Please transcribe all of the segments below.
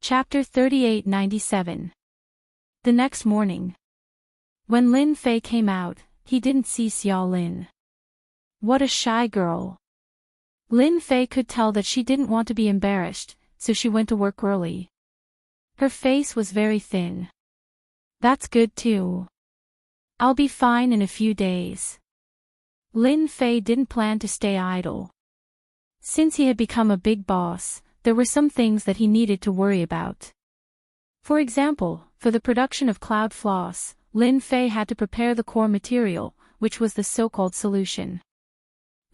Chapter 3897. The next morning. When Lin Fei came out, he didn't see Xiao Lin. What a shy girl. Lin Fei could tell that she didn't want to be embarrassed, so she went to work early. Her face was very thin. That's good too. I'll be fine in a few days. Lin Fei didn't plan to stay idle. Since he had become a big boss, there were some things that he needed to worry about. For example, for the production of cloud floss, Lin Fei had to prepare the core material, which was the so-called solution.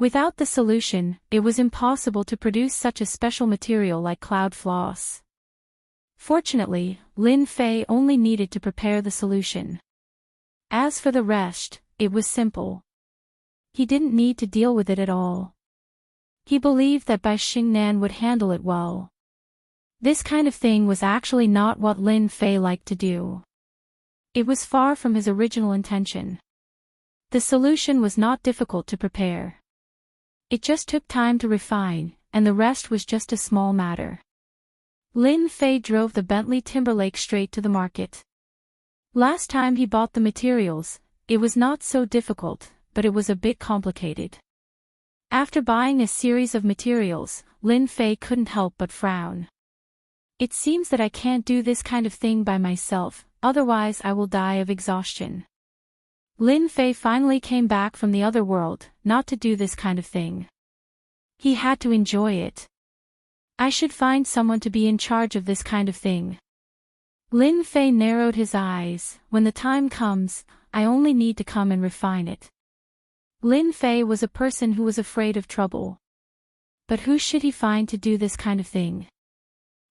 Without the solution, it was impossible to produce such a special material like cloud floss. Fortunately, Lin Fei only needed to prepare the solution. As for the rest, it was simple. He didn't need to deal with it at all. He believed that Bai Xingnan would handle it well. This kind of thing was actually not what Lin Fei liked to do. It was far from his original intention. The solution was not difficult to prepare. It just took time to refine, and the rest was just a small matter. Lin Fei drove the Bentley Timberlake straight to the market. Last time he bought the materials, it was not so difficult, but it was a bit complicated. After buying a series of materials, Lin Fei couldn't help but frown. It seems that I can't do this kind of thing by myself, otherwise I will die of exhaustion. Lin Fei finally came back from the other world, not to do this kind of thing. He had to enjoy it. I should find someone to be in charge of this kind of thing. Lin Fei narrowed his eyes. When the time comes, I only need to come and refine it. Lin Fei was a person who was afraid of trouble. But who should he find to do this kind of thing?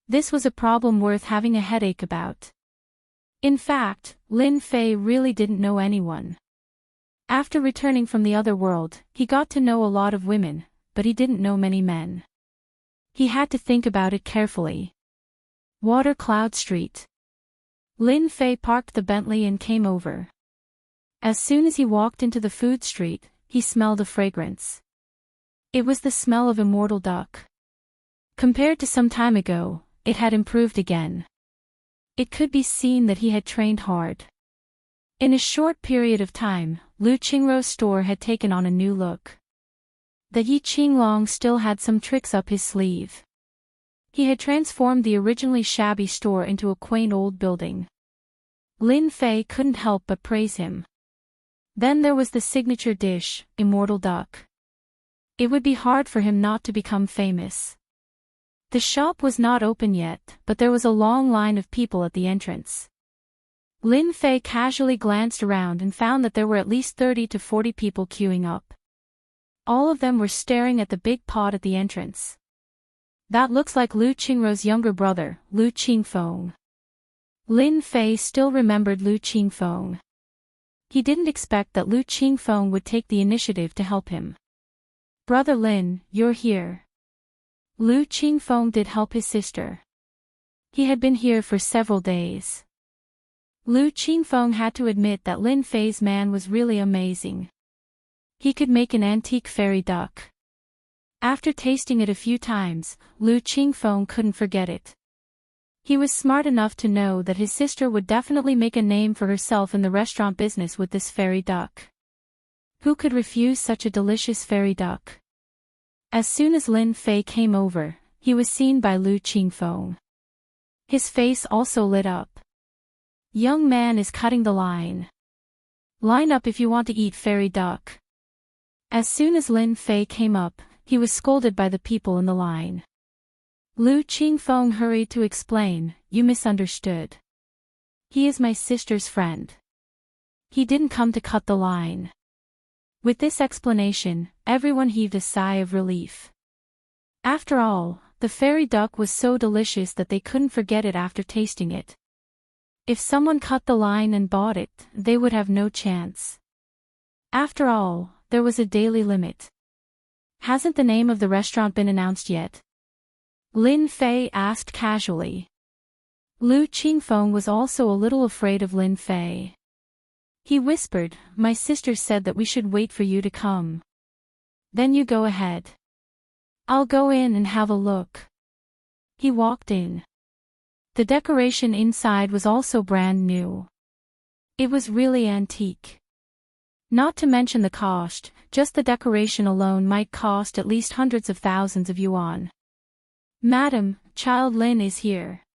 This was a problem worth having a headache about. In fact, Lin Fei really didn't know anyone. After returning from the other world, he got to know a lot of women, but he didn't know many men. He had to think about it carefully. Water Cloud Street. Lin Fei parked the Bentley and came over. As soon as he walked into the food street, he smelled a fragrance. It was the smell of immortal duck. Compared to some time ago, it had improved again. It could be seen that he had trained hard. In a short period of time, Lu Qingrou's store had taken on a new look. The Yi Qinglong still had some tricks up his sleeve. He had transformed the originally shabby store into a quaint old building. Lin Fei couldn't help but praise him. Then there was the signature dish, immortal duck. It would be hard for him not to become famous. The shop was not open yet, but there was a long line of people at the entrance. Lin Fei casually glanced around and found that there were at least 30 to 40 people queuing up. All of them were staring at the big pot at the entrance. That looks like Lu Qingrou's younger brother, Lu Qingfeng. Lin Fei still remembered Lu Qingfeng. He didn't expect that Lu Qingfeng would take the initiative to help him. Brother Lin, you're here. Lu Qingfeng did help his sister. He had been here for several days. Lu Qingfeng had to admit that Lin Fei's man was really amazing. He could make an antique fairy duck. After tasting it a few times, Lu Qingfeng couldn't forget it. He was smart enough to know that his sister would definitely make a name for herself in the restaurant business with this fairy duck. Who could refuse such a delicious fairy duck? As soon as Lin Fei came over, he was seen by Lu Qingfeng. His face also lit up. Young man is cutting the line. Line up if you want to eat fairy duck. As soon as Lin Fei came up, he was scolded by the people in the line. Lu Qingfeng hurried to explain, you misunderstood. He is my sister's friend. He didn't come to cut the line. With this explanation, everyone heaved a sigh of relief. After all, the fairy duck was so delicious that they couldn't forget it after tasting it. If someone cut the line and bought it, they would have no chance. After all, there was a daily limit. Hasn't the name of the restaurant been announced yet? Lin Fei asked casually. Lu Qingfeng was also a little afraid of Lin Fei. He whispered, my sister said that we should wait for you to come. Then you go ahead. I'll go in and have a look. He walked in. The decoration inside was also brand new. It was really antique. Not to mention the cost, just the decoration alone might cost at least hundreds of thousands of yuan. "Madam, child Lin is here."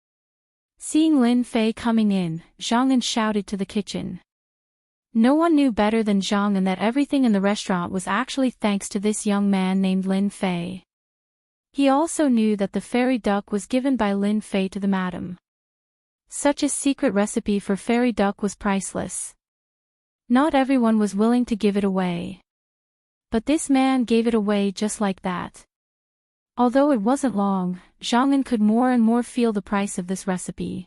Seeing Lin Fei coming in, Zhang An shouted to the kitchen. No one knew better than Zhang An that everything in the restaurant was actually thanks to this young man named Lin Fei. He also knew that the fairy duck was given by Lin Fei to the madam. Such a secret recipe for fairy duck was priceless. Not everyone was willing to give it away. But this man gave it away just like that. Although it wasn't long, Zhang An could more and more feel the price of this recipe.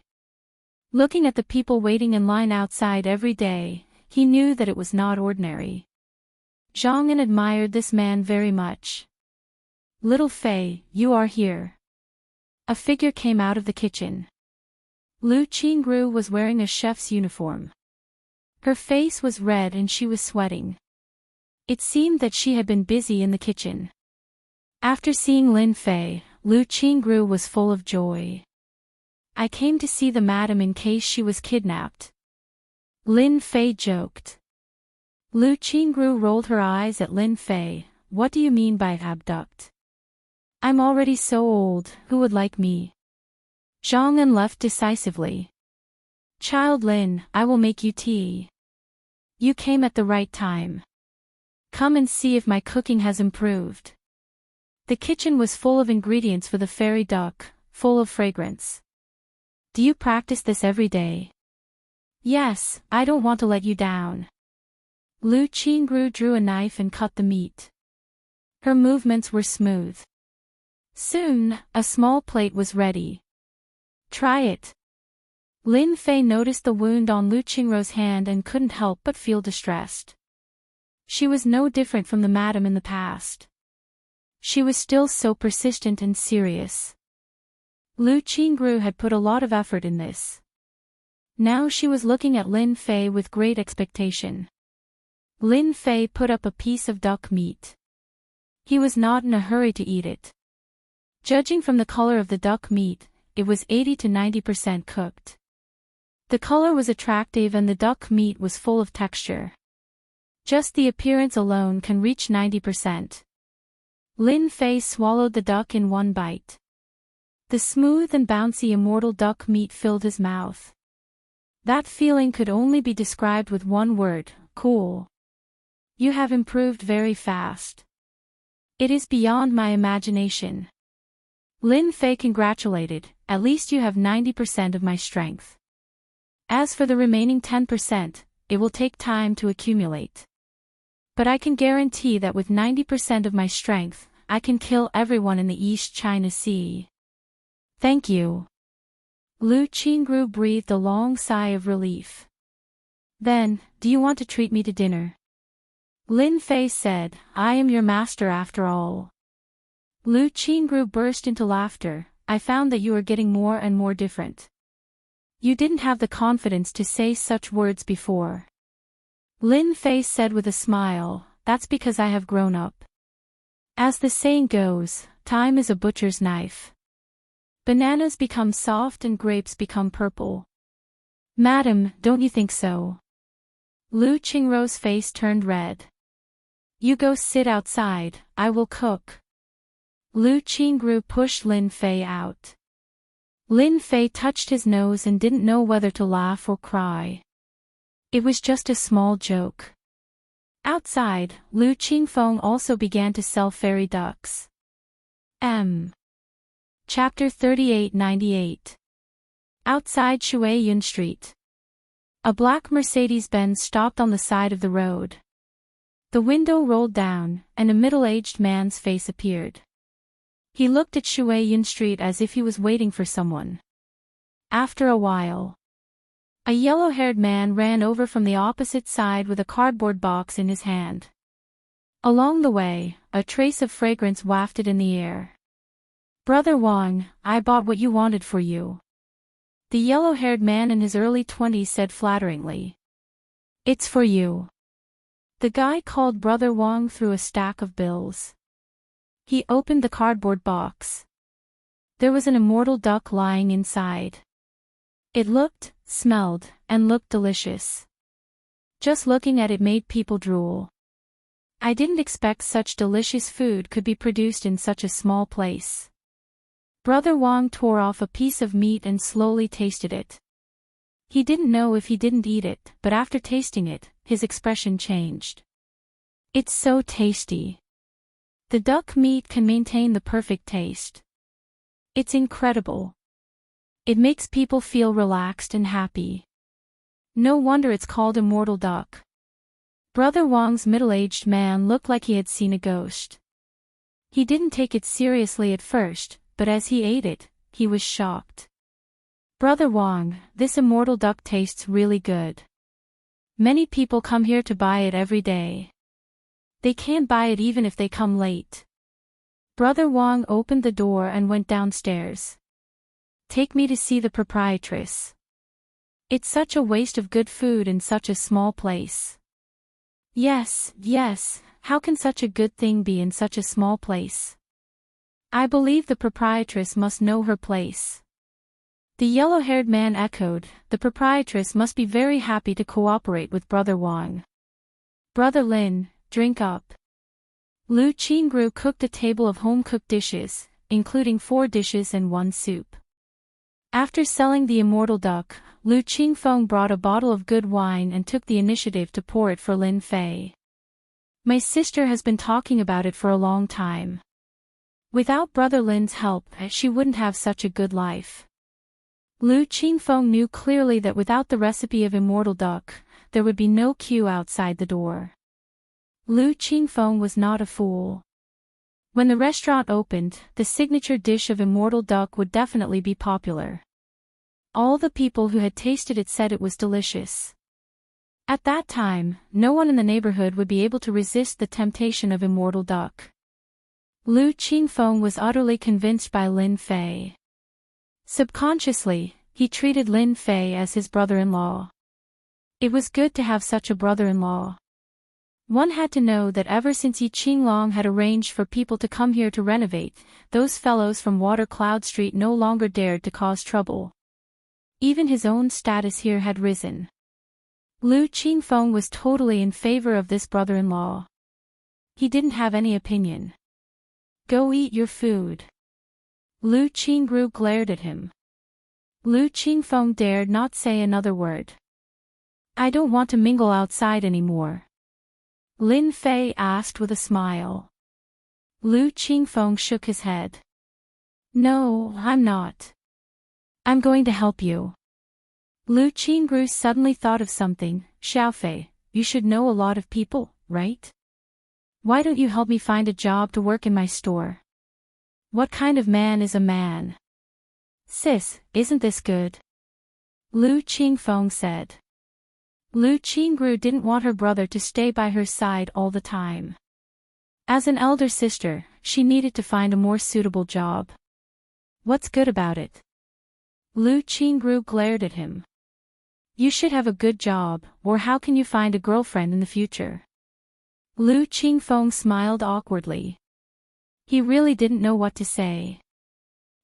Looking at the people waiting in line outside every day, he knew that it was not ordinary. Zhang An admired this man very much. "Little Fei, you are here." A figure came out of the kitchen. Lu Qingru was wearing a chef's uniform. Her face was red and she was sweating. It seemed that she had been busy in the kitchen. After seeing Lin Fei, Lu Qingru was full of joy. "I came to see the madam in case she was kidnapped." Lin Fei joked. Lu Qingru rolled her eyes at Lin Fei. "What do you mean by abduct? I'm already so old, who would like me?" Zhang An left decisively. "Child Lin, I will make you tea. You came at the right time. Come and see if my cooking has improved." The kitchen was full of ingredients for the fairy duck, full of fragrance. "Do you practice this every day?" "Yes, I don't want to let you down." Lu Qingru drew a knife and cut the meat. Her movements were smooth. Soon, a small plate was ready. "Try it." Lin Fei noticed the wound on Lu Qingru's hand and couldn't help but feel distressed. She was no different from the madam in the past. She was still so persistent and serious. Lu Qingru had put a lot of effort in this. Now she was looking at Lin Fei with great expectation. Lin Fei put up a piece of duck meat. He was not in a hurry to eat it. Judging from the color of the duck meat, it was 80 to 90% cooked. The color was attractive and the duck meat was full of texture. Just the appearance alone can reach 90%. Lin Fei swallowed the duck in one bite. The smooth and bouncy immortal duck meat filled his mouth. That feeling could only be described with one word: cool. "You have improved very fast. It is beyond my imagination." Lin Fei congratulated. "At least you have 90% of my strength. As for the remaining 10%, it will take time to accumulate. But I can guarantee that with 90% of my strength, I can kill everyone in the East China Sea." "Thank you." Lu Qingru breathed a long sigh of relief. "Then, do you want to treat me to dinner?" Lin Fei said. "I am your master after all." Lu Qingru burst into laughter. "I found that you are getting more and more different. You didn't have the confidence to say such words before." Lin Fei said with a smile, "That's because I have grown up. As the saying goes, time is a butcher's knife. Bananas become soft and grapes become purple." "Madam, don't you think so?" Lu Qingru's face turned red. "You go sit outside, I will cook." Lu Qingru pushed Lin Fei out. Lin Fei touched his nose and didn't know whether to laugh or cry. It was just a small joke. Outside, Lu Qingfeng also began to sell fairy ducks. Chapter 3898. Outside Shuiyun Street. A black Mercedes-Benz stopped on the side of the road. The window rolled down, and a middle-aged man's face appeared. He looked at Shuiyun Street as if he was waiting for someone. After a while, a yellow-haired man ran over from the opposite side with a cardboard box in his hand. Along the way, a trace of fragrance wafted in the air. "Brother Wang, I bought what you wanted for you." The yellow-haired man in his early 20s said flatteringly. "It's for you." The guy called Brother Wang through a stack of bills. He opened the cardboard box. There was an immortal duck lying inside. It looked, smelled, and looked delicious. Just looking at it made people drool. I didn't expect such delicious food could be produced in such a small place. Brother Wang tore off a piece of meat and slowly tasted it. He didn't know if he didn't eat it, but after tasting it, his expression changed. It's so tasty. The duck meat can maintain the perfect taste. It's incredible. It makes people feel relaxed and happy. No wonder it's called immortal duck. Brother Wang's middle-aged man looked like he had seen a ghost. He didn't take it seriously at first, but as he ate it, he was shocked. Brother Wang, this immortal duck tastes really good. Many people come here to buy it every day. They can't buy it even if they come late. Brother Wang opened the door and went downstairs. Take me to see the proprietress. It's such a waste of good food in such a small place. Yes, how can such a good thing be in such a small place? I believe the proprietress must know her place. The yellow-haired man echoed, the proprietress must be very happy to cooperate with Brother Wang. Brother Lin, drink up. Lu Qingru cooked a table of home-cooked dishes, including 4 dishes and 1 soup. After selling the immortal duck, Lu Qingfeng brought a bottle of good wine and took the initiative to pour it for Lin Fei. My sister has been talking about it for a long time. Without Brother Lin's help, she wouldn't have such a good life. Lu Qingfeng knew clearly that without the recipe of immortal duck, there would be no queue outside the door. Lu Qingfeng was not a fool. When the restaurant opened, the signature dish of immortal duck would definitely be popular. All the people who had tasted it said it was delicious. At that time, no one in the neighborhood would be able to resist the temptation of immortal duck. Lu Qingfeng was utterly convinced by Lin Fei. Subconsciously, he treated Lin Fei as his brother-in-law. It was good to have such a brother-in-law. One had to know that ever since Yi Qinglong had arranged for people to come here to renovate, those fellows from Water Cloud Street no longer dared to cause trouble. Even his own status here had risen. Lu Qingfeng was totally in favor of this brother-in-law. He didn't have any opinion. Go eat your food. Lu Qingru glared at him. Lu Qingfeng dared not say another word. I don't want to mingle outside anymore. Lin Fei asked with a smile. Lu Qingfeng shook his head. No, I'm not. I'm going to help you. Lu Qingru suddenly thought of something. Xiaofei, you should know a lot of people, right? Why don't you help me find a job to work in my store? What kind of man is a man? Sis, isn't this good? Lu Qingfeng said. Lu Qingru didn't want her brother to stay by her side all the time. As an elder sister, she needed to find a more suitable job. What's good about it? Lu Qingru glared at him. You should have a good job, or how can you find a girlfriend in the future? Lu Qingfeng smiled awkwardly. He really didn't know what to say.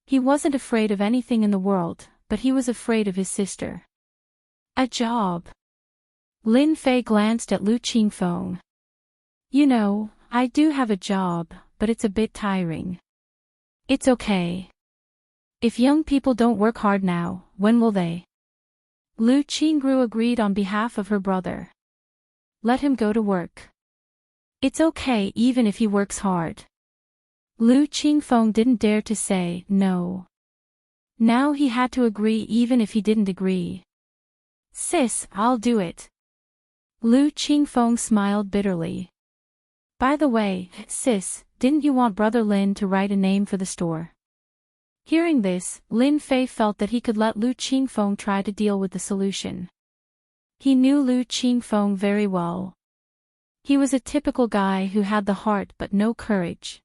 He wasn't afraid of anything in the world, but he was afraid of his sister. A job. Lin Fei glanced at Lu Qingfeng. You know, I do have a job, but it's a bit tiring. It's okay. If young people don't work hard now, when will they? Lu Qingru agreed on behalf of her brother. Let him go to work. It's okay even if he works hard. Lu Qingfeng didn't dare to say no. Now he had to agree even if he didn't agree. Sis, I'll do it. Lu Qingfeng smiled bitterly. By the way, sis, didn't you want Brother Lin to write a name for the store? Hearing this, Lin Fei felt that he could let Lu Qingfeng try to deal with the solution. He knew Lu Qingfeng very well. He was a typical guy who had the heart but no courage.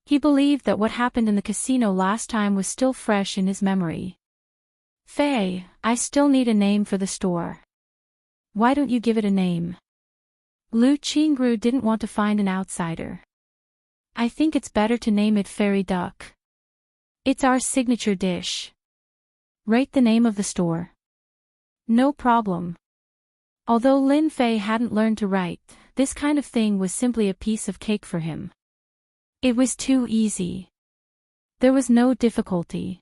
He believed that what happened in the casino last time was still fresh in his memory. Fei, I still need a name for the store. Why don't you give it a name? Lu Qingru didn't want to find an outsider. I think it's better to name it Fairy Duck. It's our signature dish. Write the name of the store. No problem. Although Lin Fei hadn't learned to write, this kind of thing was simply a piece of cake for him. It was too easy. There was no difficulty.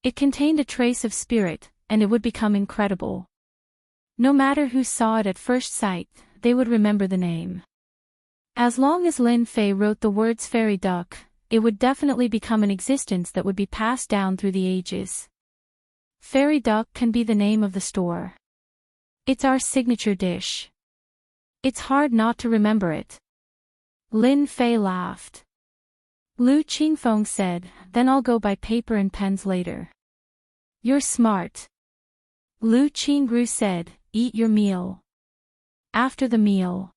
It contained a trace of spirit, and it would become incredible. No matter who saw it at first sight, they would remember the name. As long as Lin Fei wrote the words fairy duck, it would definitely become an existence that would be passed down through the ages. Fairy duck can be the name of the store. It's our signature dish. It's hard not to remember it. Lin Fei laughed. Lu Qingfeng said, then I'll go buy paper and pens later. You're smart. Lu Qingru said, eat your meal. After the meal,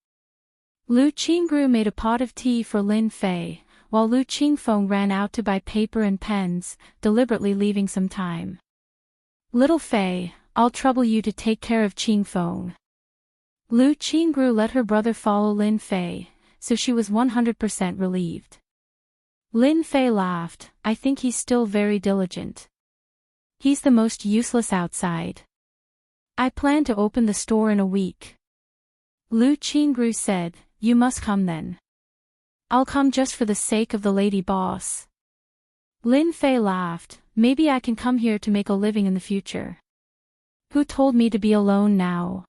Lu Qingru made a pot of tea for Lin Fei, while Lu Qingfeng ran out to buy paper and pens, deliberately leaving some time. Little Fei, I'll trouble you to take care of Qingfeng. Lu Qingru let her brother follow Lin Fei, so she was 100% relieved. Lin Fei laughed, I think he's still very diligent. He's the most useless outside. I plan to open the store in a week. Lu Qingru said, you must come then. I'll come just for the sake of the lady boss. Lin Fei laughed, maybe I can come here to make a living in the future. Who told me to be alone now?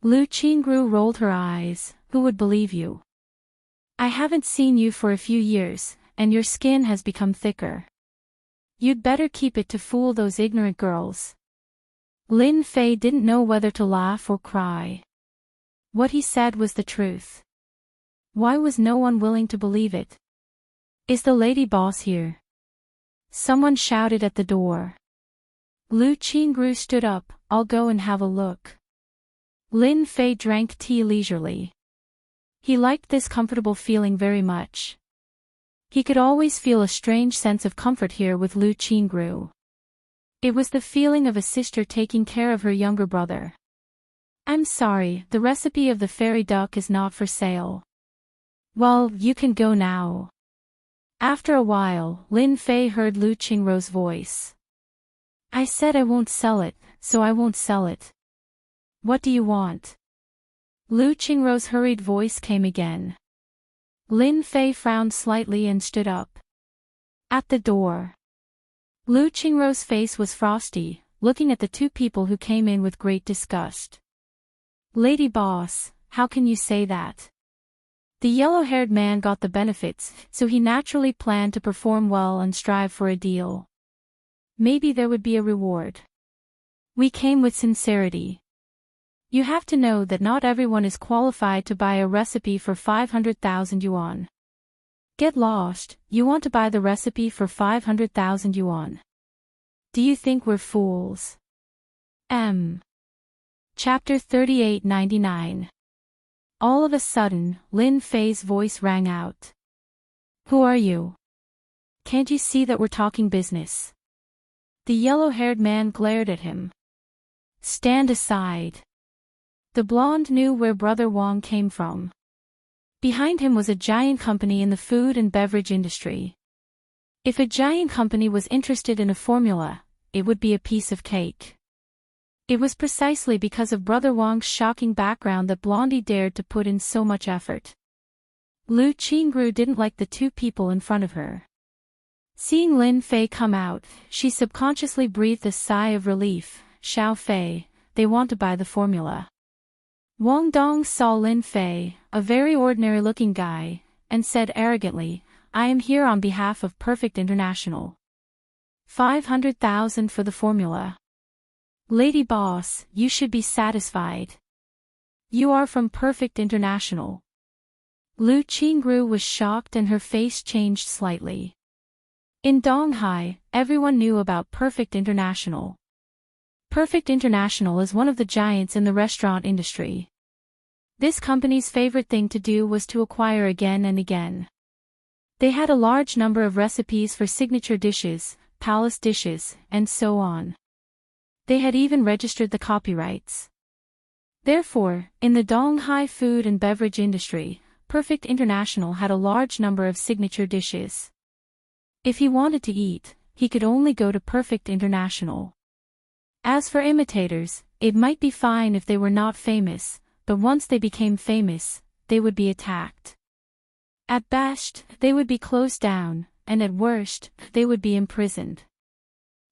Lu Qingru rolled her eyes, who would believe you? I haven't seen you for a few years, and your skin has become thicker. You'd better keep it to fool those ignorant girls. Lin Fei didn't know whether to laugh or cry. What he said was the truth. Why was no one willing to believe it? Is the lady boss here? Someone shouted at the door. Lu Qingru stood up, I'll go and have a look. Lin Fei drank tea leisurely. He liked this comfortable feeling very much. He could always feel a strange sense of comfort here with Lu Qingru. It was the feeling of a sister taking care of her younger brother. I'm sorry, the recipe of the fairy duck is not for sale. Well, you can go now. After a while, Lin Fei heard Lu Qingru's voice. I said I won't sell it, so I won't sell it. What do you want? Lu Qingru's hurried voice came again. Lin Fei frowned slightly and stood up. At the door, Lu Qingru's face was frosty, looking at the two people who came in with great disgust. Lady boss, how can you say that? The yellow-haired man got the benefits, so he naturally planned to perform well and strive for a deal. Maybe there would be a reward. We came with sincerity. You have to know that not everyone is qualified to buy a recipe for 500,000 yuan. Get lost, you want to buy the recipe for 500,000 yuan. Do you think we're fools? Chapter 3899. All of a sudden, Lin Fei's voice rang out. Who are you? Can't you see that we're talking business? The yellow-haired man glared at him. Stand aside. The blonde knew where Brother Wang came from. Behind him was a giant company in the food and beverage industry. If a giant company was interested in a formula, it would be a piece of cake. It was precisely because of Brother Wang's shocking background that Blondie dared to put in so much effort. Lu Qingru didn't like the two people in front of her. Seeing Lin Fei come out, she subconsciously breathed a sigh of relief. Xiao Fei, they want to buy the formula. Wang Dong saw Lin Fei, a very ordinary-looking guy, and said arrogantly, I am here on behalf of Perfect International. 500,000 for the formula. Lady boss, you should be satisfied. You are from Perfect International. Lu Qingru was shocked and her face changed slightly. In Donghai, everyone knew about Perfect International. Perfect International is one of the giants in the restaurant industry. This company's favorite thing to do was to acquire again and again. They had a large number of recipes for signature dishes, palace dishes, and so on. They had even registered the copyrights. Therefore, in the Donghai food and beverage industry, Perfect International had a large number of signature dishes. If he wanted to eat, he could only go to Perfect International. As for imitators, it might be fine if they were not famous, but once they became famous, they would be attacked. At best, they would be closed down, and at worst, they would be imprisoned.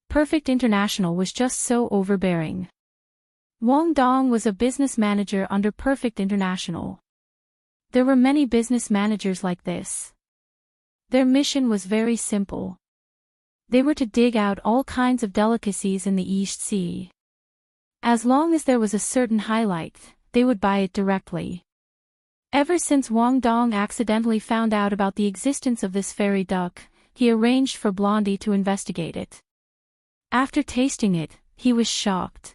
Perfect International was just so overbearing. Wang Dong was a business manager under Perfect International. There were many business managers like this. Their mission was very simple. They were to dig out all kinds of delicacies in the East Sea. As long as there was a certain highlight, they would buy it directly. Ever since Wang Dong accidentally found out about the existence of this fairy duck, he arranged for Blondie to investigate it. After tasting it, he was shocked.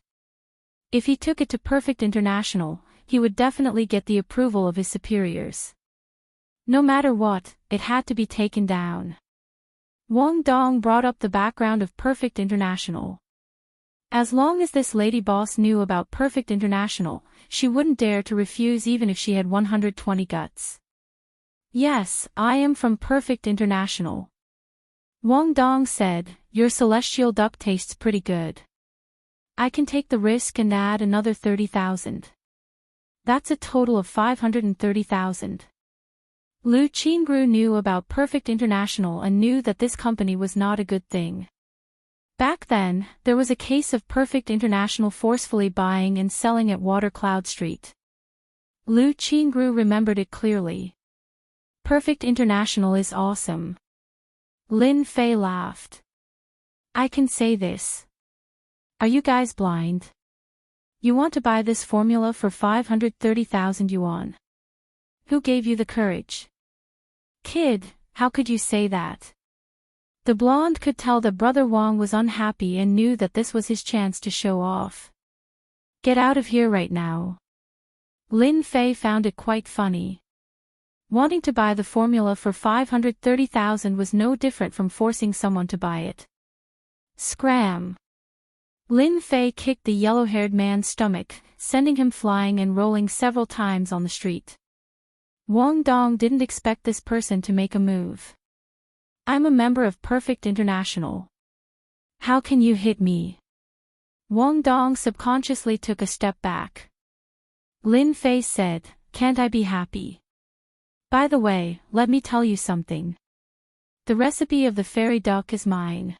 If he took it to Perfect International, he would definitely get the approval of his superiors. No matter what, it had to be taken down. Wang Dong brought up the background of Perfect International. As long as this lady boss knew about Perfect International, she wouldn't dare to refuse even if she had 120 guts. Yes, I am from Perfect International. Wang Dong said, your celestial duck tastes pretty good. I can take the risk and add another 30,000. That's a total of 530,000. Lu Qingru knew about Perfect International and knew that this company was not a good thing. Back then, there was a case of Perfect International forcefully buying and selling at Watercloud Street. Lu Qingru remembered it clearly. Perfect International is awesome. Lin Fei laughed. I can say this. Are you guys blind? You want to buy this formula for 530,000 yuan? Who gave you the courage? Kid, how could you say that? The blonde could tell that Brother Wang was unhappy and knew that this was his chance to show off. Get out of here right now. Lin Fei found it quite funny. Wanting to buy the formula for 530,000 was no different from forcing someone to buy it. Scram! Lin Fei kicked the yellow-haired man's stomach, sending him flying and rolling several times on the street. Wang Dong didn't expect this person to make a move. I'm a member of Perfect International. How can you hit me? Wang Dong subconsciously took a step back. Lin Fei said, can't I be happy? By the way, let me tell you something. The recipe of the fairy duck is mine.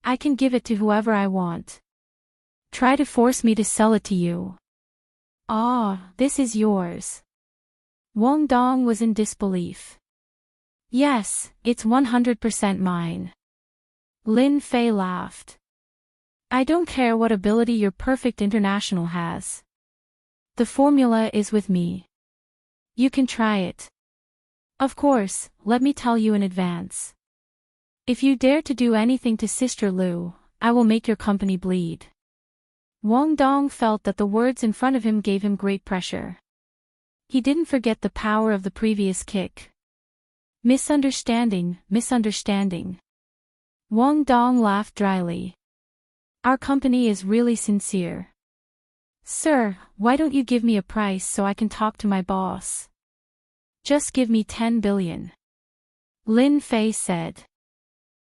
I can give it to whoever I want. Try to force me to sell it to you. Ah, this is yours. Wang Dong was in disbelief. Yes, it's 100% mine. Lin Fei laughed. I don't care what ability your Perfect International has. The formula is with me. You can try it. Of course, let me tell you in advance. If you dare to do anything to Sister Lu, I will make your company bleed. Wang Dong felt that the words in front of him gave him great pressure. He didn't forget the power of the previous kick. Misunderstanding, misunderstanding. Wang Dong laughed dryly. Our company is really sincere. Sir, why don't you give me a price so I can talk to my boss? Just give me 10 billion. Lin Fei said.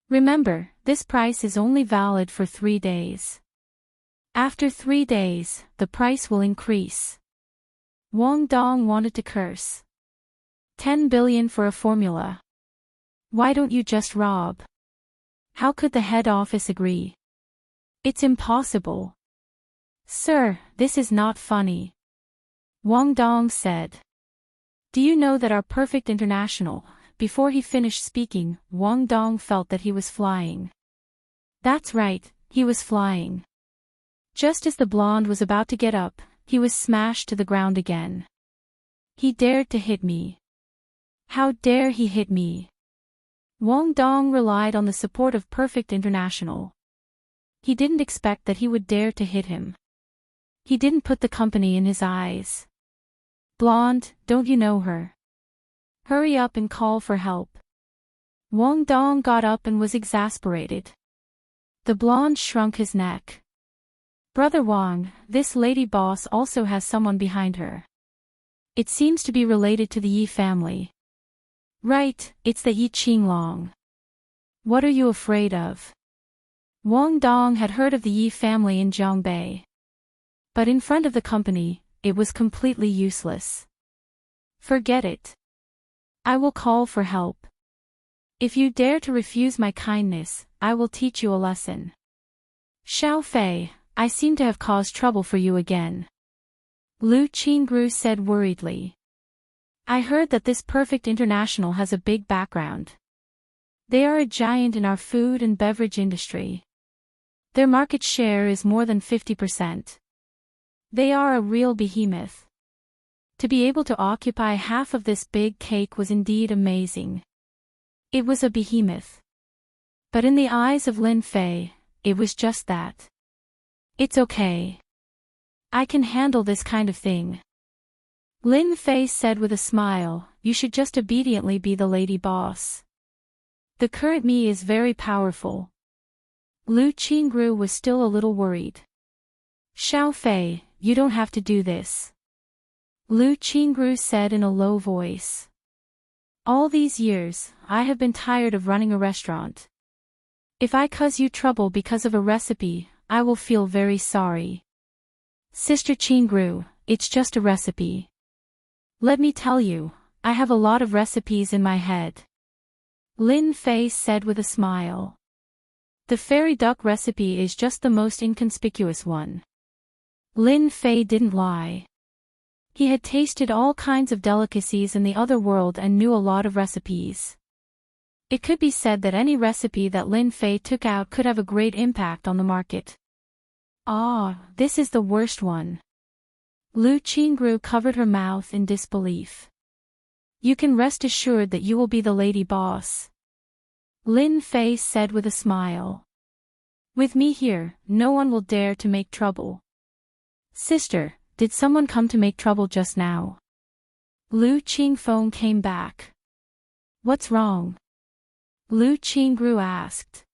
Remember, this price is only valid for 3 days. After 3 days, the price will increase. Wang Dong wanted to curse. 10 billion for a formula. Why don't you just rob? How could the head office agree? It's impossible. Sir, this is not funny. Wang Dong said. Do you know that our Perfect International? Before he finished speaking, Wang Dong felt that he was flying. That's right, he was flying. Just as the blonde was about to get up, he was smashed to the ground again. He dared to hit me. How dare he hit me? Wang Dong relied on the support of Perfect International. He didn't expect that he would dare to hit him. He didn't put the company in his eyes. Blonde, don't you know her? Hurry up and call for help. Wang Dong got up and was exasperated. The blonde shrunk his neck. Brother Wang, this lady boss also has someone behind her. It seems to be related to the Yi family. Right, it's the Yi Qinglong. What are you afraid of? Wang Dong had heard of the Yi family in Zhongbei. But in front of the company, it was completely useless. Forget it. I will call for help. If you dare to refuse my kindness, I will teach you a lesson. Xiao Fei, I seem to have caused trouble for you again. Lu Qingru said worriedly. I heard that this Perfect International has a big background. They are a giant in our food and beverage industry. Their market share is more than 50%. They are a real behemoth. To be able to occupy half of this big cake was indeed amazing. It was a behemoth. But in the eyes of Lin Fei, it was just that. It's okay. I can handle this kind of thing. Lin Fei said with a smile, you should just obediently be the lady boss. The current me is very powerful. Lu Qingru was still a little worried. Xiao Fei, you don't have to do this. Lu Qingru said in a low voice. All these years, I have been tired of running a restaurant. If I cause you trouble because of a recipe, I will feel very sorry. Sister Qingru, it's just a recipe. Let me tell you, I have a lot of recipes in my head. Lin Fei said with a smile. The fairy duck recipe is just the most inconspicuous one. Lin Fei didn't lie. He had tasted all kinds of delicacies in the other world and knew a lot of recipes. It could be said that any recipe that Lin Fei took out could have a great impact on the market. Ah, this is the worst one. Lu Qingru covered her mouth in disbelief. You can rest assured that you will be the lady boss. Lin Fei said with a smile. With me here, no one will dare to make trouble. Sister, did someone come to make trouble just now? Lu Qingfeng came back. What's wrong? Lu Qingru asked.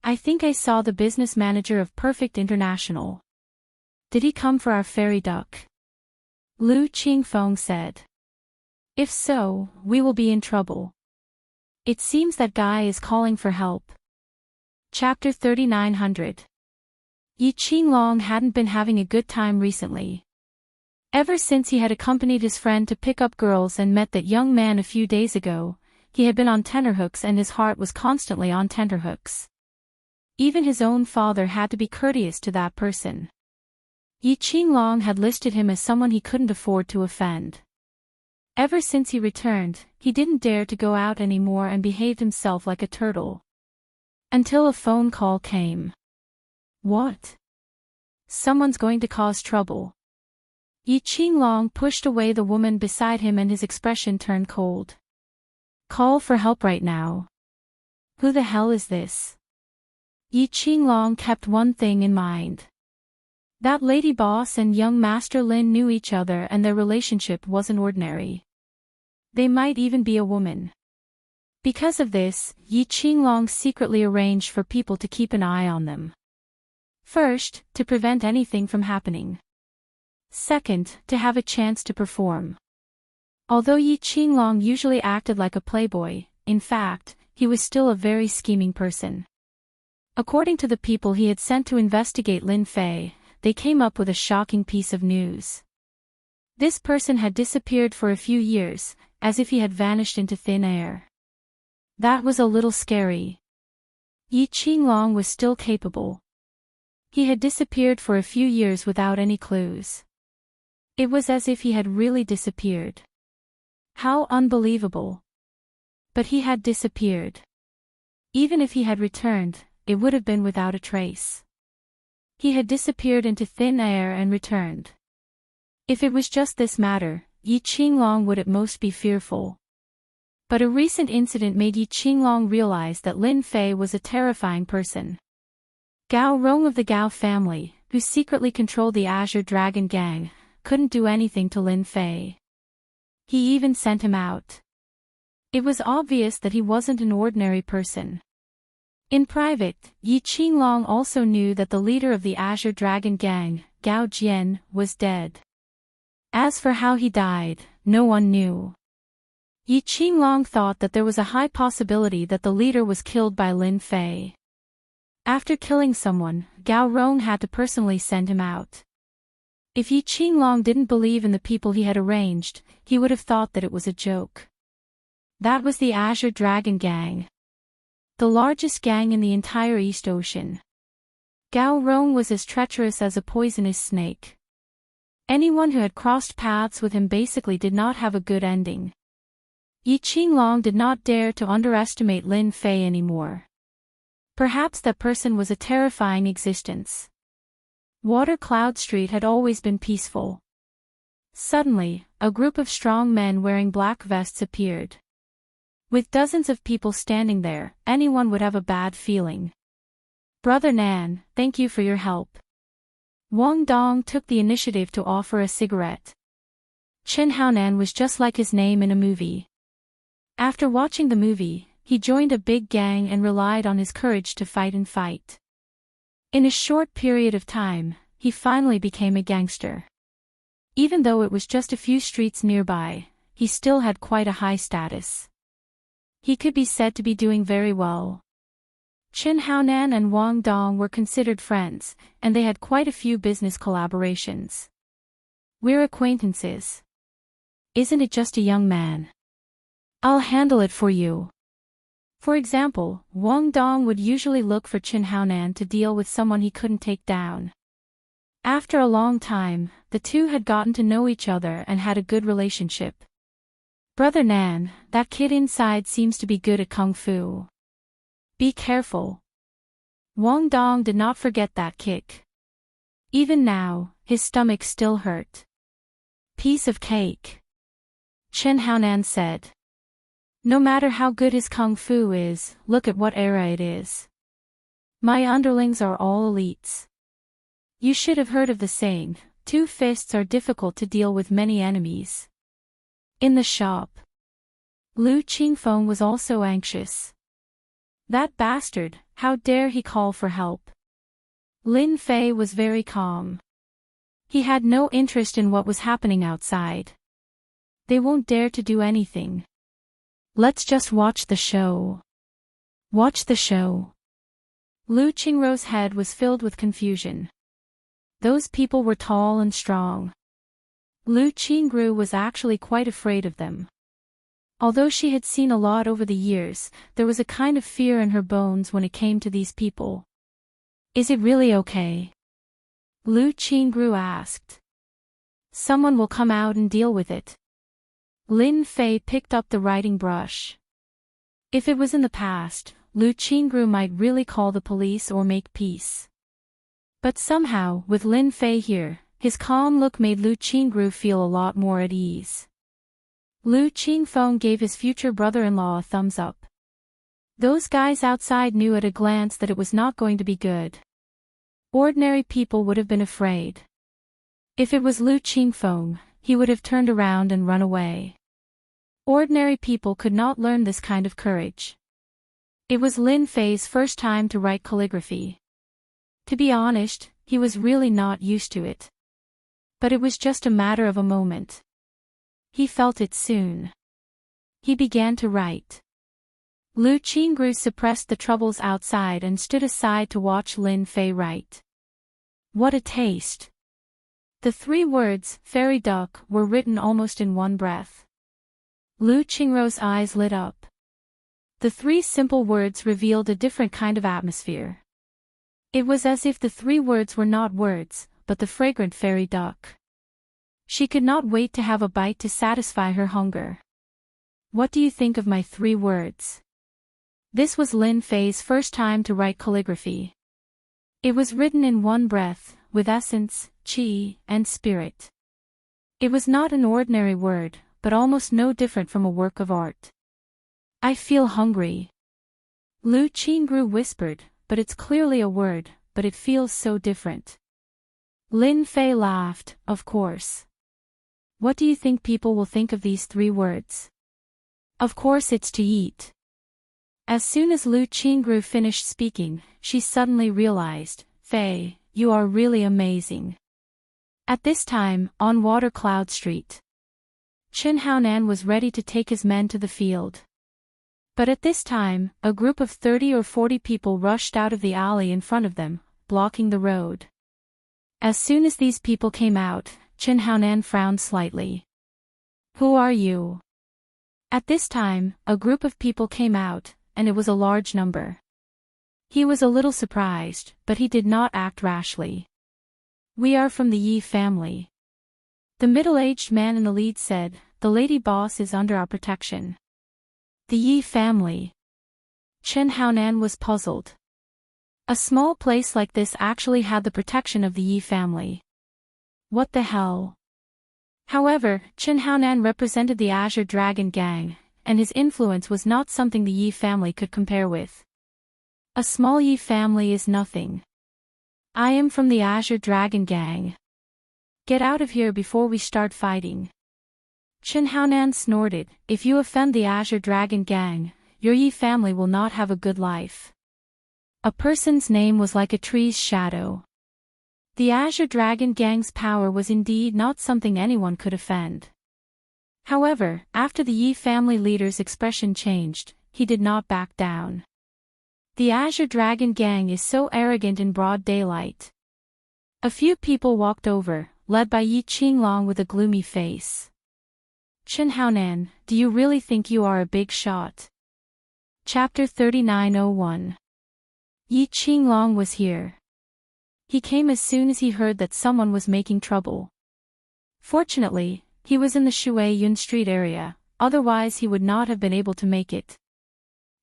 I think I saw the business manager of Perfect International. Did he come for our fairy duck? Lu Qingfeng said. If so, we will be in trouble. It seems that guy is calling for help. Chapter 3900. Yi Qinglong hadn't been having a good time recently. Ever since he had accompanied his friend to pick up girls and met that young man a few days ago, he had been on tenterhooks and his heart was constantly on tenterhooks. Even his own father had to be courteous to that person. Yi Qinglong had listed him as someone he couldn't afford to offend. Ever since he returned, he didn't dare to go out anymore and behaved himself like a turtle. Until a phone call came. What? Someone's going to cause trouble. Yi Qinglong pushed away the woman beside him and his expression turned cold. Call for help right now. Who the hell is this? Yi Qinglong kept one thing in mind. That lady boss and young Master Lin knew each other and their relationship wasn't ordinary. They might even be a woman. Because of this, Yi Qinglong secretly arranged for people to keep an eye on them. First, to prevent anything from happening. Second, to have a chance to perform. Although Yi Qinglong usually acted like a playboy, in fact, he was still a very scheming person. According to the people he had sent to investigate Lin Fei, they came up with a shocking piece of news. This person had disappeared for a few years, as if he had vanished into thin air. That was a little scary. Yi Qinglong was still capable. He had disappeared for a few years without any clues. It was as if he had really disappeared. How unbelievable. But he had disappeared. Even if he had returned, it would have been without a trace. He had disappeared into thin air and returned. If it was just this matter, Yi Qinglong would at most be fearful. But a recent incident made Yi Qinglong realize that Lin Fei was a terrifying person. Gao Rong of the Gao family, who secretly controlled the Azure Dragon Gang, couldn't do anything to Lin Fei. He even sent him out. It was obvious that he wasn't an ordinary person. In private, Yi Qinglong also knew that the leader of the Azure Dragon Gang, Gao Jian, was dead. As for how he died, no one knew. Yi Qinglong thought that there was a high possibility that the leader was killed by Lin Fei. After killing someone, Gao Rong had to personally send him out. If Yi Qinglong didn't believe in the people he had arranged, he would have thought that it was a joke. That was the Azure Dragon Gang, the largest gang in the entire East Ocean. Gao Rong was as treacherous as a poisonous snake. Anyone who had crossed paths with him basically did not have a good ending. Yi Qinglong did not dare to underestimate Lin Fei anymore. Perhaps that person was a terrifying existence. Water Cloud Street had always been peaceful. Suddenly, a group of strong men wearing black vests appeared. With dozens of people standing there, anyone would have a bad feeling. Brother Nan, thank you for your help. Wang Dong took the initiative to offer a cigarette. Chen Haonan was just like his name in a movie. After watching the movie, he joined a big gang and relied on his courage to fight and fight. In a short period of time, he finally became a gangster. Even though it was just a few streets nearby, he still had quite a high status. He could be said to be doing very well. Chen Haonan and Wang Dong were considered friends, and they had quite a few business collaborations. We're acquaintances. Isn't it just a young man? I'll handle it for you. For example, Wang Dong would usually look for Chen Haonan to deal with someone he couldn't take down. After a long time, the two had gotten to know each other and had a good relationship. Brother Nan, that kid inside seems to be good at kung fu. Be careful. Wang Dong did not forget that kick. Even now, his stomach still hurt. Piece of cake. Chen Haonan said. No matter how good his kung fu is, look at what era it is. My underlings are all elites. You should have heard of the saying, 2 fists are difficult to deal with many enemies. In the shop, Lu Qingfeng was also anxious. That bastard, how dare he call for help? Lin Fei was very calm. He had no interest in what was happening outside. They won't dare to do anything. Let's just watch the show. Watch the show. Lu Qingro's head was filled with confusion. Those people were tall and strong. Lu Qingru was actually quite afraid of them. Although she had seen a lot over the years, there was a kind of fear in her bones when it came to these people. Is it really okay? Lu Qingru asked. Someone will come out and deal with it. Lin Fei picked up the writing brush. If it was in the past, Lu Qingru might really call the police or make peace. But somehow, with Lin Fei here, his calm look made Lu Qingru feel a lot more at ease. Lu Qingfeng gave his future brother-in-law a thumbs up. Those guys outside knew at a glance that it was not going to be good. Ordinary people would have been afraid. If it was Lu Qingfeng, he would have turned around and run away. Ordinary people could not learn this kind of courage. It was Lin Fei's first time to write calligraphy. To be honest, he was really not used to it. But it was just a matter of a moment. He felt it soon. He began to write. Lu Qingru suppressed the troubles outside and stood aside to watch Lin Fei write. What a taste! The 3 words, fairy duck, were written almost in one breath. Lu Qingro's eyes lit up. The 3 simple words revealed a different kind of atmosphere. It was as if the 3 words were not words, but the fragrant fairy duck. She could not wait to have a bite to satisfy her hunger. What do you think of my 3 words? This was Lin Fei's first time to write calligraphy. It was written in one breath, with essence, qi, and spirit. It was not an ordinary word, but almost no different from a work of art. I feel hungry. Lu Qingru whispered, but it's clearly a word, but it feels so different. Lin Fei laughed, of course. What do you think people will think of these 3 words? Of course it's to eat. As soon as Lu Qingru finished speaking, she suddenly realized, Fei, you are really amazing. At this time, on Water Cloud Street, Qin Haonan was ready to take his men to the field. But at this time, a group of 30 or 40 people rushed out of the alley in front of them, blocking the road. As soon as these people came out, Qin Haonan frowned slightly. "Who are you?" At this time, a group of people came out, and it was a large number. He was a little surprised, but he did not act rashly. "We are from the Yi family." The middle-aged man in the lead said, "The lady boss is under our protection." The Yi family. Qin Haonan was puzzled. A small place like this actually had the protection of the Yi family. What the hell? However, Qin Haonan represented the Azure Dragon Gang, and his influence was not something the Yi family could compare with. A small Yi family is nothing. "I am from the Azure Dragon Gang. Get out of here before we start fighting." Qin Haonan snorted, "If you offend the Azure Dragon Gang, your Yi family will not have a good life." A person's name was like a tree's shadow. The Azure Dragon Gang's power was indeed not something anyone could offend. However, after the Yi family leader's expression changed, he did not back down. The Azure Dragon Gang is so arrogant in broad daylight. A few people walked over, led by Yi Qinglong with a gloomy face. "Qin Haonan, do you really think you are a big shot?" Chapter 3901. Yi Qinglong was here. He came as soon as he heard that someone was making trouble. Fortunately, he was in the Shui Yun Street area, otherwise he would not have been able to make it.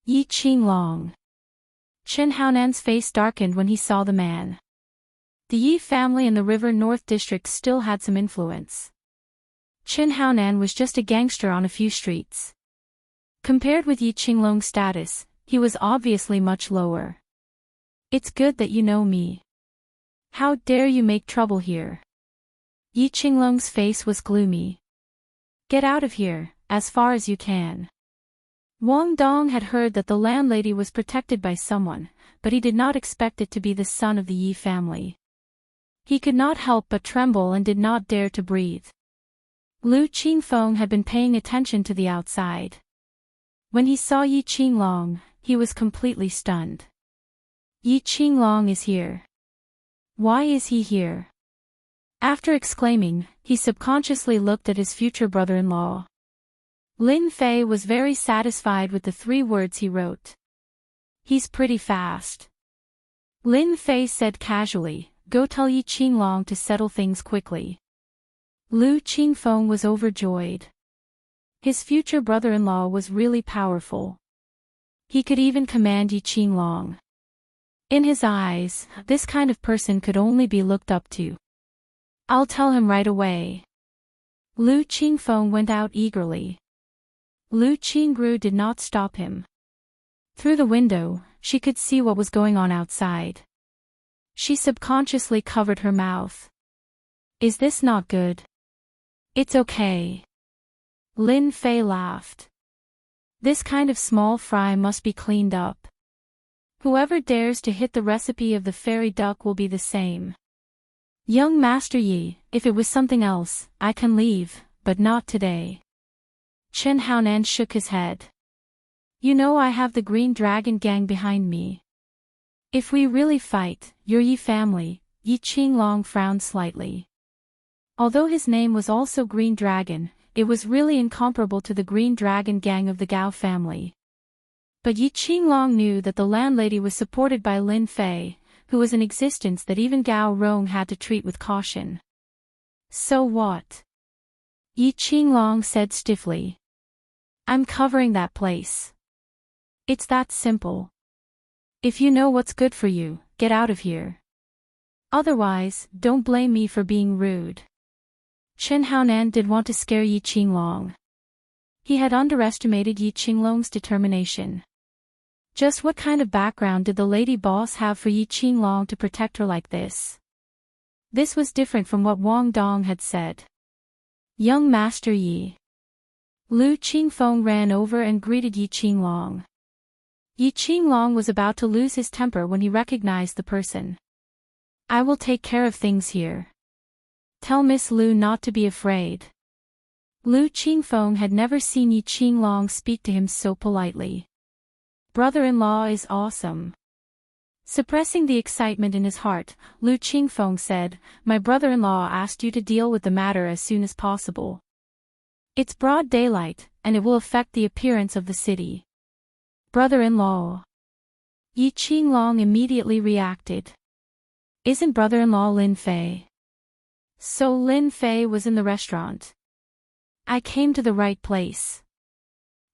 Yi Qinglong. Qin Haonan's face darkened when he saw the man. The Yi family in the River North District still had some influence. Qin Haonan was just a gangster on a few streets. Compared with Yi Qinglong's status, he was obviously much lower. "It's good that you know me. How dare you make trouble here?" Yi Qinglong's face was gloomy. "Get out of here, as far as you can." Wang Dong had heard that the landlady was protected by someone, but he did not expect it to be the son of the Yi family. He could not help but tremble and did not dare to breathe. Lu Qingfeng had been paying attention to the outside. When he saw Yi Qinglong, he was completely stunned. "Yi Qinglong is here. Why is he here?" After exclaiming, he subconsciously looked at his future brother-in-law. Lin Fei was very satisfied with the 3 words he wrote. "He's pretty fast." Lin Fei said casually, "Go tell Yi Qinglong to settle things quickly." Lu Qingfeng was overjoyed. His future brother-in-law was really powerful. He could even command Yi Qinglong. In his eyes, this kind of person could only be looked up to. "I'll tell him right away." Lu Qingfeng went out eagerly. Lu Qingru did not stop him. Through the window, she could see what was going on outside. She subconsciously covered her mouth. "Is this not good?" "It's okay." Lin Fei laughed. "This kind of small fry must be cleaned up. Whoever dares to hit the recipe of the fairy duck will be the same. Young Master Yi, if it was something else, I can leave, but not today." Qin Haonan shook his head. "You know I have the Green Dragon Gang behind me. If we really fight, your Yi family," Yi Qinglong frowned slightly. Although his name was also Green Dragon, it was really incomparable to the Green Dragon Gang of the Gao family. But Yi Qinglong knew that the landlady was supported by Lin Fei, who was an existence that even Gao Rong had to treat with caution. "So what?" Yi Qinglong said stiffly. "I'm covering that place. It's that simple. If you know what's good for you, get out of here. Otherwise, don't blame me for being rude." Qin Haonan did want to scare Yi Qinglong. He had underestimated Yi Qinglong's determination. Just what kind of background did the lady boss have for Yi Qinglong to protect her like this? This was different from what Wang Dong had said. "Young Master Yi." Lu Qingfeng ran over and greeted Yi Qinglong. Yi Qinglong was about to lose his temper when he recognized the person. "I will take care of things here. Tell Miss Lu not to be afraid." Lu Qingfeng had never seen Yi Qinglong speak to him so politely. Brother-in-law is awesome. Suppressing the excitement in his heart, Lu Qingfeng said, My brother-in-law asked you to deal with the matter as soon as possible. It's broad daylight, and it will affect the appearance of the city. Brother-in-law. Yi Qinglong immediately reacted. Isn't brother-in-law Lin Fei? So Lin Fei was in the restaurant. I came to the right place.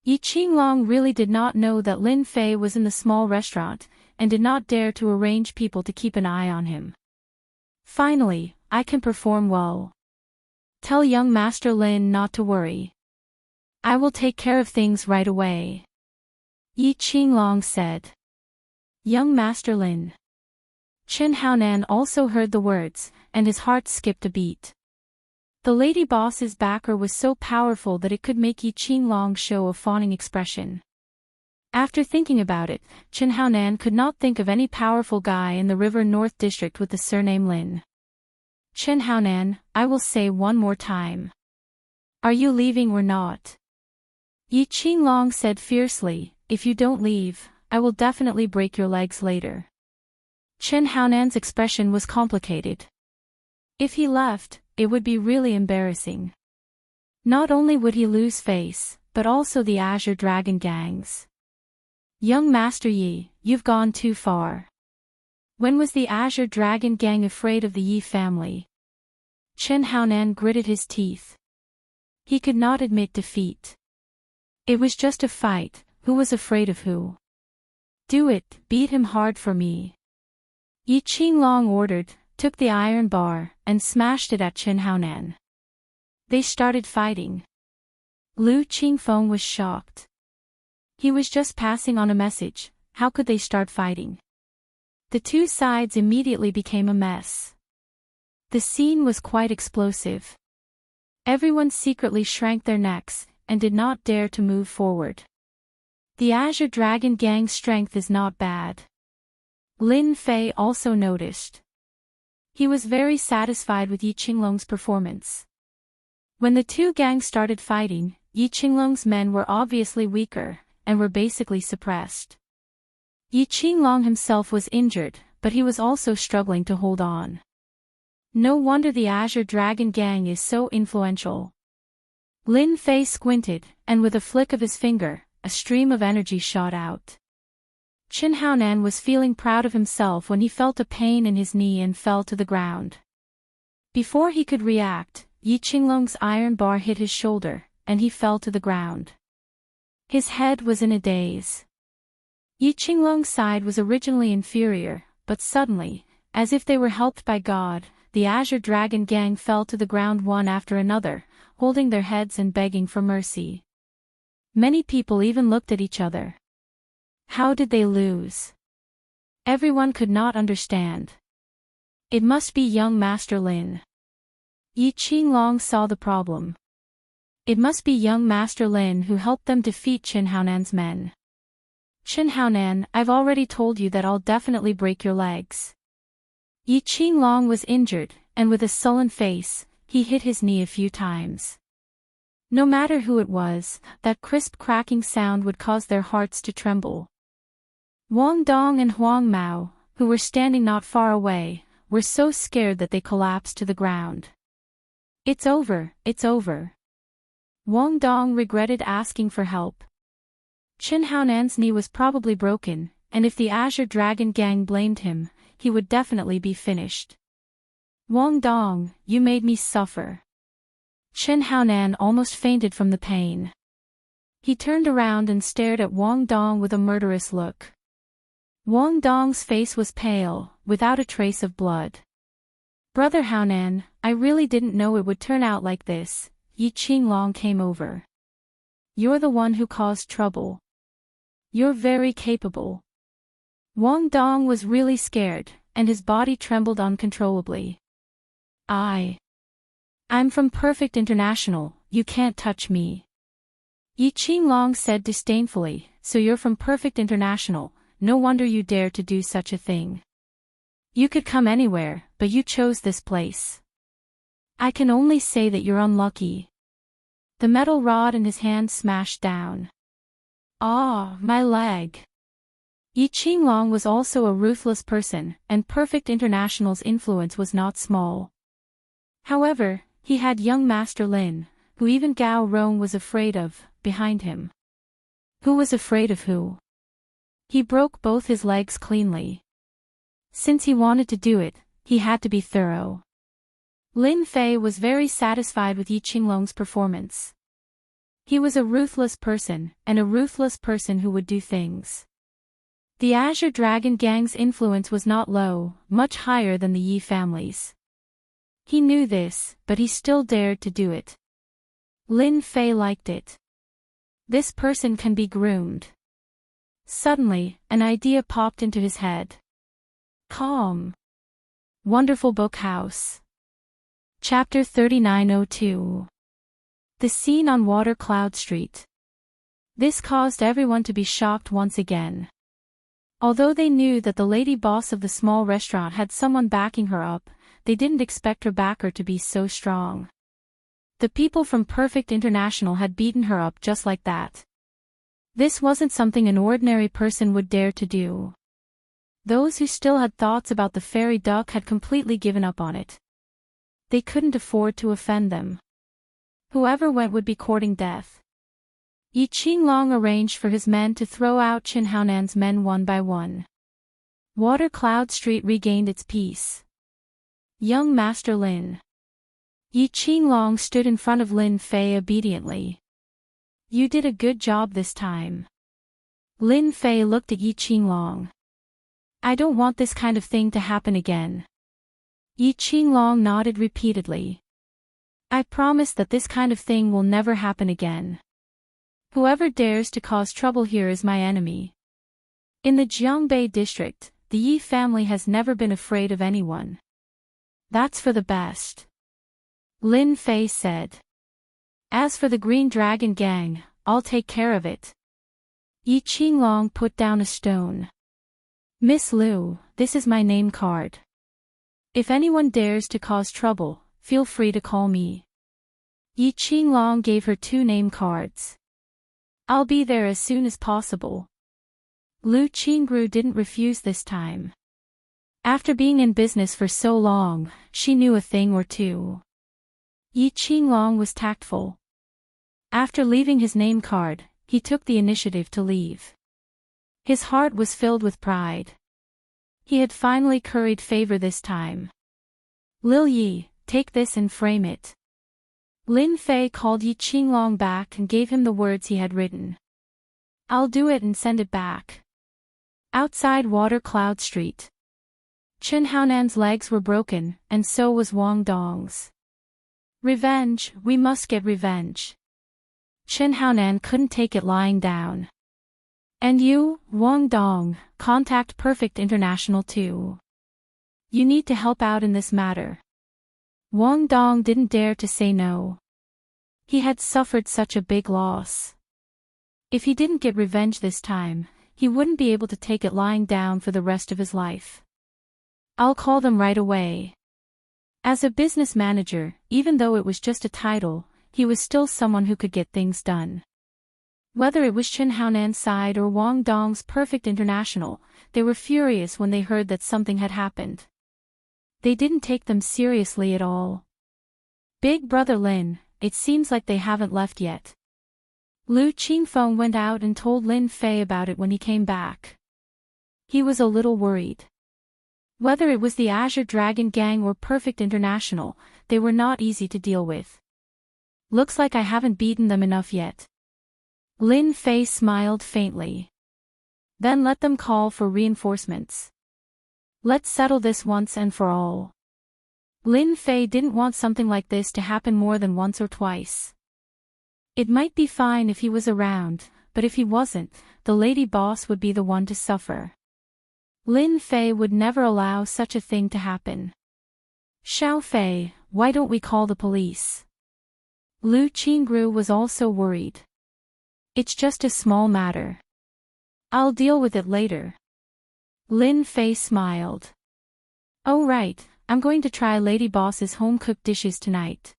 Yi Qinglong really did not know that Lin Fei was in the small restaurant, and did not dare to arrange people to keep an eye on him. Finally, I can perform well. Tell young Master Lin not to worry. I will take care of things right away. Yi Qinglong said. Young Master Lin. Chen Haonan also heard the words, and his heart skipped a beat. The lady boss's backer was so powerful that it could make Yi Qinglong show a fawning expression. After thinking about it, Chen Haonan could not think of any powerful guy in the River North district with the surname Lin. Chen Haonan, I will say one more time. Are you leaving or not? Yi Qinglong said fiercely, If you don't leave, I will definitely break your legs later. Chen Haonan's expression was complicated. If he left, it would be really embarrassing. Not only would he lose face, but also the Azure Dragon gangs. Young Master Yi, you've gone too far. When was the Azure Dragon gang afraid of the Yi family? Chen Haonan gritted his teeth. He could not admit defeat. It was just a fight, who was afraid of who? Do it, beat him hard for me. Yi Qinglong ordered, took the iron bar, and smashed it at Chen Haonan. They started fighting. Lu Qingfeng was shocked. He was just passing on a message, how could they start fighting? The two sides immediately became a mess. The scene was quite explosive. Everyone secretly shrank their necks, and did not dare to move forward. The Azure Dragon gang's strength is not bad. Lin Fei also noticed. He was very satisfied with Yi Qinglong's performance. When the two gangs started fighting, Yi Qinglong's men were obviously weaker, and were basically suppressed. Yi Qinglong himself was injured, but he was also struggling to hold on. No wonder the Azure Dragon gang is so influential. Lin Fei squinted, and with a flick of his finger, a stream of energy shot out. Chen Haonan was feeling proud of himself when he felt a pain in his knee and fell to the ground. Before he could react, Yi Qinglong's iron bar hit his shoulder, and he fell to the ground. His head was in a daze. Yi Qinglong's side was originally inferior, but suddenly, as if they were helped by God, the Azure Dragon gang fell to the ground one after another, holding their heads and begging for mercy. Many people even looked at each other. How did they lose? Everyone could not understand. It must be young Master Lin. Yi Qinglong saw the problem. It must be young Master Lin who helped them defeat Chen Haonan's men. Chen Haonan, I've already told you that I'll definitely break your legs. Yi Qinglong was injured, and with a sullen face, he hit his knee a few times. No matter who it was, that crisp cracking sound would cause their hearts to tremble. Wang Dong and Huang Mao, who were standing not far away, were so scared that they collapsed to the ground. It's over, it's over. Wang Dong regretted asking for help. Chen Haonan's knee was probably broken, and if the Azure Dragon gang blamed him, he would definitely be finished. Wang Dong, you made me suffer. Chen Haonan almost fainted from the pain. He turned around and stared at Wang Dong with a murderous look. Wang Dong's face was pale, without a trace of blood. Brother Haonan, I really didn't know it would turn out like this. Yi Qinglong came over. You're the one who caused trouble. You're very capable. Wang Dong was really scared, and his body trembled uncontrollably. I'm from Perfect International, you can't touch me. Yi Qinglong said disdainfully, so you're from Perfect International, no wonder you dare to do such a thing. You could come anywhere, but you chose this place. I can only say that you're unlucky. The metal rod in his hand smashed down. Ah, my leg. Yi Qinglong was also a ruthless person, and Perfect International's influence was not small. However, he had young Master Lin, who even Gao Rong was afraid of, behind him. Who was afraid of who? He broke both his legs cleanly. Since he wanted to do it, he had to be thorough. Lin Fei was very satisfied with Yi Qinglong's performance. He was a ruthless person, and a ruthless person who would do things. The Azure Dragon Gang's influence was not low, much higher than the Yi family's. He knew this, but he still dared to do it. Lin Fei liked it. This person can be groomed. Suddenly, an idea popped into his head. Calm. Wonderful Book House. Chapter 3902. The scene on Water Cloud Street. This caused everyone to be shocked once again. Although they knew that the lady boss of the small restaurant had someone backing her up, they didn't expect her backer to be so strong. The people from Perfect International had beaten her up just like that. This wasn't something an ordinary person would dare to do. Those who still had thoughts about the fairy duck had completely given up on it. They couldn't afford to offend them. Whoever went would be courting death. Yi Qinglong arranged for his men to throw out Qin Haonan's men one by one. Water Cloud Street regained its peace. Young Master Lin. Yi Qinglong stood in front of Lin Fei obediently. You did a good job this time. Lin Fei looked at Yi Qinglong. I don't want this kind of thing to happen again. Yi Qinglong nodded repeatedly. I promise that this kind of thing will never happen again. Whoever dares to cause trouble here is my enemy. In the Jiangbei district, the Yi family has never been afraid of anyone. That's for the best. Lin Fei said. As for the Green Dragon Gang, I'll take care of it. Yi Qinglong put down a stone. Miss Liu, this is my name card. If anyone dares to cause trouble, feel free to call me. Yi Qinglong gave her 2 name cards. I'll be there as soon as possible. Lu Qingru didn't refuse this time. After being in business for so long, she knew a thing or two. Yi Qinglong was tactful. After leaving his name card, he took the initiative to leave. His heart was filled with pride. He had finally curried favor this time. Lil Yi, take this and frame it. Lin Fei called Yi Qinglong back and gave him the words he had written. I'll do it and send it back. Outside Water Cloud Street. Qin Haonan's legs were broken, and so was Wang Dong's. Revenge, we must get revenge. Qin Haonan couldn't take it lying down. And you, Wang Dong, contact Perfect International too. You need to help out in this matter. Wang Dong didn't dare to say no. He had suffered such a big loss. If he didn't get revenge this time, he wouldn't be able to take it lying down for the rest of his life. I'll call them right away. As a business manager, even though it was just a title, he was still someone who could get things done. Whether it was Qin Haonan's side or Wang Dong's Perfect International, they were furious when they heard that something had happened. They didn't take them seriously at all. Big Brother Lin, it seems like they haven't left yet. Lu Qingfeng went out and told Lin Fei about it when he came back. He was a little worried. Whether it was the Azure Dragon Gang or Perfect International, they were not easy to deal with. Looks like I haven't beaten them enough yet. Lin Fei smiled faintly. Then let them call for reinforcements. Let's settle this once and for all. Lin Fei didn't want something like this to happen more than once or twice. It might be fine if he was around, but if he wasn't, the lady boss would be the one to suffer. Lin Fei would never allow such a thing to happen. Xiao Fei, why don't we call the police? Lu Qingru was also worried. It's just a small matter. I'll deal with it later. Lin Fei smiled. Oh right, I'm going to try Lady Boss's home-cooked dishes tonight.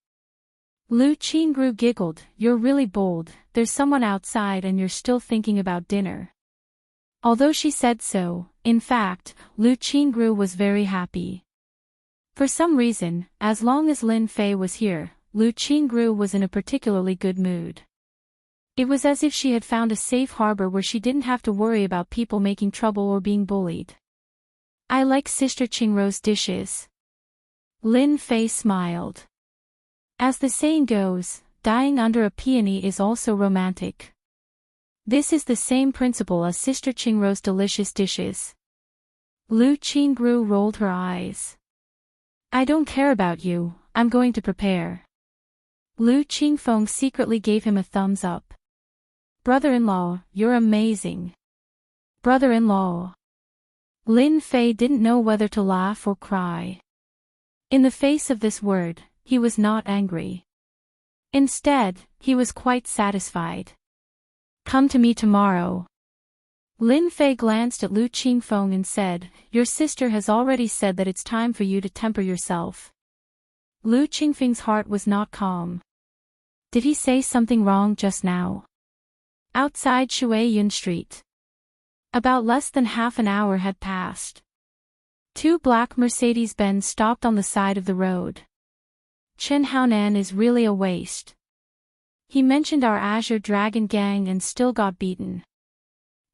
Lu Qingru giggled, "You're really bold, there's someone outside and you're still thinking about dinner." Although she said so, in fact, Lu Qingru was very happy. For some reason, as long as Lin Fei was here, Lu Qingru was in a particularly good mood. It was as if she had found a safe harbor where she didn't have to worry about people making trouble or being bullied. "I like Sister Qingrou's dishes." Lin Fei smiled. As the saying goes, dying under a peony is also romantic. This is the same principle as Sister Qingrou's delicious dishes. Lu Qingru rolled her eyes. "I don't care about you, I'm going to prepare." Lu Qingfeng secretly gave him a thumbs up. "Brother-in-law, you're amazing." "Brother-in-law." Lin Fei didn't know whether to laugh or cry. In the face of this word, he was not angry. Instead, he was quite satisfied. "Come to me tomorrow." Lin Fei glanced at Lu Qingfeng and said, "Your sister has already said that it's time for you to temper yourself." Lu Qingfeng's heart was not calm. Did he say something wrong just now? Outside Shuiyun Street. About less than half an hour had passed. Two black Mercedes-Benz stopped on the side of the road. "Chen Haonan is really a waste. He mentioned our Azure Dragon gang and still got beaten."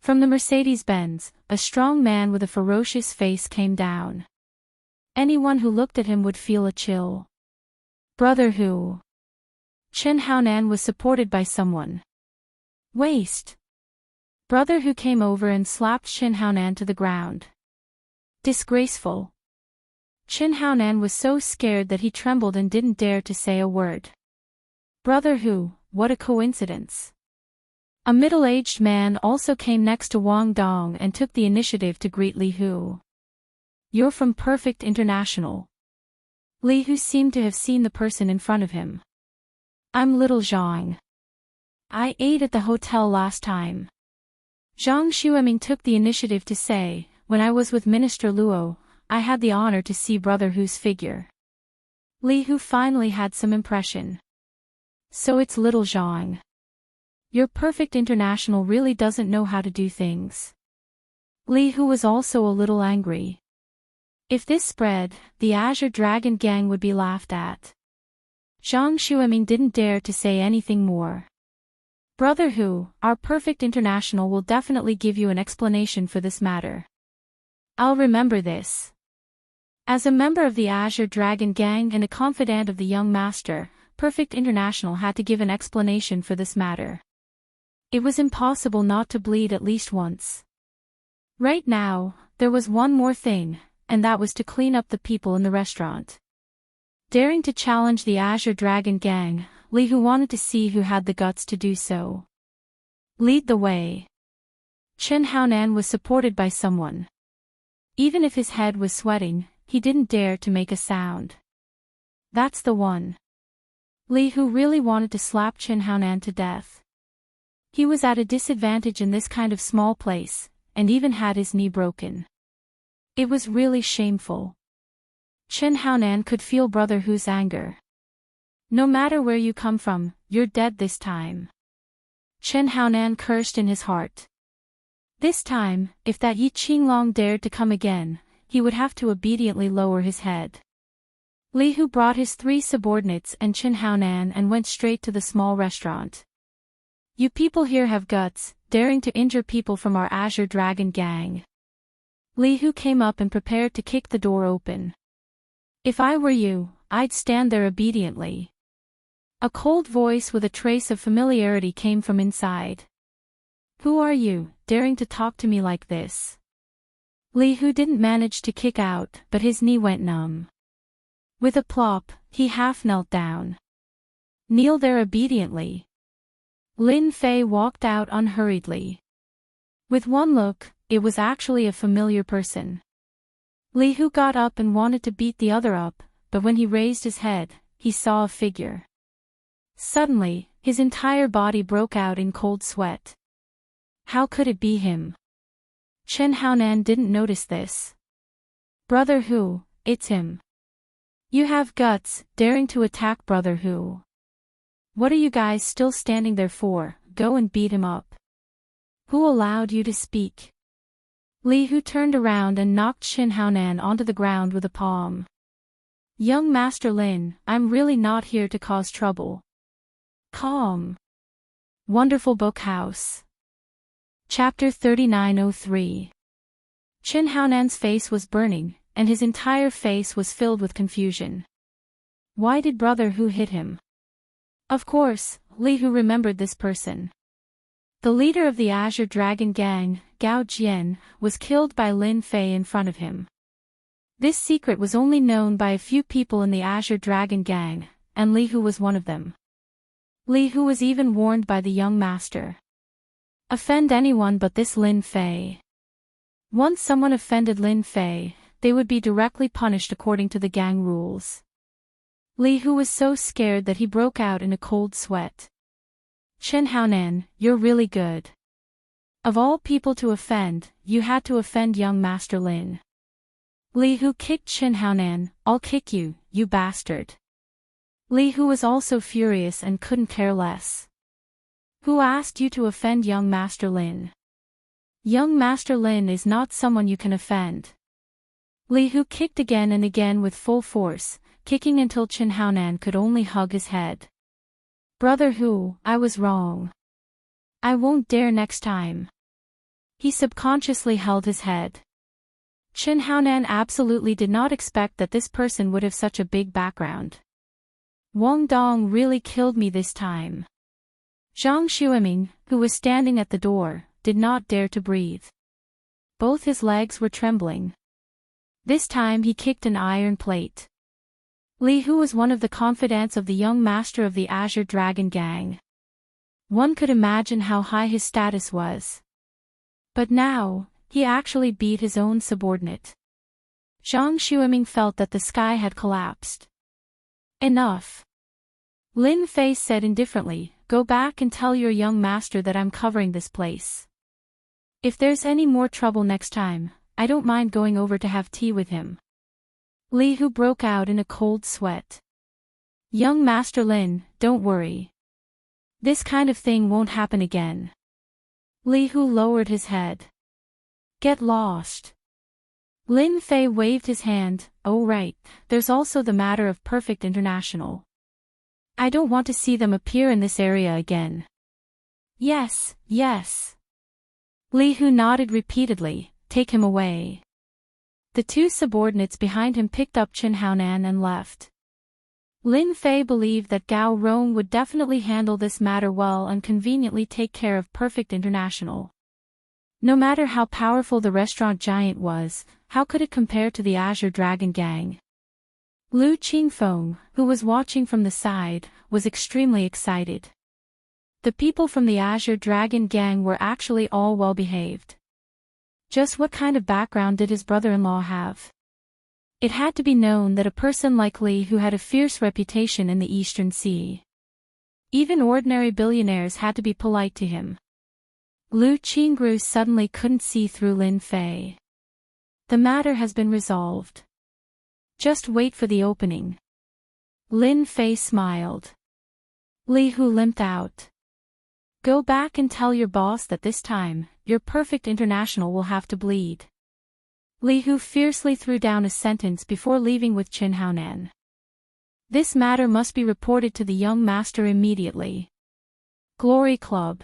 From the Mercedes-Benz, a strong man with a ferocious face came down. Anyone who looked at him would feel a chill. "Brother who?" Chen Haonan was supported by someone. "Waste." Brother who came over and slapped Chen Haonan to the ground. "Disgraceful." Chen Haonan was so scared that he trembled and didn't dare to say a word. "Brother who, what a coincidence." A middle-aged man also came next to Wang Dong and took the initiative to greet Li Hu. "You're from Perfect International." Li Hu seemed to have seen the person in front of him. "I'm little Zhang. I ate at the hotel last time." Zhang Xueming took the initiative to say, "When I was with Minister Luo, I had the honor to see Brother Hu's figure." Li Hu finally had some impression. "So it's little Zhang. Your Perfect International really doesn't know how to do things." Li Hu was also a little angry. If this spread, the Azure Dragon gang would be laughed at. Zhang Xueming didn't dare to say anything more. "Brother Hu, our Perfect International will definitely give you an explanation for this matter." "I'll remember this." As a member of the Azure Dragon gang and a confidant of the young master, Perfect International had to give an explanation for this matter. It was impossible not to bleed at least once. Right now, there was one more thing, and that was to clean up the people in the restaurant. Daring to challenge the Azure Dragon gang, Li Hu wanted to see who had the guts to do so. "Lead the way." Chen Haonan was supported by someone. Even if his head was sweating, he didn't dare to make a sound. "That's the one." Li Hu really wanted to slap Chen Haonan to death. He was at a disadvantage in this kind of small place, and even had his knee broken. It was really shameful. Chen Haonan could feel Brother Hu's anger. "No matter where you come from, you're dead this time." Chen Haonan cursed in his heart. This time, if that Yi Qinglong dared to come again, he would have to obediently lower his head. Li Hu brought his 3 subordinates and Chen Haonan and went straight to the small restaurant. "You people here have guts, daring to injure people from our Azure Dragon gang." Li Hu came up and prepared to kick the door open. "If I were you, I'd stand there obediently." A cold voice with a trace of familiarity came from inside. "Who are you, daring to talk to me like this?" Li Hu didn't manage to kick out, but his knee went numb. With a plop, he half knelt down. "Kneel there obediently." Lin Fei walked out unhurriedly. With one look, it was actually a familiar person. Li Hu got up and wanted to beat the other up, but when he raised his head, he saw a figure. Suddenly, his entire body broke out in cold sweat. How could it be him? Chen Haonan didn't notice this. "Brother Hu, it's him. You have guts, daring to attack Brother Hu." What are you guys still standing there for? Go and beat him up. Who allowed you to speak? Li Hu turned around and knocked Shin Haonan onto the ground with a palm. Young Master Lin, I'm really not here to cause trouble. Calm. Wonderful Book House. Chapter 3903. Shin Haonan's face was burning, and his entire face was filled with confusion. Why did Brother Hu hit him? Of course, Li Hu remembered this person. The leader of the Azure Dragon Gang, Gao Jian, was killed by Lin Fei in front of him. This secret was only known by a few people in the Azure Dragon Gang, and Li Hu was one of them. Li Hu was even warned by the young master. Offend anyone but this Lin Fei. Once someone offended Lin Fei, they would be directly punished according to the gang rules. Li Hu was so scared that he broke out in a cold sweat. Shin Haonan, you're really good. Of all people to offend, you had to offend young Master Lin. Li Hu kicked Shin Haonan. I'll kick you, you bastard. Li Hu was also furious and couldn't care less. Who asked you to offend young Master Lin? Young Master Lin is not someone you can offend. Li Hu kicked again and again with full force, kicking until Shin Haonan could only hug his head. Brother Hu, I was wrong. I won't dare next time. He subconsciously held his head. Shin Haonan absolutely did not expect that this person would have such a big background. Wang Dong really killed me this time. Zhang Xueming, who was standing at the door, did not dare to breathe. Both his legs were trembling. This time he kicked an iron plate. Li Hu was one of the confidants of the young master of the Azure Dragon Gang. One could imagine how high his status was. But now, he actually beat his own subordinate. Zhang Xueming felt that the sky had collapsed. Enough. Lin Fei said indifferently, go back and tell your young master that I'm covering this place. If there's any more trouble next time, I don't mind going over to have tea with him. Li Hu broke out in a cold sweat. Young Master Lin, don't worry. This kind of thing won't happen again. Li Hu lowered his head. Get lost. Lin Fei waved his hand. Oh right, there's also the matter of Perfect International. I don't want to see them appear in this area again. Yes, yes. Li Hu nodded repeatedly. Take him away. The two subordinates behind him picked up Shin Haonan and left. Lin Fei believed that Gao Rong would definitely handle this matter well and conveniently take care of Perfect International. No matter how powerful the restaurant giant was, how could it compare to the Azure Dragon Gang? Lu Qingfeng, who was watching from the side, was extremely excited. The people from the Azure Dragon Gang were actually all well behaved. Just what kind of background did his brother-in-law have? It had to be known that a person like Li Hu had a fierce reputation in the Eastern Sea. Even ordinary billionaires had to be polite to him. Lu Qingru suddenly couldn't see through Lin Fei. The matter has been resolved. Just wait for the opening. Lin Fei smiled. Li Hu limped out. Go back and tell your boss that this time, your Perfect International will have to bleed. Li Hu fiercely threw down a sentence before leaving with Shin Haonan. This matter must be reported to the young master immediately. Glory Club.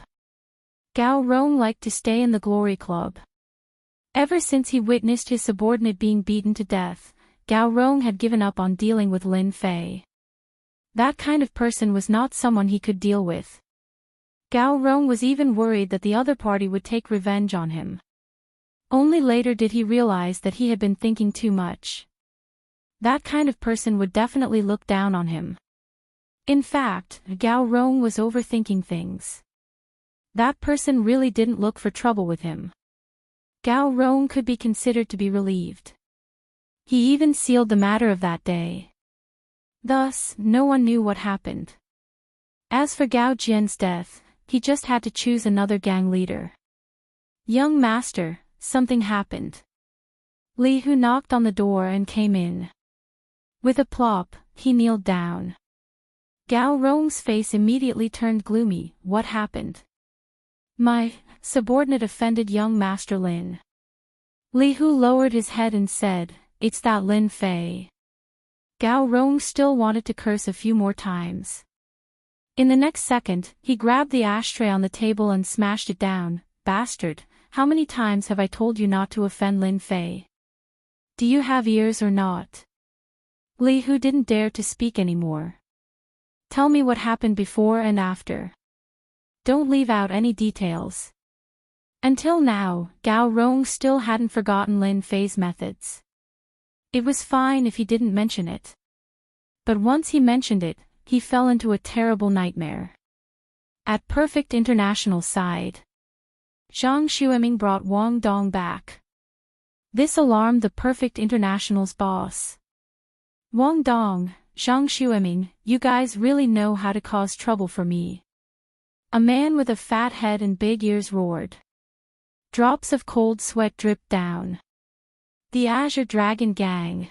Gao Rong liked to stay in the Glory Club. Ever since he witnessed his subordinate being beaten to death, Gao Rong had given up on dealing with Lin Fei. That kind of person was not someone he could deal with. Gao Rong was even worried that the other party would take revenge on him. Only later did he realize that he had been thinking too much. That kind of person would definitely look down on him. In fact, Gao Rong was overthinking things. That person really didn't look for trouble with him. Gao Rong could be considered to be relieved. He even sealed the matter of that day. Thus, no one knew what happened. As for Gao Jian's death, he just had to choose another gang leader. Young master, something happened. Li Hu knocked on the door and came in. With a plop, he kneeled down. Gao Rong's face immediately turned gloomy. What happened? My subordinate offended young Master Lin. Li Hu lowered his head and said, "It's that Lin Fei." Gao Rong still wanted to curse a few more times. In the next second, he grabbed the ashtray on the table and smashed it down. Bastard, how many times have I told you not to offend Lin Fei? Do you have ears or not? Li Hu didn't dare to speak anymore. Tell me what happened before and after. Don't leave out any details. Until now, Gao Rong still hadn't forgotten Lin Fei's methods. It was fine if he didn't mention it. But once he mentioned it, he fell into a terrible nightmare. At Perfect International's side, Zhang Xueming brought Wang Dong back. This alarmed the Perfect International's boss. Wang Dong, Zhang Xueming, you guys really know how to cause trouble for me. A man with a fat head and big ears roared. Drops of cold sweat dripped down. The Azure Dragon Gang.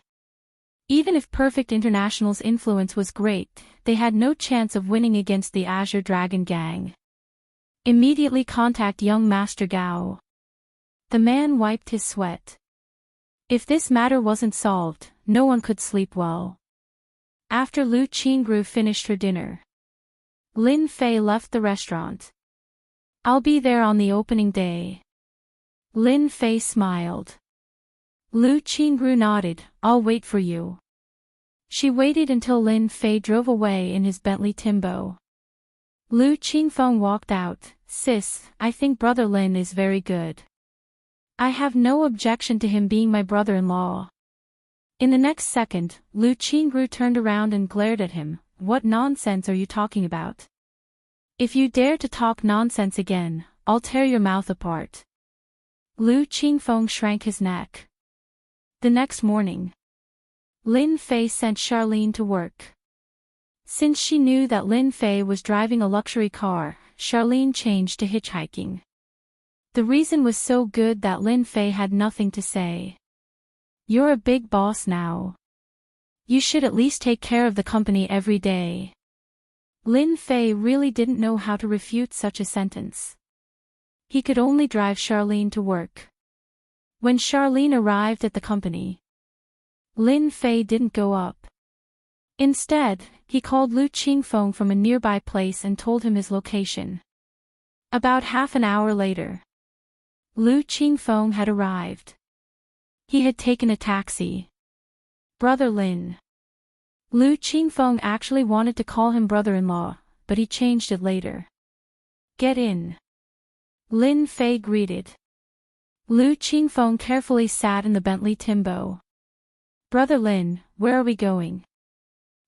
Even if Perfect International's influence was great, they had no chance of winning against the Azure Dragon Gang. Immediately contact young Master Gao. The man wiped his sweat. If this matter wasn't solved, no one could sleep well. After Lu Qingru finished her dinner, Lin Fei left the restaurant. I'll be there on the opening day. Lin Fei smiled. Lu Qingru nodded, I'll wait for you. She waited until Lin Fei drove away in his Bentley Timbo. Lu Qingfeng walked out. Sis, I think Brother Lin is very good. I have no objection to him being my brother-in-law. In the next second, Lu Qingru turned around and glared at him. What nonsense are you talking about? If you dare to talk nonsense again, I'll tear your mouth apart. Lu Qingfeng shrank his neck. The next morning, Lin Fei sent Charlene to work. Since she knew that Lin Fei was driving a luxury car, Charlene changed to hitchhiking. The reason was so good that Lin Fei had nothing to say. You're a big boss now. You should at least take care of the company every day. Lin Fei really didn't know how to refute such a sentence. He could only drive Charlene to work. When Charlene arrived at the company, Lin Fei didn't go up. Instead, he called Lu Qingfeng from a nearby place and told him his location. About half an hour later, Lu Qingfeng had arrived. He had taken a taxi. Brother Lin. Lu Qingfeng actually wanted to call him brother-in-law, but he changed it later. Get in. Lin Fei greeted. Lu Qingfeng carefully sat in the Bentley Timbo. Brother Lin, where are we going?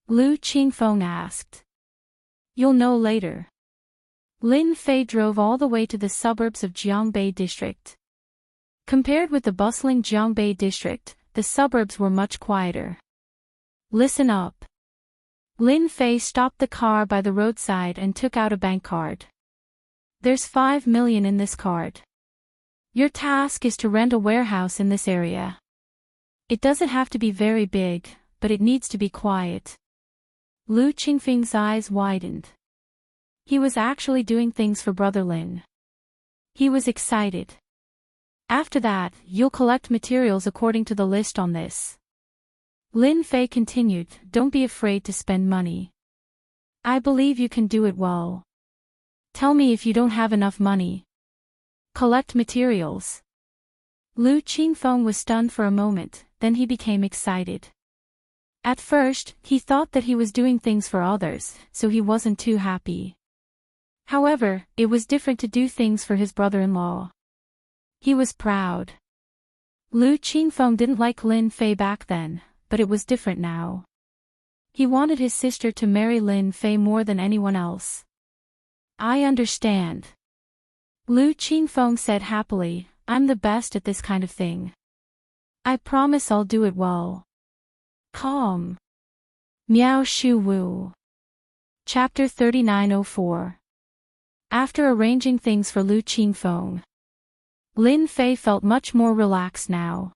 Lu Qingfeng asked. You'll know later. Lin Fei drove all the way to the suburbs of Jiangbei District. Compared with the bustling Jiangbei District, the suburbs were much quieter. Listen up. Lin Fei stopped the car by the roadside and took out a bank card. There's 5 million in this card. Your task is to rent a warehouse in this area. It doesn't have to be very big, but it needs to be quiet. Lu Qingfeng's eyes widened. He was actually doing things for Brother Lin. He was excited. After that, you'll collect materials according to the list on this. Lin Fei continued, don't be afraid to spend money. I believe you can do it well. Tell me if you don't have enough money. Collect materials. Lu Qingfeng was stunned for a moment, then he became excited. At first, he thought that he was doing things for others, so he wasn't too happy. However, it was different to do things for his brother-in-law. He was proud. Lu Qingfeng didn't like Lin Fei back then, but it was different now. He wanted his sister to marry Lin Fei more than anyone else. I understand. Lu Qingfeng said happily, I'm the best at this kind of thing. I promise I'll do it well. Calm. Miao Shu Wu. Chapter 3904. After arranging things for Lu Qingfeng, Lin Fei felt much more relaxed now.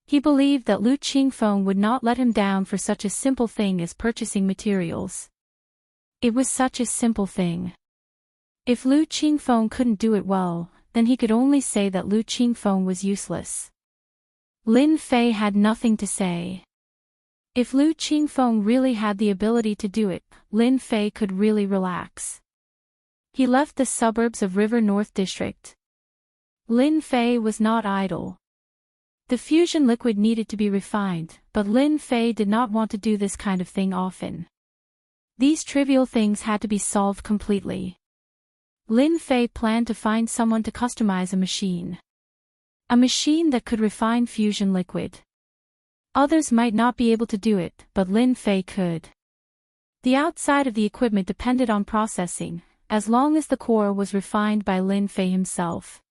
He believed that Lu Qingfeng would not let him down for such a simple thing as purchasing materials. It was such a simple thing. If Lu Qingfeng couldn't do it well, then he could only say that Lu Qingfeng was useless. Lin Fei had nothing to say. If Lu Qingfeng really had the ability to do it, Lin Fei could really relax. He left the suburbs of River North District. Lin Fei was not idle. The fusion liquid needed to be refined, but Lin Fei did not want to do this kind of thing often. These trivial things had to be solved completely. Lin Fei planned to find someone to customize a machine. A machine that could refine fusion liquid. Others might not be able to do it, but Lin Fei could. The outside of the equipment depended on processing, as long as the core was refined by Lin Fei himself.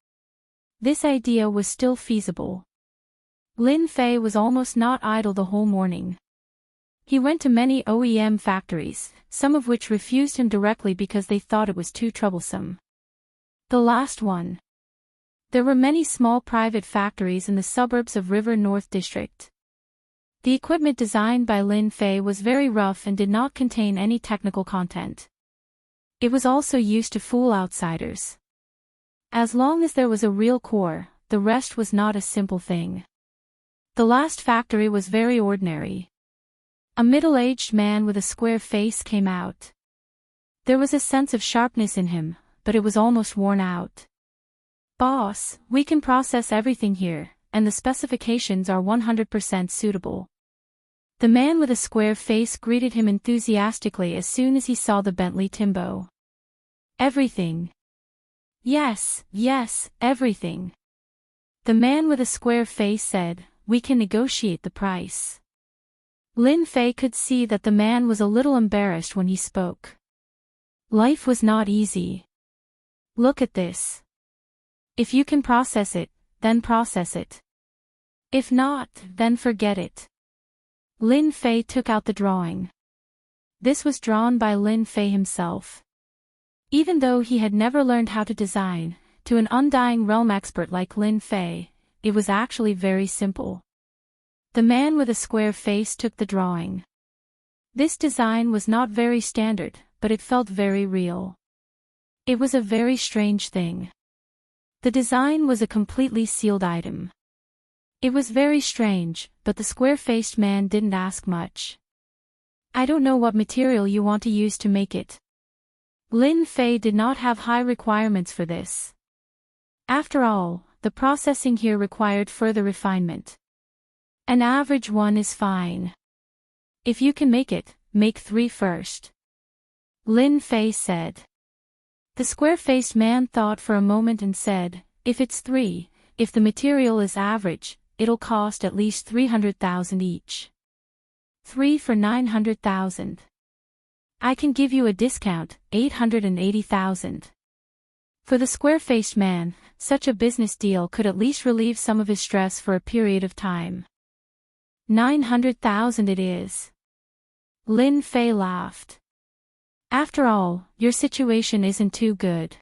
This idea was still feasible. Lin Fei was almost not idle the whole morning. He went to many OEM factories, some of which refused him directly because they thought it was too troublesome. The last one. There were many small private factories in the suburbs of River North District. The equipment designed by Lin Fei was very rough and did not contain any technical content. It was also used to fool outsiders. As long as there was a real core, the rest was not a simple thing. The last factory was very ordinary. A middle-aged man with a square face came out. There was a sense of sharpness in him, but it was almost worn out. "Boss, we can process everything here, and the specifications are 100% suitable." The man with a square face greeted him enthusiastically as soon as he saw the Bentley Timbo. "Everything." Yes, everything." The man with a square face said, "We can negotiate the price." Lin Fei could see that the man was a little embarrassed when he spoke. Life was not easy. "Look at this. If you can process it, then process it. If not, then forget it." Lin Fei took out the drawing. This was drawn by Lin Fei himself. Even though he had never learned how to design, to an Undying Realm expert like Lin Fei, it was actually very simple. The man with a square face took the drawing. This design was not very standard, but it felt very real. It was a very strange thing. The design was a completely sealed item. It was very strange, but the square-faced man didn't ask much. "I don't know what material you want to use to make it." Lin Fei did not have high requirements for this. After all, the processing here required further refinement. An average one is fine. "If you can make it, make 3 first," Lin Fei said. The square-faced man thought for a moment and said, "If it's 3, if the material is average, it'll cost at least 300,000 each. 3 for 900,000. I can give you a discount, 880,000. For the square-faced man, such a business deal could at least relieve some of his stress for a period of time. 900,000 it is. Lin Fei laughed. "After all, your situation isn't too good.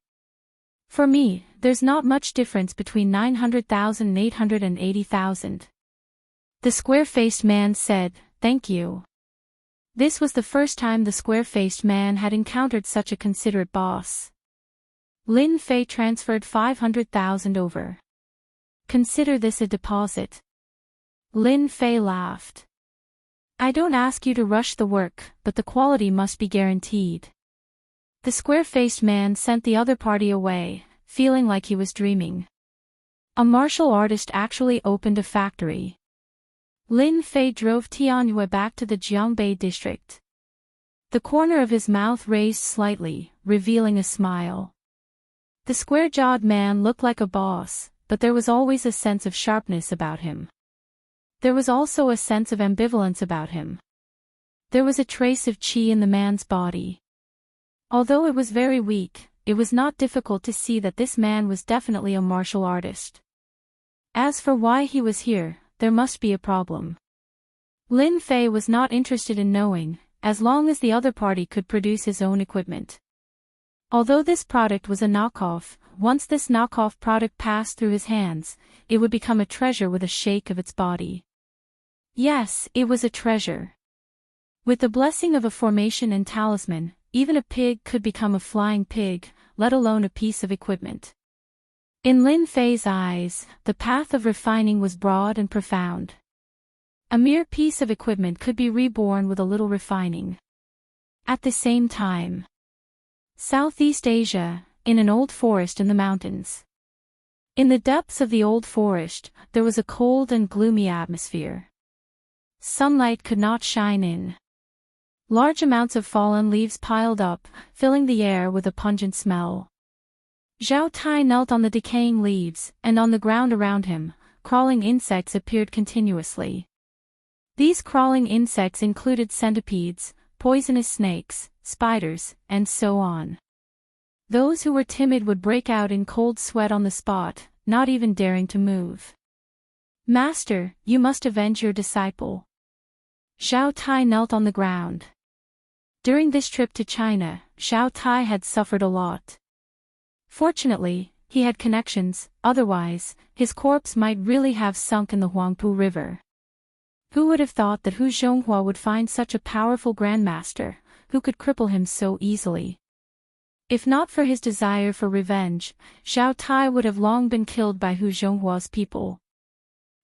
For me, there's not much difference between 900,000 and 880,000. The square-faced man said, "Thank you." This was the first time the square-faced man had encountered such a considerate boss. Lin Fei transferred 500,000 over. "Consider this a deposit." Lin Fei laughed. "I don't ask you to rush the work, but the quality must be guaranteed." The square-faced man sent the other party away, feeling like he was dreaming. A martial artist actually opened a factory. Lin Fei drove Tianyue back to the Jiangbei district. The corner of his mouth raised slightly, revealing a smile. The square-jawed man looked like a boss, but there was always a sense of sharpness about him. There was also a sense of ambivalence about him. There was a trace of qi in the man's body. Although it was very weak, it was not difficult to see that this man was definitely a martial artist. As for why he was here, there must be a problem. Lin Fei was not interested in knowing, as long as the other party could produce his own equipment. Although this product was a knockoff, once this knockoff product passed through his hands, it would become a treasure with a shake of its body. Yes, it was a treasure. With the blessing of a formation and talisman, even a pig could become a flying pig, let alone a piece of equipment. In Lin Fei's eyes, the path of refining was broad and profound. A mere piece of equipment could be reborn with a little refining. At the same time, Southeast Asia, in an old forest in the mountains. In the depths of the old forest, there was a cold and gloomy atmosphere. Sunlight could not shine in. Large amounts of fallen leaves piled up, filling the air with a pungent smell. Zhao Tai knelt on the decaying leaves, and on the ground around him, crawling insects appeared continuously. These crawling insects included centipedes, poisonous snakes, spiders, and so on. Those who were timid would break out in cold sweat on the spot, not even daring to move. Master, you must avenge your disciple. Zhao Tai knelt on the ground. During this trip to China, Zhao Tai had suffered a lot. Fortunately, he had connections, otherwise, his corpse might really have sunk in the Huangpu River. Who would have thought that Hu Zhonghua would find such a powerful grandmaster, who could cripple him so easily? If not for his desire for revenge, Zhao Tai would have long been killed by Hu Zhonghua's people.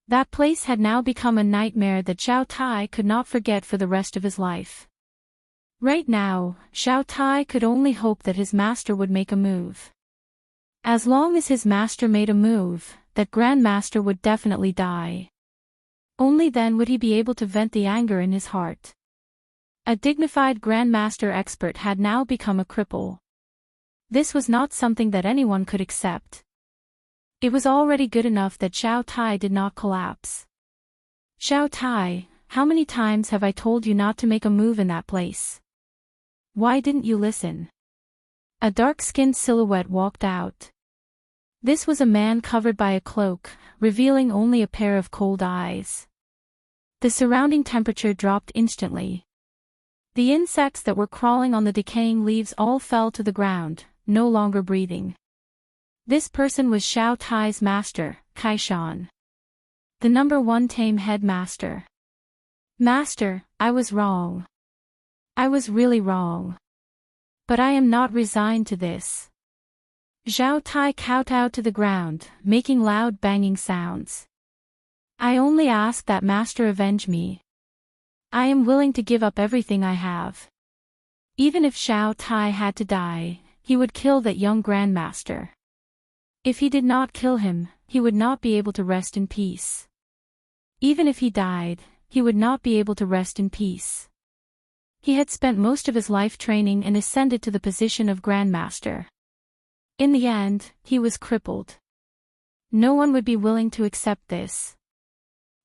That place had now become a nightmare that Zhao Tai could not forget for the rest of his life. Right now, Zhao Tai could only hope that his master would make a move. As long as his master made a move, that grandmaster would definitely die. Only then would he be able to vent the anger in his heart. A dignified grandmaster expert had now become a cripple. This was not something that anyone could accept. It was already good enough that Zhao Tai did not collapse. Zhao Tai, how many times have I told you not to make a move in that place? Why didn't you listen? A dark-skinned silhouette walked out. This was a man covered by a cloak, revealing only a pair of cold eyes. The surrounding temperature dropped instantly. The insects that were crawling on the decaying leaves all fell to the ground, no longer breathing. This person was Zhao Tai's master, Kaishan. The #1 tame headmaster. Master, I was wrong. I was really wrong. But I am not resigned to this. Zhao Tai kowtowed to the ground, making loud banging sounds. I only ask that master avenge me. I am willing to give up everything I have. Even if Zhao Tai had to die, he would kill that young grandmaster. If he did not kill him, he would not be able to rest in peace. Even if he died, he would not be able to rest in peace. He had spent most of his life training and ascended to the position of grandmaster. In the end, he was crippled. No one would be willing to accept this.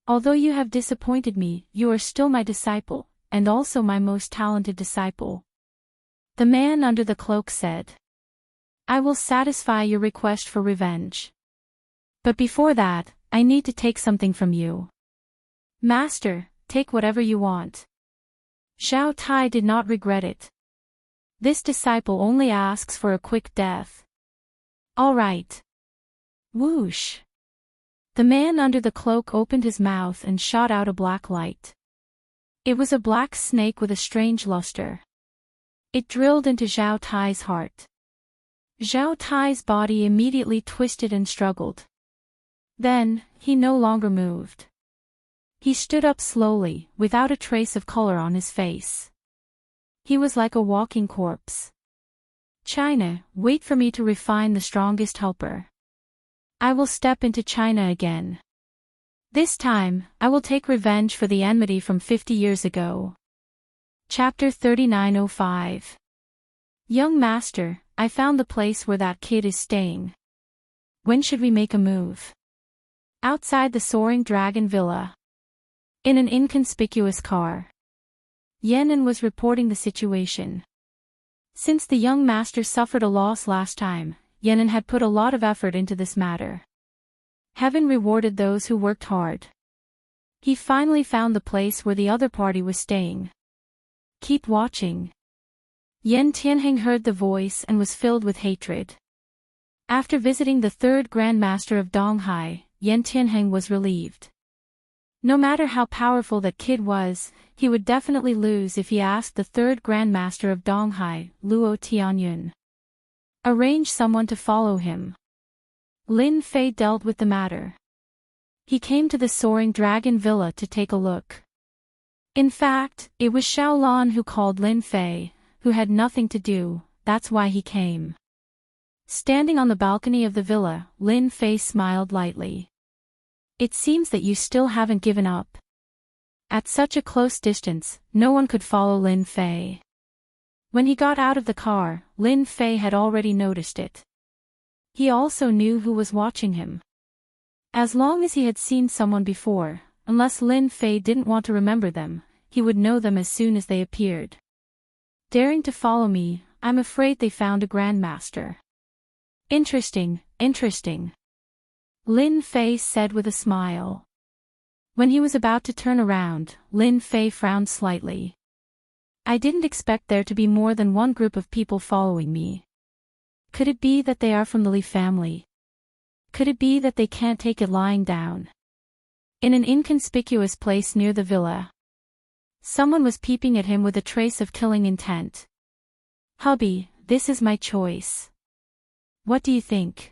Although you have disappointed me, you are still my disciple, and also my most talented disciple. The man under the cloak said. I will satisfy your request for revenge. But before that, I need to take something from you. Master, take whatever you want. Zhao Tai did not regret it. This disciple only asks for a quick death. All right. Whoosh. The man under the cloak opened his mouth and shot out a black light. It was a black snake with a strange luster. It drilled into Zhao Tai's heart. Zhao Tai's body immediately twisted and struggled. Then, he no longer moved. He stood up slowly, without a trace of color on his face. He was like a walking corpse. China, wait for me to refine the strongest helper. I will step into China again. This time, I will take revenge for the enmity from 50 years ago. Chapter 3905. Young master, I found the place where that kid is staying. When should we make a move? Outside the soaring dragon villa. In an inconspicuous car. Yenin was reporting the situation. Since the young master suffered a loss last time, Yenin had put a lot of effort into this matter. Heaven rewarded those who worked hard. He finally found the place where the other party was staying. Keep watching. Yan Tianheng heard the voice and was filled with hatred. After visiting the third grandmaster of Donghai, Yan Tianheng was relieved. No matter how powerful that kid was, he would definitely lose if he asked the third Grandmaster of Donghai, Luo Tianyun. Arrange someone to follow him. Lin Fei dealt with the matter. He came to the Soaring Dragon Villa to take a look. In fact, it was Xiaolan who called Lin Fei, who had nothing to do, that's why he came. Standing on the balcony of the villa, Lin Fei smiled lightly. It seems that you still haven't given up. At such a close distance, no one could follow Lin Fei. When he got out of the car, Lin Fei had already noticed it. He also knew who was watching him. As long as he had seen someone before, unless Lin Fei didn't want to remember them, he would know them as soon as they appeared. Daring to follow me, I'm afraid they found a Grandmaster. Interesting, interesting. Lin Fei said with a smile. When he was about to turn around, Lin Fei frowned slightly. I didn't expect there to be more than one group of people following me. Could it be that they are from the Li family? Could it be that they can't take it lying down? In an inconspicuous place near the villa, someone was peeping at him with a trace of killing intent. Hubby, this is my choice. What do you think?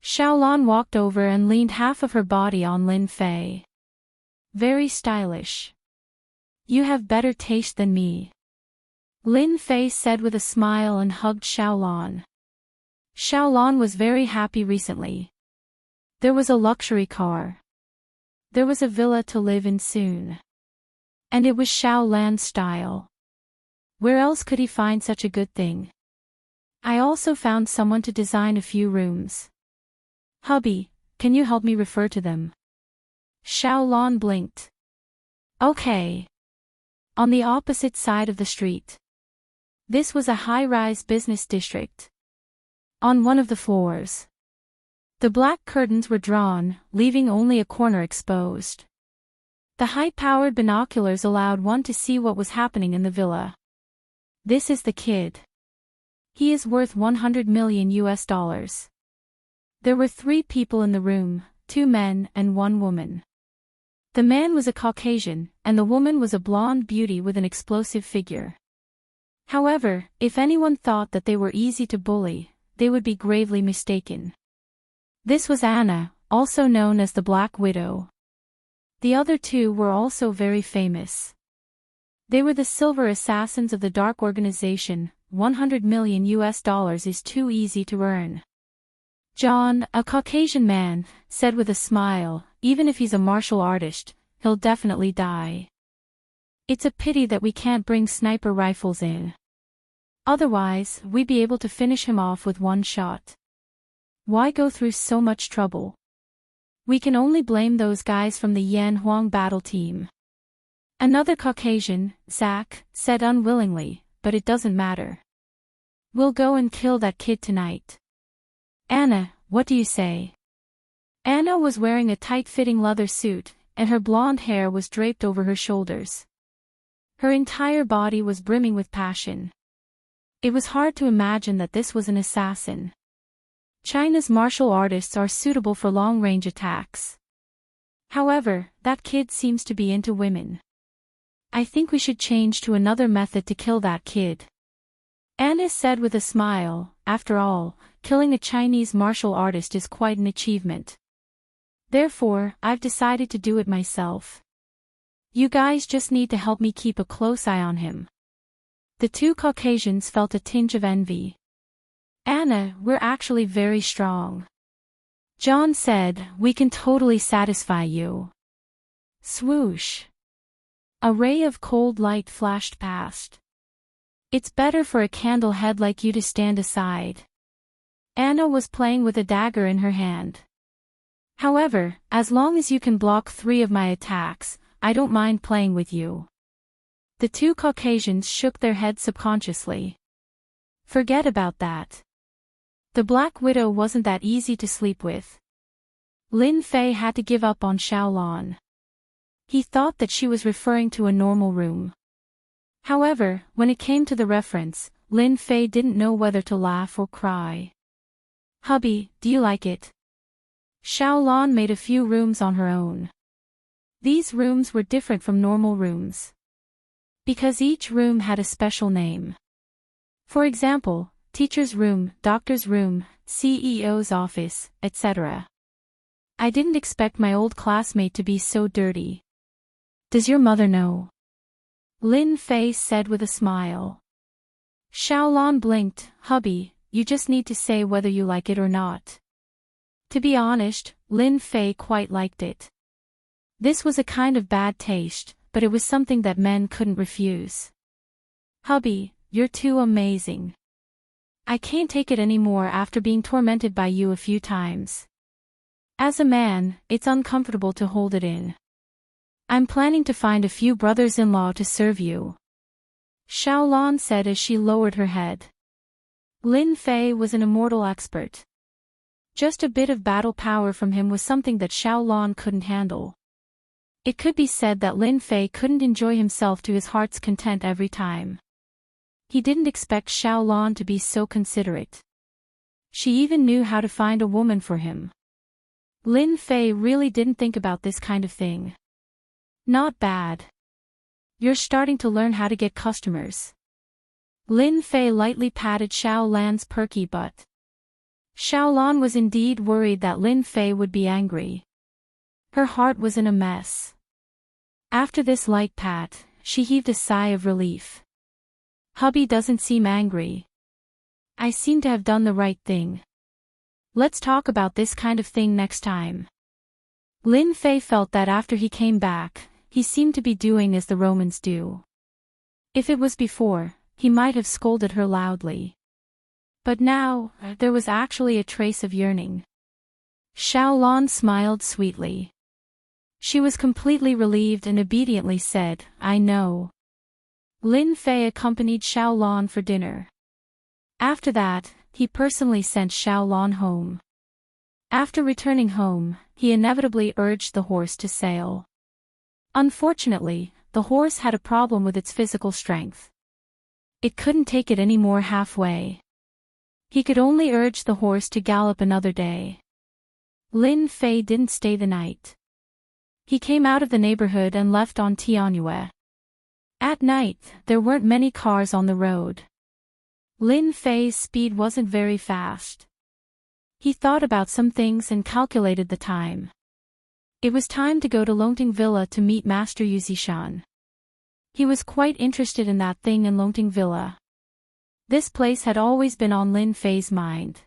Xiaolan walked over and leaned half of her body on Lin Fei. Very stylish. You have better taste than me. Lin Fei said with a smile and hugged Xiaolan. Xiaolan was very happy recently. There was a luxury car. There was a villa to live in soon. And it was Xiaolan's style. Where else could he find such a good thing? I also found someone to design a few rooms. Hubby, can you help me refer to them? Xiaolan blinked. Okay. On the opposite side of the street. This was a high-rise business district. On one of the floors, the black curtains were drawn, leaving only a corner exposed. The high-powered binoculars allowed one to see what was happening in the villa. This is the kid. He is worth $100 million. There were 3 people in the room, 2 men and 1 woman. The man was a Caucasian, and the woman was a blonde beauty with an explosive figure. However, if anyone thought that they were easy to bully, they would be gravely mistaken. This was Anna, also known as the Black Widow. The other 2 were also very famous. They were the Silver Assassins of the Dark Organization. $100 million is too easy to earn. John, a Caucasian man, said with a smile, even if he's a martial artist, he'll definitely die. It's a pity that we can't bring sniper rifles in. Otherwise, we'd be able to finish him off with one shot. Why go through so much trouble? We can only blame those guys from the Yan Huang battle team. Another Caucasian, Zach, said unwillingly, but it doesn't matter. We'll go and kill that kid tonight. Anna, what do you say? Anna was wearing a tight-fitting leather suit, and her blonde hair was draped over her shoulders. Her entire body was brimming with passion. It was hard to imagine that this was an assassin. China's martial artists are suitable for long-range attacks. However, that kid seems to be into women. I think we should change to another method to kill that kid. Anna said with a smile, after all, killing a Chinese martial artist is quite an achievement. Therefore, I've decided to do it myself. You guys just need to help me keep a close eye on him. The 2 Caucasians felt a tinge of envy. Anna, we're actually very strong. John said, we can totally satisfy you. Swoosh. A ray of cold light flashed past. It's better for a candle head like you to stand aside. Anna was playing with a dagger in her hand. However, as long as you can block 3 of my attacks, I don't mind playing with you. The 2 Caucasians shook their heads subconsciously. Forget about that. The Black Widow wasn't that easy to sleep with. Lin Fei had to give up on Xiaolan. He thought that she was referring to a normal room. However, when it came to the reference, Lin Fei didn't know whether to laugh or cry. Hubby, do you like it? Xiaolan made a few rooms on her own. These rooms were different from normal rooms. Because each room had a special name. For example, teacher's room, doctor's room, CEO's office, etc. I didn't expect my old classmate to be so dirty. Does your mother know? Lin Fei said with a smile. Xiaolon blinked. Hubby, you just need to say whether you like it or not. To be honest, Lin Fei quite liked it. This was a kind of bad taste, but it was something that men couldn't refuse. Hubby, you're too amazing. I can't take it anymore after being tormented by you a few times. As a man, it's uncomfortable to hold it in. I'm planning to find a few brothers-in-law to serve you. Xiaolon said as she lowered her head. Lin Fei was an immortal expert. Just a bit of battle power from him was something that Xiaolon couldn't handle. It could be said that Lin Fei couldn't enjoy himself to his heart's content every time. He didn't expect Xiaolon to be so considerate. She even knew how to find a woman for him. Lin Fei really didn't think about this kind of thing. Not bad. You're starting to learn how to get customers. Lin Fei lightly patted Xiaolan's perky butt. Xiaolan was indeed worried that Lin Fei would be angry. Her heart was in a mess. After this light pat, she heaved a sigh of relief. Hubby doesn't seem angry. I seem to have done the right thing. Let's talk about this kind of thing next time. Lin Fei felt that after he came back, he seemed to be doing as the Romans do. If it was before, he might have scolded her loudly. But now, there was actually a trace of yearning. Xiaolon smiled sweetly. She was completely relieved and obediently said, I know. Lin Fei accompanied Xiaolon for dinner. After that, he personally sent Xiaolon home. After returning home, he inevitably urged the horse to sail. Unfortunately, the horse had a problem with its physical strength. It couldn't take it any more halfway. He could only urge the horse to gallop another day. Lin Fei didn't stay the night. He came out of the neighborhood and left on Tianyue. At night, there weren't many cars on the road. Lin Fei's speed wasn't very fast. He thought about some things and calculated the time. It was time to go to Longting Villa to meet Master Yuzishan. He was quite interested in that thing in Longting Villa. This place had always been on Lin Fei's mind.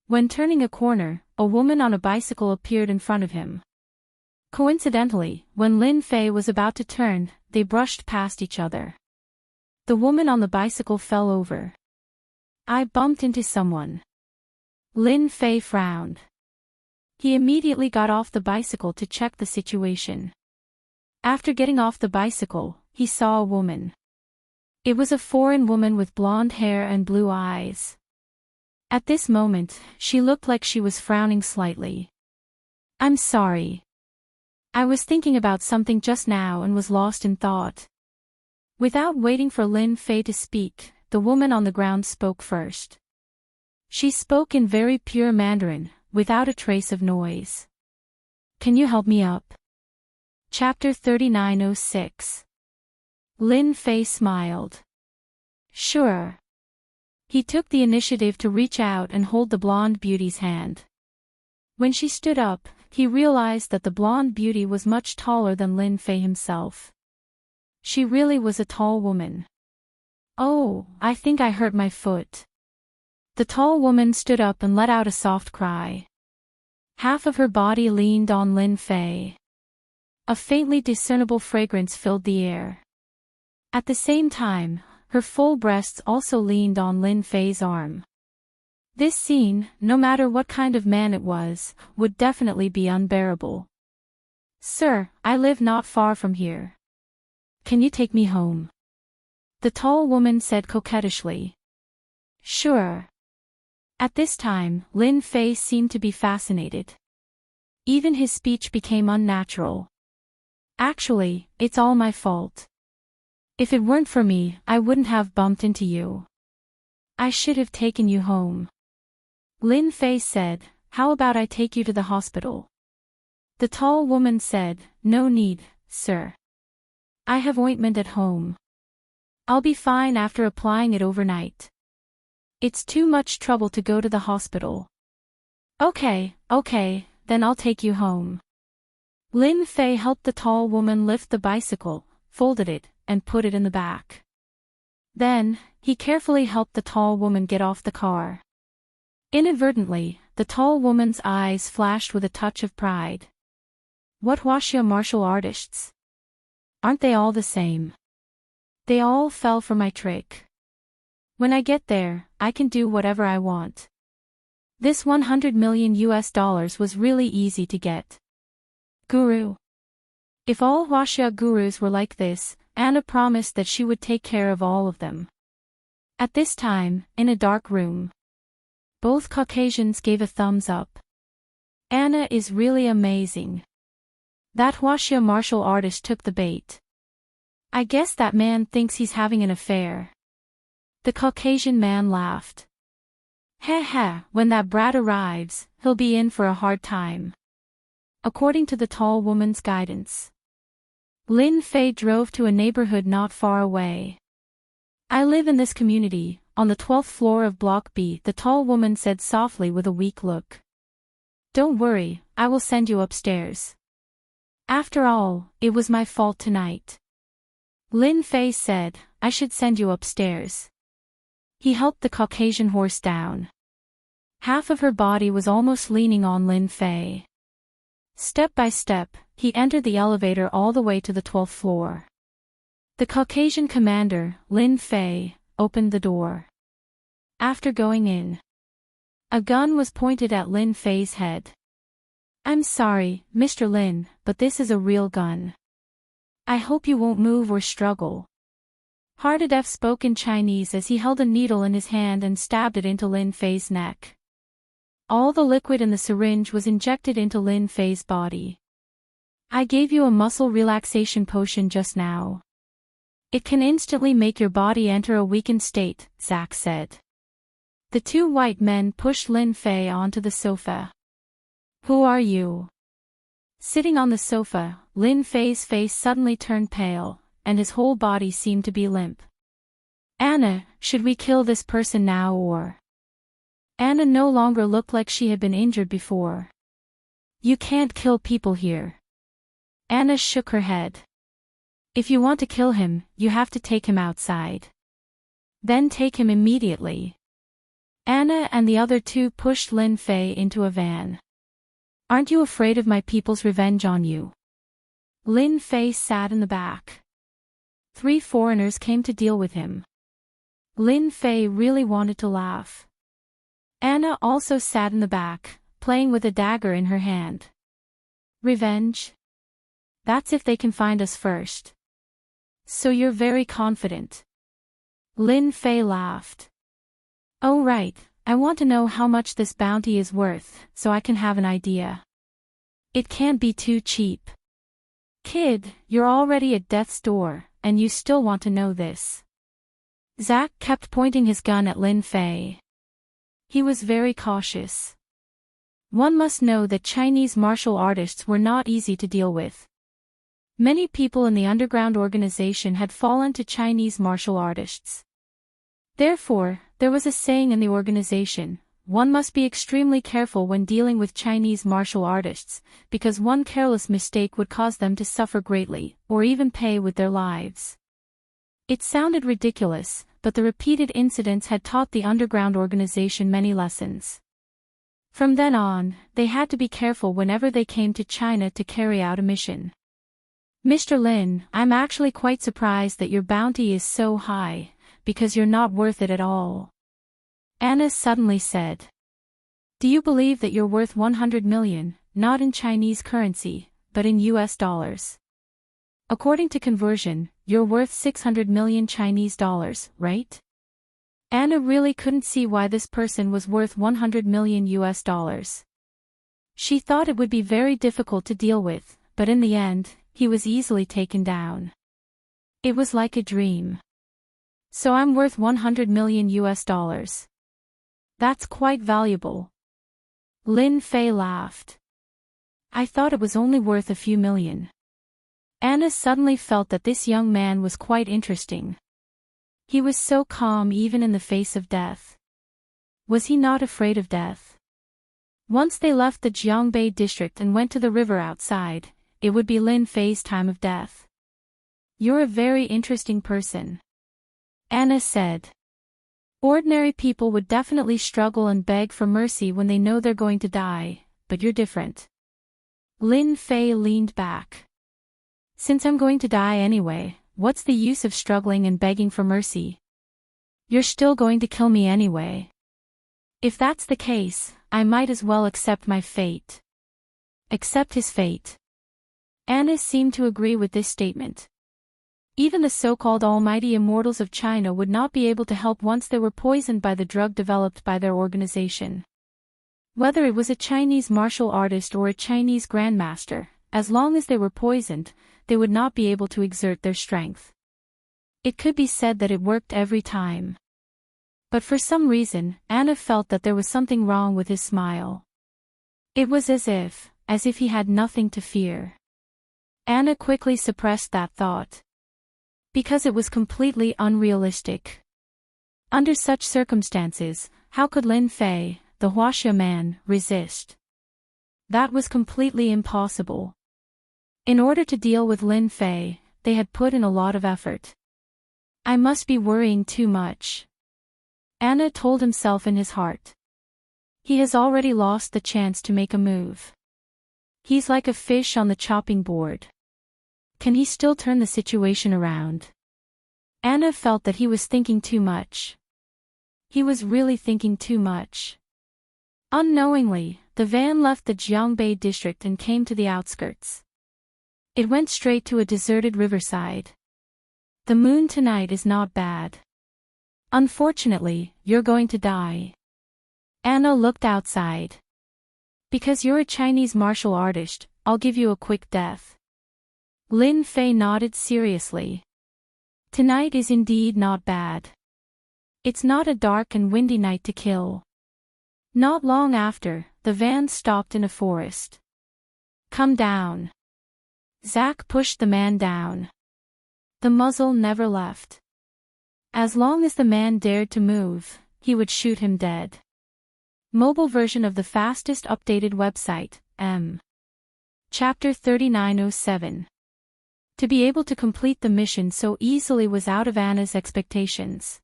When turning a corner, a woman on a bicycle appeared in front of him. Coincidentally, when Lin Fei was about to turn, they brushed past each other. The woman on the bicycle fell over. I bumped into someone. Lin Fei frowned. He immediately got off the bicycle to check the situation. After getting off the bicycle, he saw a woman. It was a foreign woman with blonde hair and blue eyes. At this moment, she looked like she was frowning slightly. I'm sorry. I was thinking about something just now and was lost in thought. Without waiting for Lin Fei to speak, the woman on the ground spoke first. She spoke in very pure Mandarin, without a trace of noise. Can you help me up? Chapter 3906. Lin Fei smiled. Sure. He took the initiative to reach out and hold the blonde beauty's hand. When she stood up, he realized that the blonde beauty was much taller than Lin Fei himself. She really was a tall woman. Oh, I think I hurt my foot. The tall woman stood up and let out a soft cry. Half of her body leaned on Lin Fei. A faintly discernible fragrance filled the air. At the same time, her full breasts also leaned on Lin Fei's arm. This scene, no matter what kind of man it was, would definitely be unbearable. Sir, I live not far from here. Can you take me home? The tall woman said coquettishly. Sure. At this time, Lin Fei seemed to be fascinated. Even his speech became unnatural. Actually, it's all my fault. If it weren't for me, I wouldn't have bumped into you. I should have taken you home. Lin Fei said, how about I take you to the hospital? The tall woman said, no need, sir. I have ointment at home. I'll be fine after applying it overnight. It's too much trouble to go to the hospital. Okay, then I'll take you home. Lin Fei helped the tall woman lift the bicycle, folded it, and put it in the back. Then, he carefully helped the tall woman get off the car. Inadvertently, the tall woman's eyes flashed with a touch of pride. What wuxia martial artists? Aren't they all the same? They all fell for my trick. When I get there, I can do whatever I want. This $100 million was really easy to get. Guru. If all wuxia gurus were like this, Anna promised that she would take care of all of them. At this time, in a dark room, both Caucasians gave a thumbs up. Anna is really amazing. That wuxia martial artist took the bait. I guess that man thinks he's having an affair. The Caucasian man laughed. Heh, when that brat arrives, he'll be in for a hard time. According to the tall woman's guidance, Lin Fei drove to a neighborhood not far away. I live in this community, on the 12th floor of Block B, the tall woman said softly with a weak look. Don't worry, I will send you upstairs. After all, it was my fault tonight. Lin Fei said, I should send you upstairs. He helped the Caucasian horse down. Half of her body was almost leaning on Lin Fei. Step by step, he entered the elevator all the way to the 12th floor. The Caucasian commander, Lin Fei, opened the door. After going in, a gun was pointed at Lin Fei's head. I'm sorry, Mr. Lin, but this is a real gun. I hope you won't move or struggle. Hardadef spoke in Chinese as he held a needle in his hand and stabbed it into Lin Fei's neck. All the liquid in the syringe was injected into Lin Fei's body. I gave you a muscle relaxation potion just now. It can instantly make your body enter a weakened state, Zack said. The two white men pushed Lin Fei onto the sofa. Who are you? Sitting on the sofa, Lin Fei's face suddenly turned pale, and his whole body seemed to be limp. Anna, should we kill this person now or? Anna no longer looked like she had been injured before. You can't kill people here. Anna shook her head. If you want to kill him, you have to take him outside. Then take him immediately. Anna and the other two pushed Lin Fei into a van. Aren't you afraid of my people's revenge on you? Lin Fei sat in the back. 3 foreigners came to deal with him. Lin Fei really wanted to laugh. Anna also sat in the back, playing with a dagger in her hand. Revenge? That's if they can find us first. So you're very confident. Lin Fei laughed. Oh right, I want to know how much this bounty is worth, so I can have an idea. It can't be too cheap. Kid, you're already at death's door, and you still want to know this. Zack kept pointing his gun at Lin Fei. He was very cautious. One must know that Chinese martial artists were not easy to deal with. Many people in the underground organization had fallen to Chinese martial artists. Therefore, there was a saying in the organization, one must be extremely careful when dealing with Chinese martial artists, because one careless mistake would cause them to suffer greatly, or even pay with their lives. It sounded ridiculous, but the repeated incidents had taught the underground organization many lessons. From then on, they had to be careful whenever they came to China to carry out a mission. Mr. Lin, I'm actually quite surprised that your bounty is so high, because you're not worth it at all. Anna suddenly said. Do you believe that you're worth 100 million, not in Chinese currency, but in US dollars? According to conversion, you're worth 600 million Chinese dollars, right? Anna really couldn't see why this person was worth 100 million US dollars. She thought it would be very difficult to deal with, but in the end, he was easily taken down. It was like a dream. So I'm worth 100 million US dollars. That's quite valuable. Lin Fei laughed. I thought it was only worth a few million. Anna suddenly felt that this young man was quite interesting. He was so calm even in the face of death. Was he not afraid of death? Once they left the Jiangbei district and went to the river outside, it would be Lin Fei's time of death. "You're a very interesting person," Anna said. "Ordinary people would definitely struggle and beg for mercy when they know they're going to die, but you're different." Lin Fei leaned back. "Since I'm going to die anyway, what's the use of struggling and begging for mercy? You're still going to kill me anyway. If that's the case, I might as well accept my fate." Accept his fate. Anna seemed to agree with this statement. Even the so-called almighty immortals of China would not be able to help once they were poisoned by the drug developed by their organization. Whether it was a Chinese martial artist or a Chinese grandmaster, as long as they were poisoned, they would not be able to exert their strength. It could be said that it worked every time. But for some reason, Anna felt that there was something wrong with his smile. It was as if he had nothing to fear. Anna quickly suppressed that thought. Because it was completely unrealistic. Under such circumstances, how could Lin Fei, the Huaxia man, resist? That was completely impossible. In order to deal with Lin Fei, they had put in a lot of effort. "I must be worrying too much," Anna told himself in his heart. He has already lost the chance to make a move. He's like a fish on the chopping board. Can he still turn the situation around? Anna felt that he was thinking too much. He was really thinking too much. Unknowingly, the van left the Jiangbei district and came to the outskirts. It went straight to a deserted riverside. "The moon tonight is not bad. Unfortunately, you're going to die." Anna looked outside. "Because you're a Chinese martial artist, I'll give you a quick death." Lin Fei nodded seriously. "Tonight is indeed not bad. It's not a dark and windy night to kill." Not long after, the van stopped in a forest. "Come down." Zack pushed the man down. The muzzle never left. As long as the man dared to move, he would shoot him dead. Mobile version of the fastest updated website, M. Chapter 3907. To be able to complete the mission so easily was out of Anna's expectations.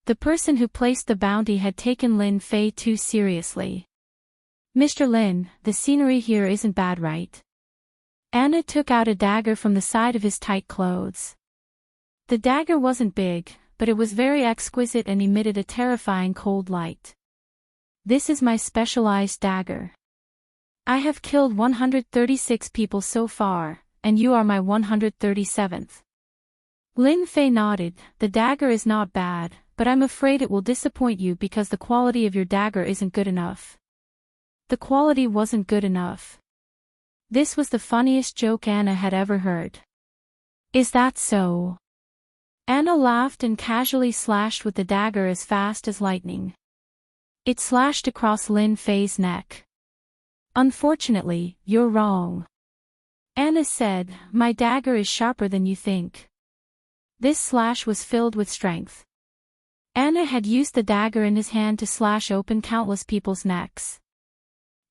The person who placed the bounty had taken Lin Fei too seriously. "Mr. Lin, the scenery here isn't bad, right?" Anna took out a dagger from the side of his tight clothes. The dagger wasn't big, but it was very exquisite and emitted a terrifying cold light. "This is my specialized dagger. I have killed 136 people so far, and you are my 137th. Lin Fei nodded. "The dagger is not bad, but I'm afraid it will disappoint you because the quality of your dagger isn't good enough." The quality wasn't good enough. This was the funniest joke Anna had ever heard. "Is that so?" Anna laughed and casually slashed with the dagger as fast as lightning. It slashed across Lin Fei's neck. "Unfortunately, you're wrong," Anna said. "My dagger is sharper than you think." This slash was filled with strength. Anna had used the dagger in his hand to slash open countless people's necks.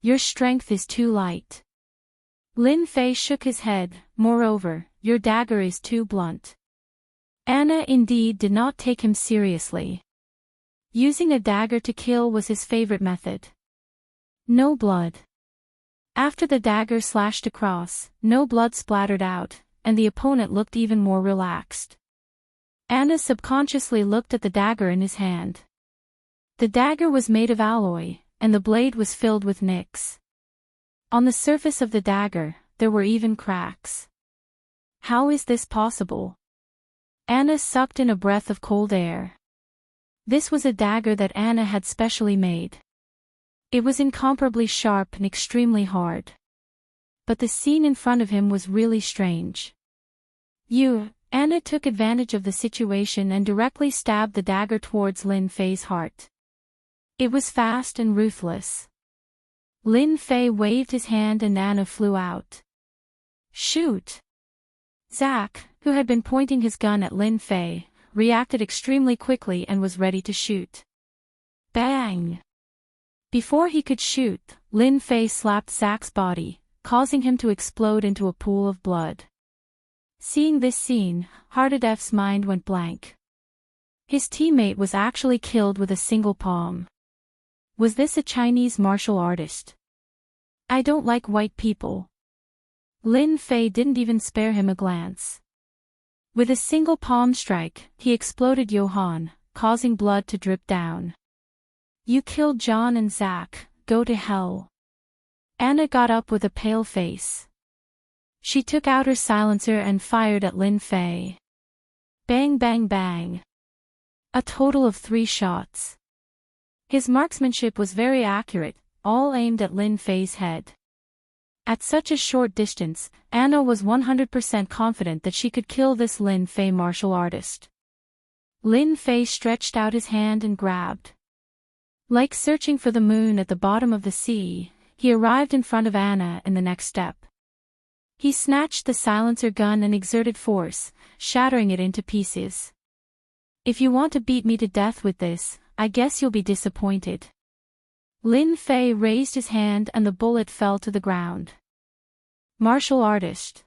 "Your strength is too light." Lin Fei shook his head. "Moreover, your dagger is too blunt." Anna indeed did not take him seriously. Using a dagger to kill was his favorite method. No blood. After the dagger slashed across, no blood splattered out, and the opponent looked even more relaxed. Anna subconsciously looked at the dagger in his hand. The dagger was made of alloy, and the blade was filled with nicks. On the surface of the dagger, there were even cracks. How is this possible? Anna sucked in a breath of cold air. This was a dagger that Anna had specially made. It was incomparably sharp and extremely hard. But the scene in front of him was really strange. Anna took advantage of the situation and directly stabbed the dagger towards Lin Fei's heart. It was fast and ruthless. Lin Fei waved his hand and Anna flew out. "Shoot!" Zack, who had been pointing his gun at Lin Fei, reacted extremely quickly and was ready to shoot. Bang! Before he could shoot, Lin Fei slapped Zack's body, causing him to explode into a pool of blood. Seeing this scene, Heartedef's mind went blank. His teammate was actually killed with a single palm. Was this a Chinese martial artist? I don't like white people. Lin Fei didn't even spare him a glance. With a single palm strike, he exploded Johann, causing blood to drip down. You killed John and Zack, go to hell. Anna got up with a pale face. She took out her silencer and fired at Lin Fei. Bang bang bang. A total of 3 shots. His marksmanship was very accurate, all aimed at Lin Fei's head. At such a short distance, Anna was 100% confident that she could kill this Lin Fei martial artist. Lin Fei stretched out his hand and grabbed. Like searching for the moon at the bottom of the sea, he arrived in front of Anna in the next step. He snatched the silencer gun and exerted force, shattering it into pieces. If you want to beat me to death with this, I guess you'll be disappointed. Lin Fei raised his hand and the bullet fell to the ground. Martial artist.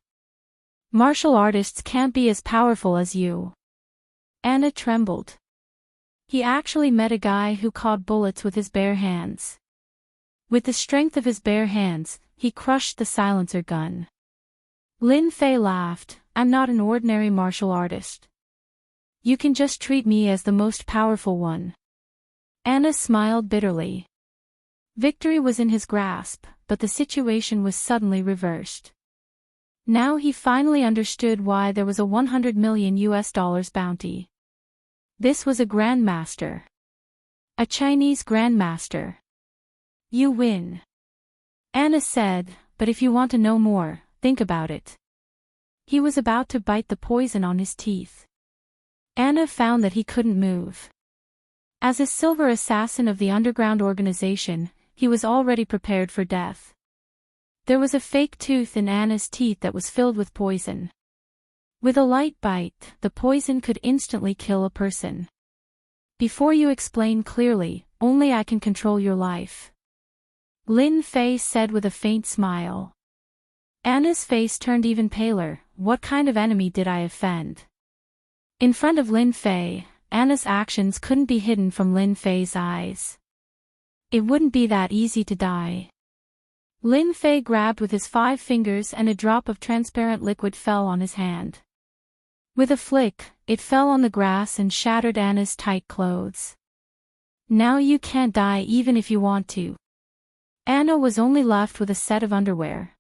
Martial artists can't be as powerful as you. Anna trembled. He actually met a guy who caught bullets with his bare hands. With the strength of his bare hands, he crushed the silencer gun. Lin Fei laughed, I'm not an ordinary martial artist. You can just treat me as the most powerful one. Anna smiled bitterly. Victory was in his grasp, but the situation was suddenly reversed. Now he finally understood why there was a $100 million bounty. This was a grandmaster. A Chinese grandmaster. You win. Anna said, but if you want to know more, think about it. He was about to bite the poison on his teeth. Anna found that he couldn't move. As a silver assassin of the underground organization, he was already prepared for death. There was a fake tooth in Anna's teeth that was filled with poison. With a light bite, the poison could instantly kill a person. Before you explain clearly, only I can control your life. Lin Fei said with a faint smile. Anna's face turned even paler. What kind of enemy did I offend? In front of Lin Fei, Anna's actions couldn't be hidden from Lin Fei's eyes. It wouldn't be that easy to die. Lin Fei grabbed with his 5 fingers and a drop of transparent liquid fell on his hand. With a flick, it fell on the grass and shattered Anna's tight clothes. Now you can't die even if you want to. Anna was only left with a set of underwear.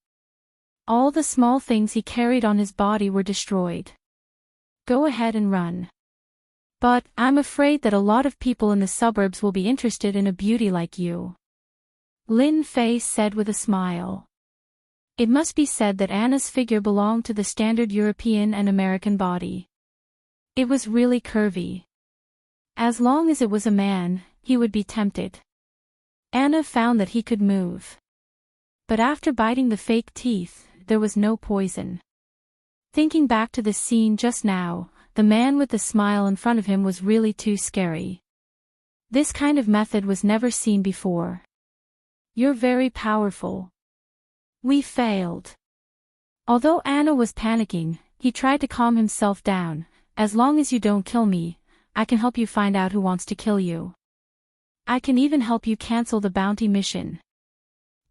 All the small things he carried on his body were destroyed. Go ahead and run. But, I'm afraid that a lot of people in the suburbs will be interested in a beauty like you. Lin Fei said with a smile. It must be said that Anna's figure belonged to the standard European and American body. It was really curvy. As long as it was a man, he would be tempted. Anna found that he could move. But after biting the fake teeth, there was no poison. Thinking back to the scene just now, the man with the smile in front of him was really too scary. This kind of method was never seen before. You're very powerful. We failed. Although Anna was panicking, he tried to calm himself down. As long as you don't kill me, I can help you find out who wants to kill you. I can even help you cancel the bounty mission.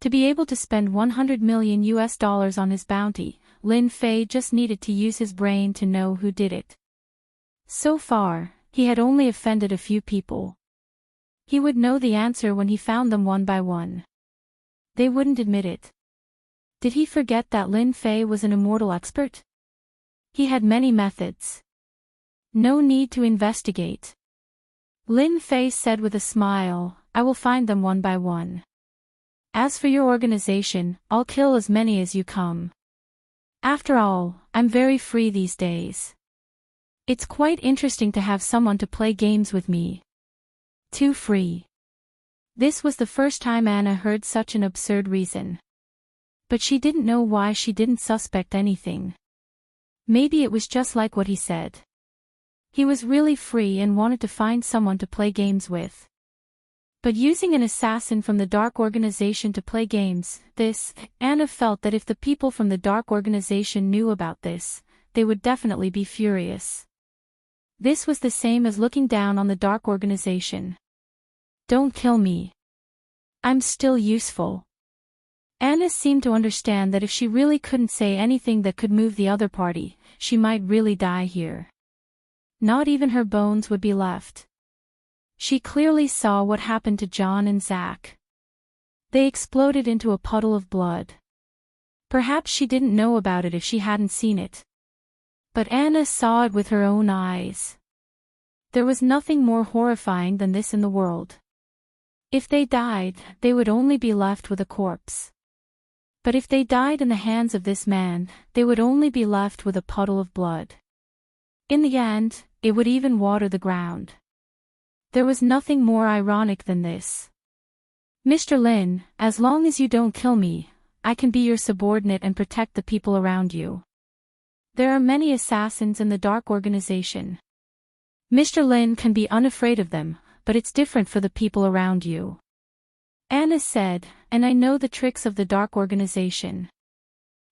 To be able to spend $100 million on his bounty, Lin Fei just needed to use his brain to know who did it. So far, he had only offended a few people. He would know the answer when he found them one by one. They wouldn't admit it. Did he forget that Lin Fei was an immortal expert? He had many methods. No need to investigate. Lin Fei said with a smile, I will find them one by one. As for your organization, I'll kill as many as you come. After all, I'm very free these days. It's quite interesting to have someone to play games with me. Too free. This was the first time Anna heard such an absurd reason. But she didn't know why she didn't suspect anything. Maybe it was just like what he said. He was really free and wanted to find someone to play games with. But using an assassin from the Dark Organization to play games, Anna felt that if the people from the Dark Organization knew about this, they would definitely be furious. This was the same as looking down on the Dark Organization. Don't kill me. I'm still useful. Anna seemed to understand that if she really couldn't say anything that could move the other party, she might really die here. Not even her bones would be left. She clearly saw what happened to John and Zach. They exploded into a puddle of blood. Perhaps she didn't know about it if she hadn't seen it. But Anna saw it with her own eyes. There was nothing more horrifying than this in the world. If they died, they would only be left with a corpse. But if they died in the hands of this man, they would only be left with a puddle of blood. In the end, it would even water the ground. There was nothing more ironic than this. Mr. Lin, as long as you don't kill me, I can be your subordinate and protect the people around you. There are many assassins in the Dark Organization. Mr. Lin can be unafraid of them, but it's different for the people around you. Anna said, and I know the tricks of the Dark Organization.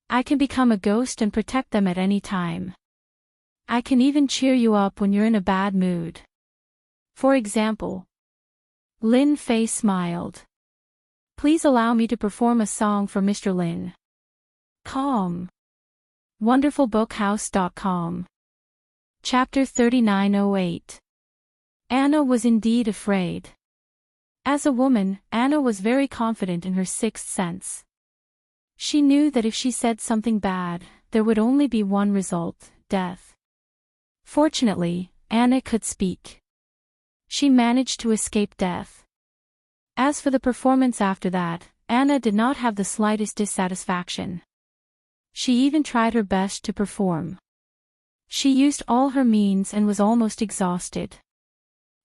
I can become a ghost and protect them at any time. I can even cheer you up when you're in a bad mood. For example. Lin Fei smiled. Please allow me to perform a song for Mr. Lin. Calm. WonderfulBookhouse.com. Chapter 3908. Anna was indeed afraid. As a woman, Anna was very confident in her sixth sense. She knew that if she said something bad, there would only be one result, death. Fortunately, Anna could speak. She managed to escape death. As for the performance after that, Anna did not have the slightest dissatisfaction. She even tried her best to perform. She used all her means and was almost exhausted.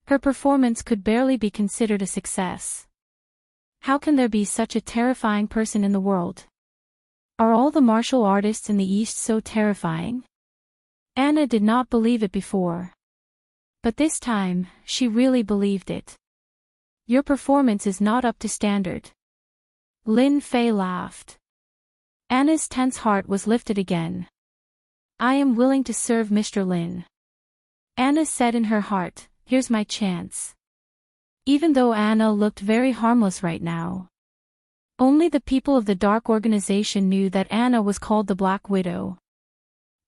Her performance could barely be considered a success. How can there be such a terrifying person in the world? Are all the martial artists in the East so terrifying? Anna did not believe it before. But this time, she really believed it. Your performance is not up to standard. Lin Fei laughed. Anna's tense heart was lifted again. I am willing to serve Mr. Lin. Anna said in her heart, here's my chance. Even though Anna looked very harmless right now. Only the people of the Dark Organization knew that Anna was called the Black Widow.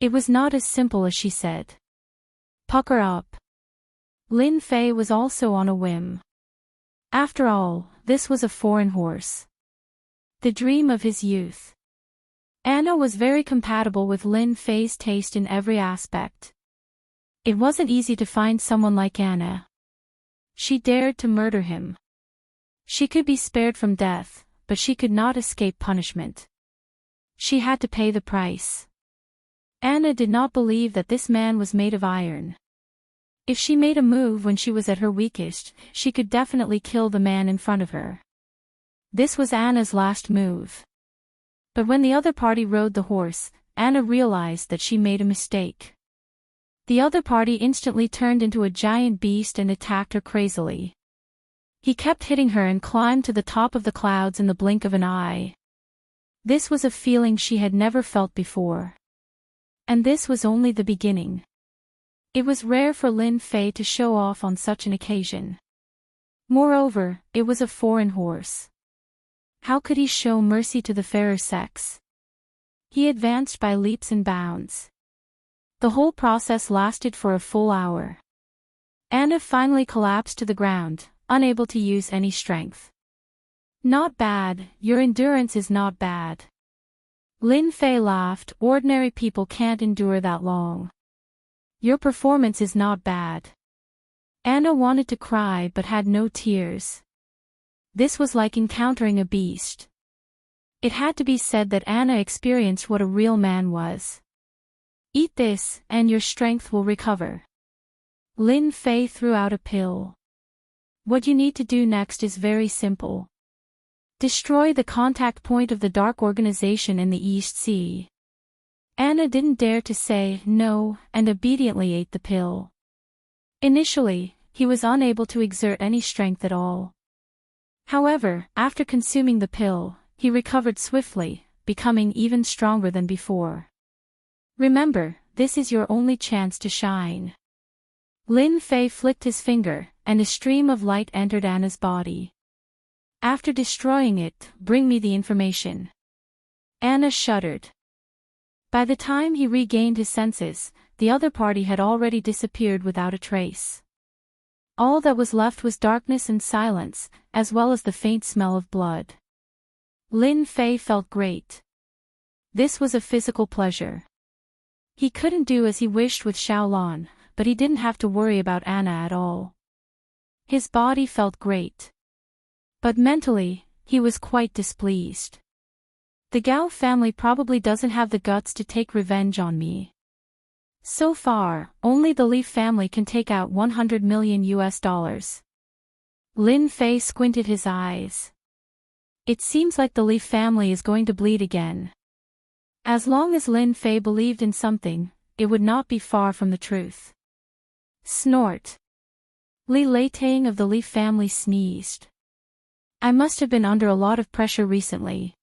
It was not as simple as she said. Pucker up. Lin Fei was also on a whim. After all, this was a foreign horse. The dream of his youth. Anna was very compatible with Lin Fei's taste in every aspect. It wasn't easy to find someone like Anna. She dared to murder him. She could be spared from death, but she could not escape punishment. She had to pay the price. Anna did not believe that this man was made of iron. If she made a move when she was at her weakest, she could definitely kill the man in front of her. This was Anna's last move. But when the other party rode the horse, Anna realized that she made a mistake. The other party instantly turned into a giant beast and attacked her crazily. He kept hitting her and climbed to the top of the clouds in the blink of an eye. This was a feeling she had never felt before. And this was only the beginning. It was rare for Lin Fei to show off on such an occasion. Moreover, it was a foreign horse. How could he show mercy to the fairer sex? He advanced by leaps and bounds. The whole process lasted for a full hour. Anna finally collapsed to the ground, unable to use any strength. Not bad, your endurance is not bad. Lin Fei laughed, ordinary people can't endure that long. Your performance is not bad. Anna wanted to cry but had no tears. This was like encountering a beast. It had to be said that Anna experienced what a real man was. Eat this, and your strength will recover. Lin Fei threw out a pill. What you need to do next is very simple. Destroy the contact point of the Dark Organization in the East Sea. Anna didn't dare to say no, and obediently ate the pill. Initially, he was unable to exert any strength at all. However, after consuming the pill, he recovered swiftly, becoming even stronger than before. Remember, this is your only chance to shine. Lin Fei flicked his finger, and a stream of light entered Anna's body. After destroying it, bring me the information. Anna shuddered. By the time he regained his senses, the other party had already disappeared without a trace. All that was left was darkness and silence, as well as the faint smell of blood. Lin Fei felt great. This was a physical pleasure. He couldn't do as he wished with Xiaolan, but he didn't have to worry about Anna at all. His body felt great. But mentally, he was quite displeased. The Gao family probably doesn't have the guts to take revenge on me. So far, only the Li family can take out $100 million. Lin Fei squinted his eyes. It seems like the Li family is going to bleed again. As long as Lin Fei believed in something, it would not be far from the truth. Snort. Li Leitang of the Li family sneezed. I must have been under a lot of pressure recently.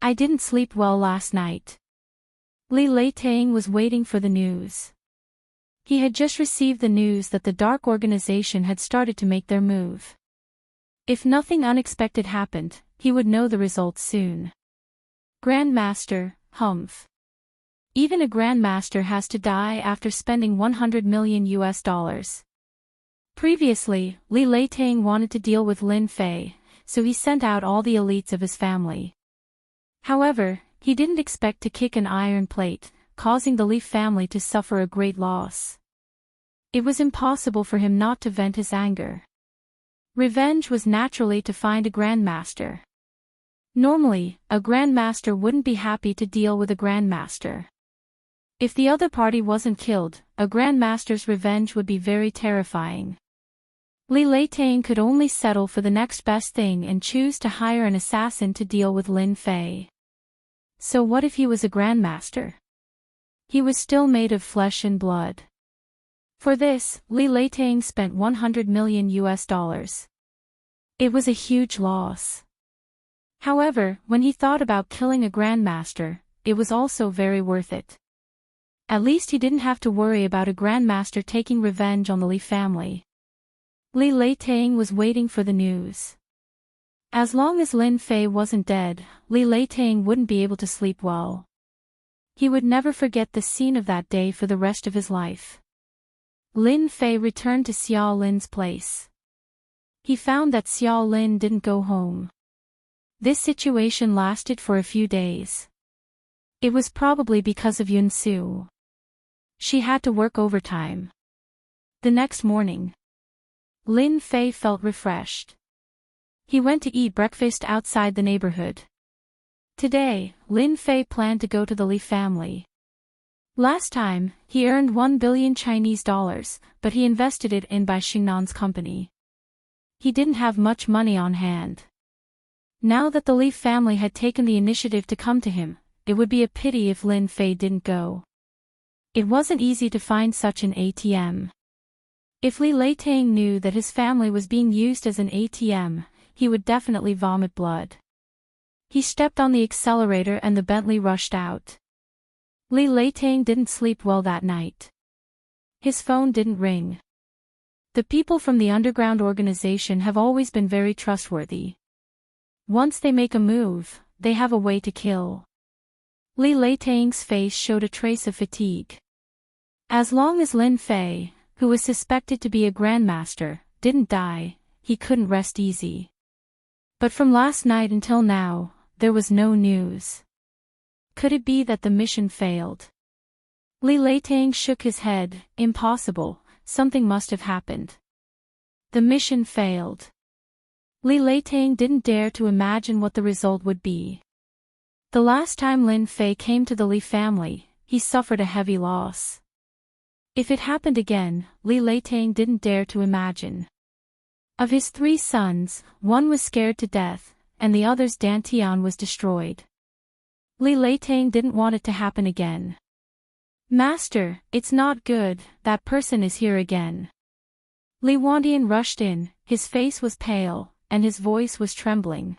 I didn't sleep well last night. Li Leitang was waiting for the news. He had just received the news that the Dark Organization had started to make their move. If nothing unexpected happened, he would know the results soon. Grandmaster, humph. Even a grandmaster has to die after spending $100 million. Previously, Li Leitang wanted to deal with Lin Fei, so he sent out all the elites of his family. However, he didn't expect to kick an iron plate, causing the Li family to suffer a great loss. It was impossible for him not to vent his anger. Revenge was naturally to find a grandmaster. Normally, a grandmaster wouldn't be happy to deal with a grandmaster. If the other party wasn't killed, a grandmaster's revenge would be very terrifying. Li Leitang could only settle for the next best thing and choose to hire an assassin to deal with Lin Fei. So what if he was a grandmaster? He was still made of flesh and blood. For this, Li Leitang spent $100 million. It was a huge loss. However, when he thought about killing a grandmaster, it was also very worth it. At least he didn't have to worry about a grandmaster taking revenge on the Li family. Li Leitang was waiting for the news. As long as Lin Fei wasn't dead, Li Leitang wouldn't be able to sleep well. He would never forget the scene of that day for the rest of his life. Lin Fei returned to Xiao Lin's place. He found that Xiao Lin didn't go home. This situation lasted for a few days. It was probably because of Yun Su. She had to work overtime. The next morning, Lin Fei felt refreshed. He went to eat breakfast outside the neighborhood. Today, Lin Fei planned to go to the Li family. Last time, he earned 1 billion Chinese dollars, but he invested it in Bai Xingnan's company. He didn't have much money on hand. Now that the Li family had taken the initiative to come to him, it would be a pity if Lin Fei didn't go. It wasn't easy to find such an ATM. If Li Leitang knew that his family was being used as an ATM, he would definitely vomit blood. He stepped on the accelerator and the Bentley rushed out. Li Leitang didn't sleep well that night. His phone didn't ring. The people from the underground organization have always been very trustworthy. Once they make a move, they have a way to kill. Li Leitang's face showed a trace of fatigue. As long as Lin Fei, who was suspected to be a grandmaster, didn't die, he couldn't rest easy. But from last night until now, there was no news. Could it be that the mission failed? Li Leitang shook his head. Impossible, something must have happened. The mission failed. Li Leitang didn't dare to imagine what the result would be. The last time Lin Fei came to the Li family, he suffered a heavy loss. If it happened again, Li Leitang didn't dare to imagine. Of his 3 sons, one was scared to death, and the other's Dantian was destroyed. Li Leitang didn't want it to happen again. Master, it's not good, that person is here again. Li Wandian rushed in, his face was pale, and his voice was trembling.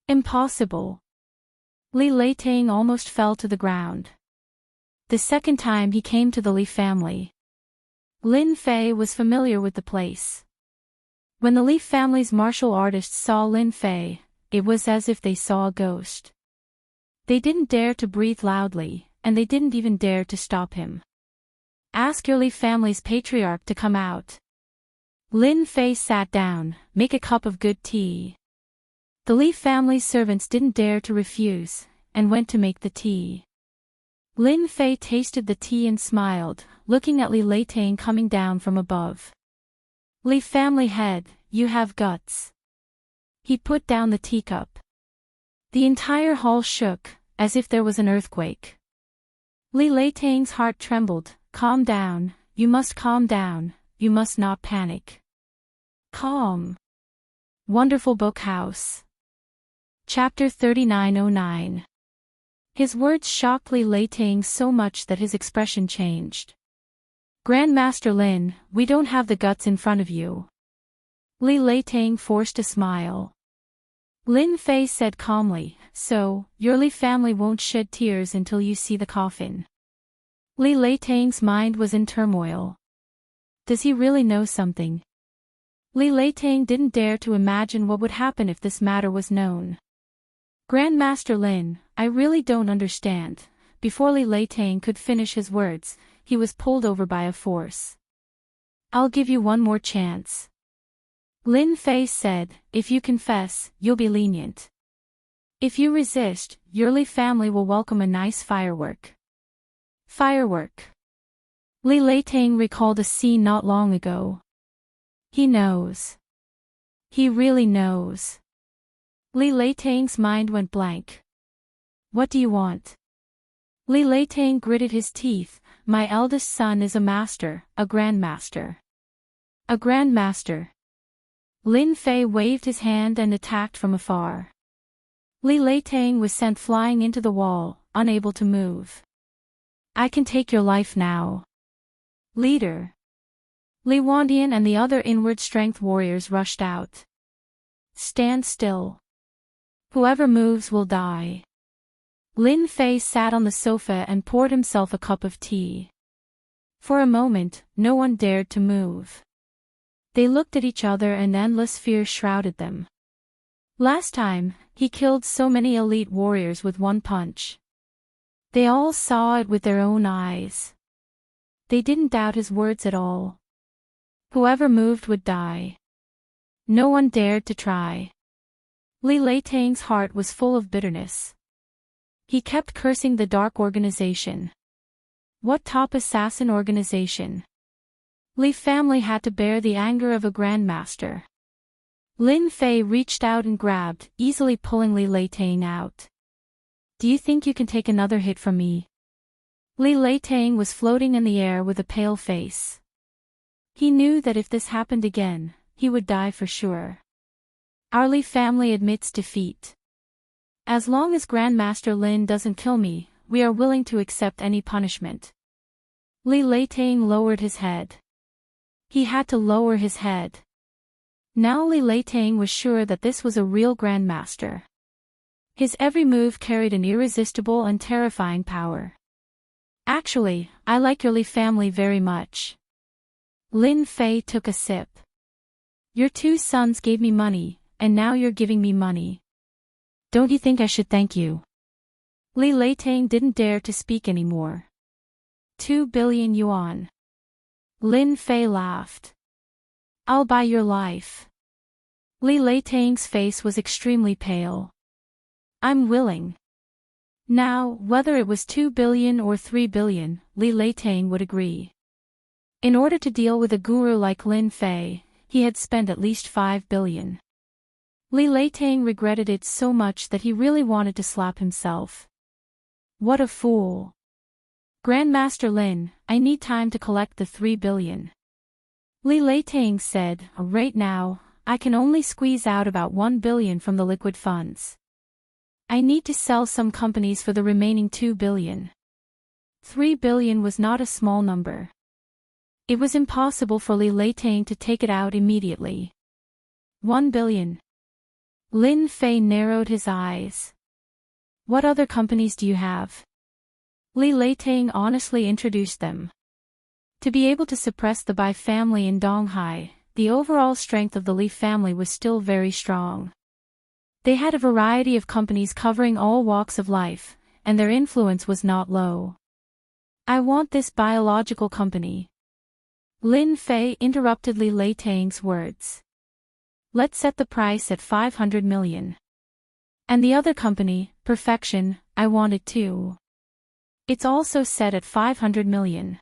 Impossible. Li Leitang almost fell to the ground. The second time he came to the Li family. Lin Fei was familiar with the place. When the Li family's martial artists saw Lin Fei, it was as if they saw a ghost. They didn't dare to breathe loudly, and they didn't even dare to stop him. Ask your Li family's patriarch to come out. Lin Fei sat down, make a cup of good tea. The Li family's servants didn't dare to refuse, and went to make the tea. Lin Fei tasted the tea and smiled, looking at Li Leitang coming down from above. Li family head, you have guts. He put down the teacup. The entire hall shook, as if there was an earthquake. Li Leitang's heart trembled. Calm down, you must calm down, you must not panic. Calm. Wonderful Book House. Chapter 3909. His words shocked Li Leitang so much that his expression changed. Grandmaster Lin, we don't have the guts in front of you. Li Leitang forced a smile. Lin Fei said calmly, so, your Li family won't shed tears until you see the coffin. Li Leitang's mind was in turmoil. Does he really know something? Li Leitang didn't dare to imagine what would happen if this matter was known. Grandmaster Lin, I really don't understand. Before Li Leitang could finish his words, he was pulled over by a force. I'll give you one more chance. Lin Fei said, if you confess, you'll be lenient. If you resist, your Li family will welcome a nice firework. Firework. Li Leitang recalled a scene not long ago. He knows. He really knows. Li Leitang's mind went blank. What do you want? Li Leitang gritted his teeth. My eldest son is a master, a grandmaster. A grandmaster. Lin Fei waved his hand and attacked from afar. Li Leitang was sent flying into the wall, unable to move. I can take your life now. Leader. Li Wandian and the other inward strength warriors rushed out. Stand still. Whoever moves will die. Lin Fei sat on the sofa and poured himself a cup of tea. For a moment, no one dared to move. They looked at each other and endless fear shrouded them. Last time, he killed so many elite warriors with one punch. They all saw it with their own eyes. They didn't doubt his words at all. Whoever moved would die. No one dared to try. Li Leitang's heart was full of bitterness. He kept cursing the dark organization. What top assassin organization? Li family had to bear the anger of a grandmaster. Lin Fei reached out and grabbed, easily pulling Li Leitang out. Do you think you can take another hit from me? Li Leitang was floating in the air with a pale face. He knew that if this happened again, he would die for sure. Our Li family admits defeat. As long as Grandmaster Lin doesn't kill me, we are willing to accept any punishment. Li Leitang lowered his head. He had to lower his head. Now Li Leitang was sure that this was a real grandmaster. His every move carried an irresistible and terrifying power. Actually, I like your Li family very much. Lin Fei took a sip. Your two sons gave me money, and now you're giving me money. Don't you think I should thank you? Li Leitang didn't dare to speak anymore. 2 billion yuan. Lin Fei laughed. I'll buy your life. Li Leitang's face was extremely pale. I'm willing. Now, whether it was 2 billion or 3 billion, Li Leitang would agree. In order to deal with a guru like Lin Fei, he had spent at least 5 billion. Li Leitang regretted it so much that he really wanted to slap himself. What a fool. Grandmaster Lin, I need time to collect the 3 billion. Li Leitang said, right now, I can only squeeze out about 1 billion from the liquid funds. I need to sell some companies for the remaining 2 billion. 3 billion was not a small number. It was impossible for Li Leitang to take it out immediately. 1 billion. Lin Fei narrowed his eyes. What other companies do you have? Li Leitang honestly introduced them. To be able to suppress the Bai family in Donghai, the overall strength of the Li family was still very strong. They had a variety of companies covering all walks of life, and their influence was not low. I want this biological company. Lin Fei interrupted Li Leitang's words. Let's set the price at 500 million. And the other company, Perfection, I want it too. It's also set at 500 million.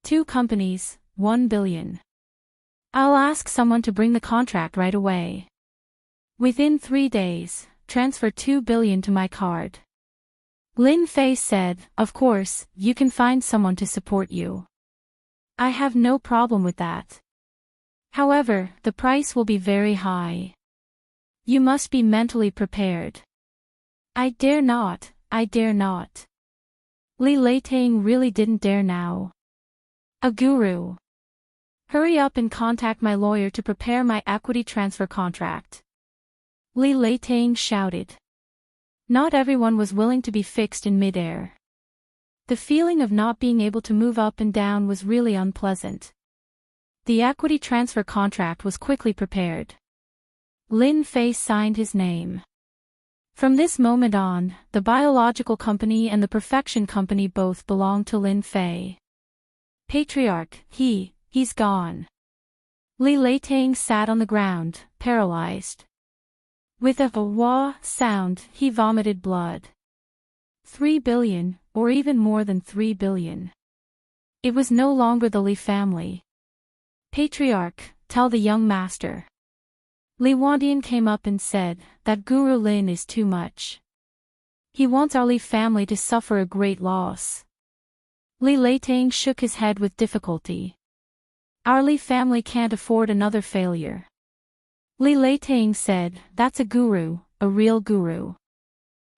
2 companies, 1 billion. I'll ask someone to bring the contract right away. Within 3 days, transfer 2 billion to my card. Lin Fei said, of course, you can find someone to support you. I have no problem with that. However, the price will be very high. You must be mentally prepared. I dare not, I dare not. Li Leitang really didn't dare now. A guru. Hurry up and contact my lawyer to prepare my equity transfer contract. Li Leitang shouted. Not everyone was willing to be fixed in midair. The feeling of not being able to move up and down was really unpleasant. The equity transfer contract was quickly prepared. Lin Fei signed his name. From this moment on, the biological company and the Perfection company both belonged to Lin Fei. Patriarch, he's gone. Li Leitang sat on the ground, paralyzed. With a wah sound, he vomited blood. 3 billion, or even more than 3 billion. It was no longer the Li family. Patriarch, tell the young master. Li Wandian came up and said, that Guru Lin is too much. He wants our Li family to suffer a great loss. Li Leitang shook his head with difficulty. Our Li family can't afford another failure. Li Leitang said, that's a guru, a real guru.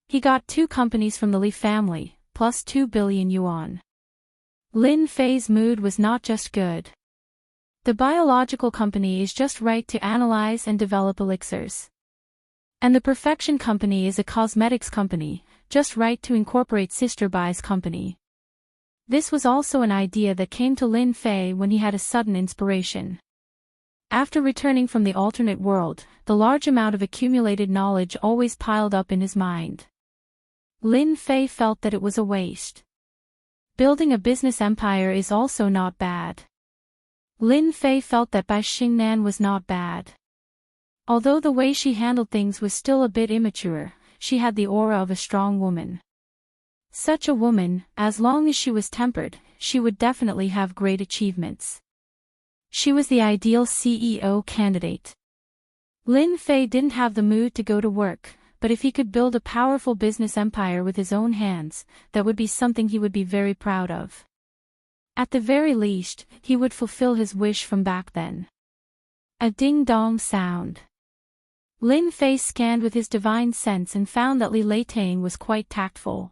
He got 2 companies from the Li family, plus 2 billion yuan. Lin Fei's mood was not just good. The biological company is just right to analyze and develop elixirs. And the Perfection company is a cosmetics company, just right to incorporate Sister Bai's company. This was also an idea that came to Lin Fei when he had a sudden inspiration. After returning from the alternate world, the large amount of accumulated knowledge always piled up in his mind. Lin Fei felt that it was a waste. Building a business empire is also not bad. Lin Fei felt that Bai Xingnan was not bad. Although the way she handled things was still a bit immature, she had the aura of a strong woman. Such a woman, as long as she was tempered, she would definitely have great achievements. She was the ideal CEO candidate. Lin Fei didn't have the mood to go to work, but if he could build a powerful business empire with his own hands, that would be something he would be very proud of. At the very least, he would fulfill his wish from back then. A ding-dong sound. Lin Fei scanned with his divine sense and found that Li Leitang was quite tactful.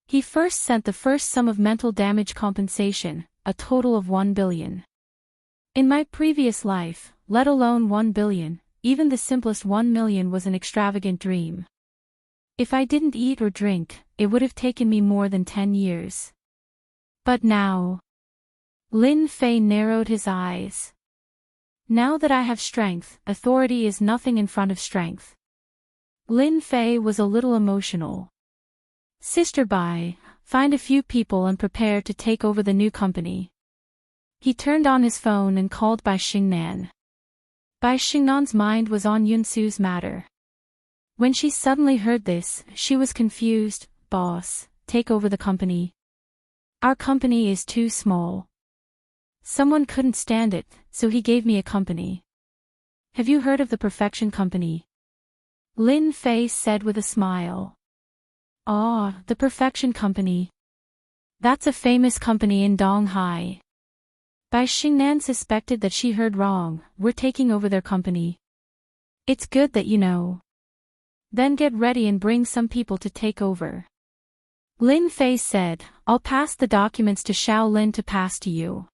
He first sent the first sum of mental damage compensation, a total of 1 billion. In my previous life, let alone 1 billion, even the simplest 1 million was an extravagant dream. If I didn't eat or drink, it would have taken me more than 10 years. But now... Lin Fei narrowed his eyes. Now that I have strength, authority is nothing in front of strength. Lin Fei was a little emotional. Sister Bai, find a few people and prepare to take over the new company. He turned on his phone and called Bai Xingnan. Bai Xingnan's mind was on Yunsu's matter. When she suddenly heard this, she was confused. Boss, take over the company. Our company is too small. Someone couldn't stand it, so he gave me a company. Have you heard of the Perfection company? Lin Fei said with a smile. Ah, the Perfection company. That's a famous company in Donghai. Bai Xingnan suspected that she heard wrong. We're taking over their company. It's good that you know. Then get ready and bring some people to take over. Lin Fei said, I'll pass the documents to Xiao Lin to pass to you.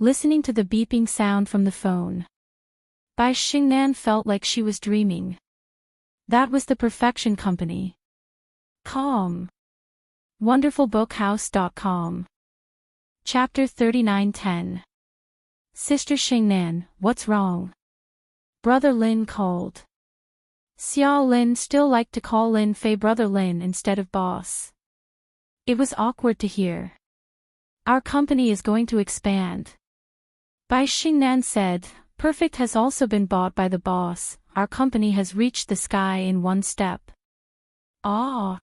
listening to the beeping sound from the phone. Bai Xingnan felt like she was dreaming. That was the perfection company. Calm. WonderfulBookhouse.com. Chapter 39:10. Sister Xingnan, what's wrong? Brother Lin called. Xiao Lin still liked to call Lin Fei Brother Lin instead of boss. It was awkward to hear. Our company is going to expand. Bai Xingnan said, Perfect has also been bought by the boss, our company has reached the sky in one step. Ah!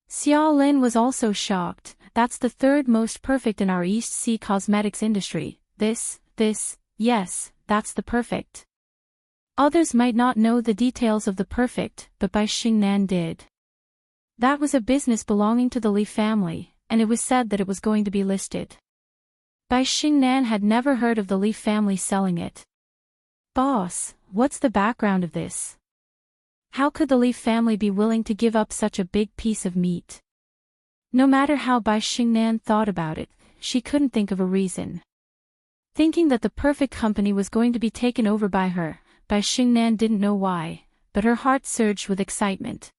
Xiao Lin was also shocked, that's the third most perfect in our East Sea cosmetics industry, yes, that's the perfect. Others might not know the details of the perfect, but Bai Xingnan did. That was a business belonging to the Li family, and it was said that it was going to be listed. Bai Xingnan had never heard of the Li family selling it. Boss, what's the background of this? How could the Li family be willing to give up such a big piece of meat? No matter how Bai Xingnan thought about it, she couldn't think of a reason. Thinking that the perfect company was going to be taken over by her, Bai Xingnan didn't know why, but her heart surged with excitement.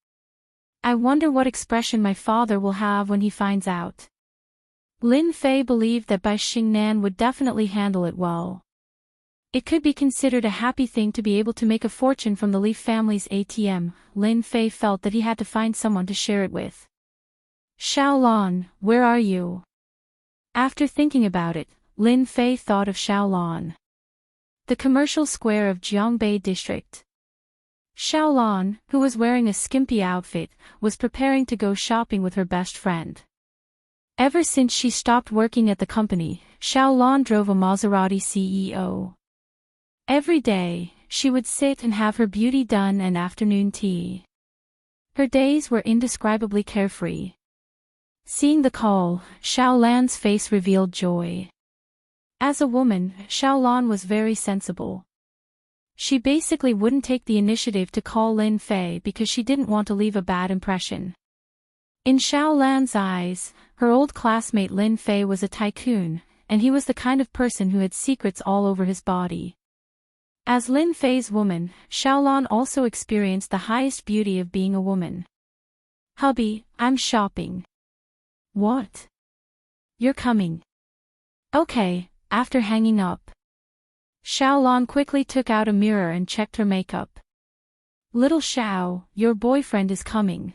I wonder what expression my father will have when he finds out. Lin Fei believed that Bai Xingnan would definitely handle it well. It could be considered a happy thing to be able to make a fortune from the Li family's ATM. Lin Fei felt that he had to find someone to share it with. Xiaolan, where are you? After thinking about it, Lin Fei thought of Xiaolan. The commercial square of Jiangbei district. Xiaolan, who was wearing a skimpy outfit, was preparing to go shopping with her best friend. Ever since she stopped working at the company, Xiaolan drove a Maserati CEO. Every day, she would sit and have her beauty done and afternoon tea. Her days were indescribably carefree. Seeing the call, Xiaolan's face revealed joy. As a woman, Xiaolan was very sensible. She basically wouldn't take the initiative to call Lin Fei because she didn't want to leave a bad impression. In Xiaolan's eyes, her old classmate Lin Fei was a tycoon, and he was the kind of person who had secrets all over his body. As Lin Fei's woman, Xiaolan also experienced the highest beauty of being a woman. Hubby, I'm shopping. What? You're coming. Okay, after hanging up. Xiaolan quickly took out a mirror and checked her makeup. Little Xiao, your boyfriend is coming.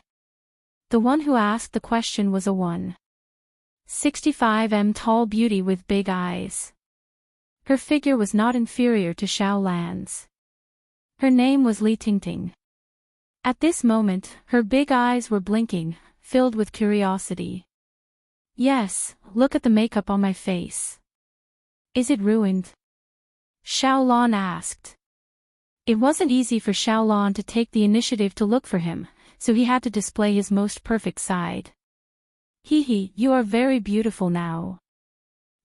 The one who asked the question was a 1.65 tall beauty with big eyes. Her figure was not inferior to Xiaolan's. Her name was Li Tingting. At this moment, her big eyes were blinking, filled with curiosity. Yes, look at the makeup on my face. Is it ruined? Xiaolan asked. It wasn't easy for Xiaolan to take the initiative to look for him, so he had to display his most perfect side. Hee, you are very beautiful now.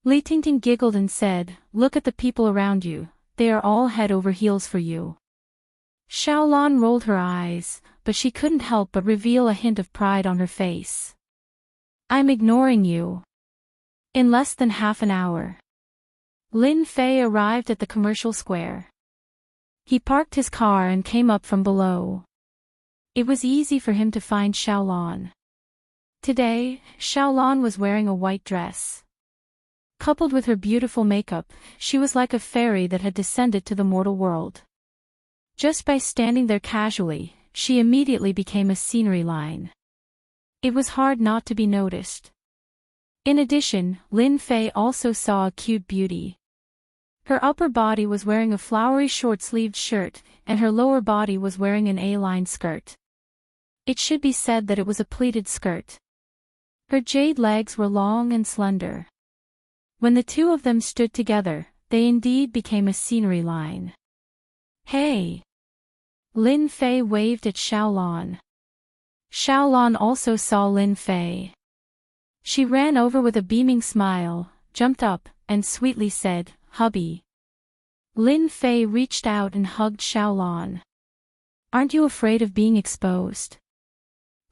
Li Tingting giggled and said, look at the people around you, they are all head over heels for you. Xiaolan rolled her eyes, but she couldn't help but reveal a hint of pride on her face. I'm ignoring you. In less than half an hour. Lin Fei arrived at the commercial square. He parked his car and came up from below. It was easy for him to find Xiaolan. Today, Xiaolan was wearing a white dress. Coupled with her beautiful makeup, she was like a fairy that had descended to the mortal world. Just by standing there casually, she immediately became a scenery line. It was hard not to be noticed. In addition, Lin Fei also saw a cute beauty. Her upper body was wearing a flowery short-sleeved shirt, and her lower body was wearing an A-line skirt. It should be said that it was a pleated skirt. Her jade legs were long and slender. When the two of them stood together, they indeed became a scenery line. Hey! Lin Fei waved at Xiaolan. Xiaolan also saw Lin Fei. She ran over with a beaming smile, jumped up, and sweetly said, hubby. Lin Fei reached out and hugged Xiaolan. Aren't you afraid of being exposed?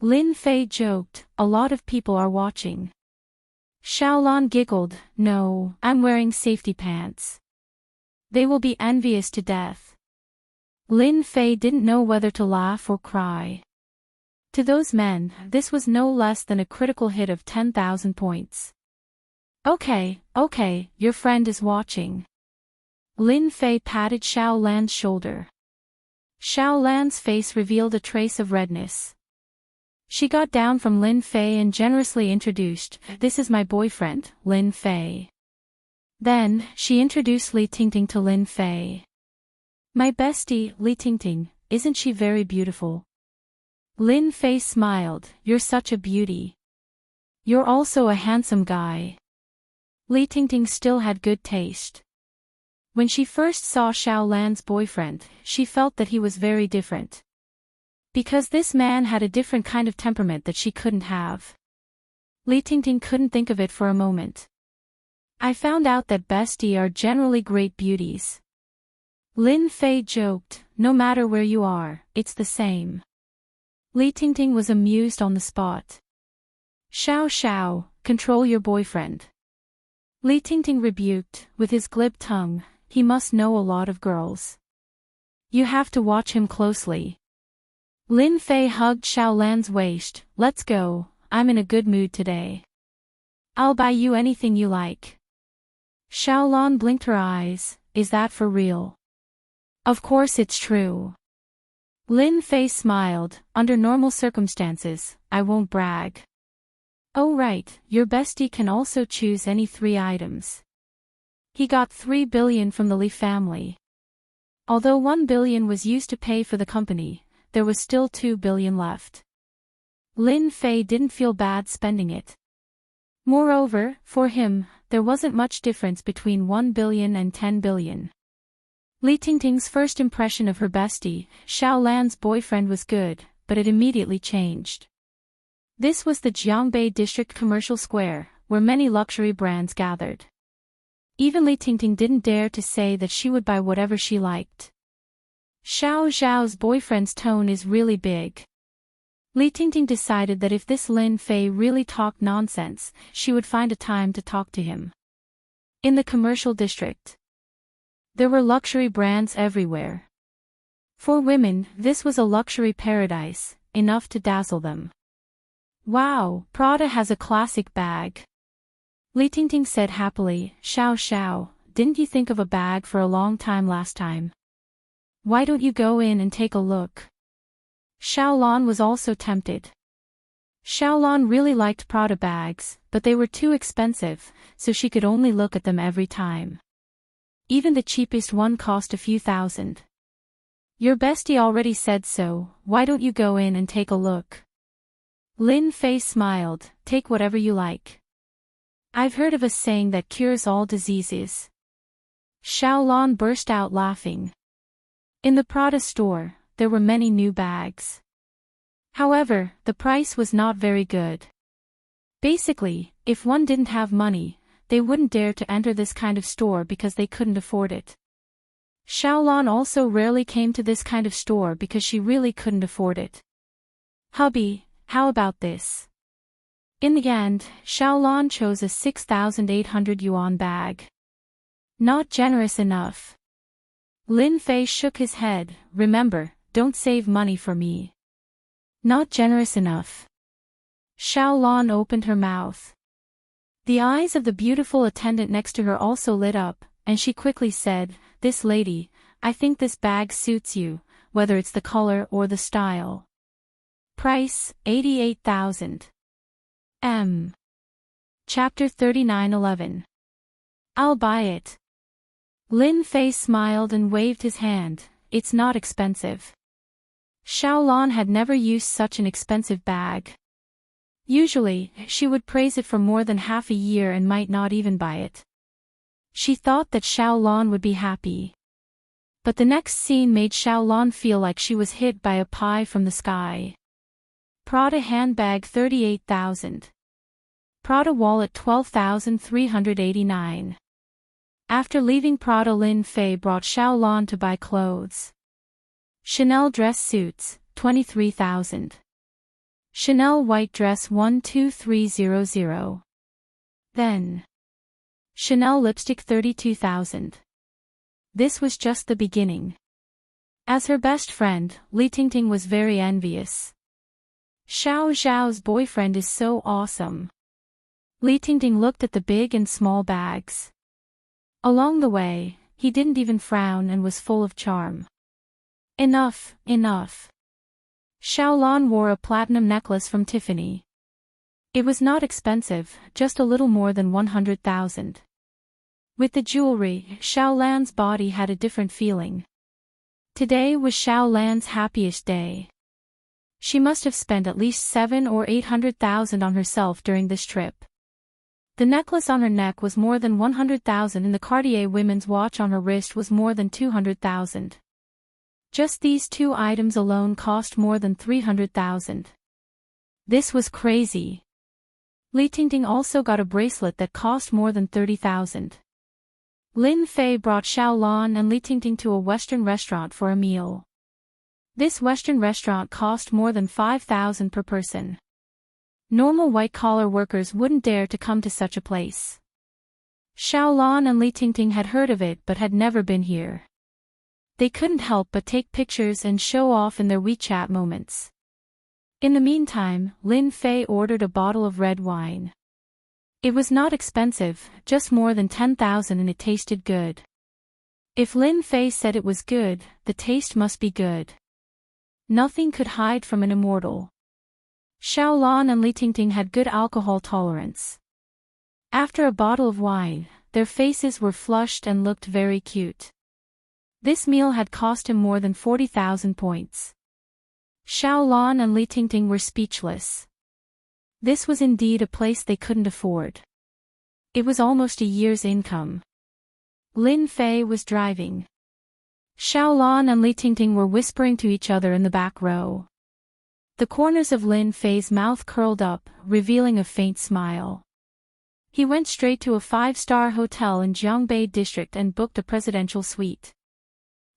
Lin Fei joked, a lot of people are watching. Xiaolan giggled, no, I'm wearing safety pants. They will be envious to death. Lin Fei didn't know whether to laugh or cry. To those men, this was no less than a critical hit of 10,000 points. Okay, your friend is watching. Lin Fei patted Xiao Lan's shoulder. Xiao Lan's face revealed a trace of redness. She got down from Lin Fei and generously introduced, "This is my boyfriend, Lin Fei." Then, she introduced Li Tingting to Lin Fei. "My bestie, Li Tingting, isn't she very beautiful?" Lin Fei smiled, "You're such a beauty. You're also a handsome guy." Li Tingting still had good taste. When she first saw Xiao Lan's boyfriend, she felt that he was very different. Because this man had a different kind of temperament that she couldn't have. Li Tingting couldn't think of it for a moment. "I found out that bestie are generally great beauties." Lin Fei joked, "No matter where you are, it's the same." Li Tingting was amused on the spot. Xiao, control your boyfriend." Li Tingting rebuked, with his glib tongue, "He must know a lot of girls. You have to watch him closely." Lin Fei hugged Xiao Lan's waist, "Let's go, I'm in a good mood today. I'll buy you anything you like." Xiao Lan blinked her eyes, "Is that for real?" "Of course it's true." Lin Fei smiled, "Under normal circumstances, I won't brag." "Oh right, your bestie can also choose any 3 items. He got 3 billion from the Li family. Although 1 billion was used to pay for the company, there was still 2 billion left. Lin Fei didn't feel bad spending it. Moreover, for him, there wasn't much difference between 1 billion and 10 billion. Li Tingting's first impression of her bestie, Xiao Lan's boyfriend, was good, but it immediately changed. This was the Jiangbei District Commercial Square, where many luxury brands gathered. Even Li Tingting didn't dare to say that she would buy whatever she liked. Xiao Zhao's boyfriend's tone is really big. Li Tingting decided that if this Lin Fei really talked nonsense, she would find a time to talk to him. In the commercial district, there were luxury brands everywhere. For women, this was a luxury paradise, enough to dazzle them. "Wow, Prada has a classic bag." Li Tingting said happily, Xiao, didn't you think of a bag for a long time last time? Why don't you go in and take a look?" Xiao Lan was also tempted. Xiao Lan really liked Prada bags, but they were too expensive, so she could only look at them every time. Even the cheapest one cost a few thousand. "Your bestie already said so, why don't you go in and take a look?" Lin Fei smiled, "Take whatever you like. I've heard of a saying that cures all diseases." Xiao Lan burst out laughing. In the Prada store, there were many new bags. However, the price was not very good. Basically, if one didn't have money, they wouldn't dare to enter this kind of store because they couldn't afford it. Xiao Lan also rarely came to this kind of store because she really couldn't afford it. "Hubby, how about this?" In the end, Xiao Lan chose a 6,800 yuan bag. "Not generous enough." Lin Fei shook his head, "Remember, don't save money for me." "Not generous enough." Xiao Lan opened her mouth. The eyes of the beautiful attendant next to her also lit up, and she quickly said, "This lady, I think this bag suits you, whether it's the color or the style. Price, 88,000. Chapter 39:11. I'll buy it." Lin Fei smiled and waved his hand, "It's not expensive." Xiao Lan had never used such an expensive bag. Usually, she would praise it for more than half a year and might not even buy it. She thought that Xiao Lan would be happy. But the next scene made Xiao Lan feel like she was hit by a pie from the sky. Prada handbag 38,000. Prada wallet 12,389. After leaving Prada, Lin Fei brought Xiao Lan to buy clothes. Chanel dress suits, 23,000. Chanel white dress 12300. Then. Chanel lipstick 32,000. This was just the beginning. As her best friend, Li Tingting was very envious. Xiao Zhao's boyfriend is so awesome. Li Tingting looked at the big and small bags. Along the way, he didn't even frown and was full of charm. Enough, enough. Xiaolan wore a platinum necklace from Tiffany. It was not expensive, just a little more than 100,000. With the jewelry, Xiaolan's body had a different feeling. Today was Xiaolan's happiest day. She must have spent at least 700,000 or 800,000 on herself during this trip. The necklace on her neck was more than 100,000 and the Cartier women's watch on her wrist was more than 200,000. Just these two items alone cost more than 300,000. This was crazy. Li Tingting also got a bracelet that cost more than 30,000. Lin Fei brought Xiaolan and Li Tingting to a Western restaurant for a meal. This Western restaurant cost more than 5,000 per person. Normal white-collar workers wouldn't dare to come to such a place. Xiaolan and Li Tingting had heard of it but had never been here. They couldn't help but take pictures and show off in their WeChat moments. In the meantime, Lin Fei ordered a bottle of red wine. It was not expensive, just more than 10,000 and it tasted good. If Lin Fei said it was good, the taste must be good. Nothing could hide from an immortal. Xiaolan and Li Tingting had good alcohol tolerance. After a bottle of wine, their faces were flushed and looked very cute. This meal had cost him more than 40,000 points. Xiaolan and Li Tingting were speechless. This was indeed a place they couldn't afford. It was almost a year's income. Lin Fei was driving. Xiaolan and Li Tingting were whispering to each other in the back row. The corners of Lin Fei's mouth curled up, revealing a faint smile. He went straight to a 5-star hotel in Jiangbei district and booked a presidential suite.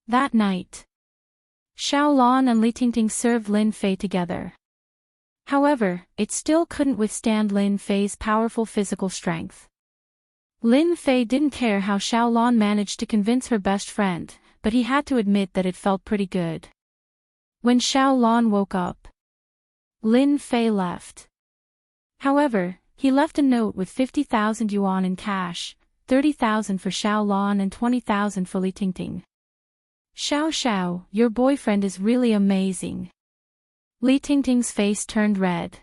That night, Xiaolan and Li Tingting served Lin Fei together. However, it still couldn't withstand Lin Fei's powerful physical strength. Lin Fei didn't care how Xiaolan managed to convince her best friend, but he had to admit that it felt pretty good. When Xiaolan woke up, Lin Fei left. However, he left a note with 50,000 yuan in cash, 30,000 for Xiaolan and 20,000 for Li Tingting. Xiao Xiao, your boyfriend is really amazing. Li Tingting's face turned red.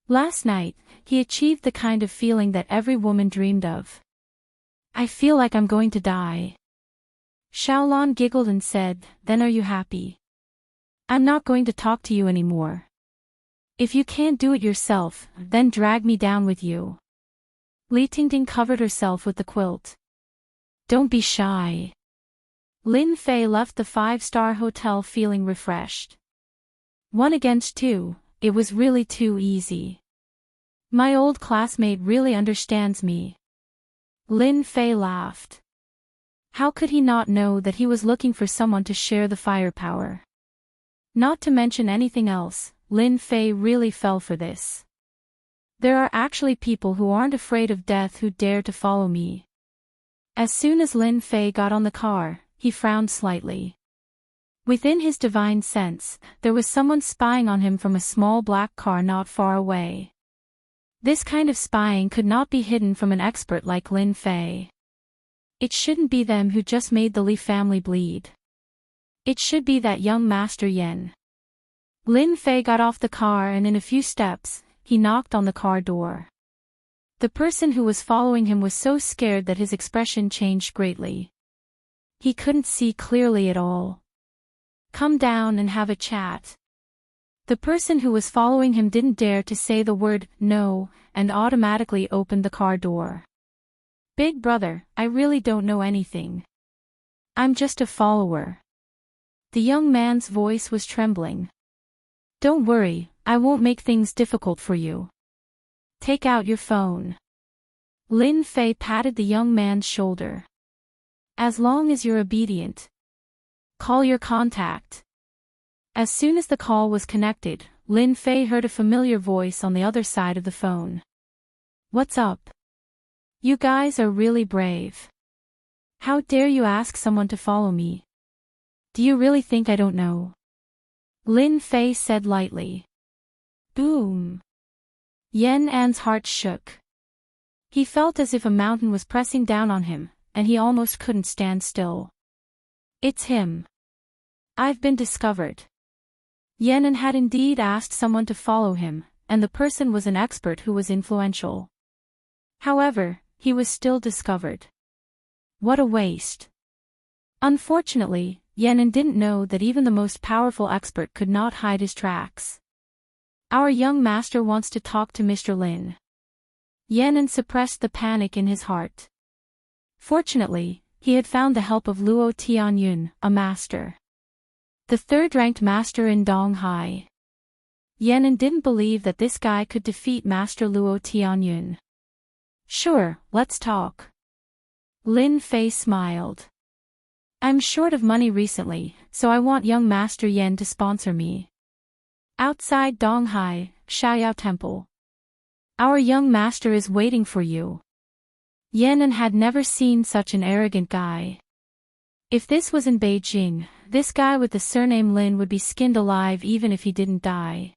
Last night, he achieved the kind of feeling that every woman dreamed of. I feel like I'm going to die. Xiaolan giggled and said, then are you happy? I'm not going to talk to you anymore. If you can't do it yourself, then drag me down with you. Li Tingting covered herself with the quilt. Don't be shy. Lin Fei left the 5-star hotel feeling refreshed. 1 against 2, it was really too easy. My old classmate really understands me. Lin Fei laughed. How could he not know that he was looking for someone to share the firepower? Not to mention anything else, Lin Fei really fell for this. There are actually people who aren't afraid of death who dare to follow me. As soon as Lin Fei got on the car, he frowned slightly. Within his divine sense, there was someone spying on him from a small black car not far away. This kind of spying could not be hidden from an expert like Lin Fei. It shouldn't be them who just made the Li family bleed. It should be that young Master Yen. Lin Fei got off the car and in a few steps, he knocked on the car door. The person who was following him was so scared that his expression changed greatly. He couldn't see clearly at all. Come down and have a chat. The person who was following him didn't dare to say the word no, and automatically opened the car door. Big brother, I really don't know anything. I'm just a follower. The young man's voice was trembling. Don't worry, I won't make things difficult for you. Take out your phone. Lin Fei patted the young man's shoulder. As long as you're obedient. Call your contact. As soon as the call was connected, Lin Fei heard a familiar voice on the other side of the phone. What's up? You guys are really brave. How dare you ask someone to follow me? Do you really think I don't know? Lin Fei said lightly. Boom. Yan An's heart shook. He felt as if a mountain was pressing down on him, and he almost couldn't stand still. It's him. I've been discovered. Yan An had indeed asked someone to follow him, and the person was an expert who was influential. However, he was still discovered. What a waste. Unfortunately, Yan An didn't know that even the most powerful expert could not hide his tracks. Our young master wants to talk to Mr. Lin. Yan An suppressed the panic in his heart. Fortunately, he had found the help of Luo Tianyun, a master. The third-ranked master in Donghai. Yan An didn't believe that this guy could defeat Master Luo Tianyun. Sure, let's talk. Lin Fei smiled. I'm short of money recently, so I want young Master Yan to sponsor me. Outside Donghai, Xiaoyao Temple. Our young master is waiting for you. Yan An had never seen such an arrogant guy. If this was in Beijing, this guy with the surname Lin would be skinned alive even if he didn't die.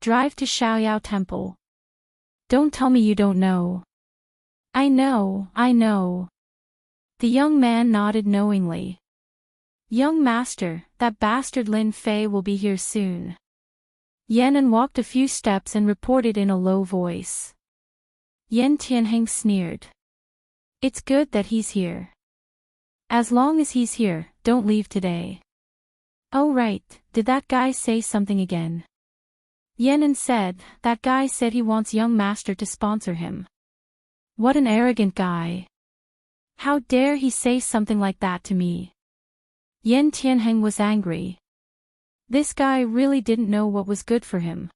Drive to Xiaoyao Temple. Don't tell me you don't know. I know. The young man nodded knowingly. Young master, that bastard Lin Fei will be here soon. Yan An walked a few steps and reported in a low voice. Yan Tianheng sneered. It's good that he's here. As long as he's here, don't leave today. Oh right, did that guy say something again? Yan An said, that guy said he wants young master to sponsor him. What an arrogant guy. How dare he say something like that to me? Yan Tianheng was angry. This guy really didn't know what was good for him.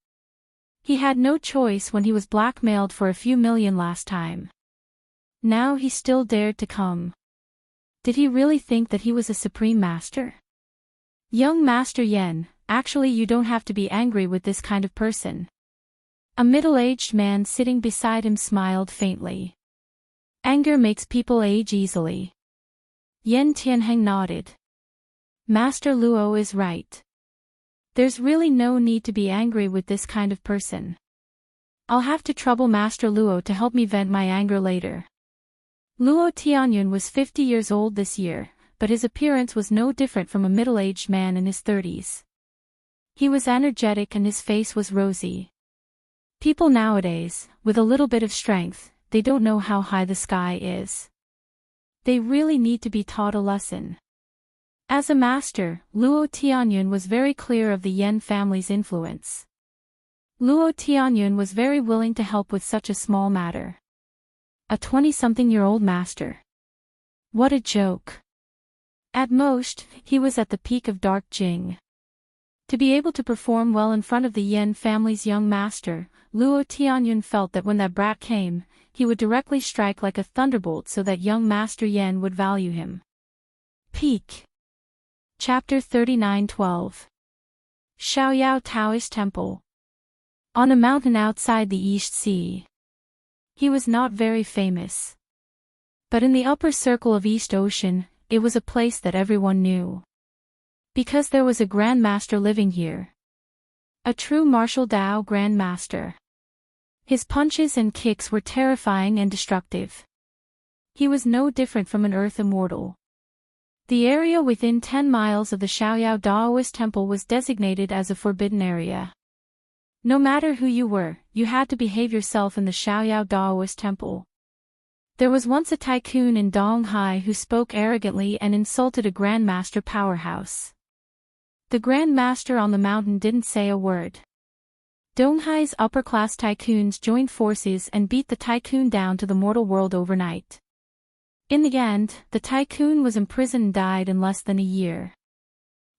He had no choice when he was blackmailed for a few million last time. Now he still dared to come. Did he really think that he was a supreme master? Young Master Yan, actually you don't have to be angry with this kind of person. A middle-aged man sitting beside him smiled faintly. Anger makes people age easily. Yan Tianheng nodded. Master Luo is right. There's really no need to be angry with this kind of person. I'll have to trouble Master Luo to help me vent my anger later. Luo Tianyun was 50 years old this year, but his appearance was no different from a middle-aged man in his 30s. He was energetic and his face was rosy. People nowadays, with a little bit of strength, they don't know how high the sky is. They really need to be taught a lesson. As a master, Luo Tianyun was very clear of the Yan family's influence. Luo Tianyun was very willing to help with such a small matter. A 20-something-year-old master. What a joke. At most, he was at the peak of dark Jing. To be able to perform well in front of the Yan family's young master, Luo Tianyun felt that when that brat came, he would directly strike like a thunderbolt so that young Master Yan would value him. Peak. Chapter 39:12. Xiaoyao Taoist Temple. On a mountain outside the East Sea. He was not very famous. But in the upper circle of East Ocean, it was a place that everyone knew. Because there was a Grand Master living here. A true martial Dao Grand Master. His punches and kicks were terrifying and destructive. He was no different from an earth immortal. The area within 10 miles of the Xiaoyao Daoist Temple was designated as a forbidden area. No matter who you were, you had to behave yourself in the Xiaoyao Daoist Temple. There was once a tycoon in Donghai who spoke arrogantly and insulted a Grandmaster powerhouse. The Grandmaster on the mountain didn't say a word. Donghai's upper-class tycoons joined forces and beat the tycoon down to the mortal world overnight. In the end, the tycoon was imprisoned and died in less than a year.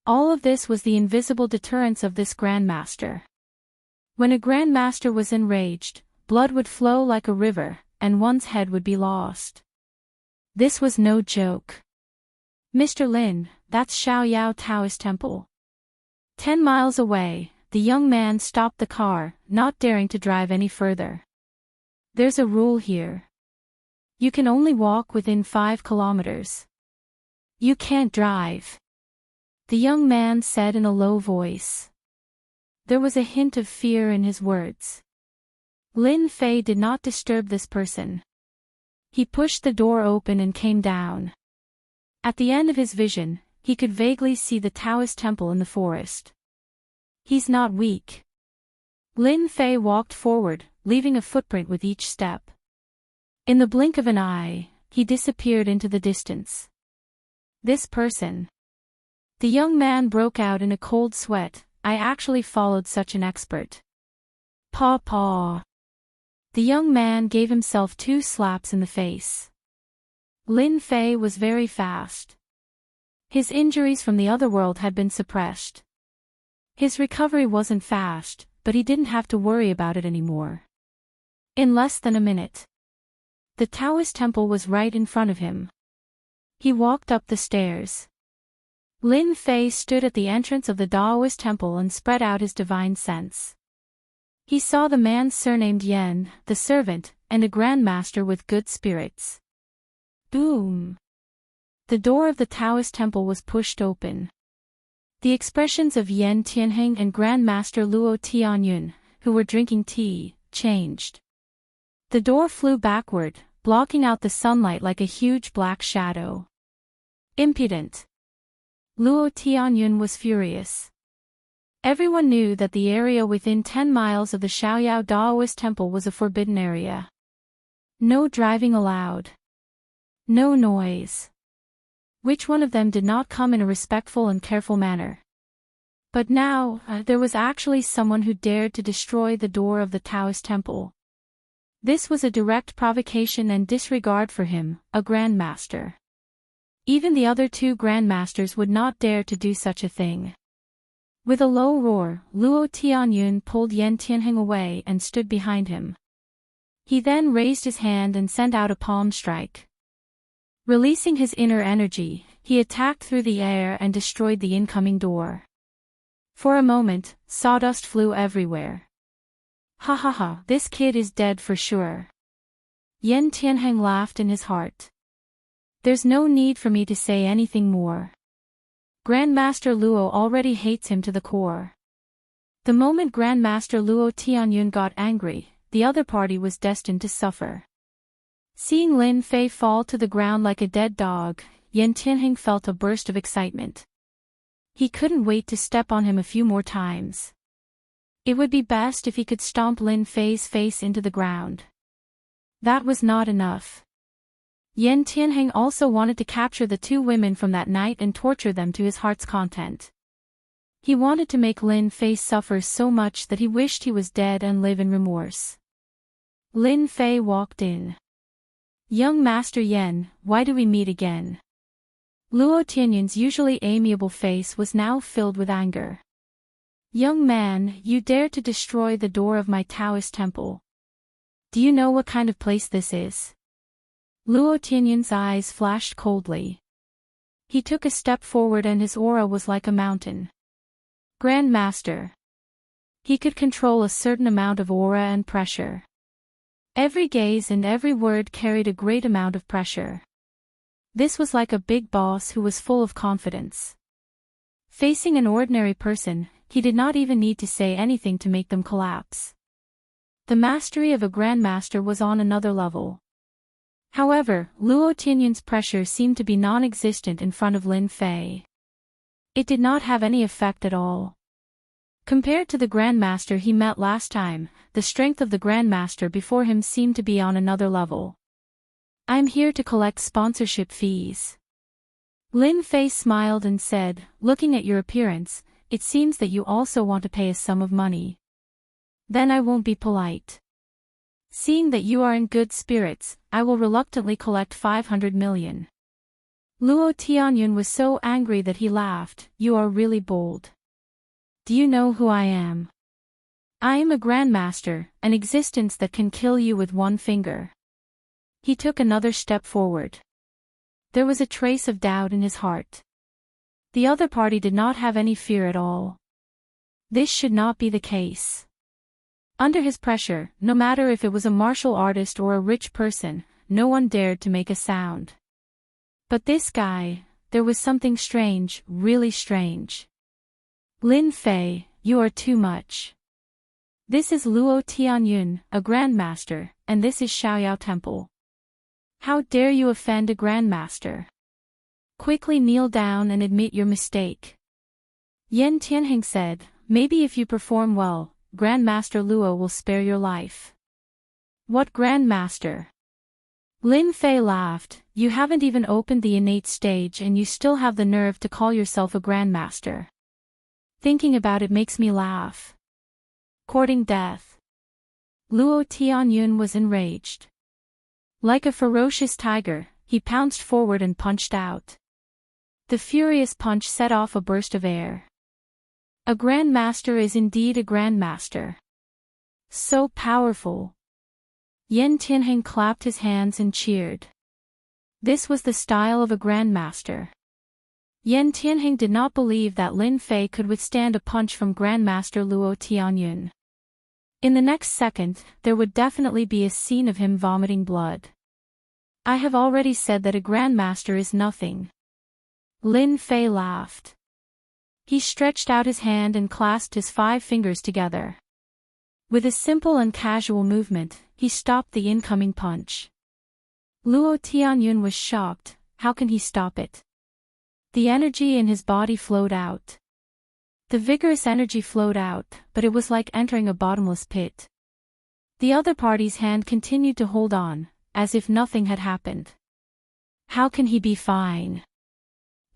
All of this was the invisible deterrence of this Grandmaster. When a Grandmaster was enraged, blood would flow like a river, and one's head would be lost. This was no joke. Mr. Lin, that's Xiaoyao Taoist Temple. 10 miles away, the young man stopped the car, not daring to drive any further. There's a rule here. You can only walk within 5 kilometers. You can't drive. The young man said in a low voice. There was a hint of fear in his words. Lin Fei did not disturb this person. He pushed the door open and came down. At the end of his vision, he could vaguely see the Taoist temple in the forest. He's not weak. Lin Fei walked forward, leaving a footprint with each step. In the blink of an eye, he disappeared into the distance. This person. The young man broke out in a cold sweat. I actually followed such an expert. Paw paw. The young man gave himself 2 slaps in the face. Lin Fei was very fast. His injuries from the other world had been suppressed. His recovery wasn't fast, but he didn't have to worry about it anymore. In less than a minute, the Taoist temple was right in front of him. He walked up the stairs. Lin Fei stood at the entrance of the Taoist temple and spread out his divine sense. He saw the man surnamed Yen, the servant, and a grandmaster with good spirits. Boom! The door of the Taoist temple was pushed open. The expressions of Yen Tianheng and Grandmaster Luo Tianyun, who were drinking tea, changed. The door flew backward, blocking out the sunlight like a huge black shadow. Impudent! Luo Tianyun was furious. Everyone knew that the area within 10 miles of the Shaoyao Daoist temple was a forbidden area. No driving allowed. No noise. Which one of them did not come in a respectful and careful manner? But now, there was actually someone who dared to destroy the door of the Taoist temple. This was a direct provocation and disregard for him, a grandmaster. Even the other 2 grandmasters would not dare to do such a thing. With a low roar, Luo Tianyun pulled Yen Tianheng away and stood behind him. He then raised his hand and sent out a palm strike. Releasing his inner energy, he attacked through the air and destroyed the incoming door. For a moment, sawdust flew everywhere. Ha ha ha, this kid is dead for sure. Yen Tianheng laughed in his heart. There's no need for me to say anything more. Grandmaster Luo already hates him to the core. The moment Grandmaster Luo Tianyun got angry, the other party was destined to suffer. Seeing Lin Fei fall to the ground like a dead dog, Yen Tianheng felt a burst of excitement. He couldn't wait to step on him a few more times. It would be best if he could stomp Lin Fei's face into the ground. That was not enough. Yen Tianheng also wanted to capture the 2 women from that night and torture them to his heart's content. He wanted to make Lin Fei suffer so much that he wished he was dead and live in remorse. Lin Fei walked in. Young Master Yen, why do we meet again? Luo Tianyun's usually amiable face was now filled with anger. Young man, you dare to destroy the door of my Taoist temple. Do you know what kind of place this is? Luo Tianyun's eyes flashed coldly. He took a step forward and his aura was like a mountain. Grandmaster. He could control a certain amount of aura and pressure. Every gaze and every word carried a great amount of pressure. This was like a big boss who was full of confidence. Facing an ordinary person, he did not even need to say anything to make them collapse. The mastery of a grandmaster was on another level. However, Luo Tianyun's pressure seemed to be non-existent in front of Lin Fei. It did not have any effect at all. Compared to the grandmaster he met last time, the strength of the grandmaster before him seemed to be on another level. I'm here to collect sponsorship fees. Lin Fei smiled and said, looking at your appearance, it seems that you also want to pay a sum of money. Then I won't be polite. Seeing that you are in good spirits, I will reluctantly collect 500 million. Luo Tianyun was so angry that he laughed. You are really bold. Do you know who I am? I am a grandmaster, an existence that can kill you with one finger. He took another step forward. There was a trace of doubt in his heart. The other party did not have any fear at all. This should not be the case. Under his pressure, no matter if it was a martial artist or a rich person, no one dared to make a sound. But this guy, there was something strange, really strange. Lin Fei, you are too much. This is Luo Tianyun, a grandmaster, and this is Xiaoyao Temple. How dare you offend a grandmaster? Quickly kneel down and admit your mistake. Yan Tianheng said, maybe if you perform well, Grandmaster Luo will spare your life. What grandmaster? Lin Fei laughed, you haven't even opened the innate stage and you still have the nerve to call yourself a grandmaster. Thinking about it makes me laugh. Courting death. Luo Tianyun was enraged. Like a ferocious tiger, he pounced forward and punched out. The furious punch set off a burst of air. A grandmaster is indeed a grandmaster. So powerful. Yan Tianheng clapped his hands and cheered. This was the style of a grandmaster. Yan Tianheng did not believe that Lin Fei could withstand a punch from Grandmaster Luo Tianyun. In the next second, there would definitely be a scene of him vomiting blood. I have already said that a grandmaster is nothing. Lin Fei laughed. He stretched out his hand and clasped his 5 fingers together. With a simple and casual movement, he stopped the incoming punch. Luo Tianyun was shocked. How can he stop it? The energy in his body flowed out. The vigorous energy flowed out, but it was like entering a bottomless pit. The other party's hand continued to hold on, as if nothing had happened. How can he be fine?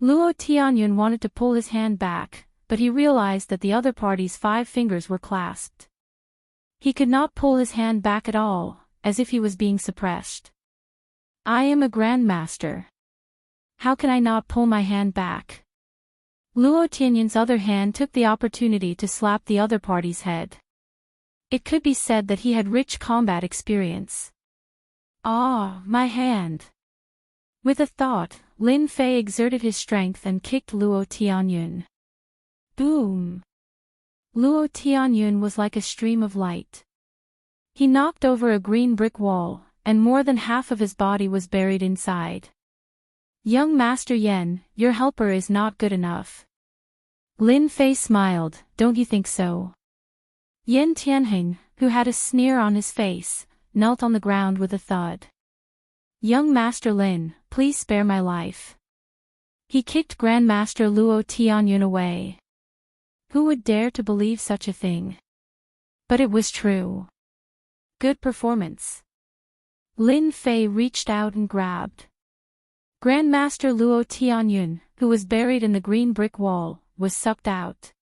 Luo Tianyun wanted to pull his hand back, but he realized that the other party's 5 fingers were clasped. He could not pull his hand back at all, as if he was being suppressed. I am a grandmaster. How can I not pull my hand back? Luo Tianyun's other hand took the opportunity to slap the other party's head. It could be said that he had rich combat experience. Ah, my hand. With a thought, Lin Fei exerted his strength and kicked Luo Tianyun. Boom! Luo Tianyun was like a stream of light. He knocked over a green brick wall, and more than half of his body was buried inside. Young Master Yan, your helper is not good enough. Lin Fei smiled, don't you think so? Yan Tianheng, who had a sneer on his face, knelt on the ground with a thud. Young Master Lin, please spare my life. He kicked Grandmaster Luo Tianyun away. Who would dare to believe such a thing? But it was true. Good performance. Lin Fei reached out and grabbed. Grandmaster Luo Tianyun, who was buried in the green brick wall, was sucked out.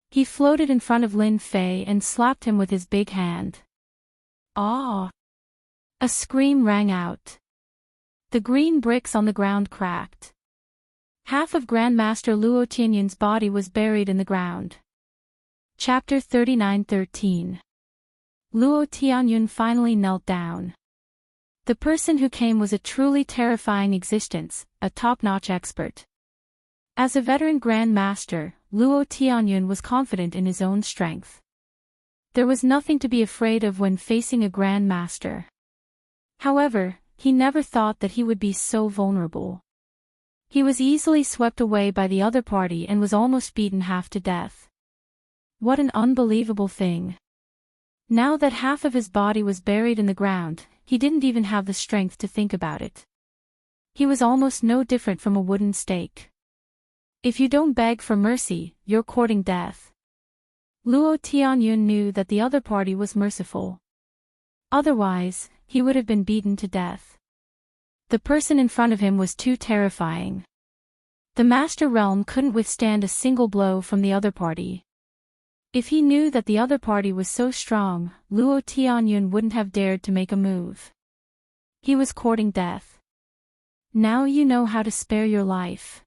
He floated in front of Lin Fei and slapped him with his big hand. Ah! A scream rang out. The green bricks on the ground cracked. Half of Grandmaster Luo Tianyun's body was buried in the ground. Chapter 39:13. Luo Tianyun finally knelt down. The person who came was a truly terrifying existence, a top-notch expert. As a veteran Grand Master, Luo Tianyun was confident in his own strength. There was nothing to be afraid of when facing a Grand Master. However, he never thought that he would be so vulnerable. He was easily swept away by the other party and was almost beaten half to death. What an unbelievable thing. Now that half of his body was buried in the ground, he didn't even have the strength to think about it. He was almost no different from a wooden stake. If you don't beg for mercy, you're courting death. Luo Tianyun knew that the other party was merciful. Otherwise, he would have been beaten to death. The person in front of him was too terrifying. The Master Realm couldn't withstand a single blow from the other party. If he knew that the other party was so strong, Luo Tianyun wouldn't have dared to make a move. He was courting death. Now you know how to spare your life.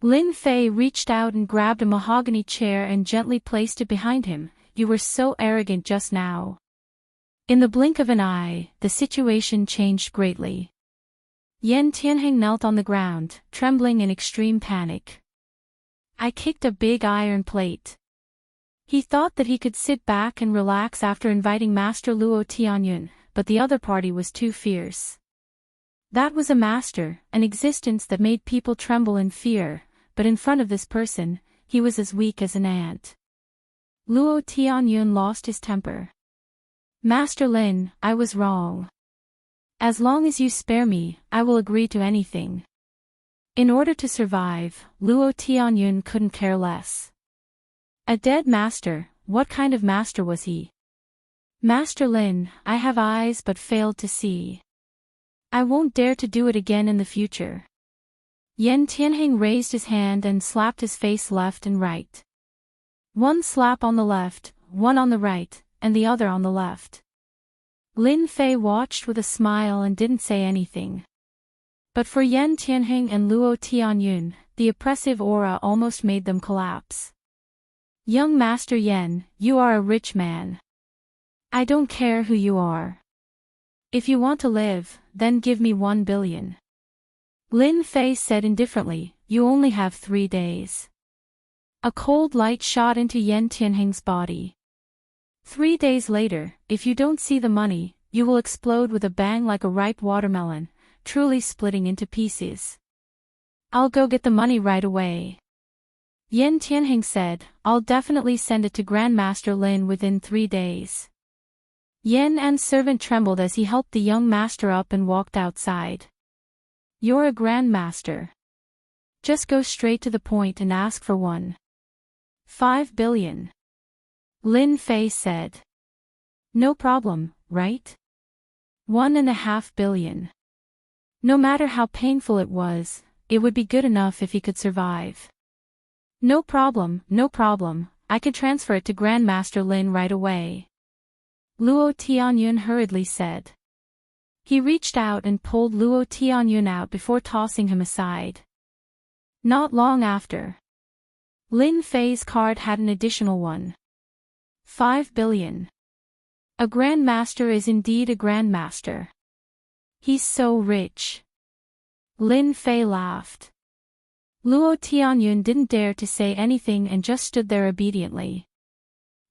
Lin Fei reached out and grabbed a mahogany chair and gently placed it behind him. You were so arrogant just now. In the blink of an eye, the situation changed greatly. Yan Tianheng knelt on the ground, trembling in extreme panic. I kicked a big iron plate. He thought that he could sit back and relax after inviting Master Luo Tianyun, but the other party was too fierce. That was a master, an existence that made people tremble in fear, but in front of this person, he was as weak as an ant. Luo Tianyun lost his temper. Master Lin, I was wrong. As long as you spare me, I will agree to anything. In order to survive, Luo Tianyun couldn't care less. A dead master, what kind of master was he? Master Lin, I have eyes but failed to see. I won't dare to do it again in the future. Yan Tianheng raised his hand and slapped his face left and right. One slap on the left, one on the right, and the other on the left. Lin Fei watched with a smile and didn't say anything. But for Yan Tianheng and Luo Tianyun, the oppressive aura almost made them collapse. Young Master Yan, you are a rich man. I don't care who you are. If you want to live, then give me 1 billion. Lin Fei said indifferently, you only have 3 days. A cold light shot into Yan Tianheng's body. 3 days later, if you don't see the money, you will explode with a bang like a ripe watermelon, truly splitting into pieces. I'll go get the money right away. Yan Tianheng said, I'll definitely send it to Grandmaster Lin within 3 days. Yan An's servant trembled as he helped the young master up and walked outside. You're a grandmaster. Just go straight to the point and ask for 1.5 billion. Lin Fei said. No problem, right? 1.5 billion. No matter how painful it was, it would be good enough if he could survive. No problem, I can transfer it to Grandmaster Lin right away. Luo Tianyun hurriedly said. He reached out and pulled Luo Tianyun out before tossing him aside. Not long after, Lin Fei's card had an additional 1.5 billion. A grandmaster is indeed a grandmaster. He's so rich. Lin Fei laughed. Luo Tianyun didn't dare to say anything and just stood there obediently.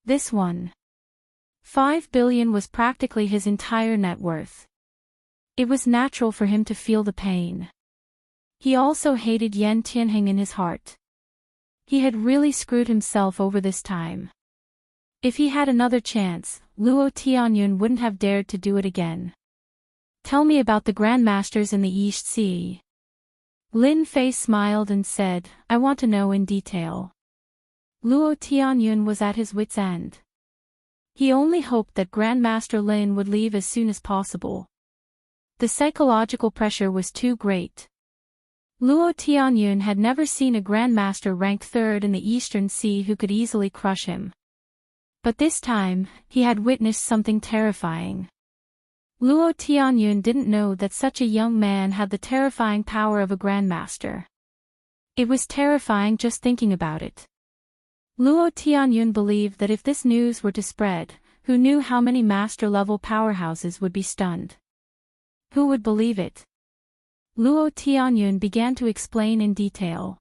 This 1.5 billion was practically his entire net worth. It was natural for him to feel the pain. He also hated Yan Tianheng in his heart. He had really screwed himself over this time. If he had another chance, Luo Tianyun wouldn't have dared to do it again. Tell me about the grandmasters in the East Sea. Lin Fei smiled and said, I want to know in detail. Luo Tianyun was at his wit's end. He only hoped that Grandmaster Lin would leave as soon as possible. The psychological pressure was too great. Luo Tianyun had never seen a grandmaster ranked 3rd in the Eastern Sea who could easily crush him. But this time, he had witnessed something terrifying. Luo Tianyun didn't know that such a young man had the terrifying power of a grandmaster. It was terrifying just thinking about it. Luo Tianyun believed that if this news were to spread, who knew how many master-level powerhouses would be stunned? Who would believe it? Luo Tianyun began to explain in detail.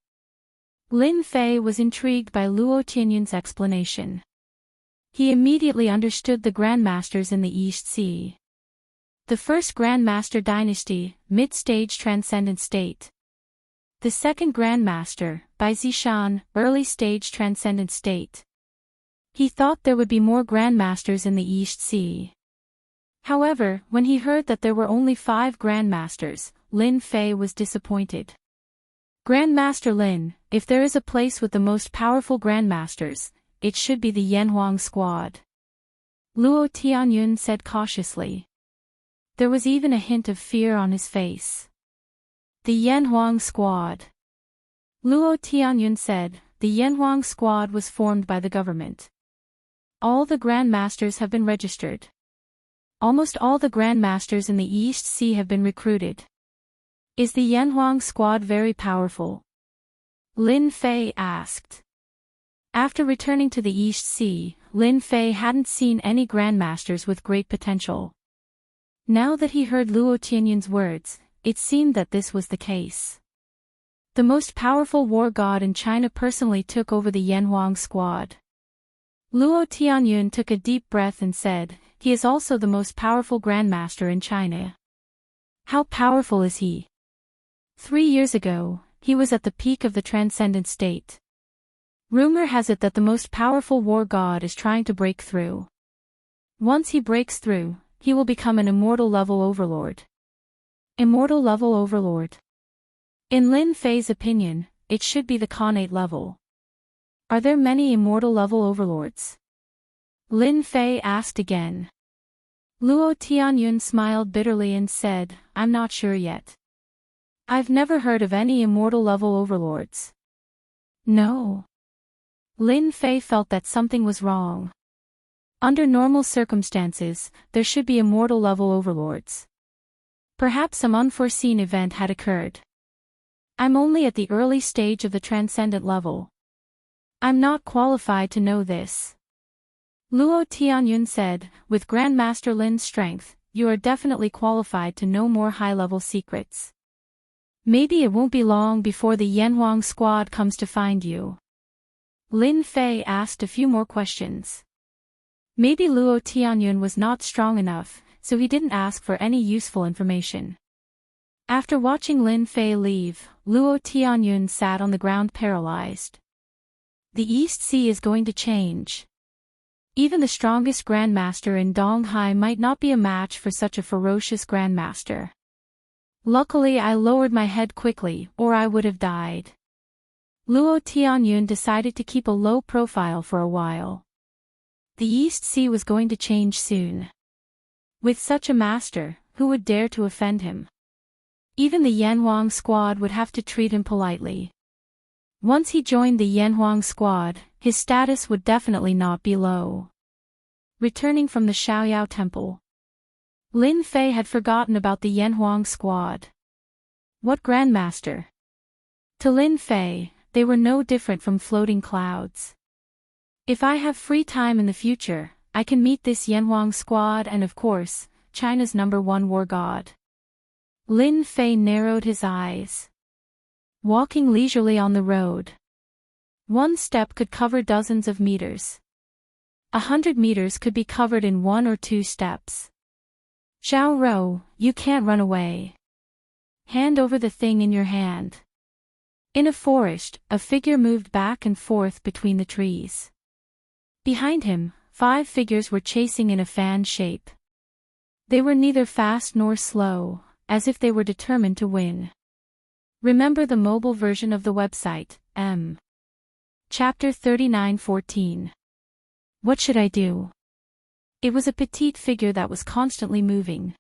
Lin Fei was intrigued by Luo Tianyun's explanation. He immediately understood the grandmasters in the East Sea. The first Grandmaster Dynasty, mid-stage transcendent state. The second Grandmaster, Bai Zishan, early-stage transcendent state. He thought there would be more Grandmasters in the East Sea. However, when he heard that there were only 5 Grandmasters, Lin Fei was disappointed. Grandmaster Lin, if there is a place with the most powerful Grandmasters, it should be the Yanhuang squad. Luo Tianyun said cautiously. There was even a hint of fear on his face. The Yanhuang squad. Luo Tianyun said, the Yanhuang squad was formed by the government. All the Grandmasters have been registered. Almost all the Grandmasters in the East Sea have been recruited. Is the Yanhuang squad very powerful? Lin Fei asked. After returning to the East Sea, Lin Fei hadn't seen any Grandmasters with great potential. Now that he heard Luo Tianyun's words, it seemed that this was the case. The most powerful war god in China personally took over the Yanhuang squad. Luo Tianyun took a deep breath and said, he is also the most powerful grandmaster in China. How powerful is he? 3 years ago, he was at the peak of the transcendent state. Rumor has it that the most powerful war god is trying to break through. Once he breaks through, he will become an immortal level overlord. Immortal level overlord. In Lin Fei's opinion, it should be the Khanate level. Are there many immortal level overlords? Lin Fei asked again. Luo Tianyun smiled bitterly and said, I'm not sure yet. I've never heard of any immortal level overlords. No. Lin Fei felt that something was wrong. Under normal circumstances, there should be immortal level overlords. Perhaps some unforeseen event had occurred. I'm only at the early stage of the transcendent level. I'm not qualified to know this. Luo Tianyun said, with Grandmaster Lin's strength, you are definitely qualified to know more high-level secrets. Maybe it won't be long before the Yanhuang squad comes to find you. Lin Fei asked a few more questions. Maybe Luo Tianyun was not strong enough, so he didn't ask for any useful information. After watching Lin Fei leave, Luo Tianyun sat on the ground paralyzed. The East Sea is going to change. Even the strongest grandmaster in Donghai might not be a match for such a ferocious grandmaster. Luckily I lowered my head quickly, or I would have died. Luo Tianyun decided to keep a low profile for a while. The East Sea was going to change soon. With such a master, who would dare to offend him? Even the Yanhuang squad would have to treat him politely. Once he joined the Yanhuang squad, his status would definitely not be low. Returning from the Xiaoyao temple, Lin Fei had forgotten about the Yanhuang squad. What grandmaster? To Lin Fei, they were no different from floating clouds. If I have free time in the future, I can meet this Yanhuang squad and of course, China's #1 war god. Lin Fei narrowed his eyes. Walking leisurely on the road. One step could cover dozens of meters. 100 meters could be covered in 1 or 2 steps. Zhao Rou, you can't run away. Hand over the thing in your hand. In a forest, a figure moved back and forth between the trees. Behind him, 5 figures were chasing in a fan shape. They were neither fast nor slow, as if they were determined to win. Remember the mobile version of the website, M. Chapter 39:14. What should I do? It was a petite figure that was constantly moving.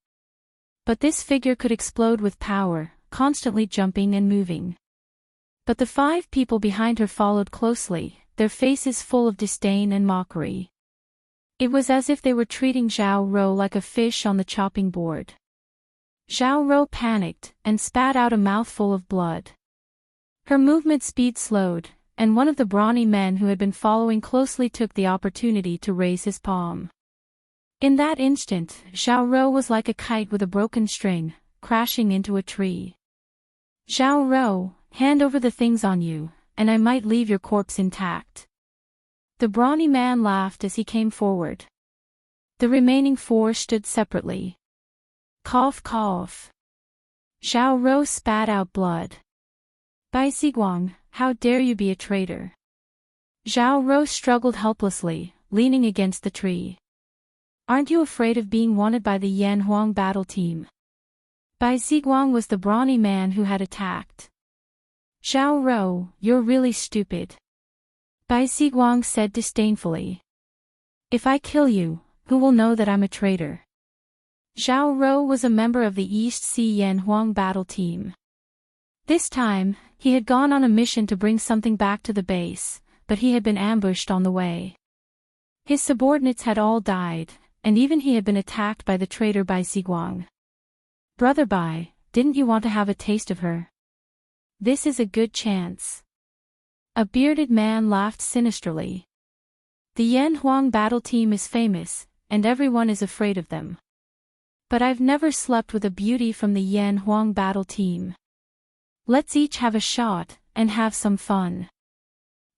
But this figure could explode with power, constantly jumping and moving. But the 5 people behind her followed closely, their faces full of disdain and mockery. It was as if they were treating Zhao Rou like a fish on the chopping board. Zhao Rou panicked, and spat out a mouthful of blood. Her movement speed slowed, and one of the brawny men who had been following closely took the opportunity to raise his palm. In that instant, Zhao Rou was like a kite with a broken string, crashing into a tree. Zhao Rou, hand over the things on you, and I might leave your corpse intact. The brawny man laughed as he came forward. The remaining 4 stood separately. Cough cough. Zhao Rou spat out blood. Bai Ziguang, how dare you be a traitor? Zhao Rou struggled helplessly, leaning against the tree. Aren't you afraid of being wanted by the Yanhuang battle team? Bai Ziguang was the brawny man who had attacked. Zhao Rou, you're really stupid. Bai Ziguang said disdainfully. If I kill you, who will know that I'm a traitor? Zhao Rou was a member of the East Sea Yanhuang battle team. This time, he had gone on a mission to bring something back to the base, but he had been ambushed on the way. His subordinates had all died, and even he had been attacked by the traitor Bai Ziguang. Brother Bai, didn't you want to have a taste of her? This is a good chance. A bearded man laughed sinisterly. The Yanhuang battle team is famous, and everyone is afraid of them. But I've never slept with a beauty from the Yanhuang battle team. Let's each have a shot, and have some fun.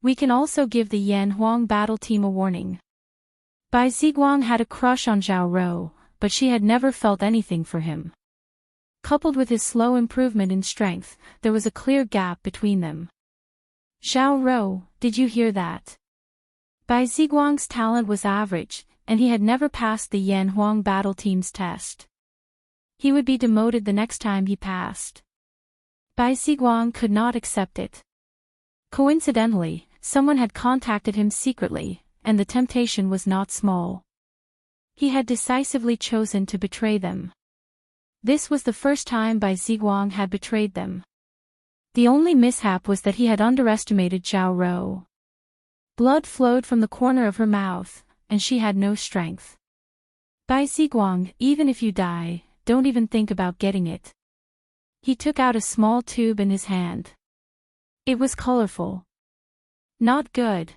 We can also give the Yanhuang battle team a warning. Bai Ziguang had a crush on Zhao Rou, but she had never felt anything for him. Coupled with his slow improvement in strength, there was a clear gap between them. Zhao Rou, did you hear that? Bai Ziguang's talent was average, and he had never passed the Yan Huang battle team's test. He would be demoted the next time he passed. Bai Ziguang could not accept it. Coincidentally, someone had contacted him secretly, and the temptation was not small. He had decisively chosen to betray them. This was the first time Bai Ziguang had betrayed them. The only mishap was that he had underestimated Zhao Rou. Blood flowed from the corner of her mouth, and she had no strength. Bai Ziguang, even if you die, don't even think about getting it. He took out a small tube in his hand. It was colorful. Not good.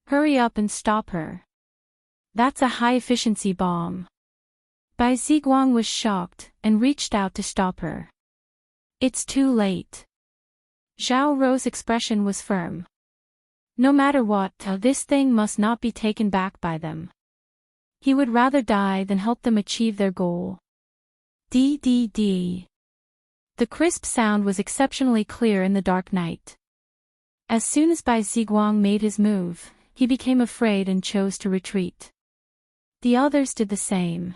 Hurry up and stop her. That's a high-efficiency bomb. Bai Ziguang was shocked, and reached out to stop her. It's too late. Zhao Rou's expression was firm. No matter what, this thing must not be taken back by them. He would rather die than help them achieve their goal. D. The crisp sound was exceptionally clear in the dark night. As soon as Bai Ziguang made his move, he became afraid and chose to retreat. The others did the same.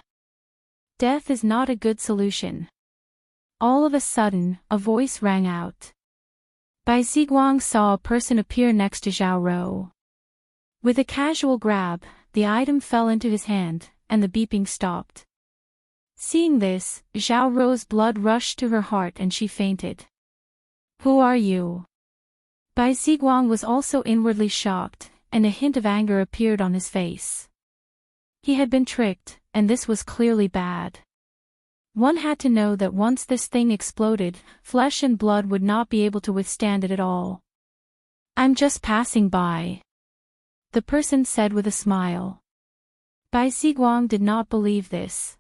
Death is not a good solution. All of a sudden, a voice rang out. Bai Ziguang saw a person appear next to Zhao Rou. With a casual grab, the item fell into his hand, and the beeping stopped. Seeing this, Zhao Rou's blood rushed to her heart and she fainted. Who are you? Bai Ziguang was also inwardly shocked, and a hint of anger appeared on his face. He had been tricked, and this was clearly bad. One had to know that once this thing exploded, flesh and blood would not be able to withstand it at all. I'm just passing by, the person said with a smile. Bai Ziguang did not believe this.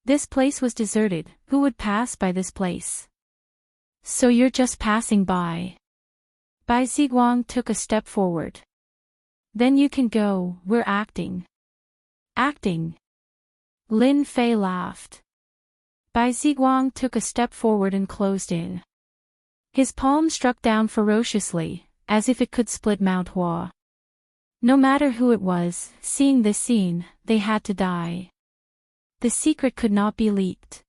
This place was deserted, who would pass by this place? So you're just passing by. Bai Ziguang took a step forward. Then you can go, we're acting. Acting? Lin Fei laughed. Bai Ziguang took a step forward and closed in. His palm struck down ferociously, as if it could split Mount Hua. No matter who it was, seeing this scene, they had to die. The secret could not be leaked.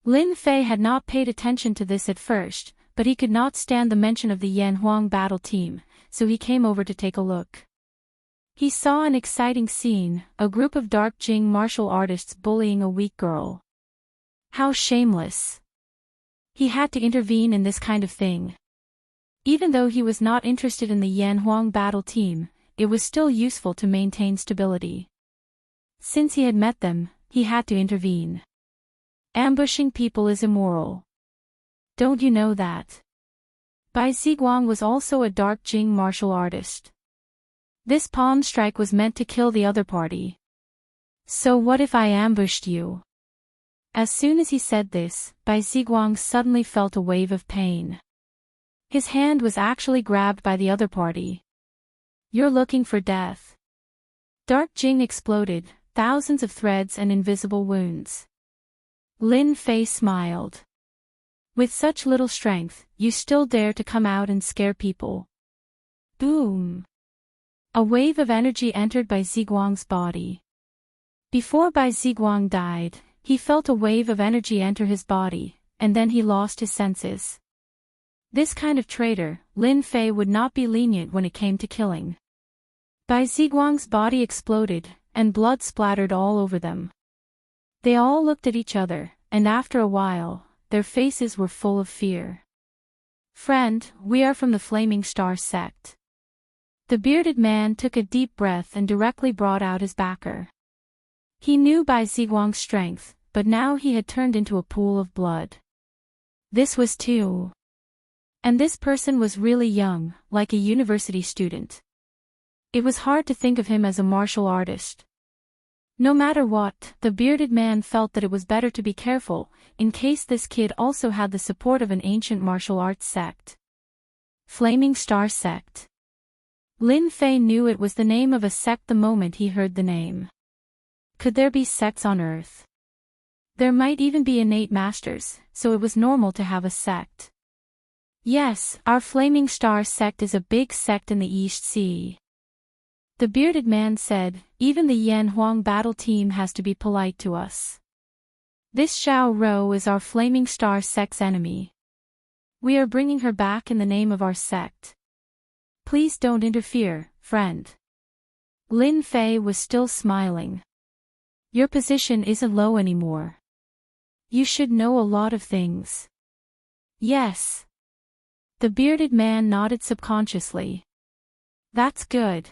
Lin Fei had not paid attention to this at first, but he could not stand the mention of the Yan Huang battle team, so he came over to take a look. He saw an exciting scene, a group of dark Jing martial artists bullying a weak girl. How shameless. He had to intervene in this kind of thing. Even though he was not interested in the Yan Huang battle team, it was still useful to maintain stability. Since he had met them, he had to intervene. Ambushing people is immoral. Don't you know that? Bai Ziguang was also a dark Jing martial artist. This palm strike was meant to kill the other party. So what if I ambushed you? As soon as he said this, Bai Ziguang suddenly felt a wave of pain. His hand was actually grabbed by the other party. You're looking for death. Dark Jing exploded, thousands of threads and invisible wounds. Lin Fei smiled. With such little strength, you still dare to come out and scare people. Boom! A wave of energy entered Bai Ziguang's body. Before Bai Ziguang died, he felt a wave of energy enter his body, and then he lost his senses. This kind of traitor, Lin Fei would not be lenient when it came to killing. Bai Ziguang's body exploded, and blood splattered all over them. They all looked at each other, and after a while, their faces were full of fear. Friend, we are from the Flaming Star sect. The bearded man took a deep breath and directly brought out his backer. He knew Bai Ziguang's strength, but now he had turned into a pool of blood. This was too. And this person was really young, like a university student. It was hard to think of him as a martial artist. No matter what, the bearded man felt that it was better to be careful, in case this kid also had the support of an ancient martial arts sect. Flaming Star sect. Lin Fei knew it was the name of a sect the moment he heard the name. Could there be sects on Earth? There might even be innate masters, so it was normal to have a sect. Yes, our Flaming Star sect is a big sect in the East Sea. The bearded man said, even the Yan Huang battle team has to be polite to us. This Xiao Rou is our Flaming Star sect's enemy. We are bringing her back in the name of our sect. Please don't interfere, friend. Lin Fei was still smiling. Your position isn't low anymore. You should know a lot of things. Yes. The bearded man nodded subconsciously. That's good.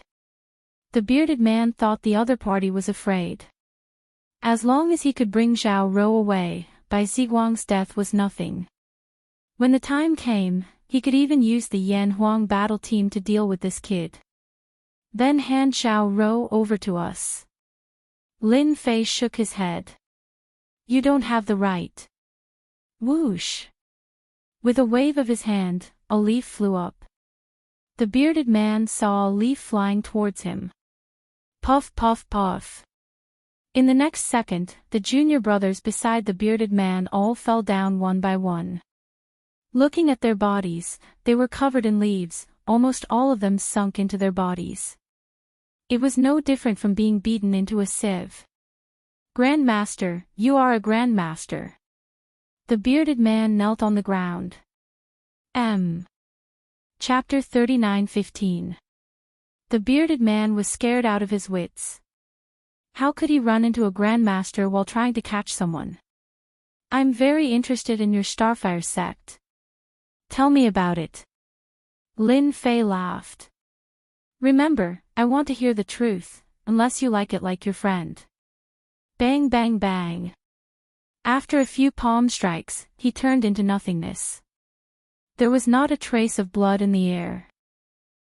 The bearded man thought the other party was afraid. As long as he could bring Xiao Rou away, Bai Ziguang's death was nothing. When the time came, he could even use the Yan Huang battle team to deal with this kid. Then hand Xiao Rou over to us. Lin Fei shook his head. You don't have the right. Whoosh. With a wave of his hand, a leaf flew up. The bearded man saw a leaf flying towards him. Puff puff puff. In the next second, the junior brothers beside the bearded man all fell down one by one. Looking at their bodies, they were covered in leaves, almost all of them sunk into their bodies. It was no different from being beaten into a sieve. Grandmaster, you are a grandmaster. The bearded man knelt on the ground. Chapter 39:15. The bearded man was scared out of his wits. How could he run into a grandmaster while trying to catch someone? I'm very interested in your Starfire sect. Tell me about it. Lin Fei laughed. Remember, I want to hear the truth, unless you like it like your friend. Bang bang bang. After a few palm strikes, he turned into nothingness. There was not a trace of blood in the air.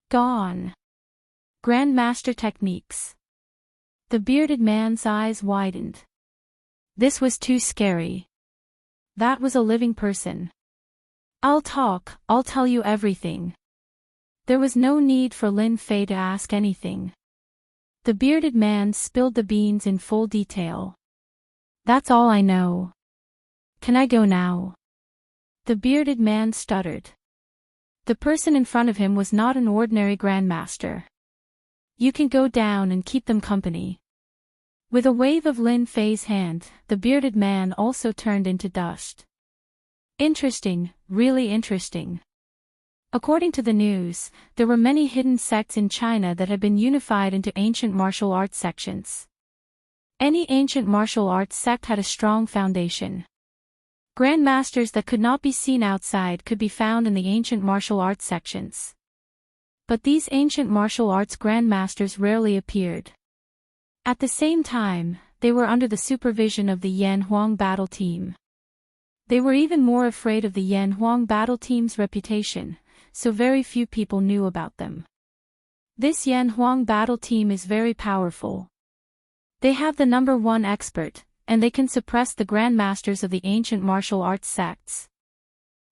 Gone. Grandmaster techniques. The bearded man's eyes widened. This was too scary. That was a living person. I'll tell you everything. There was no need for Lin Fei to ask anything. The bearded man spilled the beans in full detail. That's all I know. Can I go now? The bearded man stuttered. The person in front of him was not an ordinary grandmaster. You can go down and keep them company. With a wave of Lin Fei's hand, the bearded man also turned into dust. Interesting, really interesting. According to the news, there were many hidden sects in China that had been unified into ancient martial arts sections. Any ancient martial arts sect had a strong foundation. Grandmasters that could not be seen outside could be found in the ancient martial arts sections. But these ancient martial arts grandmasters rarely appeared. At the same time, they were under the supervision of the Yan Huang battle team. They were even more afraid of the Yan Huang battle team's reputation, so very few people knew about them. This Yan Huang battle team is very powerful. They have the #1 expert, and they can suppress the grandmasters of the ancient martial arts sects.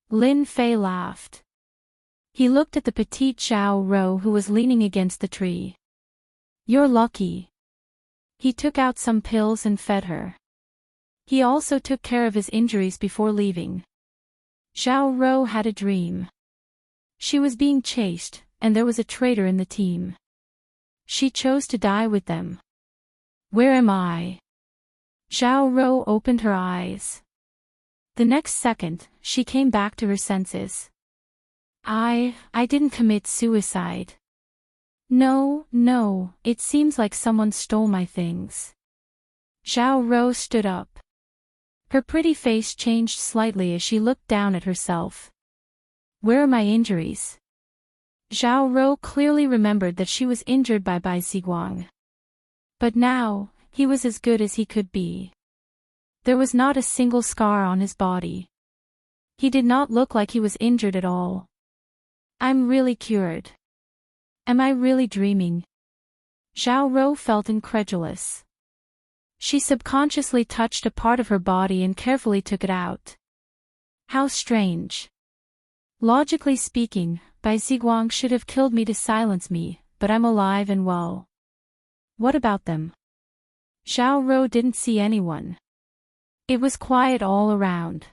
Lin Fei laughed. He looked at the petite Xiao Rou who was leaning against the tree. You're lucky. He took out some pills and fed her. He also took care of his injuries before leaving. Xiao Rou had a dream. She was being chased, and there was a traitor in the team. She chose to die with them. Where am I? Xiao Rou opened her eyes. The next second, she came back to her senses. I didn't commit suicide. No, it seems like someone stole my things. Xiao Rou stood up. Her pretty face changed slightly as she looked down at herself. Where are my injuries? Xiao Rou clearly remembered that she was injured by Bai Ziguang. But now, he was as good as he could be. There was not a single scar on his body. He did not look like he was injured at all. I'm really cured. Am I really dreaming? Xiao Rou felt incredulous. She subconsciously touched a part of her body and carefully took it out. How strange. Logically speaking, Bai Ziguang should have killed me to silence me, but I'm alive and well. What about them? Xiao Rou didn't see anyone. It was quiet all around.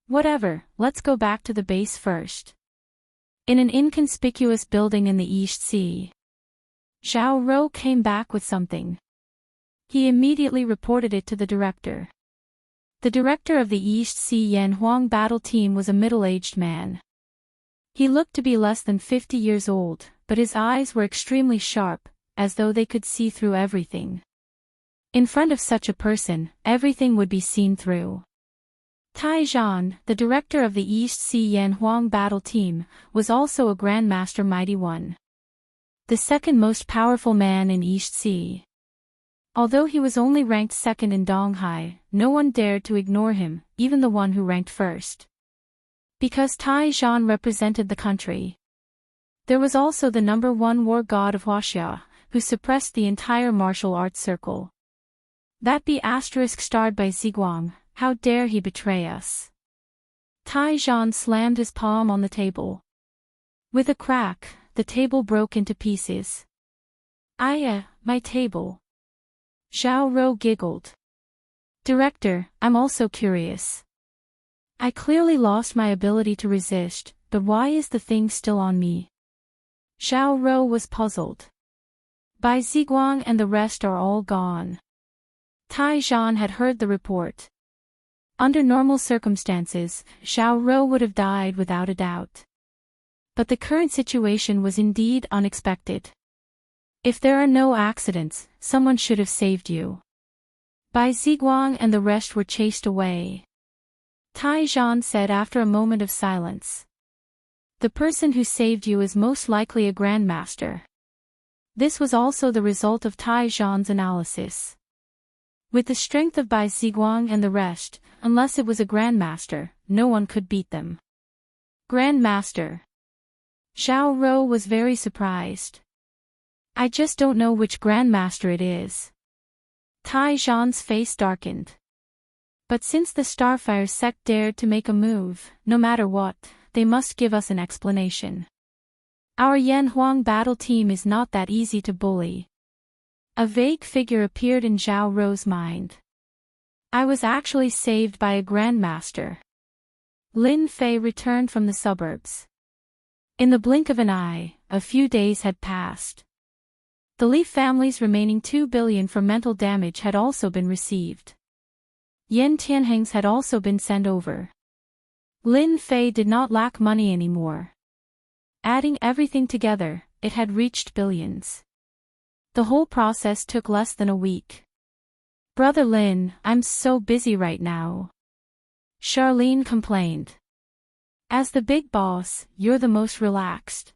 Whatever, let's go back to the base first. In an inconspicuous building in the East Sea, Xiao Rou came back with something. He immediately reported it to the director. The director of the East Sea Yan Huang battle team was a middle-aged man. He looked to be less than 50 years old, but his eyes were extremely sharp, as though they could see through everything. In front of such a person, everything would be seen through. Tai Zhan, the director of the East Sea Yan Huang battle team, was also a Grandmaster Mighty One. The second most powerful man in East Sea. Although he was only ranked second in Donghai, no one dared to ignore him, even the one who ranked first. Because Tai Zhan represented the country. There was also the #1 war god of Huaxia, who suppressed the entire martial arts circle. That be asterisk starred by Ziguang, how dare he betray us? Tai Zhan slammed his palm on the table. With a crack, the table broke into pieces. My table. Xiao Rou giggled. Director, I'm also curious. I clearly lost my ability to resist, but why is the thing still on me? Xiao Rou was puzzled. Bai Ziguang and the rest are all gone. Tai Zhan had heard the report. Under normal circumstances, Xiao Rou would have died without a doubt. But the current situation was indeed unexpected. If there are no accidents, someone should have saved you. Bai Ziguang and the rest were chased away. Tai Zhan said after a moment of silence. The person who saved you is most likely a grandmaster. This was also the result of Tai Zhan's analysis. With the strength of Bai Ziguang and the rest, unless it was a grandmaster, no one could beat them. Grandmaster. Xiao Rou was very surprised. I just don't know which grandmaster it is. Tai Zhan's face darkened. But since the Starfire sect dared to make a move, no matter what, they must give us an explanation. Our Yan Huang battle team is not that easy to bully. A vague figure appeared in Xiao Rou's mind. I was actually saved by a grandmaster. Lin Fei returned from the suburbs. In the blink of an eye, a few days had passed. The Li family's remaining 2 billion for mental damage had also been received. Yen Tianheng's had also been sent over. Lin Fei did not lack money anymore. Adding everything together, it had reached billions. The whole process took less than a week. Brother Lin, I'm so busy right now. Charlene complained. As the big boss, you're the most relaxed.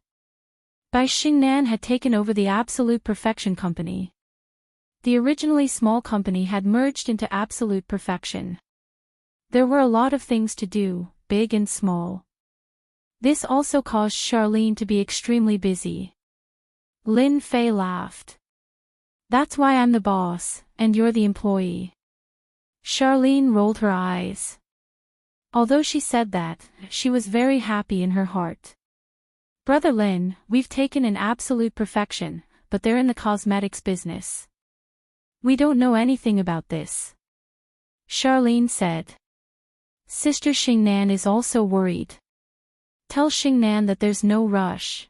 Bai Xingnan had taken over the Absolute Perfection Company. The originally small company had merged into Absolute Perfection. There were a lot of things to do, big and small. This also caused Charlene to be extremely busy. Lin Fei laughed. That's why I'm the boss, and you're the employee. Charlene rolled her eyes. Although she said that, she was very happy in her heart. Brother Lin, we've taken in Absolute Perfection, but they're in the cosmetics business. We don't know anything about this. Charlene said. Sister Xingnan is also worried. Tell Xingnan that there's no rush.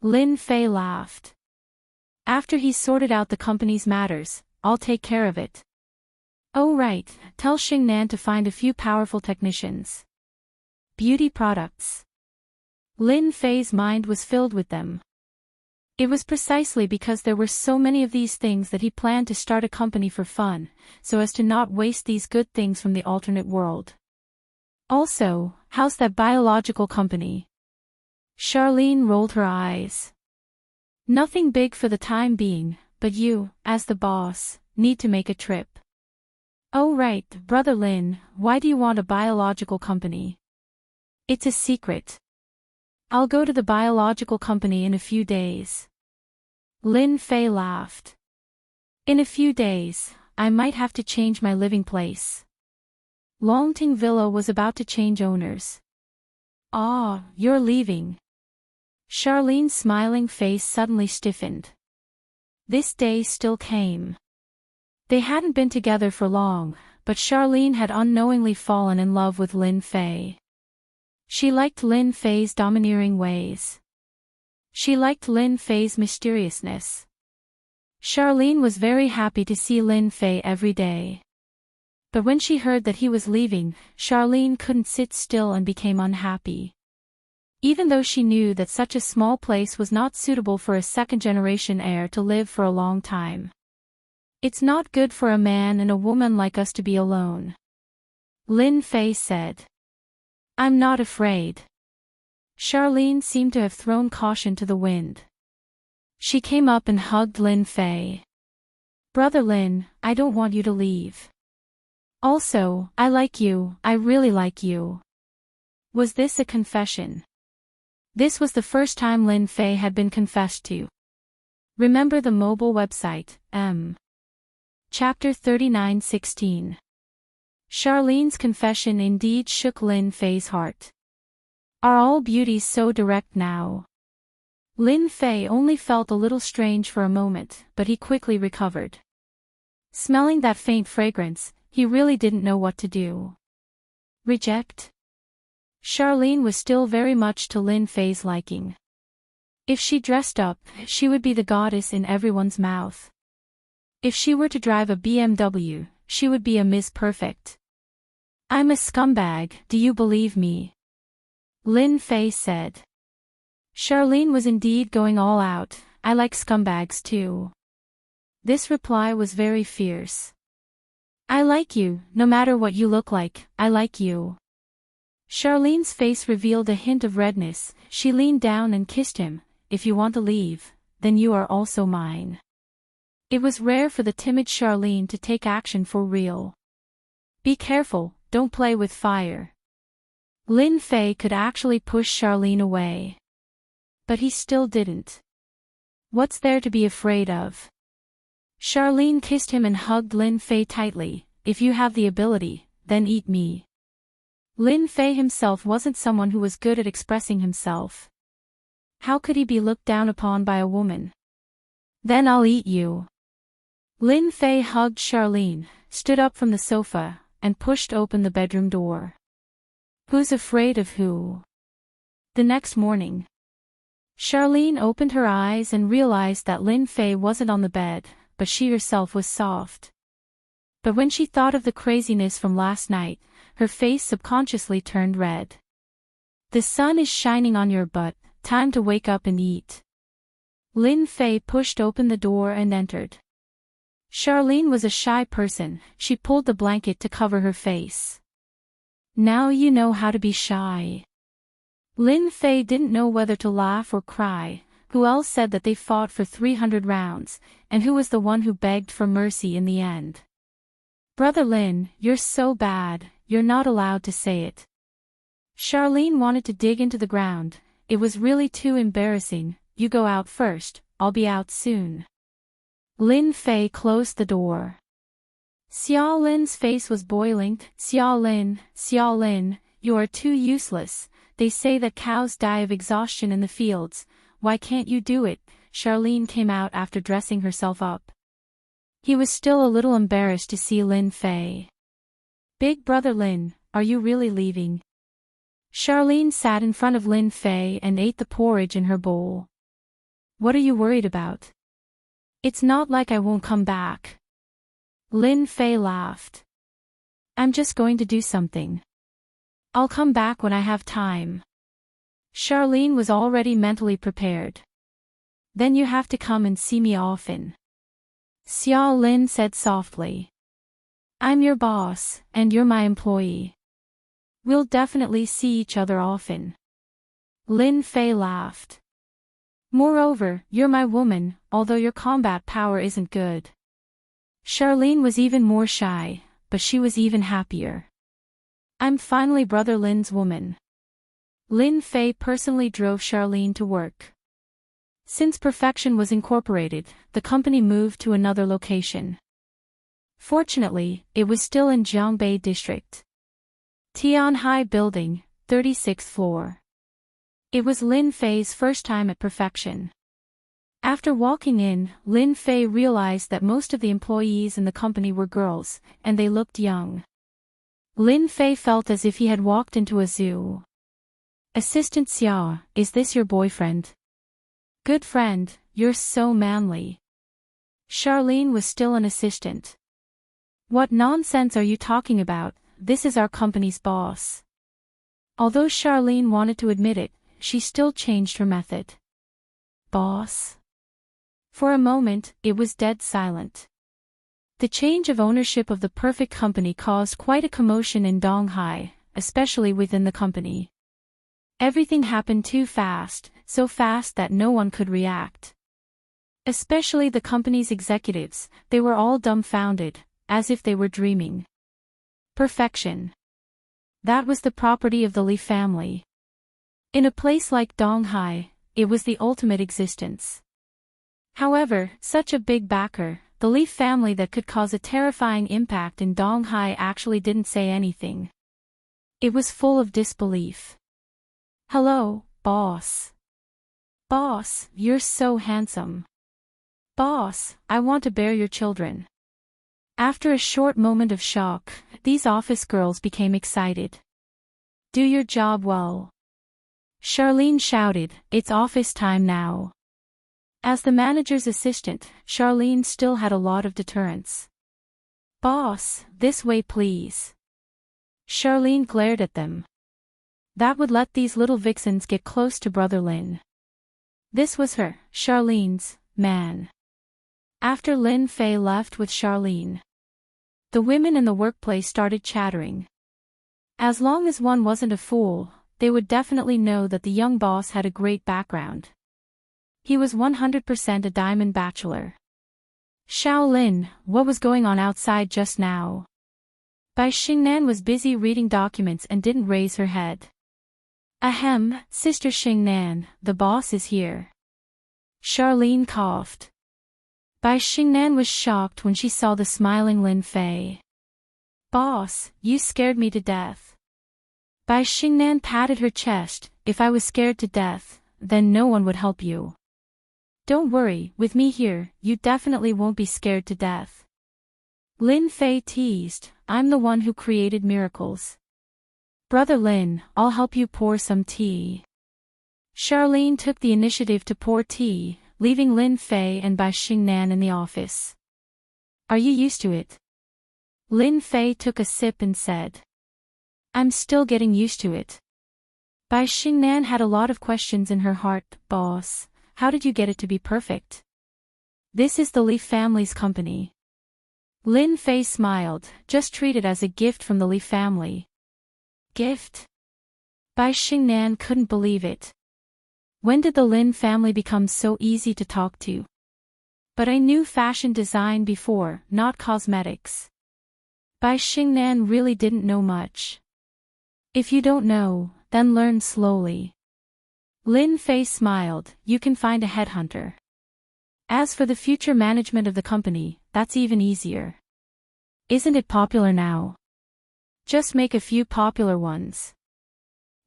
Lin Fei laughed. After he's sorted out the company's matters, I'll take care of it. Oh right, tell Xingnan to find a few powerful technicians. Beauty products. Lin Fei's mind was filled with them. It was precisely because there were so many of these things that he planned to start a company for fun, so as to not waste these good things from the alternate world. Also, how's that biological company? Charlene rolled her eyes. Nothing big for the time being, but you, as the boss, need to make a trip. Oh right, Brother Lin, why do you want a biological company? It's a secret. I'll go to the biological company in a few days. Lin Fei laughed. In a few days, I might have to change my living place. Longting Villa was about to change owners. Ah, you're leaving. Charlene's smiling face suddenly stiffened. This day still came. They hadn't been together for long, but Charlene had unknowingly fallen in love with Lin Fei. She liked Lin Fei's domineering ways. She liked Lin Fei's mysteriousness. Charlene was very happy to see Lin Fei every day. But when she heard that he was leaving, Charlene couldn't sit still and became unhappy. Even though she knew that such a small place was not suitable for a second-generation heir to live for a long time. It's not good for a man and a woman like us to be alone. Lin Fei said. I'm not afraid. Charlene seemed to have thrown caution to the wind. She came up and hugged Lin Fei. Brother Lin, I don't want you to leave. Also, I like you, I really like you. Was this a confession? This was the first time Lin Fei had been confessed to. Remember the mobile website, Chapter 39:16. Charlene's confession indeed shook Lin Fei's heart. Are all beauties so direct now? Lin Fei only felt a little strange for a moment, but he quickly recovered. Smelling that faint fragrance, he really didn't know what to do. Reject? Charlene was still very much to Lin Fei's liking. If she dressed up, she would be the goddess in everyone's mouth. If she were to drive a BMW, she would be a Miss Perfect. I'm a scumbag, do you believe me? Lin Fei said. Charlene was indeed going all out, I like scumbags too. This reply was very fierce. I like you, no matter what you look like, I like you. Charlene's face revealed a hint of redness. She leaned down and kissed him. If you want to leave, then you are also mine. It was rare for the timid Charlene to take action for real. Be careful, don't play with fire. Lin Fei could actually push Charlene away. But he still didn't. What's there to be afraid of? Charlene kissed him and hugged Lin Fei tightly. If you have the ability, then eat me. Lin Fei himself wasn't someone who was good at expressing himself. How could he be looked down upon by a woman? Then I'll eat you. Lin Fei hugged Charlene, stood up from the sofa, and pushed open the bedroom door. Who's afraid of who? The next morning, Charlene opened her eyes and realized that Lin Fei wasn't on the bed, but she herself was soft. But when she thought of the craziness from last night, her face subconsciously turned red. The sun is shining on your butt, time to wake up and eat. Lin Fei pushed open the door and entered. Charlene was a shy person, she pulled the blanket to cover her face. Now you know how to be shy. Lin Fei didn't know whether to laugh or cry. Who else said that they fought for 300 rounds, and who was the one who begged for mercy in the end? Brother Lin, you're so bad, you're not allowed to say it. Charlene wanted to dig into the ground. It was really too embarrassing. You go out first, I'll be out soon. Lin Fei closed the door. Xiao Lin's face was boiling. Xiao Lin, you are too useless. They say that cows die of exhaustion in the fields. Why can't you do it? Charlene came out after dressing herself up. He was still a little embarrassed to see Lin Fei. Big brother Lin, are you really leaving? Charlene sat in front of Lin Fei and ate the porridge in her bowl. What are you worried about? It's not like I won't come back. Lin Fei laughed. I'm just going to do something. I'll come back when I have time. Charlene was already mentally prepared. Then you have to come and see me often. Xiao Lin said softly. I'm your boss, and you're my employee. We'll definitely see each other often. Lin Fei laughed. Moreover, you're my woman, although your combat power isn't good. Charlene was even more shy, but she was even happier. I'm finally brother Lin's woman. Lin Fei personally drove Charlene to work. Since Perfection was incorporated, the company moved to another location. Fortunately, it was still in Jiangbei district. Tianhai Building, 36th floor. It was Lin Fei's first time at Perfection. After walking in, Lin Fei realized that most of the employees in the company were girls, and they looked young. Lin Fei felt as if he had walked into a zoo. Assistant Xia, is this your boyfriend? Good friend, you're so manly. Charlene was still an assistant. What nonsense are you talking about? This is our company's boss. Although Charlene wanted to admit it, she still changed her method. Boss? For a moment, it was dead silent. The change of ownership of the perfect company caused quite a commotion in Donghai, especially within the company. Everything happened too fast, so fast that no one could react. Especially the company's executives, they were all dumbfounded, as if they were dreaming. Perfection. That was the property of the Li family. In a place like Donghai, it was the ultimate existence. However, such a big backer, the Li family that could cause a terrifying impact in Donghai actually didn't say anything. It was full of disbelief. Hello, boss. Boss, you're so handsome. Boss, I want to bear your children. After a short moment of shock, these office girls became excited. Do your job well. Charlene shouted, it's office time now. As the manager's assistant, Charlene still had a lot of deterrence. Boss, this way please. Charlene glared at them. That would let these little vixens get close to Brother Lin. This was her, Charlene's, man. After Lin Fei left with Charlene, the women in the workplace started chattering. As long as one wasn't a fool, they would definitely know that the young boss had a great background. He was 100% a diamond bachelor. Xiao Lin, what was going on outside just now? Bai Xingnan was busy reading documents and didn't raise her head. Ahem, Sister Xingnan, the boss is here. Charlene coughed. Bai Xingnan was shocked when she saw the smiling Lin Fei. Boss, you scared me to death. Bai Xingnan patted her chest, if I was scared to death, then no one would help you. Don't worry, with me here, you definitely won't be scared to death. Lin Fei teased, I'm the one who created miracles. Brother Lin, I'll help you pour some tea. Charlene took the initiative to pour tea, leaving Lin Fei and Bai Xingnan in the office. Are you used to it? Lin Fei took a sip and said. I'm still getting used to it. Bai Xingnan had a lot of questions in her heart. Boss, how did you get it to be perfect? This is the Li family's company. Lin Fei smiled, just treat it as a gift from the Li family. Gift? Bai Xingnan couldn't believe it. When did the Lin family become so easy to talk to? But I knew fashion design before, not cosmetics. Bai Xingnan really didn't know much. If you don't know, then learn slowly. Lin Fei smiled, you can find a headhunter. As for the future management of the company, that's even easier. Isn't it popular now? Just make a few popular ones.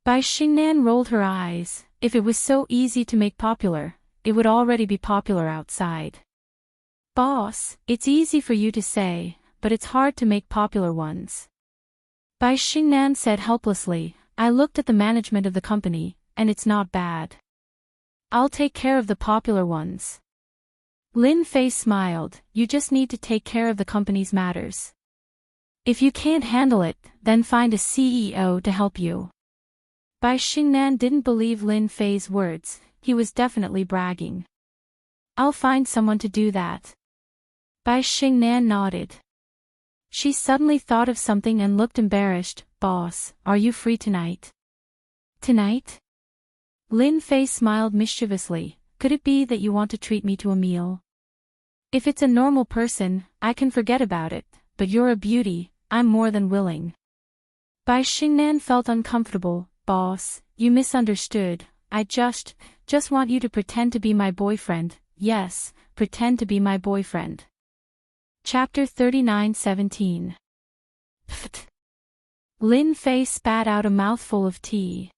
Bai Xingnan rolled her eyes, if it was so easy to make popular, it would already be popular outside. Boss, it's easy for you to say, but it's hard to make popular ones. Bai Xingnan said helplessly, I looked at the management of the company, and it's not bad. I'll take care of the popular ones. Lin Fei smiled, you just need to take care of the company's matters. If you can't handle it, then find a CEO to help you. Bai Xingnan didn't believe Lin Fei's words, he was definitely bragging. I'll find someone to do that. Bai Xingnan nodded. She suddenly thought of something and looked embarrassed. Boss, are you free tonight? Tonight? Lin Fei smiled mischievously, could it be that you want to treat me to a meal? If it's a normal person, I can forget about it, but you're a beauty, I'm more than willing. Bai Xingnan felt uncomfortable. Boss, you misunderstood, I just want you to pretend to be my boyfriend, yes, pretend to be my boyfriend. Chapter 39:17. Pfft. Lin Fei spat out a mouthful of tea.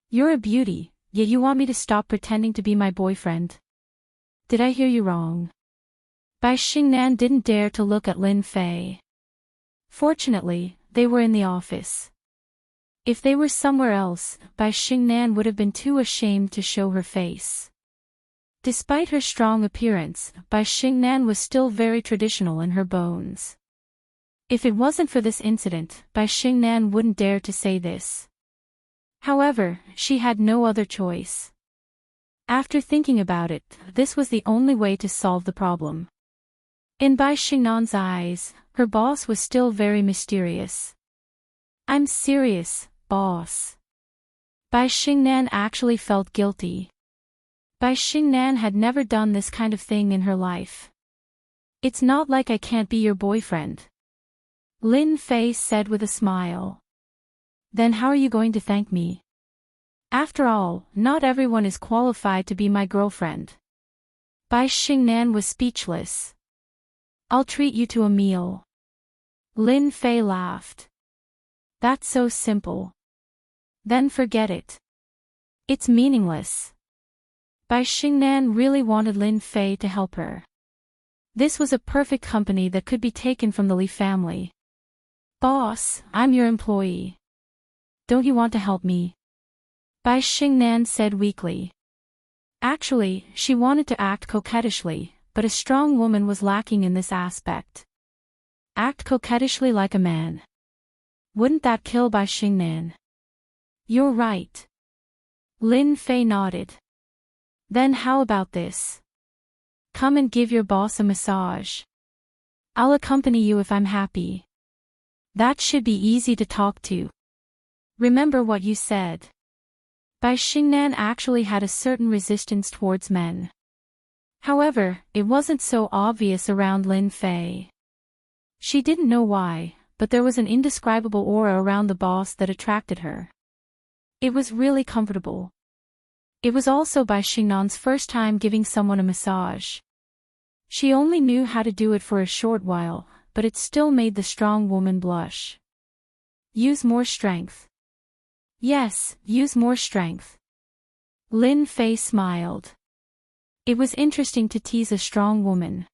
You're a beauty, yet you want me to stop pretending to be my boyfriend. Did I hear you wrong? Bai Xingnan didn't dare to look at Lin Fei. Fortunately, they were in the office. If they were somewhere else, Bai Xingnan would have been too ashamed to show her face. Despite her strong appearance, Bai Xingnan was still very traditional in her bones. If it wasn't for this incident, Bai Xingnan wouldn't dare to say this. However, she had no other choice. After thinking about it, this was the only way to solve the problem. In Bai Xingnan's eyes, her boss was still very mysterious. I'm serious, boss. Bai Xingnan actually felt guilty. Bai Xingnan had never done this kind of thing in her life. It's not like I can't be your boyfriend. Lin Fei said with a smile. Then how are you going to thank me? After all, not everyone is qualified to be my girlfriend. Bai Xingnan was speechless. I'll treat you to a meal. Lin Fei laughed. That's so simple. Then forget it. It's meaningless. Bai Xingnan really wanted Lin Fei to help her. This was a perfect company that could be taken from the Li family. Boss, I'm your employee. Don't you want to help me? Bai Xingnan said weakly. Actually, she wanted to act coquettishly, but a strong woman was lacking in this aspect. Act coquettishly like a man. Wouldn't that kill Bai Xingnan? You're right. Lin Fei nodded. Then how about this? Come and give your boss a massage. I'll accompany you if I'm happy. That should be easy to talk to. Remember what you said. Bai Xingnan actually had a certain resistance towards men. However, it wasn't so obvious around Lin Fei. She didn't know why, but there was an indescribable aura around the boss that attracted her. It was really comfortable. It was also Bai Xingnan's first time giving someone a massage. She only knew how to do it for a short while, but it still made the strong woman blush. Use more strength. Yes, use more strength. Lin Fei smiled. It was interesting to tease a strong woman.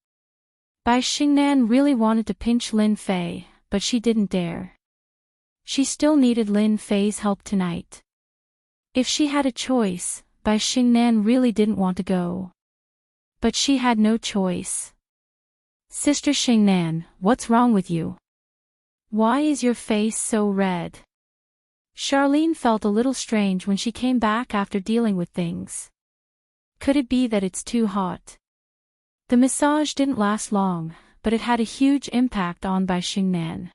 Bai Xingnan really wanted to pinch Lin Fei, but she didn't dare. She still needed Lin Fei's help tonight. If she had a choice, Bai Xingnan really didn't want to go. But she had no choice. Sister Xingnan, what's wrong with you? Why is your face so red? Charlene felt a little strange when she came back after dealing with things. Could it be that it's too hot? The massage didn't last long, but it had a huge impact on Bai Xingnan.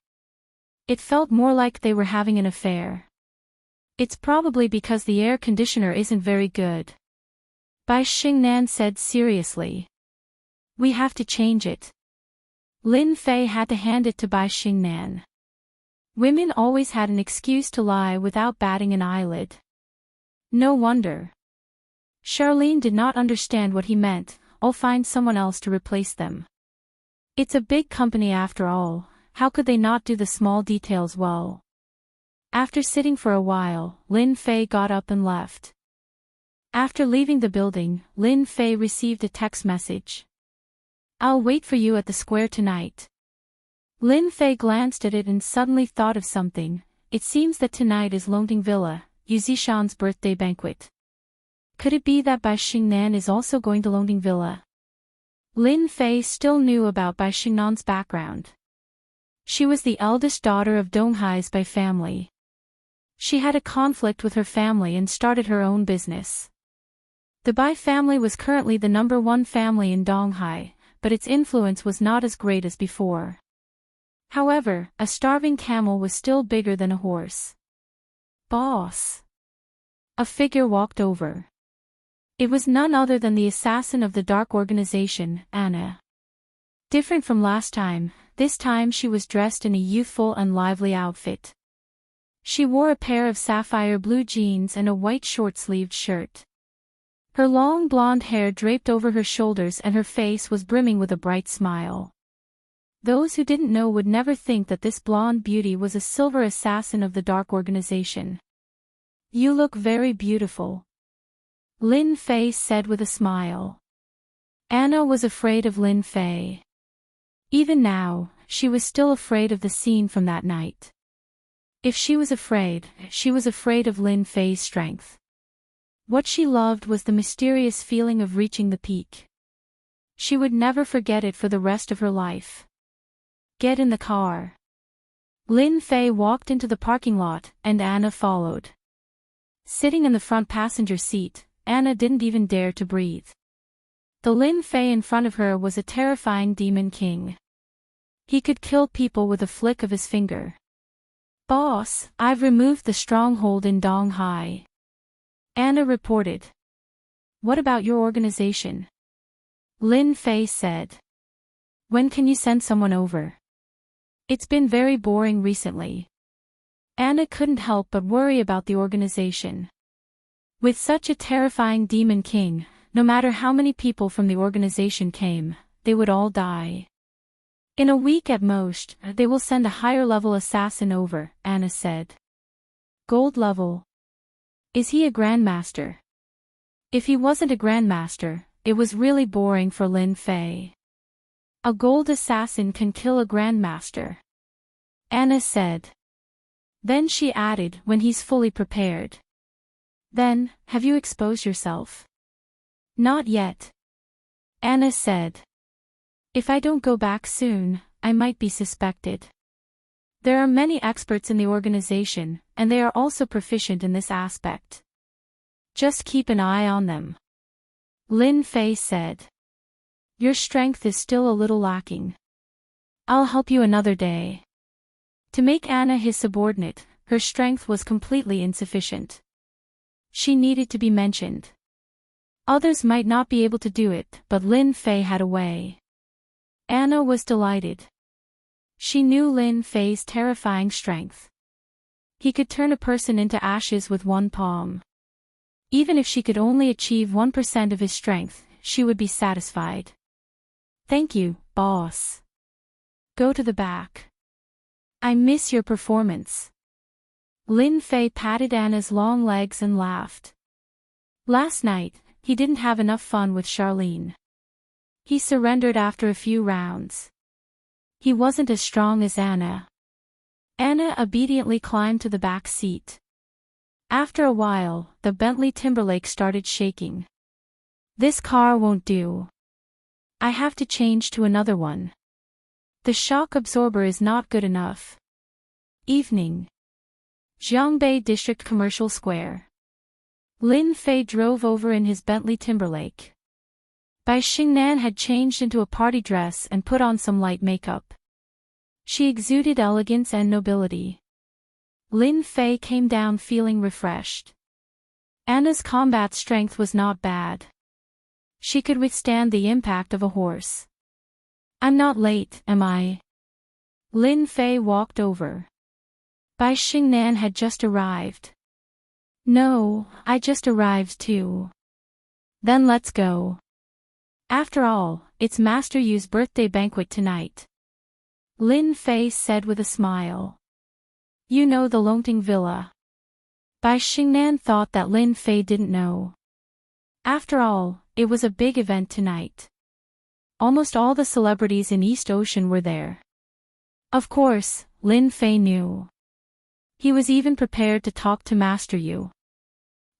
It felt more like they were having an affair. It's probably because the air conditioner isn't very good. Bai Xingnan said seriously. We have to change it. Lin Fei had to hand it to Bai Xingnan. Women always had an excuse to lie without batting an eyelid. No wonder. Charlene did not understand what he meant. I'll find someone else to replace them. It's a big company after all, how could they not do the small details well? After sitting for a while, Lin Fei got up and left. After leaving the building, Lin Fei received a text message. I'll wait for you at the square tonight. Lin Fei glanced at it and suddenly thought of something. It seems that tonight is Longting Villa, Yu Zishan's birthday banquet. Could it be that Bai Xingnan is also going to Longting Villa? Lin Fei still knew about Bai Xingnan's background. She was the eldest daughter of Donghai's Bai family. She had a conflict with her family and started her own business. The Bai family was currently the #1 family in Donghai, but its influence was not as great as before. However, a starving camel was still bigger than a horse. Boss. A figure walked over. It was none other than the assassin of the dark organization, Anna. Different from last time, this time she was dressed in a youthful and lively outfit. She wore a pair of sapphire blue jeans and a white short-sleeved shirt. Her long blonde hair draped over her shoulders and her face was brimming with a bright smile. Those who didn't know would never think that this blonde beauty was a silver assassin of the dark organization. You look very beautiful. Lin Fei said with a smile. Anna was afraid of Lin Fei. Even now, she was still afraid of the scene from that night. If she was afraid of Lin Fei's strength. What she loved was the mysterious feeling of reaching the peak. She would never forget it for the rest of her life. Get in the car. Lin Fei walked into the parking lot, and Anna followed. Sitting in the front passenger seat, Anna didn't even dare to breathe. The Lin Fei in front of her was a terrifying demon king. He could kill people with a flick of his finger. Boss, I've removed the stronghold in Donghai. Anna reported. What about your organization? Lin Fei said. When can you send someone over? It's been very boring recently. Anna couldn't help but worry about the organization. With such a terrifying demon king, no matter how many people from the organization came, they would all die. In a week at most, they will send a higher-level assassin over, Anna said. Gold level. Is he a grandmaster? If he wasn't a grandmaster, it was really boring for Lin Fei. A gold assassin can kill a grandmaster. Anna said. Then she added, when he's fully prepared. Then, have you exposed yourself? Not yet. Anna said. If I don't go back soon, I might be suspected. There are many experts in the organization, and they are also proficient in this aspect. Just keep an eye on them. Lin Fei said. Your strength is still a little lacking. I'll help you another day. To make Anna his subordinate, her strength was completely insufficient. She needed to be mentioned. Others might not be able to do it, but Lin Fei had a way. Anna was delighted. She knew Lin Fei's terrifying strength. He could turn a person into ashes with one palm. Even if she could only achieve 1% of his strength, she would be satisfied. Thank you, boss. Go to the back. I miss your performance. Lin Fei patted Anna's long legs and laughed. Last night, he didn't have enough fun with Charlene. He surrendered after a few rounds. He wasn't as strong as Anna. Anna obediently climbed to the back seat. After a while, the Bentley Timberlake started shaking. This car won't do. I have to change to another one. The shock absorber is not good enough. Evening. Jiangbei District Commercial Square. Lin Fei drove over in his Bentley Timberlake. Bai Xingnan had changed into a party dress and put on some light makeup. She exuded elegance and nobility. Lin Fei came down feeling refreshed. Anna's combat strength was not bad. She could withstand the impact of a horse. I'm not late, am I? Lin Fei walked over. Bai Xingnan had just arrived. No, I just arrived too. Then let's go. After all, it's Master Yu's birthday banquet tonight. Lin Fei said with a smile. You know the Longting Villa. Bai Xingnan thought that Lin Fei didn't know. After all, it was a big event tonight. Almost all the celebrities in East Ocean were there. Of course, Lin Fei knew. He was even prepared to talk to Master Yu.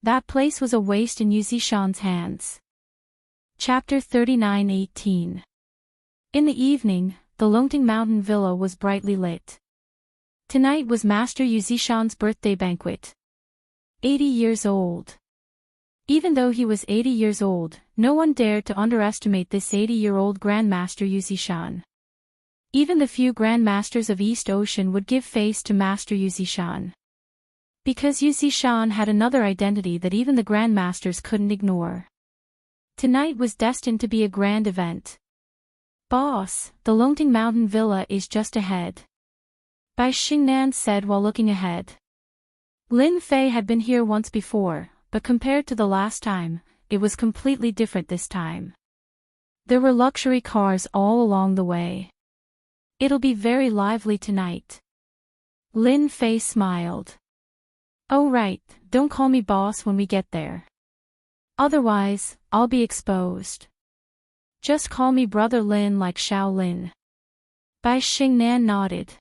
That place was a waste in Yu Zishan's hands. Chapter 39:18. In the evening, the Longting Mountain Villa was brightly lit. Tonight was Master Yu Zishan's birthday banquet. 80 years old. Even though he was 80 years old, no one dared to underestimate this 80-year-old Grandmaster Yu Zishan. Even the few Grandmasters of East Ocean would give face to Master Yu Zishan. Because Yu Zishan had another identity that even the Grandmasters couldn't ignore. Tonight was destined to be a grand event. Boss, the Longting Mountain Villa is just ahead. Bai Xingnan said while looking ahead. Lin Fei had been here once before, but compared to the last time, it was completely different this time. There were luxury cars all along the way. It'll be very lively tonight. Lin Fei smiled. Oh right, don't call me boss when we get there. Otherwise, I'll be exposed. Just call me Brother Lin like Xiao Lin. Bai Xingnan nodded.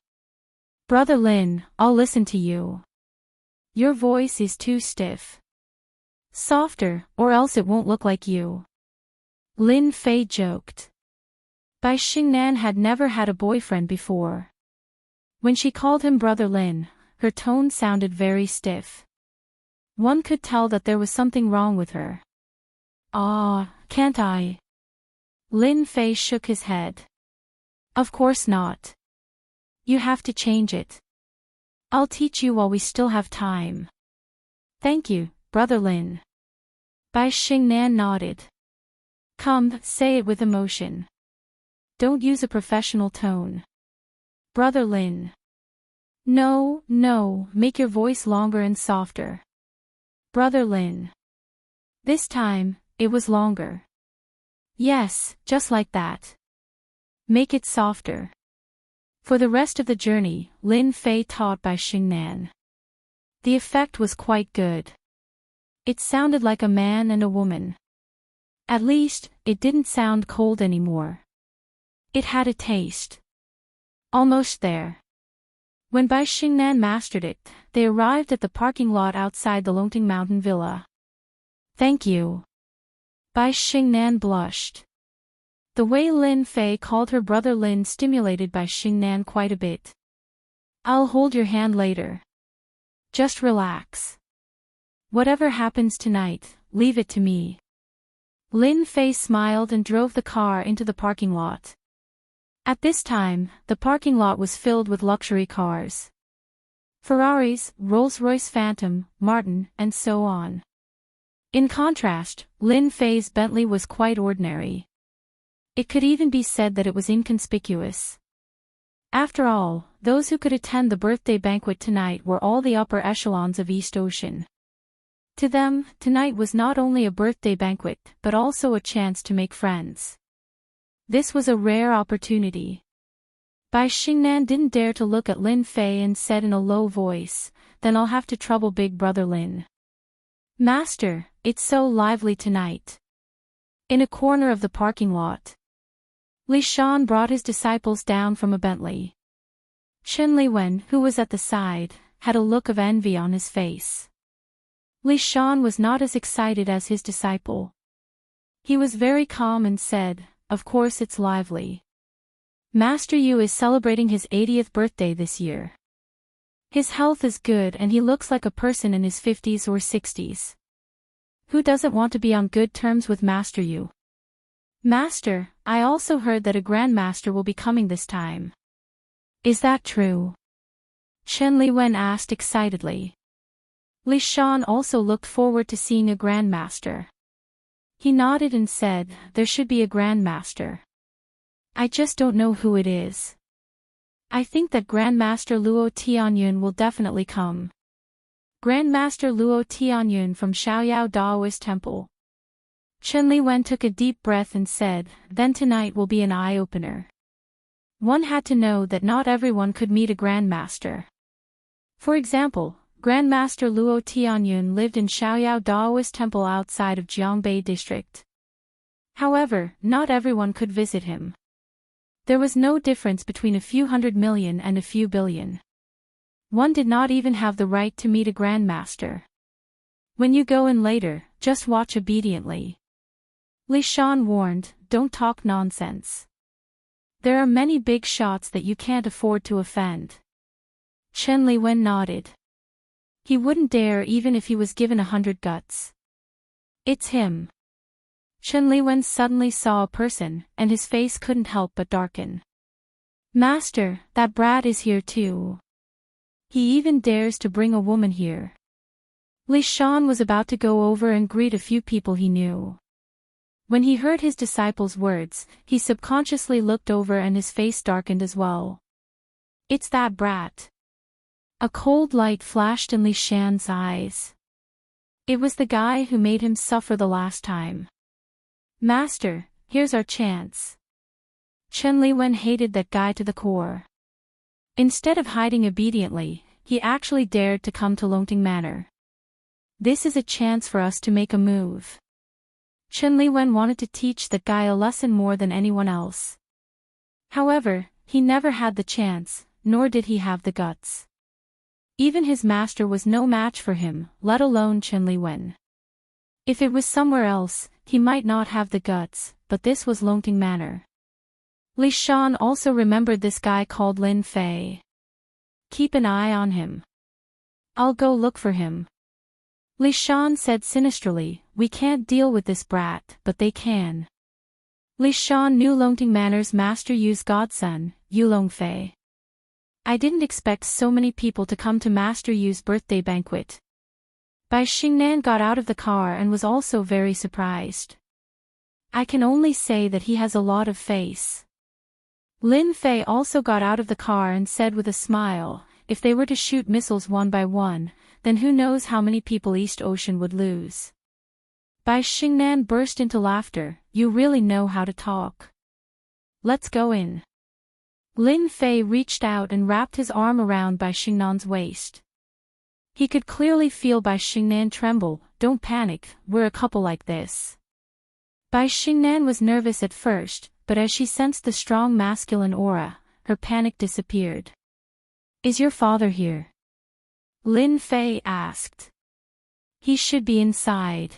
Brother Lin, I'll listen to you. Your voice is too stiff. Softer, or else it won't look like you. Lin Fei joked. Bai Xingnan had never had a boyfriend before. When she called him Brother Lin, her tone sounded very stiff. One could tell that there was something wrong with her. Ah, can't I? Lin Fei shook his head. Of course not. You have to change it. I'll teach you while we still have time. Thank you, Brother Lin. Bai Xingnan nodded. Come, say it with emotion. Don't use a professional tone. Brother Lin. No, make your voice longer and softer. Brother Lin. This time, it was longer. Yes, just like that. Make it softer. For the rest of the journey, Lin Fei taught Bai Xingnan. The effect was quite good. It sounded like a man and a woman. At least, it didn't sound cold anymore. It had a taste. Almost there. When Bai Xingnan mastered it, they arrived at the parking lot outside the Longting Mountain Villa. Thank you. Bai Xingnan blushed. The way Lin Fei called her Brother Lin stimulated Bai Xingnan quite a bit. I'll hold your hand later. Just relax. Whatever happens tonight, leave it to me. Lin Fei smiled and drove the car into the parking lot. At this time, the parking lot was filled with luxury cars. Ferraris, Rolls-Royce Phantom, Martin, and so on. In contrast, Lin Fei's Bentley was quite ordinary. It could even be said that it was inconspicuous. After all, those who could attend the birthday banquet tonight were all the upper echelons of East Ocean. To them, tonight was not only a birthday banquet, but also a chance to make friends. This was a rare opportunity. Bai Xingnan didn't dare to look at Lin Fei and said in a low voice, then I'll have to trouble Big Brother Lin. Master, it's so lively tonight. In a corner of the parking lot, Li Shan brought his disciples down from a Bentley. Chen Liwen, who was at the side, had a look of envy on his face. Li Shan was not as excited as his disciple. He was very calm and said, of course it's lively. Master Yu is celebrating his 80th birthday this year. His health is good and he looks like a person in his 50s or 60s. Who doesn't want to be on good terms with Master Yu? Master, I also heard that a grandmaster will be coming this time. Is that true? Chen Liwen asked excitedly. Li Shan also looked forward to seeing a grandmaster. He nodded and said, there should be a grandmaster. I just don't know who it is. I think that Grandmaster Luo Tianyun will definitely come. Grandmaster Luo Tianyun from Xiaoyao Daoist Temple. Chen Liwen took a deep breath and said, then tonight will be an eye-opener. One had to know that not everyone could meet a grandmaster. For example, Grandmaster Luo Tianyun lived in Xiaoyao Daoist Temple outside of Jiangbei District. However, not everyone could visit him. There was no difference between a few 100 million and a few billion. One did not even have the right to meet a grandmaster. When you go in later, just watch obediently. Li Shan warned, don't talk nonsense. There are many big shots that you can't afford to offend. Chen Liwen nodded. He wouldn't dare even if he was given 100 guts. It's him. Chen Liwen suddenly saw a person, and his face couldn't help but darken. Master, that brat is here too. He even dares to bring a woman here. Li Shan was about to go over and greet a few people he knew. When he heard his disciples' words, he subconsciously looked over and his face darkened as well. It's that brat. A cold light flashed in Li Shan's eyes. It was the guy who made him suffer the last time. Master, here's our chance. Chen Liwen hated that guy to the core. Instead of hiding obediently, he actually dared to come to Longting Manor. This is a chance for us to make a move. Chen Liwen wanted to teach that guy a lesson more than anyone else. However, he never had the chance, nor did he have the guts. Even his master was no match for him, let alone Chen Liwen. If it was somewhere else, he might not have the guts, but this was Longting Manor. Li Shan also remembered this guy called Lin Fei. Keep an eye on him. I'll go look for him. Li Shan said sinisterly, we can't deal with this brat, but they can. Li Shan knew Longting Manor's master Yu's godson, Yu Longfei. I didn't expect so many people to come to Master Yu's birthday banquet. Bai Xingnan got out of the car and was also very surprised. I can only say that he has a lot of face. Lin Fei also got out of the car and said with a smile, if they were to shoot missiles one by one, then who knows how many people East Ocean would lose. Bai Xingnan burst into laughter, you really know how to talk. Let's go in. Lin Fei reached out and wrapped his arm around Bai Xingnan's waist. He could clearly feel Bai Xingnan tremble, don't panic, we're a couple like this. Bai Xingnan was nervous at first, but as she sensed the strong masculine aura, her panic disappeared. Is your father here? Lin Fei asked. He should be inside.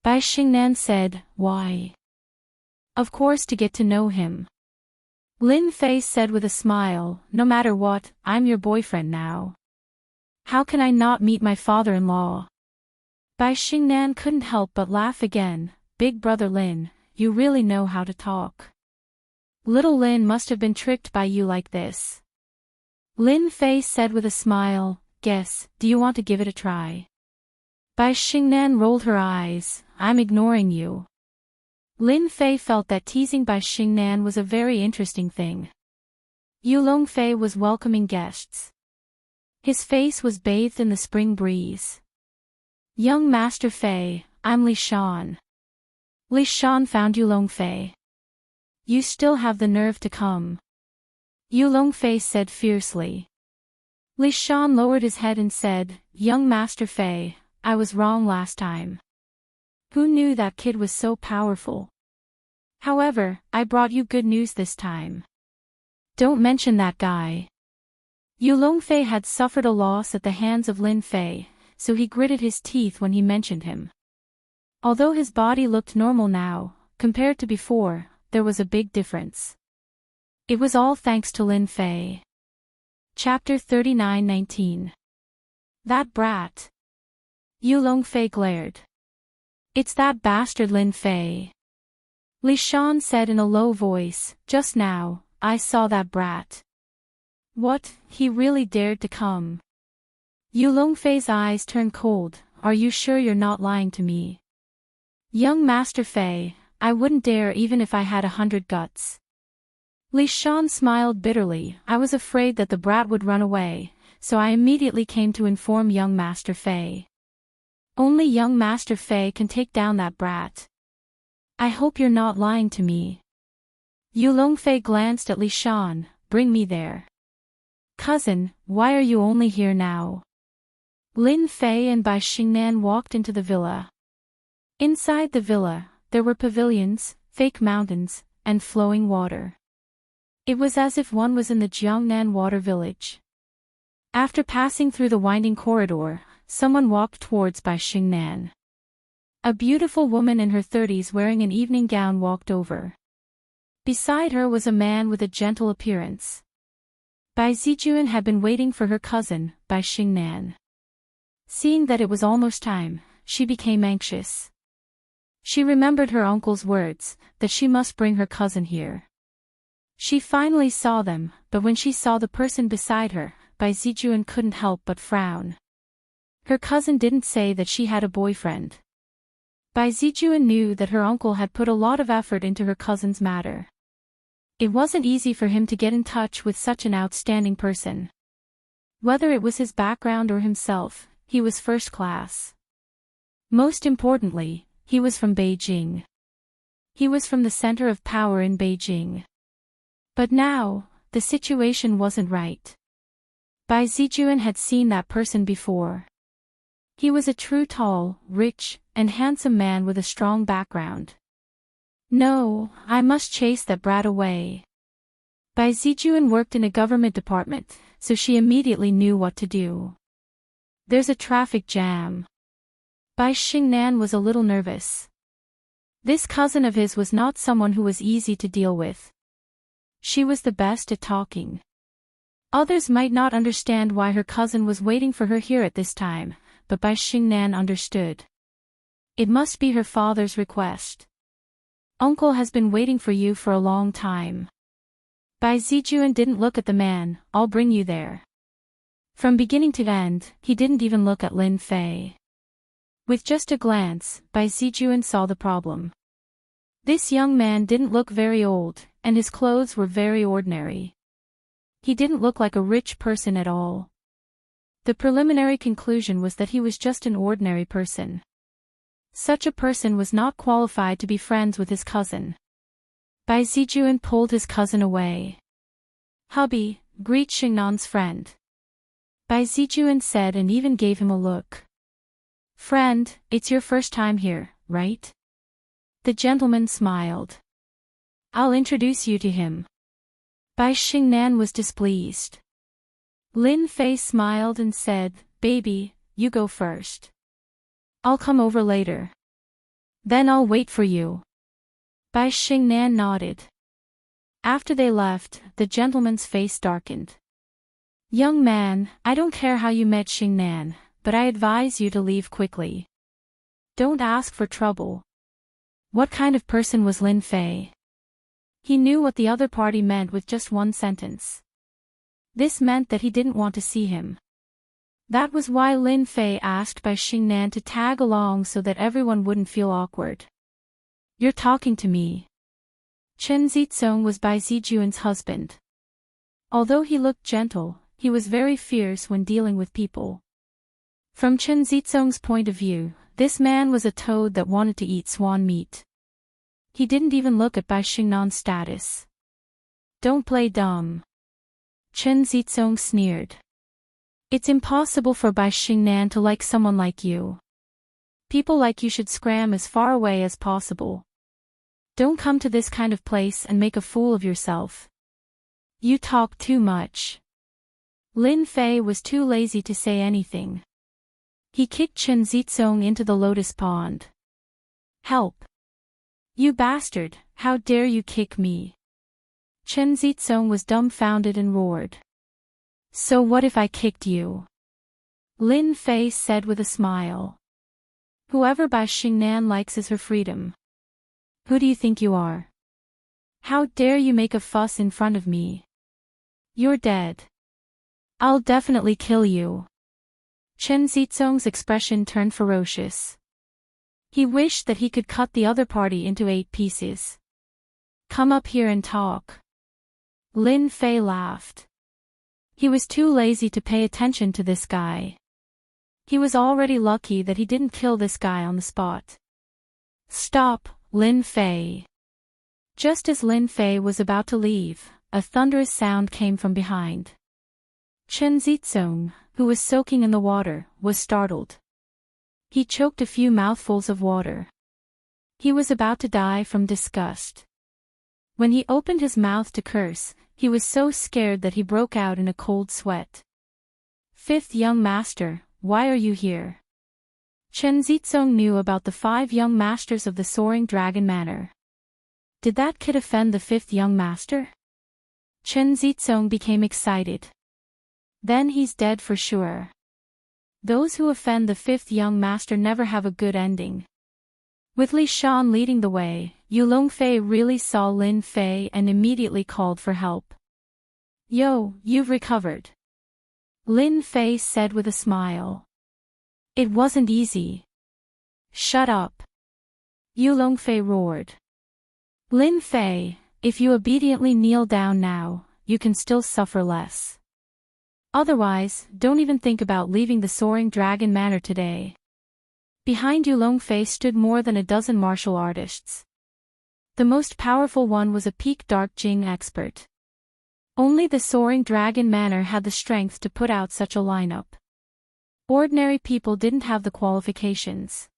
Bai Xingnan said, why? Of course to get to know him. Lin Fei said with a smile, no matter what, I'm your boyfriend now. How can I not meet my father-in-law? Bai Xingnan couldn't help but laugh again, Big Brother Lin, you really know how to talk. Little Lin must have been tricked by you like this. Lin Fei said with a smile, guess, do you want to give it a try? Bai Xingnan rolled her eyes, I'm ignoring you. Lin Fei felt that teasing Bai Xingnan was a very interesting thing. Yu Longfei was welcoming guests. His face was bathed in the spring breeze. Young Master Fei, I'm Li Shan. Li Shan found Yu Longfei. You still have the nerve to come. Yu Longfei said fiercely. Li Shan lowered his head and said, young Master Fei, I was wrong last time. Who knew that kid was so powerful? However, I brought you good news this time. Don't mention that guy. Yu Longfei had suffered a loss at the hands of Lin Fei, so he gritted his teeth when he mentioned him. Although his body looked normal now, compared to before, there was a big difference. It was all thanks to Lin Fei. Chapter 39:19. That brat. Yu Longfei glared. It's that bastard Lin Fei. Li Shan said in a low voice, just now, I saw that brat. What, he really dared to come? Yu Longfei's eyes turned cold, are you sure you're not lying to me? Young Master Fei, I wouldn't dare even if I had 100 guts. Li Shan smiled bitterly, I was afraid that the brat would run away, so I immediately came to inform young Master Fei. Only young Master Fei can take down that brat. I hope you're not lying to me. Yu Longfei glanced at Li Shan, bring me there. Cousin, why are you only here now? Lin Fei and Bai Xingnan walked into the villa. Inside the villa, there were pavilions, fake mountains, and flowing water. It was as if one was in the Jiangnan water village. After passing through the winding corridor, someone walked towards Bai Xingnan. A beautiful woman in her 30s wearing an evening gown walked over. Beside her was a man with a gentle appearance. Bai Zijuan had been waiting for her cousin, Bai Xingnan. Seeing that it was almost time, she became anxious. She remembered her uncle's words, that she must bring her cousin here. She finally saw them, but when she saw the person beside her, Bai Zijuan couldn't help but frown. Her cousin didn't say that she had a boyfriend. Bai Zijuan knew that her uncle had put a lot of effort into her cousin's matter. It wasn't easy for him to get in touch with such an outstanding person. Whether it was his background or himself, he was first class. Most importantly, he was from Beijing. He was from the center of power in Beijing. But now, the situation wasn't right. Bai Zijuan had seen that person before. He was a true tall, rich, and handsome man with a strong background. No, I must chase that brat away. Bai Zijuan worked in a government department, so she immediately knew what to do. There's a traffic jam. Bai Xingnan was a little nervous. This cousin of his was not someone who was easy to deal with. She was the best at talking. Others might not understand why her cousin was waiting for her here at this time, but Bai Xingnan understood. It must be her father's request. Uncle has been waiting for you for a long time. Bai Zijuan didn't look at the man. I'll bring you there. From beginning to end, he didn't even look at Lin Fei. With just a glance, Bai Zijuan saw the problem. This young man didn't look very old, and his clothes were very ordinary. He didn't look like a rich person at all. The preliminary conclusion was that he was just an ordinary person. Such a person was not qualified to be friends with his cousin. Bai Zijuan pulled his cousin away. Hubby, greet Xingnan's friend. Bai Zijuan said and even gave him a look. Friend, it's your first time here, right? The gentleman smiled. I'll introduce you to him. Bai Xingnan was displeased. Lin Fei smiled and said, Baby, you go first. I'll come over later. Then I'll wait for you. Bai Xingnan nodded. After they left, the gentleman's face darkened. Young man, I don't care how you met Xingnan, but I advise you to leave quickly. Don't ask for trouble. What kind of person was Lin Fei? He knew what the other party meant with just one sentence. This meant that he didn't want to see him. That was why Lin Fei asked Bai Xingnan to tag along so that everyone wouldn't feel awkward. You're talking to me. Chen Zizong was Bai Zijuan's husband. Although he looked gentle, he was very fierce when dealing with people. From Chen Zizong's point of view, this man was a toad that wanted to eat swan meat. He didn't even look at Bai Xingnan's status. Don't play dumb. Chen Zizong sneered. It's impossible for Bai Xingnan to like someone like you. People like you should scram as far away as possible. Don't come to this kind of place and make a fool of yourself. You talk too much. Lin Fei was too lazy to say anything. He kicked Chen Zizong into the lotus pond. Help! You bastard, how dare you kick me? Chen Zizong was dumbfounded and roared. So what if I kicked you? Lin Fei said with a smile. Whoever Bai Xingnan likes is her freedom. Who do you think you are? How dare you make a fuss in front of me? You're dead. I'll definitely kill you. Chen Zizong's expression turned ferocious. He wished that he could cut the other party into 8 pieces. Come up here and talk. Lin Fei laughed. He was too lazy to pay attention to this guy. He was already lucky that he didn't kill this guy on the spot. Stop, Lin Fei. Just as Lin Fei was about to leave, a thunderous sound came from behind. Chen Zizong, who was soaking in the water, was startled. He choked a few mouthfuls of water. He was about to die from disgust. When he opened his mouth to curse, he was so scared that he broke out in a cold sweat. Fifth young master, why are you here? Chen Zizong knew about the 5 young masters of the Soaring Dragon Manor. Did that kid offend the 5th young master? Chen Zizong became excited. Then he's dead for sure. Those who offend the 5th young master never have a good ending. With Li Shan leading the way, Yu Longfei really saw Lin Fei and immediately called for help. Yo, you've recovered. Lin Fei said with a smile. It wasn't easy. Shut up. Yu Longfei roared. Lin Fei, if you obediently kneel down now, you can still suffer less. Otherwise, don't even think about leaving the Soaring Dragon Manor today. Behind Yu Longfei stood more than a dozen martial artists. The most powerful one was a peak Dark Jing expert. Only the Soaring Dragon Manor had the strength to put out such a lineup. Ordinary people didn't have the qualifications.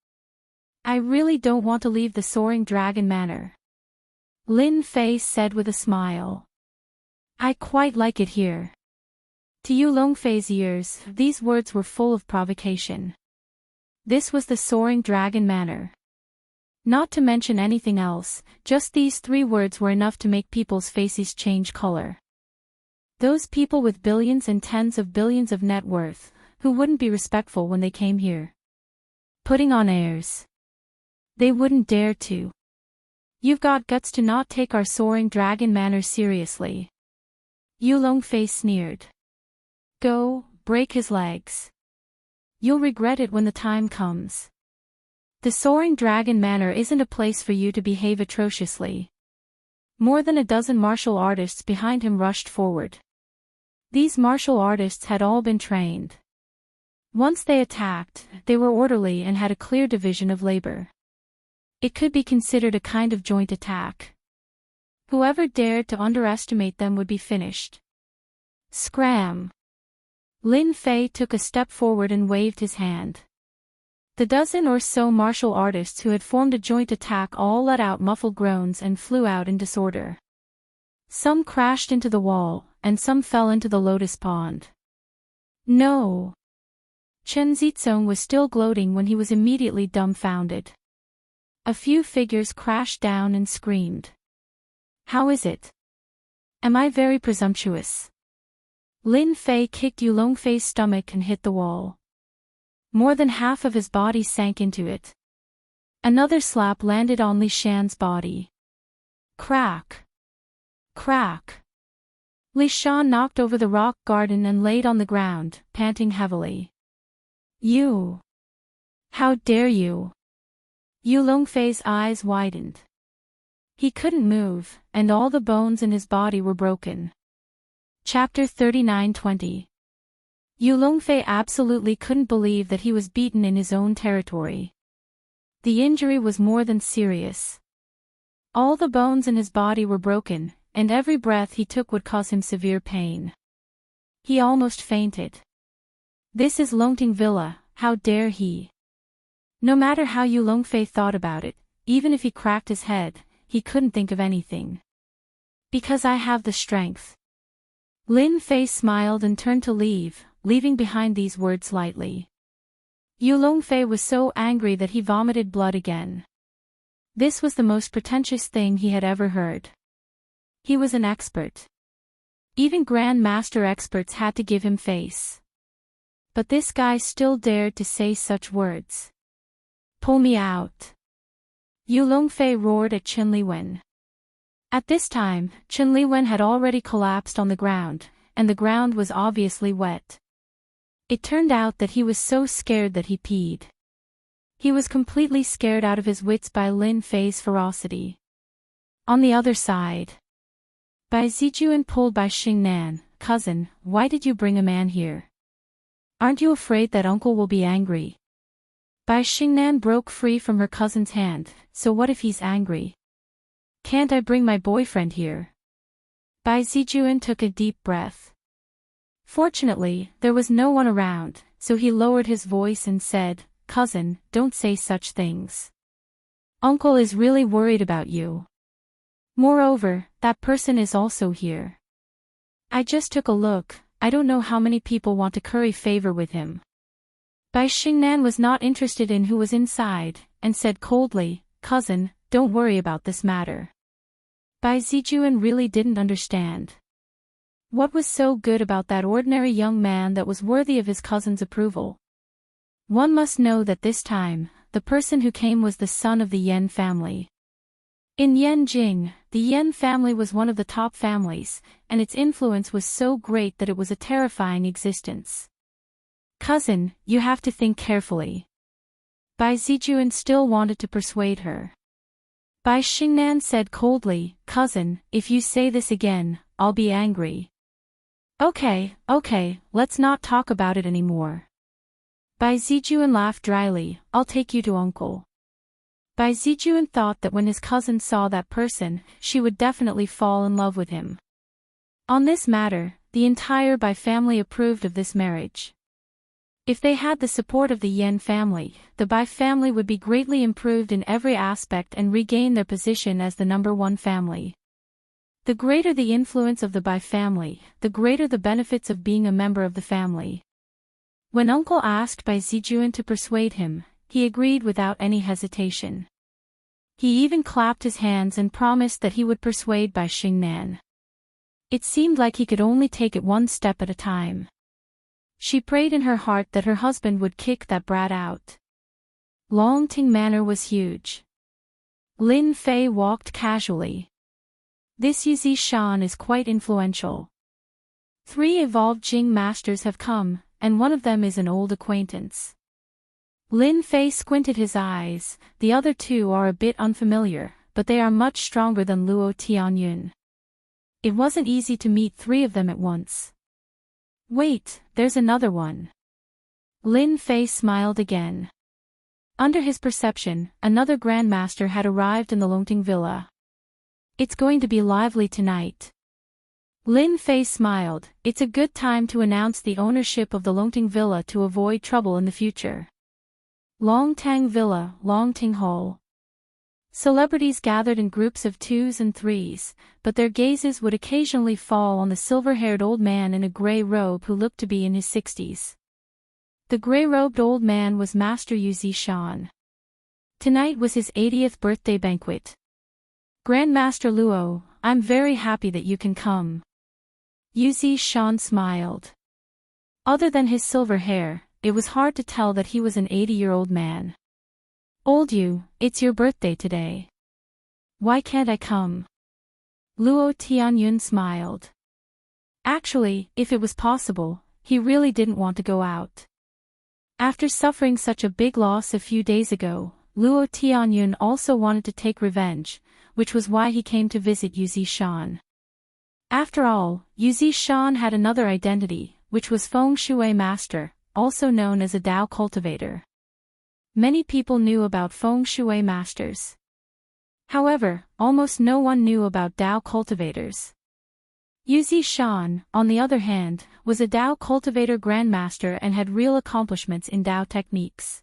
I really don't want to leave the Soaring Dragon Manor. Lin Fei said with a smile. I quite like it here. To Yu Longfei's ears, these words were full of provocation. This was the Soaring Dragon Manor. Not to mention anything else, just these 3 words were enough to make people's faces change color. Those people with billions and tens of billions of net worth, who wouldn't be respectful when they came here. Putting on airs. They wouldn't dare to. You've got guts to not take our Soaring Dragon Manor seriously. Yu Longfei sneered. Go, break his legs. You'll regret it when the time comes. The Soaring Dragon Manor isn't a place for you to behave atrociously. More than a dozen martial artists behind him rushed forward. These martial artists had all been trained. Once they attacked, they were orderly and had a clear division of labor. It could be considered a kind of joint attack. Whoever dared to underestimate them would be finished. Scram! Lin Fei took a step forward and waved his hand. The dozen or so martial artists who had formed a joint attack all let out muffled groans and flew out in disorder. Some crashed into the wall, and some fell into the lotus pond. No! Chen Zizong was still gloating when he was immediately dumbfounded. A few figures crashed down and screamed. How is it? Am I very presumptuous? Lin Fei kicked Yu Longfei's stomach and hit the wall. More than half of his body sank into it. Another slap landed on Li Shan's body. Crack! Crack! Li Shan knocked over the rock garden and laid on the ground, panting heavily. You! How dare you! Yu Longfei's eyes widened. He couldn't move, and all the bones in his body were broken. Chapter 39:20. Yu Longfei absolutely couldn't believe that he was beaten in his own territory. The injury was more than serious. All the bones in his body were broken, and every breath he took would cause him severe pain. He almost fainted. This is Longting Villa, how dare he? No matter how Yu Longfei thought about it, even if he cracked his head, he couldn't think of anything. Because I have the strength. Lin Fei smiled and turned to leave, leaving behind these words lightly. Yu Longfei was so angry that he vomited blood again. This was the most pretentious thing he had ever heard. He was an expert. Even Grand Master experts had to give him face. But this guy still dared to say such words. Pull me out! Yu Longfei roared at Chen Liwen. At this time, Chen Liwen had already collapsed on the ground, and the ground was obviously wet. It turned out that he was so scared that he peed. He was completely scared out of his wits by Lin Fei's ferocity. On the other side, Bai Zijuan pulled by Xingnan. Cousin, why did you bring a man here? Aren't you afraid that uncle will be angry? Bai Xingnan broke free from her cousin's hand. So what if he's angry? Can't I bring my boyfriend here? Bai Zijuan took a deep breath. Fortunately, there was no one around, so he lowered his voice and said, Cousin, don't say such things. Uncle is really worried about you. Moreover, that person is also here. I just took a look, I don't know how many people want to curry favor with him. Bai Xingnan was not interested in who was inside, and said coldly, Cousin, don't worry about this matter. Bai Zijuan really didn't understand. What was so good about that ordinary young man that was worthy of his cousin's approval? One must know that this time, the person who came was the son of the Yan family. In Yanjing, the Yan family was one of the top families, and its influence was so great that it was a terrifying existence. Cousin, you have to think carefully. Bai Zijuan still wanted to persuade her. Bai Xingnan said coldly, Cousin, if you say this again, I'll be angry. Okay, let's not talk about it anymore. Bai Zijuan laughed dryly, I'll take you to uncle. Bai Zijuan thought that when his cousin saw that person, she would definitely fall in love with him. On this matter, the entire Bai family approved of this marriage. If they had the support of the Yen family, the Bai family would be greatly improved in every aspect and regain their position as the #1 family. The greater the influence of the Bai family, the greater the benefits of being a member of the family. When Uncle asked Bai Zijuan to persuade him, he agreed without any hesitation. He even clapped his hands and promised that he would persuade Bai Xingnan. It seemed like he could only take it one step at a time. She prayed in her heart that her husband would kick that brat out. Longting Manor was huge. Lin Fei walked casually. This Yuzi Shan is quite influential. 3 evolved Jing masters have come, and one of them is an old acquaintance. Lin Fei squinted his eyes. The other 2 are a bit unfamiliar, but they are much stronger than Luo Tianyun. It wasn't easy to meet 3 of them at once. Wait, there's another one. Lin Fei smiled again. Under his perception, another grandmaster had arrived in the Longting Villa. It's going to be lively tonight. Lin Fei smiled. It's a good time to announce the ownership of the Longting Villa to avoid trouble in the future. Longtang Villa, Longting Hall. Celebrities gathered in groups of 2s and 3s, but their gazes would occasionally fall on the silver-haired old man in a grey robe who looked to be in his 60s. The grey-robed old man was Master Yuzi Shan. Tonight was his 80th birthday banquet. Grandmaster Luo, I'm very happy that you can come. Yuzi Shan smiled. Other than his silver hair, it was hard to tell that he was an 80-year-old man. Old Yu, it's your birthday today. Why can't I come? Luo Tianyun smiled. Actually, if it was possible, he really didn't want to go out. After suffering such a big loss a few days ago, Luo Tianyun also wanted to take revenge, which was why he came to visit Yuzi Shan. After all, Yuzi Shan had another identity, which was Feng Shui Master, also known as a Dao cultivator. Many people knew about Feng Shui masters. However, almost no one knew about Dao cultivators. Yuzi Shan, on the other hand, was a Dao cultivator grandmaster and had real accomplishments in Dao techniques.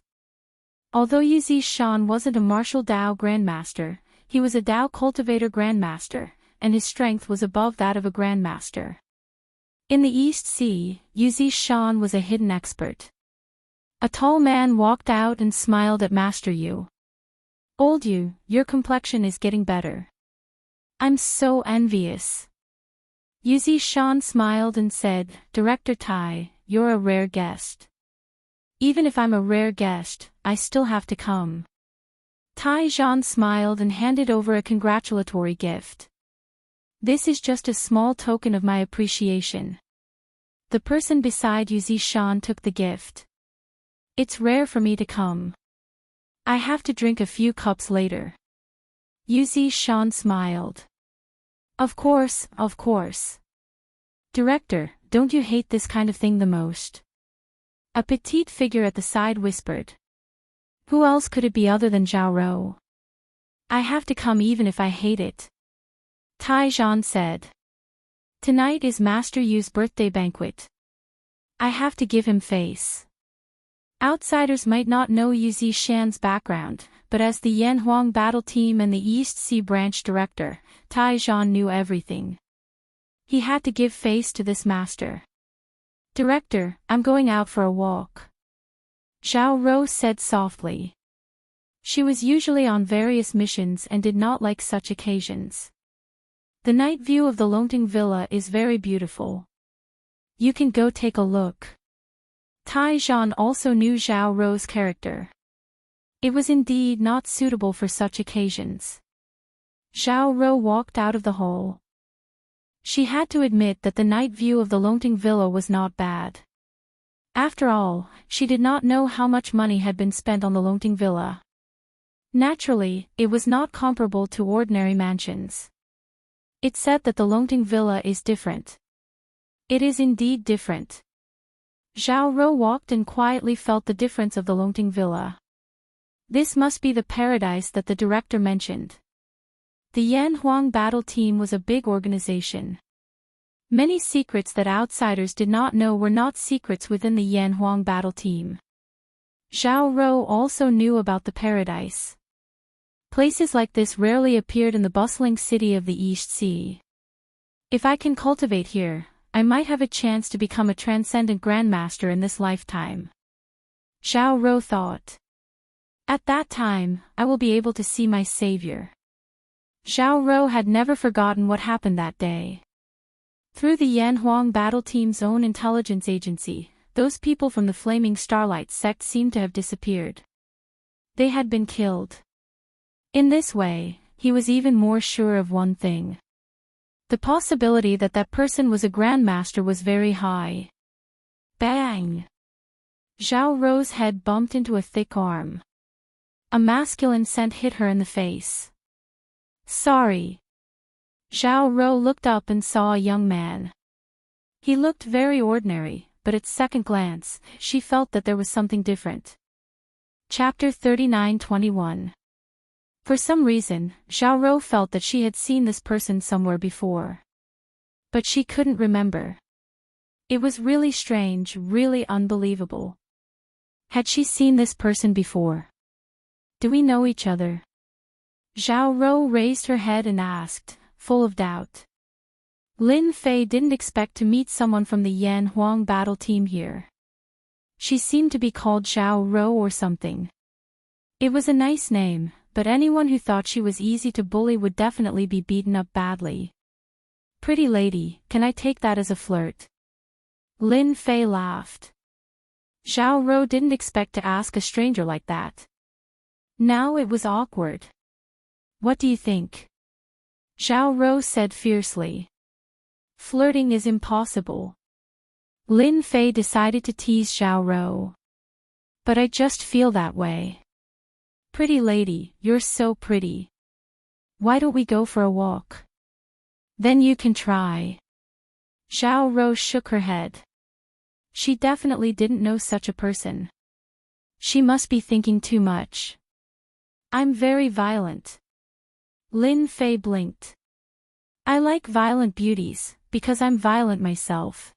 Although Yuzi Shan wasn't a martial Dao grandmaster, he was a Dao cultivator grandmaster, and his strength was above that of a grandmaster. In the East Sea, Yuzi Shan was a hidden expert. A tall man walked out and smiled at Master Yu. Old Yu, your complexion is getting better. I'm so envious. Yuzi Shan smiled and said, Director Tai, you're a rare guest. Even if I'm a rare guest, I still have to come. Tai Zhan smiled and handed over a congratulatory gift. This is just a small token of my appreciation. The person beside Yuzi Shan took the gift. It's rare for me to come. I have to drink a few cups later. Yuzi Shan smiled. Of course, of course. Director, don't you hate this kind of thing the most? A petite figure at the side whispered. Who else could it be other than Zhao Rou? I have to come even if I hate it. Tai Zhan said. Tonight is Master Yu's birthday banquet. I have to give him face. Outsiders might not know Yuzi Shan's background, but as the Yanhuang battle team and the East Sea branch director, Tai Zhan knew everything. He had to give face to this master. Director, I'm going out for a walk. Zhao Rou said softly. She was usually on various missions and did not like such occasions. The night view of the Longting Villa is very beautiful. You can go take a look. Tai Zhan also knew Zhao Rou's character. It was indeed not suitable for such occasions. Zhao Rou walked out of the hall. She had to admit that the night view of the Longting Villa was not bad. After all, she did not know how much money had been spent on the Longting Villa. Naturally, it was not comparable to ordinary mansions. It said that the Longting Villa is different. It is indeed different. Zhao Rou walked and quietly felt the difference of the Longting Villa. This must be the paradise that the director mentioned. The Yanhuang battle team was a big organization. Many secrets that outsiders did not know were not secrets within the Yan Huang battle team. Zhao Rou also knew about the paradise. Places like this rarely appeared in the bustling city of the East Sea. If I can cultivate here, I might have a chance to become a transcendent grandmaster in this lifetime. Zhao Rou thought. At that time, I will be able to see my savior. Zhao Rou had never forgotten what happened that day. Through the Yan Huang battle team's own intelligence agency, those people from the Flaming Starlight sect seemed to have disappeared. They had been killed. In this way, he was even more sure of one thing. The possibility that that person was a grandmaster was very high. Bang! Zhao Rou's head bumped into a thick arm. A masculine scent hit her in the face. Sorry. Zhao Rou looked up and saw a young man. He looked very ordinary, but at second glance, she felt that there was something different. Chapter 39-21. For some reason, Zhao Rou felt that she had seen this person somewhere before. But she couldn't remember. It was really strange, really unbelievable. Had she seen this person before? Do we know each other? Zhao Rou raised her head and asked, full of doubt. Lin Fei didn't expect to meet someone from the Yan Huang battle team here. She seemed to be called Zhao Rou or something. It was a nice name, but anyone who thought she was easy to bully would definitely be beaten up badly. Pretty lady, can I take that as a flirt? Lin Fei laughed. Zhao Rou didn't expect to ask a stranger like that. Now it was awkward. What do you think? Zhao Rou said fiercely. Flirting is impossible. Lin Fei decided to tease Zhao Rou. But I just feel that way. Pretty lady, you're so pretty. Why don't we go for a walk? Then you can try. Zhao Rou shook her head. She definitely didn't know such a person. She must be thinking too much. I'm very violent. Lin Fei blinked. I like violent beauties, because I'm violent myself.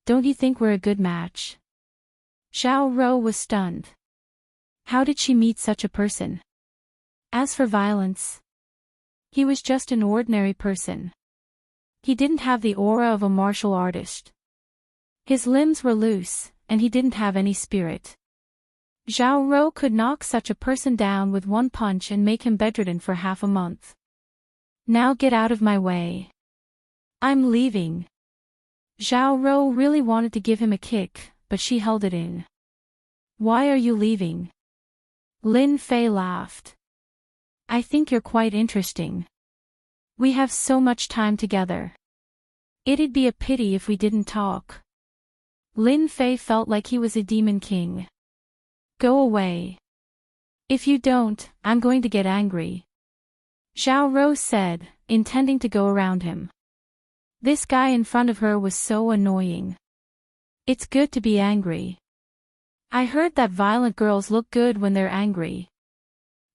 Don't you think we're a good match? Zhao Rou was stunned. How did she meet such a person? As for violence, he was just an ordinary person. He didn't have the aura of a martial artist. His limbs were loose, and he didn't have any spirit. Zhao Rou could knock such a person down with one punch and make him bedridden for half a month. Now get out of my way. I'm leaving. Zhao Rou really wanted to give him a kick, but she held it in. Why are you leaving? Lin Fei laughed. I think you're quite interesting. We have so much time together. It'd be a pity if we didn't talk. Lin Fei felt like he was a demon king. Go away. If you don't, I'm going to get angry. Zhao Rou said, intending to go around him. This guy in front of her was so annoying. It's good to be angry. I heard that violent girls look good when they're angry.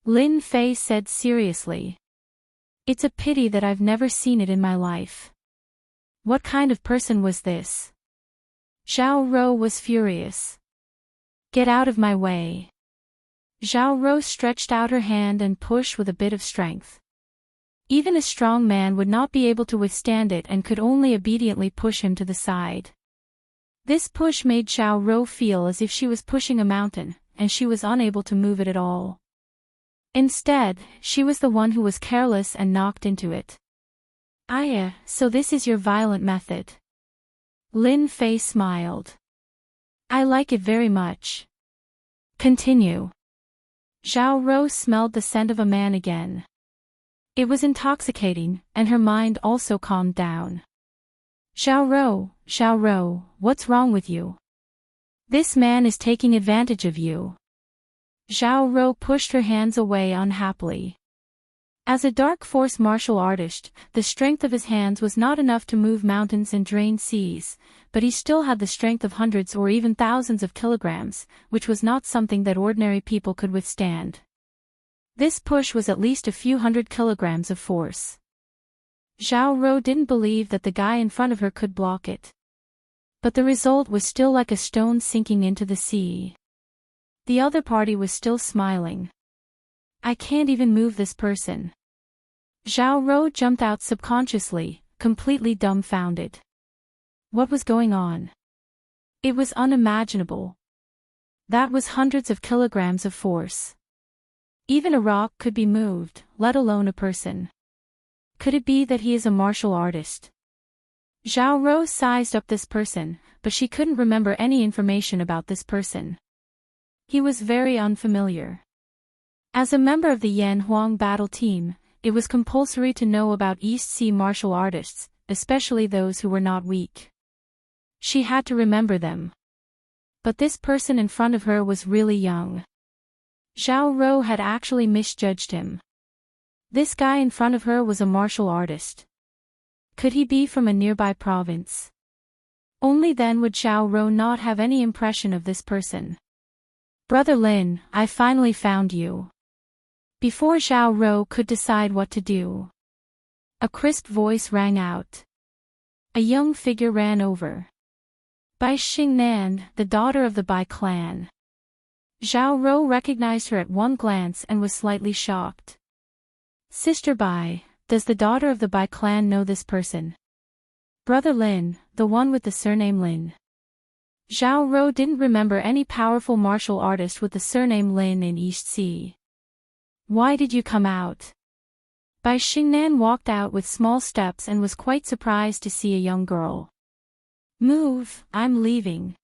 Lin Fei said seriously. It's a pity that I've never seen it in my life. What kind of person was this? Zhao Rou was furious. Get out of my way. Zhao Rou stretched out her hand and pushed with a bit of strength. Even a strong man would not be able to withstand it and could only obediently push him to the side. This push made Zhao Rou feel as if she was pushing a mountain, and she was unable to move it at all. Instead, she was the one who was careless and knocked into it. So this is your violent method. Lin Fei smiled. I like it very much. Continue. Zhao Rou smelled the scent of a man again. It was intoxicating, and her mind also calmed down. Zhao Rou, what's wrong with you? This man is taking advantage of you. Zhao Rou pushed her hands away unhappily. As a dark force martial artist, the strength of his hands was not enough to move mountains and drain seas, but he still had the strength of hundreds or even thousands of kilograms, which was not something that ordinary people could withstand. This push was at least a few hundred kilograms of force. Zhao Rou didn't believe that the guy in front of her could block it. But the result was still like a stone sinking into the sea. The other party was still smiling. I can't even move this person. Zhao Rou jumped out subconsciously, completely dumbfounded. What was going on? It was unimaginable. That was hundreds of kilograms of force. Even a rock could be moved, let alone a person. Could it be that he is a martial artist? Zhao Rou sized up this person, but she couldn't remember any information about this person. He was very unfamiliar. As a member of the Yan Huang battle team, it was compulsory to know about East Sea martial artists, especially those who were not weak. She had to remember them. But this person in front of her was really young. Zhao Rou had actually misjudged him. This guy in front of her was a martial artist. Could he be from a nearby province? Only then would Zhao Rou not have any impression of this person. Brother Lin, I finally found you. Before Zhao Rou could decide what to do, a crisp voice rang out. A young figure ran over. Bai Xingnan, the daughter of the Bai clan. Zhao Rou recognized her at one glance and was slightly shocked. Sister Bai, does the daughter of the Bai clan know this person? Brother Lin, the one with the surname Lin. Zhao Rou didn't remember any powerful martial artist with the surname Lin in East Sea. Why did you come out? Bai Xingnan walked out with small steps and was quite surprised to see a young girl. Move, I'm leaving.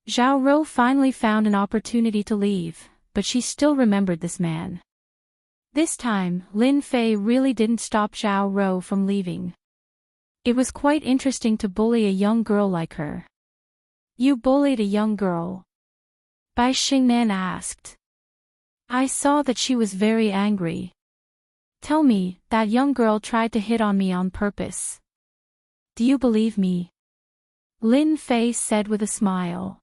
Zhao Rou finally found an opportunity to leave, but she still remembered this man. This time, Lin Fei really didn't stop Zhao Rou from leaving. It was quite interesting to bully a young girl like her. You bullied a young girl? Bai Xingnan asked. I saw that she was very angry. Tell me, that young girl tried to hit on me on purpose. Do you believe me? Lin Fei said with a smile.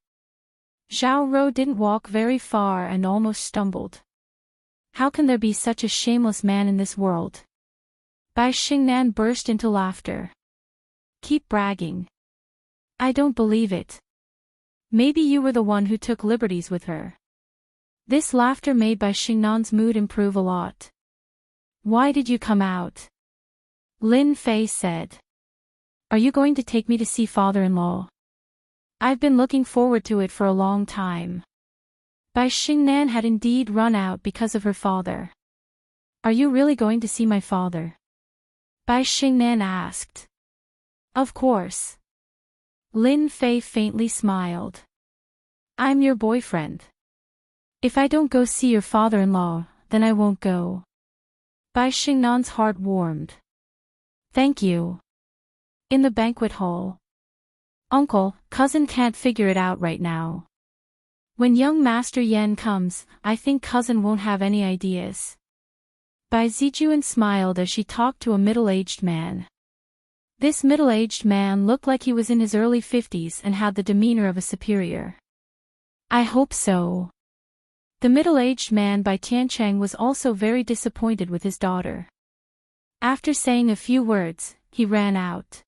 Zhao Rou didn't walk very far and almost stumbled. How can there be such a shameless man in this world? Bai Xingnan burst into laughter. Keep bragging. I don't believe it. Maybe you were the one who took liberties with her. This laughter made Bai Xingnan's mood improve a lot. Why did you come out? Lin Fei said. Are you going to take me to see father-in-law? I've been looking forward to it for a long time. Bai Xingnan had indeed run out because of her father. Are you really going to see my father? Bai Xingnan asked. Of course. Lin Fei faintly smiled. I'm your boyfriend. If I don't go see your father-in-law, then I won't go. Bai Xingnan's heart warmed. Thank you. In the banquet hall. Uncle, cousin can't figure it out right now. When young Master Yan comes, I think cousin won't have any ideas. Bai Zijuan smiled as she talked to a middle-aged man. This middle-aged man looked like he was in his early 50s and had the demeanor of a superior. I hope so. The middle-aged man by Tiancheng was also very disappointed with his daughter. After saying a few words, he ran out.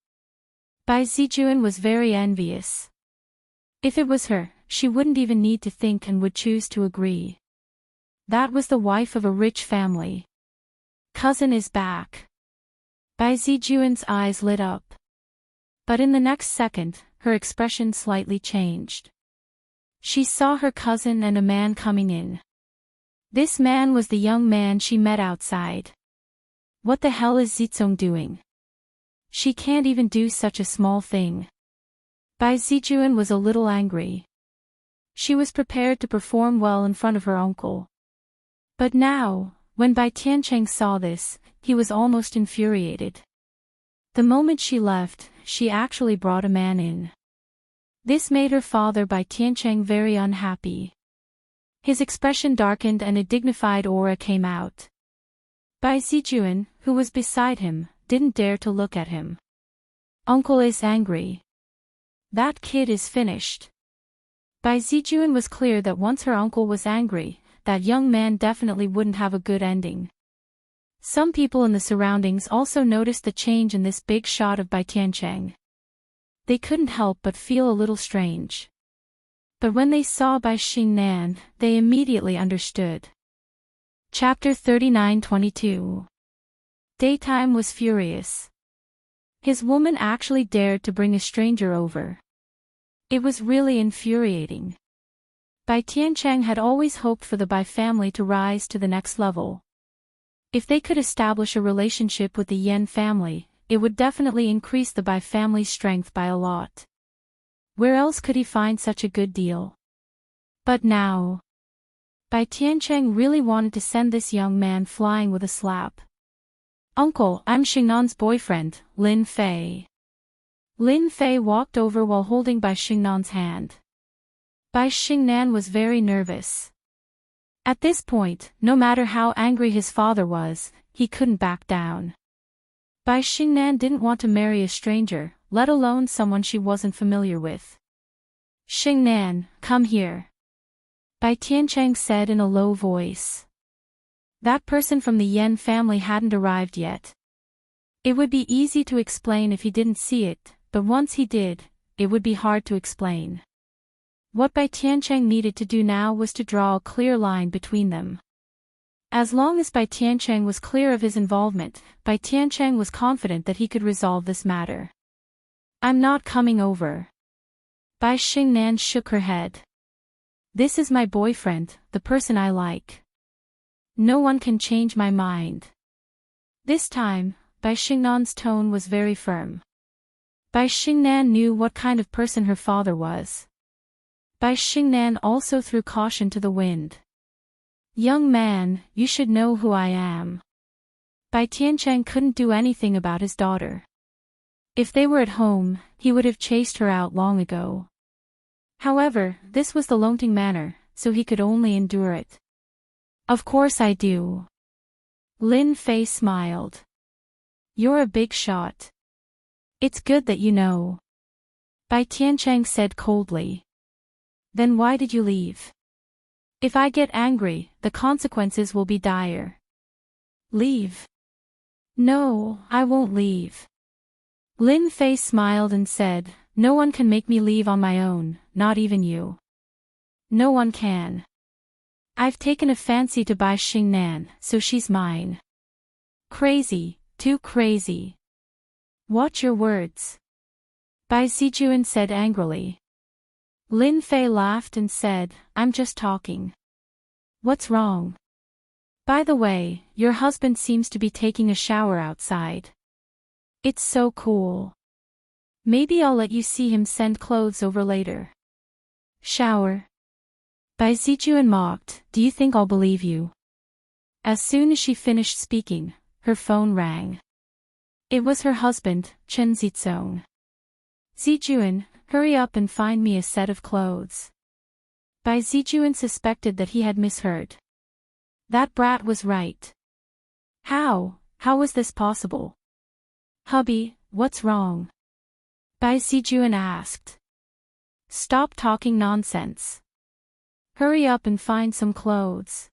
Bai Zijuan was very envious. If it was her, she wouldn't even need to think and would choose to agree. That was the wife of a rich family. Cousin is back. Bai Zijuan's eyes lit up. But in the next second, her expression slightly changed. She saw her cousin and a man coming in. This man was the young man she met outside. What the hell is Zizong doing? She can't even do such a small thing. Bai Zijuan was a little angry. She was prepared to perform well in front of her uncle. But now, when Bai Tiancheng saw this, he was almost infuriated. The moment she left, she actually brought a man in. This made her father Bai Tiancheng very unhappy. His expression darkened and a dignified aura came out. Bai Zijuan, who was beside him, didn't dare to look at him. Uncle is angry. That kid is finished. Bai Zijuan was clear that once her uncle was angry, that young man definitely wouldn't have a good ending. Some people in the surroundings also noticed the change in this big shot of Bai Tiancheng. They couldn't help but feel a little strange. But when they saw Bai Xingnan, they immediately understood. Chapter 39-22. Daytime was furious. His woman actually dared to bring a stranger over. It was really infuriating. Bai Tiancheng had always hoped for the Bai family to rise to the next level. If they could establish a relationship with the Yan family, it would definitely increase the Bai family's strength by a lot. Where else could he find such a good deal? But now, Bai Tiancheng really wanted to send this young man flying with a slap. "Uncle, I'm Xingnan's boyfriend, Lin Fei." Lin Fei walked over while holding Bai Xingnan's hand. Bai Xingnan was very nervous. At this point, no matter how angry his father was, he couldn't back down. Bai Xingnan didn't want to marry a stranger, let alone someone she wasn't familiar with. "Xingnan, come here," Bai Tiancheng said in a low voice. That person from the Yan family hadn't arrived yet. It would be easy to explain if he didn't see it, but once he did, it would be hard to explain. What Bai Tiancheng needed to do now was to draw a clear line between them. As long as Bai Tiancheng was clear of his involvement, Bai Tiancheng was confident that he could resolve this matter. "I'm not coming over." Bai Xingnan shook her head. "This is my boyfriend, the person I like. No one can change my mind." This time, Bai Xingnan's tone was very firm. Bai Xingnan knew what kind of person her father was. Bai Xingnan also threw caution to the wind. "Young man, you should know who I am." Bai Tiancheng couldn't do anything about his daughter. If they were at home, he would have chased her out long ago. However, this was the Longting Manor, so he could only endure it. "Of course I do." Lin Fei smiled. "You're a big shot. It's good that you know." Bai Tiancheng said coldly. "Then why did you leave? If I get angry, the consequences will be dire." "Leave? No, I won't leave." Lin Fei smiled and said, "No one can make me leave on my own, not even you." "No one can. I've taken a fancy to Bai Xingnan, so she's mine." "Crazy, too crazy." "Watch your words," Bai Zijuan said angrily. Lin Fei laughed and said, "I'm just talking." "What's wrong? By the way, your husband seems to be taking a shower outside. It's so cool. Maybe I'll let you see him send clothes over later." "Shower?" Bai Zijuan mocked, "Do you think I'll believe you?" As soon as she finished speaking, her phone rang. It was her husband, Chen Zizong. "Zijuan, hurry up and find me a set of clothes." Bai Zijuan suspected that he had misheard. That brat was right. How was this possible? "Hubby, what's wrong?" Bai Zijuan asked. "Stop talking nonsense. Hurry up and find some clothes."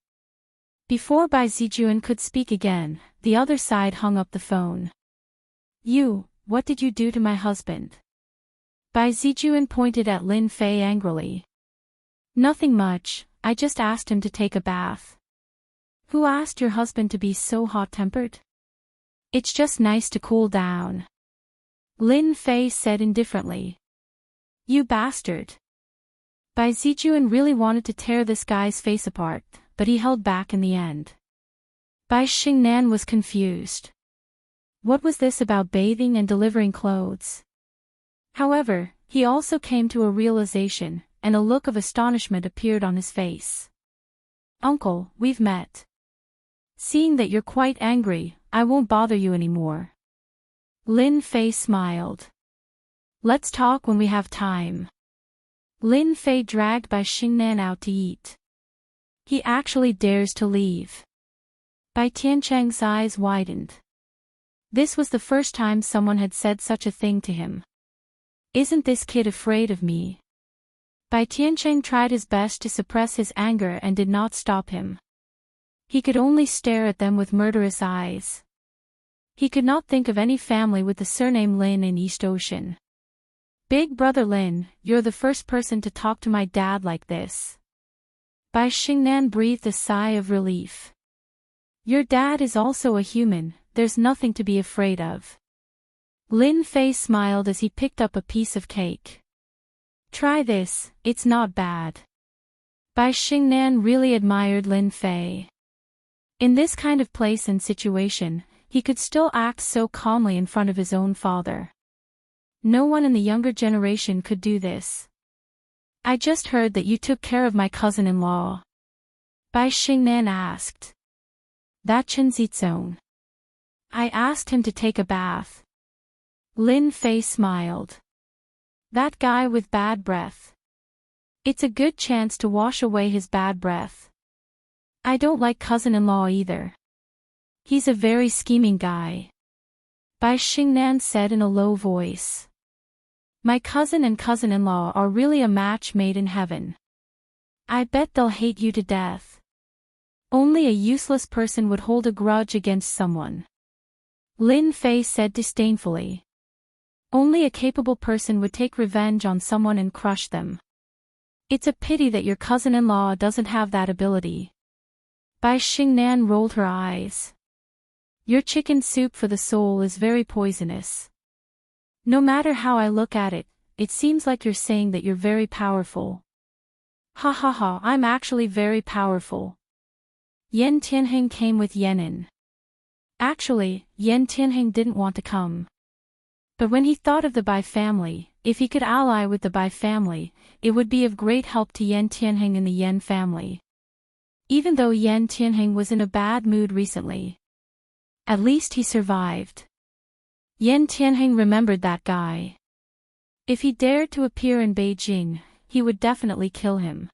Before Bai Zijuan could speak again, the other side hung up the phone. What did you do to my husband?" Bai Zijuan pointed at Lin Fei angrily. "Nothing much, I just asked him to take a bath." "Who asked your husband to be so hot-tempered?" "It's just nice to cool down," Lin Fei said indifferently. "You bastard." Bai Zijuan really wanted to tear this guy's face apart, but he held back in the end. Bai Xingnan was confused. What was this about bathing and delivering clothes? However, he also came to a realization, and a look of astonishment appeared on his face. "Uncle, we've met. Seeing that you're quite angry, I won't bother you anymore." Lin Fei smiled. "Let's talk when we have time." Lin Fei dragged Bai Xingnan out to eat. He actually dares to leave. Bai Tiancheng's eyes widened. This was the first time someone had said such a thing to him. "Isn't this kid afraid of me?" Bai Tiancheng tried his best to suppress his anger and did not stop him. He could only stare at them with murderous eyes. He could not think of any family with the surname Lin in East Ocean. Big brother Lin, you're the first person to talk to my dad like this. Bai Xingnan breathed a sigh of relief. Your dad is also a human, there's nothing to be afraid of. Lin Fei smiled as he picked up a piece of cake. Try this, it's not bad. Bai Xingnan really admired Lin Fei. In this kind of place and situation, he could still act so calmly in front of his own father. No one in the younger generation could do this. I just heard that you took care of my cousin-in-law. Bai Xingnan asked. That Chen Zizong. I asked him to take a bath. Lin Fei smiled. That guy with bad breath. It's a good chance to wash away his bad breath. I don't like cousin-in-law either. He's a very scheming guy. Bai Xingnan said in a low voice. My cousin and cousin-in-law are really a match made in heaven. I bet they'll hate you to death. Only a useless person would hold a grudge against someone. Lin Fei said disdainfully. Only a capable person would take revenge on someone and crush them. It's a pity that your cousin-in-law doesn't have that ability. Bai Xingnan rolled her eyes. Your chicken soup for the soul is very poisonous. No matter how I look at it, it seems like you're saying that you're very powerful. Ha ha ha, I'm actually very powerful. Yan Tianheng came with Yenin. Actually, Yan Tianheng didn't want to come. But when he thought of the Bai family, if he could ally with the Bai family, it would be of great help to Yan Tianheng and the Yan family. Even though Yan Tianheng was in a bad mood recently. At least he survived. Yan Tianheng remembered that guy. If he dared to appear in Beijing, he would definitely kill him.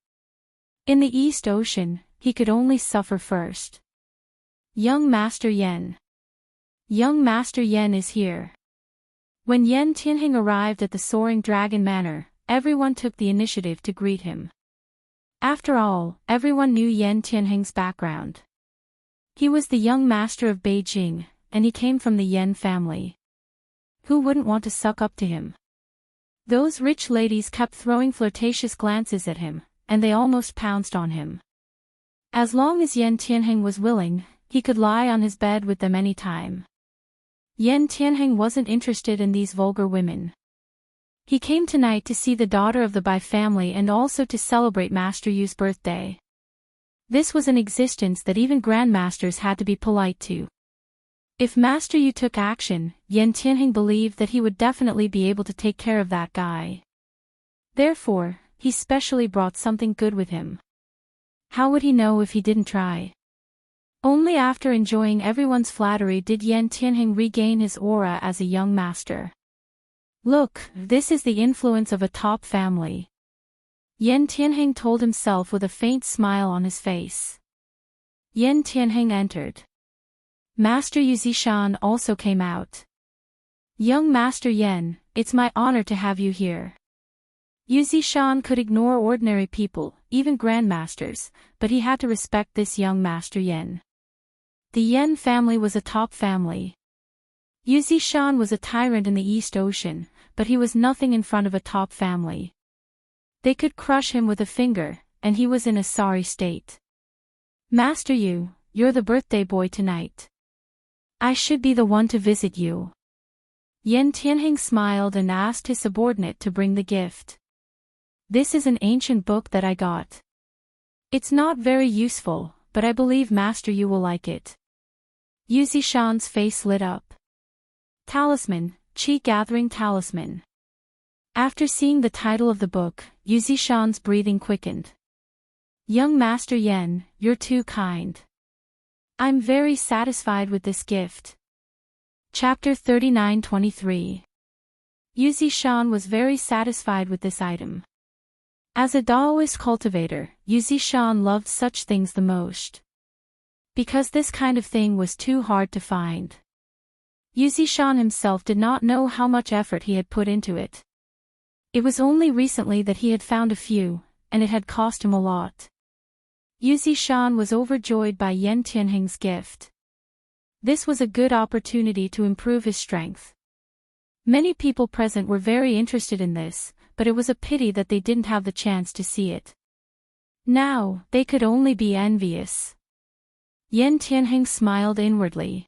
In the East Ocean, he could only suffer first. Young Master Yan. Young Master Yan is here. When Yan Tianheng arrived at the Soaring Dragon Manor, everyone took the initiative to greet him. After all, everyone knew Yan Tianheng's background. He was the young master of Beijing, and he came from the Yan family. Who wouldn't want to suck up to him? Those rich ladies kept throwing flirtatious glances at him, and they almost pounced on him. As long as Yan Tianheng was willing, he could lie on his bed with them any time. Yan Tianheng wasn't interested in these vulgar women. He came tonight to see the daughter of the Bai family and also to celebrate Master Yu's birthday. This was an existence that even grandmasters had to be polite to. If Master Yu took action, Yan Tianheng believed that he would definitely be able to take care of that guy. Therefore, he specially brought something good with him. How would he know if he didn't try? Only after enjoying everyone's flattery did Yan Tianheng regain his aura as a young master. Look, this is the influence of a top family. Yan Tianheng told himself with a faint smile on his face. Yan Tianheng entered. Master Yu Zishan also came out. Young Master Yan, it's my honor to have you here. Yu Zishan could ignore ordinary people, even grandmasters, but he had to respect this young Master Yan. The Yan family was a top family. Yu Zishan was a tyrant in the East Ocean, but he was nothing in front of a top family. They could crush him with a finger, and he was in a sorry state. Master Yu, you're the birthday boy tonight. I should be the one to visit you. Yan Tianheng smiled and asked his subordinate to bring the gift. This is an ancient book that I got. It's not very useful, but I believe Master Yu will like it. Yu Zishan's face lit up. Talisman, Qi Gathering Talisman. After seeing the title of the book, Yu Zishan's breathing quickened. Young Master Yan, you're too kind. I'm very satisfied with this gift. Chapter 39-23. Yu Zishan was very satisfied with this item. As a Daoist cultivator, Yu Zishan loved such things the most. Because this kind of thing was too hard to find. Yu Zishan himself did not know how much effort he had put into it. It was only recently that he had found a few, and it had cost him a lot. Yuzi Shan was overjoyed by Yan Tianheng's gift. This was a good opportunity to improve his strength. Many people present were very interested in this, but it was a pity that they didn't have the chance to see it. Now, they could only be envious. Yan Tianheng smiled inwardly.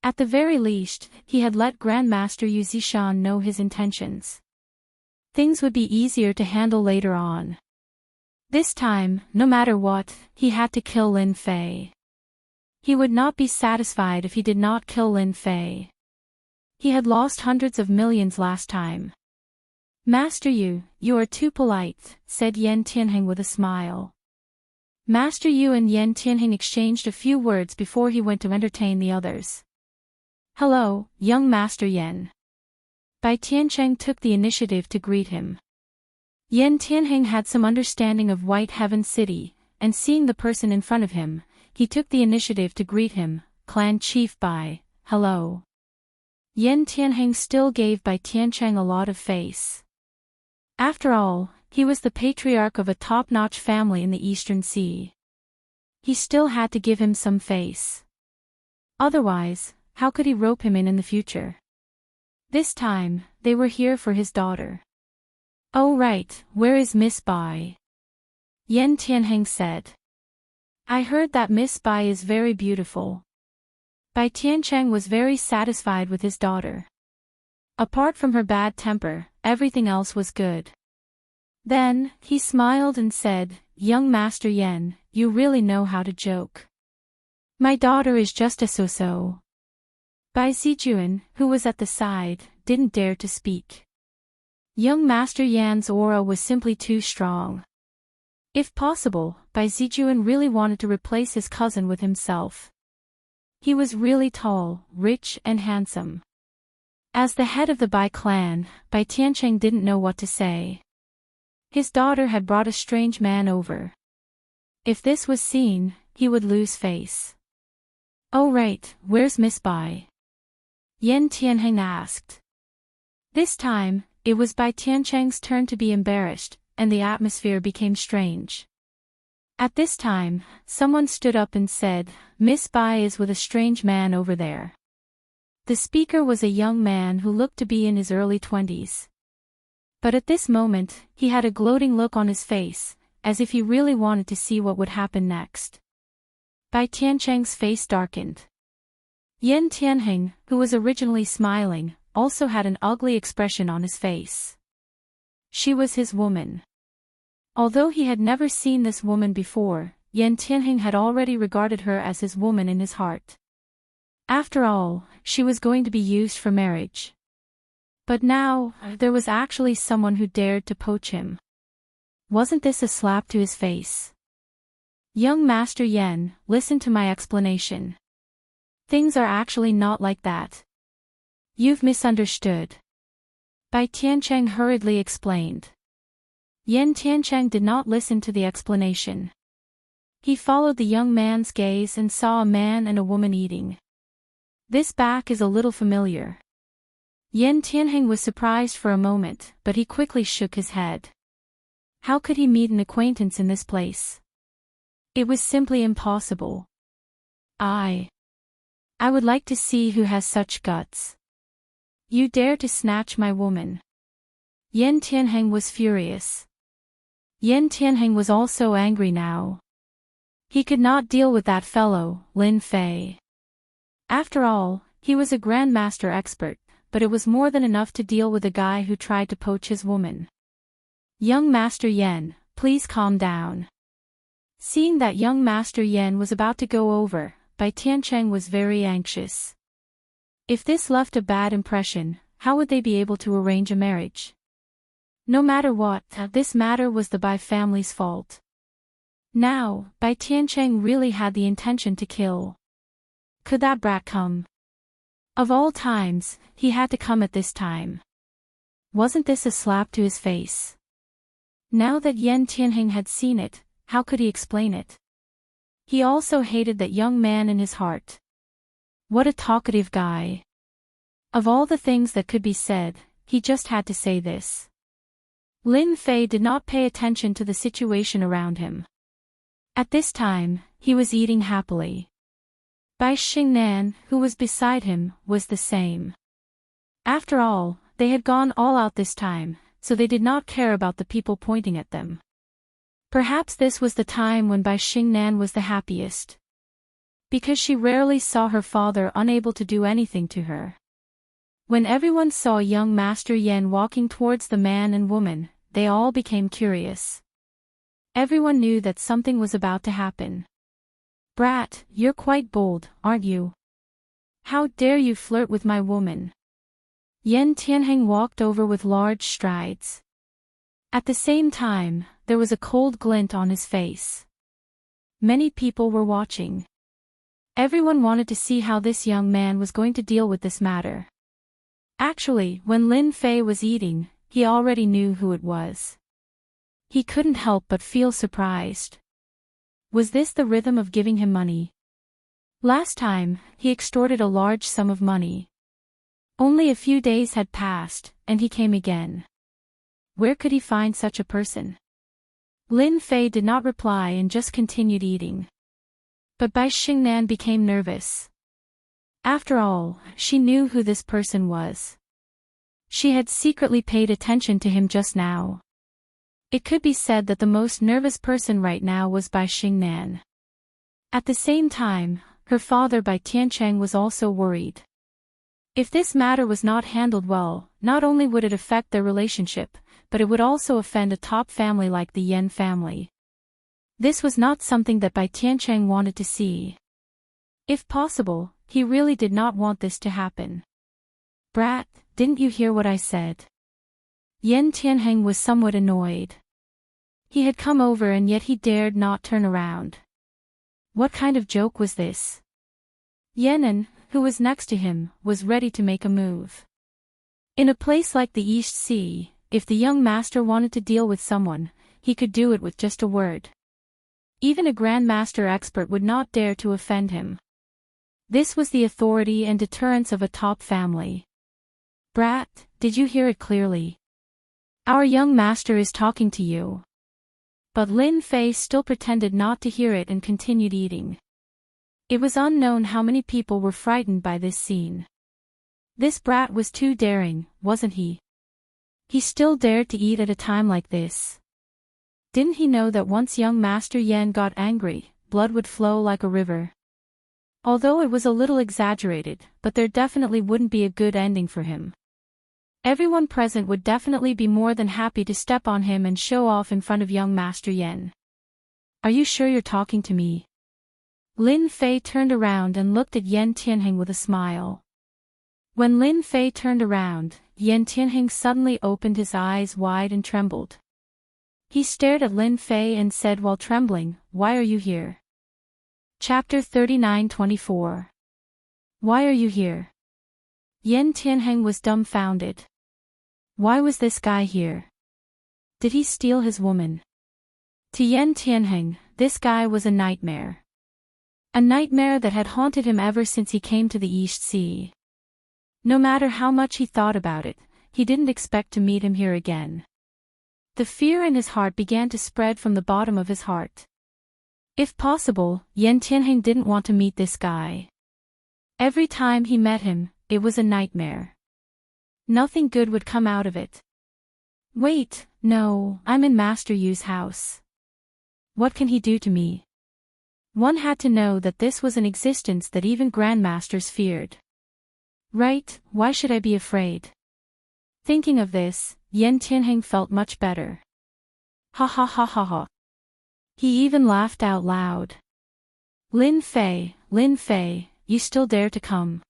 At the very least, he had let Grandmaster Yu Zishan know his intentions. Things would be easier to handle later on. This time, no matter what, he had to kill Lin Fei. He would not be satisfied if he did not kill Lin Fei. He had lost hundreds of millions last time. Master Yu, you are too polite, said Yan Tianheng with a smile. Master Yu and Yan Tianheng exchanged a few words before he went to entertain the others. Hello, young Master Yan. Bai Tiancheng took the initiative to greet him. Yan Tianheng had some understanding of White Heaven City, and seeing the person in front of him, he took the initiative to greet him, Clan Chief Bai, hello. Yan Tianheng still gave Bai Tiancheng a lot of face. After all, he was the patriarch of a top-notch family in the Eastern Sea. He still had to give him some face. Otherwise, how could he rope him in the future? This time, they were here for his daughter. Oh right, where is Miss Bai? Yan Tianheng said. I heard that Miss Bai is very beautiful. Bai Tiancheng was very satisfied with his daughter. Apart from her bad temper, everything else was good. Then, he smiled and said, Young Master Yan, you really know how to joke. My daughter is just a so-so. Bai Zijuan, who was at the side, didn't dare to speak. Young Master Yan's aura was simply too strong. If possible, Bai Zijuan really wanted to replace his cousin with himself. He was really tall, rich and handsome. As the head of the Bai clan, Bai Tiancheng didn't know what to say. His daughter had brought a strange man over. If this was seen, he would lose face. Oh right, where's Miss Bai? Yan Tianheng asked. This time, it was Bai Tiancheng's turn to be embarrassed, and the atmosphere became strange. At this time, someone stood up and said, Miss Bai is with a strange man over there. The speaker was a young man who looked to be in his early 20s. But at this moment, he had a gloating look on his face, as if he really wanted to see what would happen next. Bai Tiancheng's face darkened. Yan Tianheng, who was originally smiling, also had an ugly expression on his face. She was his woman. Although he had never seen this woman before, Yan Tianheng had already regarded her as his woman in his heart. After all, she was going to be used for marriage. But now, there was actually someone who dared to poach him. Wasn't this a slap to his face? Young Master Yan, listen to my explanation. Things are actually not like that. You've misunderstood. Bai Tiancheng hurriedly explained. Yan Tiancheng did not listen to the explanation. He followed the young man's gaze and saw a man and a woman eating. This back is a little familiar. Yan Tianheng was surprised for a moment, but he quickly shook his head. How could he meet an acquaintance in this place? It was simply impossible. I would like to see who has such guts. You dare to snatch my woman. Yan Tianheng was furious. Yan Tianheng was also angry now. He could not deal with that fellow, Lin Fei. After all, he was a grandmaster expert, but it was more than enough to deal with a guy who tried to poach his woman. Young Master Yan, please calm down. Seeing that young Master Yan was about to go over, Bai Tiancheng was very anxious. If this left a bad impression, how would they be able to arrange a marriage? No matter what, this matter was the Bai family's fault. Now, Bai Tiancheng really had the intention to kill. Could that brat come? Of all times, he had to come at this time. Wasn't this a slap to his face? Now that Yan Tianheng had seen it, how could he explain it? He also hated that young man in his heart. What a talkative guy. Of all the things that could be said, he just had to say this. Lin Fei did not pay attention to the situation around him. At this time, he was eating happily. Bai Xingnan, who was beside him, was the same. After all, they had gone all out this time, so they did not care about the people pointing at them. Perhaps this was the time when Bai Xingnan was the happiest. Because she rarely saw her father unable to do anything to her. When everyone saw young Master Yan walking towards the man and woman, they all became curious. Everyone knew that something was about to happen. "Brat, you're quite bold, aren't you? How dare you flirt with my woman?" Yan Tianheng walked over with large strides. At the same time, there was a cold glint on his face. Many people were watching. Everyone wanted to see how this young man was going to deal with this matter. Actually, when Lin Fei was eating, he already knew who it was. He couldn't help but feel surprised. Was this the rhythm of giving him money? Last time, he extorted a large sum of money. Only a few days had passed, and he came again. Where could he find such a person? Lin Fei did not reply and just continued eating. But Bai Xingnan became nervous. After all, she knew who this person was. She had secretly paid attention to him just now. It could be said that the most nervous person right now was Bai Xingnan. At the same time, her father Bai Tiancheng was also worried. If this matter was not handled well, not only would it affect their relationship, but it would also offend a top family like the Yan family. This was not something that Bai Tiancheng wanted to see. If possible, he really did not want this to happen. "Brat, didn't you hear what I said?" Yan Tianheng was somewhat annoyed. He had come over and yet he dared not turn around. What kind of joke was this? Yanan, who was next to him, was ready to make a move. In a place like the East Sea, if the young master wanted to deal with someone, he could do it with just a word. Even a grandmaster expert would not dare to offend him. This was the authority and deterrence of a top family. "Brat, did you hear it clearly? Our young master is talking to you." But Lin Fei still pretended not to hear it and continued eating. It was unknown how many people were frightened by this scene. This brat was too daring, wasn't he? He still dared to eat at a time like this. Didn't he know that once young Master Yan got angry, blood would flow like a river? Although it was a little exaggerated, but there definitely wouldn't be a good ending for him. Everyone present would definitely be more than happy to step on him and show off in front of young Master Yan. "Are you sure you're talking to me?" Lin Fei turned around and looked at Yan Tianheng with a smile. When Lin Fei turned around, Yan Tianheng suddenly opened his eyes wide and trembled. He stared at Lin Fei and said while trembling, "Why are you here?" Chapter 39-24. Why are you here? Yan Tianheng was dumbfounded. Why was this guy here? Did he steal his woman? To Yan Tianheng, this guy was a nightmare. A nightmare that had haunted him ever since he came to the East Sea. No matter how much he thought about it, he didn't expect to meet him here again. The fear in his heart began to spread from the bottom of his heart. If possible, Yan Tianheng didn't want to meet this guy. Every time he met him, it was a nightmare. Nothing good would come out of it. Wait, no, I'm in Master Yu's house. What can he do to me? One had to know that this was an existence that even grandmasters feared. Right, why should I be afraid? Thinking of this, Yan Tianheng felt much better. Ha ha ha ha ha. He even laughed out loud. Lin Fei, you still dare to come?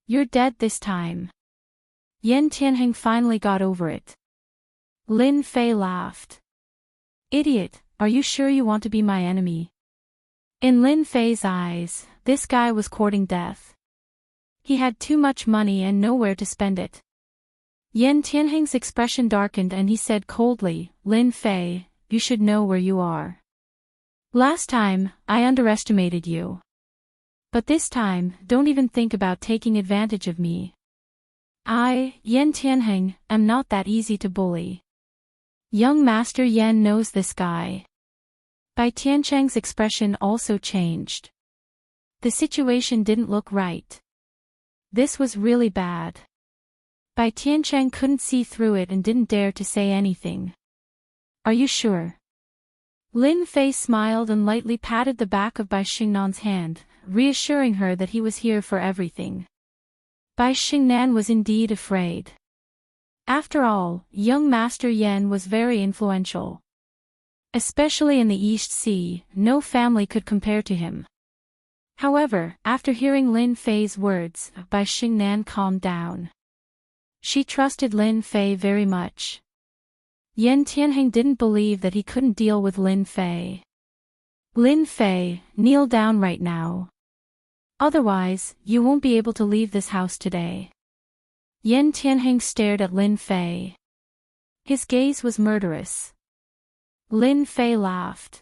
You're dead this time. Yan Tianheng finally got over it. Lin Fei laughed. Idiot, are you sure you want to be my enemy? In Lin Fei's eyes, this guy was courting death. He had too much money and nowhere to spend it. Yan Tianheng's expression darkened and he said coldly, Lin Fei, you should know where you are. Last time, I underestimated you. But this time, don't even think about taking advantage of me. I, Yan Tianheng, am not that easy to bully. Young Master Yan knows this guy. Bai Tiancheng's expression also changed. The situation didn't look right. This was really bad. Bai Tiancheng couldn't see through it and didn't dare to say anything. Are you sure? Lin Fei smiled and lightly patted the back of Bai Xingnan's hand, reassuring her that he was here for everything. Bai Xingnan was indeed afraid. After all, young Master Yan was very influential. Especially in the East Sea, no family could compare to him. However, after hearing Lin Fei's words, Bai Xingnan calmed down. She trusted Lin Fei very much. Yan Tianheng didn't believe that he couldn't deal with Lin Fei. Lin Fei, kneel down right now. Otherwise, you won't be able to leave this house today. Yan Tianheng stared at Lin Fei. His gaze was murderous. Lin Fei laughed.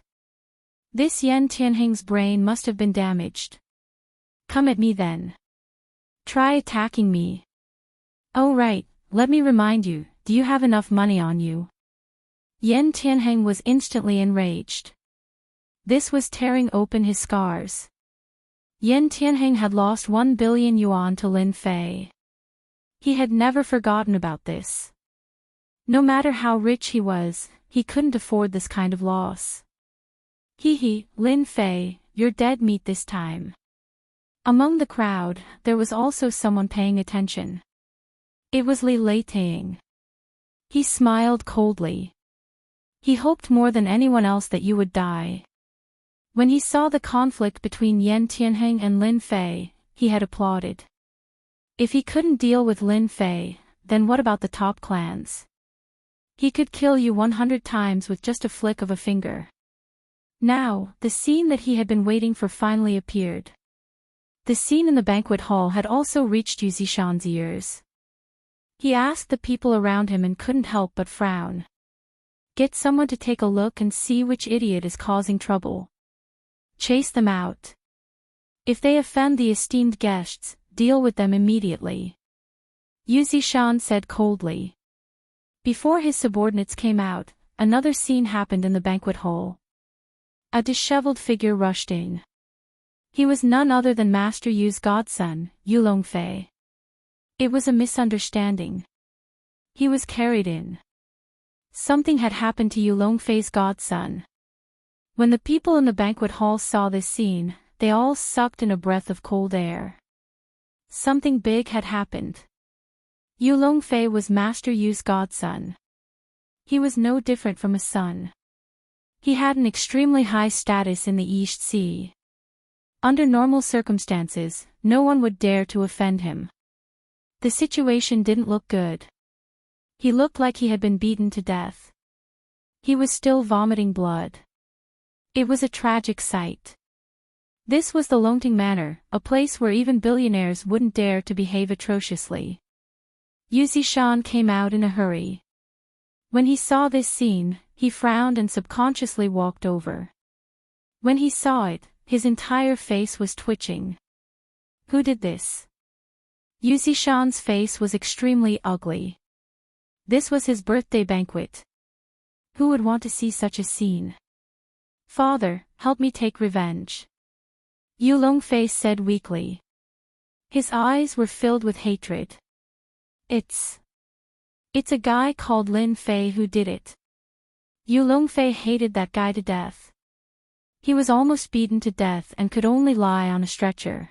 This Yan Tianheng's brain must have been damaged. Come at me then. Try attacking me. Oh right, let me remind you, do you have enough money on you? Yan Tianheng was instantly enraged. This was tearing open his scars. Yan Tianheng had lost 1 billion yuan to Lin Fei. He had never forgotten about this. No matter how rich he was, he couldn't afford this kind of loss. Lin Fei, you're dead meat this time. Among the crowd, there was also someone paying attention. It was Li Leiting. He smiled coldly. He hoped more than anyone else that you would die. When he saw the conflict between Yan Tianheng and Lin Fei, he had applauded. If he couldn't deal with Lin Fei, then what about the top clans? He could kill you 100 times with just a flick of a finger. Now, the scene that he had been waiting for finally appeared. The scene in the banquet hall had also reached Yu Zishan's ears. He asked the people around him and couldn't help but frown. Get someone to take a look and see which idiot is causing trouble. Chase them out. If they offend the esteemed guests, deal with them immediately. Yu Zishan said coldly. Before his subordinates came out, another scene happened in the banquet hall. A disheveled figure rushed in. He was none other than Master Yu's godson, Yu Longfei. It was a misunderstanding. He was carried in. Something had happened to Yu Longfei's godson. When the people in the banquet hall saw this scene, they all sucked in a breath of cold air. Something big had happened. Yu Longfei was Master Yu's godson. He was no different from a son. He had an extremely high status in the East Sea. Under normal circumstances, no one would dare to offend him. The situation didn't look good. He looked like he had been beaten to death. He was still vomiting blood. It was a tragic sight. This was the Longting Manor, a place where even billionaires wouldn't dare to behave atrociously. Yu Zishan came out in a hurry. When he saw this scene, he frowned and subconsciously walked over. When he saw it, his entire face was twitching. Who did this? Yu Zishan's face was extremely ugly. This was his birthday banquet. Who would want to see such a scene? Father, help me take revenge. Yu Longfei said weakly. His eyes were filled with hatred. It's a guy called Lin Fei who did it. Yu Longfei hated that guy to death. He was almost beaten to death and could only lie on a stretcher.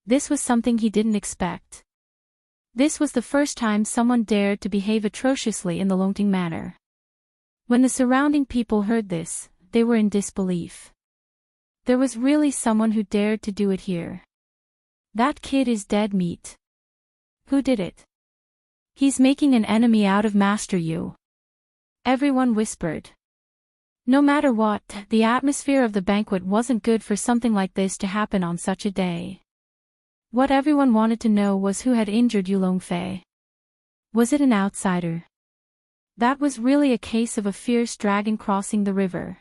This was something he didn't expect. This was the first time someone dared to behave atrociously in the Longting Manor. When the surrounding people heard this, they were in disbelief. There was really someone who dared to do it here. That kid is dead meat. Who did it? He's making an enemy out of Master Yu. Everyone whispered. No matter what, the atmosphere of the banquet wasn't good for something like this to happen on such a day. What everyone wanted to know was who had injured Yu Longfei. Was it an outsider? That was really a case of a fierce dragon crossing the river.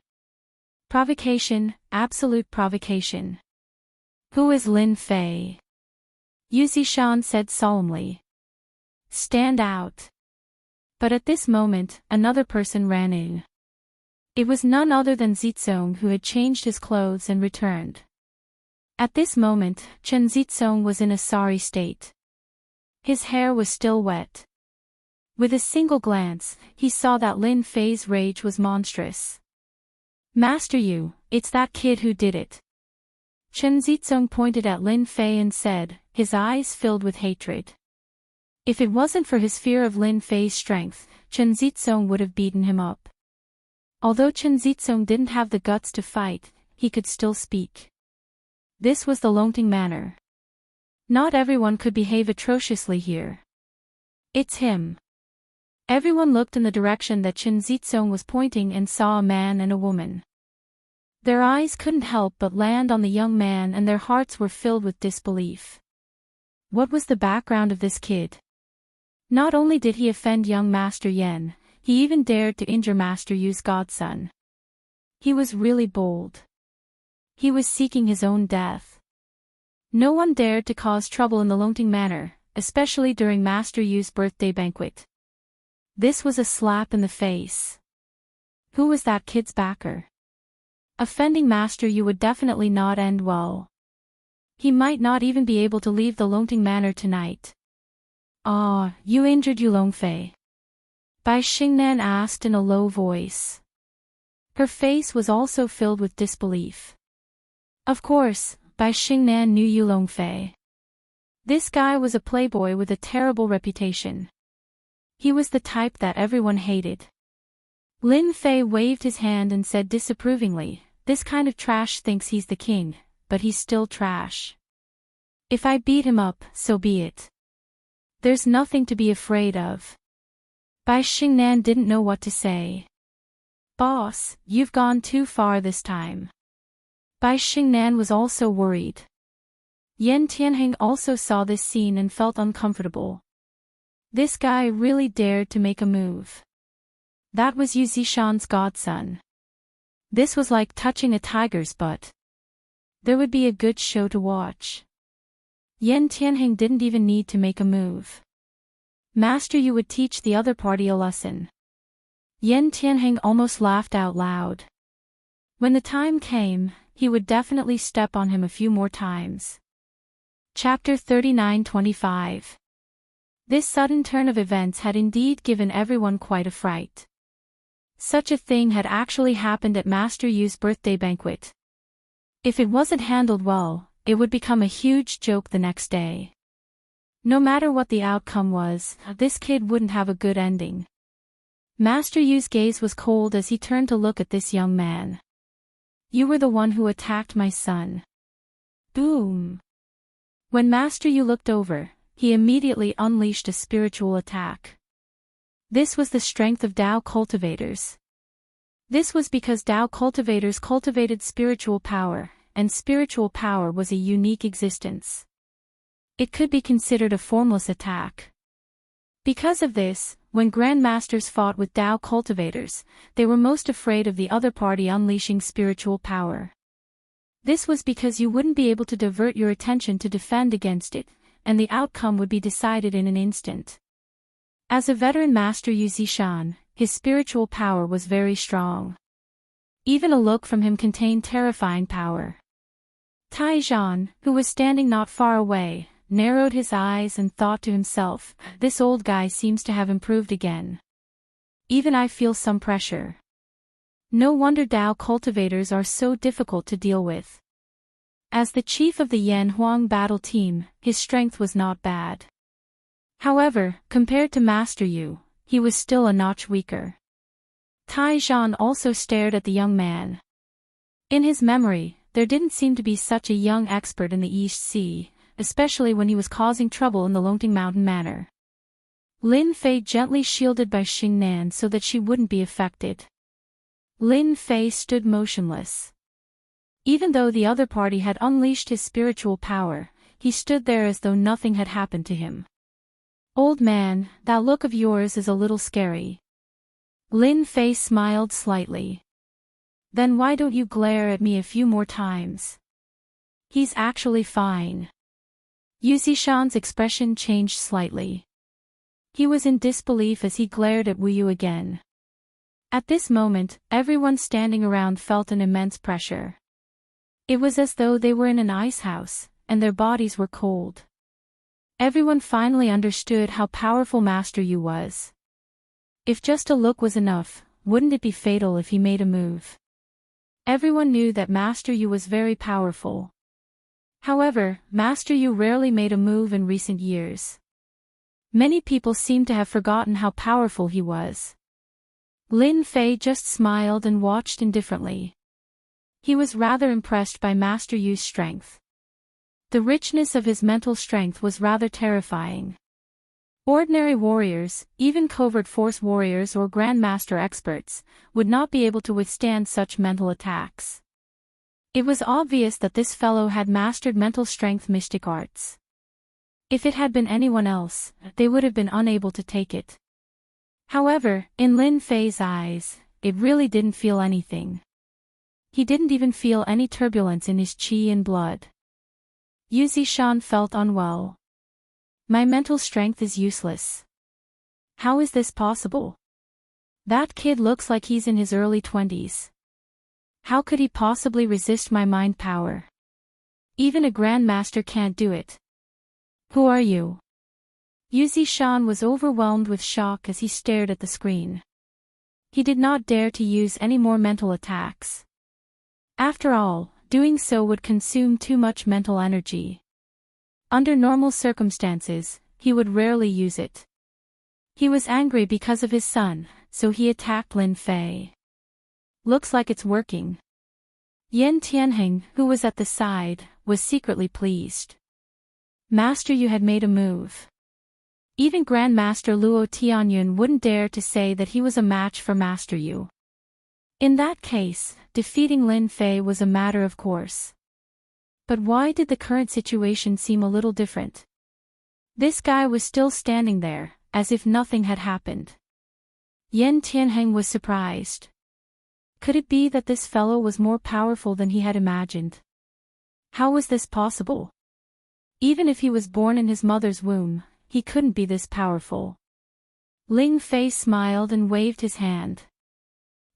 Provocation, absolute provocation. Who is Lin Fei? Yu Zishan said solemnly. Stand out. But at this moment, another person ran in. It was none other than Zitsong who had changed his clothes and returned. At this moment, Chen Zitsong was in a sorry state. His hair was still wet. With a single glance, he saw that Lin Fei's rage was monstrous. Master Yu, it's that kid who did it. Chen Zitsong pointed at Lin Fei and said, his eyes filled with hatred. If it wasn't for his fear of Lin Fei's strength, Chen Zitsong would have beaten him up. Although Chen Zitsong didn't have the guts to fight, he could still speak. This was the Longting Manor. Not everyone could behave atrociously here. It's him. Everyone looked in the direction that Chen Zitsong was pointing and saw a man and a woman. Their eyes couldn't help but land on the young man and their hearts were filled with disbelief. What was the background of this kid? Not only did he offend young Master Yen, he even dared to injure Master Yu's godson. He was really bold. He was seeking his own death. No one dared to cause trouble in the Longting Manor, especially during Master Yu's birthday banquet. This was a slap in the face. Who was that kid's backer? Offending Master Yu would definitely not end well. He might not even be able to leave the Longting Manor tonight. Ah, you injured Yu Longfei? Bai Xingnan asked in a low voice. Her face was also filled with disbelief. Of course, Bai Xingnan knew Yu Longfei. This guy was a playboy with a terrible reputation. He was the type that everyone hated. Lin Fei waved his hand and said disapprovingly, this kind of trash thinks he's the king, but he's still trash. If I beat him up, so be it. There's nothing to be afraid of. Bai Xingnan didn't know what to say. Boss, you've gone too far this time. Bai Xingnan was also worried. Yan Tianheng also saw this scene and felt uncomfortable. This guy really dared to make a move. That was Yu Zishan's godson. This was like touching a tiger's butt. There would be a good show to watch. Yan Tianheng didn't even need to make a move. Master Yu would teach the other party a lesson. Yan Tianheng almost laughed out loud. When the time came, he would definitely step on him a few more times. Chapter 39-25. This sudden turn of events had indeed given everyone quite a fright. Such a thing had actually happened at Master Yu's birthday banquet. If it wasn't handled well, it would become a huge joke the next day. No matter what the outcome was, this kid wouldn't have a good ending. Master Yu's gaze was cold as he turned to look at this young man. You were the one who attacked my son. Boom. When Master Yu looked over, he immediately unleashed a spiritual attack. This was the strength of Tao cultivators. This was because Tao cultivators cultivated spiritual power, and spiritual power was a unique existence. It could be considered a formless attack. Because of this, when Grandmasters fought with Tao cultivators, they were most afraid of the other party unleashing spiritual power. This was because you wouldn't be able to divert your attention to defend against it, and the outcome would be decided in an instant. As a veteran master Yu Zishan, his spiritual power was very strong. Even a look from him contained terrifying power. Tai Zhan, who was standing not far away, narrowed his eyes and thought to himself, this old guy seems to have improved again. Even I feel some pressure. No wonder Tao cultivators are so difficult to deal with. As the chief of the Yan Huang battle team, his strength was not bad. However, compared to Master Yu, he was still a notch weaker. Tai Zhan also stared at the young man. In his memory, there didn't seem to be such a young expert in the East Sea, especially when he was causing trouble in the Longting Mountain Manor. Lin Fei gently shielded Bai Xingnan so that she wouldn't be affected. Lin Fei stood motionless. Even though the other party had unleashed his spiritual power, he stood there as though nothing had happened to him. Old man, that look of yours is a little scary. Lin Fei smiled slightly. Then why don't you glare at me a few more times? He's actually fine. Yu Zishan's expression changed slightly. He was in disbelief as he glared at Wu Yu again. At this moment, everyone standing around felt an immense pressure. It was as though they were in an ice house, and their bodies were cold. Everyone finally understood how powerful Master Yu was. If just a look was enough, wouldn't it be fatal if he made a move? Everyone knew that Master Yu was very powerful. However, Master Yu rarely made a move in recent years. Many people seemed to have forgotten how powerful he was. Lin Fei just smiled and watched indifferently. He was rather impressed by Master Yu's strength. The richness of his mental strength was rather terrifying. Ordinary warriors, even covert force warriors or grandmaster experts, would not be able to withstand such mental attacks. It was obvious that this fellow had mastered mental strength mystic arts. If it had been anyone else, they would have been unable to take it. However, in Lin Fei's eyes, it really didn't feel anything. He didn't even feel any turbulence in his qi and blood. Yu Zishan felt unwell. My mental strength is useless. How is this possible? That kid looks like he's in his early 20s. How could he possibly resist my mind power? Even a grandmaster can't do it. Who are you? Yu Zishan was overwhelmed with shock as he stared at the screen. He did not dare to use any more mental attacks. After all, doing so would consume too much mental energy. Under normal circumstances, he would rarely use it. He was angry because of his son, so he attacked Lin Fei. Looks like it's working. Yan Tianheng, who was at the side, was secretly pleased. Master Yu had made a move. Even Grandmaster Luo Tianyun wouldn't dare to say that he was a match for Master Yu. In that case, defeating Lin Fei was a matter of course. But why did the current situation seem a little different? This guy was still standing there, as if nothing had happened. Yan Tianheng was surprised. Could it be that this fellow was more powerful than he had imagined? How was this possible? Even if he was born in his mother's womb, he couldn't be this powerful. Ling Fei smiled and waved his hand.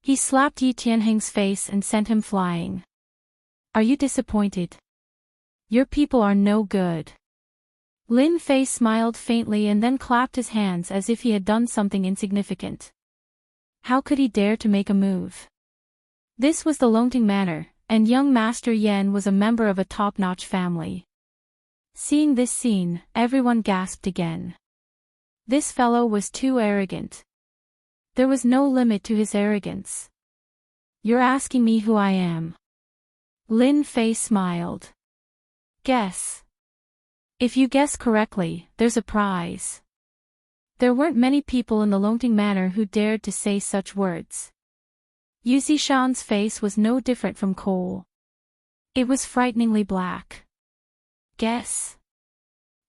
He slapped Yi Tianheng's face and sent him flying. Are you disappointed? Your people are no good. Lin Fei smiled faintly and then clapped his hands as if he had done something insignificant. How could he dare to make a move? This was the Longting Manor, and young Master Yan was a member of a top-notch family. Seeing this scene, everyone gasped again. This fellow was too arrogant. There was no limit to his arrogance. You're asking me who I am? Lin Fei smiled. Guess. If you guess correctly, there's a prize. There weren't many people in the Longting Manor who dared to say such words. Yu Zishan's face was no different from coal. It was frighteningly black. Guess?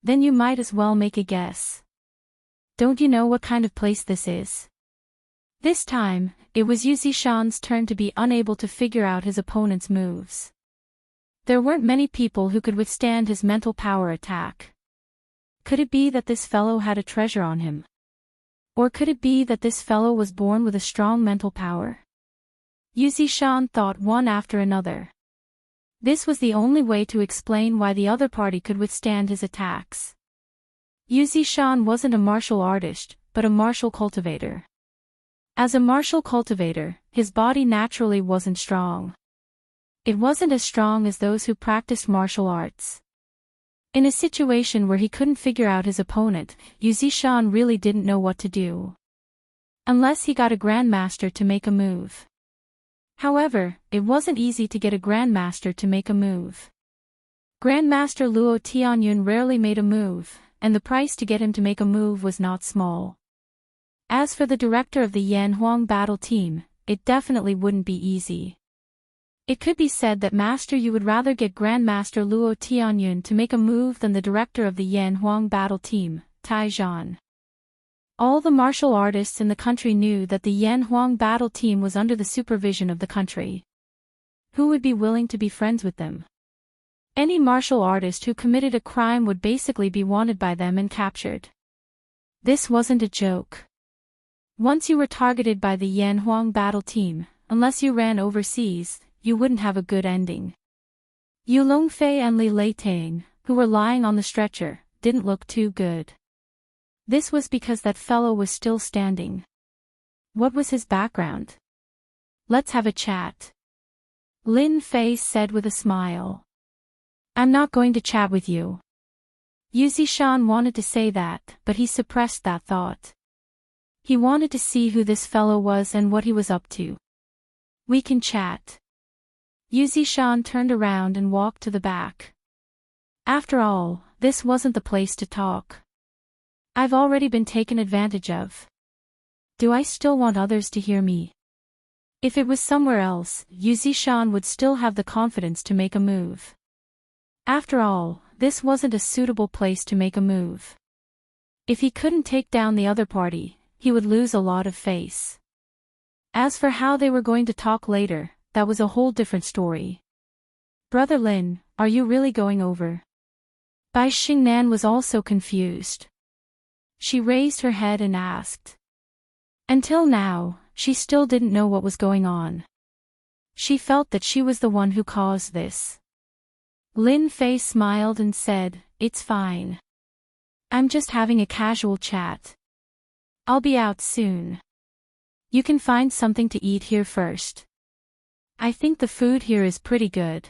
Then you might as well make a guess. Don't you know what kind of place this is? This time, it was Yu Zishan's turn to be unable to figure out his opponent's moves. There weren't many people who could withstand his mental power attack. Could it be that this fellow had a treasure on him? Or could it be that this fellow was born with a strong mental power? Yu Zishan thought one after another. This was the only way to explain why the other party could withstand his attacks. Yu Zishan wasn't a martial artist, but a martial cultivator. As a martial cultivator, his body naturally wasn't strong. It wasn't as strong as those who practiced martial arts. In a situation where he couldn't figure out his opponent, Yu Zishan really didn't know what to do. Unless he got a grandmaster to make a move. However, it wasn't easy to get a grandmaster to make a move. Grandmaster Luo Tianyun rarely made a move, and the price to get him to make a move was not small. As for the director of the Yan Huang battle team, it definitely wouldn't be easy. It could be said that Master Yu would rather get Grandmaster Luo Tianyun to make a move than the director of the Yan Huang battle team, Tai Zhan. All the martial artists in the country knew that the Yan Huang battle team was under the supervision of the country. Who would be willing to be friends with them? Any martial artist who committed a crime would basically be wanted by them and captured. This wasn't a joke. Once you were targeted by the Yanhuang battle team, unless you ran overseas, you wouldn't have a good ending. Yu Longfei and Li Leitang, who were lying on the stretcher, didn't look too good. This was because that fellow was still standing. What was his background? Let's have a chat. Lin Fei said with a smile. I'm not going to chat with you. Yu Zishan wanted to say that, but he suppressed that thought. He wanted to see who this fellow was and what he was up to. We can chat. Yu Zishan turned around and walked to the back. After all, this wasn't the place to talk. I've already been taken advantage of. Do I still want others to hear me? If it was somewhere else, Yu Zishan would still have the confidence to make a move. After all, this wasn't a suitable place to make a move. If he couldn't take down the other party, he would lose a lot of face. As for how they were going to talk later, that was a whole different story. Brother Lin, are you really going over? Bai Xingnan was also confused. She raised her head and asked. Until now, she still didn't know what was going on. She felt that she was the one who caused this. Lin Fei smiled and said, It's fine. I'm just having a casual chat. I'll be out soon. You can find something to eat here first. I think the food here is pretty good.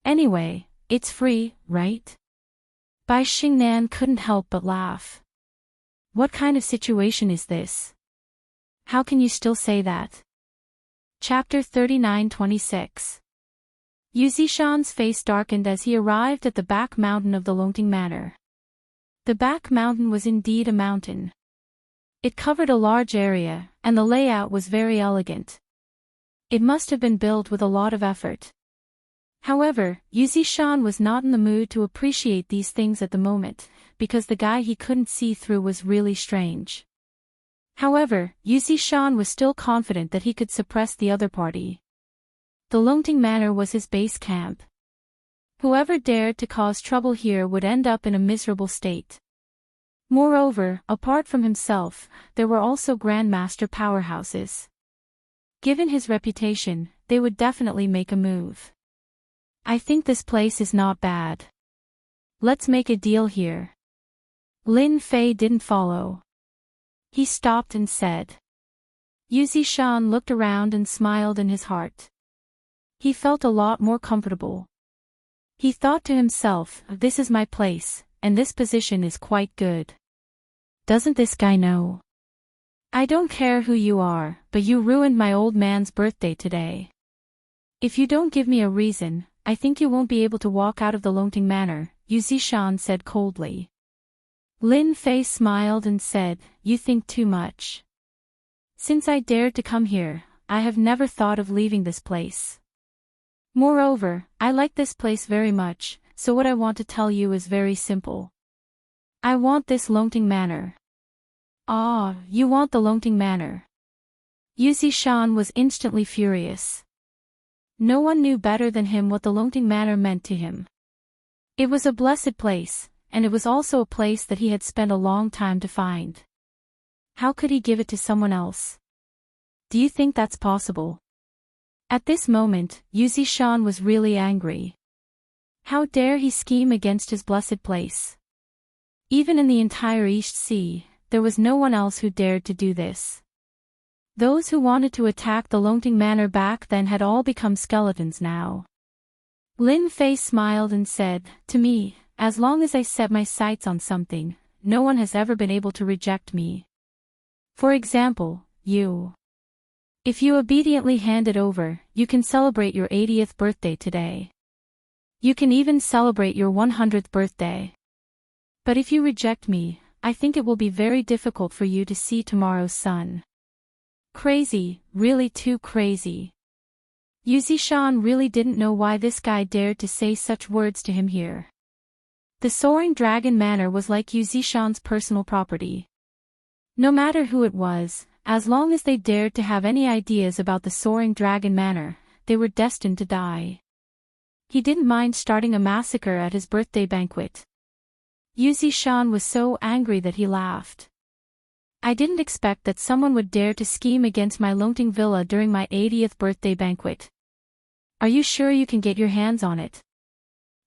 Anyway, it's free, right? Bai Xingnan couldn't help but laugh. What kind of situation is this? How can you still say that? Chapter 39-26. Yu Zishan's face darkened as he arrived at the back mountain of the Longting Manor. The back mountain was indeed a mountain. It covered a large area, and the layout was very elegant. It must have been built with a lot of effort. However, Yu Zishan was not in the mood to appreciate these things at the moment, because the guy he couldn't see through was really strange. However, Yu Zishan was still confident that he could suppress the other party. The Longting Manor was his base camp. Whoever dared to cause trouble here would end up in a miserable state. Moreover, apart from himself, there were also grandmaster powerhouses. Given his reputation, they would definitely make a move. I think this place is not bad. Let's make a deal here. Lin Fei didn't follow. He stopped and said. Yu Zishan looked around and smiled in his heart. He felt a lot more comfortable. He thought to himself, this is my place, and this position is quite good. Doesn't this guy know? I don't care who you are, but you ruined my old man's birthday today. If you don't give me a reason, I think you won't be able to walk out of the Longting Manor, Yu Zishan said coldly. Lin Fei smiled and said, You think too much. Since I dared to come here, I have never thought of leaving this place. Moreover, I like this place very much, so what I want to tell you is very simple. I want this Longting Manor. Ah, you want the Longting Manor. Yu Zishan was instantly furious. No one knew better than him what the Longting Manor meant to him. It was a blessed place, and it was also a place that he had spent a long time to find. How could he give it to someone else? Do you think that's possible? At this moment, Yu Zishan was really angry. How dare he scheme against his blessed place? Even in the entire East Sea, there was no one else who dared to do this. Those who wanted to attack the Longting Manor back then had all become skeletons now. Lin Fei smiled and said, To me, as long as I set my sights on something, no one has ever been able to reject me. For example, you. If you obediently hand it over, you can celebrate your 80th birthday today. You can even celebrate your 100th birthday. But if you reject me, I think it will be very difficult for you to see tomorrow's sun. Crazy, really too crazy. Yu Zishan really didn't know why this guy dared to say such words to him here. The Soaring Dragon Manor was like Yu Zishan's personal property. No matter who it was, as long as they dared to have any ideas about the Soaring Dragon Manor, they were destined to die. He didn't mind starting a massacre at his birthday banquet. Yu Zishan was so angry that he laughed. I didn't expect that someone would dare to scheme against my Longting villa during my 80th birthday banquet. Are you sure you can get your hands on it?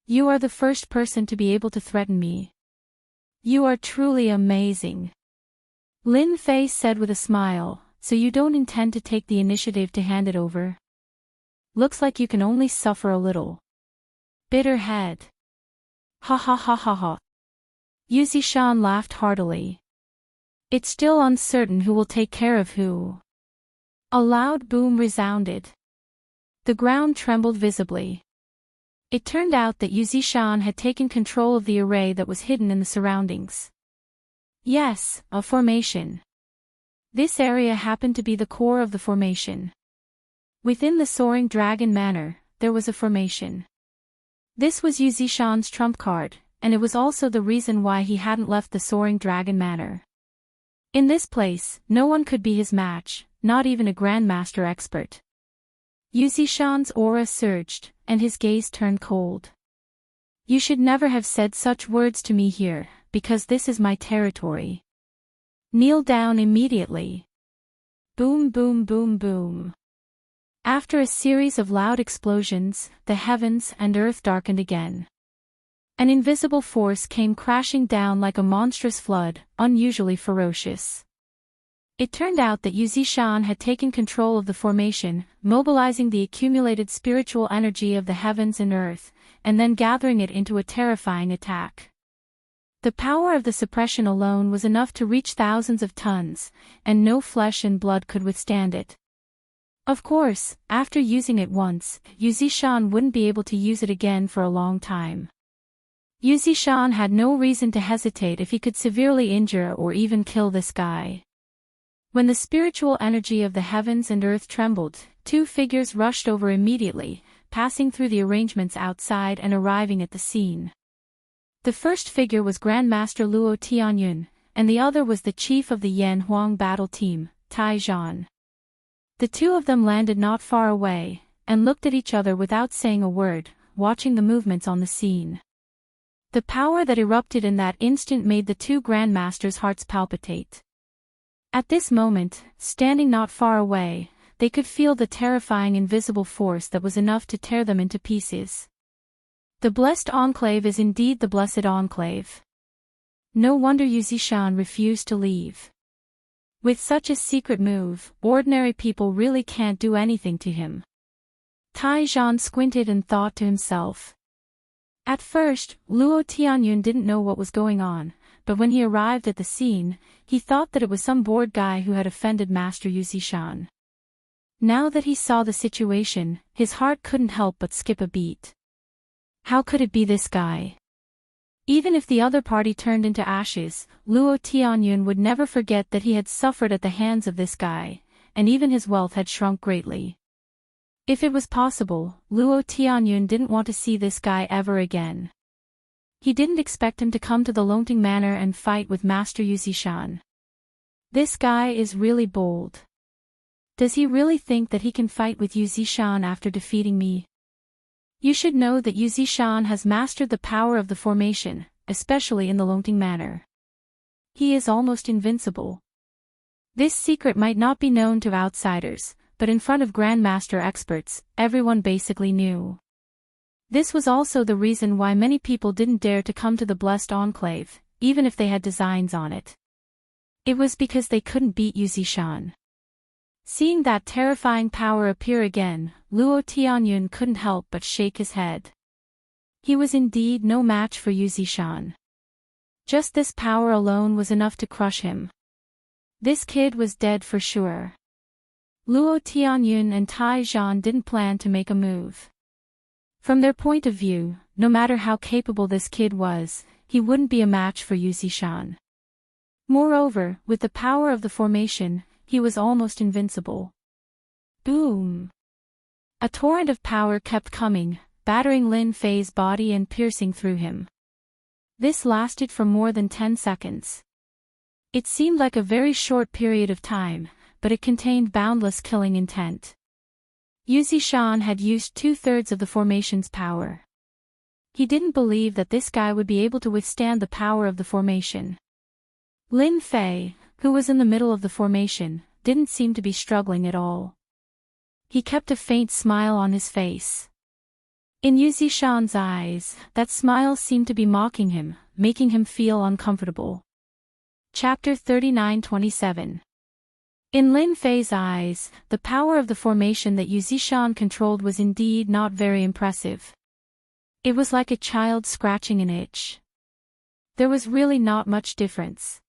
You are the first person to be able to threaten me. You are truly amazing. Lin Fei said with a smile, so you don't intend to take the initiative to hand it over? Looks like you can only suffer a little. Bitter head. Ha ha ha ha ha. Yu Zishan laughed heartily. It's still uncertain who will take care of who. A loud boom resounded. The ground trembled visibly. It turned out that Yu Zishan had taken control of the array that was hidden in the surroundings. Yes, a formation. This area happened to be the core of the formation. Within the Soaring Dragon Manor, there was a formation. This was Yu Zishan's trump card, and it was also the reason why he hadn't left the Soaring Dragon Manor. In this place, no one could be his match, not even a Grandmaster expert. Yu Zishan's aura surged, and his gaze turned cold. You should never have said such words to me here, because this is my territory. Kneel down immediately. Boom boom boom boom. After a series of loud explosions, the heavens and earth darkened again. An invisible force came crashing down like a monstrous flood, unusually ferocious. It turned out that Yu Zishan had taken control of the formation, mobilizing the accumulated spiritual energy of the heavens and earth, and then gathering it into a terrifying attack. The power of the suppression alone was enough to reach thousands of tons, and no flesh and blood could withstand it. Of course, after using it once, Yu Zishan wouldn't be able to use it again for a long time. Yu Zishan had no reason to hesitate if he could severely injure or even kill this guy. When the spiritual energy of the heavens and earth trembled, two figures rushed over immediately, passing through the arrangements outside and arriving at the scene. The first figure was Grandmaster Luo Tianyun, and the other was the chief of the Yan Huang battle team, Tai Zhan. The two of them landed not far away, and looked at each other without saying a word, watching the movements on the scene. The power that erupted in that instant made the two Grandmasters' hearts palpitate. At this moment, standing not far away, they could feel the terrifying invisible force that was enough to tear them into pieces. The blessed enclave is indeed the blessed enclave. No wonder Yu Zishan refused to leave. With such a secret move, ordinary people really can't do anything to him. Tai Zhan squinted and thought to himself. At first, Luo Tianyun didn't know what was going on, but when he arrived at the scene, he thought that it was some bored guy who had offended Master Yu Zishan. Now that he saw the situation, his heart couldn't help but skip a beat. How could it be this guy? Even if the other party turned into ashes, Luo Tianyun would never forget that he had suffered at the hands of this guy, and even his wealth had shrunk greatly. If it was possible, Luo Tianyun didn't want to see this guy ever again. He didn't expect him to come to the Longting Manor and fight with Master Yu Zishan. This guy is really bold. Does he really think that he can fight with Yu Zishan after defeating me? You should know that Yu Zishan has mastered the power of the formation, especially in the Longting Manor. He is almost invincible. This secret might not be known to outsiders, but in front of Grandmaster experts, everyone basically knew. This was also the reason why many people didn't dare to come to the Blessed Enclave, even if they had designs on it. It was because they couldn't beat Yu Zishan. Seeing that terrifying power appear again, Luo Tianyun couldn't help but shake his head. He was indeed no match for Yu Zishan. Just this power alone was enough to crush him. This kid was dead for sure. Luo Tianyun and Tai Zhan didn't plan to make a move. From their point of view, no matter how capable this kid was, he wouldn't be a match for Yu Zishan. Moreover, with the power of the formation, he was almost invincible. Boom! A torrent of power kept coming, battering Lin Fei's body and piercing through him. This lasted for more than 10 seconds. It seemed like a very short period of time, but it contained boundless killing intent. Yu Zishan had used 2/3 of the formation's power. He didn't believe that this guy would be able to withstand the power of the formation. Lin Fei, who was in the middle of the formation, didn't seem to be struggling at all. He kept a faint smile on his face. In Yuzishan's eyes, that smile seemed to be mocking him, making him feel uncomfortable. Chapter 39-27. In Lin Fei's eyes, the power of the formation that Yuzishan controlled was indeed not very impressive. It was like a child scratching an itch. There was really not much difference.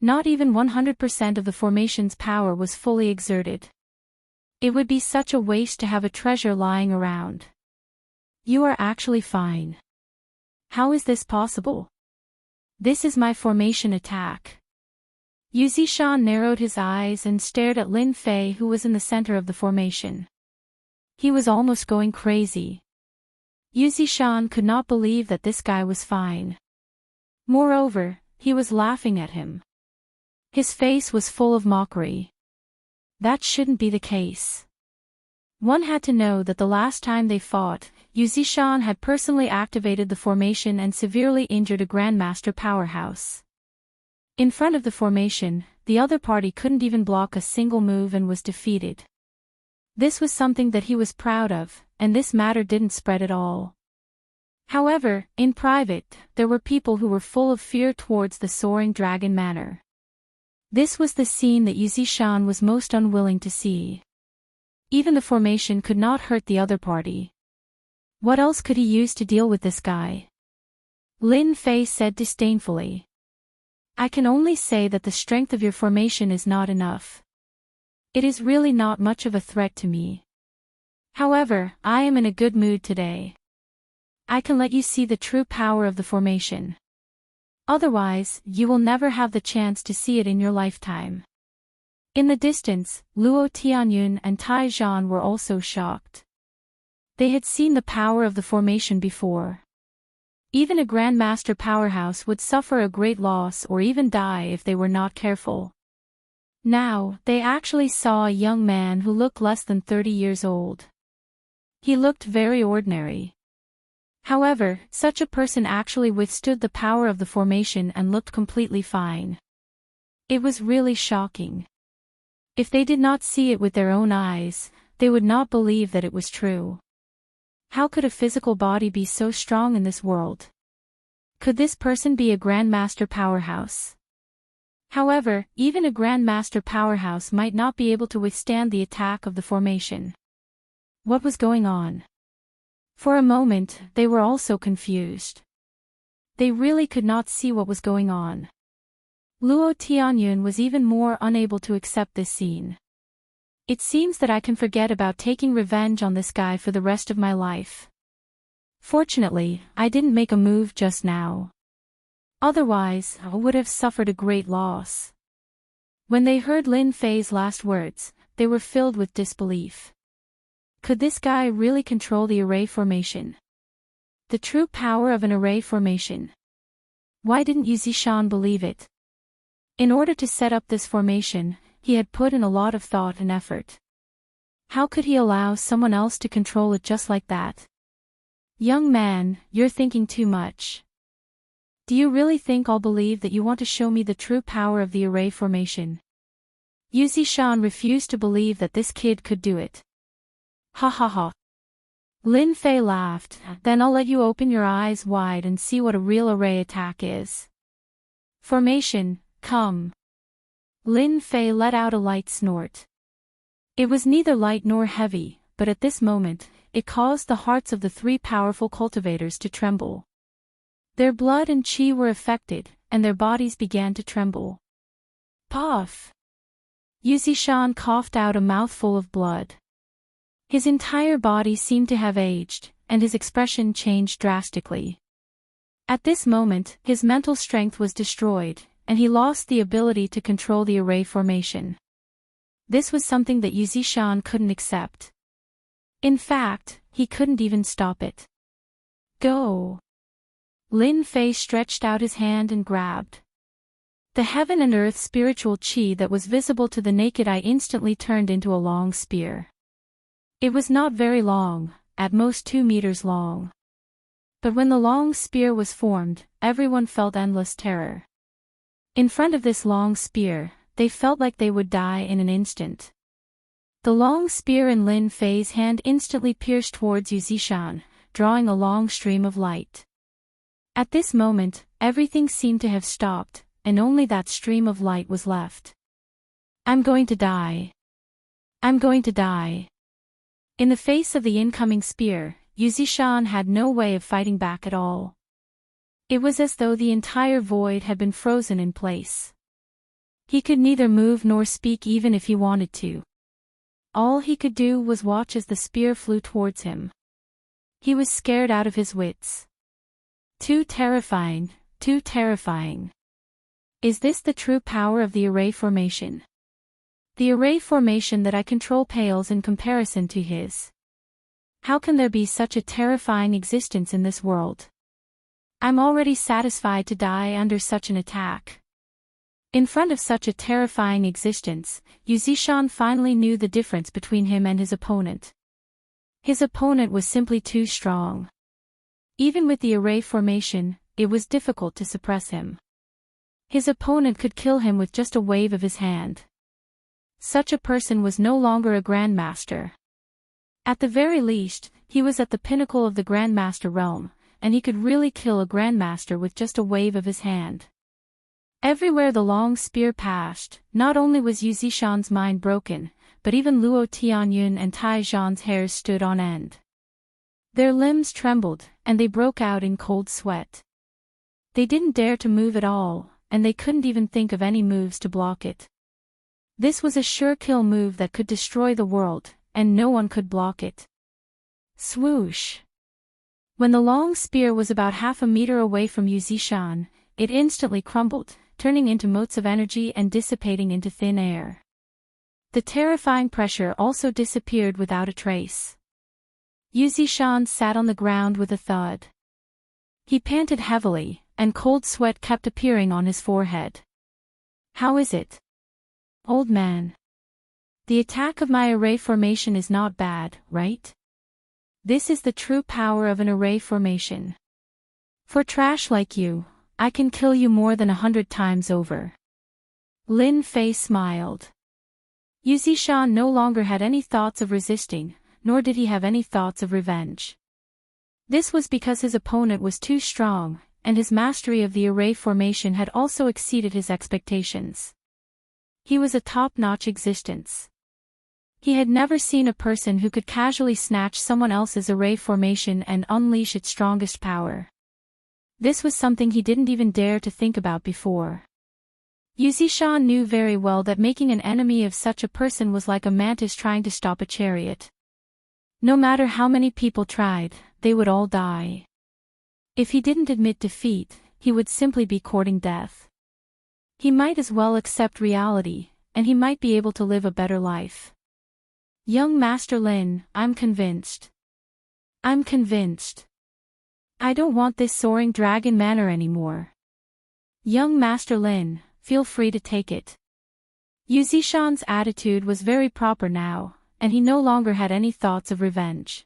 Not even 100% of the formation's power was fully exerted. It would be such a waste to have a treasure lying around. You are actually fine. How is this possible? This is my formation attack. Yuzishan narrowed his eyes and stared at Lin Fei, who was in the center of the formation. He was almost going crazy. Yuzishan could not believe that this guy was fine. Moreover, he was laughing at him. His face was full of mockery. That shouldn't be the case. One had to know that the last time they fought, Yuzishan had personally activated the formation and severely injured a Grandmaster powerhouse. In front of the formation, the other party couldn't even block a single move and was defeated. This was something that he was proud of, and this matter didn't spread at all. However, in private, there were people who were full of fear towards the soaring dragon manor. This was the scene that Yuzishan was most unwilling to see. Even the formation could not hurt the other party. What else could he use to deal with this guy? Lin Fei said disdainfully. I can only say that the strength of your formation is not enough. It is really not much of a threat to me. However, I am in a good mood today. I can let you see the true power of the formation. Otherwise, you will never have the chance to see it in your lifetime. In the distance, Luo Tianyun and Tai Zhan were also shocked. They had seen the power of the formation before. Even a Grandmaster powerhouse would suffer a great loss or even die if they were not careful. Now, they actually saw a young man who looked less than 30 years old. He looked very ordinary. However, such a person actually withstood the power of the formation and looked completely fine. It was really shocking. If they did not see it with their own eyes, they would not believe that it was true. How could a physical body be so strong in this world? Could this person be a Grandmaster powerhouse? However, even a Grandmaster powerhouse might not be able to withstand the attack of the formation. What was going on? For a moment, they were also confused. They really could not see what was going on. Luo Tianyun was even more unable to accept this scene. It seems that I can forget about taking revenge on this guy for the rest of my life. Fortunately, I didn't make a move just now. Otherwise, I would have suffered a great loss. When they heard Lin Fei's last words, they were filled with disbelief. Could this guy really control the array formation? The true power of an array formation. Why didn't Yuzishan believe it? In order to set up this formation, he had put in a lot of thought and effort. How could he allow someone else to control it just like that? Young man, you're thinking too much. Do you really think I'll believe that you want to show me the true power of the array formation? Yuzishan refused to believe that this kid could do it. Ha ha ha. Lin Fei laughed, then I'll let you open your eyes wide and see what a real array attack is. Formation, come. Lin Fei let out a light snort. It was neither light nor heavy, but at this moment, it caused the hearts of the three powerful cultivators to tremble. Their blood and chi were affected, and their bodies began to tremble. Puff! Yuzishan coughed out a mouthful of blood. His entire body seemed to have aged, and his expression changed drastically. At this moment, his mental strength was destroyed, and he lost the ability to control the array formation. This was something that Yuzishan couldn't accept. In fact, he couldn't even stop it. Go! Lin Fei stretched out his hand and grabbed. The heaven and earth spiritual chi that was visible to the naked eye instantly turned into a long spear. It was not very long, at most 2 meters long. But when the long spear was formed, everyone felt endless terror. In front of this long spear, they felt like they would die in an instant. The long spear in Lin Fei's hand instantly pierced towards Yuzishan, drawing a long stream of light. At this moment, everything seemed to have stopped, and only that stream of light was left. I'm going to die. I'm going to die. In the face of the incoming spear, Yuzishan had no way of fighting back at all. It was as though the entire void had been frozen in place. He could neither move nor speak even if he wanted to. All he could do was watch as the spear flew towards him. He was scared out of his wits. Too terrifying, too terrifying. Is this the true power of the array formation? The array formation that I control pales in comparison to his. How can there be such a terrifying existence in this world? I'm already satisfied to die under such an attack. In front of such a terrifying existence, Yuzishan finally knew the difference between him and his opponent. His opponent was simply too strong. Even with the array formation, it was difficult to suppress him. His opponent could kill him with just a wave of his hand. Such a person was no longer a grandmaster. At the very least, he was at the pinnacle of the grandmaster realm, and he could really kill a grandmaster with just a wave of his hand. Everywhere the long spear passed, not only was Yuzishan's mind broken, but even Luo Tianyun and Tai Zhan's hairs stood on end. Their limbs trembled, and they broke out in cold sweat. They didn't dare to move at all, and they couldn't even think of any moves to block it. This was a sure kill move that could destroy the world, and no one could block it. Swoosh! When the long spear was about half a meter away from Yuzishan, it instantly crumbled, turning into motes of energy and dissipating into thin air. The terrifying pressure also disappeared without a trace. Yuzishan sat on the ground with a thud. He panted heavily, and cold sweat kept appearing on his forehead. How is it? Old man. The attack of my array formation is not bad, right? This is the true power of an array formation. For trash like you, I can kill you more than 100 times over. Lin Fei smiled. Yuzishan no longer had any thoughts of resisting, nor did he have any thoughts of revenge. This was because his opponent was too strong, and his mastery of the array formation had also exceeded his expectations. He was a top-notch existence. He had never seen a person who could casually snatch someone else's array formation and unleash its strongest power. This was something he didn't even dare to think about before. Yuzishan knew very well that making an enemy of such a person was like a mantis trying to stop a chariot. No matter how many people tried, they would all die. If he didn't admit defeat, he would simply be courting death. He might as well accept reality, and he might be able to live a better life. Young Master Lin, I'm convinced. I'm convinced. I don't want this soaring dragon manner anymore. Young Master Lin, feel free to take it. Yuzishan's attitude was very proper now, and he no longer had any thoughts of revenge.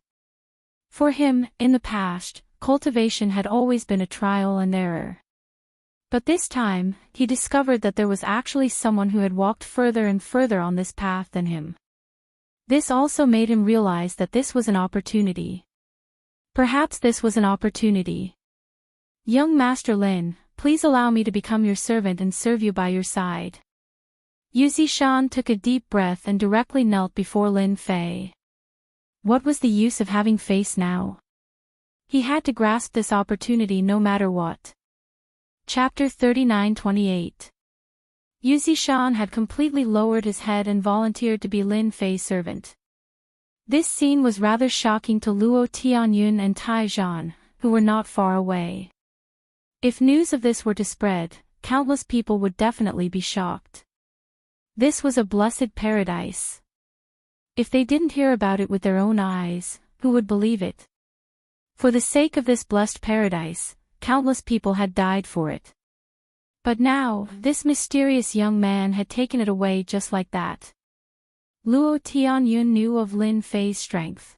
For him, in the past, cultivation had always been a trial and error. But this time, he discovered that there was actually someone who had walked further and further on this path than him. This also made him realize that this was an opportunity. Perhaps this was an opportunity. Young Master Lin, please allow me to become your servant and serve you by your side. Yuzishan took a deep breath and directly knelt before Lin Fei. What was the use of having face now? He had to grasp this opportunity no matter what. Chapter 39-28. Yuzishan had completely lowered his head and volunteered to be Lin Fei's servant. This scene was rather shocking to Luo Tianyun and Tai Zhan, who were not far away. If news of this were to spread, countless people would definitely be shocked. This was a blessed paradise. If they didn't hear about it with their own eyes, who would believe it? For the sake of this blessed paradise, countless people had died for it. But now, this mysterious young man had taken it away just like that. Luo Tianyun knew of Lin Fei's strength.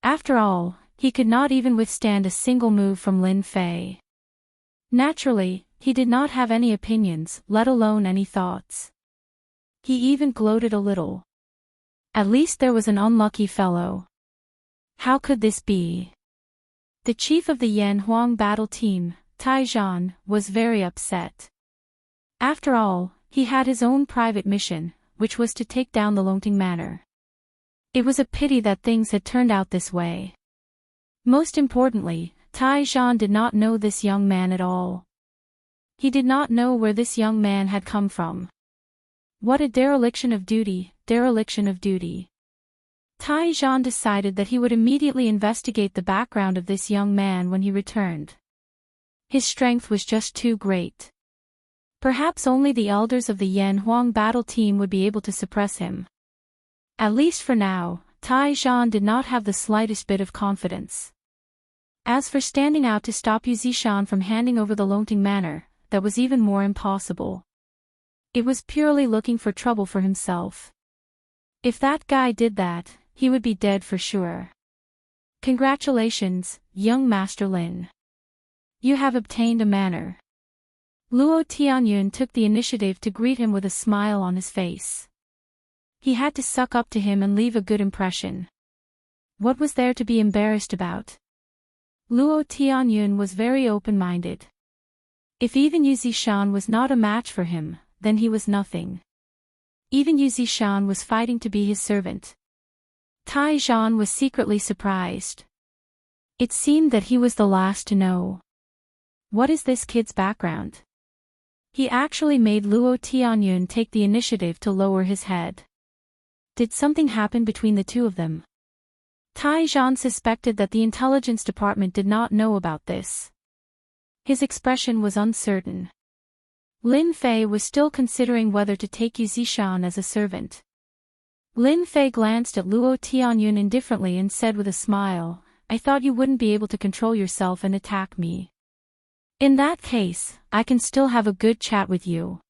After all, he could not even withstand a single move from Lin Fei. Naturally, he did not have any opinions, let alone any thoughts. He even gloated a little. At least there was an unlucky fellow. How could this be? The chief of the Yan Huang battle team, Tai Zhan, was very upset. After all, he had his own private mission, which was to take down the Longting Manor. It was a pity that things had turned out this way. Most importantly, Tai Zhan did not know this young man at all. He did not know where this young man had come from. What a dereliction of duty, dereliction of duty. Tai Zhan decided that he would immediately investigate the background of this young man when he returned. His strength was just too great. Perhaps only the elders of the Yan Huang battle team would be able to suppress him. At least for now, Tai Zhan did not have the slightest bit of confidence. As for standing out to stop Yu Zishan from handing over the Longting Manor, that was even more impossible. It was purely looking for trouble for himself. If that guy did that, he would be dead for sure. Congratulations, young Master Lin. You have obtained a manor. Luo Tianyun took the initiative to greet him with a smile on his face. He had to suck up to him and leave a good impression. What was there to be embarrassed about? Luo Tianyun was very open-minded. If even Yu Zishan was not a match for him, then he was nothing. Even Yu Zishan was fighting to be his servant. Tai Zhan was secretly surprised. It seemed that he was the last to know. What is this kid's background? He actually made Luo Tianyun take the initiative to lower his head. Did something happen between the two of them? Tai Zhan suspected that the intelligence department did not know about this. His expression was uncertain. Lin Fei was still considering whether to take Yu Zishan as a servant. Lin Fei glanced at Luo Tianyun indifferently and said with a smile, "I thought you wouldn't be able to control yourself and attack me. In that case, I can still have a good chat with you."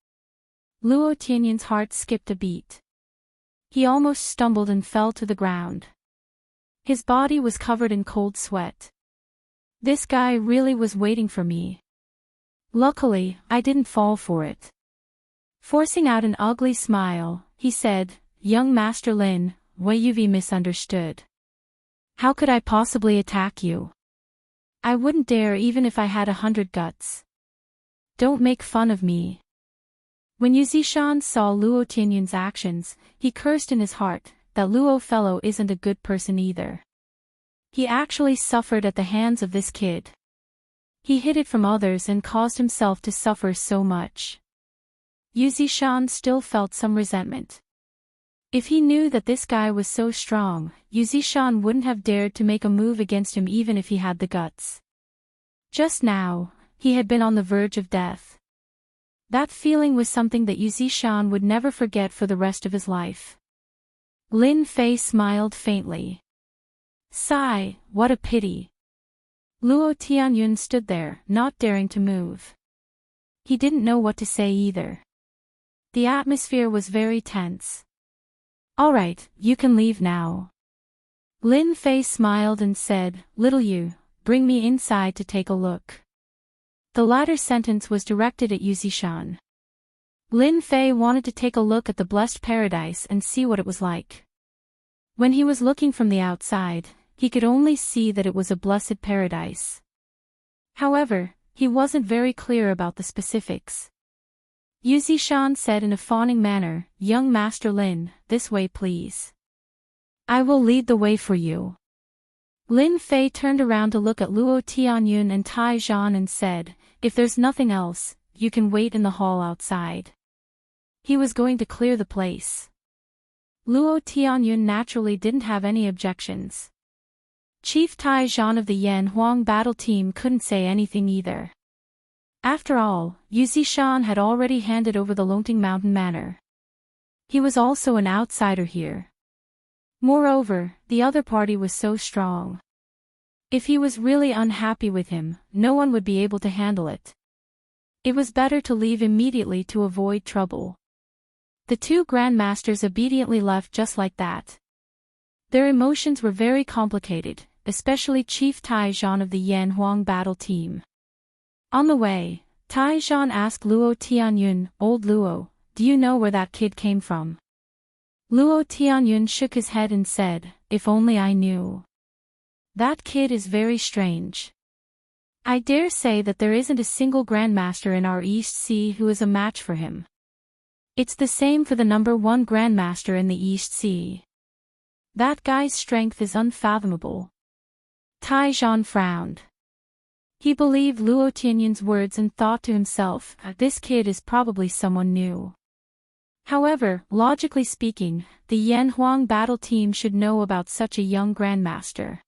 Luo Tianyun's heart skipped a beat. He almost stumbled and fell to the ground. His body was covered in cold sweat. This guy really was waiting for me. Luckily, I didn't fall for it. Forcing out an ugly smile, he said, "Young Master Lin, Wei Yuvi misunderstood. How could I possibly attack you? I wouldn't dare even if I had 100 guts. Don't make fun of me." When Yu Zishan saw Luo Tianyun's actions, he cursed in his heart, that Luo fellow isn't a good person either. He actually suffered at the hands of this kid. He hid it from others and caused himself to suffer so much. Yu Zishan still felt some resentment. If he knew that this guy was so strong, Yu Zishan wouldn't have dared to make a move against him even if he had the guts. Just now, he had been on the verge of death. That feeling was something that Yu Zishan would never forget for the rest of his life. Lin Fei smiled faintly. Sigh, what a pity. Luo Tianyun stood there, not daring to move. He didn't know what to say either. The atmosphere was very tense. "All right, you can leave now." Lin Fei smiled and said, "Little Yu, bring me inside to take a look." The latter sentence was directed at Yu Zishan. Lin Fei wanted to take a look at the blessed paradise and see what it was like. When he was looking from the outside, he could only see that it was a blessed paradise. However, he wasn't very clear about the specifics. Yu Zishan said in a fawning manner, "Young Master Lin, this way please. I will lead the way for you." Lin Fei turned around to look at Luo Tianyun and Tai Zhan and said, "If there's nothing else, you can wait in the hall outside." He was going to clear the place. Luo Tianyun naturally didn't have any objections. Chief Tai Zhan of the Yan Huang battle team couldn't say anything either. After all, Yu Zishan had already handed over the Longting Mountain Manor. He was also an outsider here. Moreover, the other party was so strong. If he was really unhappy with him, no one would be able to handle it. It was better to leave immediately to avoid trouble. The two grandmasters obediently left just like that. Their emotions were very complicated, especially Chief Tai Zhan of the Yan Huang battle team. On the way, Taijian asked Luo Tianyun, "Old Luo, do you know where that kid came from?" Luo Tianyun shook his head and said, "If only I knew. That kid is very strange. I dare say that there isn't a single grandmaster in our East Sea who is a match for him. It's the same for the number one grandmaster in the East Sea. That guy's strength is unfathomable." Taijian frowned. He believed Luo Tianyun's words and thought to himself, "This kid is probably someone new." However, logically speaking, the Yanhuang battle team should know about such a young grandmaster.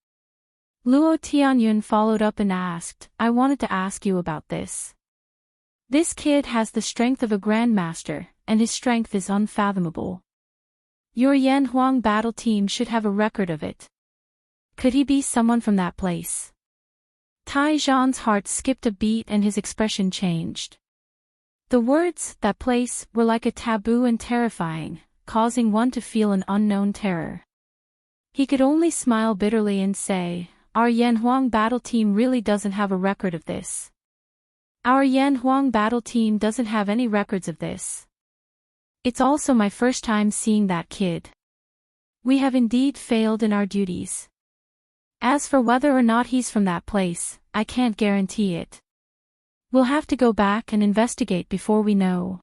Luo Tianyun followed up and asked, "I wanted to ask you about this. This kid has the strength of a grandmaster, and his strength is unfathomable. Your Yanhuang battle team should have a record of it. Could he be someone from that place?" Taijian's heart skipped a beat and his expression changed. The words, "that place," were like a taboo and terrifying, causing one to feel an unknown terror. He could only smile bitterly and say, "Our Yanhuang battle team really doesn't have a record of this. Our Yanhuang battle team doesn't have any records of this. It's also my first time seeing that kid. We have indeed failed in our duties. As for whether or not he's from that place, I can't guarantee it. We'll have to go back and investigate before we know."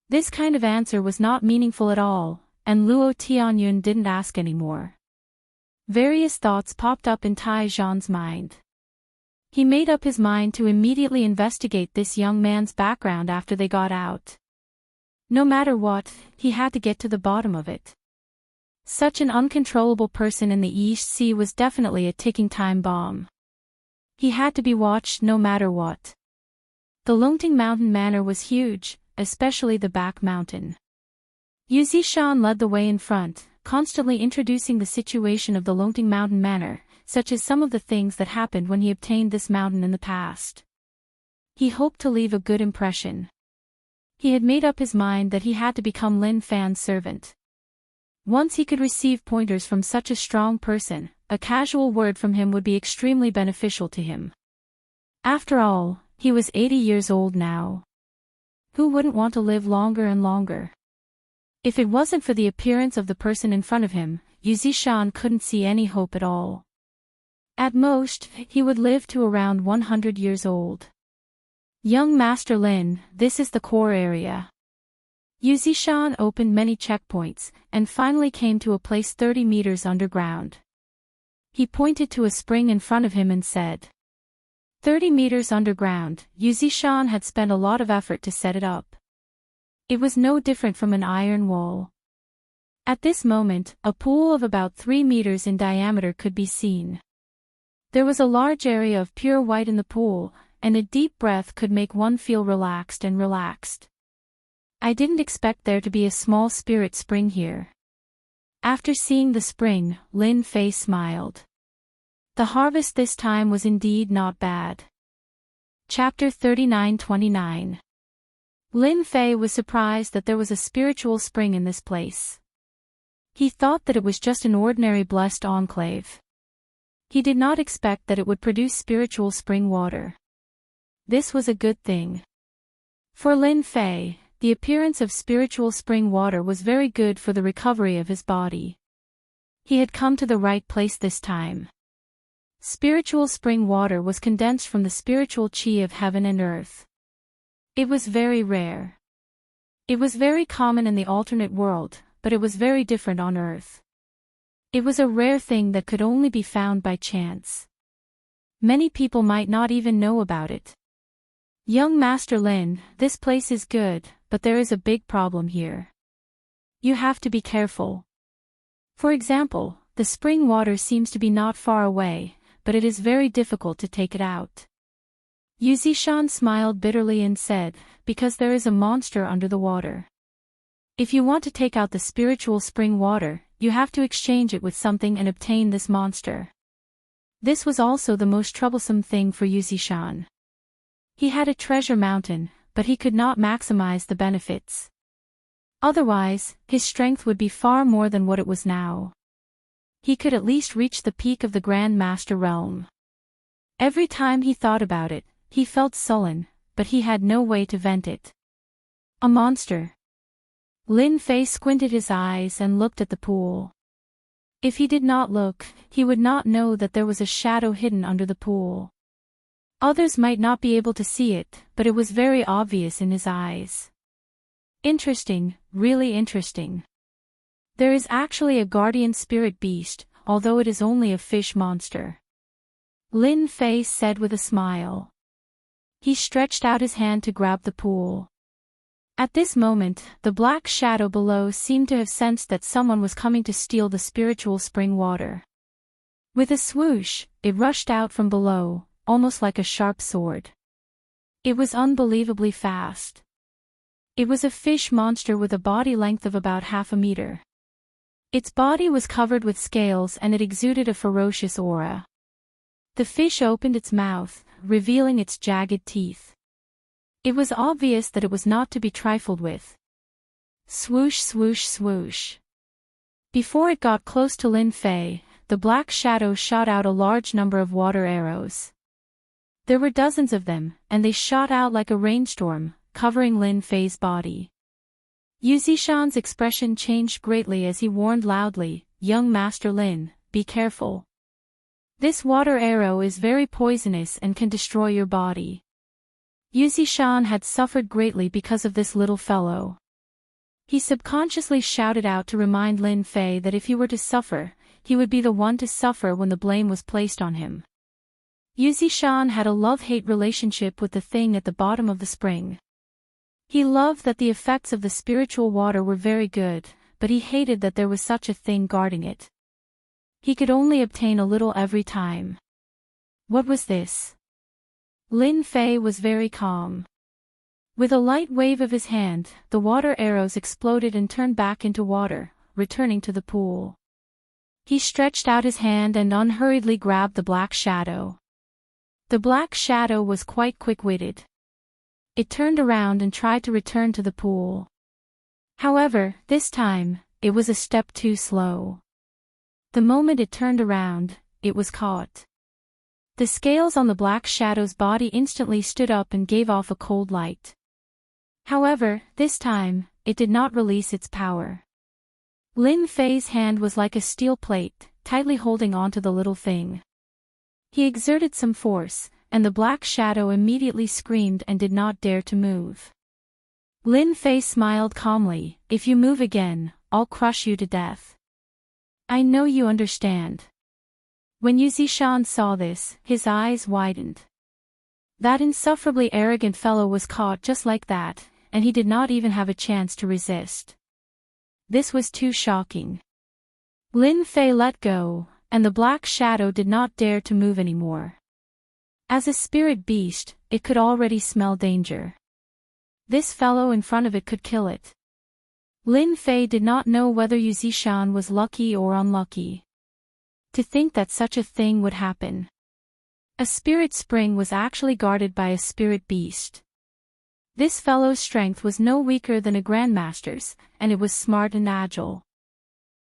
This kind of answer was not meaningful at all, and Luo Tianyun didn't ask anymore. Various thoughts popped up in Taijian's mind. He made up his mind to immediately investigate this young man's background after they got out. No matter what, he had to get to the bottom of it. Such an uncontrollable person in the East Sea was definitely a ticking time bomb. He had to be watched no matter what. The Longting Mountain Manor was huge, especially the back mountain. Yu Zishan led the way in front, constantly introducing the situation of the Longting Mountain Manor, such as some of the things that happened when he obtained this mountain in the past. He hoped to leave a good impression. He had made up his mind that he had to become Lin Fan's servant. Once he could receive pointers from such a strong person, a casual word from him would be extremely beneficial to him. After all, he was 80 years old now. Who wouldn't want to live longer and longer? If it wasn't for the appearance of the person in front of him, Yu Zishan couldn't see any hope at all. At most, he would live to around 100 years old. "Young Master Lin, this is the core area." Yu Zishan opened many checkpoints, and finally came to a place 30 meters underground. He pointed to a spring in front of him and said, 30 meters underground." Yu Zishan had spent a lot of effort to set it up. It was no different from an iron wall. At this moment, a pool of about 3 meters in diameter could be seen. There was a large area of pure white in the pool, and a deep breath could make one feel relaxed and relaxed. "I didn't expect there to be a small spirit spring here." After seeing the spring, Lin Fei smiled. The harvest this time was indeed not bad. Chapter 39-29. Lin Fei was surprised that there was a spiritual spring in this place. He thought that it was just an ordinary blessed enclave. He did not expect that it would produce spiritual spring water. This was a good thing. For Lin Fei, the appearance of spiritual spring water was very good for the recovery of his body. He had come to the right place this time. Spiritual spring water was condensed from the spiritual chi of heaven and earth. It was very rare. It was very common in the alternate world, but it was very different on Earth. It was a rare thing that could only be found by chance. Many people might not even know about it. "Young Master Lin, this place is good, but there is a big problem here. You have to be careful. For example, the spring water seems to be not far away, but it is very difficult to take it out." Yu Zishan smiled bitterly and said, "Because there is a monster under the water. If you want to take out the spiritual spring water, you have to exchange it with something and obtain this monster." This was also the most troublesome thing for Yu Zishan. He had a treasure mountain, but he could not maximize the benefits. Otherwise, his strength would be far more than what it was now. He could at least reach the peak of the Grand Master realm. Every time he thought about it, he felt sullen, but he had no way to vent it. A monster. Lin Fei squinted his eyes and looked at the pool. If he did not look, he would not know that there was a shadow hidden under the pool. Others might not be able to see it, but it was very obvious in his eyes. Interesting, really interesting. There is actually a guardian spirit beast, although it is only a fish monster. Lin Fei said with a smile. He stretched out his hand to grab the pool. At this moment, the black shadow below seemed to have sensed that someone was coming to steal the spiritual spring water. With a swoosh, it rushed out from below, almost like a sharp sword. It was unbelievably fast. It was a fish monster with a body length of about half a meter. Its body was covered with scales and it exuded a ferocious aura. The fish opened its mouth, revealing its jagged teeth. It was obvious that it was not to be trifled with. Swoosh, swoosh, swoosh. Before it got close to Lin Fei, the black shadow shot out a large number of water arrows. There were dozens of them, and they shot out like a rainstorm, covering Lin Fei's body. Yu Zishan's expression changed greatly as he warned loudly, "Young Master Lin, be careful. This water arrow is very poisonous and can destroy your body." Yu Zishan had suffered greatly because of this little fellow. He subconsciously shouted out to remind Lin Fei that if he were to suffer, he would be the one to suffer when the blame was placed on him. Yu Zishan had a love-hate relationship with the thing at the bottom of the spring. He loved that the effects of the spiritual water were very good, but he hated that there was such a thing guarding it. He could only obtain a little every time. What was this? Lin Fei was very calm. With a light wave of his hand, the water arrows exploded and turned back into water, returning to the pool. He stretched out his hand and unhurriedly grabbed the black shadow. The black shadow was quite quick-witted. It turned around and tried to return to the pool. However, this time, it was a step too slow. The moment it turned around, it was caught. The scales on the black shadow's body instantly stood up and gave off a cold light. However, this time, it did not release its power. Lin Fei's hand was like a steel plate, tightly holding onto the little thing. He exerted some force, and the black shadow immediately screamed and did not dare to move. Lin Fei smiled calmly, "If you move again, I'll crush you to death. I know you understand." When Yu Zishan saw this, his eyes widened. That insufferably arrogant fellow was caught just like that, and he did not even have a chance to resist. This was too shocking. Lin Fei let go, and the black shadow did not dare to move anymore. As a spirit beast, it could already smell danger. This fellow in front of it could kill it. Lin Fei did not know whether Yu Zishan was lucky or unlucky. To think that such a thing would happen. A spirit spring was actually guarded by a spirit beast. This fellow's strength was no weaker than a grandmaster's, and it was smart and agile.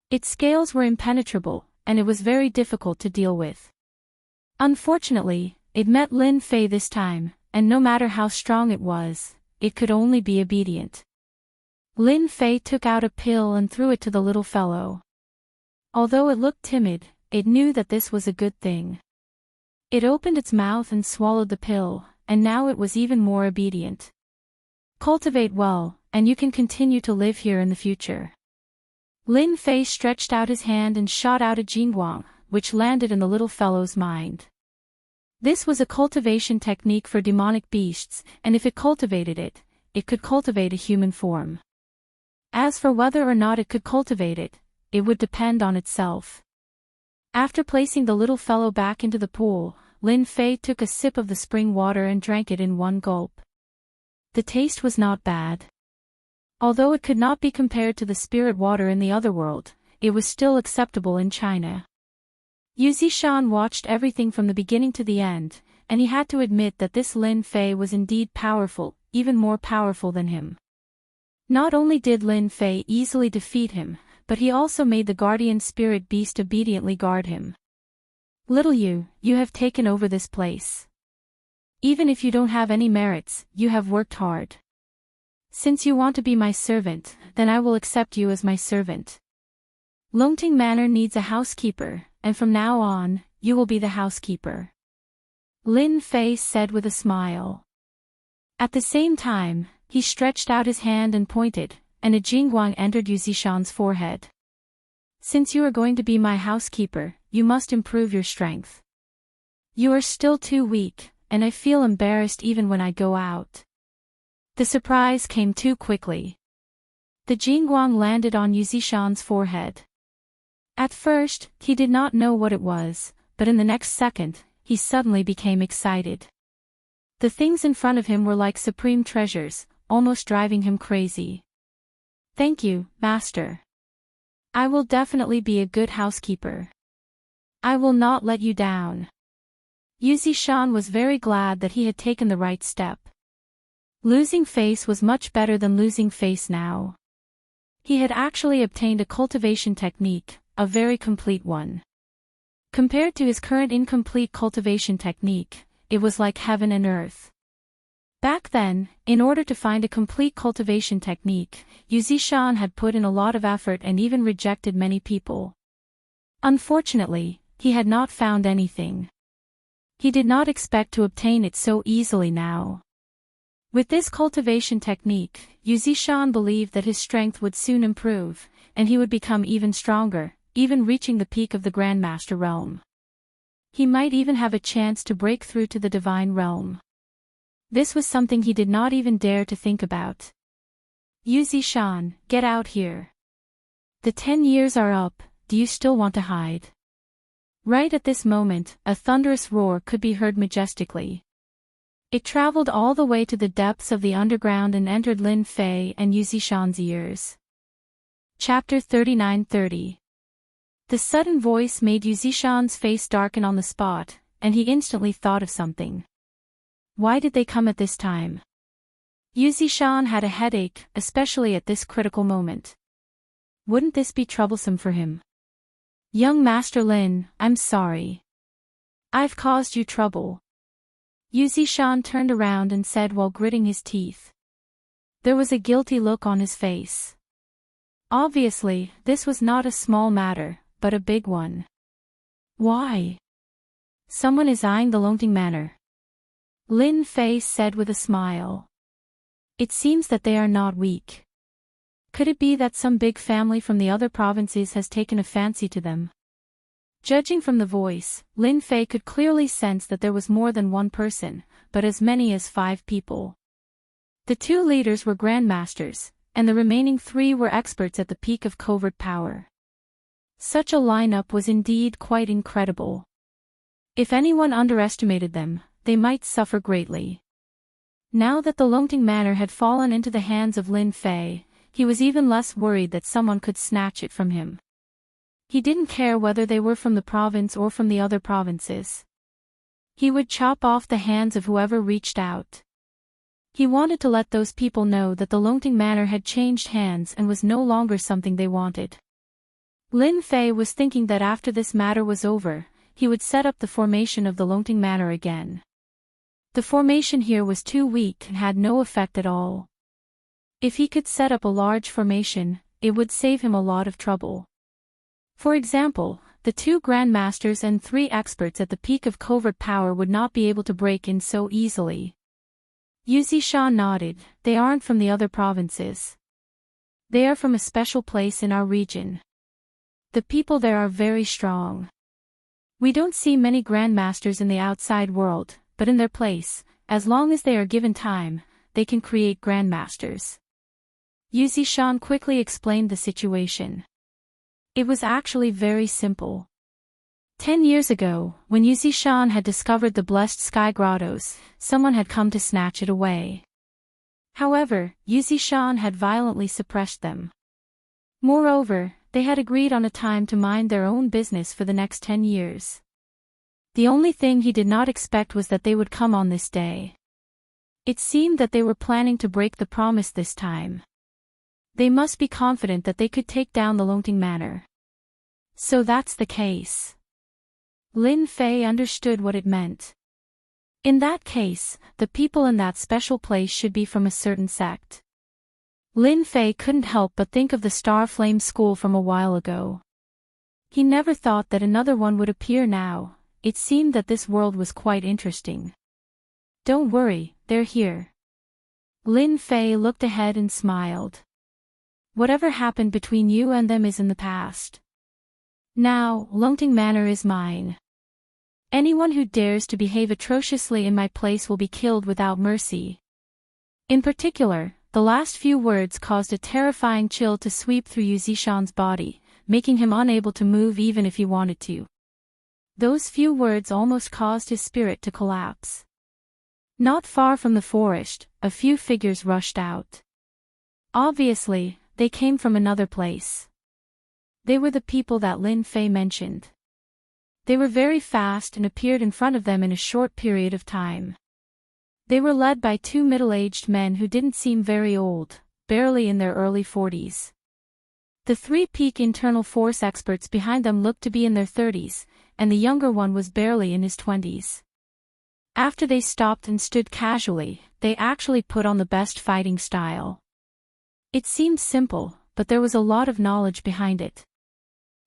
Its scales were impenetrable, and it was very difficult to deal with. Unfortunately, it met Lin Fei this time, and no matter how strong it was, it could only be obedient. Lin Fei took out a pill and threw it to the little fellow. Although it looked timid, it knew that this was a good thing. It opened its mouth and swallowed the pill, and now it was even more obedient. Cultivate well, and you can continue to live here in the future. Lin Fei stretched out his hand and shot out a jingguang, which landed in the little fellow's mind. This was a cultivation technique for demonic beasts, and if it cultivated it, it could cultivate a human form. As for whether or not it could cultivate it, it would depend on itself. After placing the little fellow back into the pool, Lin Fei took a sip of the spring water and drank it in one gulp. The taste was not bad. Although it could not be compared to the spirit water in the other world, it was still acceptable in China. Yu Zishan watched everything from the beginning to the end, and he had to admit that this Lin Fei was indeed powerful, even more powerful than him. Not only did Lin Fei easily defeat him, but he also made the guardian spirit beast obediently guard him. "Little you have taken over this place. Even if you don't have any merits, you have worked hard. Since you want to be my servant, then I will accept you as my servant. Longting Manor needs a housekeeper, and from now on, you will be the housekeeper. Lin Fei said with a smile. At the same time, he stretched out his hand and pointed, and a jingguang entered Yu Zishan's forehead. Since you are going to be my housekeeper, you must improve your strength. You are still too weak, and I feel embarrassed even when I go out. The surprise came too quickly. The jingguang landed on Yu Zishan's forehead. At first, he did not know what it was, but in the next second, he suddenly became excited. The things in front of him were like supreme treasures, almost driving him crazy. Thank you, Master. I will definitely be a good housekeeper. I will not let you down. Yu Zishan was very glad that he had taken the right step. Losing face was much better than losing face now. He had actually obtained a cultivation technique, a very complete one. Compared to his current incomplete cultivation technique, it was like heaven and earth. Back then, in order to find a complete cultivation technique, Yu Zishan had put in a lot of effort and even rejected many people. Unfortunately, he had not found anything. He did not expect to obtain it so easily now. With this cultivation technique, Yu Zishan believed that his strength would soon improve, and he would become even stronger, even reaching the peak of the Grandmaster realm. He might even have a chance to break through to the divine realm. This was something he did not even dare to think about. Yu Zishan, get out here. The 10 years are up, do you still want to hide? Right at this moment, a thunderous roar could be heard majestically. It traveled all the way to the depths of the underground and entered Lin Fei and Yu Zishan's ears. Chapter 39:30. The sudden voice made Yu Zishan's face darken on the spot, and he instantly thought of something. Why did they come at this time? Yu Zishan had a headache, especially at this critical moment. Wouldn't this be troublesome for him? Young Master Lin, I'm sorry. I've caused you trouble. Yu Zishan turned around and said while gritting his teeth. There was a guilty look on his face. Obviously, this was not a small matter, but a big one. Why? Someone is eyeing the Longting Manor. Lin Fei said with a smile. It seems that they are not weak. Could it be that some big family from the other provinces has taken a fancy to them? Judging from the voice, Lin Fei could clearly sense that there was more than one person, but as many as 5 people. The 2 leaders were grandmasters, and the remaining 3 were experts at the peak of covert power. Such a lineup was indeed quite incredible. If anyone underestimated them, they might suffer greatly. Now that the Longting Manor had fallen into the hands of Lin Fei, he was even less worried that someone could snatch it from him. He didn't care whether they were from the province or from the other provinces. He would chop off the hands of whoever reached out. He wanted to let those people know that the Longting Manor had changed hands and was no longer something they wanted. Lin Fei was thinking that after this matter was over, he would set up the formation of the Longting Manor again. The formation here was too weak and had no effect at all. If he could set up a large formation, it would save him a lot of trouble. For example, the 2 grandmasters and 3 experts at the peak of covert power would not be able to break in so easily. Yu Zishan nodded. They aren't from the other provinces. They are from a special place in our region. The people there are very strong. We don't see many grandmasters in the outside world, but in their place, as long as they are given time, they can create grandmasters. Yu Zishan quickly explained the situation. It was actually very simple. 10 years ago, when Yu Zishan had discovered the blessed sky grottos, someone had come to snatch it away. However, Yu Zishan had violently suppressed them. Moreover, they had agreed on a time to mind their own business for the next 10 years. The only thing he did not expect was that they would come on this day. It seemed that they were planning to break the promise this time. They must be confident that they could take down the Longting Manor. So that's the case. Lin Fei understood what it meant. In that case, the people in that special place should be from a certain sect. Lin Fei couldn't help but think of the Star Flame School from a while ago. He never thought that another one would appear now. It seemed that this world was quite interesting. Don't worry, they're here. Lin Fei looked ahead and smiled. Whatever happened between you and them is in the past. Now, Longting Manor is mine. Anyone who dares to behave atrociously in my place will be killed without mercy. In particular, the last few words caused a terrifying chill to sweep through Yu Zishan's body, making him unable to move even if he wanted to. Those few words almost caused his spirit to collapse. Not far from the forest, a few figures rushed out. Obviously, they came from another place. They were the people that Lin Fei mentioned. They were very fast and appeared in front of them in a short period of time. They were led by two middle-aged men who didn't seem very old, barely in their early 40s. The three peak internal force experts behind them looked to be in their 30s, and the younger one was barely in his 20s. After they stopped and stood casually, they actually put on the best fighting style. It seemed simple, but there was a lot of knowledge behind it.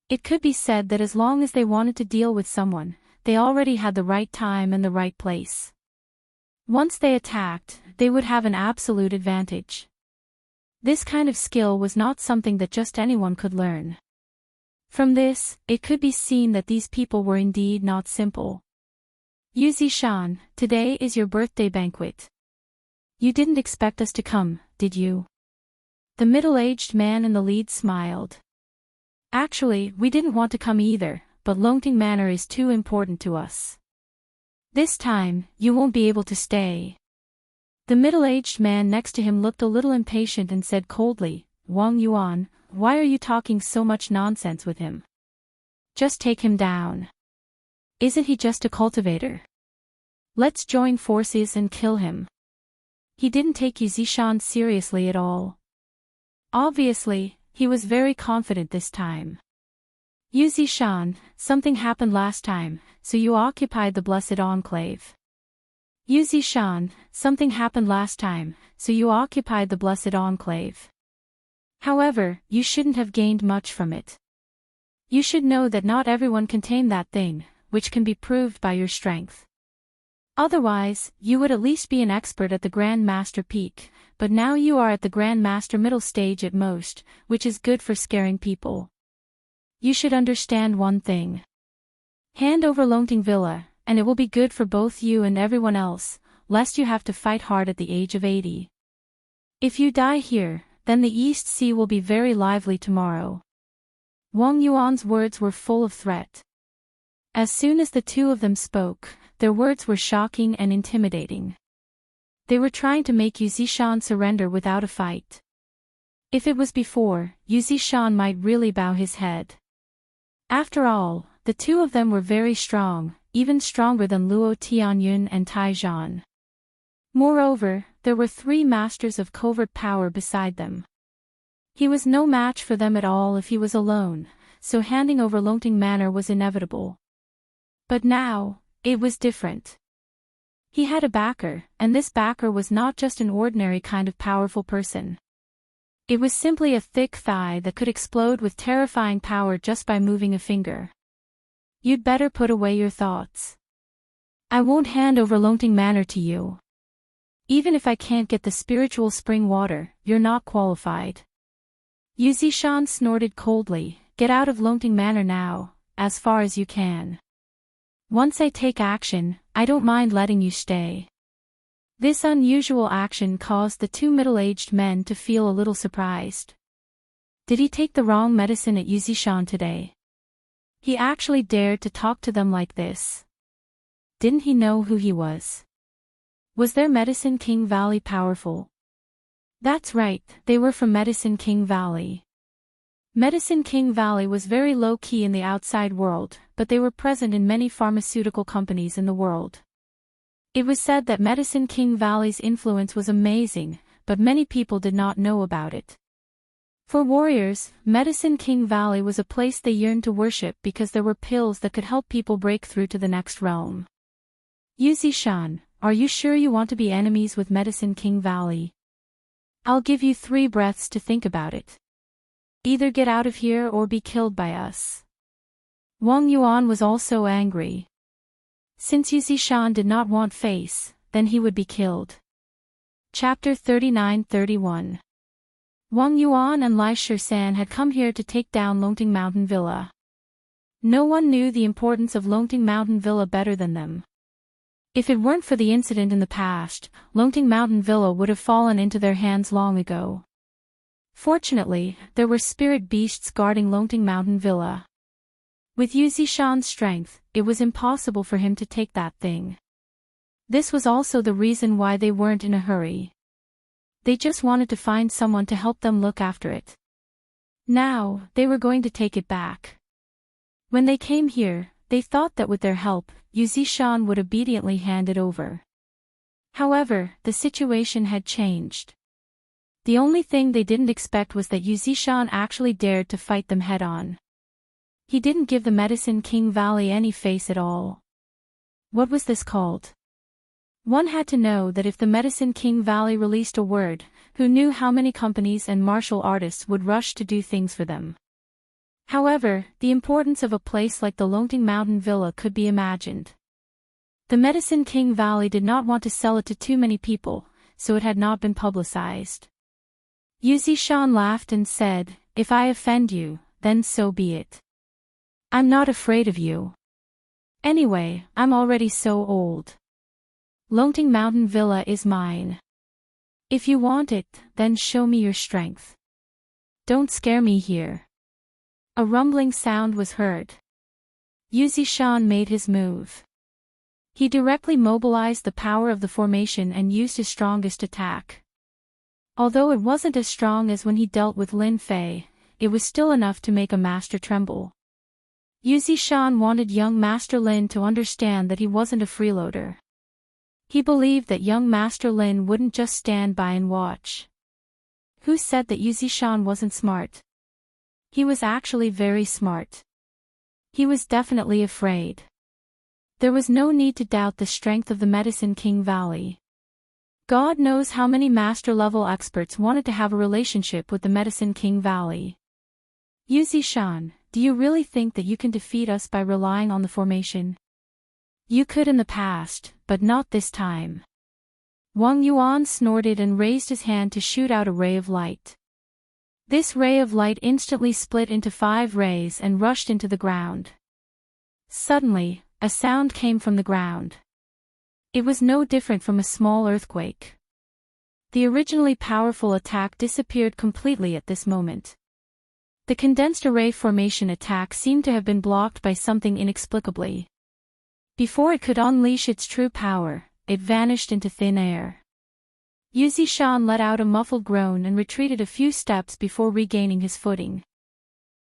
It could be said that as long as they wanted to deal with someone, they already had the right time and the right place. Once they attacked, they would have an absolute advantage. This kind of skill was not something that just anyone could learn. From this, it could be seen that these people were indeed not simple. Yu Zishan, today is your birthday banquet. You didn't expect us to come, did you? The middle-aged man in the lead smiled. Actually, we didn't want to come either, but Longting Manor is too important to us. This time, you won't be able to stay. The middle-aged man next to him looked a little impatient and said coldly, Wang Yuan, why are you talking so much nonsense with him? Just take him down. Isn't he just a cultivator? Let's join forces and kill him. He didn't take Yu Zishan seriously at all. Obviously, he was very confident this time. Yu Zishan, something happened last time, so you occupied the Blessed Enclave. Yu Zishan, something happened last time, so you occupied the Blessed Enclave. However, you shouldn't have gained much from it. You should know that not everyone can tame that thing, which can be proved by your strength. Otherwise, you would at least be an expert at the Grand Master peak, but now you are at the Grand Master middle stage at most, which is good for scaring people. You should understand one thing. Hand over Longting Villa, and it will be good for both you and everyone else, lest you have to fight hard at the age of 80. If you die here, then the East Sea will be very lively tomorrow. Wang Yuan's words were full of threat. As soon as the two of them spoke, their words were shocking and intimidating. They were trying to make Yu Zishan surrender without a fight. If it was before, Yu Zishan might really bow his head. After all, the two of them were very strong, even stronger than Luo Tianyun and Tai Zhan. Moreover, there were three masters of covert power beside them. He was no match for them at all if he was alone, so handing over Longting Manor was inevitable. But now, it was different. He had a backer, and this backer was not just an ordinary kind of powerful person. It was simply a thick thigh that could explode with terrifying power just by moving a finger. You'd better put away your thoughts. I won't hand over Longting Manor to you. Even if I can't get the spiritual spring water, you're not qualified. Yu Zishan snorted coldly, get out of Longting Manor now, as far as you can. Once I take action, I don't mind letting you stay. This unusual action caused the two middle-aged men to feel a little surprised. Did he take the wrong medicine at Yu Zishan today? He actually dared to talk to them like this. Didn't he know who he was? Was their Medicine King Valley powerful? That's right, they were from Medicine King Valley. Medicine King Valley was very low-key in the outside world, but they were present in many pharmaceutical companies in the world. It was said that Medicine King Valley's influence was amazing, but many people did not know about it. For warriors, Medicine King Valley was a place they yearned to worship because there were pills that could help people break through to the next realm. Yu Zishan, are you sure you want to be enemies with Medicine King Valley? I'll give you 3 breaths to think about it. Either get out of here or be killed by us. Wang Yuan was also angry. Since Yuzishan did not want face, then he would be killed. Chapter 39-31. Wang Yuan and Lai Shisan had come here to take down Longting Mountain Villa. No one knew the importance of Longting Mountain Villa better than them. If it weren't for the incident in the past, Longting Mountain Villa would have fallen into their hands long ago. Fortunately, there were spirit beasts guarding Longting Mountain Villa. With Yuzishan's strength, it was impossible for him to take that thing. This was also the reason why they weren't in a hurry. They just wanted to find someone to help them look after it. Now, they were going to take it back. When they came here, they thought that with their help, Yuzishan would obediently hand it over. However, the situation had changed. The only thing they didn't expect was that Yuzishan actually dared to fight them head-on. He didn't give the Medicine King Valley any face at all. What was this called? One had to know that if the Medicine King Valley released a word, who knew how many companies and martial artists would rush to do things for them. However, the importance of a place like the Longting Mountain Villa could be imagined. The Medicine King Valley did not want to sell it to too many people, so it had not been publicized. Yuzishan laughed and said, "If I offend you, then so be it. I'm not afraid of you. Anyway, I'm already so old. Longting Mountain Villa is mine. If you want it, then show me your strength. Don't scare me here." A rumbling sound was heard. Yuzishan made his move. He directly mobilized the power of the formation and used his strongest attack. Although it wasn't as strong as when he dealt with Lin Fei, it was still enough to make a master tremble. Yuzishan wanted young Master Lin to understand that he wasn't a freeloader. He believed that young Master Lin wouldn't just stand by and watch. Who said that Yuzishan wasn't smart? He was actually very smart. He was definitely afraid. There was no need to doubt the strength of the Medicine King Valley. God knows how many master-level experts wanted to have a relationship with the Medicine King Valley. Yuzishan, do you really think that you can defeat us by relying on the formation? You could in the past, but not this time. Wang Yuan snorted and raised his hand to shoot out a ray of light. This ray of light instantly split into 5 rays and rushed into the ground. Suddenly, a sound came from the ground. It was no different from a small earthquake. The originally powerful attack disappeared completely at this moment. The condensed array formation attack seemed to have been blocked by something inexplicably. Before it could unleash its true power, it vanished into thin air. Yuzishan let out a muffled groan and retreated a few steps before regaining his footing.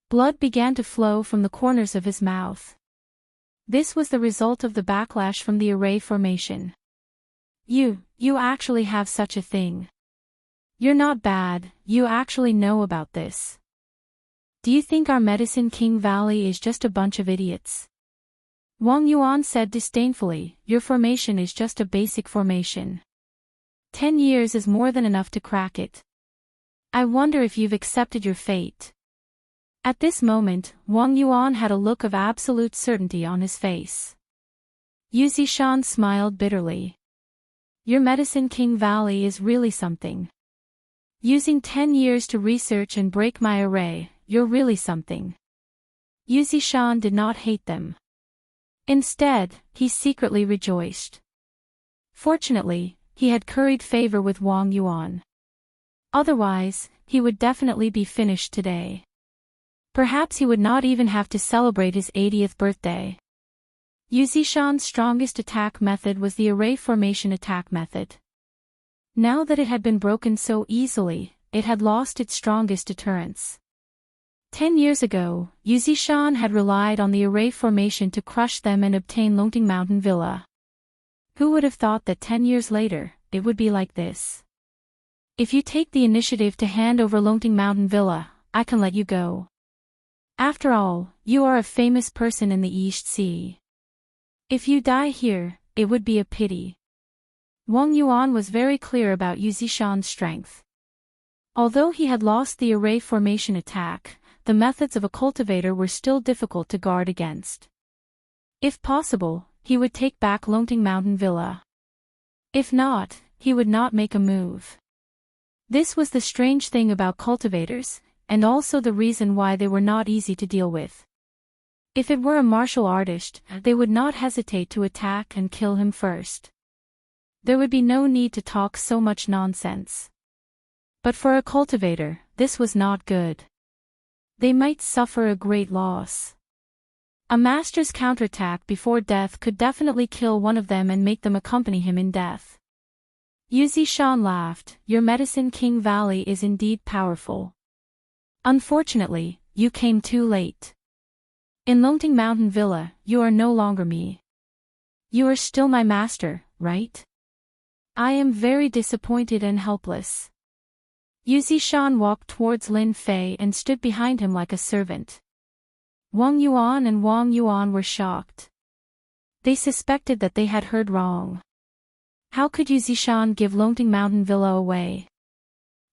Blood began to flow from the corners of his mouth. This was the result of the backlash from the array formation. You actually have such a thing. You're not bad, you actually know about this. Do you think our Medicine King Valley is just a bunch of idiots? Wang Yuan said disdainfully, your formation is just a basic formation. 10 years is more than enough to crack it. I wonder if you've accepted your fate. At this moment, Wang Yuan had a look of absolute certainty on his face. Yuzishan smiled bitterly. Your Medicine King Valley is really something. Using 10 years to research and break my array, you're really something. Yuzishan did not hate them. Instead, he secretly rejoiced. Fortunately, he had curried favor with Wang Yuan. Otherwise, he would definitely be finished today. Perhaps he would not even have to celebrate his 80th birthday. Yuzishan's strongest attack method was the array formation attack method. Now that it had been broken so easily, it had lost its strongest deterrence. 10 years ago, Yuzishan had relied on the array formation to crush them and obtain Longting Mountain Villa. Who would have thought that 10 years later, it would be like this? If you take the initiative to hand over Longting Mountain Villa, I can let you go. After all, you are a famous person in the East Sea. If you die here, it would be a pity. Wang Yuan was very clear about Yu Zishan's strength. Although he had lost the array formation attack, the methods of a cultivator were still difficult to guard against. If possible, he would take back Longting Mountain Villa. If not, he would not make a move. This was the strange thing about cultivators, and also the reason why they were not easy to deal with. If it were a martial artist, they would not hesitate to attack and kill him first. There would be no need to talk so much nonsense. But for a cultivator, this was not good. They might suffer a great loss. A master's counterattack before death could definitely kill one of them and make them accompany him in death. Yu Zishan laughed. Your Medicine King Valley is indeed powerful. Unfortunately, you came too late. In Longting Mountain Villa, you are no longer me. You are still my master, right? I am very disappointed and helpless. Yu Zishan walked towards Lin Fei and stood behind him like a servant. Wang Yuan were shocked. They suspected that they had heard wrong. How could Yu Zishan give Longting Mountain Villa away?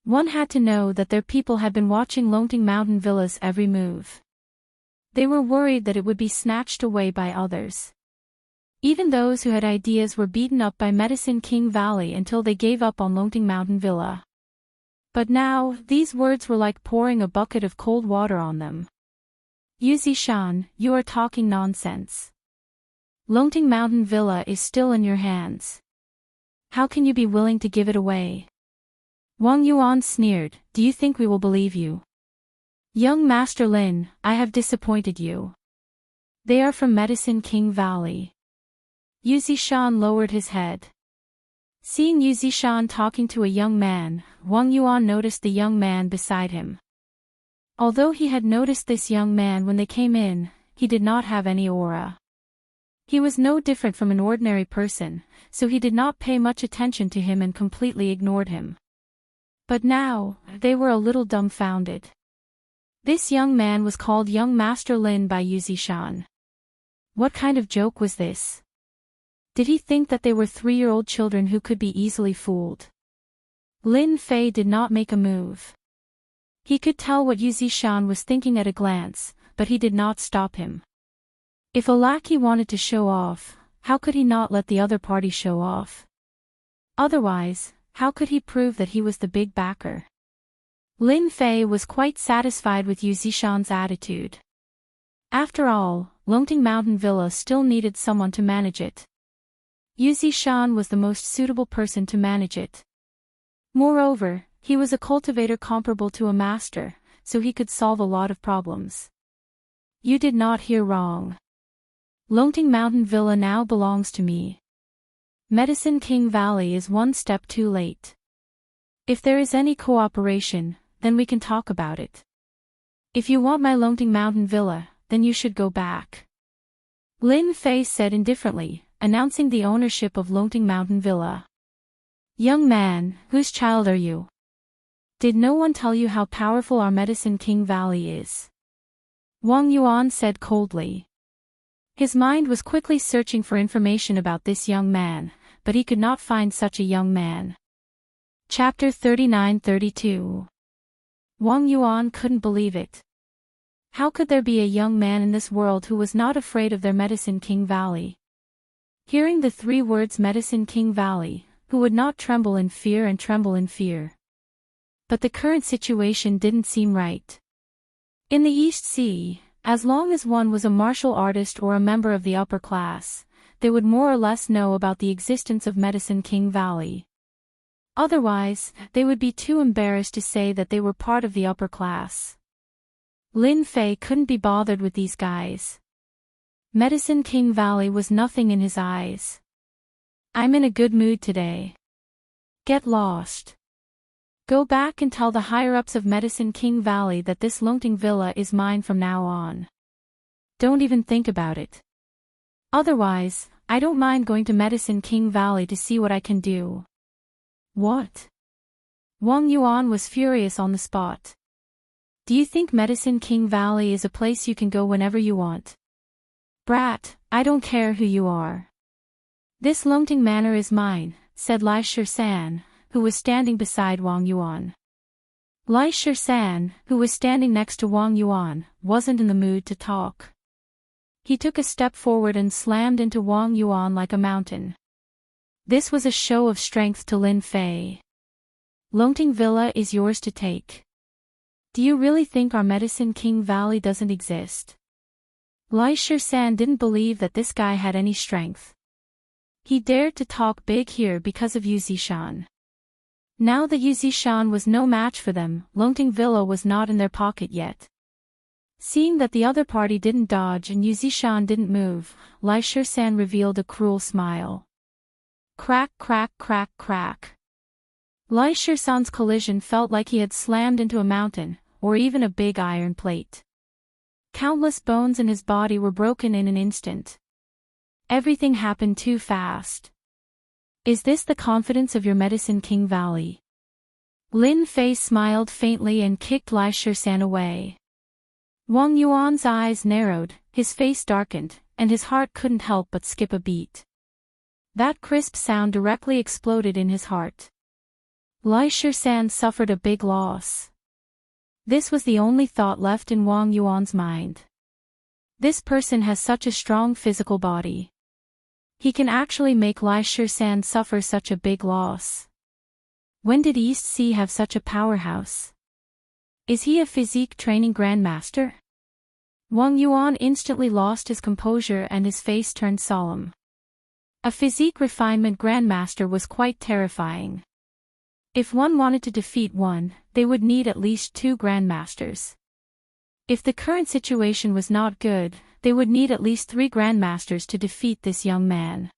One had to know that their people had been watching Longting Mountain Villa's every move. They were worried that it would be snatched away by others. Even those who had ideas were beaten up by Medicine King Valley until they gave up on Longting Mountain Villa. But now, these words were like pouring a bucket of cold water on them. Yu Zishan, you are talking nonsense. Longting Mountain Villa is still in your hands. How can you be willing to give it away? Wang Yuan sneered, do you think we will believe you? Young Master Lin, I have disappointed you. They are from Medicine King Valley. Yu Zishan lowered his head. Seeing Yu Zishan talking to a young man, Wang Yuan noticed the young man beside him. Although he had noticed this young man when they came in, he did not have any aura. He was no different from an ordinary person, so he did not pay much attention to him and completely ignored him. But now, they were a little dumbfounded. This young man was called Young Master Lin by Yu Zishan. What kind of joke was this? Did he think that they were 3-year-old children who could be easily fooled? Lin Fei did not make a move. He could tell what Yu Zishan was thinking at a glance, but he did not stop him. If a lackey wanted to show off, how could he not let the other party show off? Otherwise, how could he prove that he was the big backer? Lin Fei was quite satisfied with Yu Zishan's attitude. After all, Longting Mountain Villa still needed someone to manage it. Yu Zishan was the most suitable person to manage it. Moreover, he was a cultivator comparable to a master, so he could solve a lot of problems. You did not hear wrong. Longting Mountain Villa now belongs to me. Medicine King Valley is one step too late. If there is any cooperation, then we can talk about it. If you want my Longting Mountain Villa, then you should go back. Lin Fei said indifferently, announcing the ownership of Longting Mountain Villa. Young man, whose child are you? Did no one tell you how powerful our Medicine King Valley is? Wang Yuan said coldly. His mind was quickly searching for information about this young man, but he could not find such a young man. Chapter 39-32. Wang Yuan couldn't believe it. How could there be a young man in this world who was not afraid of their Medicine King Valley? Hearing the 3 words Medicine King Valley, who would not tremble in fear and tremble in fear. But the current situation didn't seem right. In the East Sea, as long as one was a martial artist or a member of the upper class, they would more or less know about the existence of Medicine King Valley. Otherwise, they would be too embarrassed to say that they were part of the upper class. Lin Fei couldn't be bothered with these guys. Medicine King Valley was nothing in his eyes. I'm in a good mood today. Get lost. Go back and tell the higher-ups of Medicine King Valley that this Longting Villa is mine from now on. Don't even think about it. Otherwise, I don't mind going to Medicine King Valley to see what I can do. What? Wang Yuan was furious on the spot. Do you think Medicine King Valley is a place you can go whenever you want? Brat, I don't care who you are. This Longting Manor is mine, said Lai Shisan, who was standing beside Wang Yuan. Lai Shisan, who was standing next to Wang Yuan, wasn't in the mood to talk. He took a step forward and slammed into Wang Yuan like a mountain. This was a show of strength to Lin Fei. Longting Villa is yours to take. Do you really think our Medicine King Valley doesn't exist? Lai Shisan didn't believe that this guy had any strength. He dared to talk big here because of Yu Zishan. Now that Yu Zishan was no match for them, Longting Villa was not in their pocket yet. Seeing that the other party didn't dodge and Yu Zishan didn't move, Lai Shisan revealed a cruel smile. Crack, crack, crack, crack. Lai Shisan's collision felt like he had slammed into a mountain, or even a big iron plate. Countless bones in his body were broken in an instant. Everything happened too fast. Is this the confidence of your Medicine King Valley? Lin Fei smiled faintly and kicked Lai Shisan away. Wang Yuan's eyes narrowed, his face darkened, and his heart couldn't help but skip a beat. That crisp sound directly exploded in his heart. Lai Shisan suffered a big loss. This was the only thought left in Wang Yuan's mind. This person has such a strong physical body. He can actually make Lai Shisan suffer such a big loss. When did East Sea have such a powerhouse? Is he a physique training grandmaster? Wang Yuan instantly lost his composure and his face turned solemn. A physique refinement grandmaster was quite terrifying. If one wanted to defeat one, they would need at least 2 grandmasters. If the current situation was not good, they would need at least 3 grandmasters to defeat this young man.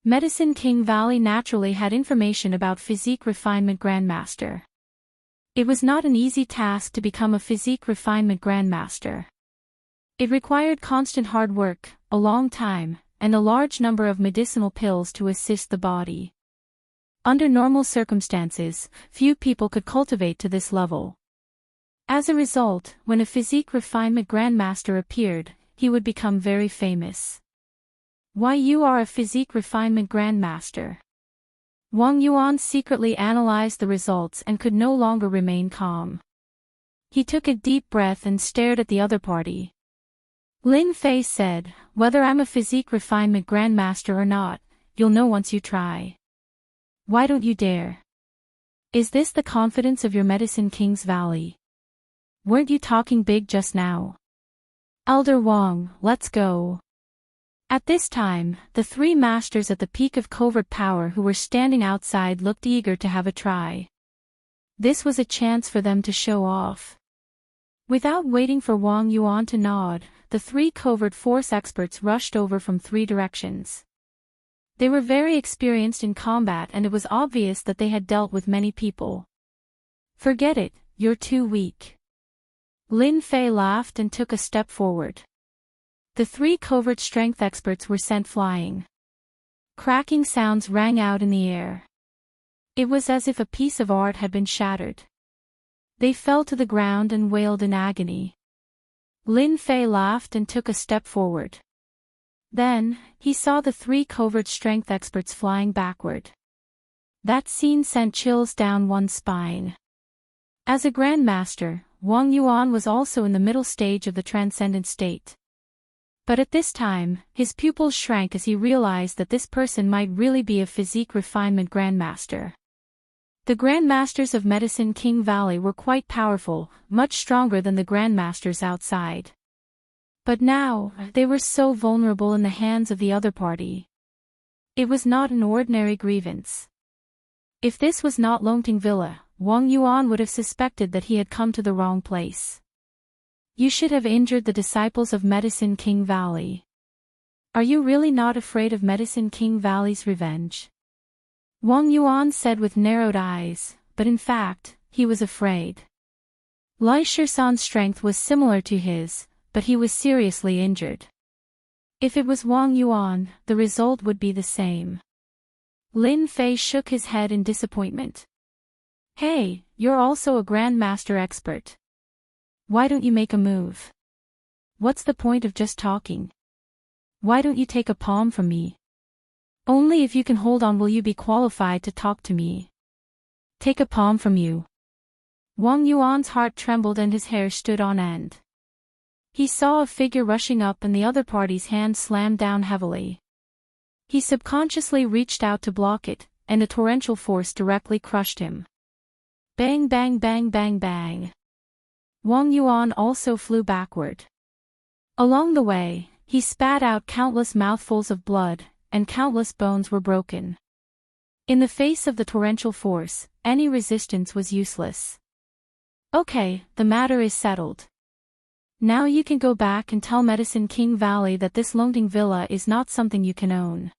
Medicine King Valley naturally had information about physique refinement grandmaster. It was not an easy task to become a physique refinement grandmaster. It required constant hard work, a long time, and a large number of medicinal pills to assist the body. Under normal circumstances, few people could cultivate to this level. As a result, when a physique refinement grandmaster appeared, he would become very famous. Why you are a physique refinement grandmaster? Wang Yuan secretly analyzed the results and could no longer remain calm. He took a deep breath and stared at the other party. Lin Fei said, whether I'm a physique refinement grandmaster or not, you'll know once you try. Why don't you dare? Is this the confidence of your Medicine King's Valley? Weren't you talking big just now? Elder Wang, let's go. At this time, the 3 masters at the peak of covert power who were standing outside looked eager to have a try. This was a chance for them to show off. Without waiting for Wang Yuan to nod, the 3 covert force experts rushed over from 3 directions. They were very experienced in combat and it was obvious that they had dealt with many people. Forget it, you're too weak. Lin Fei laughed and took a step forward. The 3 covert strength experts were sent flying. Cracking sounds rang out in the air. It was as if a piece of art had been shattered. They fell to the ground and wailed in agony. Lin Fei laughed and took a step forward. Then, he saw the 3 covert strength experts flying backward. That scene sent chills down one's spine. As a grandmaster, Wang Yuan was also in the middle stage of the transcendent state. But at this time, his pupils shrank as he realized that this person might really be a physique refinement grandmaster. The grandmasters of Medicine King Valley were quite powerful, much stronger than the grandmasters outside. But now, they were so vulnerable in the hands of the other party. It was not an ordinary grievance. If this was not Longting Villa, Wang Yuan would have suspected that he had come to the wrong place. You should have injured the disciples of Medicine King Valley. Are you really not afraid of Medicine King Valley's revenge? Wang Yuan said with narrowed eyes, but in fact, he was afraid. Lai Shisan's strength was similar to his, but he was seriously injured. If it was Wang Yuan, the result would be the same. Lin Fei shook his head in disappointment. Hey, you're also a grandmaster expert. Why don't you make a move? What's the point of just talking? Why don't you take a palm from me? Only if you can hold on will you be qualified to talk to me. Take a palm from you. Wang Yuan's heart trembled and his hair stood on end. He saw a figure rushing up and the other party's hand slammed down heavily. He subconsciously reached out to block it, and a torrential force directly crushed him. Bang bang bang bang bang. Wang Yuan also flew backward. Along the way, he spat out countless mouthfuls of blood, and countless bones were broken. In the face of the torrential force, any resistance was useless. Okay, the matter is settled. Now you can go back and tell Medicine King Valley that this Longting Villa is not something you can own.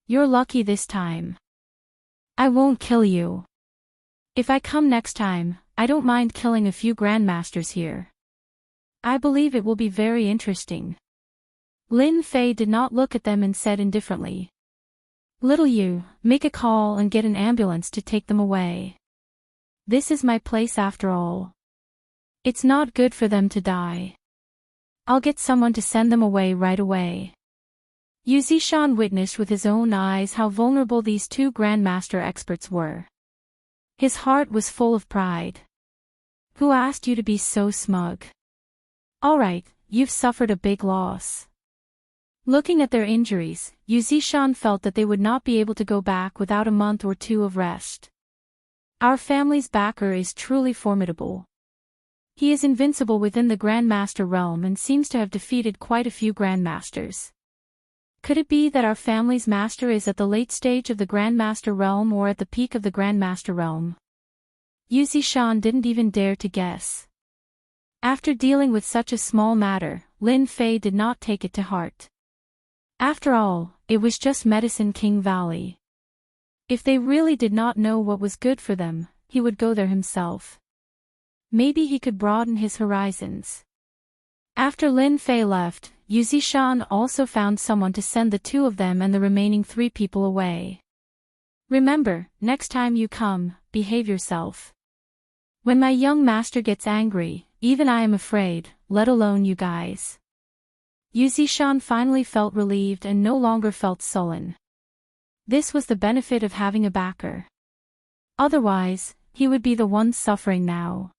You're lucky this time. I won't kill you. If I come next time, I don't mind killing a few grandmasters here. I believe it will be very interesting. Lin Fei did not look at them and said indifferently. Little you, make a call and get an ambulance to take them away. This is my place after all. It's not good for them to die. I'll get someone to send them away right away. Yu Zishan witnessed with his own eyes how vulnerable these two grandmaster experts were. His heart was full of pride. Who asked you to be so smug? Alright, you've suffered a big loss. Looking at their injuries, Yu Zishan felt that they would not be able to go back without a month or two of rest. Our family's backer is truly formidable. He is invincible within the Grandmaster realm and seems to have defeated quite a few Grandmasters. Could it be that our family's master is at the late stage of the Grandmaster realm or at the peak of the Grandmaster realm? Yu Zishan didn't even dare to guess. After dealing with such a small matter, Lin Fei did not take it to heart. After all, it was just Medicine King Valley. If they really did not know what was good for them, he would go there himself. Maybe he could broaden his horizons. After Lin Fei left, Yu Zishan also found someone to send the two of them and the remaining 3 people away. Remember, next time you come, behave yourself. When my young master gets angry, even I am afraid, let alone you guys. Yu Zishan finally felt relieved and no longer felt sullen. This was the benefit of having a backer. Otherwise, he would be the one suffering now.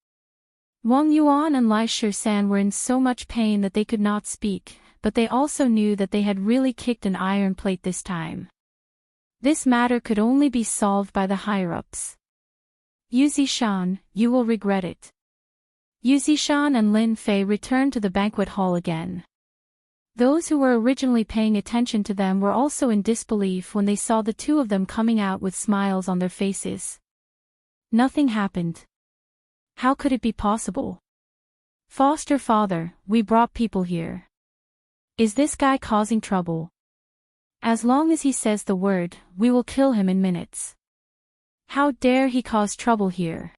Wang Yuan and Lai Shisan were in so much pain that they could not speak, but they also knew that they had really kicked an iron plate this time. This matter could only be solved by the higher-ups. Yu Zishan, you will regret it. Yu Zishan and Lin Fei returned to the banquet hall again. Those who were originally paying attention to them were also in disbelief when they saw the two of them coming out with smiles on their faces. Nothing happened. How could it be possible? Foster father, we brought people here. Is this guy causing trouble? As long as he says the word, we will kill him in minutes. How dare he cause trouble here?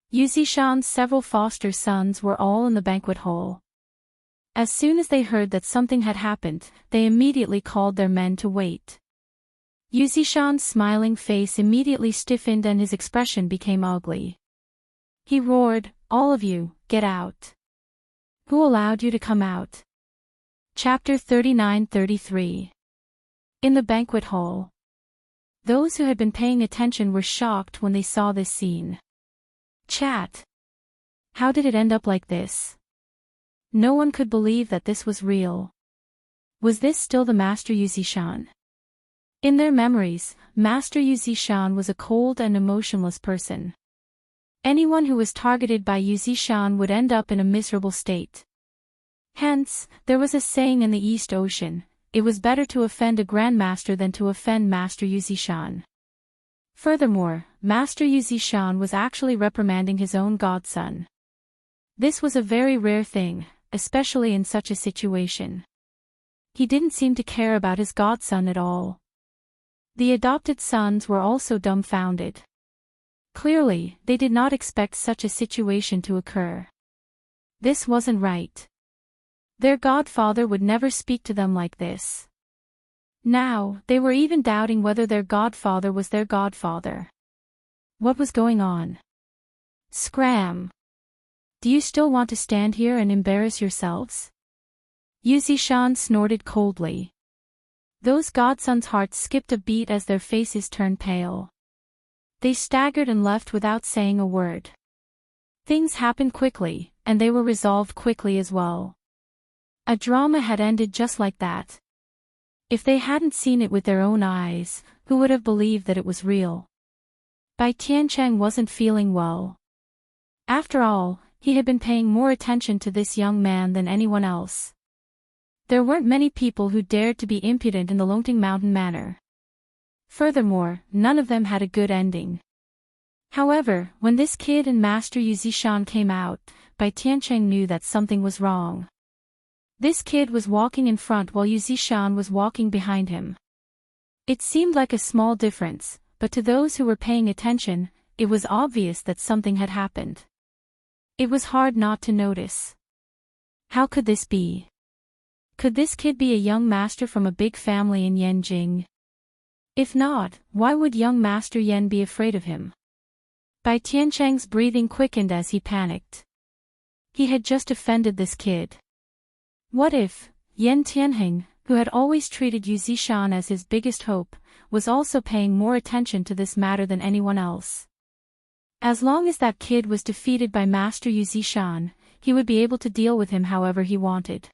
Yu Zishan's several foster sons were all in the banquet hall. As soon as they heard that something had happened, they immediately called their men to wait. Yu Zishan's smiling face immediately stiffened and his expression became ugly. He roared, all of you, get out. Who allowed you to come out? Chapter 39-33. In the banquet hall. Those who had been paying attention were shocked when they saw this scene. Chat. How did it end up like this? No one could believe that this was real. Was this still the Master Yu Zishan? In their memories, Master Yu Zishan was a cold and emotionless person. Anyone who was targeted by Yu Zishan would end up in a miserable state. Hence, there was a saying in the East Ocean, it was better to offend a grandmaster than to offend Master Yu Zishan. Furthermore, Master Yu Zishan was actually reprimanding his own godson. This was a very rare thing, especially in such a situation. He didn't seem to care about his godson at all. The adopted sons were also dumbfounded. Clearly, they did not expect such a situation to occur. This wasn't right. Their godfather would never speak to them like this. Now, they were even doubting whether their godfather was their godfather. What was going on? Scram! Do you still want to stand here and embarrass yourselves? Yu Zishan snorted coldly. Those godsons' hearts skipped a beat as their faces turned pale. They staggered and left without saying a word. Things happened quickly, and they were resolved quickly as well. A drama had ended just like that. If they hadn't seen it with their own eyes, who would have believed that it was real? Bai Tiancheng wasn't feeling well. After all, he had been paying more attention to this young man than anyone else. There weren't many people who dared to be impudent in the Longting Mountain manner. Furthermore, none of them had a good ending. However, when this kid and Master Yu Zishan came out, Bai Tiancheng knew that something was wrong. This kid was walking in front while Yu Zishan was walking behind him. It seemed like a small difference, but to those who were paying attention, it was obvious that something had happened. It was hard not to notice. How could this be? Could this kid be a young master from a big family in Yanjing? If not, why would young Master Yan be afraid of him? Bai Tiancheng's breathing quickened as he panicked. He had just offended this kid. What if Yan Tianheng, who had always treated Yu Zishan as his biggest hope, was also paying more attention to this matter than anyone else? As long as that kid was defeated by Master Yu Zishan, he would be able to deal with him however he wanted.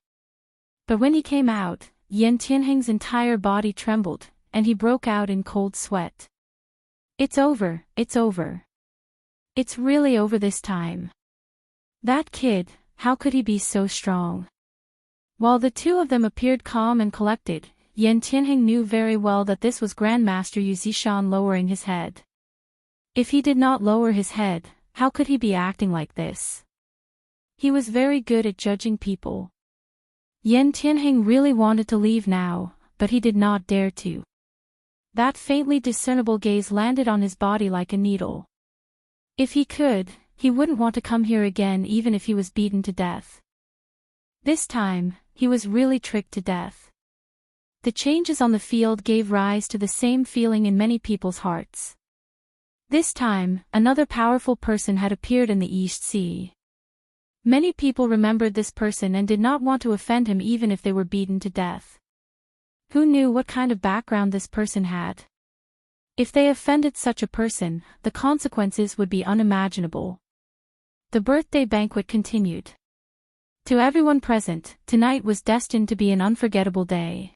But when he came out, Yan Tianheng's entire body trembled, and he broke out in cold sweat. It's over, it's over. It's really over this time. That kid, how could he be so strong? While the two of them appeared calm and collected, Yan Tianheng knew very well that this was Grandmaster Yu Zishan lowering his head. If he did not lower his head, how could he be acting like this? He was very good at judging people. Yan Tianheng really wanted to leave now, but he did not dare to. That faintly discernible gaze landed on his body like a needle. If he could, he wouldn't want to come here again even if he was beaten to death. This time, he was really tricked to death. The changes on the field gave rise to the same feeling in many people's hearts. This time, another powerful person had appeared in the East Sea. Many people remembered this person and did not want to offend him even if they were beaten to death. Who knew what kind of background this person had? If they offended such a person, the consequences would be unimaginable. The birthday banquet continued. To everyone present, tonight was destined to be an unforgettable day.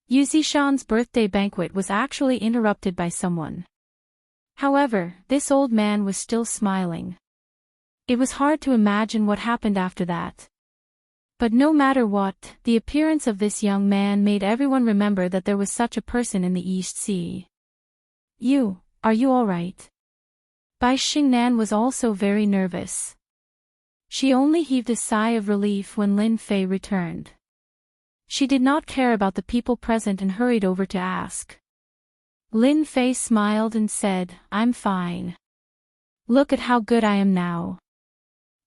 Yu Zishan's birthday banquet was actually interrupted by someone. However, this old man was still smiling. It was hard to imagine what happened after that. But no matter what, the appearance of this young man made everyone remember that there was such a person in the East Sea. Are you all right? Bai Xingnan was also very nervous. She only heaved a sigh of relief when Lin Fei returned. She did not care about the people present and hurried over to ask. Lin Fei smiled and said, "I'm fine. Look at how good I am now.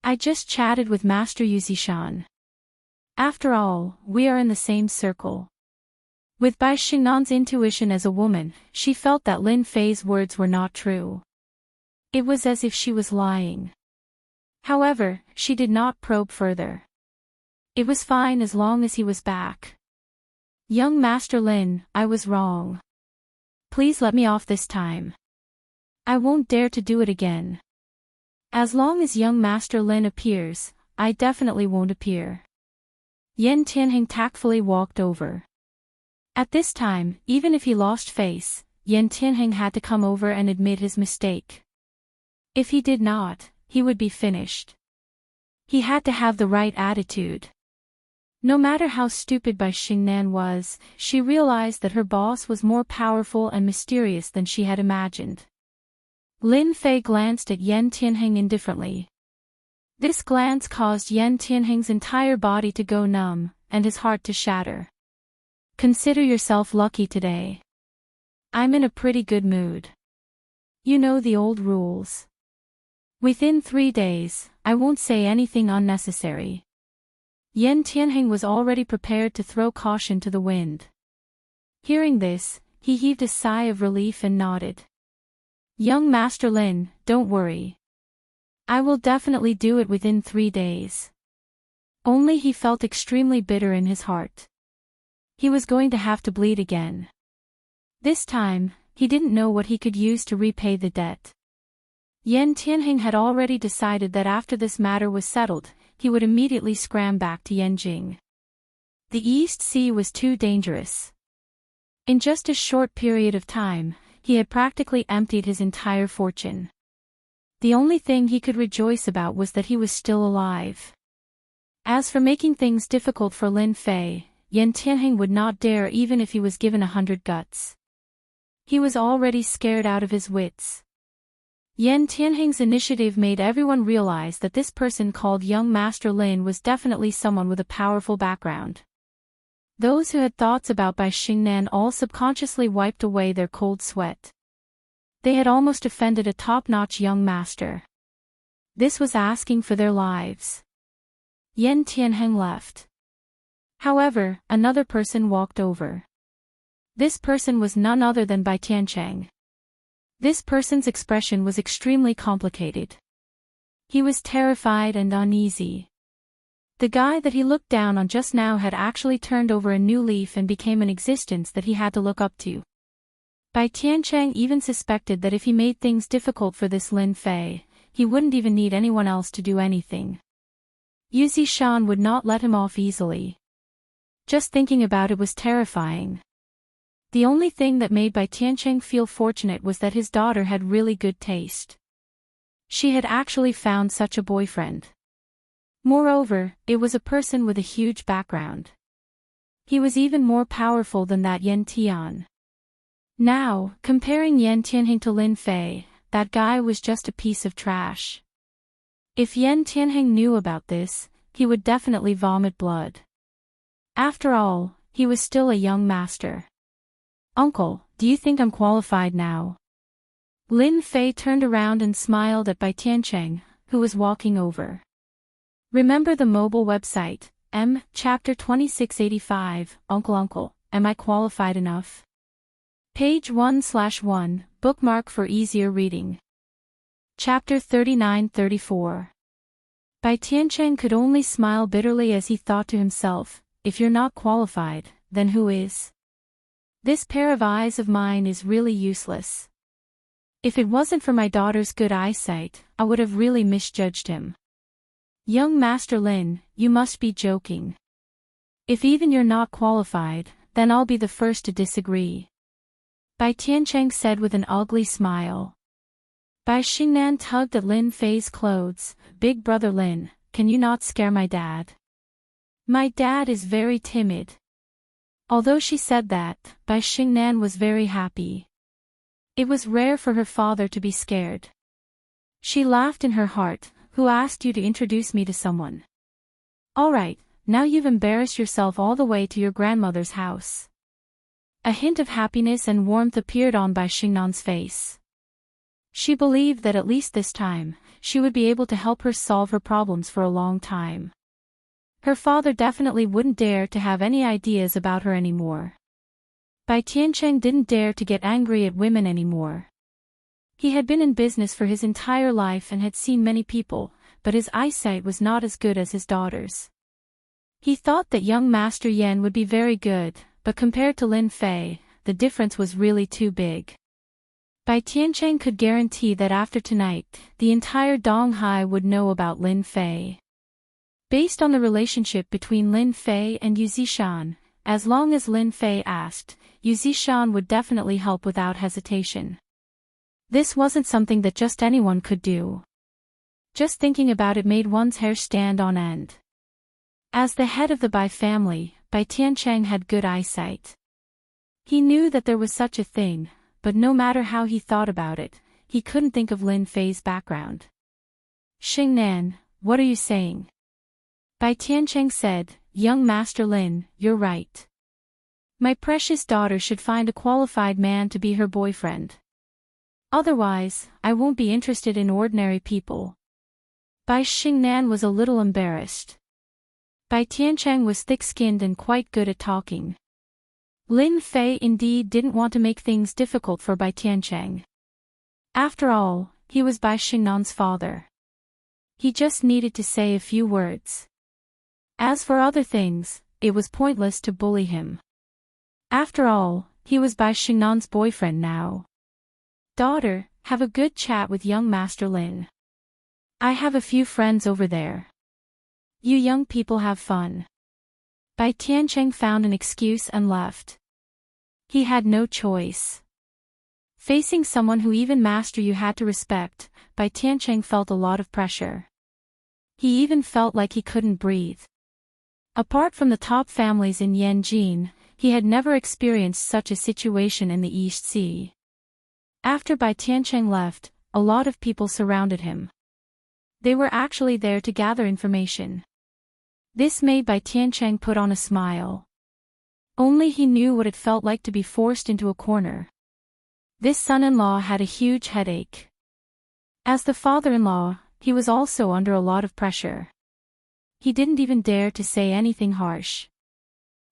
I just chatted with Master Yu Zishan. After all, we are in the same circle." With Bai Xingnan's intuition as a woman, she felt that Lin Fei's words were not true. It was as if she was lying. However, she did not probe further. It was fine as long as he was back. "Young Master Lin, I was wrong. Please let me off this time. I won't dare to do it again. As long as young Master Lin appears, I definitely won't appear." Yan Tianheng tactfully walked over. At this time, even if he lost face, Yan Tianheng had to come over and admit his mistake. If he did not, he would be finished. He had to have the right attitude. No matter how stupid Bai Xingnan was, she realized that her boss was more powerful and mysterious than she had imagined. Lin Fei glanced at Yan Tianheng indifferently. This glance caused Yan Tianheng's entire body to go numb, and his heart to shatter. "Consider yourself lucky today. I'm in a pretty good mood. You know the old rules. Within 3 days, I won't say anything unnecessary." Yan Tianheng was already prepared to throw caution to the wind. Hearing this, he heaved a sigh of relief and nodded. "Young Master Lin, don't worry. I will definitely do it within 3 days." Only he felt extremely bitter in his heart. He was going to have to bleed again. This time, he didn't know what he could use to repay the debt. Yan Tianheng had already decided that after this matter was settled, he would immediately scram back to Yanjing. The East Sea was too dangerous. In just a short period of time, he had practically emptied his entire fortune. The only thing he could rejoice about was that he was still alive. As for making things difficult for Lin Fei, Yan Tianheng would not dare even if he was given 100 guts. He was already scared out of his wits. Yan Tianheng's initiative made everyone realize that this person called Young Master Lin was definitely someone with a powerful background. Those who had thoughts about Bai Xingnan all subconsciously wiped away their cold sweat. They had almost offended a top-notch young master. This was asking for their lives. Yan Tianheng left. However, another person walked over. This person was none other than Bai Tiancheng. This person's expression was extremely complicated. He was terrified and uneasy. The guy that he looked down on just now had actually turned over a new leaf and became an existence that he had to look up to. Bai Tiancheng even suspected that if he made things difficult for this Lin Fei, he wouldn't even need anyone else to do anything. Yu Zishan would not let him off easily. Just thinking about it was terrifying. The only thing that made Bai Tiancheng feel fortunate was that his daughter had really good taste. She had actually found such a boyfriend. Moreover, it was a person with a huge background. He was even more powerful than that Yan Tian. Now, comparing Yan Tianheng to Lin Fei, that guy was just a piece of trash. If Yan Tianheng knew about this, he would definitely vomit blood. After all, he was still a young master. Uncle, do you think I'm qualified now? Lin Fei turned around and smiled at Bai Tiancheng, who was walking over. Remember the mobile website, Chapter 2685, Uncle, am I qualified enough? Page 1/1, bookmark for easier reading. Chapter 39-34. Bai Tiancheng could only smile bitterly as he thought to himself, if you're not qualified, then who is? This pair of eyes of mine is really useless. If it wasn't for my daughter's good eyesight, I would have really misjudged him. Young Master Lin, you must be joking. If even you're not qualified, then I'll be the first to disagree. Bai Tiancheng said with an ugly smile. Bai Xingnan tugged at Lin Fei's clothes. Big brother Lin, can you not scare my dad? My dad is very timid. Although she said that, Bai Xingnan was very happy. It was rare for her father to be scared. She laughed in her heart. Who asked you to introduce me to someone? Alright, now you've embarrassed yourself all the way to your grandmother's house. A hint of happiness and warmth appeared on Bai Xingnan's face. She believed that at least this time, she would be able to help her solve her problems for a long time. Her father definitely wouldn't dare to have any ideas about her anymore. Bai Tiancheng didn't dare to get angry at women anymore. He had been in business for his entire life and had seen many people, but his eyesight was not as good as his daughter's. He thought that young Master Yan would be very good, but compared to Lin Fei, the difference was really too big. Bai Tiancheng could guarantee that after tonight, the entire Donghai would know about Lin Fei. Based on the relationship between Lin Fei and Yu Zishan, as long as Lin Fei asked, Yu Zishan would definitely help without hesitation. This wasn't something that just anyone could do. Just thinking about it made one's hair stand on end. As the head of the Bai family, Bai Tiancheng had good eyesight. He knew that there was such a thing, but no matter how he thought about it, he couldn't think of Lin Fei's background. Xingnan, what are you saying? Bai Tiancheng said, Young Master Lin, you're right. My precious daughter should find a qualified man to be her boyfriend. Otherwise, I won't be interested in ordinary people. Bai Xingnan was a little embarrassed. Bai Tiancheng was thick-skinned and quite good at talking. Lin Fei indeed didn't want to make things difficult for Bai Tiancheng. After all, he was Bai Xingnan's father. He just needed to say a few words. As for other things, it was pointless to bully him. After all, he was Bai Xingnan's boyfriend now. Daughter, have a good chat with young Master Lin. I have a few friends over there. You young people have fun. Bai Tiancheng found an excuse and left. He had no choice. Facing someone who even master you had to respect, Bai Tiancheng felt a lot of pressure. He even felt like he couldn't breathe. Apart from the top families in Yanjin, he had never experienced such a situation in the East Sea. After Bai Tiancheng left, a lot of people surrounded him. They were actually there to gather information. This made Bai Tiancheng put on a smile. Only he knew what it felt like to be forced into a corner. This son-in-law had a huge headache. As the father-in-law, he was also under a lot of pressure. He didn't even dare to say anything harsh.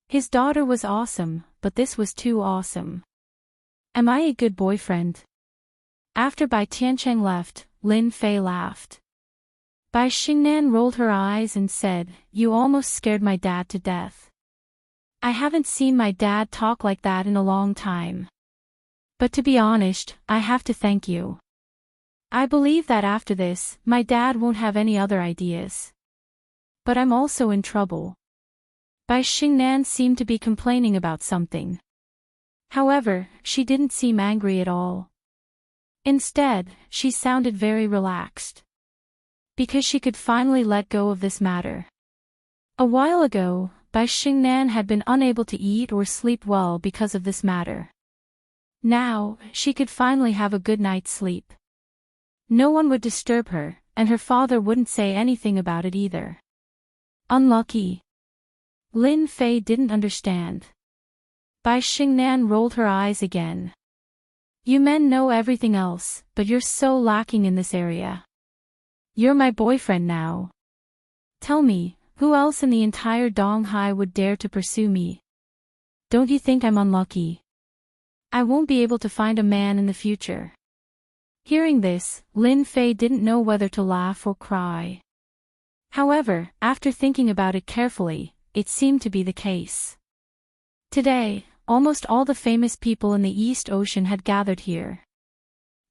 His daughter was awesome, but this was too awesome. Am I a good boyfriend? After Bai Tiancheng left, Lin Fei laughed. Bai Xingnan rolled her eyes and said, "You almost scared my dad to death. I haven't seen my dad talk like that in a long time. But to be honest, I have to thank you. I believe that after this, my dad won't have any other ideas. But I'm also in trouble." Bai Xingnan seemed to be complaining about something. However, she didn't seem angry at all. Instead, she sounded very relaxed. Because she could finally let go of this matter. A while ago, Bai Xingnan had been unable to eat or sleep well because of this matter. Now, she could finally have a good night's sleep. No one would disturb her, and her father wouldn't say anything about it either. Unlucky. Lin Fei didn't understand. Bai Xingnan rolled her eyes again. You men know everything else, but you're so lacking in this area. You're my boyfriend now. Tell me, who else in the entire Donghai would dare to pursue me? Don't you think I'm unlucky? I won't be able to find a man in the future. Hearing this, Lin Fei didn't know whether to laugh or cry. However, after thinking about it carefully, it seemed to be the case. Today, almost all the famous people in the East Ocean had gathered here.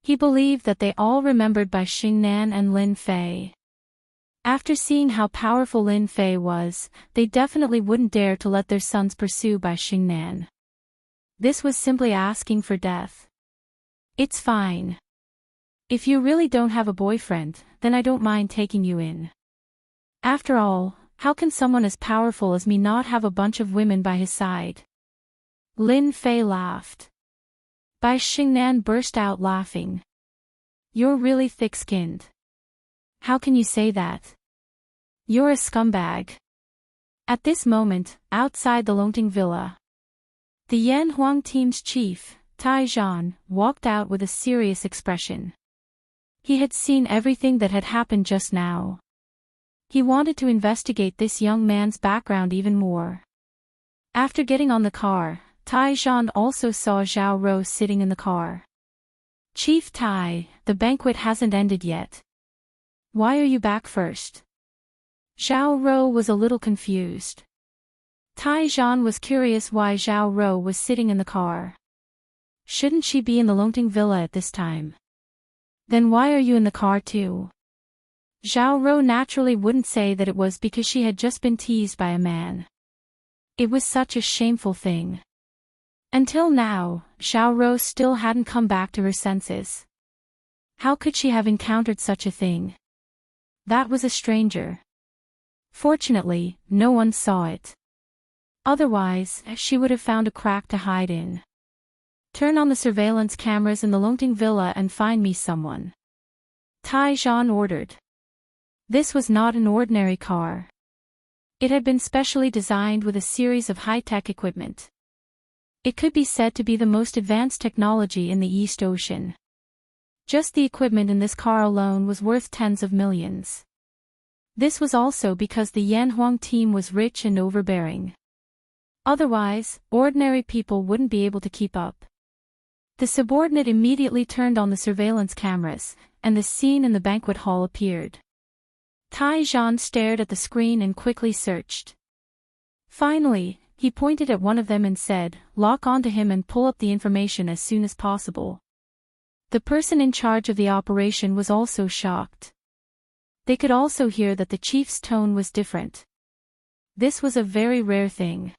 He believed that they all remembered Bai Xingnan and Lin Fei. After seeing how powerful Lin Fei was, they definitely wouldn't dare to let their sons pursue Bai Xingnan. This was simply asking for death. It's fine. If you really don't have a boyfriend, then I don't mind taking you in. After all, how can someone as powerful as me not have a bunch of women by his side? Lin Fei laughed. Bai Xingnan burst out laughing. You're really thick-skinned. How can you say that? You're a scumbag. At this moment, outside the Longting Villa, the Yan Huang team's chief, Tai Zhan, walked out with a serious expression. He had seen everything that had happened just now. He wanted to investigate this young man's background even more. After getting on the car, Tai Zhan also saw Zhao Rou sitting in the car. Chief Tai, the banquet hasn't ended yet. Why are you back first? Zhao Rou was a little confused. Tai Zhan was curious why Zhao Rou was sitting in the car. Shouldn't she be in the Longting Villa at this time? Then why are you in the car too? Zhao Rou naturally wouldn't say that it was because she had just been teased by a man. It was such a shameful thing. Until now, Zhao Rou still hadn't come back to her senses. How could she have encountered such a thing? That was a stranger. Fortunately, no one saw it. Otherwise, she would have found a crack to hide in. Turn on the surveillance cameras in the Longting Villa and find me someone. Tai Zhan ordered. This was not an ordinary car. It had been specially designed with a series of high-tech equipment. It could be said to be the most advanced technology in the East Ocean. Just the equipment in this car alone was worth tens of millions. This was also because the Yanhuang team was rich and overbearing. Otherwise, ordinary people wouldn't be able to keep up. The subordinate immediately turned on the surveillance cameras, and the scene in the banquet hall appeared. Tai Zhan stared at the screen and quickly searched. Finally, he pointed at one of them and said, "Lock onto him and pull up the information as soon as possible." The person in charge of the operation was also shocked. They could also hear that the chief's tone was different. This was a very rare thing.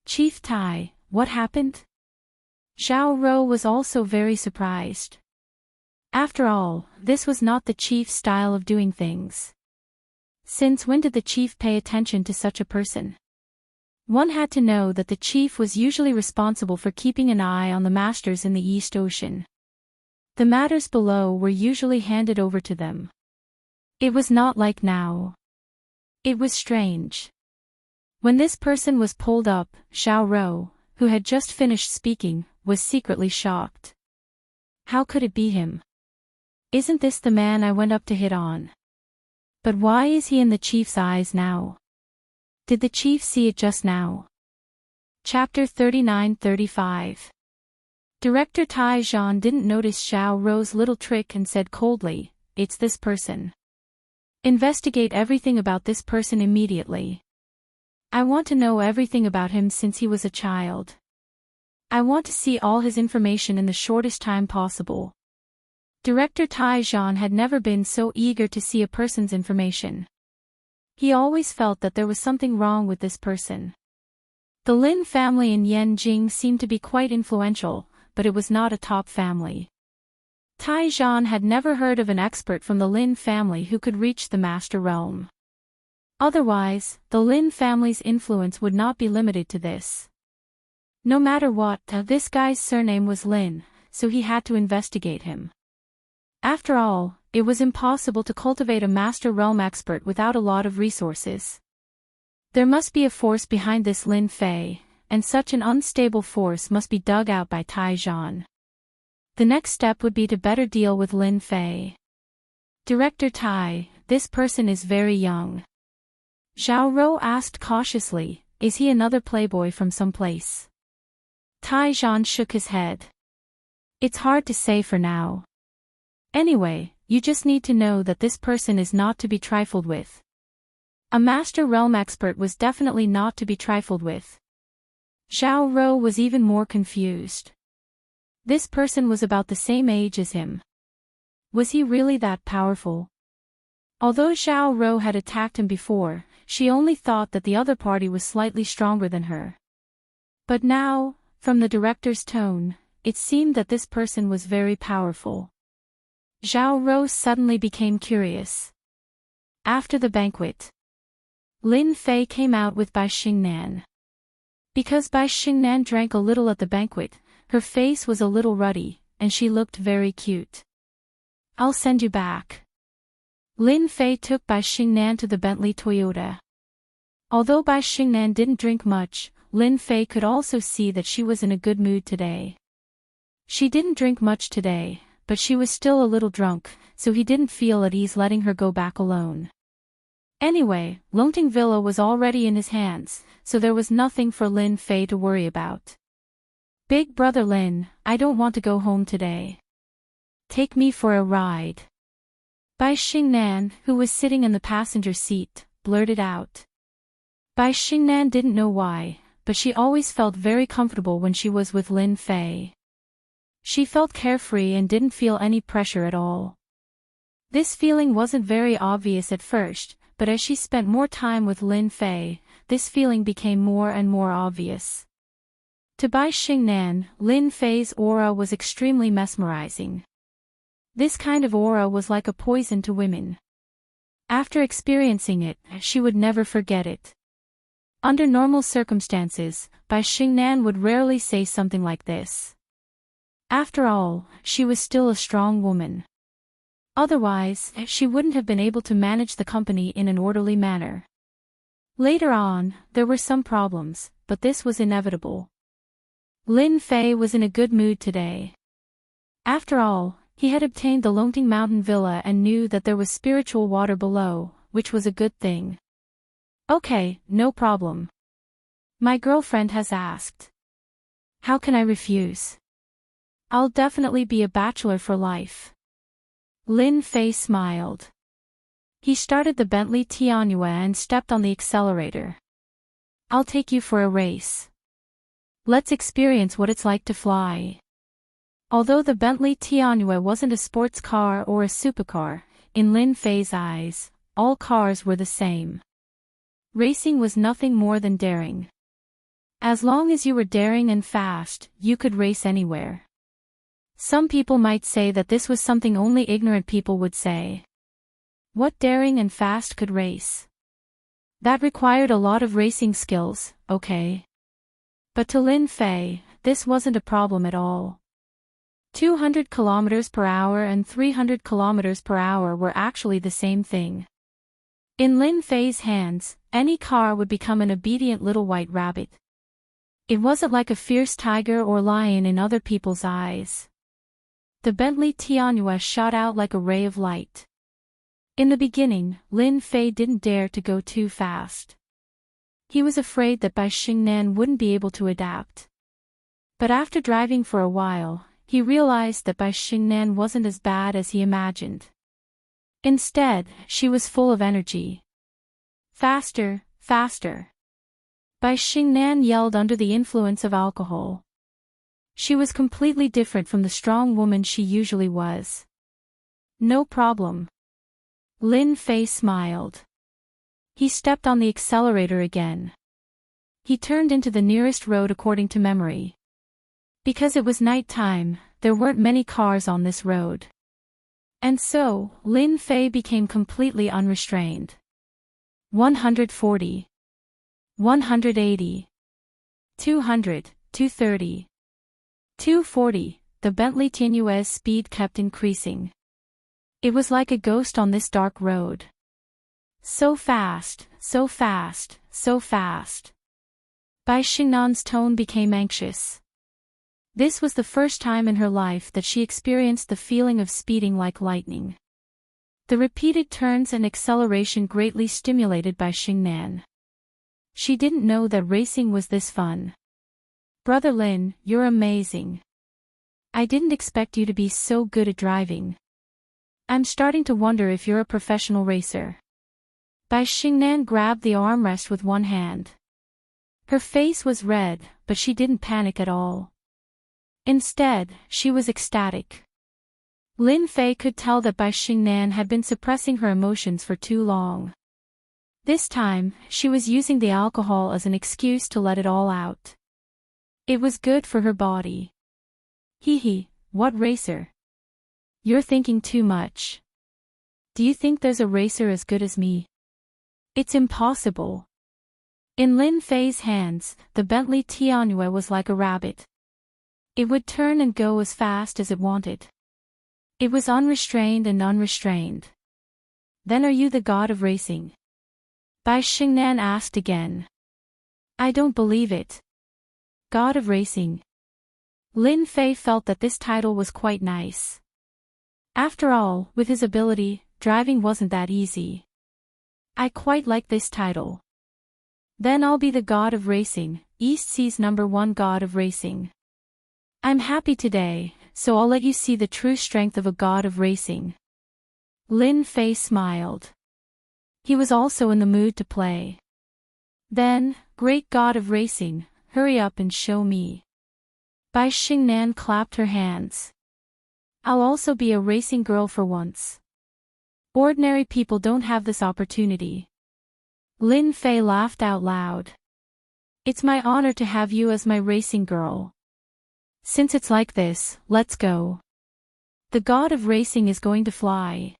"Chief Tai, what happened?" Zhao Rou was also very surprised. After all, this was not the chief's style of doing things. Since when did the chief pay attention to such a person? One had to know that the chief was usually responsible for keeping an eye on the masters in the East Ocean. The matters below were usually handed over to them. It was not like now. It was strange. When this person was pulled up, Zhao Rou, who had just finished speaking, was secretly shocked. How could it be him? Isn't this the man I went up to hit on? But why is he in the chief's eyes now? Did the chief see it just now? Chapter 39-35. Director Tai Zhan didn't notice Zhao Rou's little trick and said coldly, "It's this person. Investigate everything about this person immediately. I want to know everything about him since he was a child. I want to see all his information in the shortest time possible." Director Tai Zhan had never been so eager to see a person's information. He always felt that there was something wrong with this person. The Lin family in Yanjing seemed to be quite influential, but it was not a top family. Tai Zhan had never heard of an expert from the Lin family who could reach the Master Realm. Otherwise, the Lin family's influence would not be limited to this. No matter what, this guy's surname was Lin, so he had to investigate him. After all, it was impossible to cultivate a Master Realm expert without a lot of resources. There must be a force behind this Lin Fei, and such an unstable force must be dug out by Tai Zhan. The next step would be to better deal with Lin Fei. "Director Tai, this person is very young." Zhao Rou asked cautiously, "Is he another playboy from some place?" Tai Zhan shook his head. "It's hard to say for now. Anyway, you just need to know that this person is not to be trifled with." A Master Realm expert was definitely not to be trifled with. Zhao Rou was even more confused. This person was about the same age as him. Was he really that powerful? Although Zhao Rou had attacked him before, she only thought that the other party was slightly stronger than her. But now, from the director's tone, it seemed that this person was very powerful. Zhao Rou suddenly became curious. After the banquet, Lin Fei came out with Bai Xingnan. Because Bai Xingnan drank a little at the banquet, her face was a little ruddy, and she looked very cute. "I'll send you back." Lin Fei took Bai Xingnan to the Bentley Toyota. Although Bai Xingnan didn't drink much, Lin Fei could also see that she was in a good mood today. She didn't drink much today, but she was still a little drunk, so he didn't feel at ease letting her go back alone. Anyway, Longting Villa was already in his hands, so there was nothing for Lin Fei to worry about. "Big brother Lin, I don't want to go home today. Take me for a ride." Bai Xingnan, who was sitting in the passenger seat, blurted out. Bai Xingnan didn't know why, but she always felt very comfortable when she was with Lin Fei. She felt carefree and didn't feel any pressure at all. This feeling wasn't very obvious at first, but as she spent more time with Lin Fei, this feeling became more and more obvious. To Bai Xingnan, Lin Fei's aura was extremely mesmerizing. This kind of aura was like a poison to women. After experiencing it, she would never forget it. Under normal circumstances, Bai Xingnan would rarely say something like this. After all, she was still a strong woman. Otherwise, she wouldn't have been able to manage the company in an orderly manner. Later on, there were some problems, but this was inevitable. Lin Fei was in a good mood today. After all, he had obtained the Longting Mountain Villa and knew that there was spiritual water below, which was a good thing. "Okay, no problem. My girlfriend has asked. How can I refuse? I'll definitely be a bachelor for life." Lin Fei smiled. He started the Bentley Tianhua and stepped on the accelerator. I'll take you for a race. Let's experience what it's like to fly. Although the Bentley Tianhua wasn't a sports car or a supercar, in Lin Fei's eyes, all cars were the same. Racing was nothing more than daring. As long as you were daring and fast, you could race anywhere. Some people might say that this was something only ignorant people would say. What daring and fast could race? That required a lot of racing skills, okay? But to Lin Fei, this wasn't a problem at all. 200 kilometers per hour and 300 kilometers per hour were actually the same thing. In Lin Fei's hands, any car would become an obedient little white rabbit. It wasn't like a fierce tiger or lion in other people's eyes. The Bentley Tianhua shot out like a ray of light. In the beginning, Lin Fei didn't dare to go too fast. He was afraid that Bai Xingnan wouldn't be able to adapt. But after driving for a while, he realized that Bai Xingnan wasn't as bad as he imagined. Instead, she was full of energy. Faster, faster. Bai Xingnan yelled under the influence of alcohol. She was completely different from the strong woman she usually was. No problem. Lin Fei smiled. He stepped on the accelerator again. He turned into the nearest road according to memory. Because it was night time, there weren't many cars on this road. And so, Lin Fei became completely unrestrained. 140. 180. 200, 230. 240, the Bentley Tianhua's speed kept increasing. It was like a ghost on this dark road. So fast, so fast, so fast. Bai Xingnan's tone became anxious. This was the first time in her life that she experienced the feeling of speeding like lightning. The repeated turns and acceleration greatly stimulated Bai Xingnan. She didn't know that racing was this fun. Brother Lin, you're amazing. I didn't expect you to be so good at driving. I'm starting to wonder if you're a professional racer. Bai Xingnan grabbed the armrest with one hand. Her face was red, but she didn't panic at all. Instead, she was ecstatic. Lin Fei could tell that Bai Xingnan had been suppressing her emotions for too long. This time, she was using the alcohol as an excuse to let it all out. It was good for her body. Hee, what racer? You're thinking too much. Do you think there's a racer as good as me? It's impossible. In Lin Fei's hands, the Bentley Tianhua was like a rabbit. It would turn and go as fast as it wanted. It was unrestrained and unrestrained. Then are you the god of racing? Bai Xingnan asked again. I don't believe it. God of racing. Lin Fei felt that this title was quite nice. After all, with his ability, driving wasn't that easy. I quite like this title. Then I'll be the god of racing, East Sea's #1 god of racing. I'm happy today, so I'll let you see the true strength of a god of racing. Lin Fei smiled. He was also in the mood to play. Then, great god of racing, hurry up and show me. Bai Xingnan clapped her hands. I'll also be a racing girl for once. Ordinary people don't have this opportunity. Lin Fei laughed out loud. It's my honor to have you as my racing girl. Since it's like this, let's go. The god of racing is going to fly.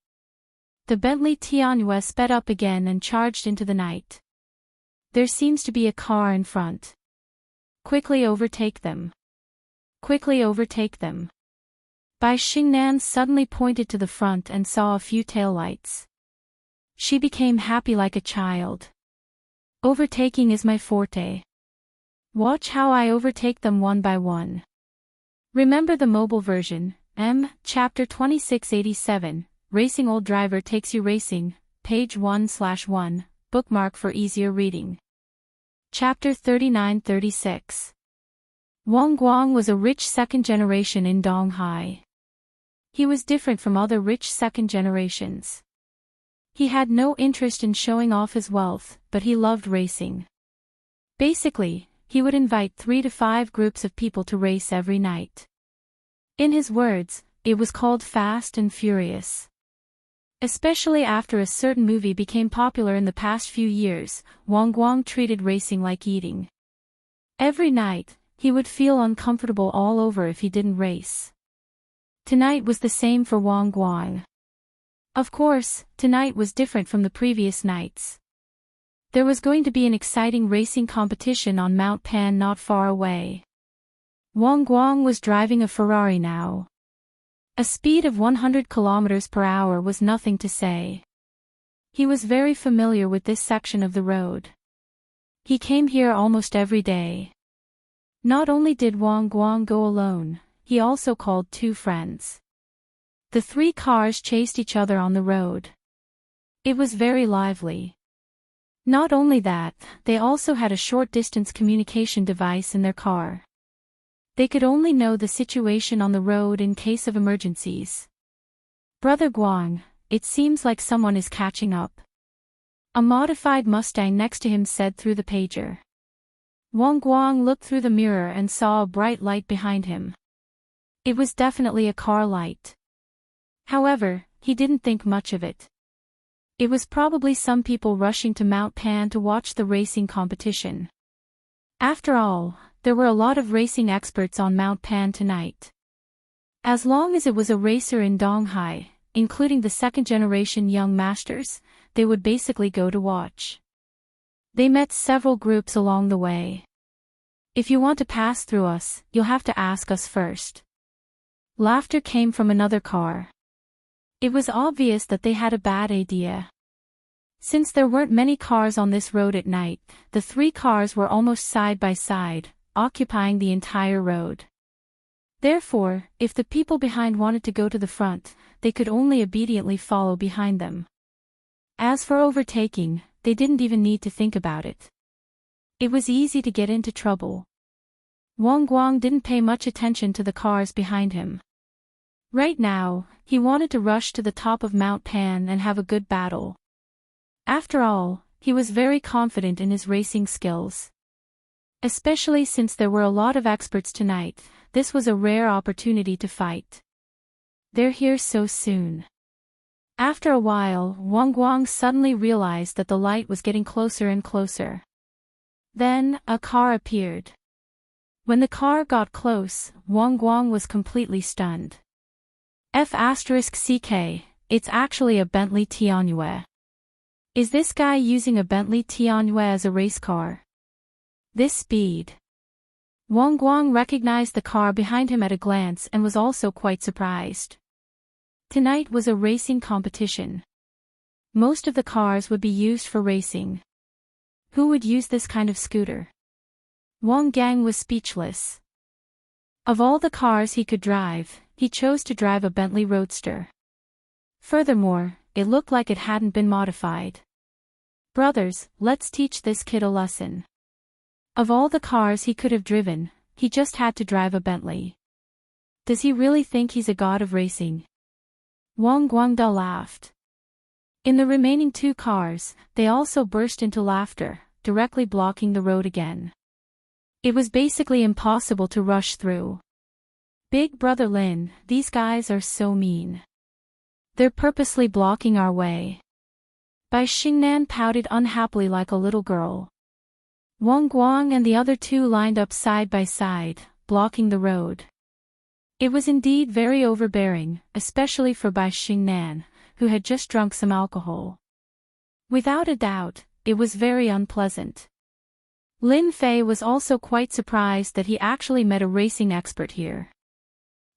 The Bentley Tianhua sped up again and charged into the night. There seems to be a car in front. Quickly overtake them. Quickly overtake them. Bai Xingnan suddenly pointed to the front and saw a few taillights. She became happy like a child. Overtaking is my forte. Watch how I overtake them one by one. Remember the mobile version, Chapter 2687, Racing Old Driver Takes You Racing, page 1/1, bookmark for easier reading. Chapter 3936. Wang Guang was a rich second generation in Donghai. He was different from other rich second generations. He had no interest in showing off his wealth, but he loved racing. Basically, he would invite 3 to 5 groups of people to race every night. In his words, it was called Fast and Furious. Especially after a certain movie became popular in the past few years, Wang Guang treated racing like eating. Every night, he would feel uncomfortable all over if he didn't race. Tonight was the same for Wang Guang. Of course, tonight was different from the previous nights. There was going to be an exciting racing competition on Mount Pan not far away. Wang Guang was driving a Ferrari now. A speed of 100 kilometers per hour was nothing to say. He was very familiar with this section of the road. He came here almost every day. Not only did Wang Guang go alone, he also called 2 friends. The 3 cars chased each other on the road. It was very lively. Not only that, they also had a short-distance communication device in their car. They could only know the situation on the road in case of emergencies. Brother Guang, it seems like someone is catching up. A modified Mustang next to him said through the pager. Wang Guang looked through the mirror and saw a bright light behind him. It was definitely a car light. However, he didn't think much of it. It was probably some people rushing to Mount Pan to watch the racing competition. After all, there were a lot of racing experts on Mount Pan tonight. As long as it was a racer in Donghai, including the second-generation young masters, they would basically go to watch. They met several groups along the way. If you want to pass through us, you'll have to ask us first. Laughter came from another car. It was obvious that they had a bad idea. Since there weren't many cars on this road at night, the 3 cars were almost side by side, occupying the entire road. Therefore, if the people behind wanted to go to the front, they could only obediently follow behind them. As for overtaking, they didn't even need to think about it. It was easy to get into trouble. Wang Guang didn't pay much attention to the cars behind him. Right now, he wanted to rush to the top of Mount Pan and have a good battle. After all, he was very confident in his racing skills. Especially since there were a lot of experts tonight, this was a rare opportunity to fight. They're here so soon. After a while, Wang Guang suddenly realized that the light was getting closer and closer. Then, a car appeared. When the car got close, Wang Guang was completely stunned. F***CK, it's actually a Bentley Tianyue. Is this guy using a Bentley Tianyue as a race car? This speed. Wang Guang recognized the car behind him at a glance and was also quite surprised. Tonight was a racing competition. Most of the cars would be used for racing. Who would use this kind of scooter? Wang Gang was speechless. Of all the cars he could drive, he chose to drive a Bentley Roadster. Furthermore, it looked like it hadn't been modified. Brothers, let's teach this kid a lesson. Of all the cars he could have driven, he just had to drive a Bentley. Does he really think he's a god of racing? Wang Guangda laughed. In the remaining 2 cars, they also burst into laughter, directly blocking the road again. It was basically impossible to rush through. Big Brother Lin, these guys are so mean. They're purposely blocking our way. Bai Xingnan pouted unhappily like a little girl. Wang Guang and the other 2 lined up side by side, blocking the road. It was indeed very overbearing, especially for Bai Xingnan, who had just drunk some alcohol. Without a doubt, it was very unpleasant. Lin Fei was also quite surprised that he actually met a racing expert here.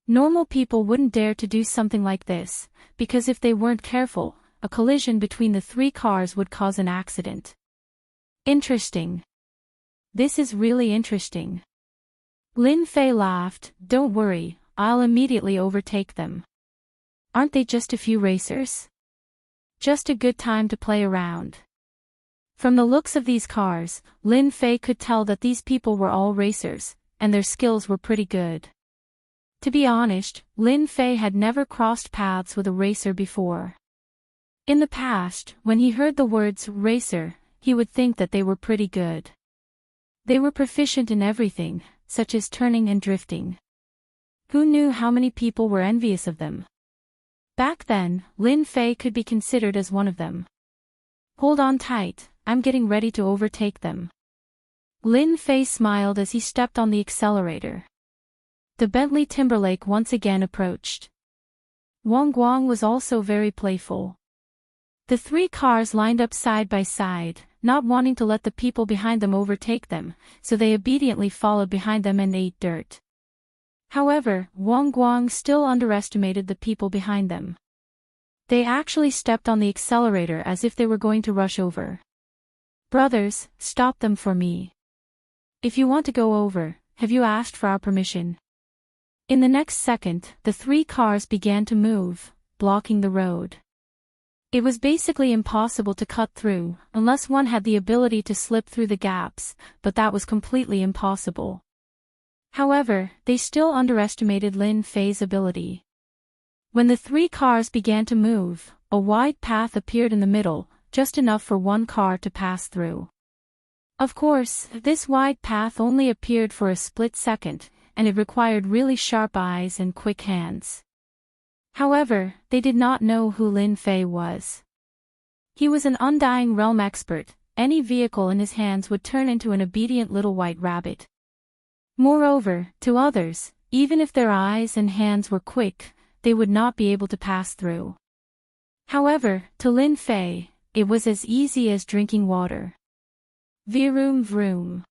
Normal people wouldn't dare to do something like this, because if they weren't careful, a collision between the 3 cars would cause an accident. Interesting. This is really interesting. Lin Fei laughed, don't worry, I'll immediately overtake them. Aren't they just a few racers? Just a good time to play around. From the looks of these cars, Lin Fei could tell that these people were all racers, and their skills were pretty good. To be honest, Lin Fei had never crossed paths with a racer before. In the past, when he heard the words racer, he would think that they were pretty good. They were proficient in everything, such as turning and drifting. Who knew how many people were envious of them? Back then, Lin Fei could be considered as one of them. Hold on tight, I'm getting ready to overtake them. Lin Fei smiled as he stepped on the accelerator. The Bentley Timberlake once again approached. Wang Guang was also very playful. The three cars lined up side by side, not wanting to let the people behind them overtake them, so they obediently followed behind them and ate dirt. However, Wang Guang still underestimated the people behind them. They actually stepped on the accelerator as if they were going to rush over. Brothers, stop them for me. If you want to go over, have you asked for our permission? In the next second, the three cars began to move, blocking the road. It was basically impossible to cut through, unless one had the ability to slip through the gaps, but that was completely impossible. However, they still underestimated Lin Fei's ability. When the three cars began to move, a wide path appeared in the middle, just enough for one car to pass through. Of course, this wide path only appeared for a split second, and it required really sharp eyes and quick hands. However, they did not know who Lin Fei was. He was an Undying Realm expert. Any vehicle in his hands would turn into an obedient little white rabbit. Moreover, to others, even if their eyes and hands were quick, they would not be able to pass through. However, to Lin Fei, it was as easy as drinking water. Vroom vroom.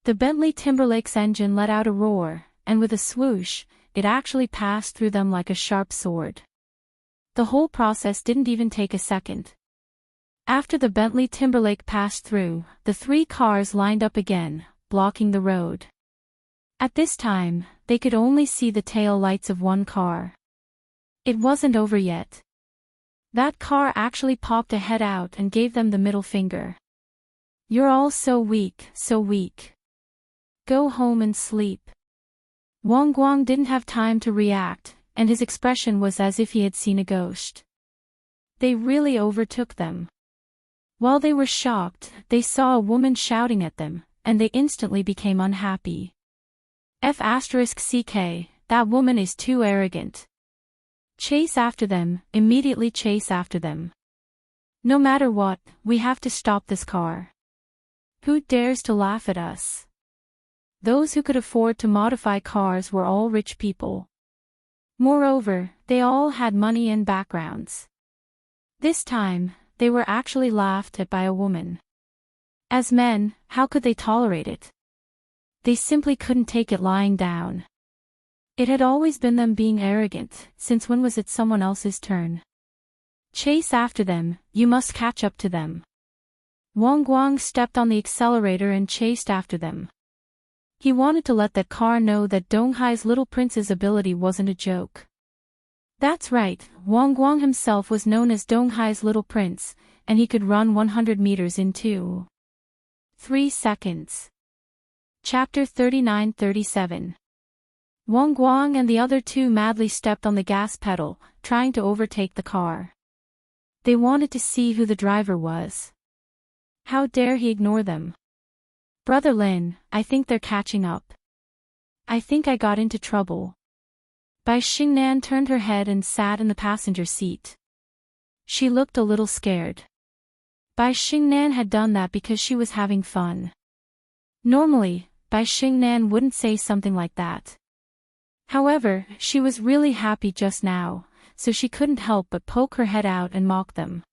The Bentley Timberlake's engine let out a roar, and with a swoosh, it actually passed through them like a sharp sword. The whole process didn't even take a second. After the Bentley Timberlake passed through, the three cars lined up again, blocking the road. At this time, they could only see the tail lights of one car. It wasn't over yet. That car actually popped a head out and gave them the middle finger. You're all so weak, so weak. Go home and sleep. Wang Guang didn't have time to react, and his expression was as if he had seen a ghost. They really overtook them. While they were shocked, they saw a woman shouting at them, and they instantly became unhappy. *CK, that woman is too arrogant. Chase after them, immediately chase after them. No matter what, we have to stop this car. Who dares to laugh at us? Those who could afford to modify cars were all rich people. Moreover, they all had money and backgrounds. This time, they were actually laughed at by a woman. As men, how could they tolerate it? They simply couldn't take it lying down. It had always been them being arrogant, since when was it someone else's turn? Chase after them, you must catch up to them. Wang Guang stepped on the accelerator and chased after them. He wanted to let that car know that Donghai's little prince's ability wasn't a joke. That's right, Wang Guang himself was known as Donghai's little prince, and he could run 100 meters in 2.3 seconds. Chapter 39-37. Wang Guang and the other two madly stepped on the gas pedal, trying to overtake the car. They wanted to see who the driver was. How dare he ignore them? Brother Lin, I think they're catching up. I think I got into trouble. Bai Xingnan turned her head and sat in the passenger seat. She looked a little scared. Bai Xingnan had done that because she was having fun. Normally, Bai Xingnan wouldn't say something like that. However, she was really happy just now, so she couldn't help but poke her head out and mock them.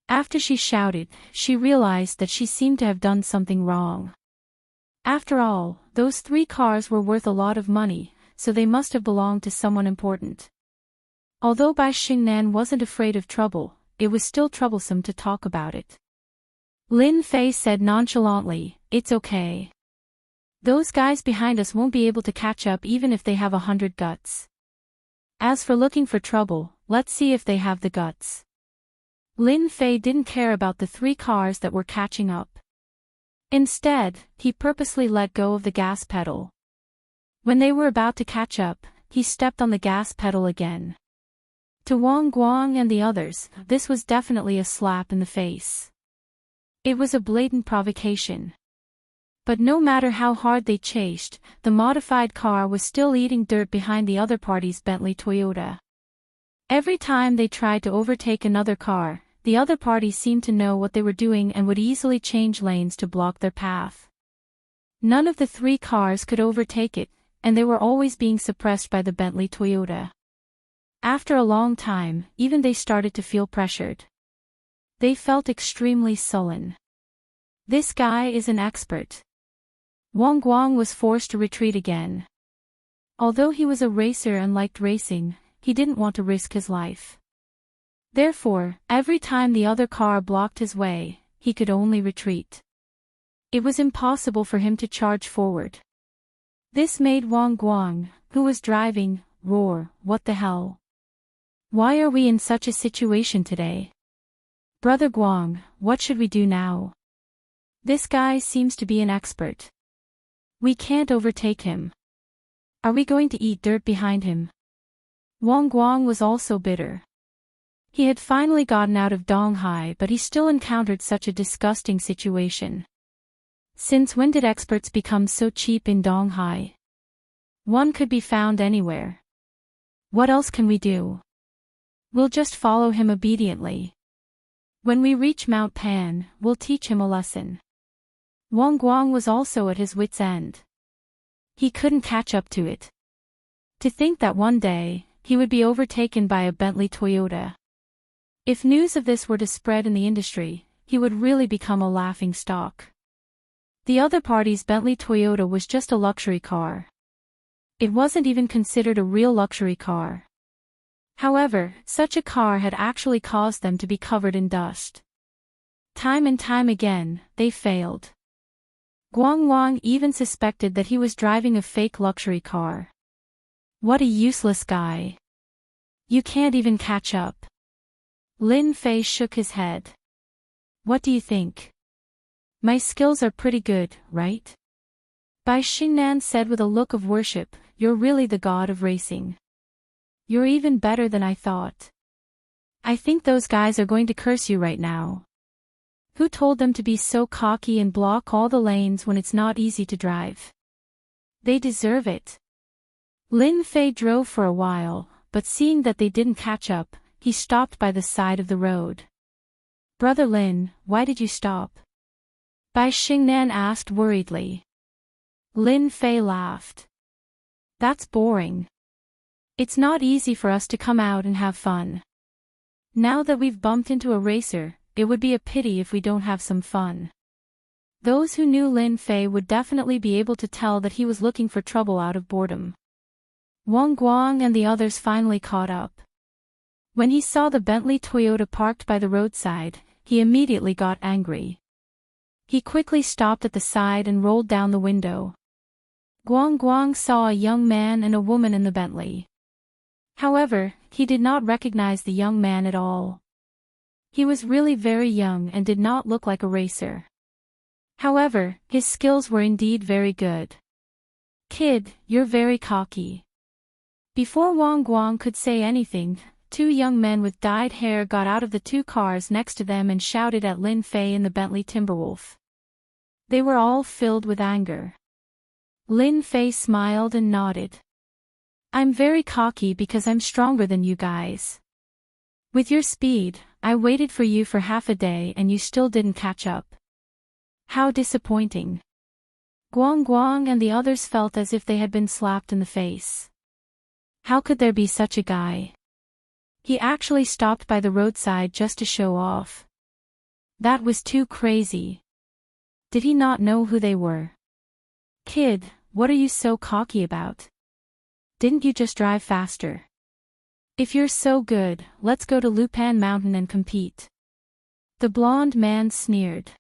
After she shouted, she realized that she seemed to have done something wrong. After all, those three cars were worth a lot of money, so they must have belonged to someone important. Although Bai Xingnan wasn't afraid of trouble, it was still troublesome to talk about it. Lin Fei said nonchalantly, "It's okay. Those guys behind us won't be able to catch up even if they have 100 guts. As for looking for trouble, let's see if they have the guts." Lin Fei didn't care about the three cars that were catching up. Instead, he purposely let go of the gas pedal. When they were about to catch up, he stepped on the gas pedal again. To Wang Guang and the others, this was definitely a slap in the face. It was a blatant provocation. But no matter how hard they chased, the modified car was still eating dirt behind the other party's Bentley Toyota. Every time they tried to overtake another car, the other party seemed to know what they were doing and would easily change lanes to block their path. None of the three cars could overtake it, and they were always being suppressed by the Bentley Toyota. After a long time, even they started to feel pressured. They felt extremely sullen. This guy is an expert. Wang Guang was forced to retreat again. Although he was a racer and liked racing, he didn't want to risk his life. Therefore, every time the other car blocked his way, he could only retreat. It was impossible for him to charge forward. This made Wang Guang, who was driving, roar, "What the hell? Why are we in such a situation today? Brother Guang, what should we do now? This guy seems to be an expert. We can't overtake him. Are we going to eat dirt behind him?" Wang Guang was also bitter. He had finally gotten out of Donghai, but he still encountered such a disgusting situation. Since when did experts become so cheap in Donghai? One could be found anywhere. What else can we do? We'll just follow him obediently. When we reach Mount Pan, we'll teach him a lesson. Wang Guang was also at his wit's end. He couldn't catch up to it. To think that one day, he would be overtaken by a Bentley Toyota. If news of this were to spread in the industry, he would really become a laughing stock. The other party's Bentley Toyota was just a luxury car. It wasn't even considered a real luxury car. However, such a car had actually caused them to be covered in dust. Time and time again, they failed. Guang Wang even suspected that he was driving a fake luxury car. What a useless guy. You can't even catch up. Lin Fei shook his head. What do you think? My skills are pretty good, right? Bai Xingnan said with a look of worship, "You're really the god of racing. You're even better than I thought. I think those guys are going to curse you right now. Who told them to be so cocky and block all the lanes when it's not easy to drive? They deserve it." Lin Fei drove for a while, but seeing that they didn't catch up, he stopped by the side of the road. "Brother Lin, why did you stop?" Bai Xingnan asked worriedly. Lin Fei laughed. "That's boring. It's not easy for us to come out and have fun. Now that we've bumped into a racer, it would be a pity if we don't have some fun." Those who knew Lin Fei would definitely be able to tell that he was looking for trouble out of boredom. Wang Guang and the others finally caught up. When he saw the Bentley Toyota parked by the roadside, he immediately got angry. He quickly stopped at the side and rolled down the window. Guang Guang saw a young man and a woman in the Bentley. However, he did not recognize the young man at all. He was really very young and did not look like a racer. However, his skills were indeed very good. "Kid, you're very cocky." Before Wang Guang could say anything, two young men with dyed hair got out of the two cars next to them and shouted at Lin Fei and the Bentley Timberwolf. They were all filled with anger. Lin Fei smiled and nodded. "I'm very cocky because I'm stronger than you guys. With your speed, I waited for you for half a day and you still didn't catch up. How disappointing." Guang Guang and the others felt as if they had been slapped in the face. How could there be such a guy? He actually stopped by the roadside just to show off. That was too crazy. Did he not know who they were? "Kid, what are you so cocky about? Didn't you just drive faster? If you're so good, let's go to Lupan Mountain and compete." The blonde man sneered.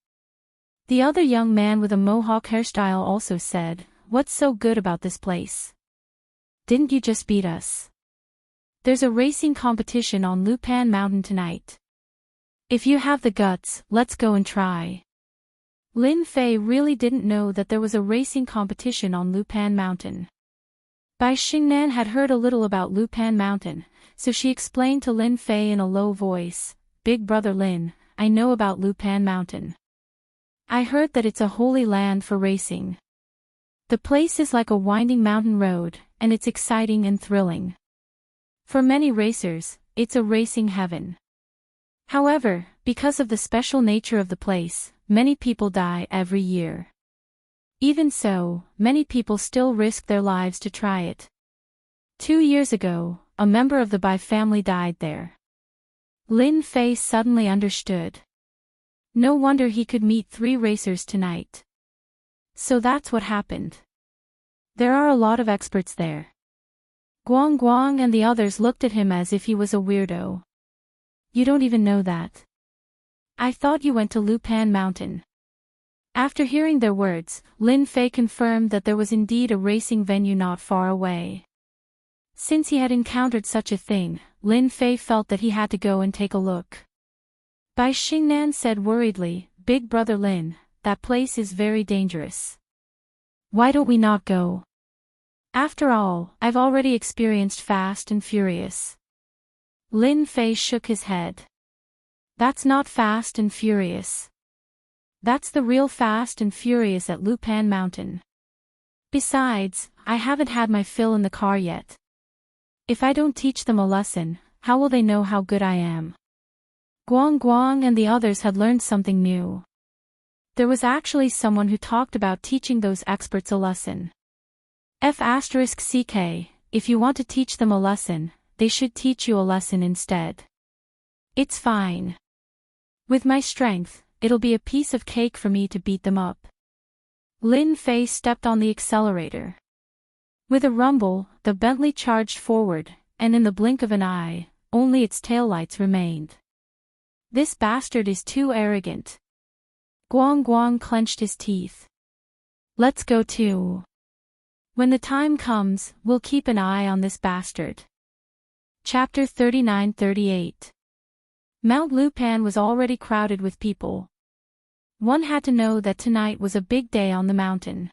The other young man with a mohawk hairstyle also said, "What's so good about this place? Didn't you just beat us? There's a racing competition on Lupan Mountain tonight. If you have the guts, let's go and try." Lin Fei really didn't know that there was a racing competition on Lupan Mountain. Bai Xingnan had heard a little about Lupan Mountain, so she explained to Lin Fei in a low voice, "Big brother Lin, I know about Lupan Mountain. I heard that it's a holy land for racing. The place is like a winding mountain road, and it's exciting and thrilling. For many racers, it's a racing heaven. However, because of the special nature of the place, many people die every year. Even so, many people still risk their lives to try it. 2 years ago, a member of the Bai family died there. Lin Fei suddenly understood. No wonder he could meet 3 racers tonight. So that's what happened. There are a lot of experts there. Guang Guang and the others looked at him as if he was a weirdo. You don't even know that. I thought you went to Lupan Mountain. After hearing their words, Lin Fei confirmed that there was indeed a racing venue not far away. Since he had encountered such a thing, Lin Fei felt that he had to go and take a look. Bai Xingnan said worriedly, "Big brother Lin, that place is very dangerous. Why don't we not go? After all, I've already experienced Fast and Furious." Lin Fei shook his head. That's not Fast and Furious. That's the real Fast and Furious at Lupan Mountain. Besides, I haven't had my fill in the car yet. If I don't teach them a lesson, how will they know how good I am? Guang Guang and the others had learned something new. There was actually someone who talked about teaching those experts a lesson. F*CK, if you want to teach them a lesson, they should teach you a lesson instead. It's fine. With my strength, it'll be a piece of cake for me to beat them up. Lin Fei stepped on the accelerator. With a rumble, the Bentley charged forward, and in the blink of an eye, only its taillights remained. This bastard is too arrogant. Guang Guang clenched his teeth. Let's go too. When the time comes, we'll keep an eye on this bastard. Chapter 39-38. Mount Lupan was already crowded with people. One had to know that tonight was a big day on the mountain.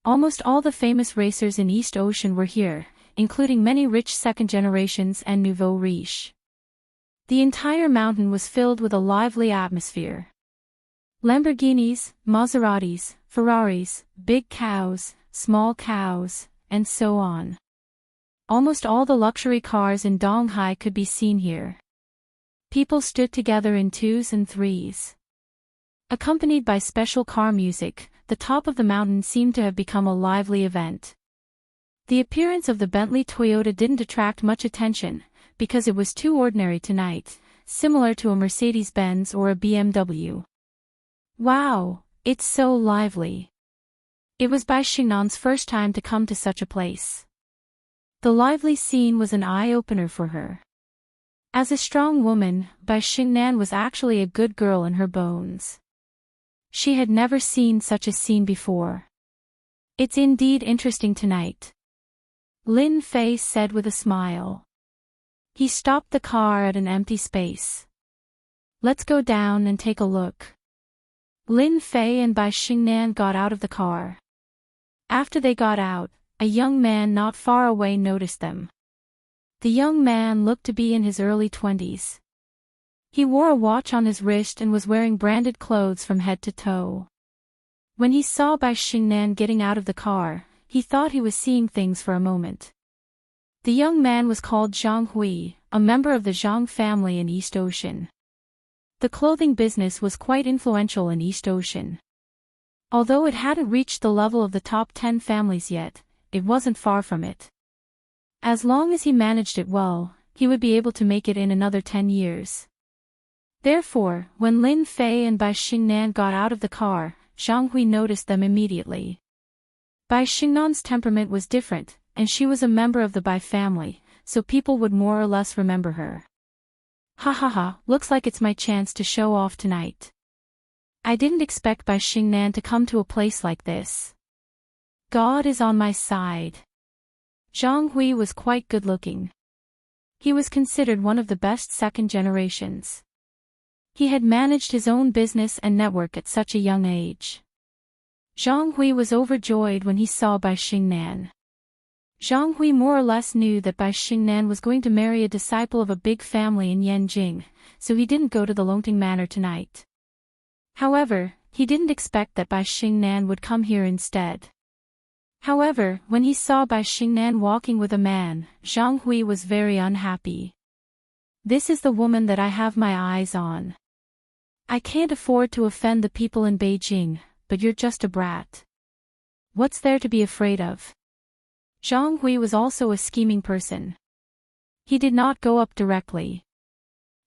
Almost all the famous racers in East Ocean were here, including many rich second generations and nouveau riche. The entire mountain was filled with a lively atmosphere. Lamborghinis, Maseratis, Ferraris, big cows, small cows, and so on. Almost all the luxury cars in Donghai could be seen here. People stood together in 2s and 3s. Accompanied by special car music, the top of the mountain seemed to have become a lively event. The appearance of the Bentley Toyota didn't attract much attention, because it was too ordinary tonight, similar to a Mercedes-Benz or a BMW. Wow, it's so lively. It was Bai Xingnan's first time to come to such a place. The lively scene was an eye-opener for her. As a strong woman, Bai Xingnan was actually a good girl in her bones. She had never seen such a scene before. It's indeed interesting tonight. Lin Fei said with a smile. He stopped the car at an empty space. Let's go down and take a look. Lin Fei and Bai Xingnan got out of the car. After they got out, a young man not far away noticed them. The young man looked to be in his early 20s. He wore a watch on his wrist and was wearing branded clothes from head to toe. When he saw Bai Xingnan getting out of the car, he thought he was seeing things for a moment. The young man was called Zhang Hui, a member of the Zhang family in East Ocean. The clothing business was quite influential in East Ocean. Although it hadn't reached the level of the top 10 families yet, it wasn't far from it. As long as he managed it well, he would be able to make it in another 10 years. Therefore, when Lin Fei and Bai Xingnan got out of the car, Zhang Hui noticed them immediately. Bai Xingnan's temperament was different, and she was a member of the Bai family, so people would more or less remember her. Ha ha ha, looks like it's my chance to show off tonight. I didn't expect Bai Xingnan to come to a place like this. God is on my side. Zhang Hui was quite good-looking. He was considered one of the best second generations. He had managed his own business and network at such a young age. Zhang Hui was overjoyed when he saw Bai Xingnan. Zhang Hui more or less knew that Bai Xingnan was going to marry a disciple of a big family in Yanjing, so he didn't go to the Longting Manor tonight. However, he didn't expect that Bai Xingnan would come here instead. However, when he saw Bai Xingnan walking with a man, Zhang Hui was very unhappy. This is the woman that I have my eyes on. I can't afford to offend the people in Beijing, but you're just a brat. What's there to be afraid of? Zhang Hui was also a scheming person. He did not go up directly.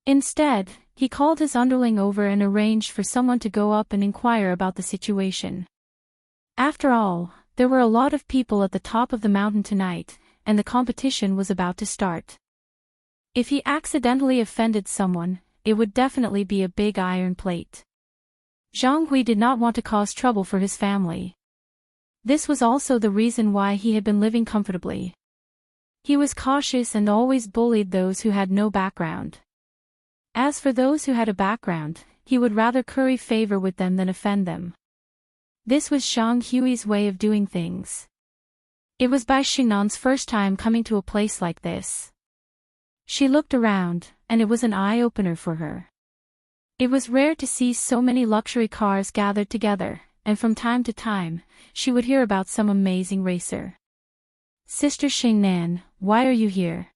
Instead, he called his underling over and arranged for someone to go up and inquire about the situation. After all, there were a lot of people at the top of the mountain tonight, and the competition was about to start. If he accidentally offended someone, it would definitely be a big iron plate. Zhang Hui did not want to cause trouble for his family. This was also the reason why he had been living comfortably. He was cautious and always bullied those who had no background. As for those who had a background, he would rather curry favor with them than offend them. This was Zhang Hui's way of doing things. It was Bai Xingnan's first time coming to a place like this. She looked around, and it was an eye-opener for her. It was rare to see so many luxury cars gathered together, and from time to time, she would hear about some amazing racer. Sister Xingnan, why are you here?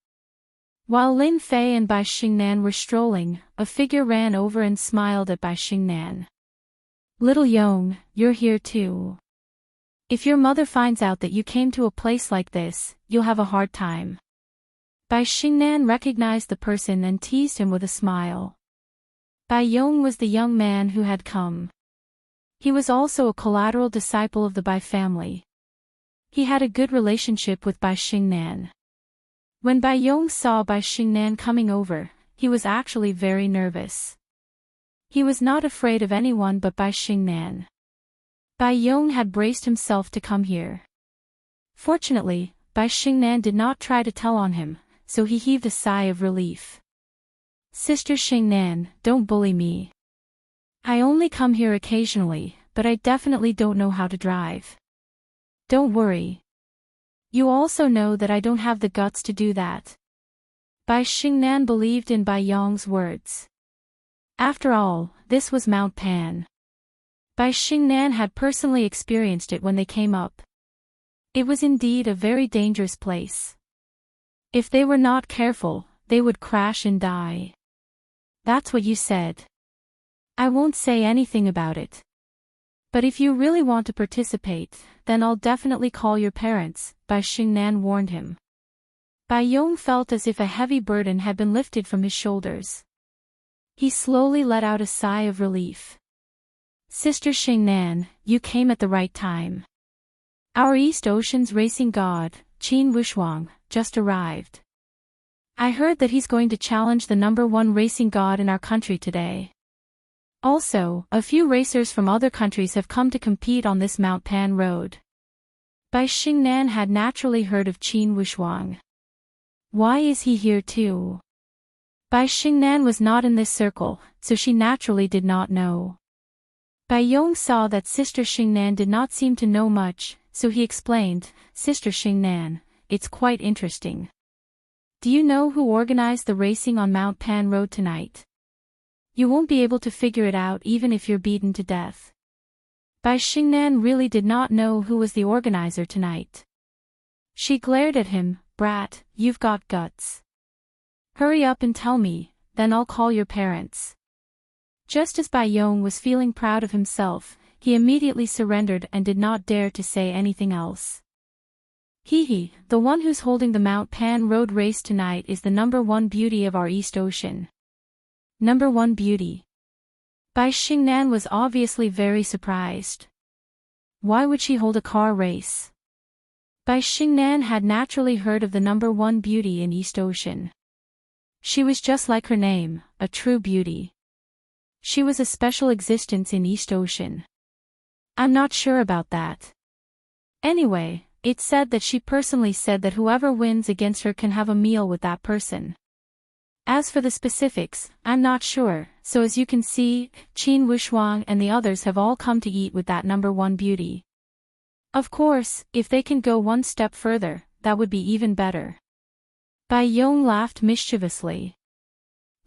While Lin Fei and Bai Xingnan were strolling, a figure ran over and smiled at Bai Xingnan. Little Yong, you're here too. If your mother finds out that you came to a place like this, you'll have a hard time. Bai Xingnan recognized the person and teased him with a smile. Bai Yong was the young man who had come. He was also a collateral disciple of the Bai family. He had a good relationship with Bai Xingnan. When Bai Yong saw Bai Xingnan coming over, he was actually very nervous. He was not afraid of anyone but Bai Xingnan. Bai Yong had braced himself to come here. Fortunately, Bai Xingnan did not try to tell on him, so he heaved a sigh of relief. Sister Xingnan, don't bully me. I only come here occasionally, but I definitely don't know how to drive. Don't worry. You also know that I don't have the guts to do that. Bai Xingnan believed in Bai Yong's words. After all, this was Mount Pan. Bai Xingnan had personally experienced it when they came up. It was indeed a very dangerous place. If they were not careful, they would crash and die. That's what you said. I won't say anything about it. But if you really want to participate, then I'll definitely call your parents, Bai Xingnan warned him. Bai Yong felt as if a heavy burden had been lifted from his shoulders. He slowly let out a sigh of relief. Sister Xingnan, you came at the right time. Our East Ocean's racing god, Qin Wushuang, just arrived. I heard that he's going to challenge the #1 racing god in our country today. Also, a few racers from other countries have come to compete on this Mount Pan road. Bai Xingnan had naturally heard of Qin Wushuang. Why is he here too? Bai Xingnan was not in this circle, so she naturally did not know. Bai Yong saw that Sister Xingnan did not seem to know much, so he explained, Sister Xingnan, it's quite interesting. Do you know who organized the racing on Mount Pan Road tonight? You won't be able to figure it out even if you're beaten to death. Bai Xingnan really did not know who was the organizer tonight. She glared at him, brat, you've got guts. Hurry up and tell me, then I'll call your parents. Just as Bai Yong was feeling proud of himself, he immediately surrendered and did not dare to say anything else. He, the one who's holding the Mount Pan Road race tonight is the #1 beauty of our East Ocean. #1 beauty. Bai Xingnan was obviously very surprised. Why would she hold a car race? Bai Xingnan had naturally heard of the #1 beauty in East Ocean. She was just like her name, a true beauty. She was a special existence in East Ocean. I'm not sure about that. Anyway, it's said that she personally said that whoever wins against her can have a meal with that person. As for the specifics, I'm not sure, so as you can see, Qin Wushuang and the others have all come to eat with that #1 beauty. Of course, if they can go one step further, that would be even better. Bai Yong laughed mischievously.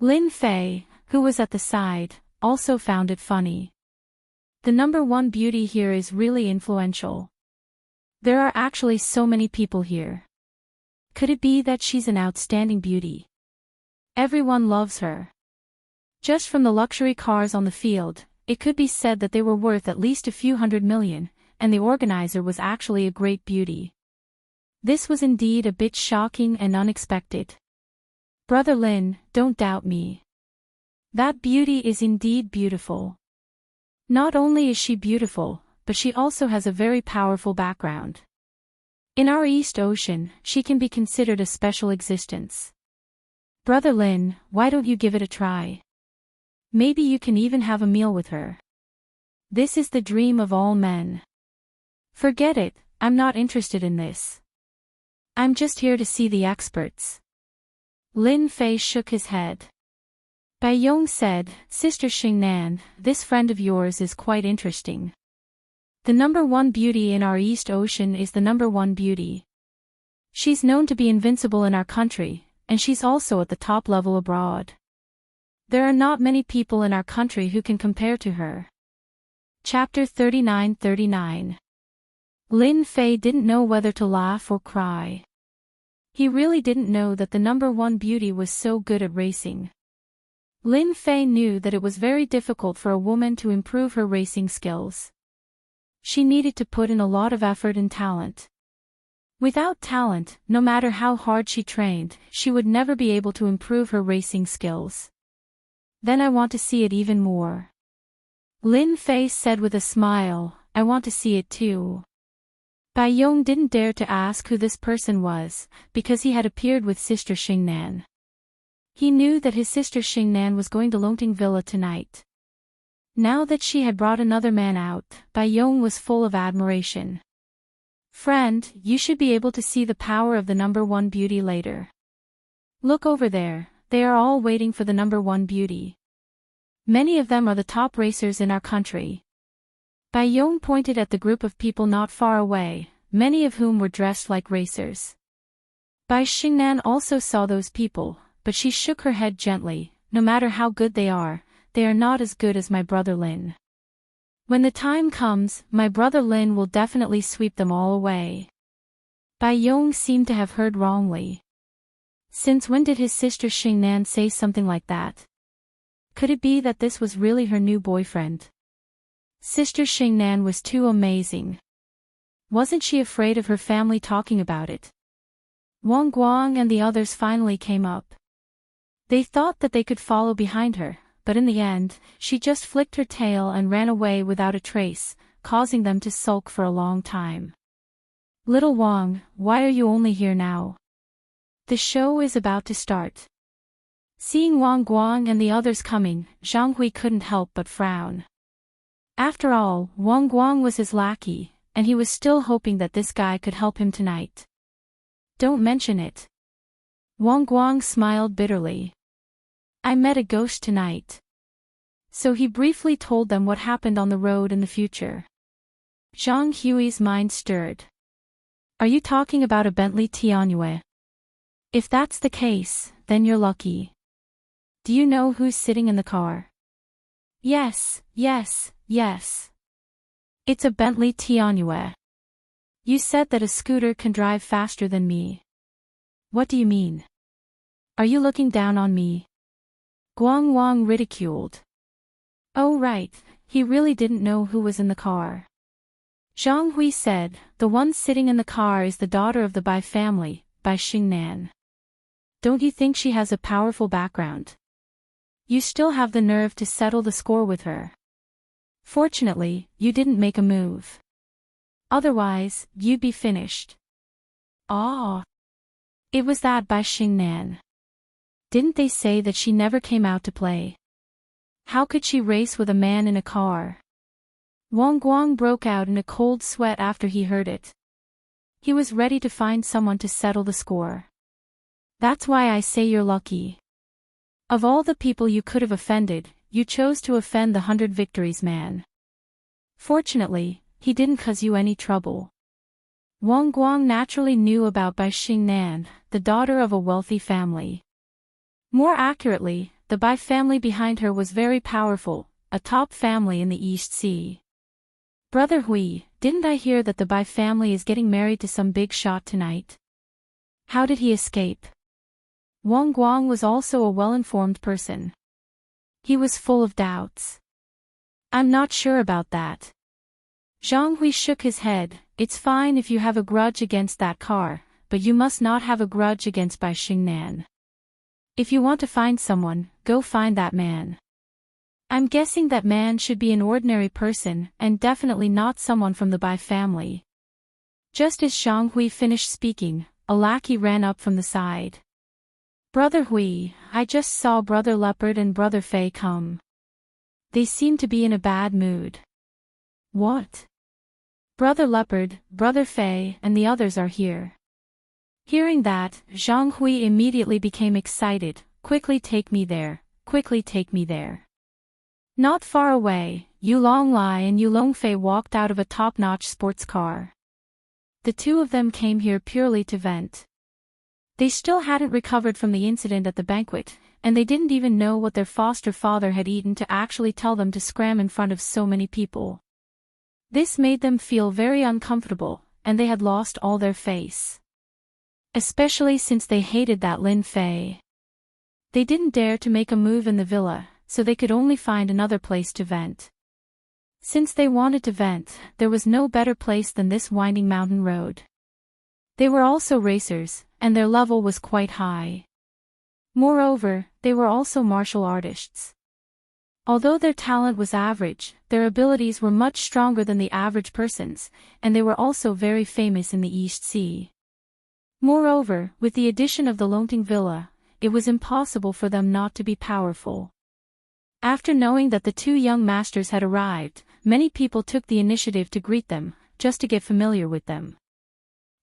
Lin Fei, who was at the side, also found it funny. The number one beauty here is really influential. There are actually so many people here. Could it be that she's an outstanding beauty? Everyone loves her. Just from the luxury cars on the field, it could be said that they were worth at least a few $100 million, and the organizer was actually a great beauty. This was indeed a bit shocking and unexpected. Brother Lin, don't doubt me. That beauty is indeed beautiful. Not only is she beautiful, but she also has a very powerful background. In our East Ocean, she can be considered a special existence. Brother Lin, why don't you give it a try? Maybe you can even have a meal with her. This is the dream of all men. Forget it, I'm not interested in this. I'm just here to see the experts. Lin Fei shook his head. Bai Yong said, Sister Xingnan, this friend of yours is quite interesting. The number one beauty in our East Ocean is the number one beauty. She's known to be invincible in our country, and she's also at the top level abroad. There are not many people in our country who can compare to her. Chapter 39:39. Lin Fei didn't know whether to laugh or cry. He really didn't know that the number one beauty was so good at racing. Lin Fei knew that it was very difficult for a woman to improve her racing skills. She needed to put in a lot of effort and talent. Without talent, no matter how hard she trained, she would never be able to improve her racing skills. Then I want to see it even more. Lin Fei said with a smile, I want to see it too. Bai Yong didn't dare to ask who this person was, because he had appeared with Sister Xingnan. He knew that his sister Xingnan was going to Longting Villa tonight. Now that she had brought another man out, Bai Yong was full of admiration. Friend, you should be able to see the power of the number one beauty later. Look over there, they are all waiting for the number one beauty. Many of them are the top racers in our country. Bai Yong pointed at the group of people not far away, many of whom were dressed like racers. Bai Xingnan also saw those people, but she shook her head gently, no matter how good they are not as good as my brother Lin. When the time comes, my brother Lin will definitely sweep them all away. Bai Yong seemed to have heard wrongly. Since when did his sister Xingnan say something like that? Could it be that this was really her new boyfriend? Sister Xingnan was too amazing. Wasn't she afraid of her family talking about it? Wang Guang and the others finally came up. They thought that they could follow behind her, but in the end, she just flicked her tail and ran away without a trace, causing them to sulk for a long time. Little Wang, why are you only here now? The show is about to start. Seeing Wang Guang and the others coming, Zhang Hui couldn't help but frown. After all, Wang Guang was his lackey, and he was still hoping that this guy could help him tonight. Don't mention it. Wang Guang smiled bitterly. I met a ghost tonight. So he briefly told them what happened on the road in the future. Zhang Hui's mind stirred. Are you talking about a Bentley Tianjue? If that's the case, then you're lucky. Do you know who's sitting in the car? Yes. It's a Bentley Tianjue. You said that a scooter can drive faster than me. What do you mean? Are you looking down on me? Guang Wang ridiculed. Oh right, he really didn't know who was in the car. Zhang Hui said, the one sitting in the car is the daughter of the Bai family, Bai Xingnan. Don't you think she has a powerful background? You still have the nerve to settle the score with her. Fortunately, you didn't make a move. Otherwise, you'd be finished. Ah. It was that Bai Xingnan. Didn't they say that she never came out to play? How could she race with a man in a car? Wang Guang broke out in a cold sweat after he heard it. He was ready to find someone to settle the score. That's why I say you're lucky. Of all the people you could have offended, you chose to offend the 100 Victories man. Fortunately, he didn't cause you any trouble. Wang Guang naturally knew about Bai Xingnan, the daughter of a wealthy family. More accurately, the Bai family behind her was very powerful, a top family in the East Sea. Brother Hui, didn't I hear that the Bai family is getting married to some big shot tonight? How did he escape? Wang Guang was also a well-informed person. He was full of doubts. I'm not sure about that. Zhang Hui shook his head. It's fine if you have a grudge against that car, but you must not have a grudge against Bai Xingnan. If you want to find someone, go find that man. I'm guessing that man should be an ordinary person and definitely not someone from the Bai family. Just as Zhang Hui finished speaking, a lackey ran up from the side. Brother Hui, I just saw Brother Leopard and Brother Fei come. They seem to be in a bad mood. What? Brother Leopard, Brother Fei, and the others are here. Hearing that, Zhang Hui immediately became excited. Quickly take me there, quickly take me there. Not far away, Yu Longlai and Yu Longfei walked out of a top-notch sports car. The two of them came here purely to vent. They still hadn't recovered from the incident at the banquet, and they didn't even know what their foster father had eaten to actually tell them to scram in front of so many people. This made them feel very uncomfortable, and they had lost all their face. Especially since they hated that Lin Fei. They didn't dare to make a move in the villa, so they could only find another place to vent. Since they wanted to vent, there was no better place than this winding mountain road. They were also racers, and their level was quite high. Moreover, they were also martial artists. Although their talent was average, their abilities were much stronger than the average person's, and they were also very famous in the East Sea. Moreover, with the addition of the Longting Villa, it was impossible for them not to be powerful. After knowing that the two young masters had arrived, many people took the initiative to greet them, just to get familiar with them.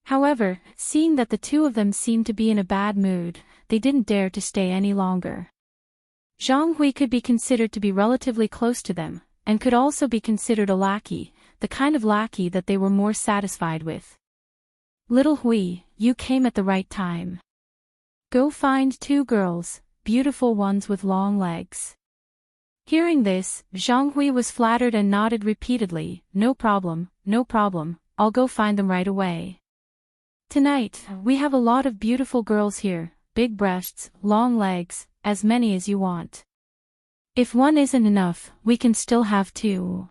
However, seeing that the two of them seemed to be in a bad mood, they didn't dare to stay any longer. Zhang Hui could be considered to be relatively close to them, and could also be considered a lackey, the kind of lackey that they were more satisfied with. Little Hui, you came at the right time. Go find two girls, beautiful ones with long legs. Hearing this, Zhang Hui was flattered and nodded repeatedly. No problem, I'll go find them right away. Tonight, we have a lot of beautiful girls here, big breasts, long legs, as many as you want. If one isn't enough, we can still have two.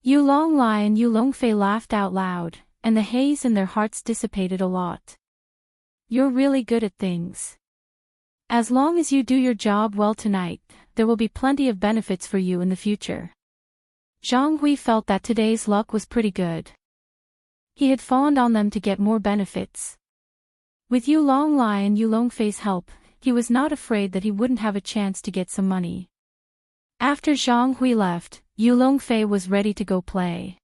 Yu Longlai and Yu Longfei laughed out loud, and the haze in their hearts dissipated a lot. You're really good at things. As long as you do your job well tonight, there will be plenty of benefits for you in the future. Zhang Hui felt that today's luck was pretty good. He had fawned on them to get more benefits. With Yu Longlai and Yu Longfei's help, he was not afraid that he wouldn't have a chance to get some money. After Zhang Hui left, Yu Longfei was ready to go play.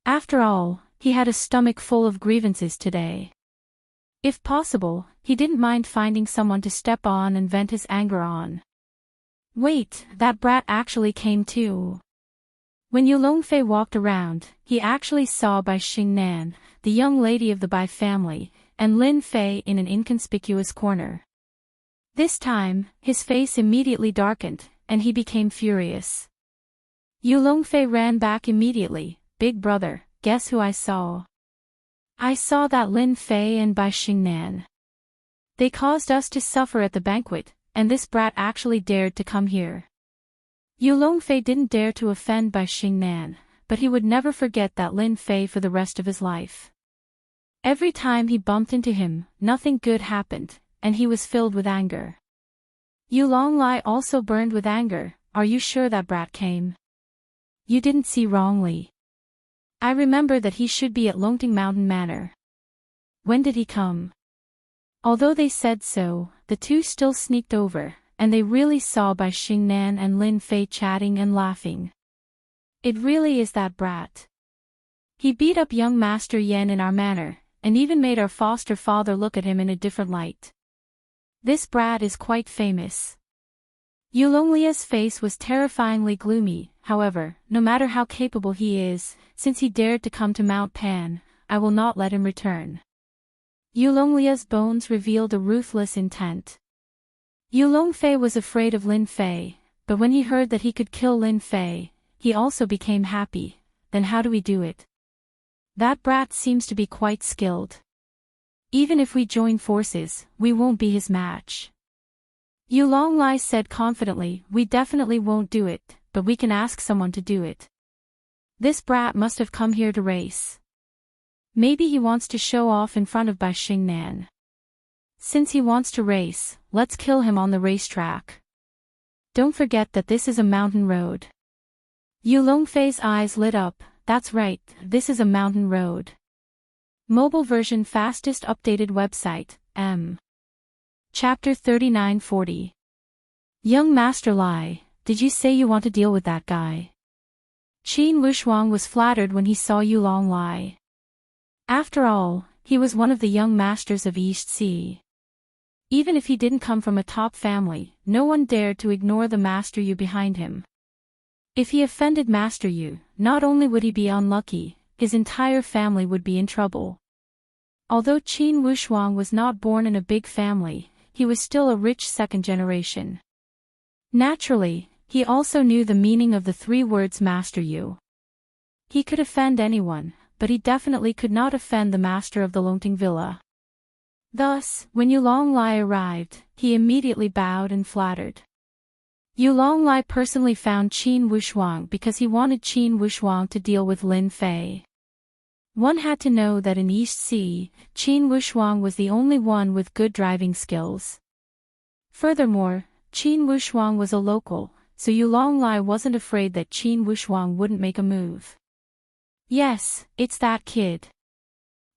After all, he had a stomach full of grievances today. If possible, he didn't mind finding someone to step on and vent his anger on. Wait, that brat actually came too. When Yu Longfei walked around, he actually saw Bai Xingnan, the young lady of the Bai family, and Lin Fei in an inconspicuous corner. This time, his face immediately darkened, and he became furious. Yu Longfei ran back immediately. Big brother, guess who I saw? I saw that Lin Fei and Bai Xingnan. They caused us to suffer at the banquet, and this brat actually dared to come here. Yu Longfei didn't dare to offend Bai Xingnan, but he would never forget that Lin Fei for the rest of his life. Every time he bumped into him, nothing good happened, and he was filled with anger. Yu Longlai also burned with anger. Are you sure that brat came? You didn't see wrongly. I remember that he should be at Longting Mountain Manor. When did he come? Although they said so, the two still sneaked over, and they really saw Bai Xingnan and Lin Fei chatting and laughing. It really is that brat. He beat up young Master Yan in our manor, and even made our foster father look at him in a different light. This brat is quite famous. Yu Longlia's face was terrifyingly gloomy. However, no matter how capable he is, since he dared to come to Mount Pan, I will not let him return. Yu Longlia's bones revealed a ruthless intent. Yu Longfei was afraid of Lin Fei, but when he heard that he could kill Lin Fei, he also became happy. then how do we do it? That brat seems to be quite skilled. Even if we join forces, we won't be his match. Yulonglai said confidently, we definitely won't do it, but we can ask someone to do it. This brat must have come here to race. Maybe he wants to show off in front of Bai Xingnan. Since he wants to race, let's kill him on the racetrack. Don't forget that this is a mountain road. Yulongfei's eyes lit up, that's right, this is a mountain road. Mobile version fastest updated website, M. Chapter 3940. Young Master Lai, did you say you want to deal with that guy? Qin Wushuang was flattered when he saw Yulong Lai. After all, he was one of the young masters of East Sea. Even if he didn't come from a top family, no one dared to ignore the Master Yu behind him. If he offended Master Yu, not only would he be unlucky, his entire family would be in trouble. Although Qin Wushuang was not born in a big family, he was still a rich second generation. Naturally, he also knew the meaning of the 3 words Master Yu. He could offend anyone, but he definitely could not offend the master of the Longting Villa. Thus, when Yulong Lai arrived, he immediately bowed and flattered. Yulong Lai personally found Qin Wushuang because he wanted Qin Wushuang to deal with Lin Fei. One had to know that in East Sea, Qin Wushuang was the only one with good driving skills. Furthermore, Qin Wushuang was a local, so Yulong Lai wasn't afraid that Qin Wushuang wouldn't make a move. Yes, it's that kid.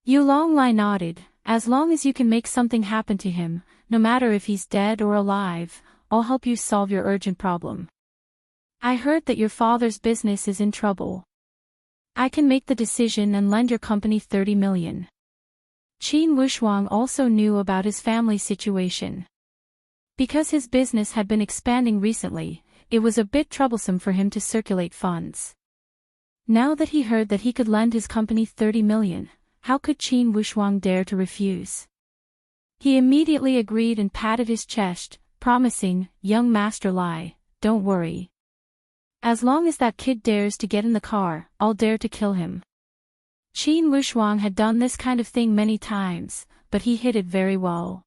Yulong Lai nodded, as long as you can make something happen to him, no matter if he's dead or alive, I'll help you solve your urgent problem. I heard that your father's business is in trouble. I can make the decision and lend your company 30 million. Qin Wushuang also knew about his family situation. Because his business had been expanding recently, it was a bit troublesome for him to circulate funds. Now that he heard that he could lend his company 30 million, how could Qin Wushuang dare to refuse? He immediately agreed and patted his chest, promising, young Master Lai, don't worry. As long as that kid dares to get in the car, I'll dare to kill him. Qin Wushuang had done this kind of thing many times, but he hid it very well.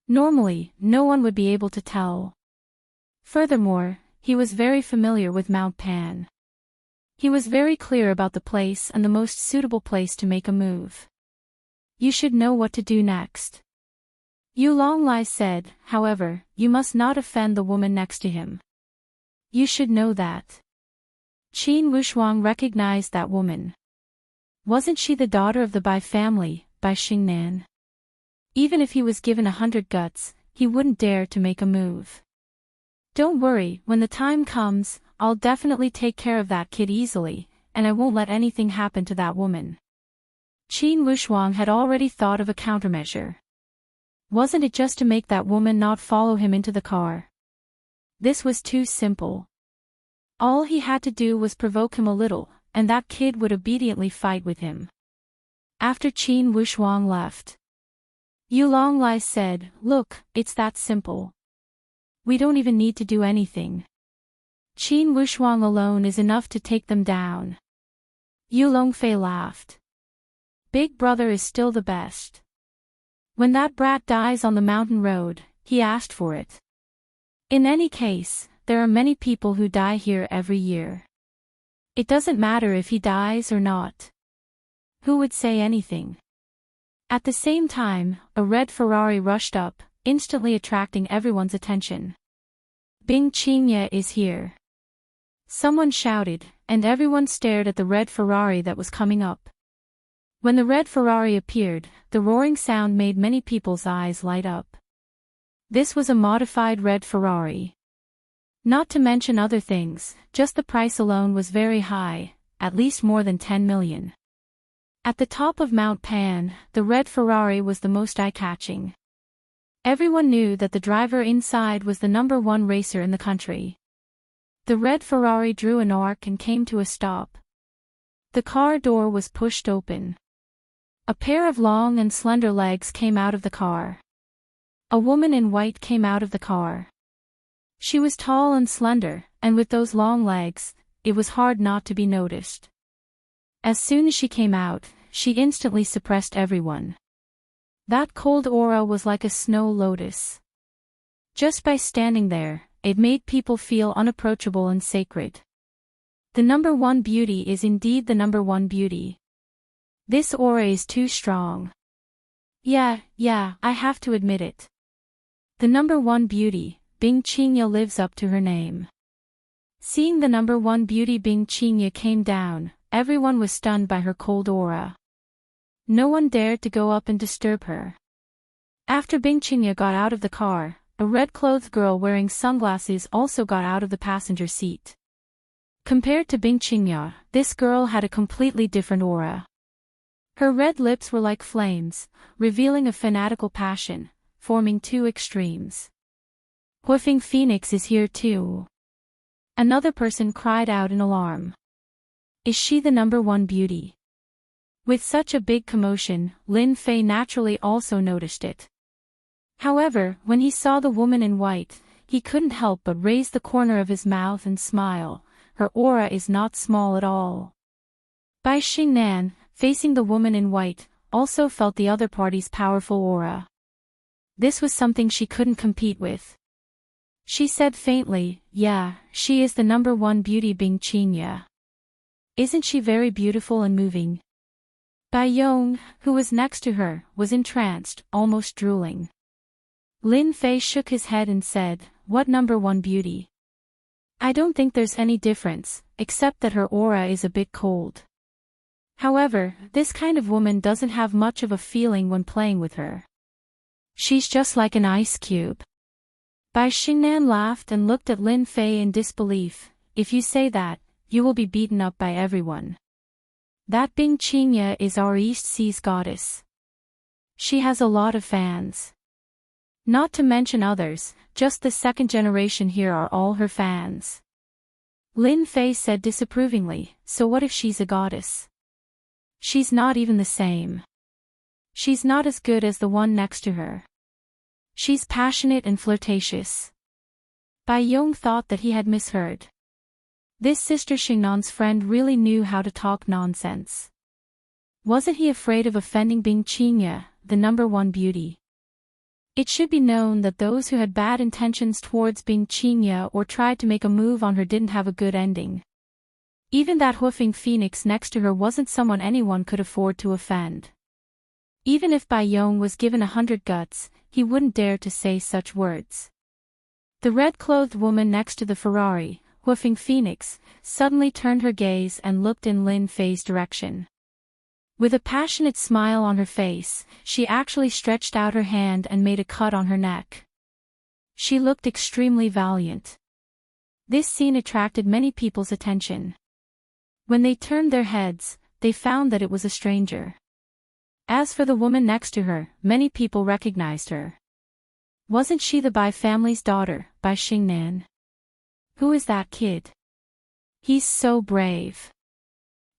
Normally, no one would be able to tell. Furthermore, he was very familiar with Mount Pan. He was very clear about the place and the most suitable place to make a move. You should know what to do next. Yulong Lai said, however, you must not offend the woman next to him. You should know that. Qin Wushuang recognized that woman. Wasn't she the daughter of the Bai family, Bai Xingnan? Even if he was given 100 guts, he wouldn't dare to make a move. Don't worry, when the time comes, I'll definitely take care of that kid easily, and I won't let anything happen to that woman. Qin Wushuang had already thought of a countermeasure. Wasn't it just to make that woman not follow him into the car? This was too simple. All he had to do was provoke him a little, and that kid would obediently fight with him. After Qin Wushuang left, Yulong Lai said, look, it's that simple. We don't even need to do anything. Qin Wushuang alone is enough to take them down. Yulongfei laughed. Big brother is still the best. When that brat dies on the mountain road, he asked for it. In any case, there are many people who die here every year. It doesn't matter if he dies or not. Who would say anything? At the same time, a red Ferrari rushed up, instantly attracting everyone's attention. Bing Qingye is here. Someone shouted, and everyone stared at the red Ferrari that was coming up. When the red Ferrari appeared, the roaring sound made many people's eyes light up. This was a modified red Ferrari. Not to mention other things, just the price alone was very high, at least more than 10 million. At the top of Mount Pan, the red Ferrari was the most eye-catching. Everyone knew that the driver inside was the #1 racer in the country. The red Ferrari drew an arc and came to a stop. The car door was pushed open. A pair of long and slender legs came out of the car. A woman in white came out of the car. She was tall and slender, and with those long legs, it was hard not to be noticed. As soon as she came out, she instantly suppressed everyone. That cold aura was like a snow lotus. Just by standing there, it made people feel unapproachable and sacred. The number one beauty is indeed the number one beauty. This aura is too strong. Yeah, I have to admit it. The number one beauty, Bing Qingye, lives up to her name. Seeing the number one beauty Bing Qingye came down, everyone was stunned by her cold aura. No one dared to go up and disturb her. After Bing Qingye got out of the car, a red-clothed girl wearing sunglasses also got out of the passenger seat. Compared to Bing Qingye, this girl had a completely different aura. Her red lips were like flames, revealing a fanatical passion, forming two extremes. Heartfelt Phoenix is here too. Another person cried out in alarm. Is she the number one beauty? With such a big commotion, Lin Fei naturally also noticed it. However, when he saw the woman in white, he couldn't help but raise the corner of his mouth and smile. Her aura is not small at all. Bai Xingnan, facing the woman in white, also felt the other party's powerful aura. This was something she couldn't compete with. She said faintly, "Yeah, she is the number one beauty Bing Qingye. Isn't she very beautiful and moving?" Bai Yong, who was next to her, was entranced, almost drooling. Lin Fei shook his head and said, "What number one beauty? I don't think there's any difference, except that her aura is a bit cold. However, this kind of woman doesn't have much of a feeling when playing with her. She's just like an ice cube." Bai Xingnan laughed and looked at Lin Fei in disbelief. "If you say that, you will be beaten up by everyone. That Bing Qingye is our East Seas goddess. She has a lot of fans. Not to mention others, just the second generation here are all her fans." Lin Fei said disapprovingly, "So what if she's a goddess? She's not even the same. She's not as good as the one next to her. She's passionate and flirtatious." Bai Yong thought that he had misheard. This Sister Xingnan's friend really knew how to talk nonsense. Wasn't he afraid of offending Bing Qingye, the number one beauty? It should be known that those who had bad intentions towards Bing Qingye or tried to make a move on her didn't have a good ending. Even that Heartfelt Phoenix next to her wasn't someone anyone could afford to offend. Even if Bai Yong was given 100 guts, he wouldn't dare to say such words. The red-clothed woman next to the Ferrari, Heartfelt Phoenix, suddenly turned her gaze and looked in Lin Fei's direction. With a passionate smile on her face, she actually stretched out her hand and made a cut on her neck. She looked extremely valiant. This scene attracted many people's attention. When they turned their heads, they found that it was a stranger. As for the woman next to her, many people recognized her. Wasn't she the Bai family's daughter, Bai Xingnan? Who is that kid? He's so brave.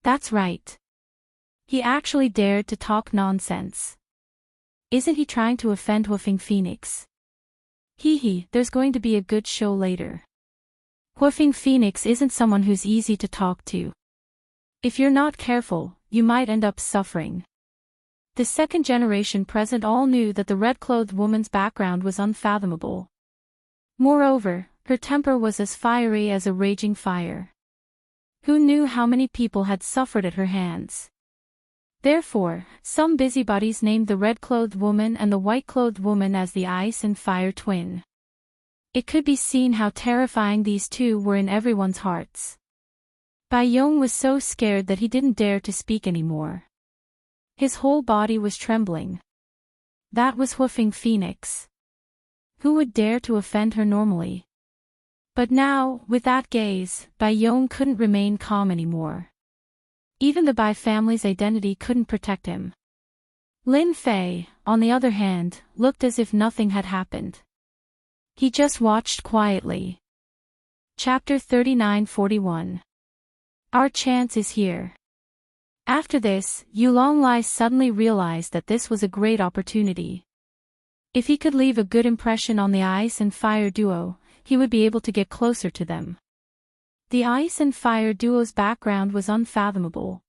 That's right. He actually dared to talk nonsense. Isn't he trying to offend Heartfelt Phoenix? There's going to be a good show later. Heartfelt Phoenix isn't someone who's easy to talk to. If you're not careful, you might end up suffering." The second generation present all knew that the red-clothed woman's background was unfathomable. Moreover, her temper was as fiery as a raging fire. Who knew how many people had suffered at her hands? Therefore, some busybodies named the red-clothed woman and the white-clothed woman as the ice and fire twin. It could be seen how terrifying these two were in everyone's hearts. Bai Yong was so scared that he didn't dare to speak anymore. His whole body was trembling. That was Heartfelt Phoenix. Who would dare to offend her normally? But now, with that gaze, Bai Yong couldn't remain calm anymore. Even the Bai family's identity couldn't protect him. Lin Fei, on the other hand, looked as if nothing had happened. He just watched quietly. Chapter 39-41. Our chance is here. After this, Yulong Lai suddenly realized that this was a great opportunity. If he could leave a good impression on the ice and fire duo, he would be able to get closer to them. The ice and fire duo's background was unfathomable.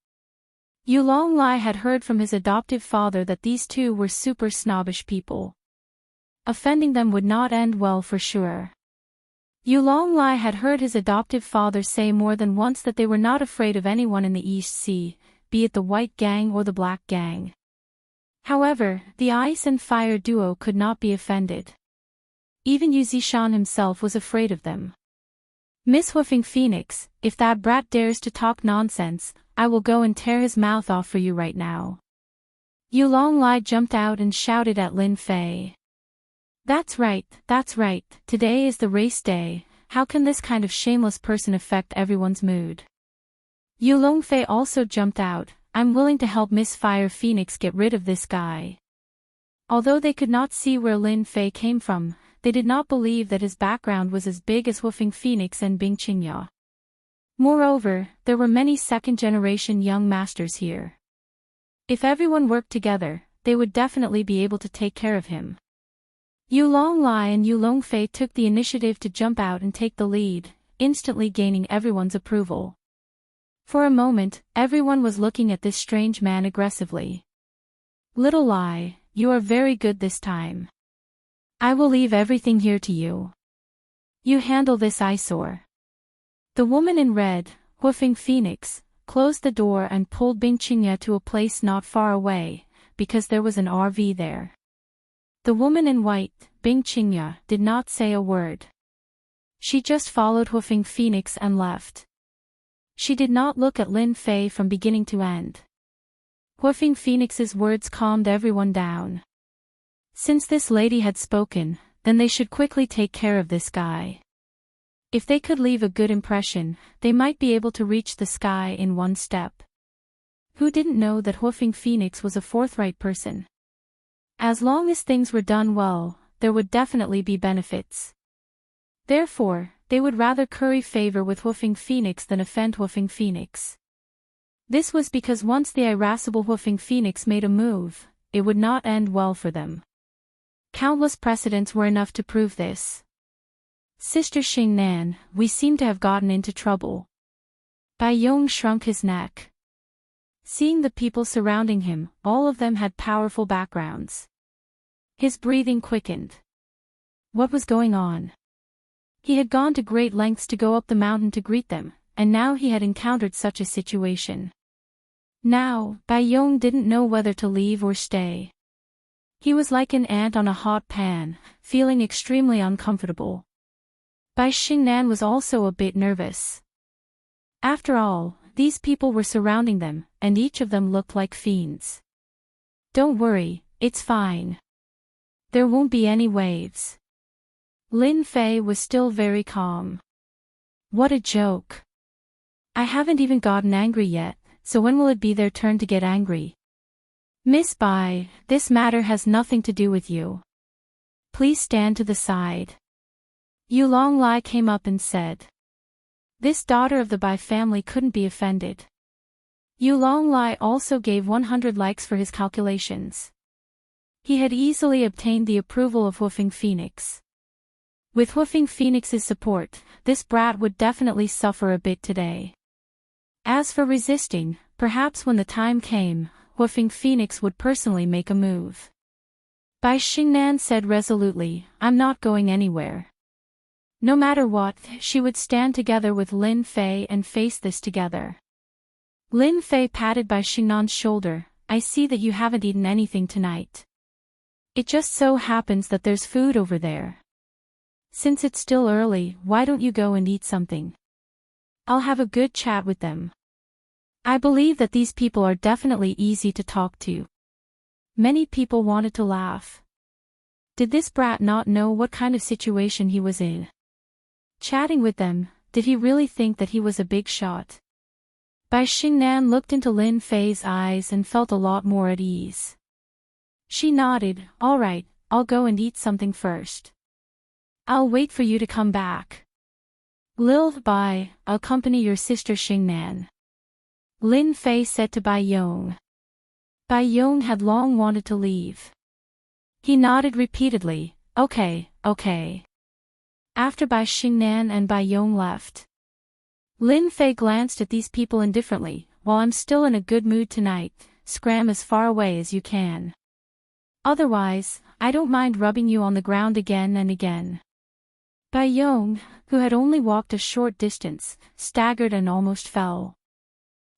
Yulong Lai had heard from his adoptive father that these two were super snobbish people. Offending them would not end well for sure. Yulong Lai had heard his adoptive father say more than once that they were not afraid of anyone in the East Sea, be it the White Gang or the Black Gang. However, the ice and fire duo could not be offended. Even Yu Zishan himself was afraid of them. Miss Woofing Phoenix, if that brat dares to talk nonsense, I will go and tear his mouth off for you right now. Yulong Lai jumped out and shouted at Lin Fei. That's right, today is the race day, how can this kind of shameless person affect everyone's mood? Yulong Fei also jumped out, I'm willing to help Miss Fire Phoenix get rid of this guy. Although they could not see where Lin Fei came from, they did not believe that his background was as big as Woofing Phoenix and Bing Qingya. Moreover, there were many second-generation young masters here. If everyone worked together, they would definitely be able to take care of him. Yulong Lai and Yulong Fei took the initiative to jump out and take the lead, instantly gaining everyone's approval. For a moment, everyone was looking at this strange man aggressively. Little Lai, you are very good this time. I will leave everything here to you. You handle this eyesore. The woman in red, Woofing Phoenix, closed the door and pulled Bing Qingya to a place not far away, because there was an RV there. The woman in white, Bing Qingya, did not say a word. She just followed Woofing Phoenix and left. She did not look at Lin Fei from beginning to end. Woofing Phoenix's words calmed everyone down. Since this lady had spoken, then they should quickly take care of this guy. If they could leave a good impression, they might be able to reach the sky in one step. Who didn't know that Woofing Phoenix was a forthright person? As long as things were done well, there would definitely be benefits. Therefore, they would rather curry favor with Woofing Phoenix than offend Woofing Phoenix. This was because once the irascible Woofing Phoenix made a move, it would not end well for them. Countless precedents were enough to prove this. Sister Xingnan, we seem to have gotten into trouble. Bai Yong shrunk his neck. Seeing the people surrounding him, all of them had powerful backgrounds. His breathing quickened. What was going on? He had gone to great lengths to go up the mountain to greet them, and now he had encountered such a situation. Now, Bai Yong didn't know whether to leave or stay. He was like an ant on a hot pan, feeling extremely uncomfortable. Bai Xingnan was also a bit nervous. After all, these people were surrounding them, and each of them looked like fiends. Don't worry, it's fine. There won't be any waves. Lin Fei was still very calm. What a joke. I haven't even gotten angry yet, so when will it be their turn to get angry? Miss Bai, this matter has nothing to do with you. Please stand to the side. Yulong Lai came up and said. This daughter of the Bai family couldn't be offended. Yulong Lai also gave 100 likes for his calculations. He had easily obtained the approval of Woofing Phoenix. With Woofing Phoenix's support, this brat would definitely suffer a bit today. As for resisting, perhaps when the time came, Woofing Phoenix would personally make a move. Bai Xingnan said resolutely, I'm not going anywhere. No matter what, she would stand together with Lin Fei and face this together. Lin Fei patted Bai Xingnan's shoulder, I see that you haven't eaten anything tonight. It just so happens that there's food over there. Since it's still early, why don't you go and eat something? I'll have a good chat with them. I believe that these people are definitely easy to talk to. Many people wanted to laugh. Did this brat not know what kind of situation he was in? Chatting with them, did he really think that he was a big shot? Bai Xingnan looked into Lin Fei's eyes and felt a lot more at ease. She nodded, all right, I'll go and eat something first. I'll wait for you to come back. Lil Bai, accompany your sister Xingnan. Lin Fei said to Bai Yong. Bai Yong had long wanted to leave. He nodded repeatedly, okay. After Bai Xingnan and Bai Yong left, Lin Fei glanced at these people indifferently, while I'm still in a good mood tonight, scram as far away as you can. Otherwise, I don't mind rubbing you on the ground again and again. Bai Yong, who had only walked a short distance, staggered and almost fell.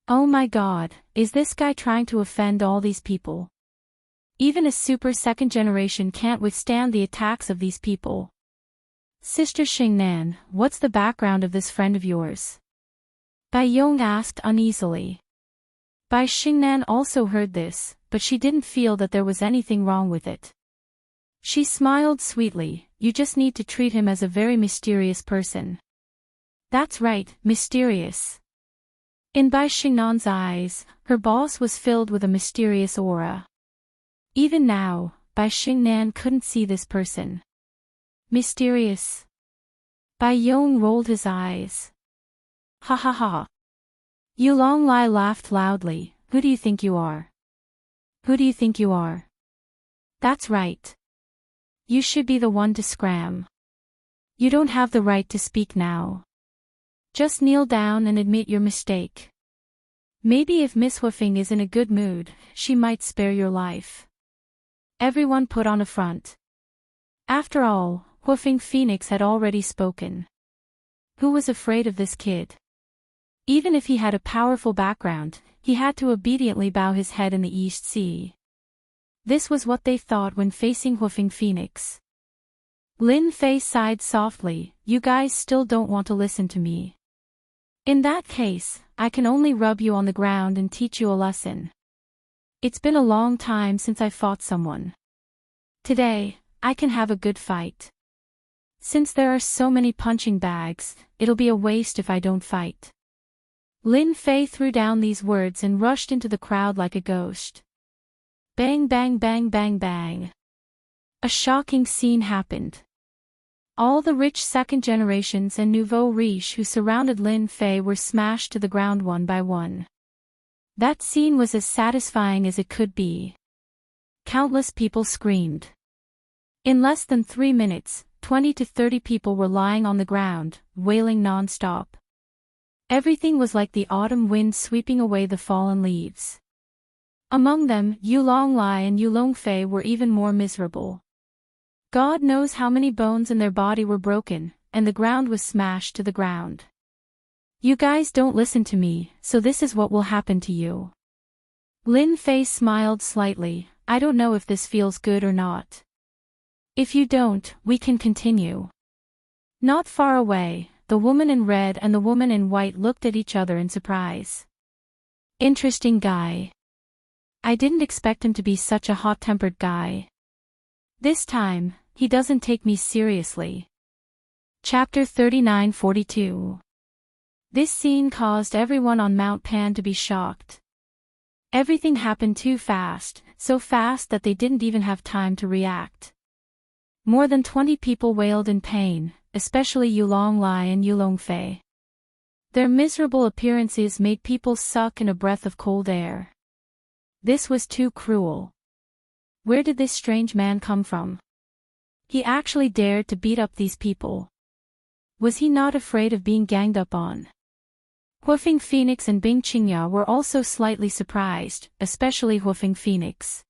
Oh my god, is this guy trying to offend all these people? Even a super second generation can't withstand the attacks of these people. Sister Xingnan, what's the background of this friend of yours? Bai Yong asked uneasily. Bai Xingnan also heard this, but she didn't feel that there was anything wrong with it. She smiled sweetly, you just need to treat him as a very mysterious person. That's right, mysterious. In Bai Xingnan's eyes, her boss was filled with a mysterious aura. Even now, Bai Xingnan couldn't see this person. Mysterious. Bai Yong rolled his eyes. Ha ha ha. Yu Longlai laughed loudly, who do you think you are? Who do you think you are? That's right. You should be the one to scram. You don't have the right to speak now. Just kneel down and admit your mistake. Maybe if Miss Huifeng is in a good mood, she might spare your life. Everyone put on a front. After all, Huifeng Phoenix had already spoken. Who was afraid of this kid? Even if he had a powerful background, he had to obediently bow his head in the East Sea. This was what they thought when facing Huifeng Phoenix. Lin Fei sighed softly, you guys still don't want to listen to me. In that case, I can only rub you on the ground and teach you a lesson. It's been a long time since I fought someone. Today, I can have a good fight. Since there are so many punching bags, it'll be a waste if I don't fight. Lin Fei threw down these words and rushed into the crowd like a ghost. Bang bang bang bang bang. A shocking scene happened. All the rich second generations and nouveau riche who surrounded Lin Fei were smashed to the ground one by one. That scene was as satisfying as it could be. Countless people screamed. In less than 3 minutes, 20 to 30 people were lying on the ground, wailing non-stop. Everything was like the autumn wind sweeping away the fallen leaves. Among them, Yu Longlai and Yu Longfei were even more miserable. God knows how many bones in their body were broken, and the ground was smashed to the ground. You guys don't listen to me, so this is what will happen to you. Lin Fei smiled slightly, I don't know if this feels good or not. If you don't, we can continue. Not far away, the woman in red and the woman in white looked at each other in surprise. Interesting guy. I didn't expect him to be such a hot-tempered guy. This time, he doesn't take me seriously. Chapter 39-42. This scene caused everyone on Mount Pan to be shocked. Everything happened too fast, so fast that they didn't even have time to react. More than 20 people wailed in pain, especially Yu Longlai and Yu Longfei. Their miserable appearances made people suck in a breath of cold air. This was too cruel. Where did this strange man come from? He actually dared to beat up these people. Was he not afraid of being ganged up on? Huifeng Phoenix and Bing Qingya were also slightly surprised, especially Huifeng Phoenix.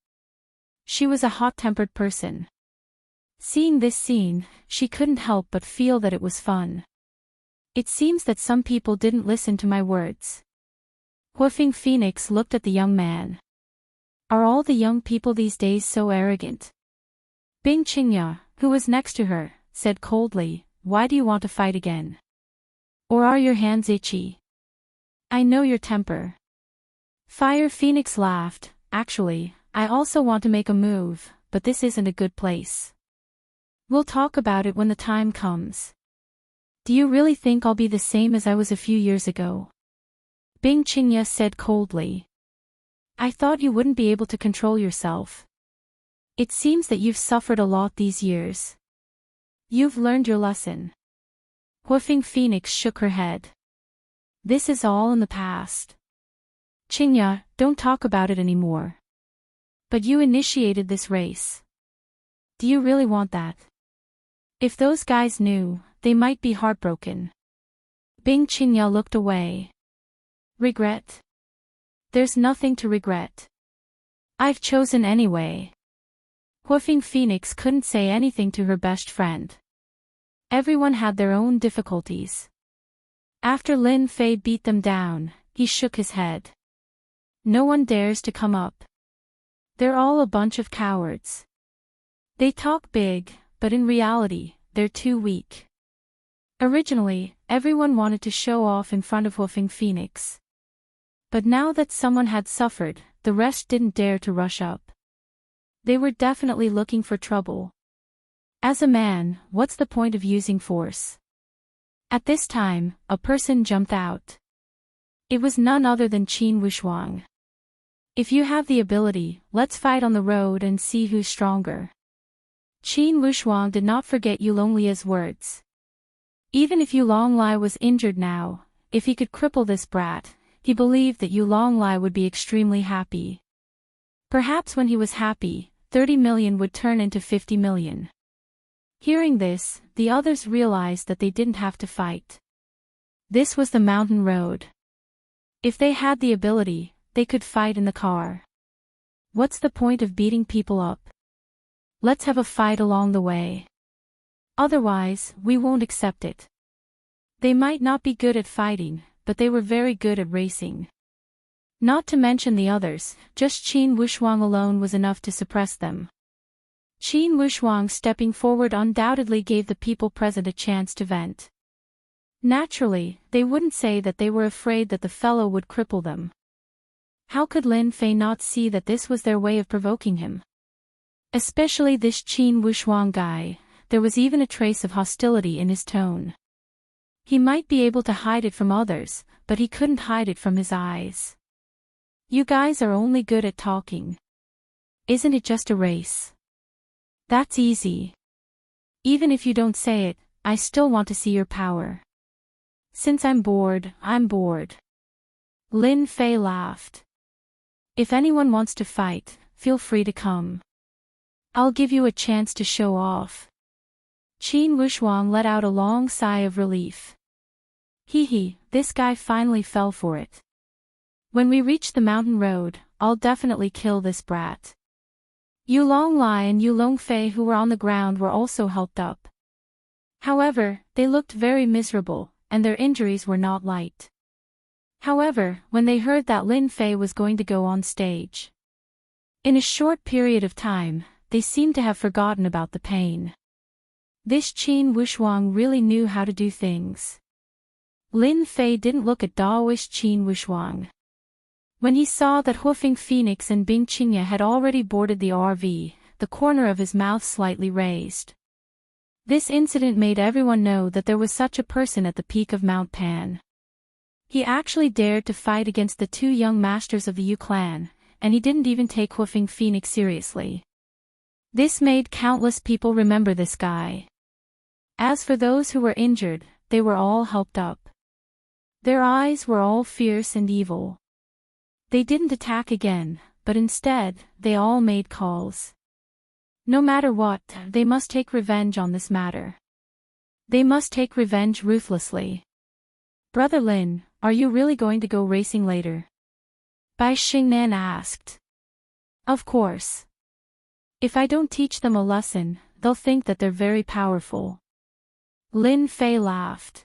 She was a hot-tempered person. Seeing this scene, she couldn't help but feel that it was fun. It seems that some people didn't listen to my words. Huifeng Phoenix looked at the young man. Are all the young people these days so arrogant? Bing Qingya, who was next to her, said coldly, why do you want to fight again? Or are your hands itchy? I know your temper. Fire Phoenix laughed, actually, I also want to make a move, but this isn't a good place. We'll talk about it when the time comes. Do you really think I'll be the same as I was a few years ago? Bing Qingya said coldly. I thought you wouldn't be able to control yourself. It seems that you've suffered a lot these years. You've learned your lesson. Huifeng Phoenix shook her head. This is all in the past. Qingya, don't talk about it anymore. But you initiated this race. Do you really want that? If those guys knew, they might be heartbroken. Bing Qingya looked away. Regret? There's nothing to regret. I've chosen anyway. Woofing Phoenix couldn't say anything to her best friend. Everyone had their own difficulties. After Lin Fei beat them down, he shook his head. No one dares to come up. They're all a bunch of cowards. They talk big, but in reality, they're too weak. Originally, everyone wanted to show off in front of Woofing Phoenix. But now that someone had suffered, the rest didn't dare to rush up. They were definitely looking for trouble. As a man, what's the point of using force? At this time, a person jumped out. It was none other than Qin Wushuang. If you have the ability, let's fight on the road and see who's stronger. Qin Wushuang did not forget Yulong Lia's words. Even if Yulong Li was injured now, if he could cripple this brat, he believed that Yulong Li would be extremely happy. Perhaps when he was happy, 30 million would turn into 50 million. Hearing this, the others realized that they didn't have to fight. This was the mountain road. If they had the ability, they could fight in the car. What's the point of beating people up? Let's have a fight along the way. Otherwise, we won't accept it. They might not be good at fighting, but they were very good at racing. Not to mention the others, just Qin Wushuang alone was enough to suppress them. Qin Wushuang stepping forward undoubtedly gave the people present a chance to vent. Naturally, they wouldn't say that they were afraid that the fellow would cripple them. How could Lin Fei not see that this was their way of provoking him? Especially this Qin Wushuang guy, there was even a trace of hostility in his tone. He might be able to hide it from others, but he couldn't hide it from his eyes. You guys are only good at talking. Isn't it just a race? That's easy. Even if you don't say it, I still want to see your power. Since I'm bored, I'm bored. Lin Fei laughed. If anyone wants to fight, feel free to come. I'll give you a chance to show off. Qin Wushuang let out a long sigh of relief. Hee, this guy finally fell for it. When we reach the mountain road, I'll definitely kill this brat. Yulong Li and Yulong Fei who were on the ground were also helped up. However, they looked very miserable, and their injuries were not light. However, when they heard that Lin Fei was going to go on stage, in a short period of time, they seemed to have forgotten about the pain. This Qin Wushuang really knew how to do things. Lin Fei didn't look at Daoist Qin Wushuang. When he saw that Woofing Phoenix and Bing Qingya had already boarded the RV, the corner of his mouth slightly raised. This incident made everyone know that there was such a person at the peak of Mount Pan. He actually dared to fight against the two young masters of the Yu clan, and he didn't even take Woofing Phoenix seriously. This made countless people remember this guy. As for those who were injured, they were all helped up. Their eyes were all fierce and evil. They didn't attack again, but instead, they all made calls. No matter what, they must take revenge on this matter. They must take revenge ruthlessly. Brother Lin, are you really going to go racing later? Bai Xingnan asked. Of course. If I don't teach them a lesson, they'll think that they're very powerful. Lin Fei laughed.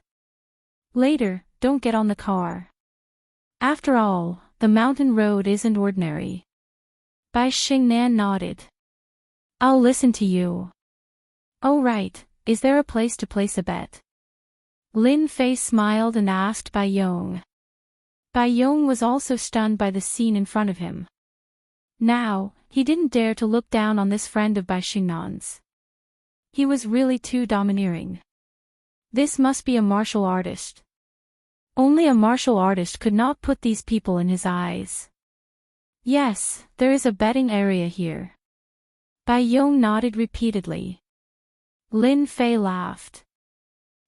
Later, don't get on the car. After all, the mountain road isn't ordinary. Bai Xingnan nodded. I'll listen to you. Oh right, is there a place to place a bet? Lin Fei smiled and asked Bai Yong. Bai Yong was also stunned by the scene in front of him. Now, he didn't dare to look down on this friend of Bai Xingnan's. He was really too domineering. This must be a martial artist. Only a martial artist could not put these people in his eyes. Yes, there is a betting area here. Bai Yong nodded repeatedly. Lin Fei laughed.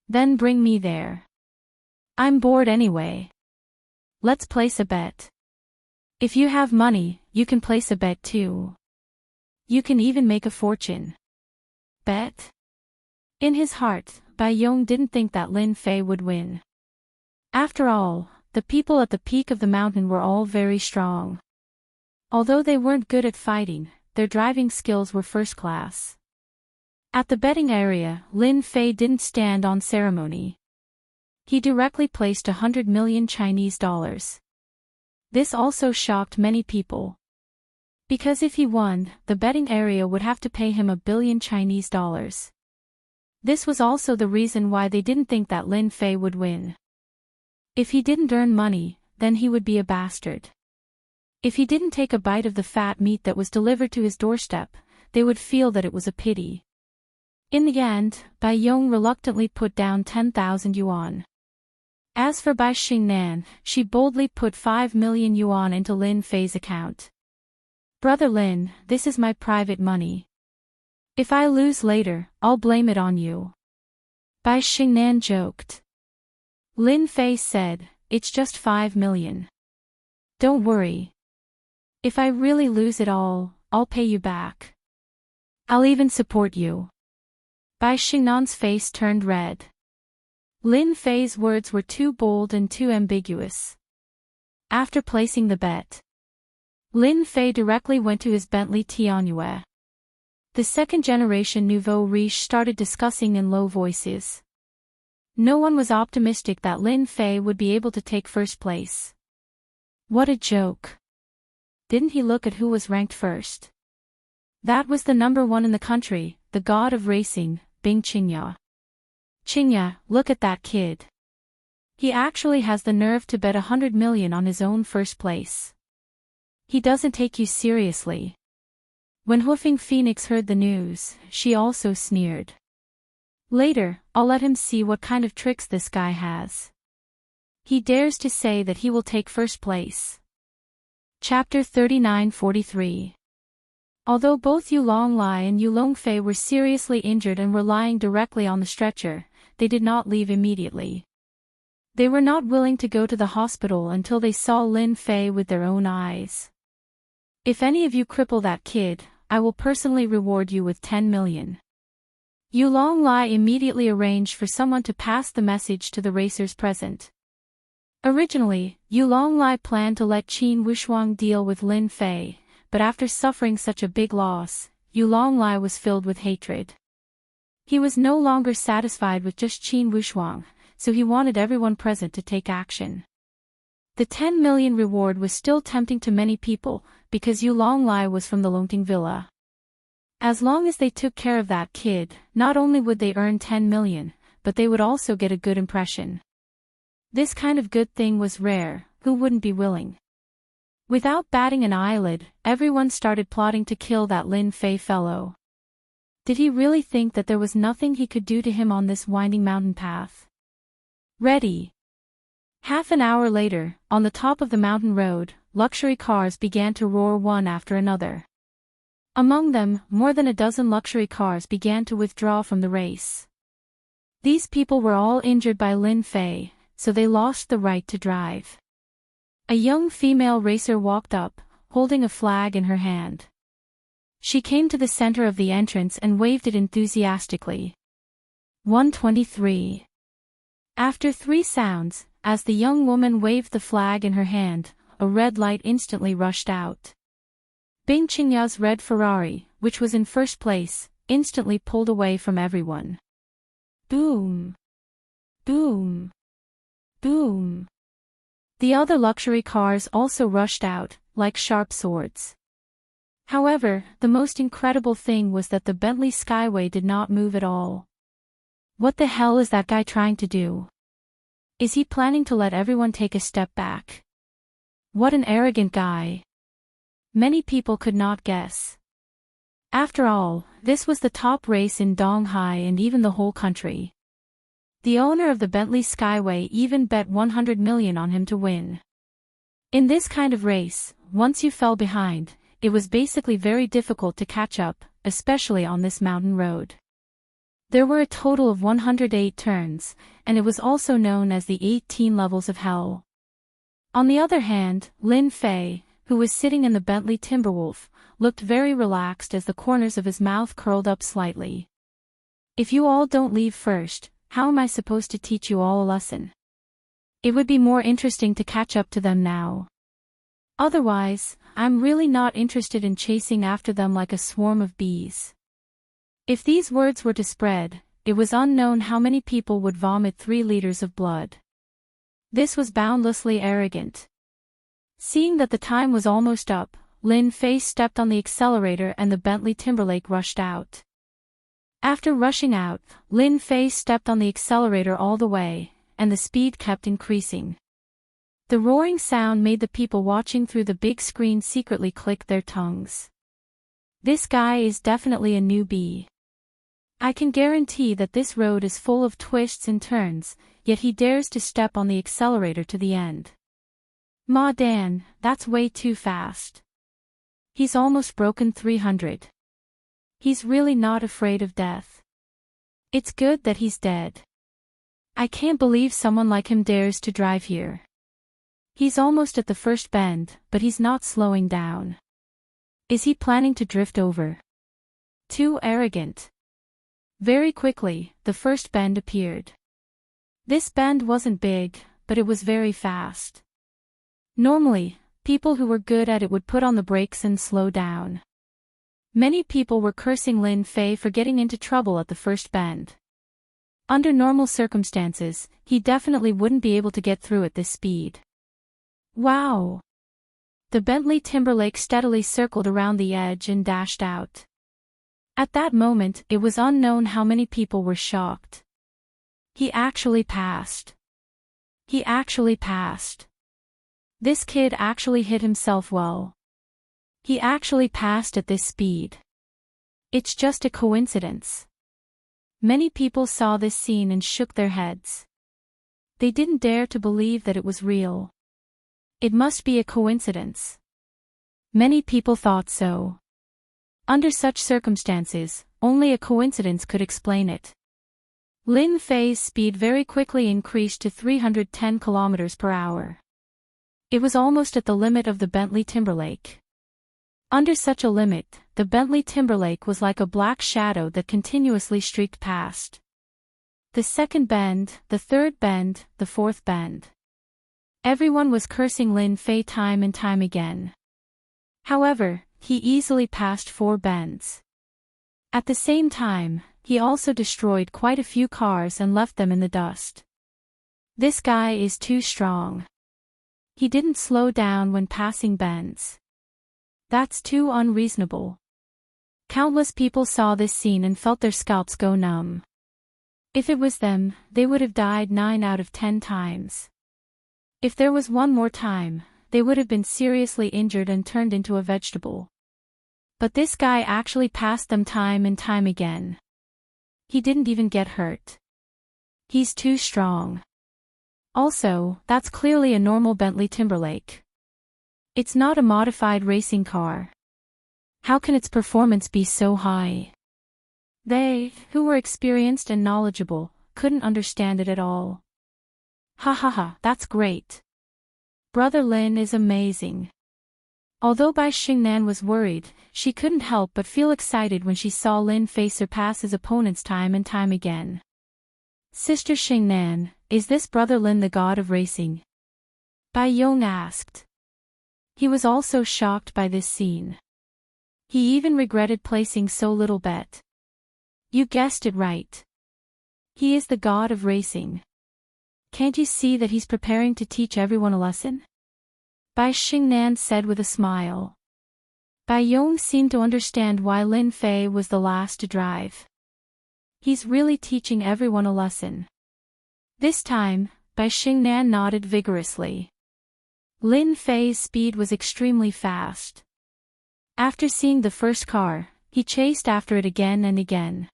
Then bring me there. I'm bored anyway. Let's place a bet. If you have money, you can place a bet too. You can even make a fortune. Bet? In his heart, Bai Yong didn't think that Lin Fei would win. After all, the people at the peak of the mountain were all very strong. Although they weren't good at fighting, their driving skills were first class. At the betting area, Lin Fei didn't stand on ceremony. He directly placed 100 million Chinese dollars. This also shocked many people. Because if he won, the betting area would have to pay him 1 billion Chinese dollars. This was also the reason why they didn't think that Lin Fei would win. If he didn't earn money, then he would be a bastard. If he didn't take a bite of the fat meat that was delivered to his doorstep, they would feel that it was a pity. In the end, Bai Yong reluctantly put down 10,000 yuan. As for Bai Xingnan, she boldly put 5 million yuan into Lin Fei's account. "Brother Lin, this is my private money. If I lose later, I'll blame it on you." Bai Xingnan joked. Lin Fei said, "It's just 5 million. Don't worry. If I really lose it all, I'll pay you back. I'll even support you." Bai Xingnan's face turned red. Lin Fei's words were too bold and too ambiguous. After placing the bet, Lin Fei directly went to his Bentley Tianyue. The second-generation nouveau riche started discussing in low voices. No one was optimistic that Lin Fei would be able to take first place. What a joke. Didn't he look at who was ranked first? That was the number 1 in the country, the god of racing, Bing Qingya. "Qingya, look at that kid. He actually has the nerve to bet 100 million on his own first place. He doesn't take you seriously." When Hoofing Phoenix heard the news, she also sneered. "Later, I'll let him see what kind of tricks this guy has. He dares to say that he will take first place." Chapter 39-43. Although both Yu Longlai and Yu Longfei were seriously injured and were lying directly on the stretcher, they did not leave immediately. They were not willing to go to the hospital until they saw Lin Fei with their own eyes. "If any of you cripple that kid, I will personally reward you with 10 million. Yu Longlai immediately arranged for someone to pass the message to the racers present. Originally, Yu Longlai planned to let Qin Wushuang deal with Lin Fei, but after suffering such a big loss, Yu Longlai was filled with hatred. He was no longer satisfied with just Qin Wushuang, so he wanted everyone present to take action. The 10 million reward was still tempting to many people, because Yu Longlai was from the Longting Villa. As long as they took care of that kid, not only would they earn 10 million, but they would also get a good impression. This kind of good thing was rare, who wouldn't be willing? Without batting an eyelid, everyone started plotting to kill that Lin Fei fellow. Did he really think that there was nothing he could do to him on this winding mountain path? Ready. Half an hour later, on the top of the mountain road, luxury cars began to roar one after another. Among them, more than a dozen luxury cars began to withdraw from the race. These people were all injured by Lin Fei, so they lost the right to drive. A young female racer walked up, holding a flag in her hand. She came to the center of the entrance and waved it enthusiastically. 123. After 3 sounds, as the young woman waved the flag in her hand, a red light instantly rushed out. Bing Qingya's red Ferrari, which was in first place, instantly pulled away from everyone. Boom! Boom! Boom! The other luxury cars also rushed out, like sharp swords. However, the most incredible thing was that the Bentley Skyway did not move at all. What the hell is that guy trying to do? Is he planning to let everyone take a step back? What an arrogant guy. Many people could not guess. After all, this was the top race in Donghai and even the whole country. The owner of the Bentley Skyway even bet 100 million on him to win. In this kind of race, once you fell behind, it was basically very difficult to catch up, especially on this mountain road. There were a total of 108 turns, and it was also known as the 18 levels of hell. On the other hand, Lin Fei, who was sitting in the Bentley Timberwolf, looked very relaxed as the corners of his mouth curled up slightly. "If you all don't leave first, how am I supposed to teach you all a lesson? It would be more interesting to catch up to them now. Otherwise, I'm really not interested in chasing after them like a swarm of bees. If these words were to spread, it was unknown how many people would vomit 3 liters of blood. This was boundlessly arrogant. Seeing that the time was almost up, Lin Fei stepped on the accelerator and the Bentley Timberlake rushed out. After rushing out, Lin Fei stepped on the accelerator all the way, and the speed kept increasing. The roaring sound made the people watching through the big screen secretly click their tongues. This guy is definitely a newbie. I can guarantee that this road is full of twists and turns, yet he dares to step on the accelerator to the end. Ma Dan, that's way too fast. He's almost broken 300. He's really not afraid of death. It's good that he's dead. I can't believe someone like him dares to drive here. He's almost at the first bend, but he's not slowing down. Is he planning to drift over? Too arrogant. Very quickly, the first bend appeared. This bend wasn't big, but it was very fast. Normally, people who were good at it would put on the brakes and slow down. Many people were cursing Lin Fei for getting into trouble at the first bend. Under normal circumstances, he definitely wouldn't be able to get through at this speed. Wow! The Bentley Timberlake steadily circled around the edge and dashed out. At that moment, it was unknown how many people were shocked. He actually passed. He actually passed. This kid actually hit himself well. He actually passed at this speed. It's just a coincidence. Many people saw this scene and shook their heads. They didn't dare to believe that it was real. It must be a coincidence. Many people thought so. Under such circumstances, only a coincidence could explain it. Lin Fei's speed very quickly increased to 310 kilometers per hour. It was almost at the limit of the Bentley Timberlake. Under such a limit, the Bentley Timberlake was like a black shadow that continuously streaked past. The second bend, the third bend, the fourth bend. Everyone was cursing Lin Fei time and time again. However, he easily passed 4 bends. At the same time, he also destroyed quite a few cars and left them in the dust. This guy is too strong. He didn't slow down when passing bends. That's too unreasonable. Countless people saw this scene and felt their scalps go numb. If it was them, they would have died 9 out of 10 times. If there was one more time, they would have been seriously injured and turned into a vegetable. But this guy actually passed them time and time again. He didn't even get hurt. He's too strong. Also, that's clearly a normal Bentley Timberlake. It's not a modified racing car. How can its performance be so high? They, who were experienced and knowledgeable, couldn't understand it at all. Ha ha ha, that's great. Brother Lin is amazing. Although Bai Xingnan was worried, she couldn't help but feel excited when she saw Lin Fei surpass his opponents time and time again. Sister Xingnan, is this Brother Lin the god of racing? Bai Yong asked. He was also shocked by this scene. He even regretted placing so little bet. You guessed it right. He is the god of racing. Can't you see that he's preparing to teach everyone a lesson? Bai Xingnan said with a smile. Bai Yong seemed to understand why Lin Fei was the last to drive. He's really teaching everyone a lesson. This time, Bai Xingnan nodded vigorously. Lin Fei's speed was extremely fast. After seeing the first car, he chased after it again and again.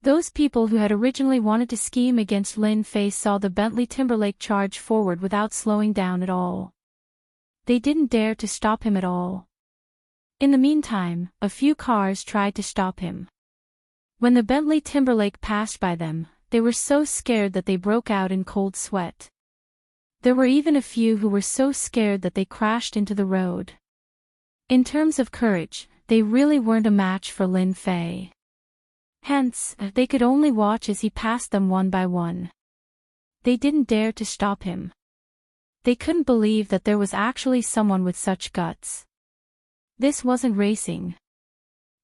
Those people who had originally wanted to scheme against Lin Fei saw the Bentley Timberlake charge forward without slowing down at all. They didn't dare to stop him at all. In the meantime, a few cars tried to stop him. When the Bentley Timberlake passed by them, they were so scared that they broke out in cold sweat. There were even a few who were so scared that they crashed into the road. In terms of courage, they really weren't a match for Lin Fei. Hence, they could only watch as he passed them one by one. They didn't dare to stop him. They couldn't believe that there was actually someone with such guts. This wasn't racing.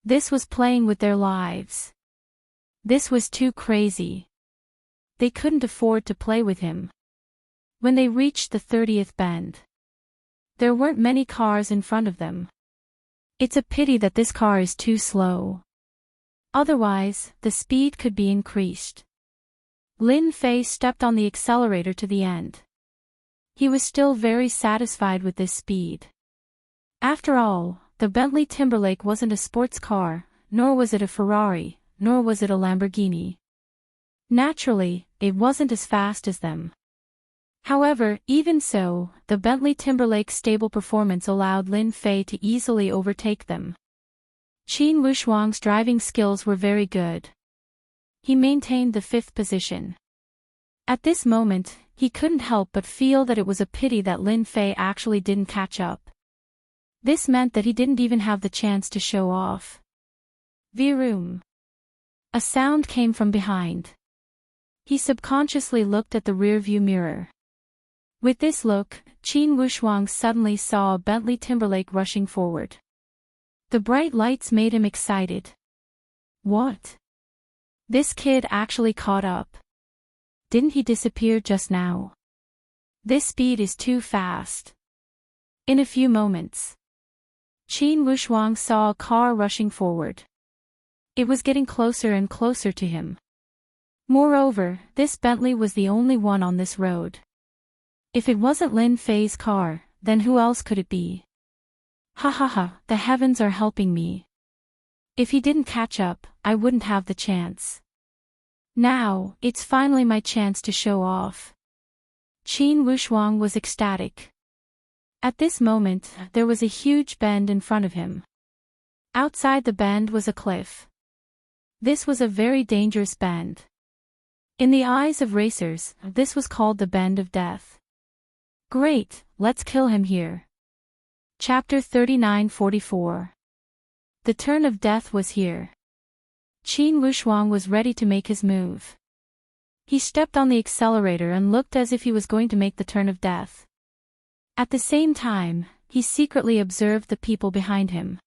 This was playing with their lives. This was too crazy. They couldn't afford to play with him. When they reached the 30th bend, there weren't many cars in front of them. It's a pity that this car is too slow. Otherwise, the speed could be increased. Lin Fei stepped on the accelerator to the end. He was still very satisfied with this speed. After all, the Bentley Timberlake wasn't a sports car, nor was it a Ferrari, nor was it a Lamborghini. Naturally, it wasn't as fast as them. However, even so, the Bentley Timberlake's stable performance allowed Lin Fei to easily overtake them. Qin Wushuang's driving skills were very good. He maintained the 5th position. At this moment, he couldn't help but feel that it was a pity that Lin Fei actually didn't catch up. This meant that he didn't even have the chance to show off. Vroom. A sound came from behind. He subconsciously looked at the rearview mirror. With this look, Qin Wushuang suddenly saw a Bentley Timberlake rushing forward. The bright lights made him excited. What? This kid actually caught up. Didn't he disappear just now? This speed is too fast. In a few moments, Qin Wushuang saw a car rushing forward. It was getting closer and closer to him. Moreover, this Bentley was the only one on this road. If it wasn't Lin Fei's car, then who else could it be? Ha ha ha, the heavens are helping me. If he didn't catch up, I wouldn't have the chance. Now, it's finally my chance to show off. Qin Wushuang was ecstatic. At this moment, there was a huge bend in front of him. Outside the bend was a cliff. This was a very dangerous bend. In the eyes of racers, this was called the Bend of Death. Great, let's kill him here. Chapter 39-44. The turn of death was here. Qin Wushuang was ready to make his move. He stepped on the accelerator and looked as if he was going to make the turn of death. At the same time, he secretly observed the people behind him.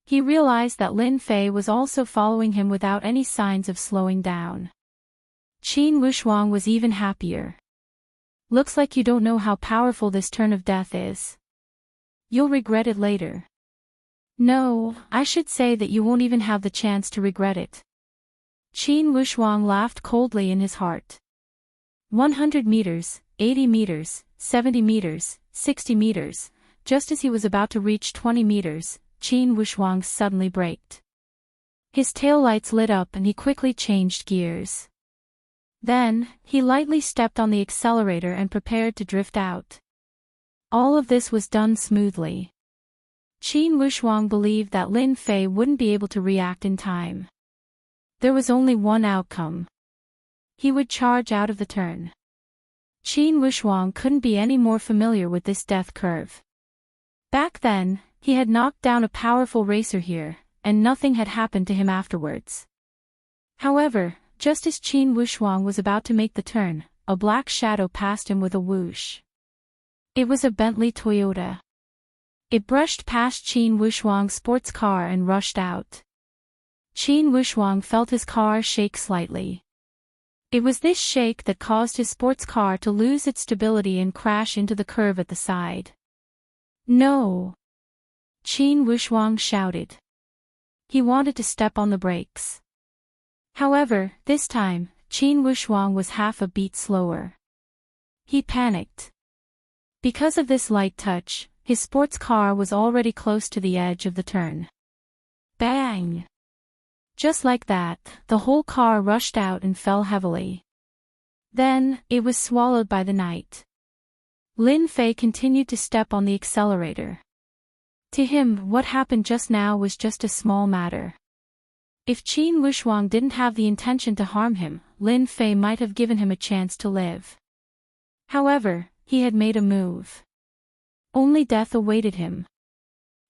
He realized that Lin Fei was also following him without any signs of slowing down. Qin Wushuang was even happier. Looks like you don't know how powerful this turn of death is. You'll regret it later. No, I should say that you won't even have the chance to regret it. Qin Wushuang laughed coldly in his heart. 100 meters, 80 meters, 70 meters, 60 meters, just as he was about to reach 20 meters, Qin Wushuang suddenly braked. His taillights lit up and he quickly changed gears. Then, he lightly stepped on the accelerator and prepared to drift out. All of this was done smoothly. Qin Wushuang believed that Lin Fei wouldn't be able to react in time. There was only one outcome. He would charge out of the turn. Qin Wushuang couldn't be any more familiar with this death curve. Back then, he had knocked down a powerful racer here, and nothing had happened to him afterwards. However, just as Qin Wushuang was about to make the turn, a black shadow passed him with a whoosh. It was a Bentley Toyota. It brushed past Qin Wushuang's sports car and rushed out. Qin Wushuang felt his car shake slightly. It was this shake that caused his sports car to lose its stability and crash into the curve at the side. No! Qin Wushuang shouted. He wanted to step on the brakes. However, this time, Qin Wushuang was half a beat slower. He panicked. Because of this light touch, his sports car was already close to the edge of the turn. Bang! Just like that, the whole car rushed out and fell heavily. Then, it was swallowed by the night. Lin Fei continued to step on the accelerator. To him, what happened just now was just a small matter. If Qin Wushuang didn't have the intention to harm him, Lin Fei might have given him a chance to live. However, he had made a move. Only death awaited him.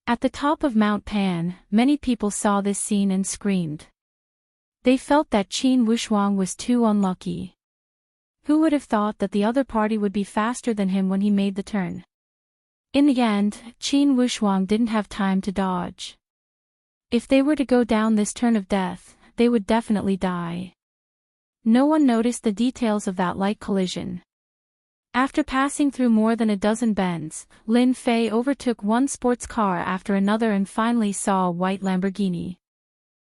At the top of Mount Pan, many people saw this scene and screamed. They felt that Qin Wushuang was too unlucky. Who would have thought that the other party would be faster than him when he made the turn? In the end, Qin Wuxuang didn't have time to dodge. If they were to go down this turn of death, they would definitely die. No one noticed the details of that light collision. After passing through more than a dozen bends, Lin Fei overtook one sports car after another and finally saw a white Lamborghini.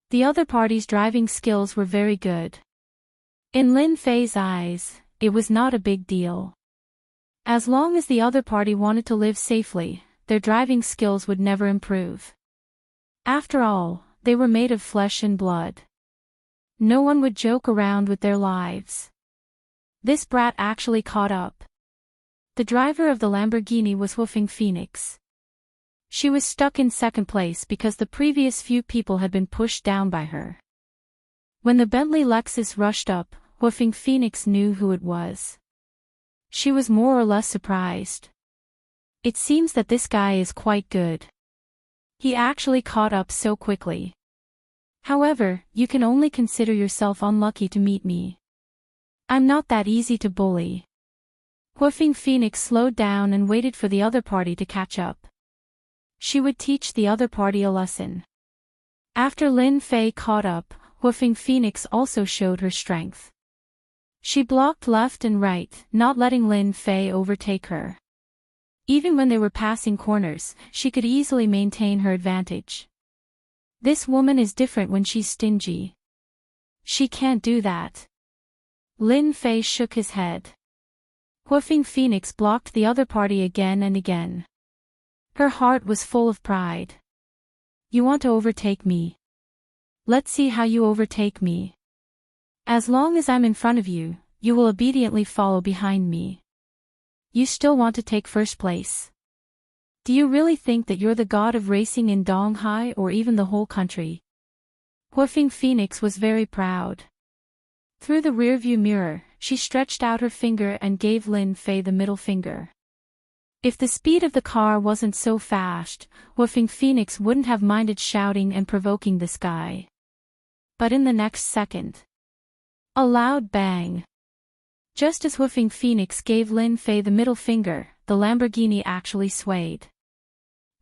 The other party's driving skills were very good. In Lin Fei's eyes, it was not a big deal. As long as the other party wanted to live safely, their driving skills would never improve. After all, they were made of flesh and blood. No one would joke around with their lives. This brat actually caught up. The driver of the Lamborghini was Woofing Phoenix. She was stuck in second place because the previous few people had been pushed down by her. When the Bentley Lexus rushed up, Woofing Phoenix knew who it was. She was more or less surprised. It seems that this guy is quite good. He actually caught up so quickly. However, you can only consider yourself unlucky to meet me. I'm not that easy to bully. Woofing Phoenix slowed down and waited for the other party to catch up. She would teach the other party a lesson. After Lin Fei caught up, Woofing Phoenix also showed her strength. She blocked left and right, not letting Lin Fei overtake her. Even when they were passing corners, she could easily maintain her advantage. This woman is different when she's stingy. She can't do that. Lin Fei shook his head. Woofing Phoenix blocked the other party again and again. Her heart was full of pride. You want to overtake me? Let's see how you overtake me. As long as I'm in front of you, you will obediently follow behind me. You still want to take first place. Do you really think that you're the god of racing in Donghai or even the whole country? Woofing Phoenix was very proud. Through the rearview mirror, she stretched out her finger and gave Lin Fei the middle finger. If the speed of the car wasn't so fast, Woofing Phoenix wouldn't have minded shouting and provoking this guy. But in the next second, a loud bang. Just as Woofing Phoenix gave Lin Fei the middle finger, the Lamborghini actually swayed.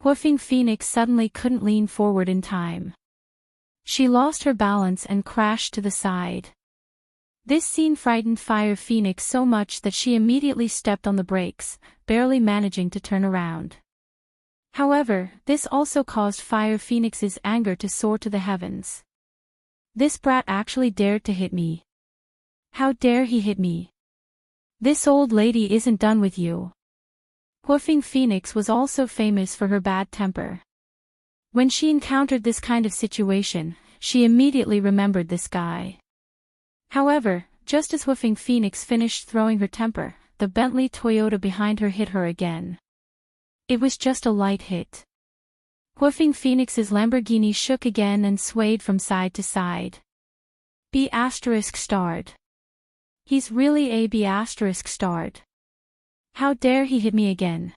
Woofing Phoenix suddenly couldn't lean forward in time. She lost her balance and crashed to the side. This scene frightened Fire Phoenix so much that she immediately stepped on the brakes, barely managing to turn around. However, this also caused Fire Phoenix's anger to soar to the heavens. This brat actually dared to hit me. How dare he hit me? This old lady isn't done with you. Woofing Phoenix was also famous for her bad temper. When she encountered this kind of situation, she immediately remembered this guy. However, just as Woofing Phoenix finished throwing her temper, the Bentley Toyota behind her hit her again. It was just a light hit. Woofing Phoenix's Lamborghini shook again and swayed from side to side. B** starred. He's really a B** starred. How dare he hit me again?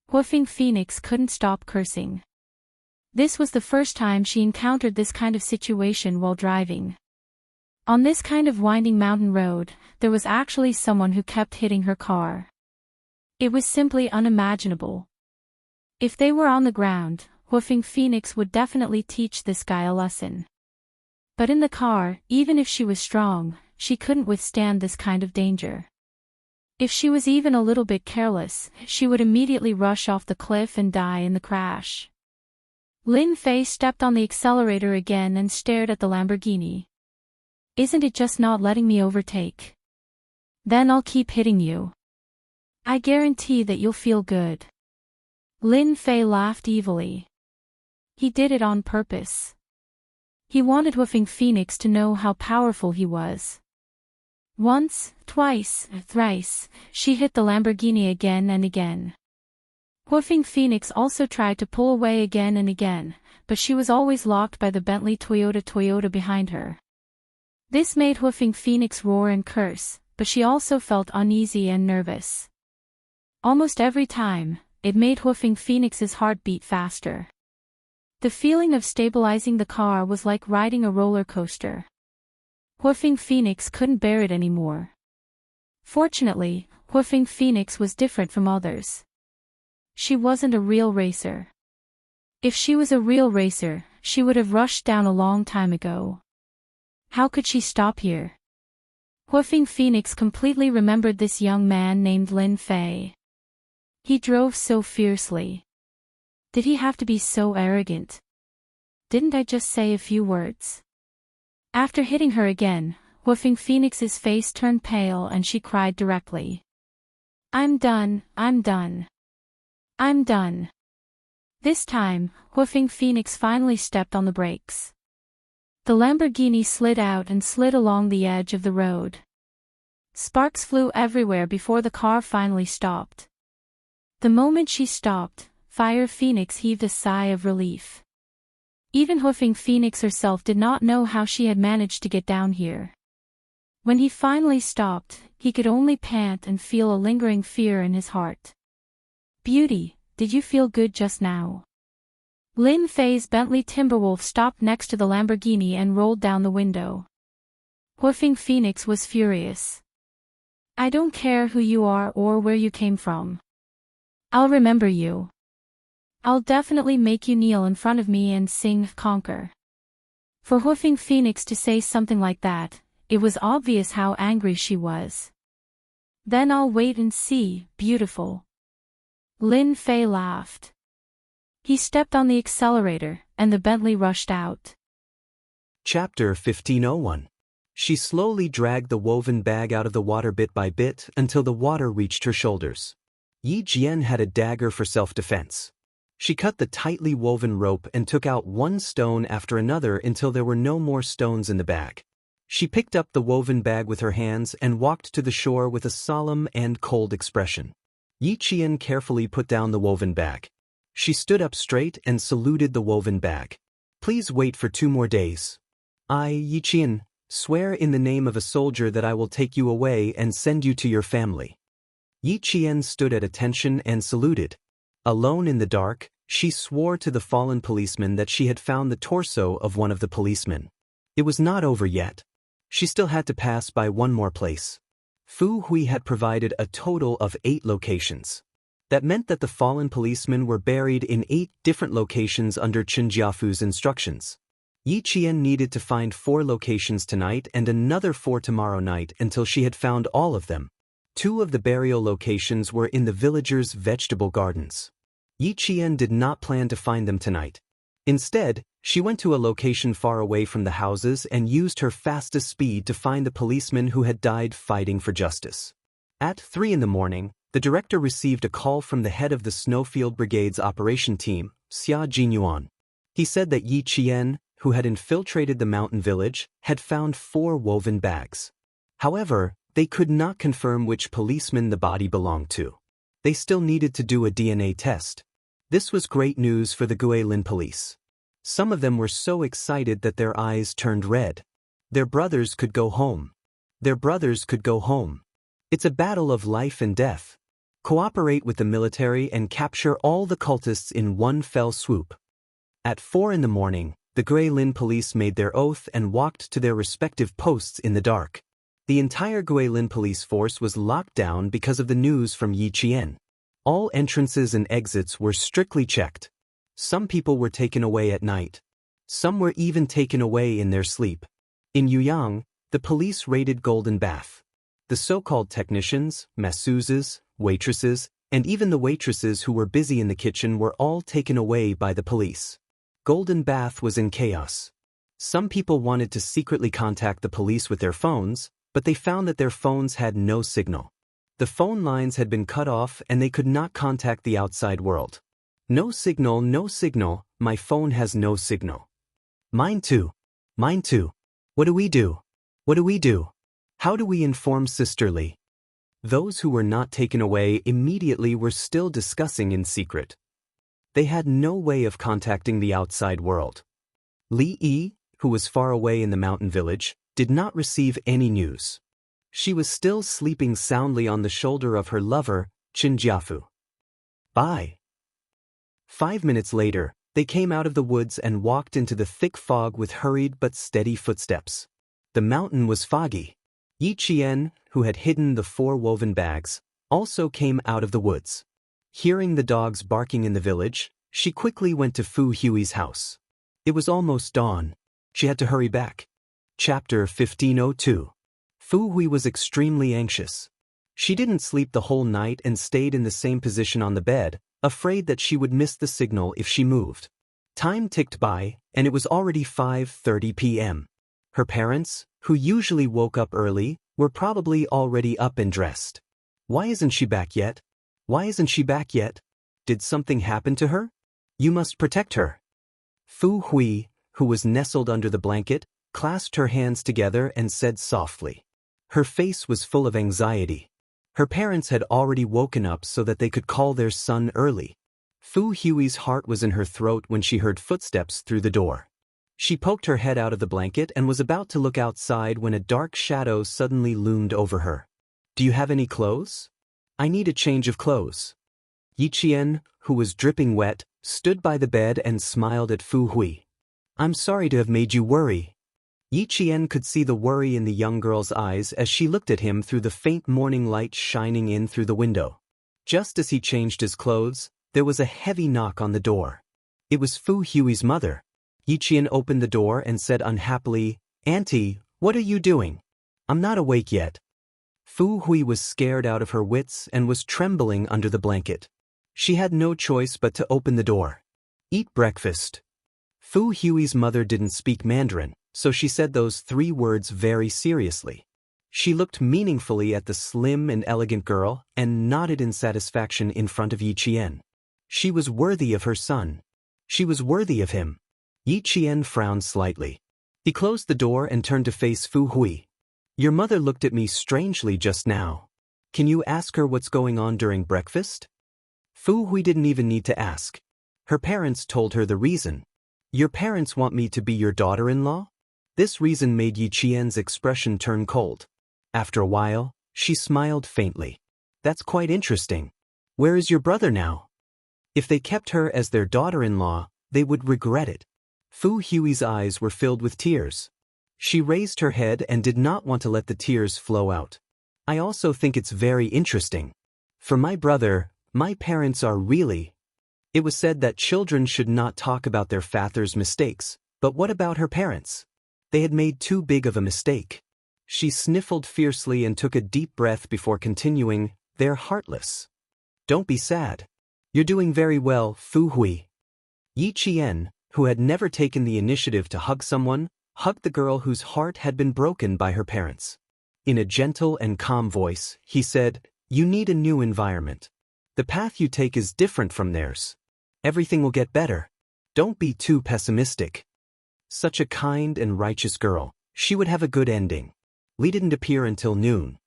Woofing Phoenix couldn't stop cursing. This was the first time she encountered this kind of situation while driving. On this kind of winding mountain road, there was actually someone who kept hitting her car. It was simply unimaginable. If they were on the ground, Woofing Phoenix would definitely teach this guy a lesson. But in the car, even if she was strong, she couldn't withstand this kind of danger. If she was even a little bit careless, she would immediately rush off the cliff and die in the crash. Lin Fei stepped on the accelerator again and stared at the Lamborghini. Isn't it just not letting me overtake? Then I'll keep hitting you. I guarantee that you'll feel good. Lin Fei laughed evilly. He did it on purpose. He wanted Woofing Phoenix to know how powerful he was. Once, twice, thrice, she hit the Lamborghini again and again. Woofing Phoenix also tried to pull away again and again, but she was always locked by the Bentley Toyota behind her. This made Woofing Phoenix roar and curse, but she also felt uneasy and nervous. Almost every time, it made Woofing Phoenix's heart beat faster. The feeling of stabilizing the car was like riding a roller coaster. Woofing Phoenix couldn't bear it anymore. Fortunately, Woofing Phoenix was different from others. She wasn't a real racer. If she was a real racer, she would have rushed down a long time ago. How could she stop here? Woofing Phoenix completely remembered this young man named Lin Fei. He drove so fiercely. Did he have to be so arrogant? Didn't I just say a few words? After hitting her again, Woofing Phoenix's face turned pale and she cried directly. I'm done, I'm done. I'm done. This time, Woofing Phoenix finally stepped on the brakes. The Lamborghini slid out and slid along the edge of the road. Sparks flew everywhere before the car finally stopped. The moment she stopped, Fire Phoenix heaved a sigh of relief. Even Woofing Phoenix herself did not know how she had managed to get down here. When he finally stopped, he could only pant and feel a lingering fear in his heart. Beauty, did you feel good just now? Lin Fei's Bentley Timberwolf stopped next to the Lamborghini and rolled down the window. Woofing Phoenix was furious. I don't care who you are or where you came from. I'll remember you. I'll definitely make you kneel in front of me and sing Conquer. For Woofing Phoenix to say something like that, it was obvious how angry she was. Then I'll wait and see, beautiful. Lin Fei laughed. He stepped on the accelerator, and the Bentley rushed out. Chapter 1501. She slowly dragged the woven bag out of the water bit by bit until the water reached her shoulders. Yi Jian had a dagger for self-defense. She cut the tightly woven rope and took out one stone after another until there were no more stones in the bag. She picked up the woven bag with her hands and walked to the shore with a solemn and cold expression. Yi Jian carefully put down the woven bag. She stood up straight and saluted the woven bag. Please wait for 2 more days. I, Yi Jian, swear in the name of a soldier that I will take you away and send you to your family. Yi Jian stood at attention and saluted. Alone in the dark, she swore to the fallen policeman that she had found the torso of one of the policemen. It was not over yet. She still had to pass by one more place. Fu Hui had provided a total of 8 locations. That meant that the fallen policemen were buried in 8 different locations under Chen Jiafu's instructions. Yi Jian needed to find 4 locations tonight and another 4 tomorrow night until she had found all of them. 2 of the burial locations were in the villagers' vegetable gardens. Yi Jian did not plan to find them tonight. Instead, she went to a location far away from the houses and used her fastest speed to find the policeman who had died fighting for justice. At 3 in the morning, the director received a call from the head of the Snowfield Brigade's operation team, Xia Jinyuan. He said that Yi Jian, who had infiltrated the mountain village, had found 4 woven bags. However, they could not confirm which policeman the body belonged to. They still needed to do a DNA test. This was great news for the Guilin police. Some of them were so excited that their eyes turned red. Their brothers could go home. Their brothers could go home. It's a battle of life and death. Cooperate with the military and capture all the cultists in one fell swoop. At 4 in the morning, the Guilin police made their oath and walked to their respective posts in the dark. The entire Guilin police force was locked down because of the news from Yi Jian. All entrances and exits were strictly checked. Some people were taken away at night. Some were even taken away in their sleep. In Yuyang, the police raided Golden Bath. The so-called technicians, masseuses, waitresses, and even the waitresses who were busy in the kitchen were all taken away by the police. Golden Bath was in chaos. Some people wanted to secretly contact the police with their phones, but they found that their phones had no signal. The phone lines had been cut off and they could not contact the outside world. No signal, my phone has no signal. Mine too. What do we do? What do we do? How do we inform Sister Li? Those who were not taken away immediately were still discussing in secret. They had no way of contacting the outside world. Li Yi, who was far away in the mountain village, did not receive any news. She was still sleeping soundly on the shoulder of her lover, Chen Jiafu. Bye. 5 minutes later, they came out of the woods and walked into the thick fog with hurried but steady footsteps. The mountain was foggy. Yi Qian, who had hidden the 4 woven bags, also came out of the woods. Hearing the dogs barking in the village, she quickly went to Fu Hui's house. It was almost dawn. She had to hurry back. Chapter 1502. Fu Hui was extremely anxious. She didn't sleep the whole night and stayed in the same position on the bed, afraid that she would miss the signal if she moved. Time ticked by, and it was already 5:30 p.m. Her parents, who usually woke up early, were probably already up and dressed. Why isn't she back yet? Why isn't she back yet? Did something happen to her? You must protect her. Fu Hui, who was nestled under the blanket, clasped her hands together and said softly. Her face was full of anxiety. Her parents had already woken up so that they could call their son early. Fu Hui's heart was in her throat when she heard footsteps through the door. She poked her head out of the blanket and was about to look outside when a dark shadow suddenly loomed over her. Do you have any clothes? I need a change of clothes. Yi Qian, who was dripping wet, stood by the bed and smiled at Fu Hui. I'm sorry to have made you worry. Yi Qian could see the worry in the young girl's eyes as she looked at him through the faint morning light shining in through the window. Just as he changed his clothes, there was a heavy knock on the door. It was Fu Hui's mother. Yi Qian opened the door and said unhappily, Auntie, what are you doing? I'm not awake yet. Fu Hui was scared out of her wits and was trembling under the blanket. She had no choice but to open the door. Eat breakfast. Fu Hui's mother didn't speak Mandarin, so she said those 3 words very seriously. She looked meaningfully at the slim and elegant girl and nodded in satisfaction in front of Yi Qian. She was worthy of her son. She was worthy of him. Yi Qian frowned slightly. He closed the door and turned to face Fu Hui. Your mother looked at me strangely just now. Can you ask her what's going on during breakfast? Fu Hui didn't even need to ask. Her parents told her the reason. Your parents want me to be your daughter-in-law? This reason made Yi Qian's expression turn cold. After a while, she smiled faintly. That's quite interesting. Where is your brother now? If they kept her as their daughter-in-law, they would regret it. Fu Hui's eyes were filled with tears. She raised her head and did not want to let the tears flow out. I also think it's very interesting. For my brother, my parents are really... It was said that children should not talk about their father's mistakes, but what about her parents? They had made too big of a mistake. She sniffled fiercely and took a deep breath before continuing, they're heartless. Don't be sad. You're doing very well, Fu Hui. Yi Qian, who had never taken the initiative to hug someone, hugged the girl whose heart had been broken by her parents. In a gentle and calm voice, he said, You need a new environment. The path you take is different from theirs. Everything will get better. Don't be too pessimistic. Such a kind and righteous girl, she would have a good ending. Li didn't appear until noon.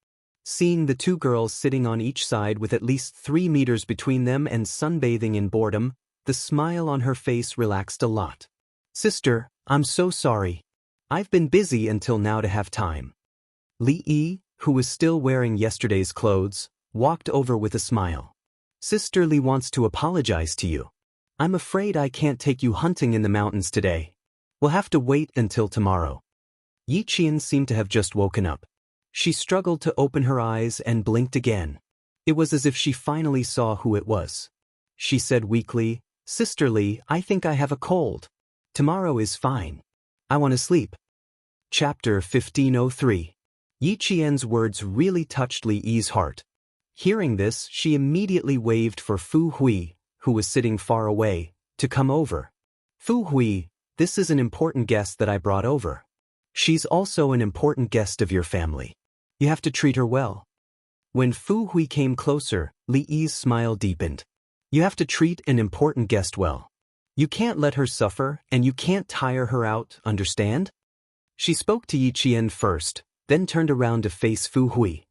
Seeing the 2 girls sitting on each side with at least 3 meters between them and sunbathing in boredom, the smile on her face relaxed a lot. Sister, I'm so sorry. I've been busy until now to have time. Li Yi, who was still wearing yesterday's clothes, walked over with a smile. Sister Li wants to apologize to you. I'm afraid I can't take you hunting in the mountains today. We'll have to wait until tomorrow. Yi Qian seemed to have just woken up. She struggled to open her eyes and blinked again. It was as if she finally saw who it was. She said weakly, Sister Li, I think I have a cold. Tomorrow is fine. I want to sleep. Chapter 1503. Yi Qian's words really touched Li Yi's heart. Hearing this, she immediately waved for Fu Hui, who was sitting far away, to come over. Fu Hui, this is an important guest that I brought over. She's also an important guest of your family. You have to treat her well. When Fu Hui came closer, Li Yi's smile deepened. You have to treat an important guest well. You can't let her suffer, and you can't tire her out, understand? She spoke to Yi Qian first, then turned around to face Fu Hui.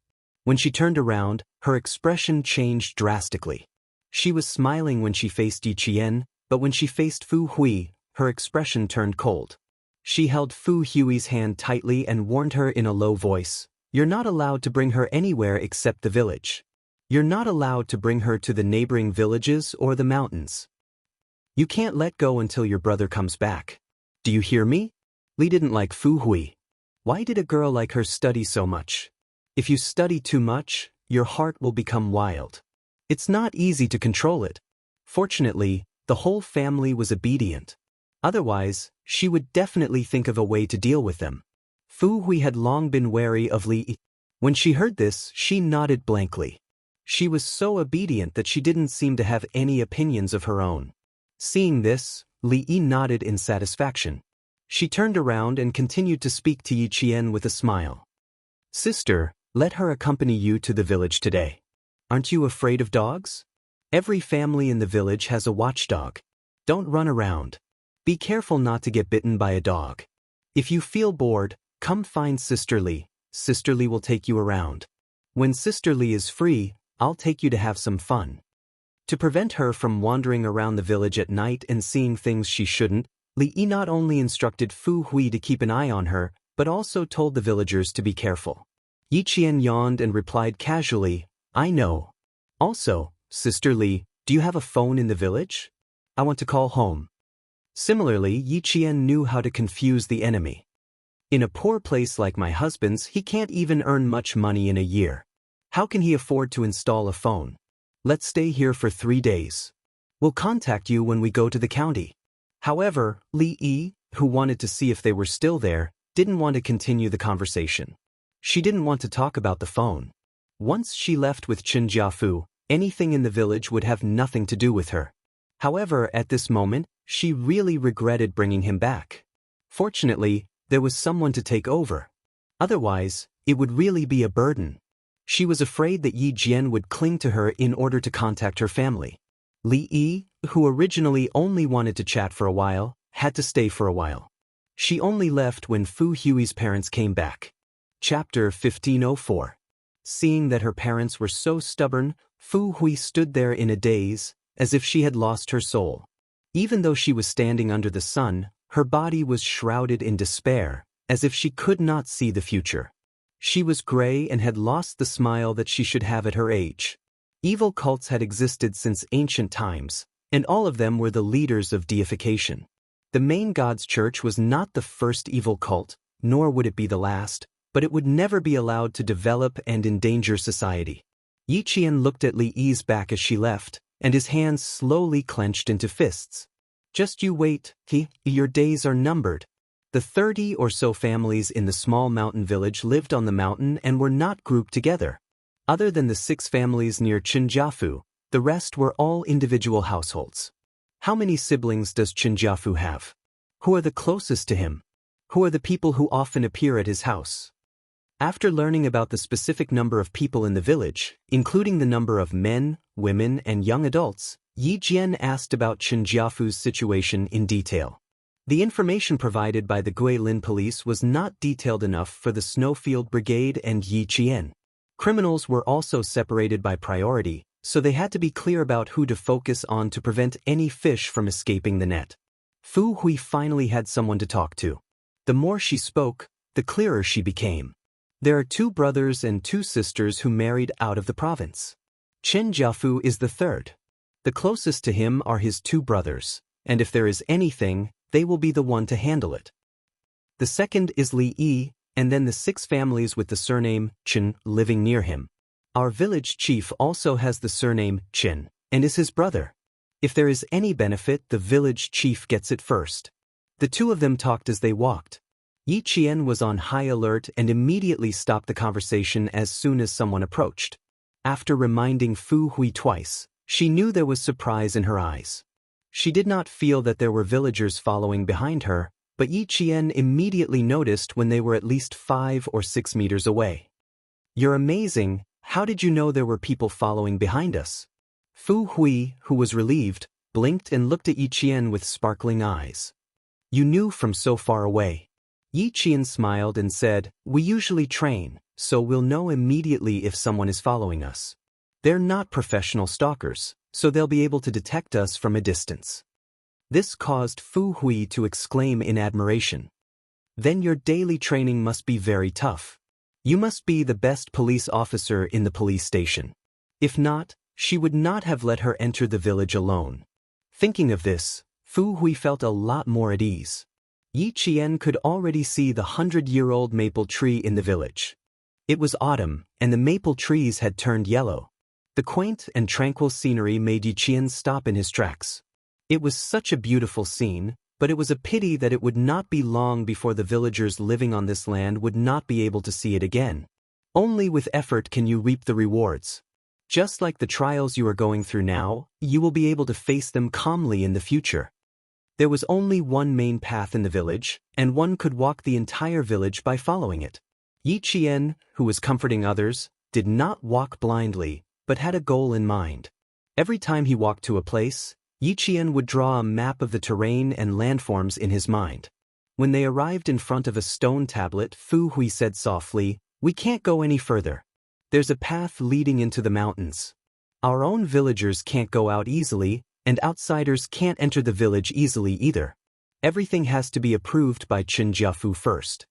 When she turned around, her expression changed drastically. She was smiling when she faced Yi Qian, but when she faced Fu Hui, her expression turned cold. She held Fu Hui's hand tightly and warned her in a low voice, You're not allowed to bring her anywhere except the village. You're not allowed to bring her to the neighboring villages or the mountains. You can't let go until your brother comes back. Do you hear me? Li didn't like Fu Hui. Why did a girl like her study so much? If you study too much, your heart will become wild. It's not easy to control it. Fortunately, the whole family was obedient. Otherwise, she would definitely think of a way to deal with them. Fu Hui had long been wary of Li Yi. When she heard this, she nodded blankly. She was so obedient that she didn't seem to have any opinions of her own. Seeing this, Li Yi nodded in satisfaction. She turned around and continued to speak to Yi Qian with a smile. Sister, let her accompany you to the village today. Aren't you afraid of dogs? Every family in the village has a watchdog. Don't run around. Be careful not to get bitten by a dog. If you feel bored, come find Sister Li. Sister Li will take you around. When Sister Li is free, I'll take you to have some fun. To prevent her from wandering around the village at night and seeing things she shouldn't, Li Yi not only instructed Fu Hui to keep an eye on her, but also told the villagers to be careful. Yi Qian yawned and replied casually, I know. Also, Sister Li, do you have a phone in the village? I want to call home. Similarly, Yi Qian knew how to confuse the enemy. In a poor place like my husband's, he can't even earn much money in a year. How can he afford to install a phone? Let's stay here for 3 days. We'll contact you when we go to the county. However, Li Yi, who wanted to see if they were still there, didn't want to continue the conversation. She didn't want to talk about the phone. Once she left with Chen Jiafu, anything in the village would have nothing to do with her. However, at this moment, she really regretted bringing him back. Fortunately, there was someone to take over. Otherwise, it would really be a burden. She was afraid that Yi Jian would cling to her in order to contact her family. Li Yi, who originally only wanted to chat for a while, had to stay for a while. She only left when Fu Hui's parents came back. Chapter 1504. Seeing that her parents were so stubborn, Fu Hui stood there in a daze, as if she had lost her soul. Even though she was standing under the sun, her body was shrouded in despair, as if she could not see the future. She was gray and had lost the smile that she should have at her age. Evil cults had existed since ancient times, and all of them were the leaders of deification. The main god's church was not the first evil cult, nor would it be the last, but it would never be allowed to develop and endanger society. Yi Qian looked at Li Yi's back as she left, and his hands slowly clenched into fists. Just you wait, your days are numbered. The 30 or so families in the small mountain village lived on the mountain and were not grouped together. Other than the 6 families near Chenjiafu, the rest were all individual households. How many siblings does Chenjiafu have? Who are the closest to him? Who are the people who often appear at his house? After learning about the specific number of people in the village, including the number of men, women, and young adults, Yi Jian asked about Chenjiafu's situation in detail. The information provided by the Guilin police was not detailed enough for the Snowfield Brigade and Yi Qian. Criminals were also separated by priority, so they had to be clear about who to focus on to prevent any fish from escaping the net. Fu Hui finally had someone to talk to. The more she spoke, the clearer she became. There are 2 brothers and 2 sisters who married out of the province. Chen Jiafu is the third. The closest to him are his 2 brothers, and if there is anything, they will be the one to handle it. The second is Li Yi, and then the 6 families with the surname Chen living near him. Our village chief also has the surname Chen, and is his brother. If there is any benefit, the village chief gets it first. The 2 of them talked as they walked. Yi Qian was on high alert and immediately stopped the conversation as soon as someone approached. After reminding Fu Hui twice, she knew there was surprise in her eyes. She did not feel that there were villagers following behind her, but Yi Qian immediately noticed when they were at least 5 or 6 meters away. You're amazing, how did you know there were people following behind us? Fu Hui, who was relieved, blinked and looked at Yi Qian with sparkling eyes. You knew from so far away. Yi Qian smiled and said, we usually train, so we'll know immediately if someone is following us. They're not professional stalkers, so they'll be able to detect us from a distance. This caused Fu Hui to exclaim in admiration. Then your daily training must be very tough. You must be the best police officer in the police station. If not, she would not have let her enter the village alone. Thinking of this, Fu Hui felt a lot more at ease. Yi Qian could already see the 100-year-old maple tree in the village. It was autumn, and the maple trees had turned yellow. The quaint and tranquil scenery made Yi Qian stop in his tracks. It was such a beautiful scene, but it was a pity that it would not be long before the villagers living on this land would not be able to see it again. Only with effort can you reap the rewards. Just like the trials you are going through now, you will be able to face them calmly in the future. There was only one main path in the village, and one could walk the entire village by following it. Yi Qian, who was comforting others, did not walk blindly, but had a goal in mind. Every time he walked to a place, Yi Qian would draw a map of the terrain and landforms in his mind. When they arrived in front of a stone tablet, Fu Hui said softly, "We can't go any further. There's a path leading into the mountains. Our own villagers can't go out easily, and outsiders can't enter the village easily either. Everything has to be approved by Qin Jiafu first."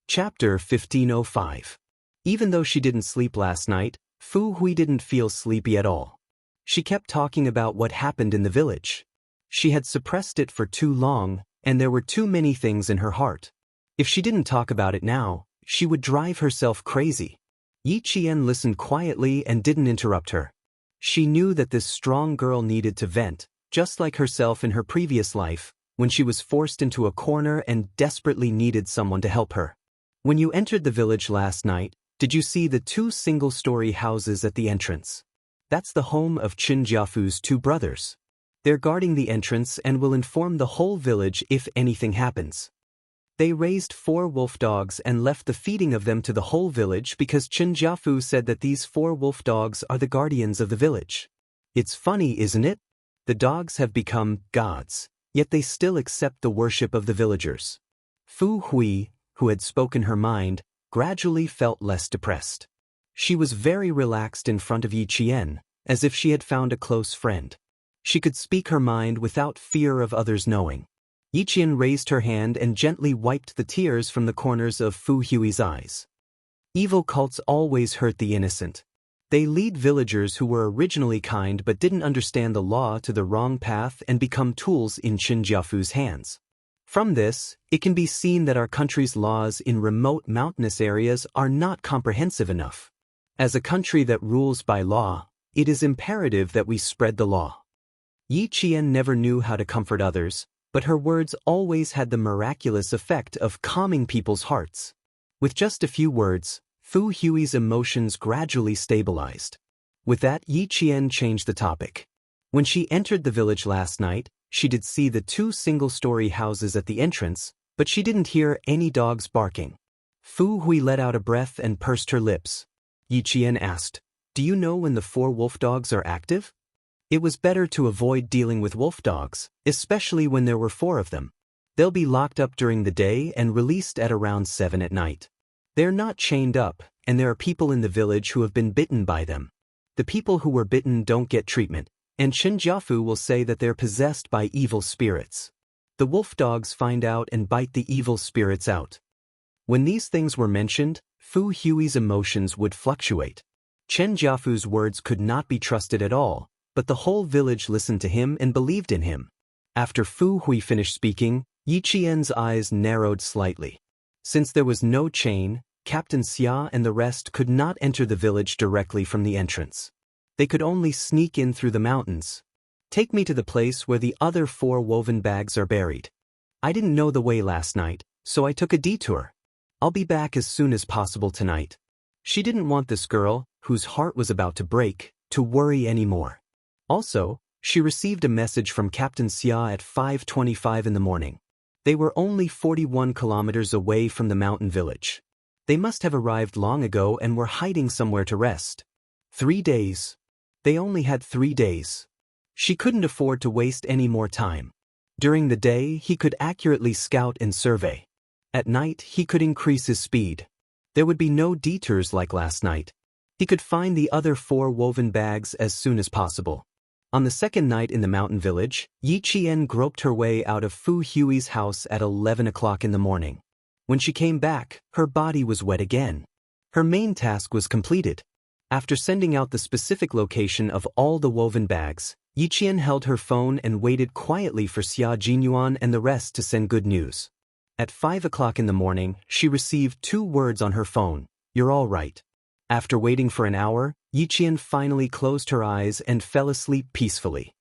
Chapter 1505. Even though she didn't sleep last night, Fu Hui didn't feel sleepy at all. She kept talking about what happened in the village. She had suppressed it for too long, and there were too many things in her heart. If she didn't talk about it now, she would drive herself crazy. Yi Qian listened quietly and didn't interrupt her. She knew that this strong girl needed to vent, just like herself in her previous life, when she was forced into a corner and desperately needed someone to help her. When you entered the village last night, did you see the 2 single-story houses at the entrance? That's the home of Qin Jiafu's 2 brothers. They're guarding the entrance and will inform the whole village if anything happens. They raised 4 wolf dogs and left the feeding of them to the whole village because Qin Jiafu said that these 4 wolf dogs are the guardians of the village. It's funny, isn't it? The dogs have become gods, yet they still accept the worship of the villagers. Fu Hui, who had spoken her mind, gradually felt less depressed. She was very relaxed in front of Yi Qian, as if she had found a close friend. She could speak her mind without fear of others knowing. Yi Qian raised her hand and gently wiped the tears from the corners of Fu Hui's eyes. Evil cults always hurt the innocent. They lead villagers who were originally kind but didn't understand the law to the wrong path and become tools in Qin Jiafu's hands. From this, it can be seen that our country's laws in remote mountainous areas are not comprehensive enough. As a country that rules by law, it is imperative that we spread the law. Yi Qian never knew how to comfort others, but her words always had the miraculous effect of calming people's hearts. With just a few words, Fu Hui's emotions gradually stabilized. With that, Yi Qian changed the topic. When she entered the village last night, she did see the 2 single-story houses at the entrance, but she didn't hear any dogs barking. Fu Hui let out a breath and pursed her lips. Yi Qian asked, "Do you know when the 4 wolf dogs are active?" It was better to avoid dealing with wolf dogs, especially when there were 4 of them. They'll be locked up during the day and released at around 7 at night. They're not chained up, and there are people in the village who have been bitten by them. The people who were bitten don't get treatment, and Qin Jiafu will say that they're possessed by evil spirits. The wolf dogs find out and bite the evil spirits out. When these things were mentioned, Fu Hui's emotions would fluctuate. Qin Jiafu's words could not be trusted at all, but the whole village listened to him and believed in him. After Fu Hui finished speaking, Yi Qian's eyes narrowed slightly. Since there was no chain, Captain Xia and the rest could not enter the village directly from the entrance. They could only sneak in through the mountains. Take me to the place where the other 4 woven bags are buried. I didn't know the way last night, so I took a detour. I'll be back as soon as possible tonight. She didn't want this girl, whose heart was about to break, to worry anymore. Also, she received a message from Captain Xia at 5:25 in the morning. They were only 41 kilometers away from the mountain village. They must have arrived long ago and were hiding somewhere to rest. 3 days. They only had 3 days. She couldn't afford to waste any more time. During the day, he could accurately scout and survey. At night, he could increase his speed. There would be no detours like last night. He could find the other 4 woven bags as soon as possible. On the second night in the mountain village, Yi Qian groped her way out of Fu Hui's house at 11 o'clock in the morning. When she came back, her body was wet again. Her main task was completed. After sending out the specific location of all the woven bags, Yi Qian held her phone and waited quietly for Xia Jinyuan and the rest to send good news. At 5 o'clock in the morning, she received 2 words on her phone. You're all right. After waiting for an hour, Yiqian finally closed her eyes and fell asleep peacefully.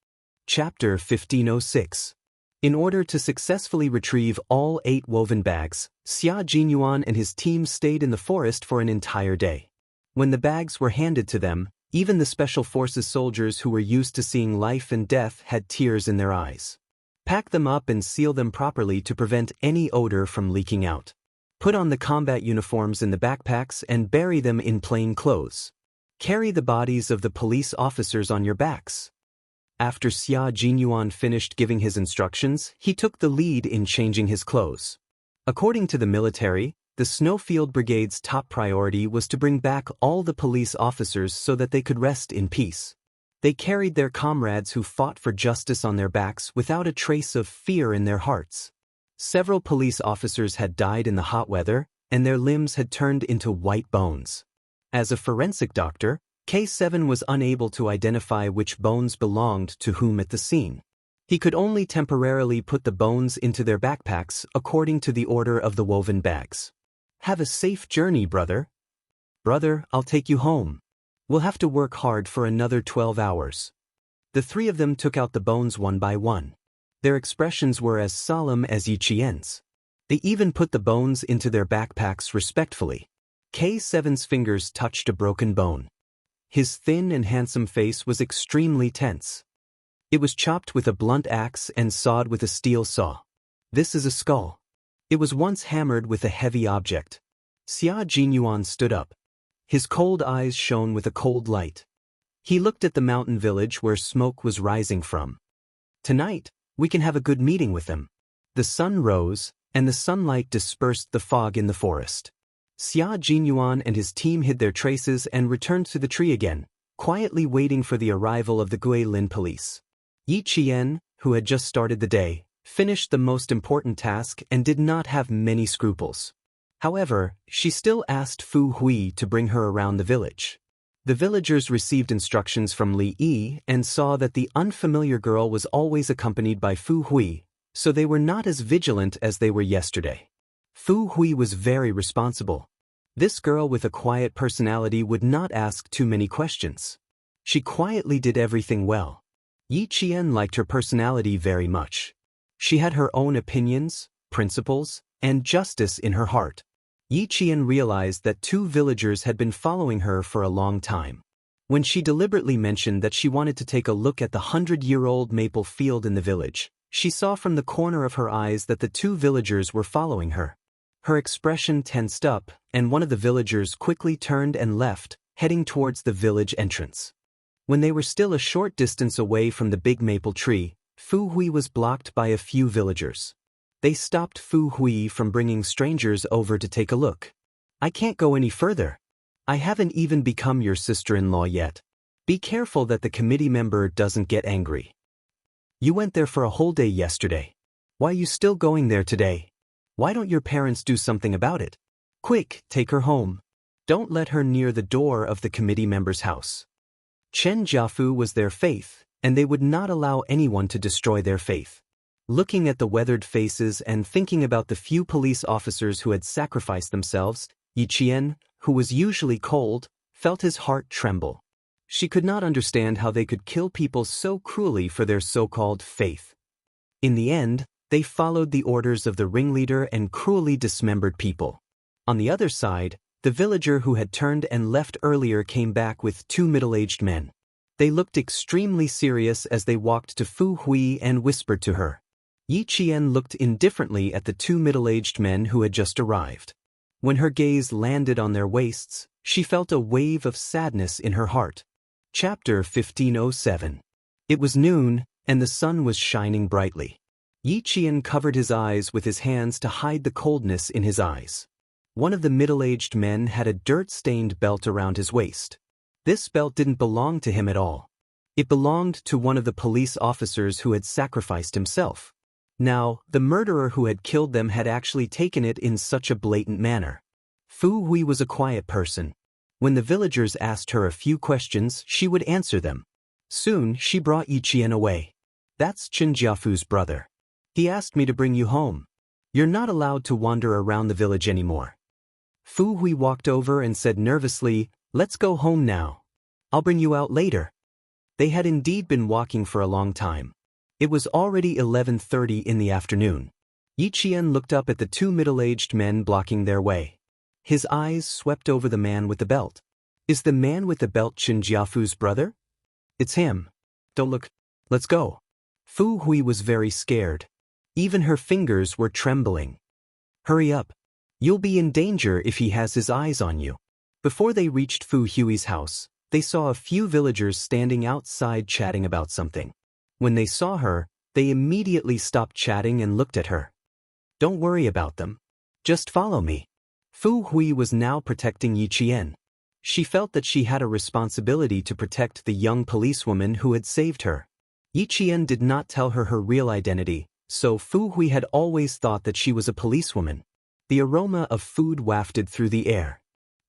Chapter 1506. In order to successfully retrieve all 8 woven bags, Xia Jinyuan and his team stayed in the forest for an entire day. When the bags were handed to them, even the Special Forces soldiers who were used to seeing life and death had tears in their eyes. Pack them up and seal them properly to prevent any odor from leaking out. Put on the combat uniforms in the backpacks and bury them in plain clothes. Carry the bodies of the police officers on your backs. After Xia Jinyuan finished giving his instructions, he took the lead in changing his clothes. According to the military, the Snowfield Brigade's top priority was to bring back all the police officers so that they could rest in peace. They carried their comrades who fought for justice on their backs without a trace of fear in their hearts. Several police officers had died in the hot weather, and their limbs had turned into white bones. As a forensic doctor, K7 was unable to identify which bones belonged to whom at the scene. He could only temporarily put the bones into their backpacks according to the order of the woven bags. Have a safe journey, brother. Brother, I'll take you home. We'll have to work hard for another 12 hours. The 3 of them took out the bones one by one. Their expressions were as solemn as Yiqian's. They even put the bones into their backpacks respectfully. K7's fingers touched a broken bone. His thin and handsome face was extremely tense. It was chopped with a blunt axe and sawed with a steel saw. This is a skull. It was once hammered with a heavy object. Xia Jinyuan stood up. His cold eyes shone with a cold light. He looked at the mountain village where smoke was rising from. Tonight, we can have a good meeting with them. The sun rose, and the sunlight dispersed the fog in the forest. Xia Jinyuan and his team hid their traces and returned to the tree again, quietly waiting for the arrival of the Guilin police. Yiqian, who had just started the day, finished the most important task and did not have many scruples. However, she still asked Fu Hui to bring her around the village. The villagers received instructions from Li Yi and saw that the unfamiliar girl was always accompanied by Fu Hui, so they were not as vigilant as they were yesterday. Fu Hui was very responsible. This girl with a quiet personality would not ask too many questions. She quietly did everything well. Yiqian liked her personality very much. She had her own opinions, principles, and justice in her heart. Yiqian realized that 2 villagers had been following her for a long time. When she deliberately mentioned that she wanted to take a look at the 100-year-old maple field in the village, she saw from the corner of her eyes that the 2 villagers were following her. Her expression tensed up, and one of the villagers quickly turned and left, heading towards the village entrance. When they were still a short distance away from the big maple tree, Fu Hui was blocked by a few villagers. They stopped Fu Hui from bringing strangers over to take a look. I can't go any further. I haven't even become your sister-in-law yet. Be careful that the committee member doesn't get angry. You went there for a whole day yesterday. Why are you still going there today? Why don't your parents do something about it? Quick, take her home. Don't let her near the door of the committee member's house. Chen Jiafu was their faith, and they would not allow anyone to destroy their faith. Looking at the weathered faces and thinking about the few police officers who had sacrificed themselves, Yiqian, who was usually cold, felt his heart tremble. She could not understand how they could kill people so cruelly for their so-called faith. In the end, they followed the orders of the ringleader and cruelly dismembered people. On the other side, the villager who had turned and left earlier came back with 2 middle-aged men. They looked extremely serious as they walked to Fu Hui and whispered to her. Yiqian looked indifferently at the 2 middle-aged men who had just arrived. When her gaze landed on their waists, she felt a wave of sadness in her heart. Chapter 1507. It was noon, and the sun was shining brightly. Yiqian covered his eyes with his hands to hide the coldness in his eyes. One of the middle-aged men had a dirt-stained belt around his waist. This belt didn't belong to him at all. It belonged to one of the police officers who had sacrificed himself. Now, the murderer who had killed them had actually taken it in such a blatant manner. Fu Hui was a quiet person. When the villagers asked her a few questions, she would answer them. Soon, she brought Yiqian away. That's Chen Jiafu's brother. He asked me to bring you home. You're not allowed to wander around the village anymore. Fu Hui walked over and said nervously, "Let's go home now. I'll bring you out later." They had indeed been walking for a long time. It was already 11:30 in the afternoon. Yi Qian looked up at the two middle-aged men blocking their way. His eyes swept over the man with the belt. Is the man with the belt Qin Jiafu's brother? It's him. Don't look. Let's go. Fu Hui was very scared. Even her fingers were trembling. Hurry up. You'll be in danger if he has his eyes on you. Before they reached Fu Hui's house, they saw a few villagers standing outside chatting about something. When they saw her, they immediately stopped chatting and looked at her. Don't worry about them. Just follow me. Fu Hui was now protecting Yi Qian. She felt that she had a responsibility to protect the young policewoman who had saved her. Yi Qian did not tell her her real identity, so Fu Hui had always thought that she was a policewoman. The aroma of food wafted through the air.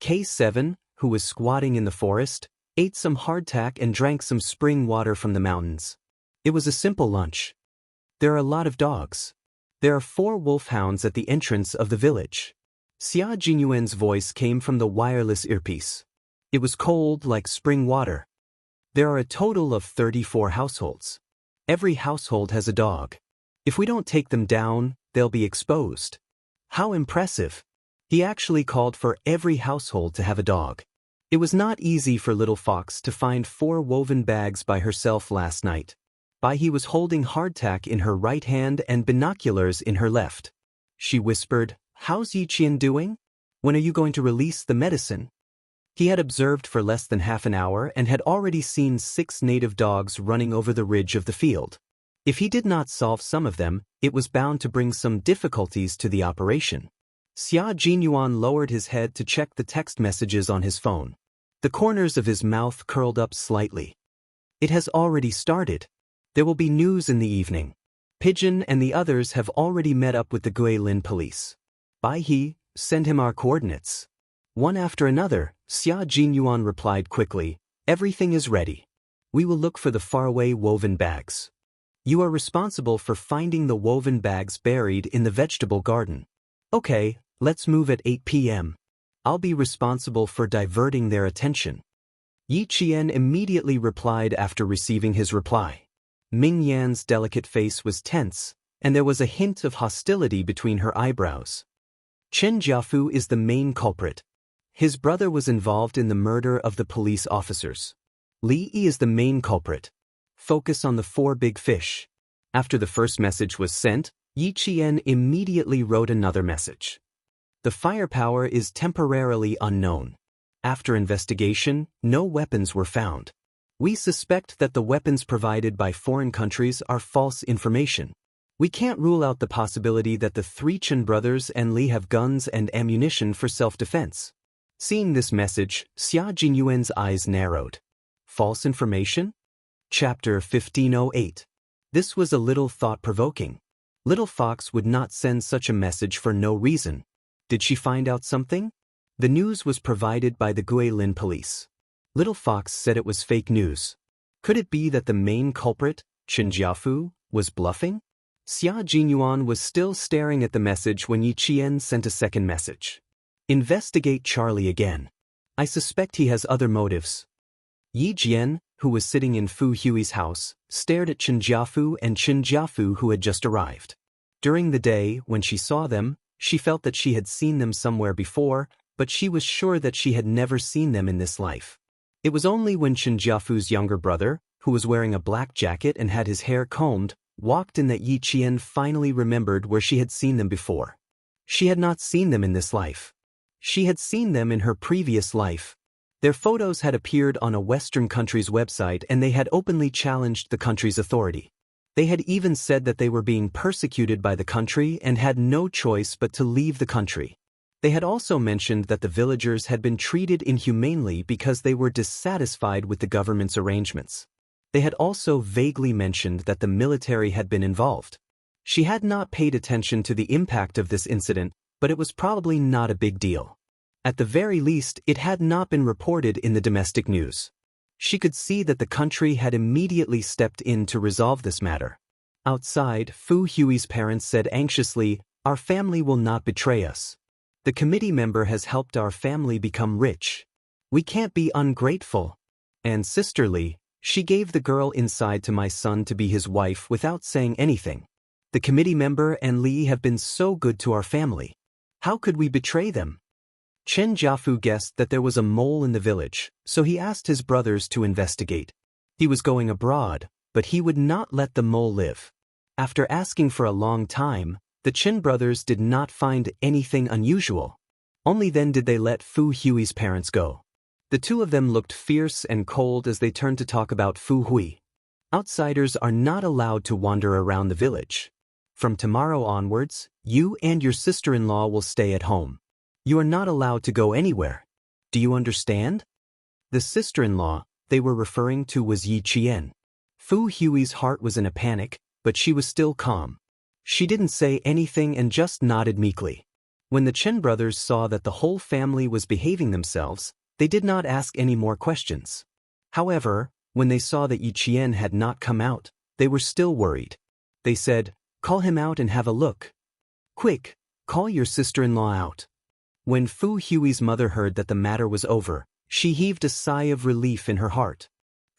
K7, who was squatting in the forest, ate some hardtack and drank some spring water from the mountains. It was a simple lunch. There are a lot of dogs. There are 4 wolfhounds at the entrance of the village. Xia Jinyuan's voice came from the wireless earpiece. It was cold like spring water. There are a total of 34 households. Every household has a dog. If we don't take them down, they'll be exposed. How impressive! He actually called for every household to have a dog. It was not easy for Little Fox to find 4 woven bags by herself last night. He was holding hardtack in her right hand and binoculars in her left. She whispered, "How's Yi Qian doing? When are you going to release the medicine?" He had observed for less than half an hour and had already seen 6 native dogs running over the ridge of the field. If he did not solve some of them, it was bound to bring some difficulties to the operation. Xia Jinyuan lowered his head to check the text messages on his phone. The corners of his mouth curled up slightly. It has already started. There will be news in the evening. Pigeon and the others have already met up with the Guilin police. Bai He, send him our coordinates. One after another, Xia Jinyuan replied quickly, "Everything is ready. We will look for the faraway woven bags. You are responsible for finding the woven bags buried in the vegetable garden. Okay, let's move at 8 p.m. I'll be responsible for diverting their attention." Yi Qian immediately replied after receiving his reply. Ming Yan's delicate face was tense, and there was a hint of hostility between her eyebrows. Chen Jiafu is the main culprit. His brother was involved in the murder of the police officers. Li Yi is the main culprit. Focus on the 4 big fish. After the first message was sent, Yi Qian immediately wrote another message. The firepower is temporarily unknown. After investigation, no weapons were found. We suspect that the weapons provided by foreign countries are false information. We can't rule out the possibility that the 3 Chen brothers and Li have guns and ammunition for self-defense. Seeing this message, Xia Jinyuan's eyes narrowed. False information? Chapter 1508. This was a little thought-provoking. Little Fox would not send such a message for no reason. Did she find out something? The news was provided by the Guilin police. Little Fox said it was fake news. Could it be that the main culprit, Qin Jiafu, was bluffing? Xia Jinyuan was still staring at the message when Yi Qian sent a second message. Investigate Charlie again. I suspect he has other motives. Yi Jian, who was sitting in Fu Hui's house, stared at Qin Jiafu and Qin Jiafu who had just arrived. During the day, when she saw them, she felt that she had seen them somewhere before, but she was sure that she had never seen them in this life. It was only when Qin Jiafu's younger brother, who was wearing a black jacket and had his hair combed, walked in that Yi Qian finally remembered where she had seen them before. She had not seen them in this life. She had seen them in her previous life. Their photos had appeared on a Western country's website and they had openly challenged the country's authority. They had even said that they were being persecuted by the country and had no choice but to leave the country. They had also mentioned that the villagers had been treated inhumanely because they were dissatisfied with the government's arrangements. They had also vaguely mentioned that the military had been involved. She had not paid attention to the impact of this incident, but it was probably not a big deal. At the very least, it had not been reported in the domestic news. She could see that the country had immediately stepped in to resolve this matter. Outside, Fu Hui's parents said anxiously, "Our family will not betray us." The committee member has helped our family become rich. We can't be ungrateful. And sisterly, she gave the girl inside to my son to be his wife without saying anything. The committee member and Lee have been so good to our family. How could we betray them? Chen Jiafu guessed that there was a mole in the village, so he asked his brothers to investigate. He was going abroad, but he would not let the mole live. After asking for a long time, the Chen brothers did not find anything unusual. Only then did they let Fu Hui's parents go. The two of them looked fierce and cold as they turned to talk about Fu Hui. Outsiders are not allowed to wander around the village. From tomorrow onwards, you and your sister-in-law will stay at home. You are not allowed to go anywhere. Do you understand? The sister-in-law they were referring to was Yi Qian. Fu Hui's heart was in a panic, but she was still calm. She didn't say anything and just nodded meekly. When the Chen brothers saw that the whole family was behaving themselves, they did not ask any more questions. However, when they saw that Yi Qian had not come out, they were still worried. They said, "Call him out and have a look. Quick, call your sister-in-law out." When Fu Hui's mother heard that the matter was over, she heaved a sigh of relief in her heart.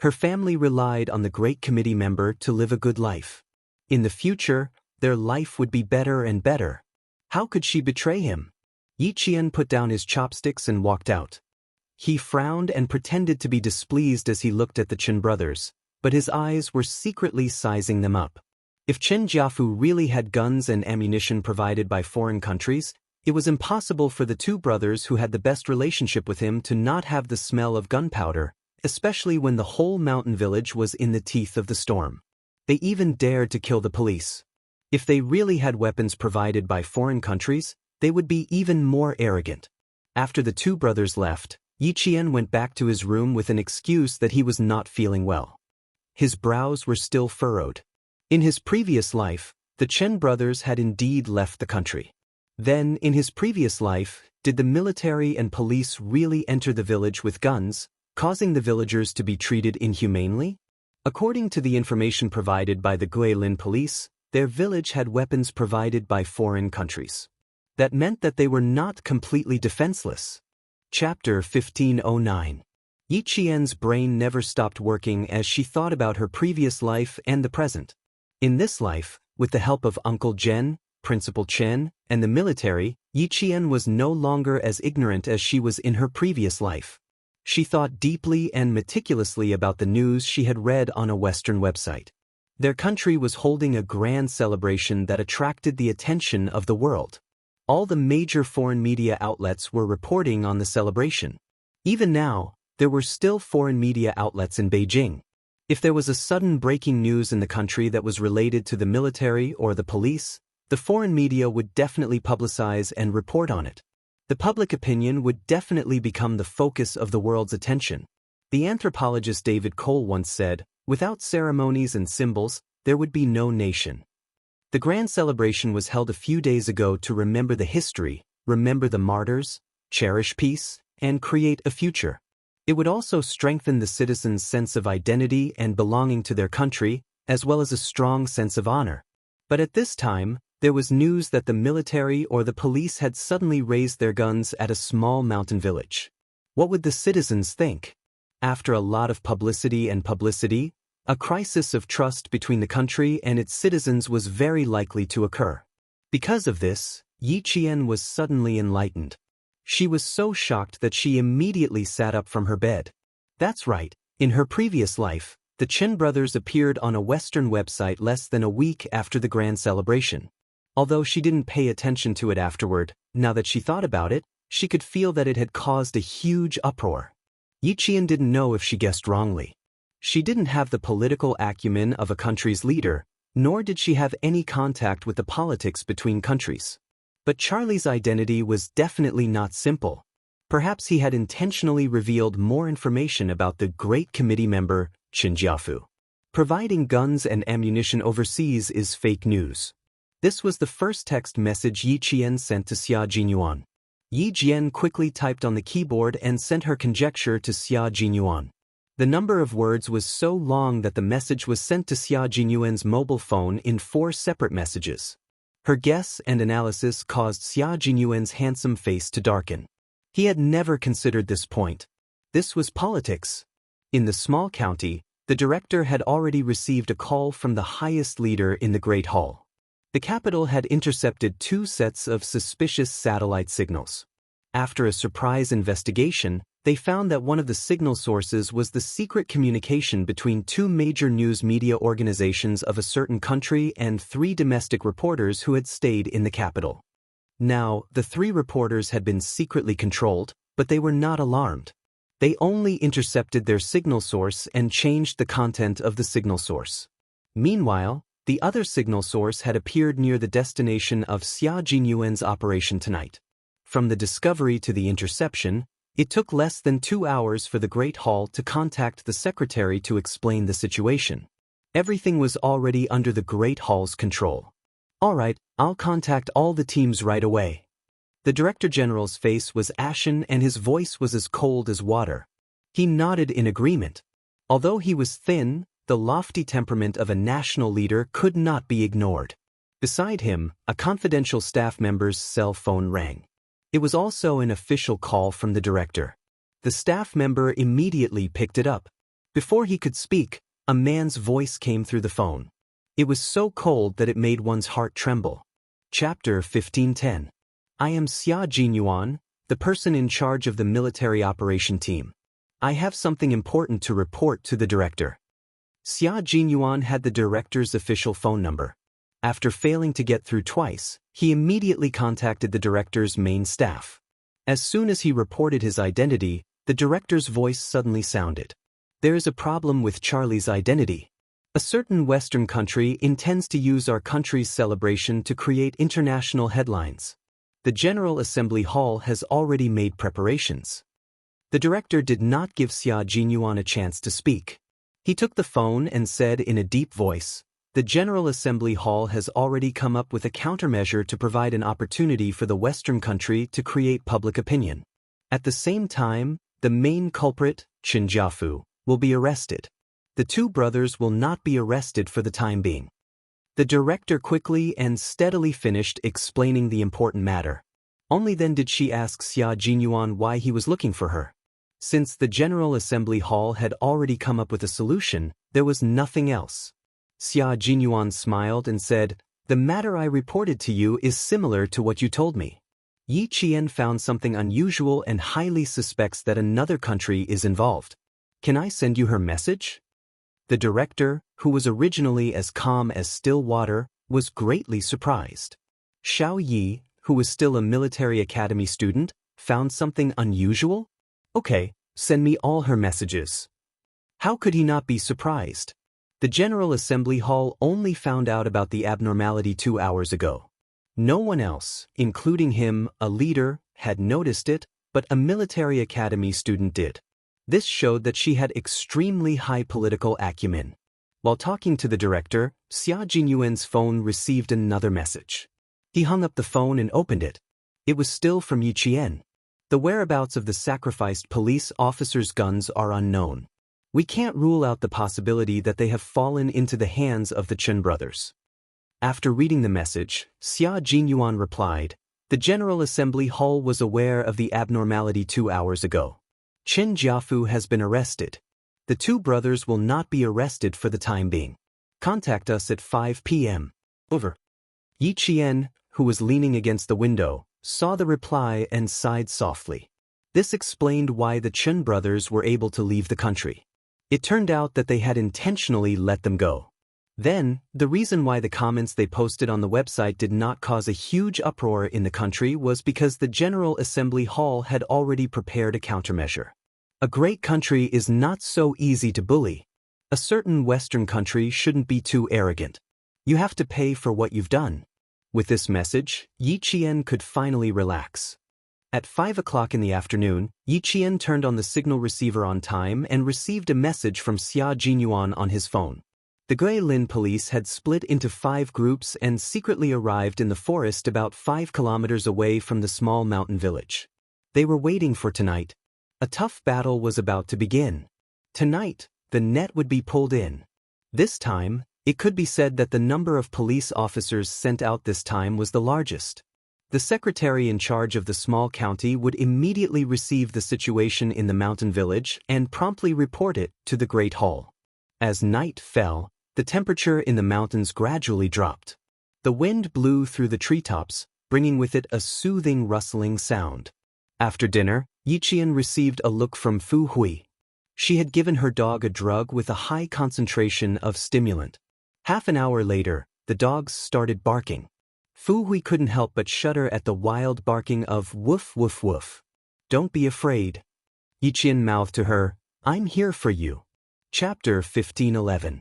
Her family relied on the great committee member to live a good life. In the future, their life would be better and better. How could she betray him? Yi Qian put down his chopsticks and walked out. He frowned and pretended to be displeased as he looked at the Chen brothers, but his eyes were secretly sizing them up. If Chen Jiafu really had guns and ammunition provided by foreign countries, it was impossible for the two brothers who had the best relationship with him to not have the smell of gunpowder, especially when the whole mountain village was in the teeth of the storm. They even dared to kill the police. If they really had weapons provided by foreign countries, they would be even more arrogant. After the two brothers left, Yi Qian went back to his room with an excuse that he was not feeling well. His brows were still furrowed. In his previous life, the Chen brothers had indeed left the country. Then, in his previous life, did the military and police really enter the village with guns, causing the villagers to be treated inhumanely? According to the information provided by the Guilin police, their village had weapons provided by foreign countries. That meant that they were not completely defenseless. Chapter 1509. Yi Qian's brain never stopped working as she thought about her previous life and the present. In this life, with the help of Uncle Zhen, Principal Chen, and the military, Yi Qian was no longer as ignorant as she was in her previous life. She thought deeply and meticulously about the news she had read on a Western website. Their country was holding a grand celebration that attracted the attention of the world. All the major foreign media outlets were reporting on the celebration. Even now, there were still foreign media outlets in Beijing. If there was a sudden breaking news in the country that was related to the military or the police, the foreign media would definitely publicize and report on it. The public opinion would definitely become the focus of the world's attention. The anthropologist David Cole once said, "Without ceremonies and symbols, there would be no nation." The grand celebration was held a few days ago to remember the history, remember the martyrs, cherish peace, and create a future. It would also strengthen the citizens' sense of identity and belonging to their country, as well as a strong sense of honor. But at this time, there was news that the military or the police had suddenly raised their guns at a small mountain village. What would the citizens think? After a lot of publicity, a crisis of trust between the country and its citizens was very likely to occur. Because of this, Yi Qian was suddenly enlightened. She was so shocked that she immediately sat up from her bed. That's right, in her previous life, the Chen brothers appeared on a Western website less than a week after the grand celebration. Although she didn't pay attention to it afterward, now that she thought about it, she could feel that it had caused a huge uproar. Yi Qian didn't know if she guessed wrongly. She didn't have the political acumen of a country's leader, nor did she have any contact with the politics between countries. But Charlie's identity was definitely not simple. Perhaps he had intentionally revealed more information about the great committee member, Chen Jiafu. Providing guns and ammunition overseas is fake news. This was the first text message Yi Qian sent to Xia Jinyuan. Yi Jian quickly typed on the keyboard and sent her conjecture to Xia Jinyuan. The number of words was so long that the message was sent to Xia Jinyuan's mobile phone in 4 separate messages. Her guess and analysis caused Xia Jinyuan's handsome face to darken. He had never considered this point. This was politics. In the small county, the director had already received a call from the highest leader in the Great Hall. The capital had intercepted 2 sets of suspicious satellite signals. After a surprise investigation, they found that one of the signal sources was the secret communication between 2 major news media organizations of a certain country and 3 domestic reporters who had stayed in the capital. Now, the 3 reporters had been secretly controlled, but they were not alarmed. They only intercepted their signal source and changed the content of the signal source. Meanwhile, the other signal source had appeared near the destination of Xia Jinyuan's operation tonight. From the discovery to the interception, it took less than 2 hours for the Great Hall to contact the secretary to explain the situation. Everything was already under the Great Hall's control. All right, I'll contact all the teams right away. The Director General's face was ashen and his voice was as cold as water. He nodded in agreement. Although he was thin, the lofty temperament of a national leader could not be ignored. Beside him, a confidential staff member's cell phone rang. It was also an official call from the director. The staff member immediately picked it up. Before he could speak, a man's voice came through the phone. It was so cold that it made one's heart tremble. Chapter 1510. I am Xia Jinyuan, the person in charge of the military operation team. I have something important to report to the director. Xia Jinyuan had the director's official phone number. After failing to get through twice, he immediately contacted the director's main staff. As soon as he reported his identity, the director's voice suddenly sounded. There is a problem with Charlie's identity. A certain Western country intends to use our country's celebration to create international headlines. The General Assembly Hall has already made preparations. The director did not give Xia Jinyuan a chance to speak. He took the phone and said in a deep voice, "The General Assembly Hall has already come up with a countermeasure to provide an opportunity for the Western country to create public opinion. At the same time, the main culprit, Chen Jiafu, will be arrested. The 2 brothers will not be arrested for the time being." The director quickly and steadily finished explaining the important matter. Only then did she ask Xia Jinyuan why he was looking for her. Since the General Assembly Hall had already come up with a solution, there was nothing else. Xia Jinyuan smiled and said, "The matter I reported to you is similar to what you told me. Yi Qian found something unusual and highly suspects that another country is involved. Can I send you her message?" The director, who was originally as calm as still water, was greatly surprised. Xiao Yi, who was still a military academy student, found something unusual? Okay, send me all her messages. How could he not be surprised? The General Assembly Hall only found out about the abnormality 2 hours ago. No one else, including him, a leader, had noticed it, but a military academy student did. This showed that she had extremely high political acumen. While talking to the director, Xia Jinyuan's phone received another message. He hung up the phone and opened it. It was still from Yi Qian. The whereabouts of the sacrificed police officers' guns are unknown. We can't rule out the possibility that they have fallen into the hands of the Chen brothers. After reading the message, Xia Jinyuan replied, "The General Assembly Hall was aware of the abnormality 2 hours ago. Chen Jiafu has been arrested. The 2 brothers will not be arrested for the time being. Contact us at 5 p.m. Over." Yi Qian, who was leaning against the window, saw the reply and sighed softly. This explained why the Chen brothers were able to leave the country. It turned out that they had intentionally let them go. Then, the reason why the comments they posted on the website did not cause a huge uproar in the country was because the General Assembly Hall had already prepared a countermeasure. A great country is not so easy to bully. A certain Western country shouldn't be too arrogant. You have to pay for what you've done. With this message, Yi Qian could finally relax. At 5 o'clock in the afternoon, Yi Qian turned on the signal receiver on time and received a message from Xia Jinyuan on his phone. The Guilin police had split into 5 groups and secretly arrived in the forest about 5 kilometers away from the small mountain village. They were waiting for tonight. A tough battle was about to begin. Tonight, the net would be pulled in. This time, It could be said that the number of police officers sent out this time was the largest. The secretary in charge of the small county would immediately receive the situation in the mountain village and promptly report it to the Great Hall. As night fell, the temperature in the mountains gradually dropped. The wind blew through the treetops, bringing with it a soothing rustling sound. After dinner, Yiqian received a look from Fu Hui. She had given her dog a drug with a high concentration of stimulant. Half an hour later, the dogs started barking. Fu Hui couldn't help but shudder at the wild barking of woof woof woof. "Don't be afraid." Yiqian mouthed to her, "I'm here for you." Chapter 15:11.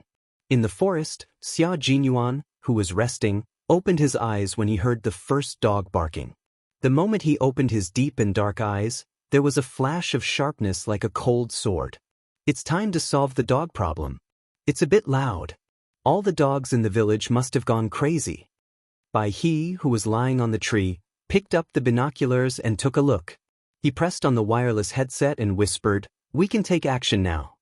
In the forest, Xia Jinyuan, who was resting, opened his eyes when he heard the first dog barking. The moment he opened his deep and dark eyes, there was a flash of sharpness like a cold sword. It's time to solve the dog problem. It's a bit loud. All the dogs in the village must have gone crazy. He, who was lying on the tree, picked up the binoculars and took a look. He pressed on the wireless headset and whispered, "We can take action now."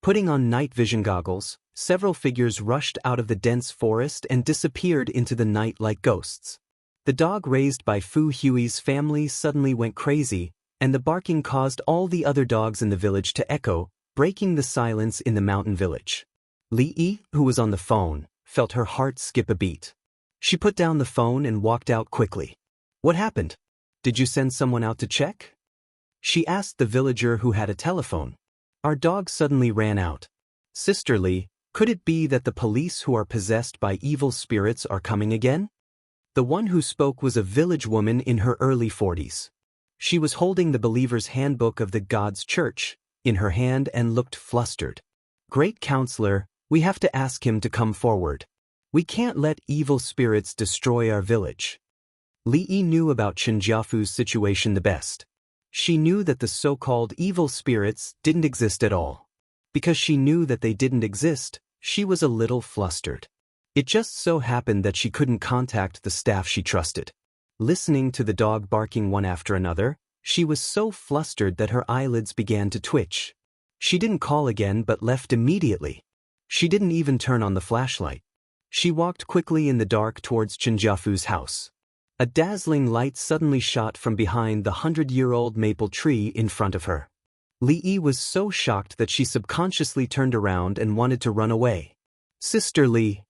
Putting on night vision goggles, several figures rushed out of the dense forest and disappeared into the night like ghosts. The dog raised by Fu Hui's family suddenly went crazy, and the barking caused all the other dogs in the village to echo, breaking the silence in the mountain village. Li Yi, who was on the phone, felt her heart skip a beat. She put down the phone and walked out quickly. "What happened? Did you send someone out to check?" she asked the villager who had a telephone. "Our dog suddenly ran out." "Sister Li, could it be that the police who are possessed by evil spirits are coming again?" The one who spoke was a village woman in her early 40s. She was holding the believer's handbook of the God's Church in her hand and looked flustered. "Great counselor, we have to ask him to come forward. We can't let evil spirits destroy our village." Li Yi knew about Qinjiafu's situation the best. She knew that the so-called evil spirits didn't exist at all. Because she knew that they didn't exist, she was a little flustered. It just so happened that she couldn't contact the staff she trusted. Listening to the dog barking one after another, she was so flustered that her eyelids began to twitch. She didn't call again but left immediately. She didn't even turn on the flashlight. She walked quickly in the dark towards Qinjiafu's house. A dazzling light suddenly shot from behind the 100-year-old maple tree in front of her. Li Yi was so shocked that she subconsciously turned around and wanted to run away. "Sister Li!"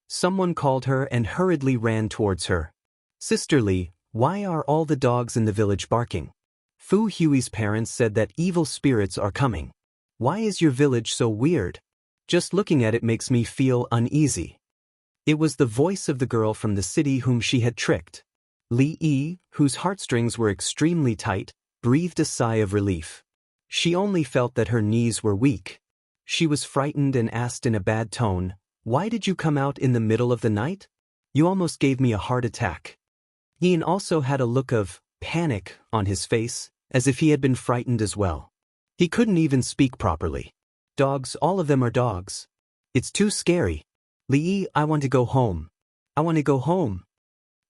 Someone called her and hurriedly ran towards her. "Sister Li, why are all the dogs in the village barking? Fu Hui's parents said that evil spirits are coming. Why is your village so weird? Just looking at it makes me feel uneasy." It was the voice of the girl from the city whom she had tricked. Li Yi, whose heartstrings were extremely tight, breathed a sigh of relief. She only felt that her knees were weak. She was frightened and asked in a bad tone, "Why did you come out in the middle of the night? You almost gave me a heart attack." Ian also had a look of panic on his face, as if he had been frightened as well. He couldn't even speak properly. "Dogs, all of them are dogs. It's too scary. Li Yi, I want to go home. I want to go home."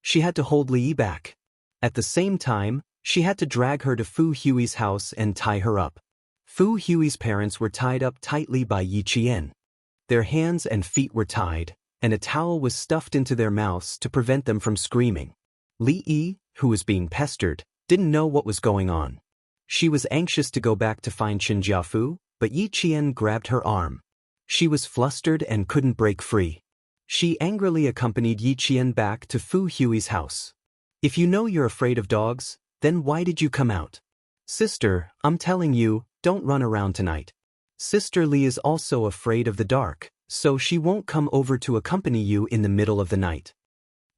She had to hold Li Yi back. At the same time, she had to drag her to Fu Hui's house and tie her up. Fu Hui's parents were tied up tightly by Yi Qian. Their hands and feet were tied, and a towel was stuffed into their mouths to prevent them from screaming. Li Yi, who was being pestered, didn't know what was going on. She was anxious to go back to find Qinjiafu, but Yi Qian grabbed her arm. She was flustered and couldn't break free. She angrily accompanied Yi Qian back to Fu Hui's house. "If you know you're afraid of dogs, then why did you come out? Sister, I'm telling you, don't run around tonight. Sister Li is also afraid of the dark, so she won't come over to accompany you in the middle of the night."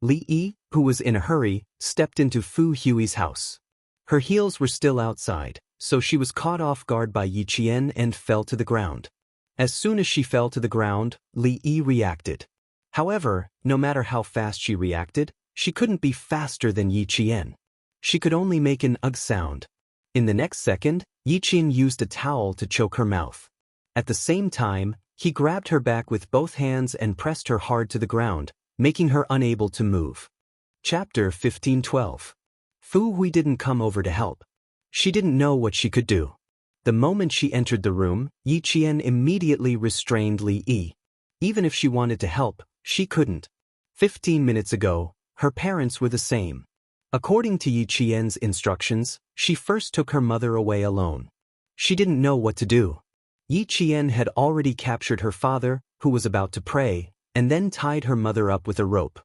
Li Yi, who was in a hurry, stepped into Fu Hui's house. Her heels were still outside, so she was caught off guard by Yi Qian and fell to the ground. As soon as she fell to the ground, Li Yi reacted. However, no matter how fast she reacted, she couldn't be faster than Yi Qian. She could only make an ugh sound. In the next second, Yi Qian used a towel to choke her mouth. At the same time, he grabbed her back with both hands and pressed her hard to the ground, making her unable to move. Chapter 15:12. Fu Hui didn't come over to help. She didn't know what she could do. The moment she entered the room, Yi Qian immediately restrained Li Yi. Even if she wanted to help, she couldn't. 15 minutes ago, her parents were the same. According to Yi Qian's instructions, she first took her mother away alone. She didn't know what to do. Yi Qian had already captured her father, who was about to pray, and then tied her mother up with a rope.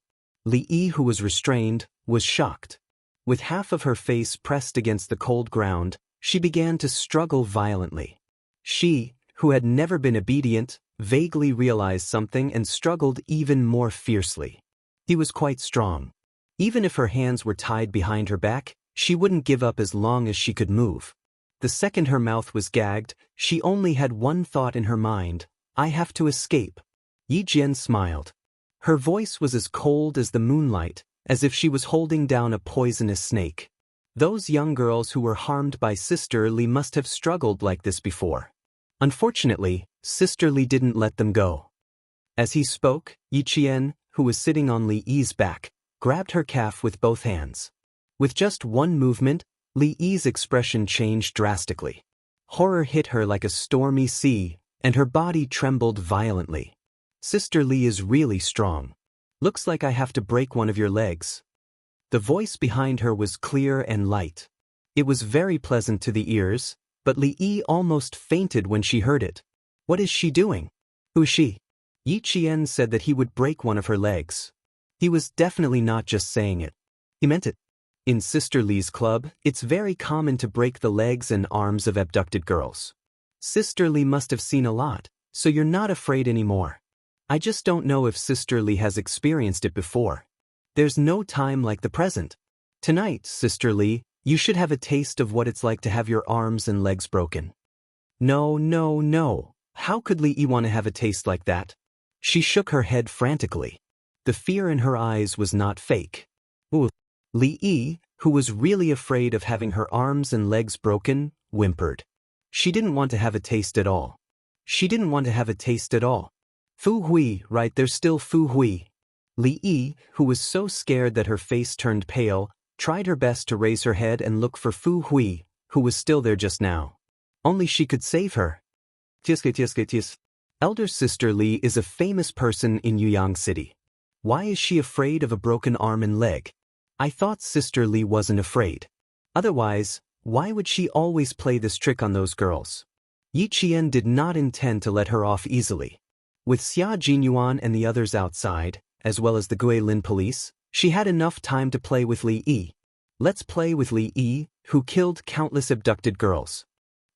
Li Yi, who was restrained, was shocked. With half of her face pressed against the cold ground, she began to struggle violently. She, who had never been obedient, vaguely realized something and struggled even more fiercely. He was quite strong. Even if her hands were tied behind her back, she wouldn't give up as long as she could move. The second her mouth was gagged, she only had one thought in her mind: I have to escape. Yi Jian smiled. Her voice was as cold as the moonlight, as if she was holding down a poisonous snake. Those young girls who were harmed by Sister Li must have struggled like this before. Unfortunately, Sister Li didn't let them go. As he spoke, Yi Qian, who was sitting on Li Yi's back, grabbed her calf with both hands. With just one movement, Li Yi's expression changed drastically. Horror hit her like a stormy sea, and her body trembled violently. Sister Li is really strong. Looks like I have to break one of your legs. The voice behind her was clear and light. It was very pleasant to the ears, but Li Yi almost fainted when she heard it. What is she doing? Who is she? Yi Qian said that he would break one of her legs. He was definitely not just saying it. He meant it. In Sister Li's club, it's very common to break the legs and arms of abducted girls. Sister Li must have seen a lot, so you're not afraid anymore. I just don't know if Sister Li has experienced it before. There's no time like the present. Tonight, Sister Li, you should have a taste of what it's like to have your arms and legs broken. No, no, no. How could Li Yi want to have a taste like that? She shook her head frantically. The fear in her eyes was not fake. Ooh. Li Yi, who was really afraid of having her arms and legs broken, whimpered. She didn't want to have a taste at all. She didn't want to have a taste at all. Fu Hui, right, there's still Fu Hui. Li Yi, who was so scared that her face turned pale, tried her best to raise her head and look for Fu Hui, who was still there just now. Only she could save her. Elder Sister Li is a famous person in Yuyang City. Why is she afraid of a broken arm and leg? I thought Sister Li wasn't afraid. Otherwise, why would she always play this trick on those girls? Yi Qian did not intend to let her off easily. With Xia Jinyuan and the others outside, as well as the Guilin police, she had enough time to play with Li Yi. Let's play with Li Yi, who killed countless abducted girls.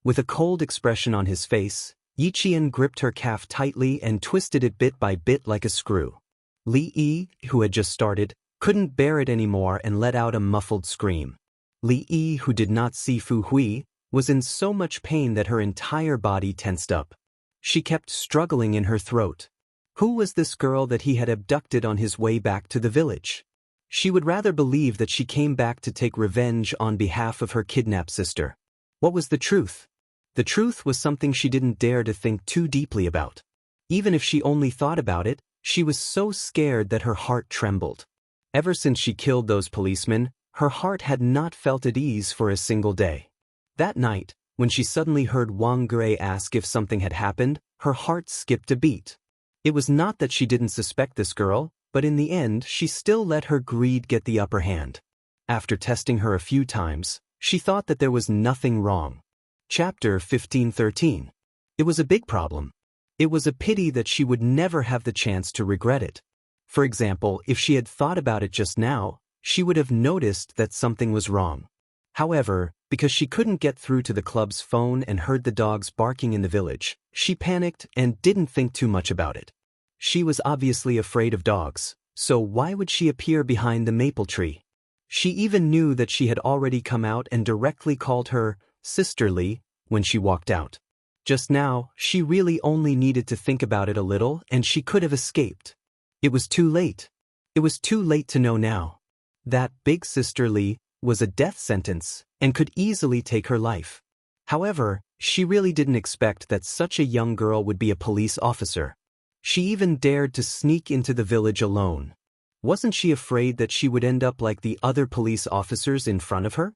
With a cold expression on his face, Yi Qian gripped her calf tightly and twisted it bit by bit like a screw. Li Yi, who had just started, couldn't bear it anymore and let out a muffled scream. Li Yi, who did not see Fu Hui, was in so much pain that her entire body tensed up. She kept struggling in her throat. Who was this girl that he had abducted on his way back to the village? She would rather believe that she came back to take revenge on behalf of her kidnapped sister. What was the truth? The truth was something she didn't dare to think too deeply about. Even if she only thought about it, she was so scared that her heart trembled. Ever since she killed those policemen, her heart had not felt at ease for a single day. That night, when she suddenly heard Wang Gray ask if something had happened, her heart skipped a beat. It was not that she didn't suspect this girl, but in the end she still let her greed get the upper hand. After testing her a few times, she thought that there was nothing wrong. Chapter 15:13. It was a big problem. It was a pity that she would never have the chance to regret it. For example, if she had thought about it just now, she would have noticed that something was wrong. However, because she couldn't get through to the club's phone and heard the dogs barking in the village, she panicked and didn't think too much about it. She was obviously afraid of dogs, so why would she appear behind the maple tree? She even knew that she had already come out and directly called her Sister Li when she walked out. Just now, she really only needed to think about it a little and she could have escaped. It was too late. It was too late to know now. That big Sister Li was a death sentence and could easily take her life. However, she really didn't expect that such a young girl would be a police officer. She even dared to sneak into the village alone. Wasn't she afraid that she would end up like the other police officers in front of her?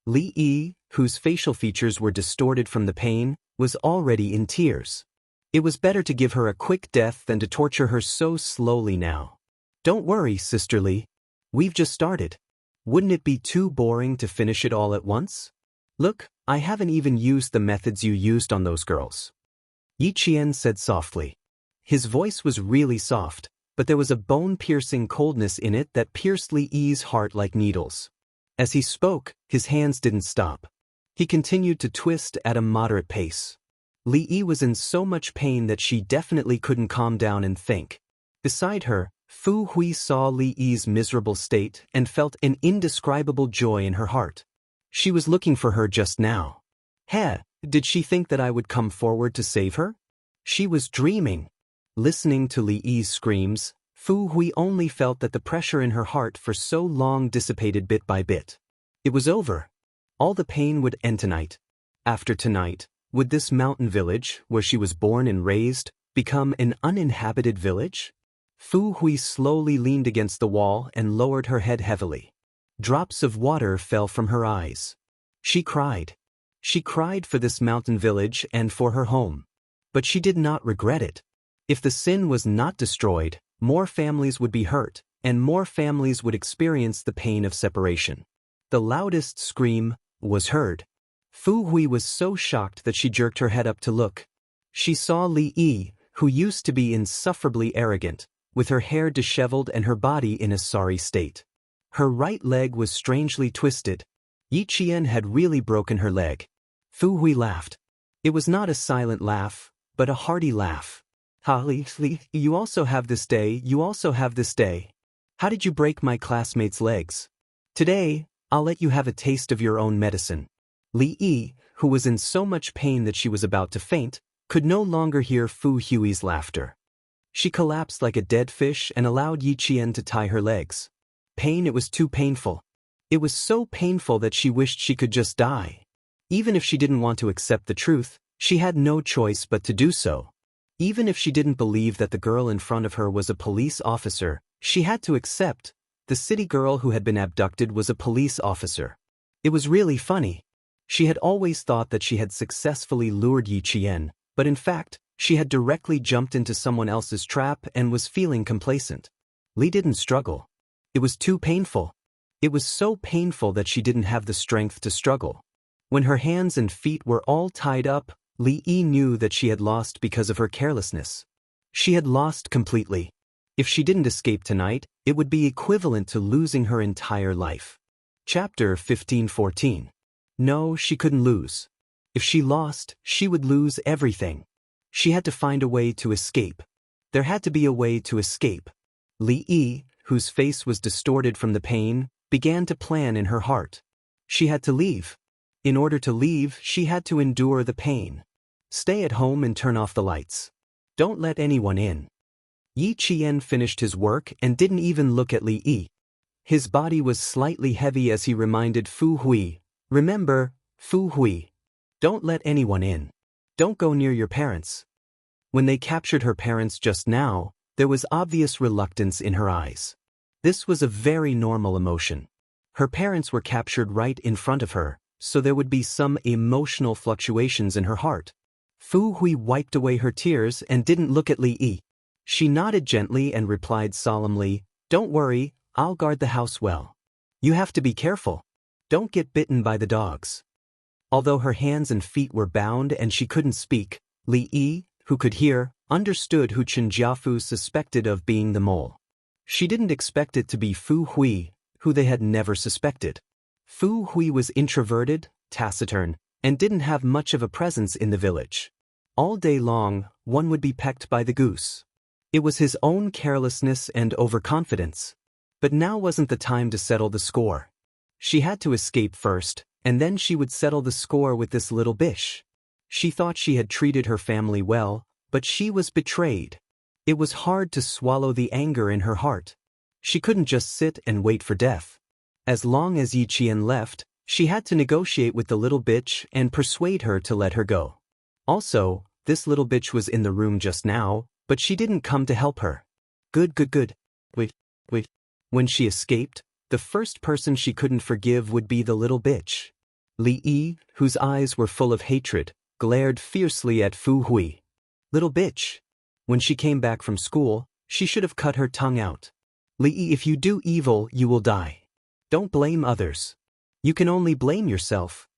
Li Yi, whose facial features were distorted from the pain, was already in tears. It was better to give her a quick death than to torture her so slowly now. Don't worry, Sister Lee. We've just started. Wouldn't it be too boring to finish it all at once? Look, I haven't even used the methods you used on those girls. Yi Qian said softly. His voice was really soft, but there was a bone-piercing coldness in it that pierced Li Yi's heart like needles. As he spoke, his hands didn't stop. He continued to twist at a moderate pace. Li Yi was in so much pain that she definitely couldn't calm down and think. Beside her, Fu Hui saw Li Yi's miserable state and felt an indescribable joy in her heart. She was looking for her just now. Did she think that I would come forward to save her? She was dreaming. Listening to Li Yi's screams, Fu Hui only felt that the pressure in her heart for so long dissipated bit by bit. It was over. All the pain would end tonight. After tonight, would this mountain village, where she was born and raised, become an uninhabited village? Fu Hui slowly leaned against the wall and lowered her head heavily. Drops of water fell from her eyes. She cried. She cried for this mountain village and for her home. But she did not regret it. If the sin was not destroyed, more families would be hurt, and more families would experience the pain of separation. The loudest scream was heard. Fu Hui was so shocked that she jerked her head up to look. She saw Li Yi, who used to be insufferably arrogant, with her hair disheveled and her body in a sorry state. Her right leg was strangely twisted. Yi Qian had really broken her leg. Fu Hui laughed. It was not a silent laugh, but a hearty laugh. Li, you also have this day, you also have this day. How did you break my classmate's legs? Today, I'll let you have a taste of your own medicine. Li Yi, who was in so much pain that she was about to faint, could no longer hear Fu Hui's laughter. She collapsed like a dead fish and allowed Yi Qian to tie her legs. Pain, it was too painful. It was so painful that she wished she could just die. Even if she didn't want to accept the truth, she had no choice but to do so. Even if she didn't believe that the girl in front of her was a police officer, she had to accept. The city girl who had been abducted was a police officer. It was really funny. She had always thought that she had successfully lured Yi Qian, but in fact, she had directly jumped into someone else's trap and was feeling complacent. Li didn't struggle. It was too painful. It was so painful that she didn't have the strength to struggle. When her hands and feet were all tied up, Li Yi knew that she had lost because of her carelessness. She had lost completely. If she didn't escape tonight, it would be equivalent to losing her entire life. Chapter 1514. No, she couldn't lose. If she lost, she would lose everything. She had to find a way to escape. There had to be a way to escape. Li Yi, whose face was distorted from the pain, began to plan in her heart. She had to leave. In order to leave, she had to endure the pain. Stay at home and turn off the lights. Don't let anyone in. Yi Qian finished his work and didn't even look at Li Yi. His body was slightly heavy as he reminded Fu Hui, remember, Fu Hui. Don't let anyone in. Don't go near your parents. When they captured her parents just now, there was obvious reluctance in her eyes. This was a very normal emotion. Her parents were captured right in front of her, so there would be some emotional fluctuations in her heart. Fu Hui wiped away her tears and didn't look at Li Yi. She nodded gently and replied solemnly, "Don't worry, I'll guard the house well. You have to be careful. Don't get bitten by the dogs." Although her hands and feet were bound and she couldn't speak, Li Yi, who could hear, understood who Chen Jiafu suspected of being the mole. She didn't expect it to be Fu Hui, who they had never suspected. Fu Hui was introverted, taciturn, and didn't have much of a presence in the village. All day long, one would be pecked by the goose. It was his own carelessness and overconfidence. But now wasn't the time to settle the score. She had to escape first, and then she would settle the score with this little bish. She thought she had treated her family well, but she was betrayed. It was hard to swallow the anger in her heart. She couldn't just sit and wait for death. As long as Yi Qian left, she had to negotiate with the little bitch and persuade her to let her go. Also, this little bitch was in the room just now, but she didn't come to help her. Good. Wait. When she escaped, the first person she couldn't forgive would be the little bitch. Li Yi, whose eyes were full of hatred, glared fiercely at Fu Hui. Little bitch. When she came back from school, she should have cut her tongue out. Lee, if you do evil, you will die. Don't blame others. You can only blame yourself.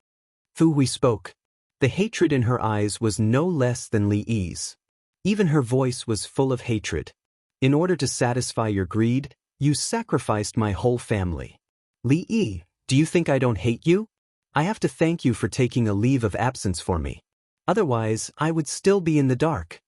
Fu Hui spoke. The hatred in her eyes was no less than Li's. Even her voice was full of hatred. In order to satisfy your greed, you sacrificed my whole family. Li, do you think I don't hate you? I have to thank you for taking a leave of absence for me. Otherwise, I would still be in the dark.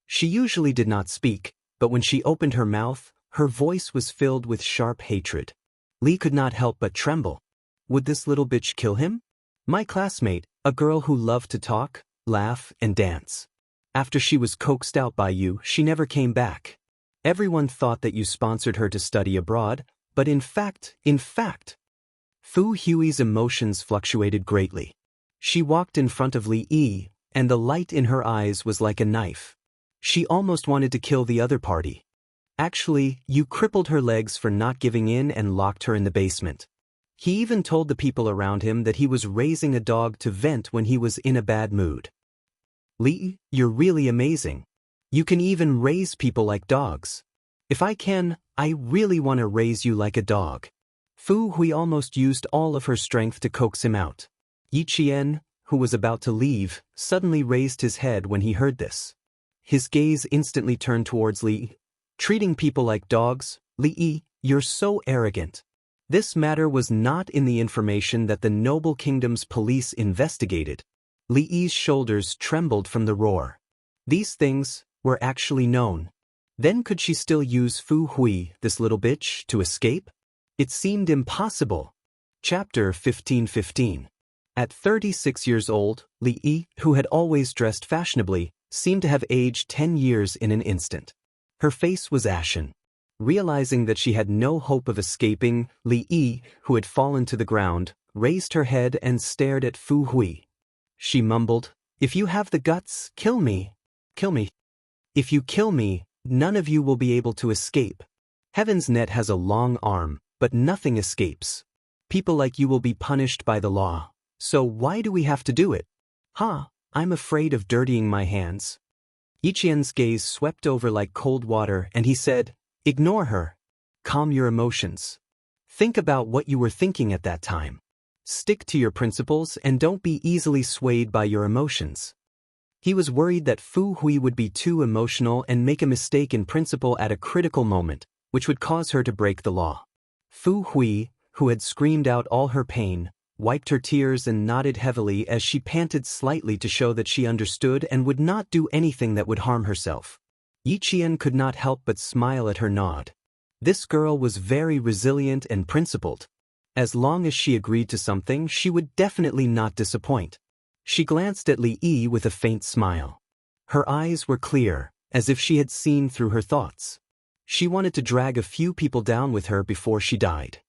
She usually did not speak, but when she opened her mouth, her voice was filled with sharp hatred. Li could not help but tremble. Would this little bitch kill him? My classmate, a girl who loved to talk, laugh, and dance. After she was coaxed out by you, she never came back. Everyone thought that you sponsored her to study abroad, but in fact, Fu Hui's emotions fluctuated greatly. She walked in front of Li, and the light in her eyes was like a knife. She almost wanted to kill the other party. Actually, you crippled her legs for not giving in and locked her in the basement. He even told the people around him that he was raising a dog to vent when he was in a bad mood. Li, you're really amazing. You can even raise people like dogs. If I can, I really want to raise you like a dog. Fu Hui almost used all of her strength to coax him out. Yi Qian, who was about to leave, suddenly raised his head when he heard this. His gaze instantly turned towards Li. Treating people like dogs, Li, you're so arrogant. This matter was not in the information that the Noble Kingdom's police investigated. Li's shoulders trembled from the roar. These things were actually known. Then could she still use Fu Hui, this little bitch, to escape? It seemed impossible. Chapter 1515. At 36 years old, Li, who had always dressed fashionably, seemed to have aged 10 years in an instant. Her face was ashen. Realizing that she had no hope of escaping, Li, who had fallen to the ground, raised her head and stared at Fu Hui. She mumbled, "If you have the guts, kill me. Kill me. If you kill me, none of you will be able to escape. Heaven's net has a long arm, but nothing escapes. People like you will be punished by the law. So why do we have to do it? I'm afraid of dirtying my hands." Yiqian's gaze swept over like cold water and he said, "Ignore her. Calm your emotions. Think about what you were thinking at that time. Stick to your principles and don't be easily swayed by your emotions." He was worried that Fu Hui would be too emotional and make a mistake in principle at a critical moment, which would cause her to break the law. Fu Hui, who had screamed out all her pain, wiped her tears and nodded heavily as she panted slightly to show that she understood and would not do anything that would harm herself. Yiqian could not help but smile at her nod. This girl was very resilient and principled. As long as she agreed to something, she would definitely not disappoint. She glanced at Li with a faint smile. Her eyes were clear, as if she had seen through her thoughts. She wanted to drag a few people down with her before she died.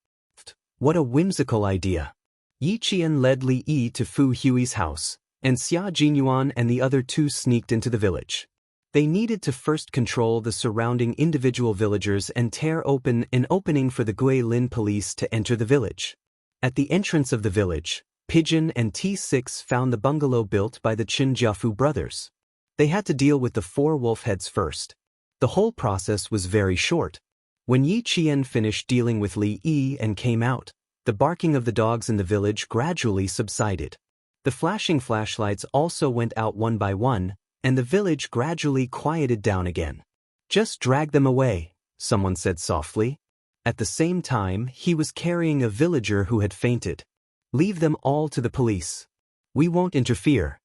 What a whimsical idea. Yiqian led Li to Fu Hui's house, and Xia Jinyuan and the other two sneaked into the village. They needed to first control the surrounding individual villagers and tear open an opening for the Guilin police to enter the village. At the entrance of the village, Pigeon and T6 found the bungalow built by the Qinjiafu brothers. They had to deal with the 4 wolf heads first. The whole process was very short. When Yi Qian finished dealing with Li and came out, the barking of the dogs in the village gradually subsided. The flashing flashlights also went out one by one, and the village gradually quieted down again. "Just drag them away," someone said softly. At the same time, he was carrying a villager who had fainted. "Leave them all to the police. We won't interfere."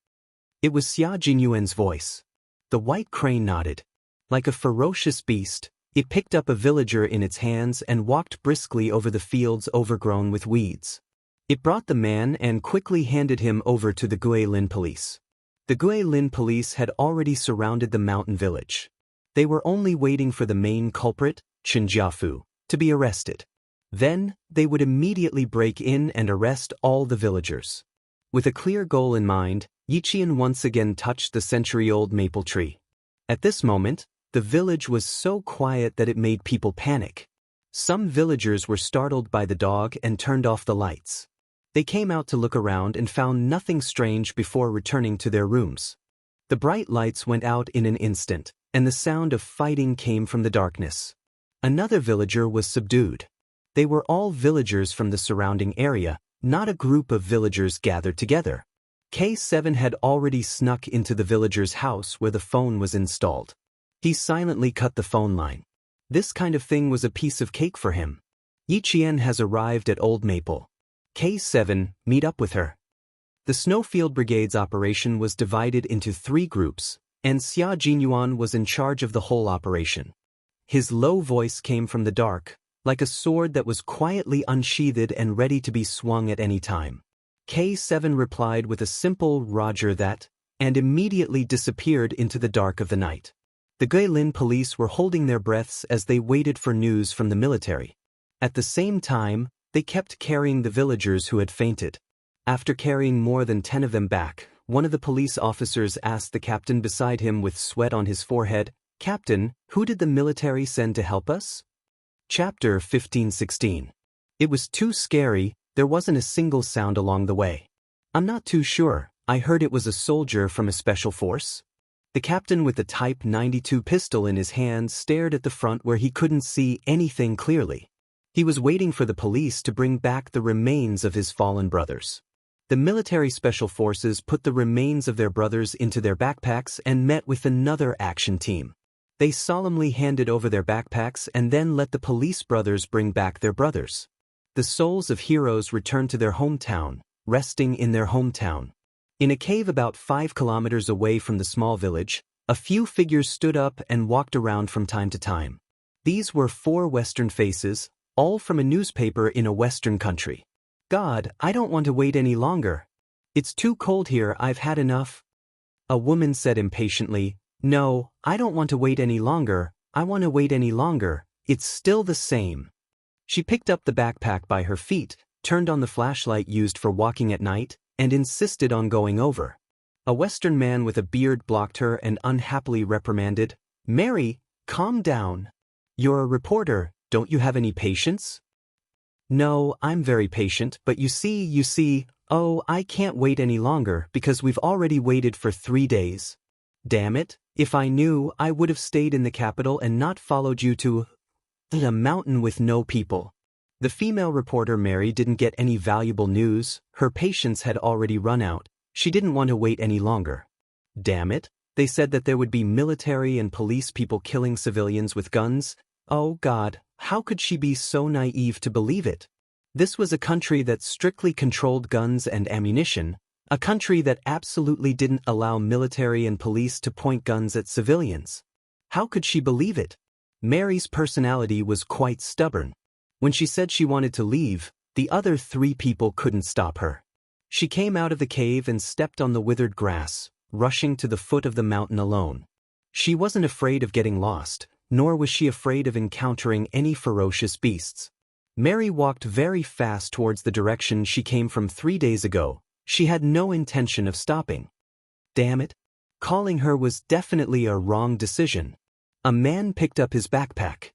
It was Xia Jinyuan's voice. The white crane nodded. Like a ferocious beast, it picked up a villager in its hands and walked briskly over the fields overgrown with weeds. It brought the man and quickly handed him over to the Guilin police. The Guilin police had already surrounded the mountain village. They were only waiting for the main culprit, Qinjiafu, to be arrested. Then, they would immediately break in and arrest all the villagers. With a clear goal in mind, Yiqian once again touched the century-old maple tree. At this moment, the village was so quiet that it made people panic. Some villagers were startled by the dog and turned off the lights. They came out to look around and found nothing strange before returning to their rooms. The bright lights went out in an instant, and the sound of fighting came from the darkness. Another villager was subdued. They were all villagers from the surrounding area, not a group of villagers gathered together. K7 had already snuck into the villager's house where the phone was installed. He silently cut the phone line. This kind of thing was a piece of cake for him. Yiqian has arrived at Old Maple. K7, meet up with her. The Snowfield Brigade's operation was divided into 3 groups, and Xia Jinyuan was in charge of the whole operation. His low voice came from the dark, like a sword that was quietly unsheathed and ready to be swung at any time. K7 replied with a simple "Roger that," and immediately disappeared into the dark of the night. The Guilin police were holding their breaths as they waited for news from the military. At the same time, they kept carrying the villagers who had fainted. After carrying more than 10 of them back, one of the police officers asked the captain beside him with sweat on his forehead, "Captain, who did the military send to help us?" Chapter 15:16. It was too scary, there wasn't a single sound along the way. "I'm not too sure, I heard it was a soldier from a special force." The captain with the Type 92 pistol in his hand stared at the front where he couldn't see anything clearly. He was waiting for the police to bring back the remains of his fallen brothers. The military special forces put the remains of their brothers into their backpacks and met with another action team. They solemnly handed over their backpacks and then let the police brothers bring back their brothers. The souls of heroes returned to their hometown, resting in their hometown. In a cave about 5 kilometers away from the small village, a few figures stood up and walked around from time to time. These were 4 Western faces, all from a newspaper in a Western country. "God, I don't want to wait any longer. It's too cold here, I've had enough." A woman said impatiently, "No, I don't want to wait any longer, I want to wait any longer, it's still the same." She picked up the backpack by her feet, turned on the flashlight used for walking at night, and insisted on going over. A Western man with a beard blocked her and unhappily reprimanded, "Mary, calm down. You're a reporter, don't you have any patience?" "No, I'm very patient, but you see, oh, I can't wait any longer because we've already waited for 3 days. Damn it, if I knew, I would have stayed in the capital and not followed you to a mountain with no people." The female reporter Mary didn't get any valuable news, her patience had already run out, she didn't want to wait any longer. Damn it, they said that there would be military and police people killing civilians with guns. Oh God, how could she be so naive to believe it? This was a country that strictly controlled guns and ammunition, a country that absolutely didn't allow military and police to point guns at civilians. How could she believe it? Mary's personality was quite stubborn. When she said she wanted to leave, the other 3 people couldn't stop her. She came out of the cave and stepped on the withered grass, rushing to the foot of the mountain alone. She wasn't afraid of getting lost, nor was she afraid of encountering any ferocious beasts. Mary walked very fast towards the direction she came from 3 days ago. She had no intention of stopping. Damn it. Calling her was definitely a wrong decision. A man picked up his backpack.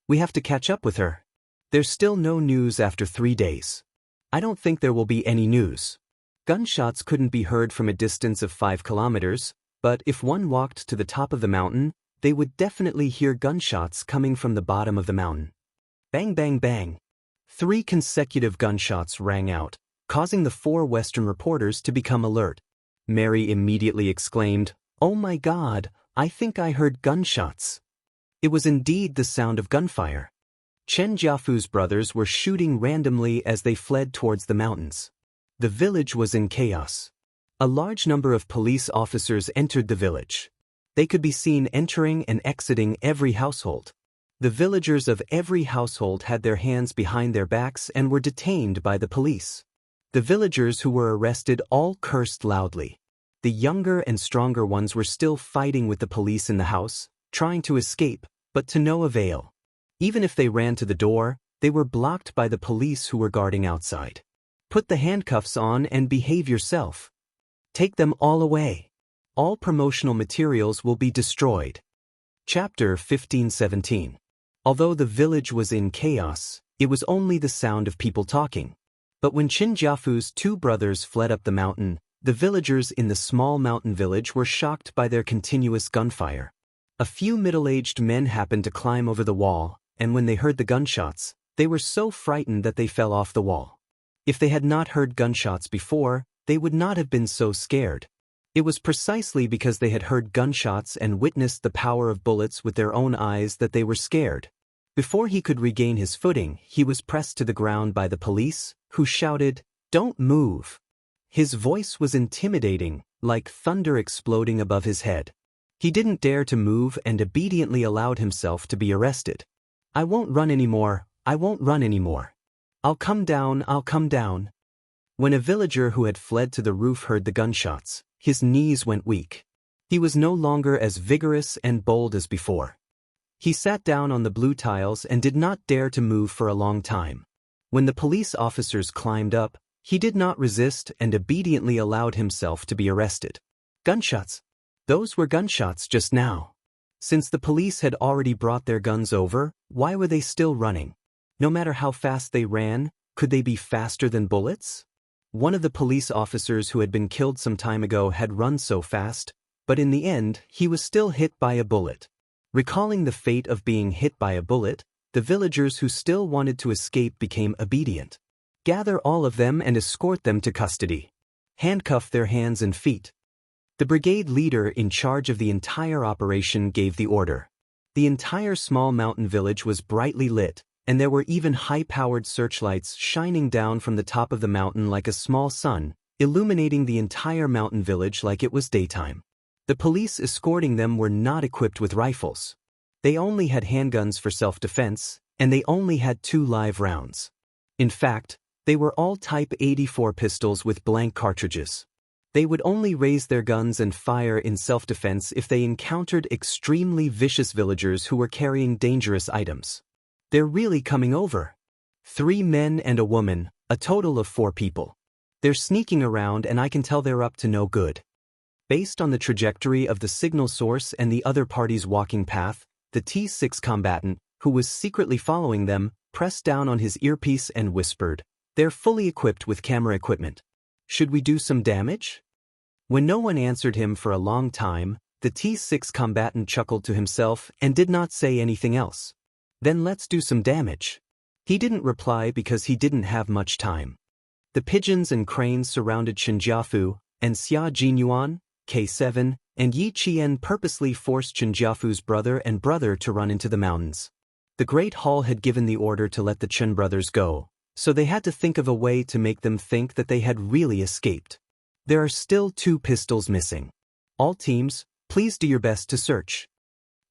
"We have to catch up with her. There's still no news after 3 days. I don't think there will be any news." Gunshots couldn't be heard from a distance of 5 kilometers, but if one walked to the top of the mountain, they would definitely hear gunshots coming from the bottom of the mountain. Bang, bang, bang. 3 consecutive gunshots rang out, causing the 4 Western reporters to become alert. Mary immediately exclaimed, "Oh my God, I think I heard gunshots." It was indeed the sound of gunfire. Chen Jiafu's brothers were shooting randomly as they fled towards the mountains. The village was in chaos. A large number of police officers entered the village. They could be seen entering and exiting every household. The villagers of every household had their hands behind their backs and were detained by the police. The villagers who were arrested all cursed loudly. The younger and stronger ones were still fighting with the police in the house, trying to escape, but to no avail. Even if they ran to the door, they were blocked by the police who were guarding outside. "Put the handcuffs on and behave yourself. Take them all away. All promotional materials will be destroyed." Chapter 15:17. Although the village was in chaos, it was only the sound of people talking. But when Qin Jiafu's 2 brothers fled up the mountain, The villagers in the small mountain village were shocked by their continuous gunfire. A few middle-aged men happened to climb over the wall, and when they heard the gunshots, they were so frightened that they fell off the wall. If they had not heard gunshots before, they would not have been so scared. It was precisely because they had heard gunshots and witnessed the power of bullets with their own eyes that they were scared. Before he could regain his footing, he was pressed to the ground by the police, who shouted, "Don't move." His voice was intimidating, like thunder exploding above his head. He didn't dare to move and obediently allowed himself to be arrested. "I won't run anymore, I won't run anymore. I'll come down, I'll come down." When a villager who had fled to the roof heard the gunshots, his knees went weak. He was no longer as vigorous and bold as before. He sat down on the blue tiles and did not dare to move for a long time. When the police officers climbed up, he did not resist and obediently allowed himself to be arrested. Gunshots. Those were gunshots just now. Since the police had already brought their guns over, why were they still running? No matter how fast they ran, could they be faster than bullets? One of the police officers who had been killed some time ago had run so fast, but in the end, he was still hit by a bullet. Recalling the fate of being hit by a bullet, the villagers who still wanted to escape became obedient. Gather all of them and escort them to custody. Handcuff their hands and feet. The brigade leader in charge of the entire operation gave the order. The entire small mountain village was brightly lit, and there were even high-powered searchlights shining down from the top of the mountain like a small sun, illuminating the entire mountain village like it was daytime. The police escorting them were not equipped with rifles. They only had handguns for self-defense, and they only had 2 live rounds. In fact, they were all Type 84 pistols with blank cartridges. They would only raise their guns and fire in self-defense if they encountered extremely vicious villagers who were carrying dangerous items. They're really coming over. 3 men and a woman, a total of 4 people. They're sneaking around and I can tell they're up to no good. Based on the trajectory of the signal source and the other party's walking path, the T6 combatant, who was secretly following them, pressed down on his earpiece and whispered, "They're fully equipped with camera equipment. Should we do some damage?" When no one answered him for a long time, the T6 combatant chuckled to himself and did not say anything else. "Then let's do some damage." He didn't reply because he didn't have much time. The pigeons and cranes surrounded Chenjiafu, and Xia Jinyuan, K7, and Yi Qian purposely forced Chenjiafu's brother and brother to run into the mountains. The Great Hall had given the order to let the Chen brothers go, so they had to think of a way to make them think that they had really escaped. There are still 2 pistols missing. All teams, please do your best to search.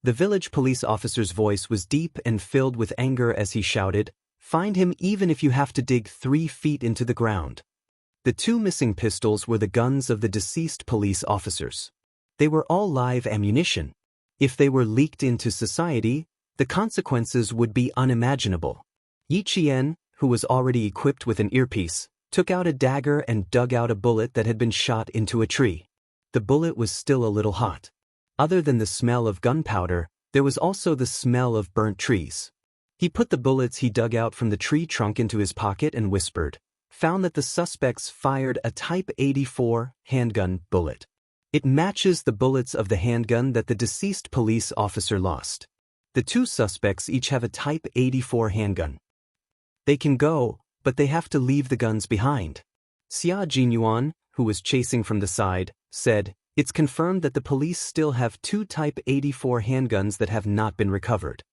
The village police officer's voice was deep and filled with anger as he shouted, "Find him even if you have to dig 3 feet into the ground." The 2 missing pistols were the guns of the deceased police officers. They were all live ammunition. If they were leaked into society, the consequences would be unimaginable. Yi Qian, who was already equipped with an earpiece, took out a dagger and dug out a bullet that had been shot into a tree. The bullet was still a little hot. Other than the smell of gunpowder, there was also the smell of burnt trees. He put the bullets he dug out from the tree trunk into his pocket and whispered, found that the suspects fired a Type 84 handgun bullet. It matches the bullets of the handgun that the deceased police officer lost. The 2 suspects each have a Type 84 handgun. They can go, but they have to leave the guns behind. Xia Jinyuan, who was chasing from the side, said, "It's confirmed that the police still have 2 Type 84 handguns that have not been recovered."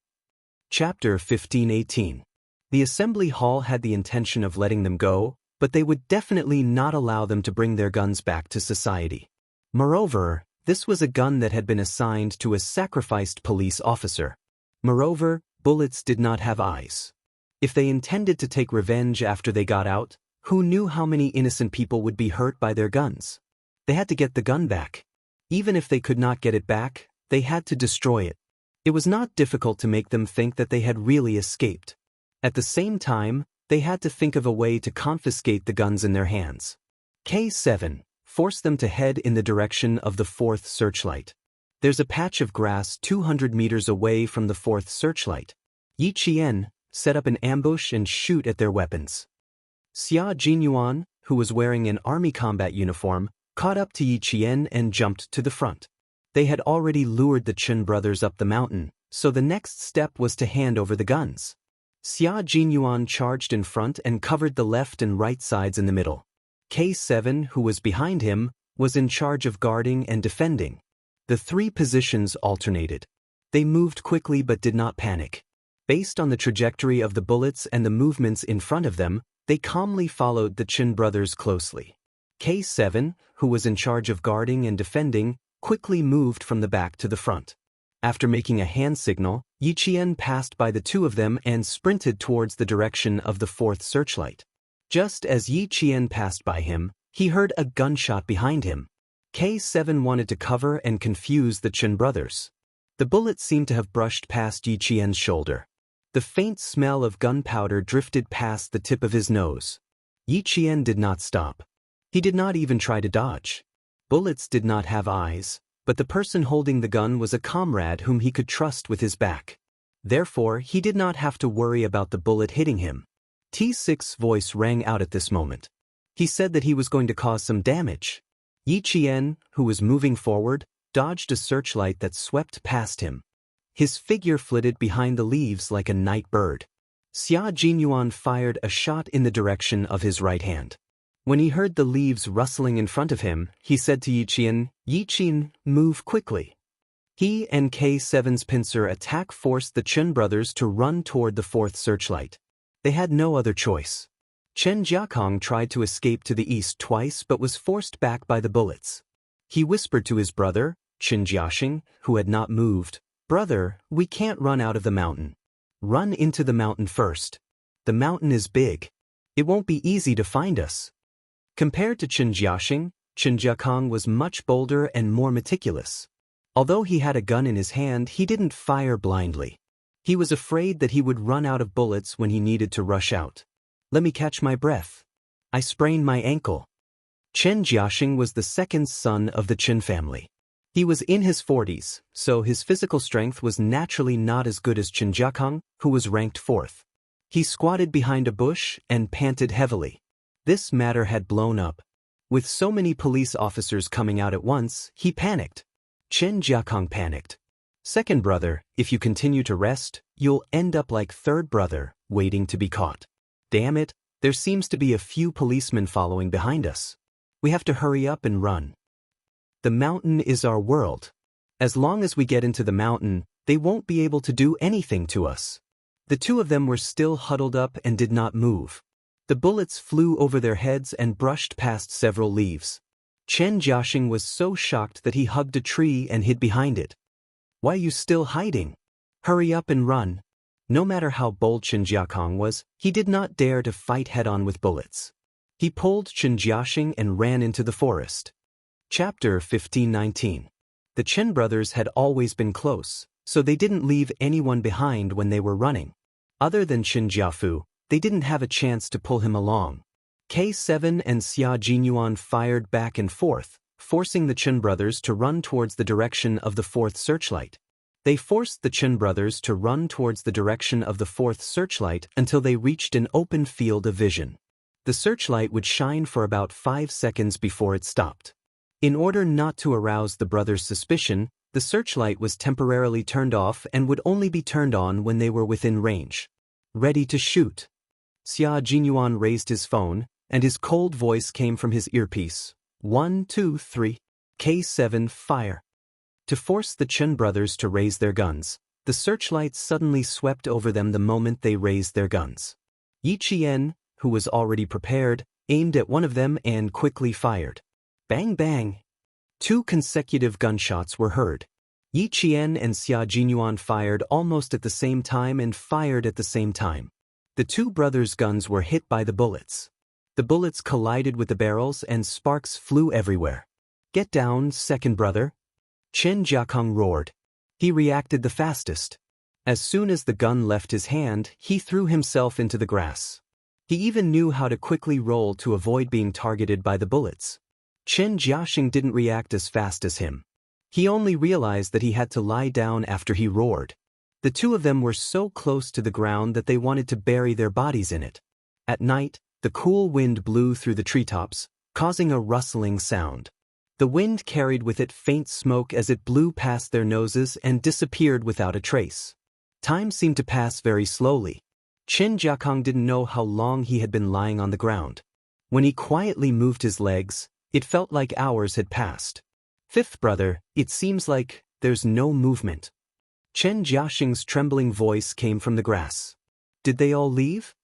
Chapter 15:18. The assembly hall had the intention of letting them go, but they would definitely not allow them to bring their guns back to society. Moreover, this was a gun that had been assigned to a sacrificed police officer. Moreover, bullets did not have eyes. If they intended to take revenge after they got out, who knew how many innocent people would be hurt by their guns? They had to get the gun back. Even if they could not get it back, they had to destroy it. It was not difficult to make them think that they had really escaped. At the same time, they had to think of a way to confiscate the guns in their hands. K7 forced them to head in the direction of the 4th searchlight. There's a patch of grass 200 meters away from the 4th searchlight. Yi Qian set up an ambush and shoot at their weapons. Xia Jinyuan, who was wearing an army combat uniform, caught up to Yi Qian and jumped to the front. They had already lured the Chen brothers up the mountain, so the next step was to hand over the guns. Xia Jinyuan charged in front and covered the left and right sides in the middle. K7, who was behind him, was in charge of guarding and defending. The three positions alternated. They moved quickly but did not panic. Based on the trajectory of the bullets and the movements in front of them, they calmly followed the Chen brothers closely. K7, who was in charge of guarding and defending, quickly moved from the back to the front. After making a hand signal, Yi Qian passed by the two of them and sprinted towards the direction of the fourth searchlight. Just as Yi Qian passed by him, he heard a gunshot behind him. K7 wanted to cover and confuse the Chen brothers. The bullet seemed to have brushed past Yi Qian's shoulder. The faint smell of gunpowder drifted past the tip of his nose. Yi Qian did not stop. He did not even try to dodge. Bullets did not have eyes, but the person holding the gun was a comrade whom he could trust with his back. Therefore, he did not have to worry about the bullet hitting him. T6's voice rang out at this moment. He said that he was going to cause some damage. Yi Qian, who was moving forward, dodged a searchlight that swept past him. His figure flitted behind the leaves like a night bird. Xia Jinyuan fired a shot in the direction of his right hand. When he heard the leaves rustling in front of him, he said to Yi Qian, move quickly. He and K7's pincer attack forced the Chen brothers to run toward the fourth searchlight. They had no other choice. Chen Jiakong tried to escape to the east twice but was forced back by the bullets. He whispered to his brother, Chen Jiaxing, who had not moved, "Brother, we can't run out of the mountain. Run into the mountain first. The mountain is big. It won't be easy to find us." Compared to Chen Jiaxing, Chen Jiakong was much bolder and more meticulous. Although he had a gun in his hand, he didn't fire blindly. He was afraid that he would run out of bullets when he needed to rush out. "Let me catch my breath. I sprained my ankle." Chen Jiaxing was the second son of the Chen family. He was in his 40s, so his physical strength was naturally not as good as Chen Jiakong, who was ranked fourth. He squatted behind a bush and panted heavily. This matter had blown up. With so many police officers coming out at once, he panicked. Chen Jiakong panicked. "Second brother, if you continue to rest, you'll end up like third brother, waiting to be caught. Damn it, there seems to be a few policemen following behind us. We have to hurry up and run. The mountain is our world. As long as we get into the mountain, they won't be able to do anything to us." The two of them were still huddled up and did not move. The bullets flew over their heads and brushed past several leaves. Chen Jiaxing was so shocked that he hugged a tree and hid behind it. "Why are you still hiding? Hurry up and run." No matter how bold Chen Jiakong was, he did not dare to fight head-on with bullets. He pulled Chen Jiaxing and ran into the forest. Chapter 1519. The Chen brothers had always been close, so they didn't leave anyone behind when they were running. Other than Chen Jiafu, they didn't have a chance to pull him along. K7 and Xia Jinyuan fired back and forth, forcing the Chen brothers to run towards the direction of the fourth searchlight. They forced the Chen brothers to run towards the direction of the fourth searchlight until they reached an open field of vision. The searchlight would shine for about 5 seconds before it stopped. In order not to arouse the brothers' suspicion, the searchlight was temporarily turned off and would only be turned on when they were within range. "Ready to shoot." Xia Jinyuan raised his phone, and his cold voice came from his earpiece. 1, 2, 3. K7, fire. To force the Chen brothers to raise their guns, the searchlight suddenly swept over them the moment they raised their guns. Yi Qian, who was already prepared, aimed at one of them and quickly fired. Bang bang. 2 consecutive gunshots were heard. Yi Qian and Xia Jinyuan fired almost at the same time and fired at the same time. The two brothers' guns were hit by the bullets. The bullets collided with the barrels and sparks flew everywhere. "Get down, second brother." Chen Jiakong roared. He reacted the fastest. As soon as the gun left his hand, he threw himself into the grass. He even knew how to quickly roll to avoid being targeted by the bullets. Chen Jiaxing didn't react as fast as him. He only realized that he had to lie down after he roared. The two of them were so close to the ground that they wanted to bury their bodies in it. At night, the cool wind blew through the treetops, causing a rustling sound. The wind carried with it faint smoke as it blew past their noses and disappeared without a trace. Time seemed to pass very slowly. Qin Jiakong didn't know how long he had been lying on the ground. When he quietly moved his legs, it felt like hours had passed. Fifth brother, it seems like there's no movement. Chen Jiaxing's trembling voice came from the grass. Did they all leave?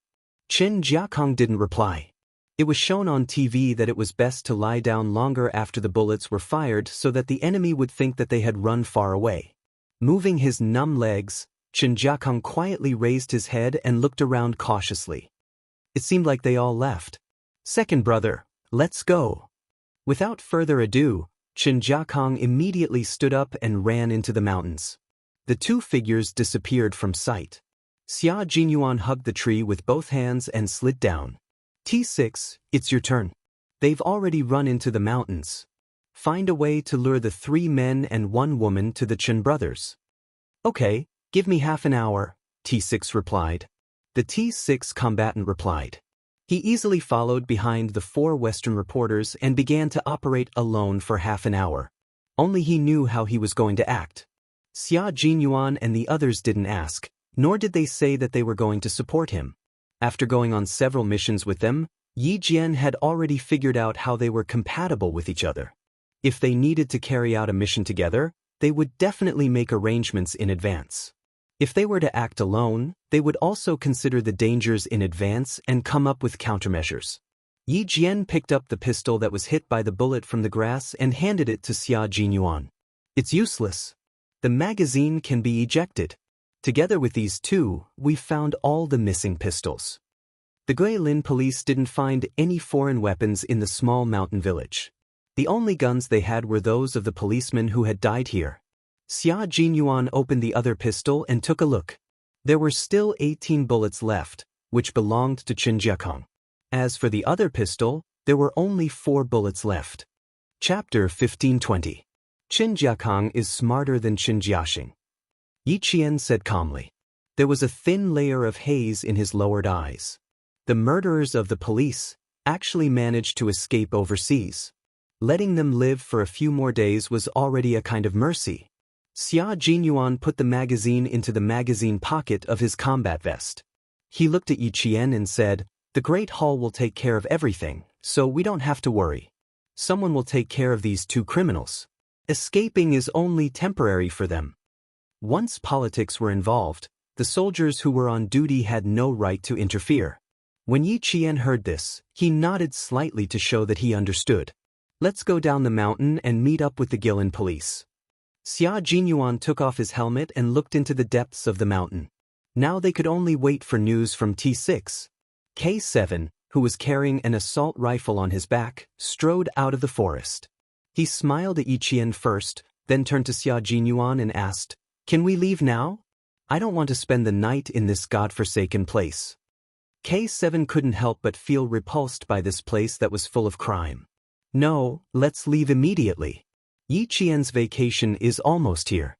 Qin Jiakong didn't reply. It was shown on TV that it was best to lie down longer after the bullets were fired so that the enemy would think that they had run far away. Moving his numb legs, Qin Jiakong quietly raised his head and looked around cautiously. It seemed like they all left. Second brother, let's go. Without further ado, Qin Jiakong immediately stood up and ran into the mountains. The two figures disappeared from sight. Xia Jinyuan hugged the tree with both hands and slid down. T6, it's your turn. They've already run into the mountains. Find a way to lure the 3 men and 1 woman to the Chen brothers. Okay, give me half an hour, T6 replied. The T6 combatant replied. He easily followed behind the 4 Western reporters and began to operate alone for half an hour. Only he knew how he was going to act. Xia Jinyuan and the others didn't ask, nor did they say that they were going to support him. After going on several missions with them, Yi Jian had already figured out how they were compatible with each other. If they needed to carry out a mission together, they would definitely make arrangements in advance. If they were to act alone, they would also consider the dangers in advance and come up with countermeasures. Yi Jian picked up the pistol that was hit by the bullet from the grass and handed it to Xia Jinyuan. It's useless. The magazine can be ejected. Together with these two, we found all the missing pistols. The Guilin police didn't find any foreign weapons in the small mountain village. The only guns they had were those of the policemen who had died here. Xia Jinyuan opened the other pistol and took a look. There were still 18 bullets left, which belonged to Qin Jiakong. As for the other pistol, there were only 4 bullets left. Chapter 1520. Qin Jiakong is smarter than Qin Jiaxing. Yi Qian said calmly. There was a thin layer of haze in his lowered eyes. The murderers of the police actually managed to escape overseas. Letting them live for a few more days was already a kind of mercy. Xia Jinyuan put the magazine into the magazine pocket of his combat vest. He looked at Yi Qian and said, The Great Hall will take care of everything, so we don't have to worry. Someone will take care of these 2 criminals. Escaping is only temporary for them. Once politics were involved, the soldiers who were on duty had no right to interfere. When Yi Qian heard this, he nodded slightly to show that he understood. Let's go down the mountain and meet up with the Guilin police. Xia Jinyuan took off his helmet and looked into the depths of the mountain. Now they could only wait for news from T6. K7, who was carrying an assault rifle on his back, strode out of the forest. He smiled at Yi Qian first, then turned to Xia Jinyuan and asked, Can we leave now? I don't want to spend the night in this godforsaken place. K7 couldn't help but feel repulsed by this place that was full of crime. No, let's leave immediately. Yi Qian's vacation is almost here.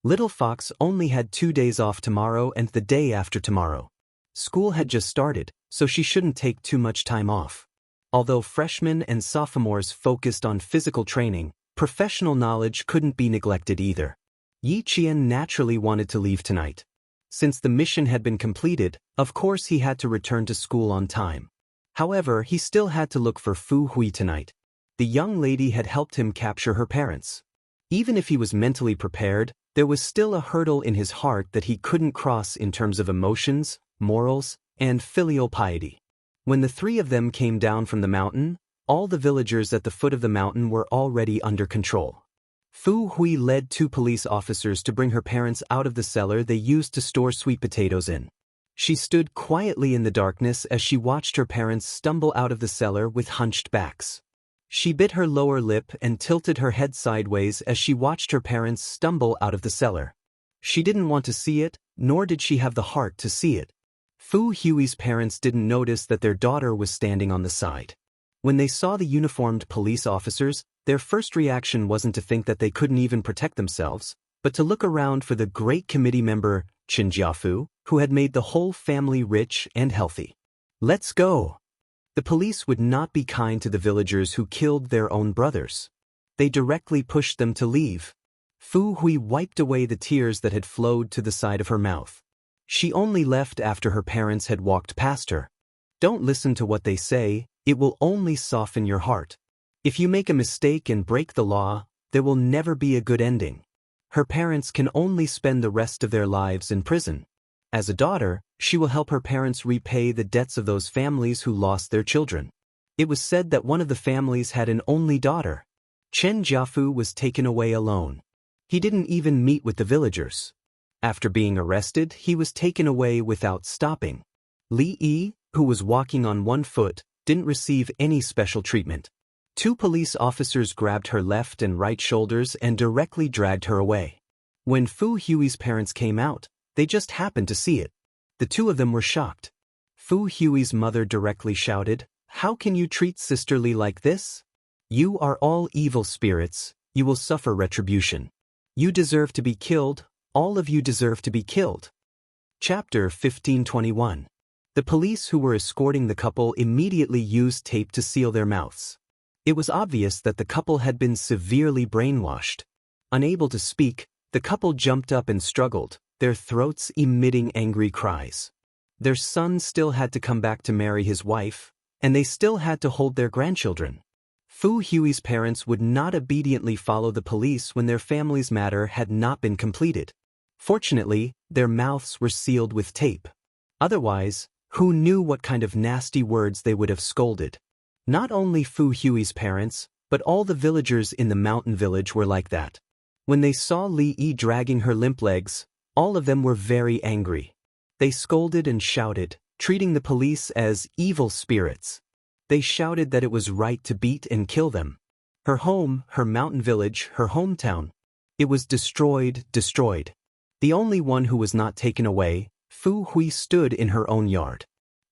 Little Fox only had 2 days off tomorrow and the day after tomorrow. School had just started, so she shouldn't take too much time off. Although freshmen and sophomores focused on physical training, professional knowledge couldn't be neglected either. Yi Qian naturally wanted to leave tonight. Since the mission had been completed, of course he had to return to school on time. However, he still had to look for Fu Hui tonight. The young lady had helped him capture her parents. Even if he was mentally prepared, there was still a hurdle in his heart that he couldn't cross in terms of emotions, morals, and filial piety. When the 3 of them came down from the mountain, all the villagers at the foot of the mountain were already under control. Fu Hui led 2 police officers to bring her parents out of the cellar they used to store sweet potatoes in. She stood quietly in the darkness as she watched her parents stumble out of the cellar with hunched backs. She bit her lower lip and tilted her head sideways as she watched her parents stumble out of the cellar. She didn't want to see it, nor did she have the heart to see it. Fu Hui's parents didn't notice that their daughter was standing on the side. When they saw the uniformed police officers, their first reaction wasn't to think that they couldn't even protect themselves, but to look around for the great committee member, Qin Jiafu, who had made the whole family rich and healthy. Let's go! The police would not be kind to the villagers who killed their own brothers. They directly pushed them to leave. Fu Hui wiped away the tears that had flowed to the side of her mouth. She only left after her parents had walked past her. Don't listen to what they say, it will only soften your heart. If you make a mistake and break the law, there will never be a good ending. Her parents can only spend the rest of their lives in prison. As a daughter, she will help her parents repay the debts of those families who lost their children. It was said that one of the families had an only daughter. Chen Jiafu was taken away alone. He didn't even meet with the villagers. After being arrested, he was taken away without stopping. Li Yi, who was walking on one foot, didn't receive any special treatment. Two police officers grabbed her left and right shoulders and directly dragged her away. When Fu Hui's parents came out, they just happened to see it. The two of them were shocked. Fu Hui's mother directly shouted, "How can you treat Sister Li like this? You are all evil spirits, you will suffer retribution. You deserve to be killed, all of you deserve to be killed." Chapter 1521. The police who were escorting the couple immediately used tape to seal their mouths. It was obvious that the couple had been severely brainwashed. Unable to speak, the couple jumped up and struggled, their throats emitting angry cries. Their son still had to come back to marry his wife, and they still had to hold their grandchildren. Fu Hui's parents would not obediently follow the police when their family's matter had not been completed. Fortunately, their mouths were sealed with tape. Otherwise, who knew what kind of nasty words they would have scolded? Not only Fu Hui's parents, but all the villagers in the mountain village were like that. When they saw Li Yi dragging her limp legs, all of them were very angry. They scolded and shouted, treating the police as evil spirits. They shouted that it was right to beat and kill them. Her home, her mountain village, her hometown. It was destroyed. The only one who was not taken away, Fu Hui, stood in her own yard.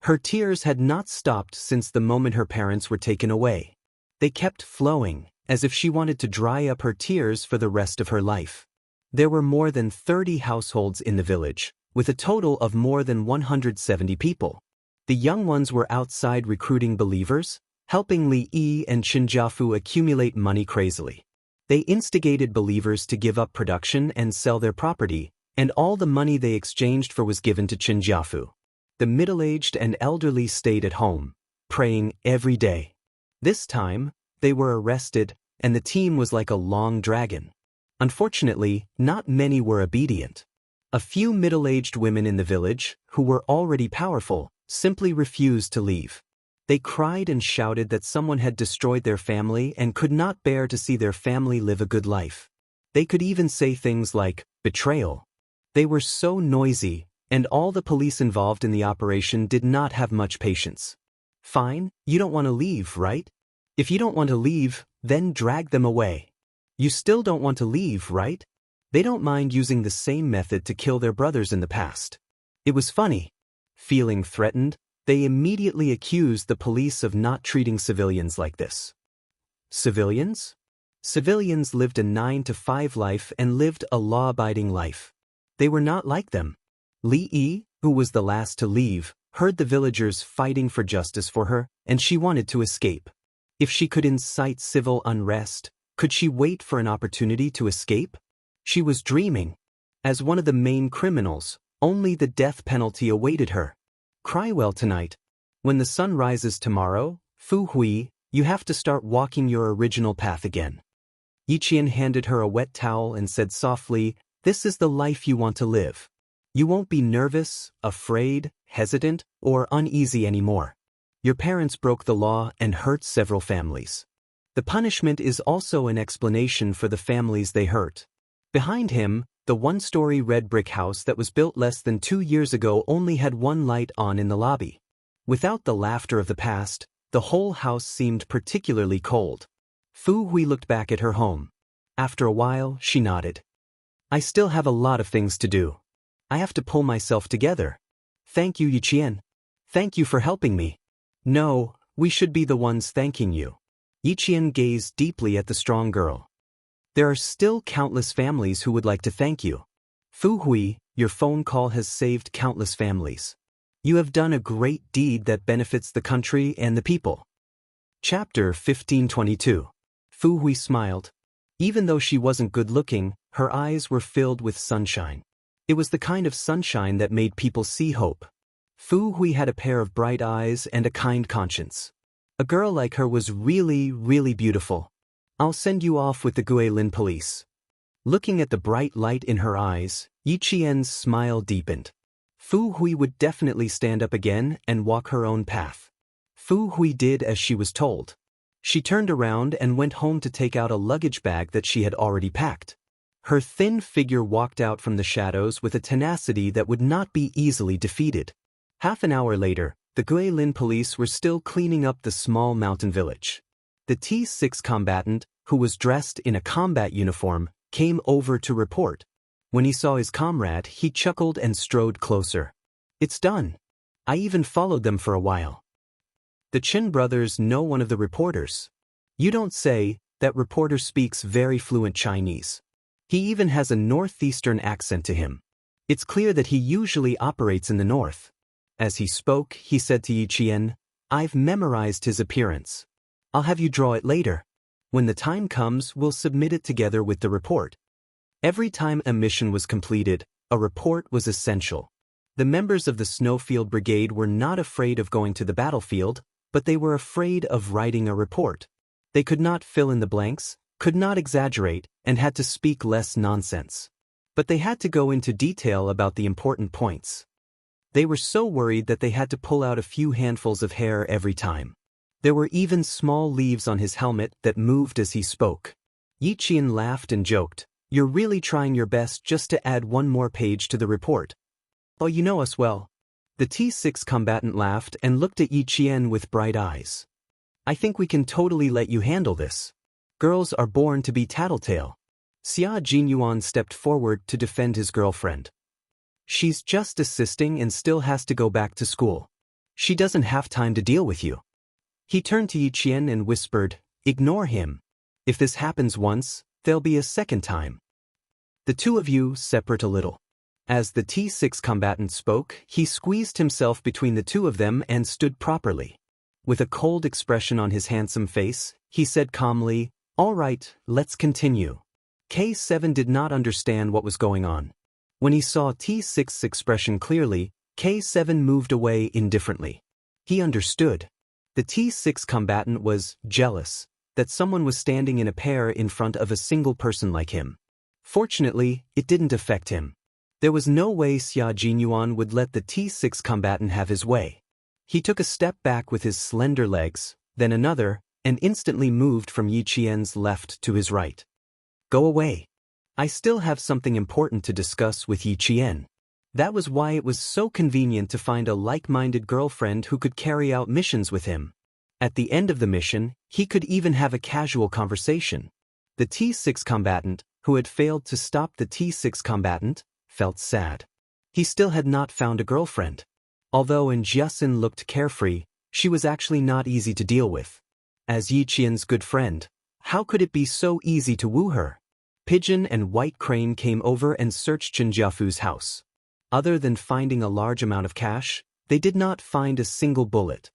Her tears had not stopped since the moment her parents were taken away. They kept flowing, as if she wanted to dry up her tears for the rest of her life. There were more than 30 households in the village, with a total of more than 170 people. The young ones were outside recruiting believers, helping Li Yi and Chen Jiafu accumulate money crazily. They instigated believers to give up production and sell their property, and all the money they exchanged for was given to Chen Jiafu. The middle-aged and elderly stayed at home, praying every day. This time, they were arrested, and the team was like a long dragon. Unfortunately, not many were obedient. A few middle-aged women in the village, who were already powerful, simply refused to leave. They cried and shouted that someone had destroyed their family and could not bear to see their family live a good life. They could even say things like, betrayal. They were so noisy, and all the police involved in the operation did not have much patience. Fine, you don't want to leave, right? If you don't want to leave, then drag them away. You still don't want to leave, right? They don't mind using the same method to kill their brothers in the past. It was funny. Feeling threatened, they immediately accused the police of not treating civilians like this. Civilians? Civilians lived a 9-to-5 life and lived a law-abiding life. They were not like them. Li Yi, who was the last to leave, heard the villagers fighting for justice for her, and she wanted to escape. If she could incite civil unrest, could she wait for an opportunity to escape? She was dreaming. As one of the main criminals, only the death penalty awaited her. Cry well tonight. When the sun rises tomorrow, Fu Hui, you have to start walking your original path again. Yiqian handed her a wet towel and said softly, "This is the life you want to live. You won't be nervous, afraid, hesitant, or uneasy anymore. Your parents broke the law and hurt several families. The punishment is also an explanation for the families they hurt." Behind him, the one-story red brick house that was built less than 2 years ago only had one light on in the lobby. Without the laughter of the past, the whole house seemed particularly cold. Fu Hui looked back at her home. After a while, she nodded. "I still have a lot of things to do. I have to pull myself together. Thank you, Yiqian. Thank you for helping me." "No, we should be the ones thanking you." Yiqian gazed deeply at the strong girl. "There are still countless families who would like to thank you. Fu Hui, your phone call has saved countless families. You have done a great deed that benefits the country and the people." Chapter 1522. Fu Hui smiled, Even though she wasn't good-looking, her eyes were filled with sunshine. It was the kind of sunshine that made people see hope. Fu Hui had a pair of bright eyes and a kind conscience. A girl like her was really, really beautiful. I'll send you off with the Guilin police. Looking at the bright light in her eyes, Yi Qian's smile deepened. Fu Hui would definitely stand up again and walk her own path. Fu Hui did as she was told. She turned around and went home to take out a luggage bag that she had already packed. Her thin figure walked out from the shadows with a tenacity that would not be easily defeated. Half an hour later, the Guilin police were still cleaning up the small mountain village. The T6 combatant, who was dressed in a combat uniform, came over to report. When he saw his comrade, he chuckled and strode closer. It's done. I even followed them for a while. The Chen brothers know one of the reporters. You don't say. That reporter speaks very fluent Chinese. He even has a northeastern accent to him. It's clear that he usually operates in the north. As he spoke, he said to Yi Qian, I've memorized his appearance. I'll have you draw it later. When the time comes, we'll submit it together with the report. Every time a mission was completed, a report was essential. The members of the Snowfield Brigade were not afraid of going to the battlefield, but they were afraid of writing a report. They could not fill in the blanks, could not exaggerate, and had to speak less nonsense. But they had to go into detail about the important points. They were so worried that they had to pull out a few handfuls of hair every time. There were even small leaves on his helmet that moved as he spoke. Yi Qian laughed and joked, You're really trying your best just to add one more page to the report. Oh, you know us well. The T6 combatant laughed and looked at Yi Qian with bright eyes. I think we can totally let you handle this. Girls are born to be tattletale. Xia Jinyuan stepped forward to defend his girlfriend. She's just assisting and still has to go back to school. She doesn't have time to deal with you. He turned to Yi Qian and whispered, Ignore him. If this happens once, there'll be a second time. The two of you separate a little. As the T6 combatant spoke, he squeezed himself between the two of them and stood properly. With a cold expression on his handsome face, he said calmly, All right, let's continue. K7 did not understand what was going on. When he saw T6's expression clearly, K7 moved away indifferently. He understood. The T6 combatant was jealous that someone was standing in a pair in front of a single person like him. Fortunately, it didn't affect him. There was no way Xia Jinyuan would let the T6 combatant have his way. He took a step back with his slender legs, then another, and instantly moved from Yi Qian's left to his right. Go away. I still have something important to discuss with Yi Qian. That was why it was so convenient to find a like-minded girlfriend who could carry out missions with him. At the end of the mission, he could even have a casual conversation. The T6 combatant, who had failed to stop the T6 combatant, felt sad. He still had not found a girlfriend. Although Jiasin looked carefree, she was actually not easy to deal with. As Yi Qian's good friend, how could it be so easy to woo her? Pigeon and White Crane came over and searched Chen Jiafu's house. Other than finding a large amount of cash, they did not find a single bullet.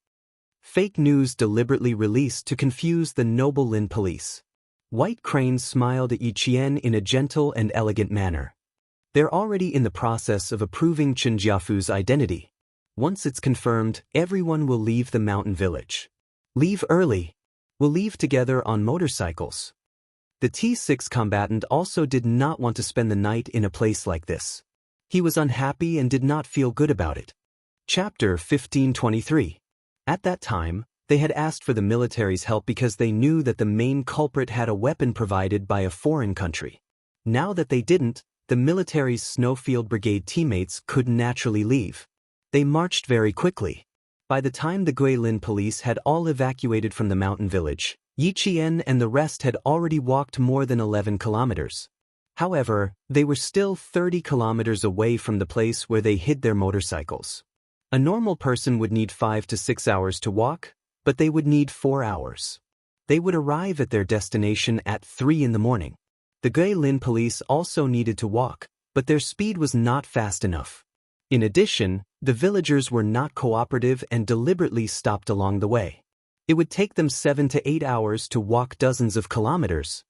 Fake news deliberately released to confuse the Noble Lin police. White Crane smiled at Yi Qian in a gentle and elegant manner. They're already in the process of approving Chen Jiafu's identity. Once it's confirmed, everyone will leave the mountain village. Leave early. We'll leave together on motorcycles. The T6 combatant also did not want to spend the night in a place like this. He was unhappy and did not feel good about it. Chapter 1523. At that time, they had asked for the military's help because they knew that the main culprit had a weapon provided by a foreign country. Now that they didn't, the military's Snowfield Brigade teammates could naturally leave. They marched very quickly. By the time the Guilin police had all evacuated from the mountain village, Yi Qian and the rest had already walked more than 11 kilometers. However, they were still 30 kilometers away from the place where they hid their motorcycles. A normal person would need 5 to 6 hours to walk, but they would need 4 hours. They would arrive at their destination at 3 in the morning. The Guilin police also needed to walk, but their speed was not fast enough. In addition, the villagers were not cooperative and deliberately stopped along the way. It would take them 7 to 8 hours to walk dozens of kilometers.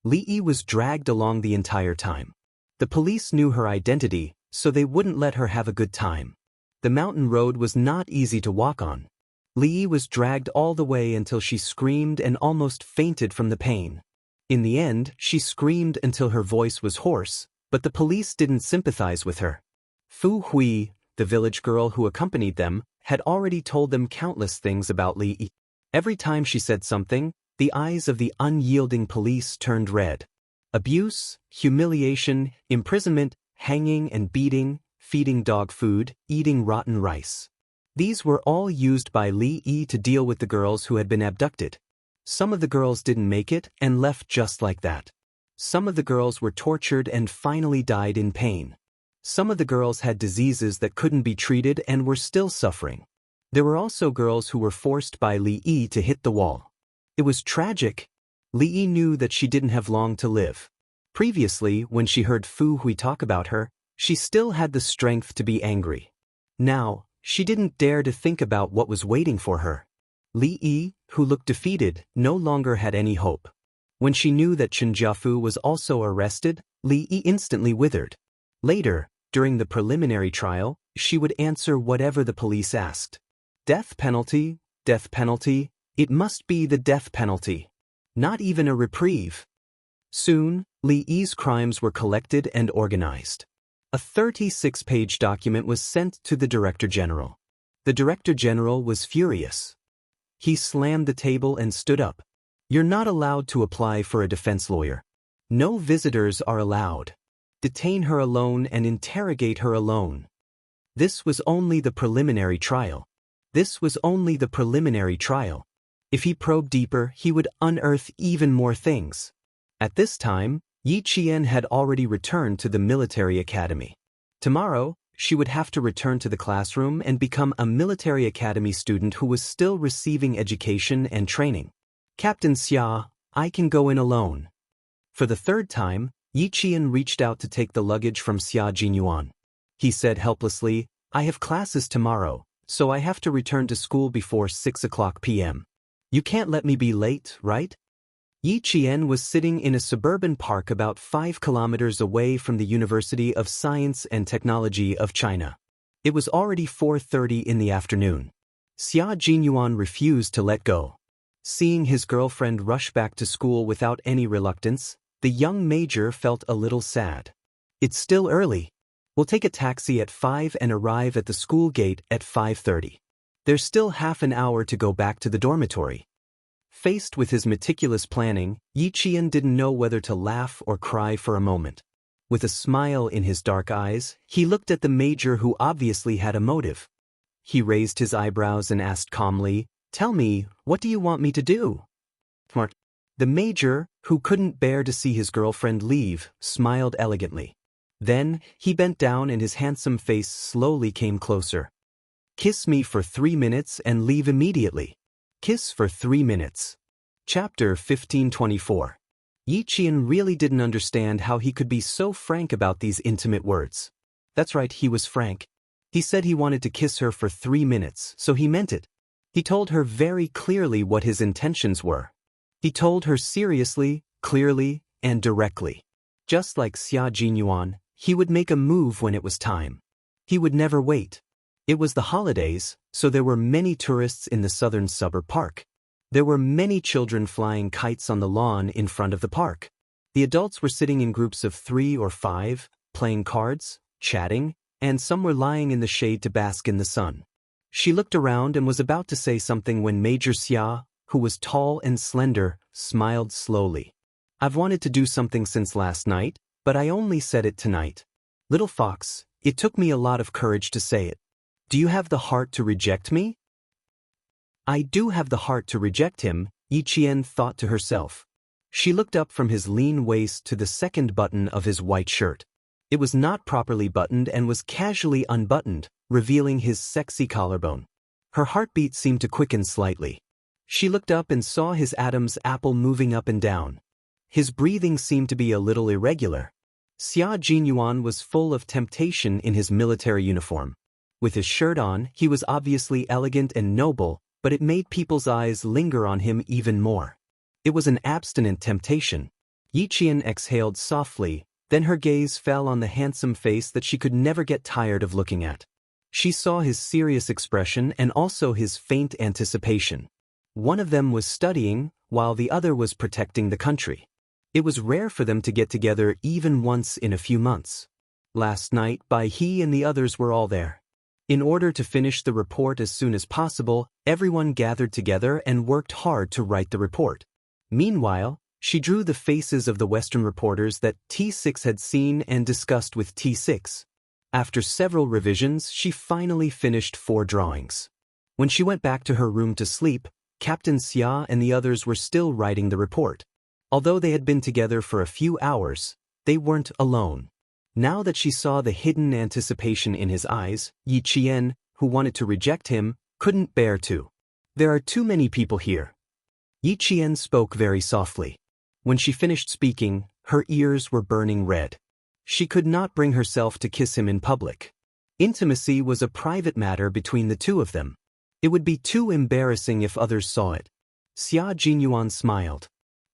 Li Yi was dragged along the entire time. The police knew her identity, so they wouldn't let her have a good time. The mountain road was not easy to walk on. Li Yi was dragged all the way until she screamed and almost fainted from the pain. In the end, she screamed until her voice was hoarse, but the police didn't sympathize with her. Fu Hui, the village girl who accompanied them, had already told them countless things about Li Yi. Every time she said something, the eyes of the unyielding police turned red. Abuse, humiliation, imprisonment, hanging and beating, feeding dog food, eating rotten rice. These were all used by Li Yi to deal with the girls who had been abducted. Some of the girls didn't make it and left just like that. Some of the girls were tortured and finally died in pain. Some of the girls had diseases that couldn't be treated and were still suffering. There were also girls who were forced by Li Yi to hit the wall. It was tragic. Li Yi knew that she didn't have long to live. Previously, when she heard Fu Hui talk about her, she still had the strength to be angry. Now, she didn't dare to think about what was waiting for her. Li Yi, who looked defeated, no longer had any hope. When she knew that Chen Jiafu was also arrested, Li Yi instantly withered. Later, during the preliminary trial, she would answer whatever the police asked. Death penalty, it must be the death penalty. Not even a reprieve. Soon, Li Yi's crimes were collected and organized. A 36-page document was sent to the Director General. The Director General was furious. He slammed the table and stood up. You're not allowed to apply for a defense lawyer. No visitors are allowed. Detain her alone and interrogate her alone. This was only the preliminary trial. If he probed deeper, he would unearth even more things. At this time, Yi Qian had already returned to the military academy. Tomorrow, she would have to return to the classroom and become a military academy student who was still receiving education and training. Captain Xia, I can go in alone. For the third time, Yi Qian reached out to take the luggage from Xia Jinyuan. He said helplessly, I have classes tomorrow, so I have to return to school before 6 p.m. You can't let me be late, right? Yi Qian was sitting in a suburban park about 5 kilometers away from the University of Science and Technology of China. It was already 4:30 in the afternoon. Xia Jinyuan refused to let go. Seeing his girlfriend rush back to school without any reluctance, the young major felt a little sad. It's still early. We'll take a taxi at 5 and arrive at the school gate at 5:30. There's still half an hour to go back to the dormitory. Faced with his meticulous planning, Yi Qian didn't know whether to laugh or cry for a moment. With a smile in his dark eyes, he looked at the major who obviously had a motive. He raised his eyebrows and asked calmly, Tell me, what do you want me to do? Smart. The major, who couldn't bear to see his girlfriend leave, smiled elegantly. Then, he bent down and his handsome face slowly came closer. Kiss me for 3 minutes and leave immediately. Kiss for 3 minutes. Chapter 1524. Yi Qian really didn't understand how he could be so frank about these intimate words. That's right, he was frank. He said he wanted to kiss her for 3 minutes, so he meant it. He told her very clearly what his intentions were. He told her seriously, clearly, and directly. Just like Xia Jinyuan, he would make a move when it was time. He would never wait. It was the holidays, so there were many tourists in the southern suburb park. There were many children flying kites on the lawn in front of the park. The adults were sitting in groups of 3 or 5, playing cards, chatting, and some were lying in the shade to bask in the sun. She looked around and was about to say something when Major Xia, who was tall and slender, smiled slowly. I've wanted to do something since last night, but I only said it tonight. Little fox, it took me a lot of courage to say it. Do you have the heart to reject me? I do have the heart to reject him, Yi Qian thought to herself. She looked up from his lean waist to the second button of his white shirt. It was not properly buttoned and was casually unbuttoned, revealing his sexy collarbone. Her heartbeat seemed to quicken slightly. She looked up and saw his Adam's apple moving up and down. His breathing seemed to be a little irregular. Xia Jinyuan was full of temptation in his military uniform. With his shirt on, he was obviously elegant and noble, but it made people's eyes linger on him even more. It was an abstinent temptation. Yi Qian exhaled softly, then her gaze fell on the handsome face that she could never get tired of looking at. She saw his serious expression and also his faint anticipation. One of them was studying, while the other was protecting the country. It was rare for them to get together even once in a few months. Last night, he and the others were all there. In order to finish the report as soon as possible, everyone gathered together and worked hard to write the report. Meanwhile, she drew the faces of the Western reporters that T6 had seen and discussed with T6. After several revisions, she finally finished 4 drawings. When she went back to her room to sleep, Captain Xia and the others were still writing the report. Although they had been together for a few hours, they weren't alone. Now that she saw the hidden anticipation in his eyes, Yi Qian, who wanted to reject him, couldn't bear to. There are too many people here. Yi Qian spoke very softly. When she finished speaking, her ears were burning red. She could not bring herself to kiss him in public. Intimacy was a private matter between the two of them. It would be too embarrassing if others saw it. Xia Jinyuan smiled.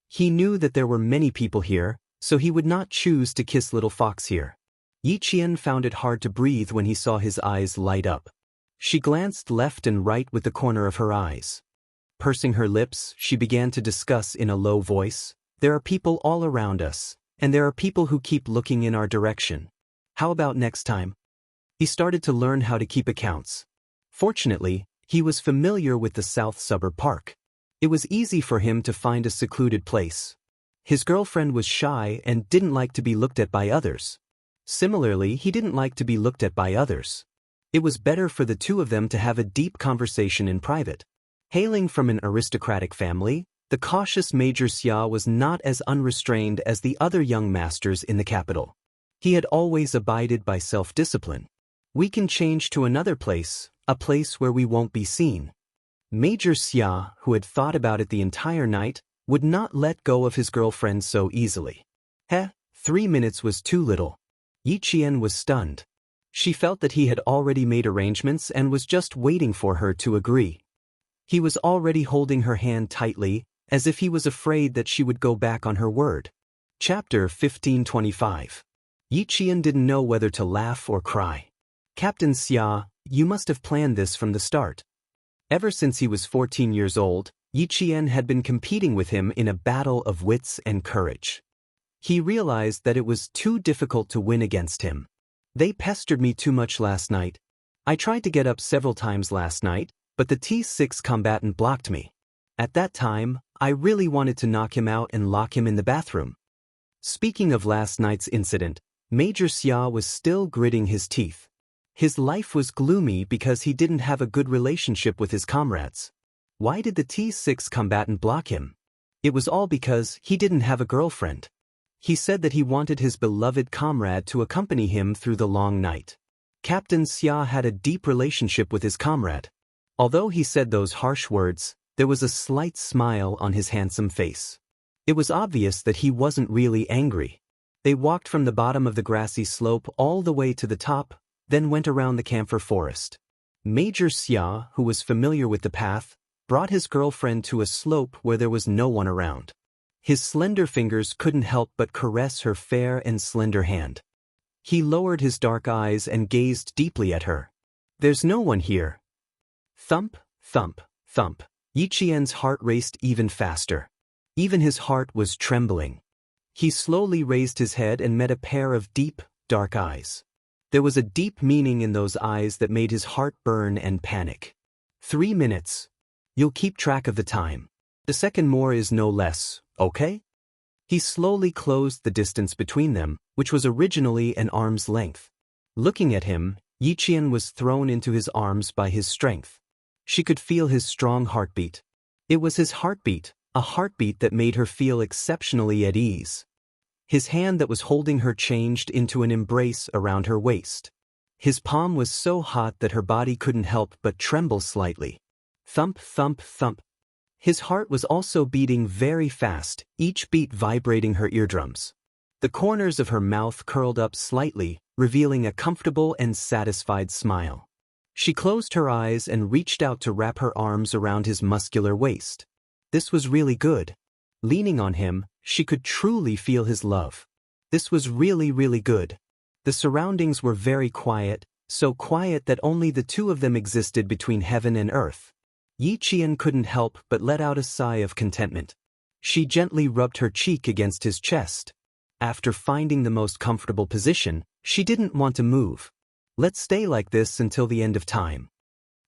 He knew that there were many people here, so he would not choose to kiss little fox here. Yi Qian found it hard to breathe when he saw his eyes light up. She glanced left and right with the corner of her eyes. Pursing her lips, she began to discuss in a low voice, "There are people all around us, and there are people who keep looking in our direction. How about next time?" He started to learn how to keep accounts. Fortunately, he was familiar with the South Suburb Park. It was easy for him to find a secluded place. His girlfriend was shy and didn't like to be looked at by others. Similarly, he didn't like to be looked at by others. It was better for the two of them to have a deep conversation in private. Hailing from an aristocratic family, the cautious Major Xia was not as unrestrained as the other young masters in the capital. He had always abided by self-discipline. "We can change to another place, a place where we won't be seen." Major Xia, who had thought about it the entire night, would not let go of his girlfriend so easily. 3 minutes was too little. Yi Qian was stunned. She felt that he had already made arrangements and was just waiting for her to agree. He was already holding her hand tightly, as if he was afraid that she would go back on her word. Chapter 1525. Yi Qian didn't know whether to laugh or cry. "Captain Xia, you must have planned this from the start." Ever since he was 14 years old, Yi Qian had been competing with him in a battle of wits and courage. He realized that it was too difficult to win against him. "They pestered me too much last night. I tried to get up several times last night, but the T6 combatant blocked me. At that time, I really wanted to knock him out and lock him in the bathroom." Speaking of last night's incident, Major Xia was still gritting his teeth. His life was gloomy because he didn't have a good relationship with his comrades. Why did the T6 combatant block him? It was all because he didn't have a girlfriend. He said that he wanted his beloved comrade to accompany him through the long night. Captain Xia had a deep relationship with his comrade. Although he said those harsh words, there was a slight smile on his handsome face. It was obvious that he wasn't really angry. They walked from the bottom of the grassy slope all the way to the top, then went around the camphor forest. Major Xia, who was familiar with the path, brought his girlfriend to a slope where there was no one around. His slender fingers couldn't help but caress her fair and slender hand. He lowered his dark eyes and gazed deeply at her. "There's no one here." Thump, thump, thump. Yi Qian's heart raced even faster. Even his heart was trembling. He slowly raised his head and met a pair of deep, dark eyes. There was a deep meaning in those eyes that made his heart burn and panic. 3 minutes. You'll keep track of the time. The second more is no less, okay? He slowly closed the distance between them, which was originally an arm's length. Looking at him, Yi Qian was thrown into his arms by his strength. She could feel his strong heartbeat. It was his heartbeat, a heartbeat that made her feel exceptionally at ease. His hand that was holding her changed into an embrace around her waist. His palm was so hot that her body couldn't help but tremble slightly. Thump, thump, thump. His heart was also beating very fast, each beat vibrating her eardrums. The corners of her mouth curled up slightly, revealing a comfortable and satisfied smile. She closed her eyes and reached out to wrap her arms around his muscular waist. This was really good. Leaning on him, she could truly feel his love. This was really good. The surroundings were very quiet, so quiet that only the two of them existed between heaven and earth. Yi Qian couldn't help but let out a sigh of contentment. She gently rubbed her cheek against his chest. After finding the most comfortable position, she didn't want to move. Let's stay like this until the end of time.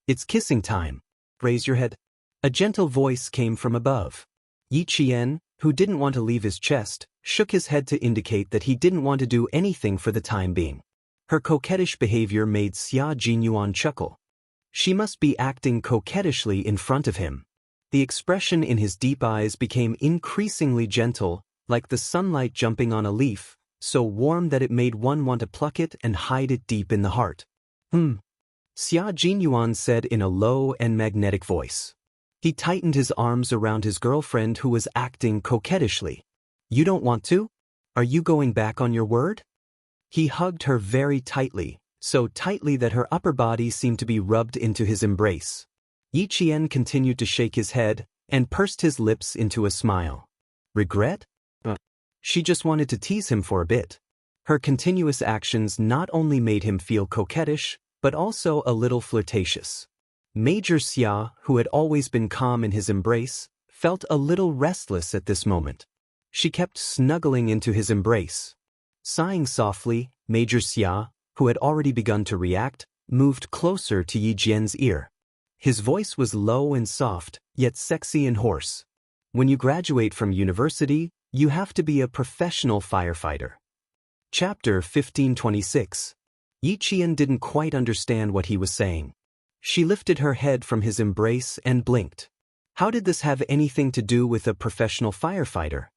It's kissing time. Raise your head. A gentle voice came from above. Yi Qian, who didn't want to leave his chest, shook his head to indicate that he didn't want to do anything for the time being. Her coquettish behavior made Xia Jinyuan chuckle. She must be acting coquettishly in front of him. The expression in his deep eyes became increasingly gentle, like the sunlight jumping on a leaf, so warm that it made one want to pluck it and hide it deep in the heart. Xia Jinyuan said in a low and magnetic voice. He tightened his arms around his girlfriend who was acting coquettishly. You don't want to? Are you going back on your word? He hugged her very tightly, so tightly that her upper body seemed to be rubbed into his embrace. Yi Qian continued to shake his head and pursed his lips into a smile. Regret? She just wanted to tease him for a bit. Her continuous actions not only made him feel coquettish, but also a little flirtatious. Major Xia, who had always been calm in his embrace, felt a little restless at this moment. She kept snuggling into his embrace. Sighing softly, Major Xia, who had already begun to react, moved closer to Yi Jian's ear. His voice was low and soft, yet sexy and hoarse. When you graduate from university, you have to be a professional firefighter. Chapter 1526. Yi Qian didn't quite understand what he was saying. She lifted her head from his embrace and blinked. How did this have anything to do with a professional firefighter?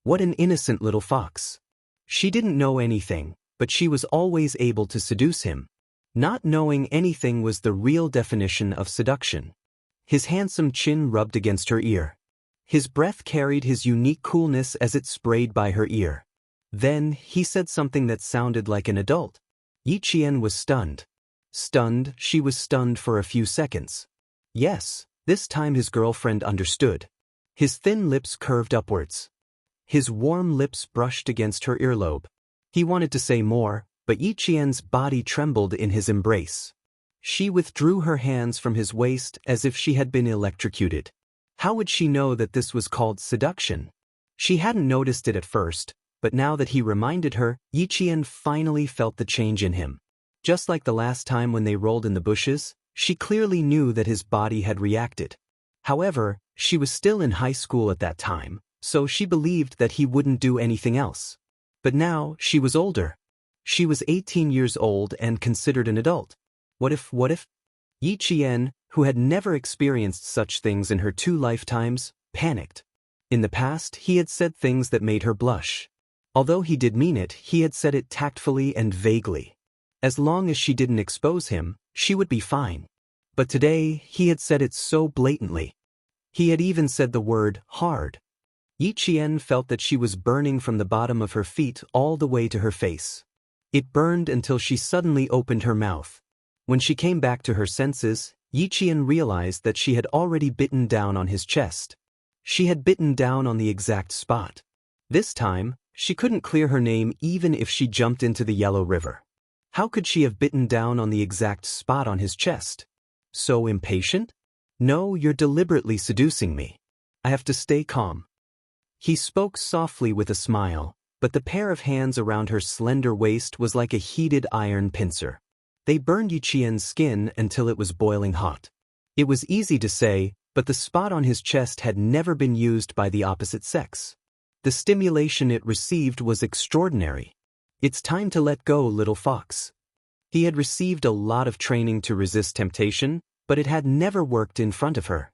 What an innocent little fox. She didn't know anything, but she was always able to seduce him. Not knowing anything was the real definition of seduction. His handsome chin rubbed against her ear. His breath carried his unique coolness as it sprayed by her ear. Then, he said something that sounded like an adult. Yi Qian was stunned. Stunned, she was stunned for a few seconds. Yes, this time his girlfriend understood. His thin lips curved upwards. His warm lips brushed against her earlobe. He wanted to say more, but Yi Qian's body trembled in his embrace. She withdrew her hands from his waist as if she had been electrocuted. How would she know that this was called seduction? She hadn't noticed it at first, but now that he reminded her, Yi Qian finally felt the change in him. Just like the last time when they rolled in the bushes, she clearly knew that his body had reacted. However, she was still in high school at that time, so she believed that he wouldn't do anything else. But now, she was older. She was 18 years old and considered an adult. What if? Yi Qian, who had never experienced such things in her 2 lifetimes, panicked. In the past, he had said things that made her blush. Although he did mean it, he had said it tactfully and vaguely. As long as she didn't expose him, she would be fine. But today, he had said it so blatantly. He had even said the word, hard. Yi Qian felt that she was burning from the bottom of her feet all the way to her face. It burned until she suddenly opened her mouth. When she came back to her senses, Yi Qian realized that she had already bitten down on his chest. She had bitten down on the exact spot. This time, she couldn't clear her name even if she jumped into the Yellow River. How could she have bitten down on the exact spot on his chest? So impatient? No, you're deliberately seducing me. I have to stay calm. He spoke softly with a smile, but the pair of hands around her slender waist was like a heated iron pincer. They burned Yi Qian's skin until it was boiling hot. It was easy to say, but the spot on his chest had never been used by the opposite sex. The stimulation it received was extraordinary. It's time to let go, little fox. He had received a lot of training to resist temptation, but it had never worked in front of her.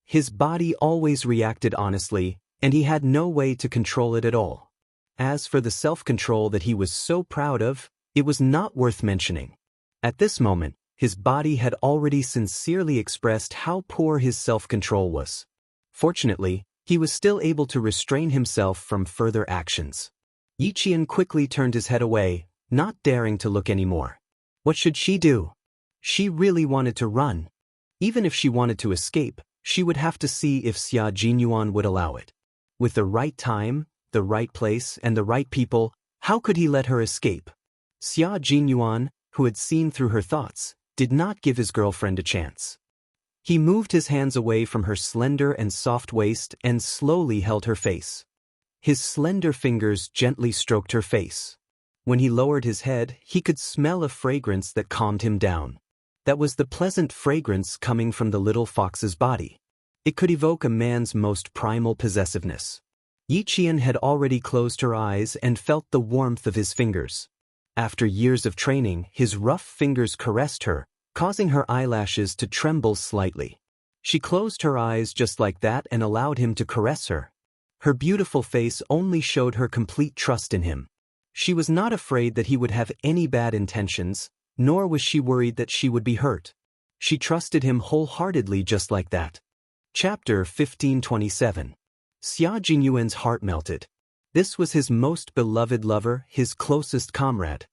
His body always reacted honestly, and he had no way to control it at all. As for the self-control that he was so proud of, it was not worth mentioning. At this moment, his body had already sincerely expressed how poor his self-control was. Fortunately, he was still able to restrain himself from further actions. Yi Qian quickly turned his head away, not daring to look anymore. What should she do? She really wanted to run. Even if she wanted to escape, she would have to see if Xia Jinyuan would allow it. With the right time, the right place, and the right people, how could he let her escape? Xia Jinyuan, who had seen through her thoughts, did not give his girlfriend a chance. He moved his hands away from her slender and soft waist and slowly held her face. His slender fingers gently stroked her face. When he lowered his head, he could smell a fragrance that calmed him down. That was the pleasant fragrance coming from the little fox's body. It could evoke a man's most primal possessiveness. Yi Qian had already closed her eyes and felt the warmth of his fingers. After years of training, his rough fingers caressed her, causing her eyelashes to tremble slightly. She closed her eyes just like that and allowed him to caress her. Her beautiful face only showed her complete trust in him. She was not afraid that he would have any bad intentions, nor was she worried that she would be hurt. She trusted him wholeheartedly just like that. Chapter 1527. Xia Jinyuan's heart melted. This was his most beloved lover, his closest comrade.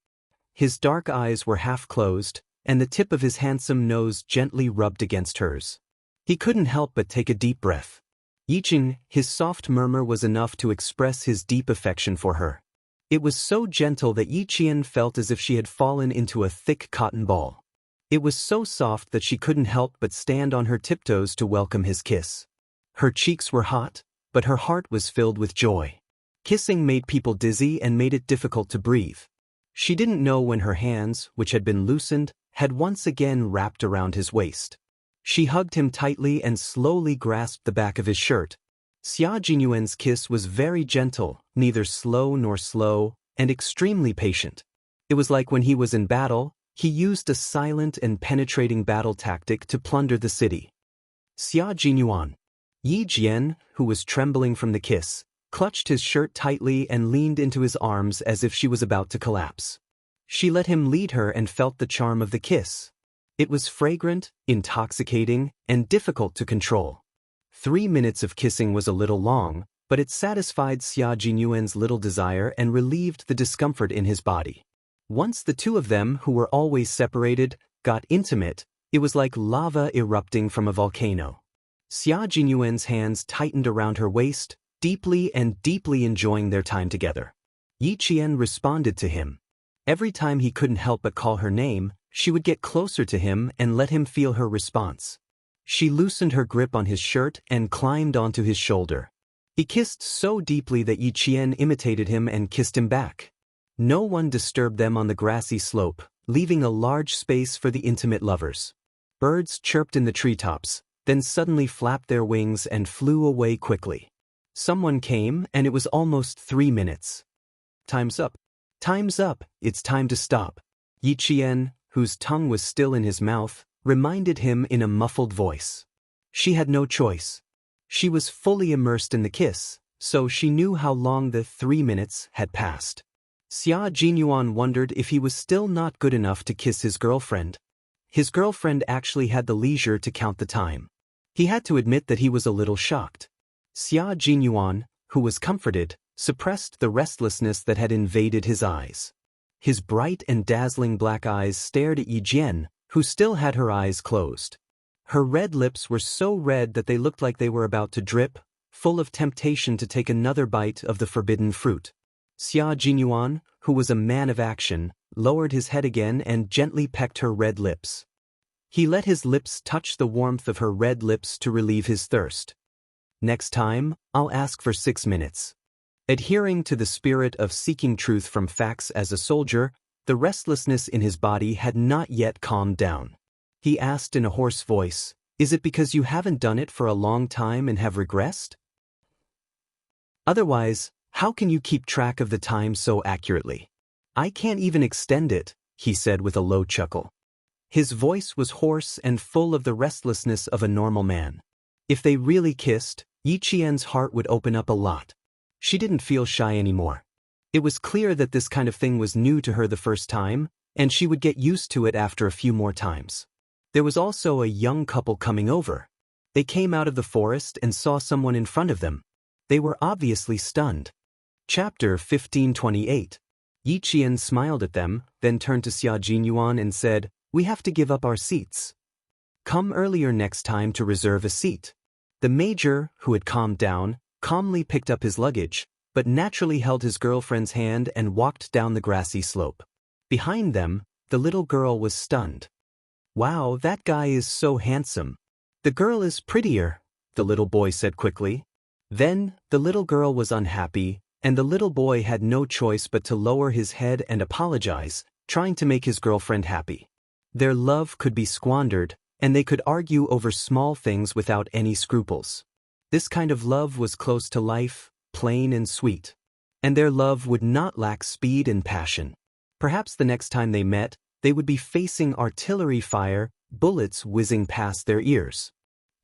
His dark eyes were half closed, and the tip of his handsome nose gently rubbed against hers. He couldn't help but take a deep breath. Yiqing, his soft murmur was enough to express his deep affection for her. It was so gentle that Yi Qian felt as if she had fallen into a thick cotton ball. It was so soft that she couldn't help but stand on her tiptoes to welcome his kiss. Her cheeks were hot, but her heart was filled with joy. Kissing made people dizzy and made it difficult to breathe. She didn't know when her hands, which had been loosened, had once again wrapped around his waist. She hugged him tightly and slowly grasped the back of his shirt. Xia Jinyuan's kiss was very gentle, neither slow nor slow, and extremely patient. It was like when he was in battle, he used a silent and penetrating battle tactic to plunder the city. Xia Jinyuan. Yi Jian, who was trembling from the kiss, clutched his shirt tightly and leaned into his arms as if she was about to collapse. She let him lead her and felt the charm of the kiss. It was fragrant, intoxicating, and difficult to control. 3 minutes of kissing was a little long, but it satisfied Xia Jinyuan's little desire and relieved the discomfort in his body. Once the two of them, who were always separated, got intimate, it was like lava erupting from a volcano. Xia Jinyuan's hands tightened around her waist, deeply and deeply enjoying their time together. Yi Qian responded to him. Every time he couldn't help but call her name, she would get closer to him and let him feel her response. She loosened her grip on his shirt and climbed onto his shoulder. He kissed so deeply that Yi Qian imitated him and kissed him back. No one disturbed them on the grassy slope, leaving a large space for the intimate lovers. Birds chirped in the treetops, then suddenly flapped their wings and flew away quickly. Someone came, and it was almost 3 minutes. Time's up. Time's up, it's time to stop. Yi Qian, whose tongue was still in his mouth, reminded him in a muffled voice. She had no choice. She was fully immersed in the kiss, so she knew how long the 3 minutes had passed. Xia Jinyuan wondered if he was still not good enough to kiss his girlfriend. His girlfriend actually had the leisure to count the time. He had to admit that he was a little shocked. Xia Jinyuan, who was comforted, suppressed the restlessness that had invaded his eyes. His bright and dazzling black eyes stared at Yi Jian, who still had her eyes closed. Her red lips were so red that they looked like they were about to drip, full of temptation to take another bite of the forbidden fruit. Xia Jinyuan, who was a man of action, lowered his head again and gently pecked her red lips. He let his lips touch the warmth of her red lips to relieve his thirst. Next time, I'll ask for 6 minutes. Adhering to the spirit of seeking truth from facts as a soldier, the restlessness in his body had not yet calmed down. He asked in a hoarse voice, "Is it because you haven't done it for a long time and have regressed? Otherwise, how can you keep track of the time so accurately?" "I can't even extend it," he said with a low chuckle. His voice was hoarse and full of the restlessness of a normal man. If they really kissed, Yi Qian's heart would open up a lot. She didn't feel shy anymore. It was clear that this kind of thing was new to her the first time, and she would get used to it after a few more times. There was also a young couple coming over. They came out of the forest and saw someone in front of them. They were obviously stunned. Chapter 1528. Yi Qian smiled at them, then turned to Xia Jinyuan and said, "We have to give up our seats. Come earlier next time to reserve a seat." The major, who had calmed down, calmly picked up his luggage, but naturally held his girlfriend's hand and walked down the grassy slope. Behind them, the little girl was stunned. "Wow, that guy is so handsome." "The girl is prettier," the little boy said quickly. Then, the little girl was unhappy, and the little boy had no choice but to lower his head and apologize, trying to make his girlfriend happy. Their love could be squandered, and they could argue over small things without any scruples. This kind of love was close to life, plain and sweet. And their love would not lack speed and passion. Perhaps the next time they met, they would be facing artillery fire, bullets whizzing past their ears.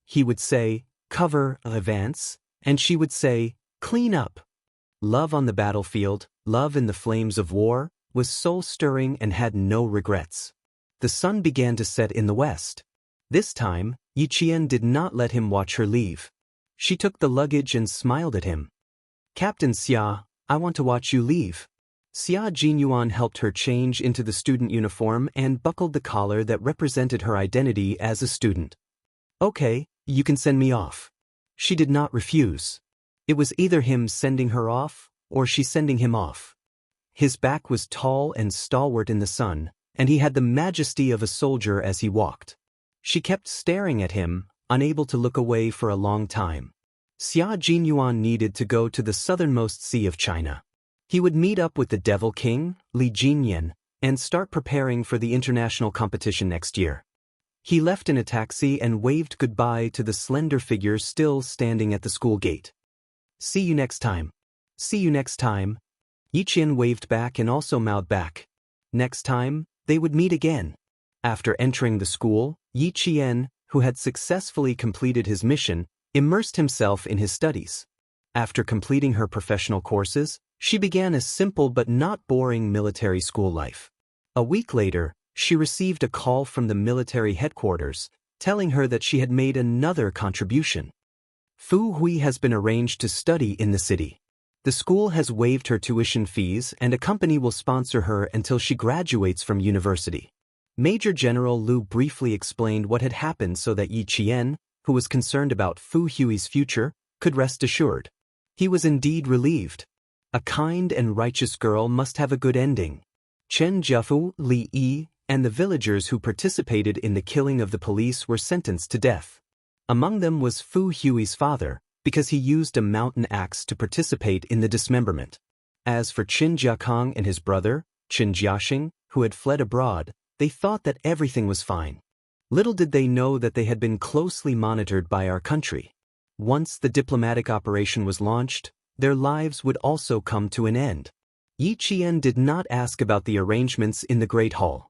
He would say, "Cover, advance," and she would say, "Clean up." Love on the battlefield, love in the flames of war, was soul-stirring and had no regrets. The sun began to set in the west. This time, Yi Qian did not let him watch her leave. She took the luggage and smiled at him. "Captain Xia, I want to watch you leave." Xia Jinyuan helped her change into the student uniform and buckled the collar that represented her identity as a student. "Okay, you can send me off." She did not refuse. It was either him sending her off, or she sending him off. His back was tall and stalwart in the sun, and he had the majesty of a soldier as he walked. She kept staring at him, unable to look away for a long time. Xia Jinyuan needed to go to the southernmost sea of China. He would meet up with the Devil King, Li Jinyan, and start preparing for the international competition next year. He left in a taxi and waved goodbye to the slender figure still standing at the school gate. "See you next time." "See you next time." Yi Qian waved back and also bowed back. Next time, they would meet again. After entering the school, Yi Qian, who had successfully completed his mission, immersed himself in his studies. After completing her professional courses, she began a simple but not boring military school life. A week later, she received a call from the military headquarters, telling her that she had made another contribution. Fu Hui has been arranged to study in the city. The school has waived her tuition fees and a company will sponsor her until she graduates from university. Major General Liu briefly explained what had happened so that Yi Qian, who was concerned about Fu Hui's future, could rest assured. He was indeed relieved. A kind and righteous girl must have a good ending. Chen Jiafu, Li Yi, and the villagers who participated in the killing of the police were sentenced to death. Among them was Fu Hui's father, because he used a mountain axe to participate in the dismemberment. As for Qin Jiakong and his brother, Qin Jiaxing, who had fled abroad, they thought that everything was fine. Little did they know that they had been closely monitored by our country. Once the diplomatic operation was launched, their lives would also come to an end. Yi Qian did not ask about the arrangements in the Great Hall.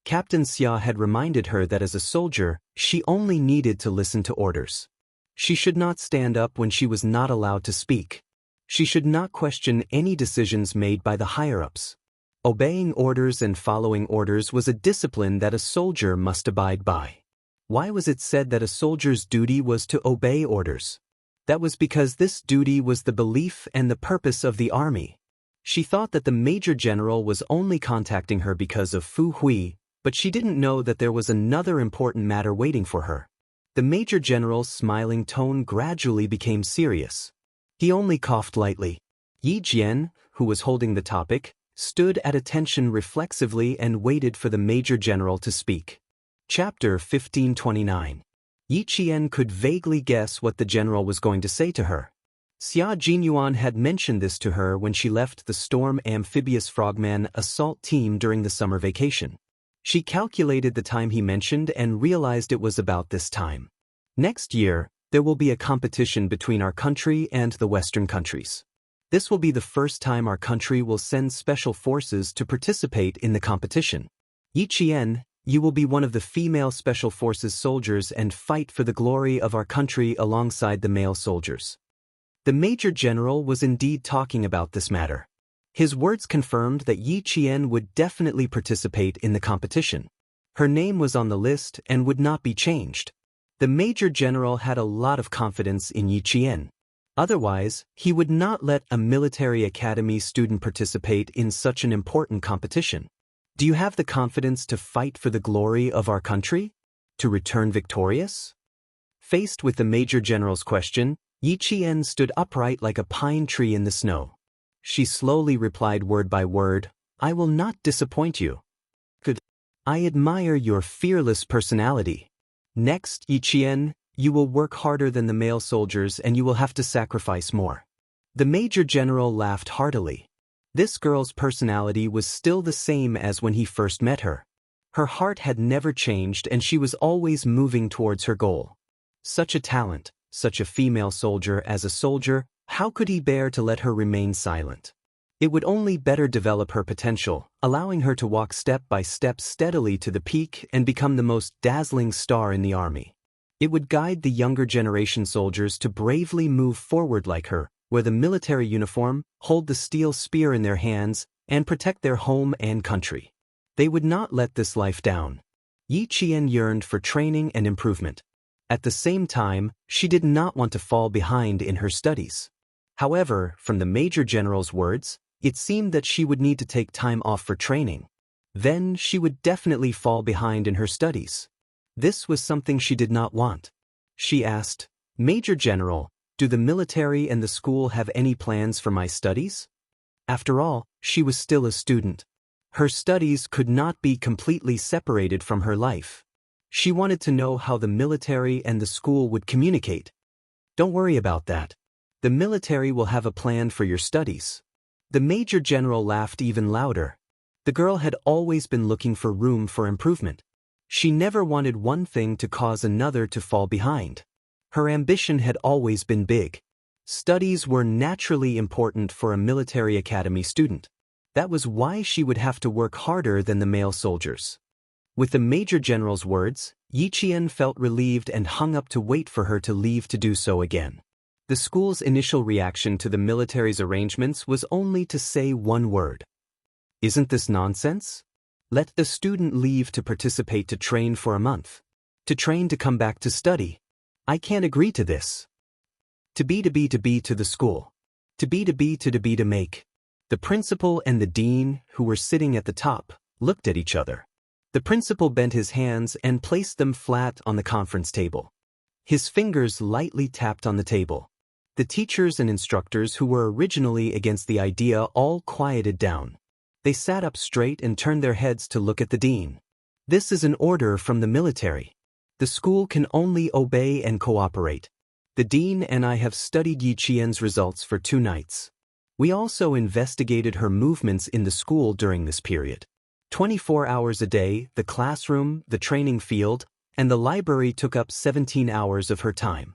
Captain Xia had reminded her that as a soldier, she only needed to listen to orders. She should not stand up when she was not allowed to speak. She should not question any decisions made by the higher-ups. Obeying orders and following orders was a discipline that a soldier must abide by. Why was it said that a soldier's duty was to obey orders? That was because this duty was the belief and the purpose of the army. She thought that the Major General was only contacting her because of Fu Hui, but she didn't know that there was another important matter waiting for her. The Major General's smiling tone gradually became serious. He only coughed lightly. Yi Jian, who was holding the topic, stood at attention reflexively and waited for the Major General to speak. Chapter 1529. Yi Qian could vaguely guess what the general was going to say to her. Xia Jinyuan had mentioned this to her when she left the Storm Amphibious Frogman assault team during the summer vacation. She calculated the time he mentioned and realized it was about this time. Next year, there will be a competition between our country and the Western countries. This will be the first time our country will send special forces to participate in the competition. Yi Qian, you will be one of the female Special Forces soldiers and fight for the glory of our country alongside the male soldiers. The Major General was indeed talking about this matter. His words confirmed that Yi Qian would definitely participate in the competition. Her name was on the list and would not be changed. The Major General had a lot of confidence in Yi Qian. Otherwise, he would not let a military academy student participate in such an important competition. Do you have the confidence to fight for the glory of our country? To return victorious? Faced with the Major General's question, Yi Qian stood upright like a pine tree in the snow. She slowly replied word by word, "I will not disappoint you. Good. I admire your fearless personality. Next, Yi Qian, you will work harder than the male soldiers and you will have to sacrifice more." The Major General laughed heartily. This girl's personality was still the same as when he first met her. Her heart had never changed and she was always moving towards her goal. Such a talent, such a female soldier as a soldier, how could he bear to let her remain silent? It would only better develop her potential, allowing her to walk step by step steadily to the peak and become the most dazzling star in the army. It would guide the younger generation soldiers to bravely move forward like her, wear the military uniform, hold the steel spear in their hands, and protect their home and country. They would not let this life down. Yi Qian yearned for training and improvement. At the same time, she did not want to fall behind in her studies. However, from the Major General's words, it seemed that she would need to take time off for training. Then she would definitely fall behind in her studies. This was something she did not want. She asked, "Major General, do the military and the school have any plans for my studies?" After all, she was still a student. Her studies could not be completely separated from her life. She wanted to know how the military and the school would communicate. "Don't worry about that. The military will have a plan for your studies." The Major General laughed even louder. The girl had always been looking for room for improvement. She never wanted one thing to cause another to fall behind. Her ambition had always been big. Studies were naturally important for a military academy student. That was why she would have to work harder than the male soldiers. With the Major General's words, Yi Qian felt relieved and hung up to wait for her to leave to do so again. The school's initial reaction to the military's arrangements was only to say one word. "Isn't this nonsense? Let the student leave to participate to train for a month. To train to come back to study. I can't agree to this. To be to the school. To be to make." The principal and the dean, who were sitting at the top, looked at each other. The principal bent his hands and placed them flat on the conference table. His fingers lightly tapped on the table. The teachers and instructors who were originally against the idea all quieted down. They sat up straight and turned their heads to look at the dean. "This is an order from the military. The school can only obey and cooperate. The dean and I have studied Yi Qian's results for 2 nights. We also investigated her movements in the school during this period. 24 hours a day, the classroom, the training field, and the library took up 17 hours of her time."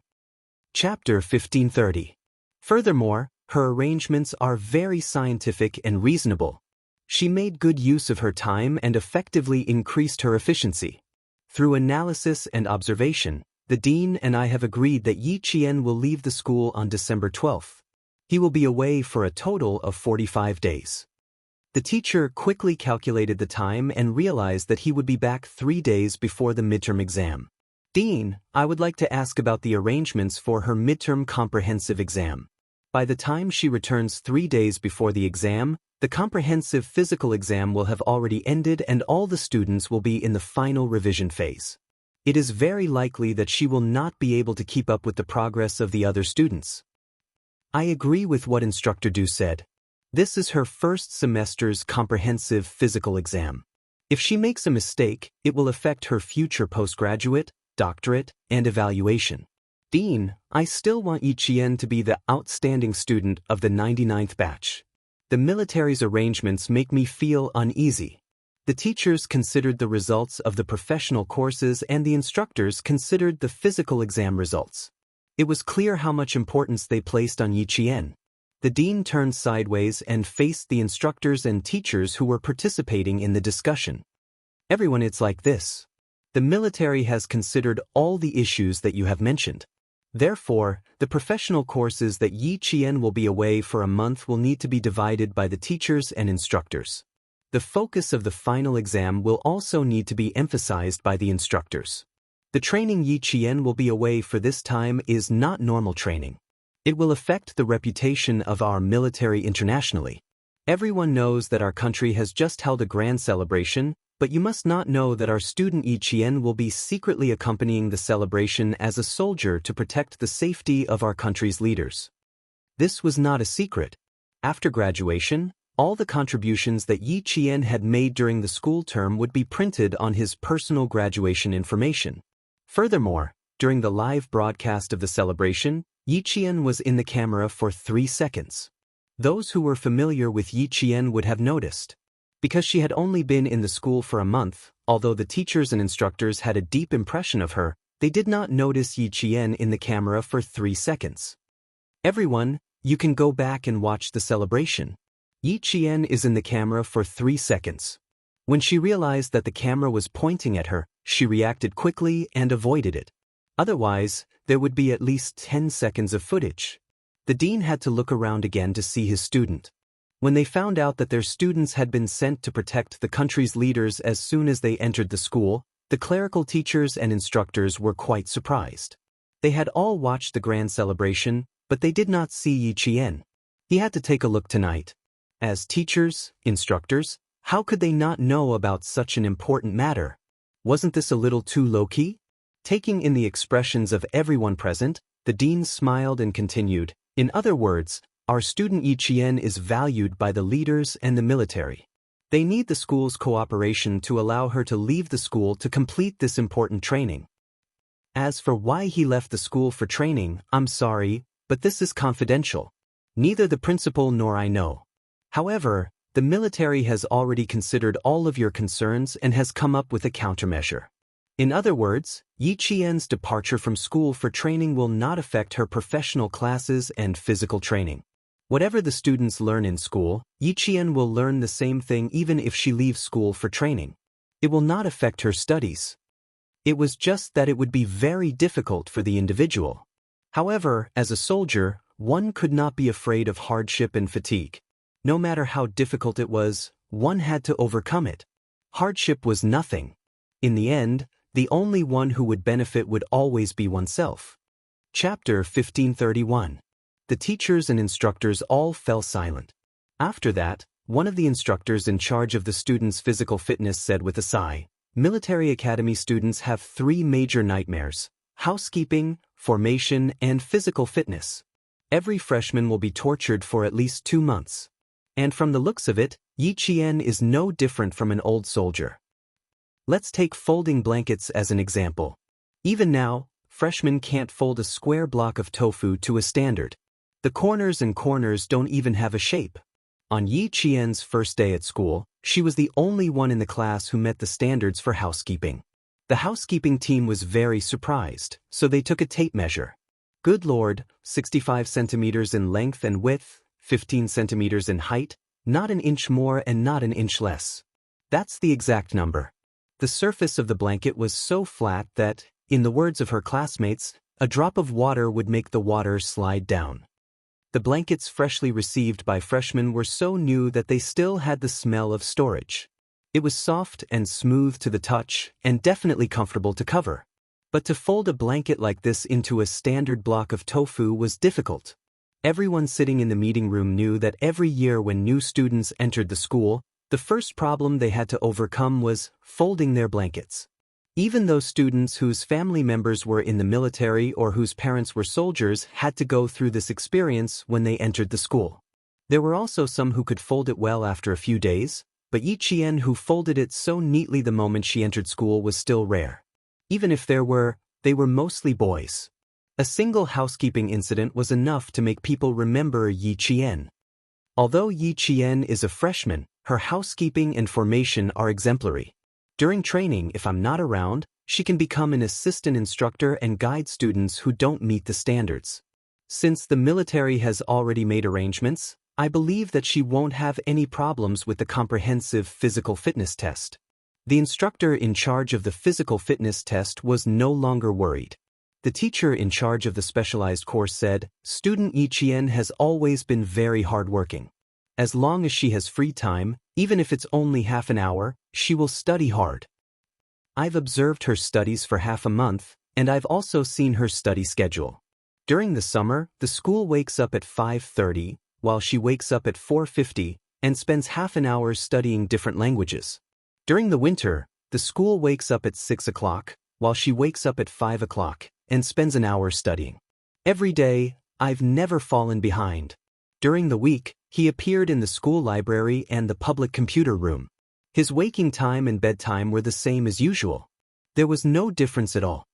Chapter 1530. Furthermore, her arrangements are very scientific and reasonable. She made good use of her time and effectively increased her efficiency. Through analysis and observation, the dean and I have agreed that Yi Qian will leave the school on December 12th. He will be away for a total of 45 days. The teacher quickly calculated the time and realized that he would be back 3 days before the midterm exam. "Dean, I would like to ask about the arrangements for her midterm comprehensive exam. By the time she returns 3 days before the exam, the comprehensive physical exam will have already ended and all the students will be in the final revision phase. It is very likely that she will not be able to keep up with the progress of the other students." I agree with what Instructor Du said. This is her first semester's comprehensive physical exam. If she makes a mistake, it will affect her future postgraduate, doctorate, and evaluation. "Dean, I still want Yi Qian to be the outstanding student of the 99th batch. The military's arrangements make me feel uneasy." The teachers considered the results of the professional courses and the instructors considered the physical exam results. It was clear how much importance they placed on Yi Qian. The dean turned sideways and faced the instructors and teachers who were participating in the discussion. "Everyone, it's like this. The military has considered all the issues that you have mentioned. Therefore, the professional courses that Yi Qian will be away for a month will need to be divided by the teachers and instructors. The focus of the final exam will also need to be emphasized by the instructors. The training Yi Qian will be away for this time is not normal training. It will affect the reputation of our military internationally. Everyone knows that our country has just held a grand celebration, But you must not know that our student Yi Qian will be secretly accompanying the celebration as a soldier to protect the safety of our country's leaders. This was not a secret. After graduation, all the contributions that Yi Qian had made during the school term would be printed on his personal graduation information. Furthermore, during the live broadcast of the celebration, Yi Qian was in the camera for 3 seconds. Those who were familiar with Yi Qian would have noticed. Because she had only been in the school for a month, although the teachers and instructors had a deep impression of her, they did not notice Yi Qian in the camera for 3 seconds. Everyone, you can go back and watch the celebration. Yi Qian is in the camera for 3 seconds. When she realized that the camera was pointing at her, she reacted quickly and avoided it. Otherwise, there would be at least 10 seconds of footage. The dean had to look around again to see his student. When they found out that their students had been sent to protect the country's leaders as soon as they entered the school, the clerical teachers and instructors were quite surprised. They had all watched the grand celebration, but they did not see Yi Qian. He had to take a look tonight. As teachers, instructors, how could they not know about such an important matter? Wasn't this a little too low-key? Taking in the expressions of everyone present, the dean smiled and continued, "In other words, our student Yi Qian is valued by the leaders and the military. They need the school's cooperation to allow her to leave the school to complete this important training. As for why he left the school for training, I'm sorry, but this is confidential. Neither the principal nor I know. However, the military has already considered all of your concerns and has come up with a countermeasure. In other words, Yi Qian's departure from school for training will not affect her professional classes and physical training. Whatever the students learn in school, Yi Qian will learn the same thing even if she leaves school for training. It will not affect her studies. It was just that it would be very difficult for the individual. However, as a soldier, one could not be afraid of hardship and fatigue. No matter how difficult it was, one had to overcome it. Hardship was nothing. In the end, the only one who would benefit would always be oneself." Chapter 1531. The teachers and instructors all fell silent. After that, one of the instructors in charge of the students' physical fitness said with a sigh, "Military academy students have 3 major nightmares: housekeeping, formation, and physical fitness. Every freshman will be tortured for at least 2 months. And from the looks of it, Yi Qian is no different from an old soldier. Let's take folding blankets as an example. Even now, freshmen can't fold a square block of tofu to a standard. The corners and corners don't even have a shape. On Yi Qian's first day at school, she was the only one in the class who met the standards for housekeeping. The housekeeping team was very surprised, so they took a tape measure. Good Lord, 65 centimeters in length and width, 15 centimeters in height, not an inch more and not an inch less. That's the exact number. The surface of the blanket was so flat that, in the words of her classmates, a drop of water would make the water slide down. The blankets freshly received by freshmen were so new that they still had the smell of storage. It was soft and smooth to the touch, and definitely comfortable to cover. But to fold a blanket like this into a standard block of tofu was difficult. Everyone sitting in the meeting room knew that every year when new students entered the school, the first problem they had to overcome was folding their blankets. Even those students whose family members were in the military or whose parents were soldiers had to go through this experience when they entered the school. There were also some who could fold it well after a few days, but Yi Qian, who folded it so neatly the moment she entered school, was still rare. Even if they were mostly boys. A single housekeeping incident was enough to make people remember Yi Qian. Although Yi Qian is a freshman, her housekeeping and formation are exemplary. During training, if I'm not around, she can become an assistant instructor and guide students who don't meet the standards. Since the military has already made arrangements, I believe that she won't have any problems with the comprehensive physical fitness test. The instructor in charge of the physical fitness test was no longer worried. The teacher in charge of the specialized course said, "Student Yi Qian has always been very hardworking. As long as she has free time, even if it's only half an hour, she will study hard. I've observed her studies for half a month, and I've also seen her study schedule. During the summer, the school wakes up at 5:30, while she wakes up at 4:50, and spends half an hour studying different languages. During the winter, the school wakes up at 6 o'clock, while she wakes up at 5 o'clock, and spends an hour studying. Every day, I've never fallen behind. During the week, he appeared in the school library and the public computer room. His waking time and bedtime were the same as usual. There was no difference at all.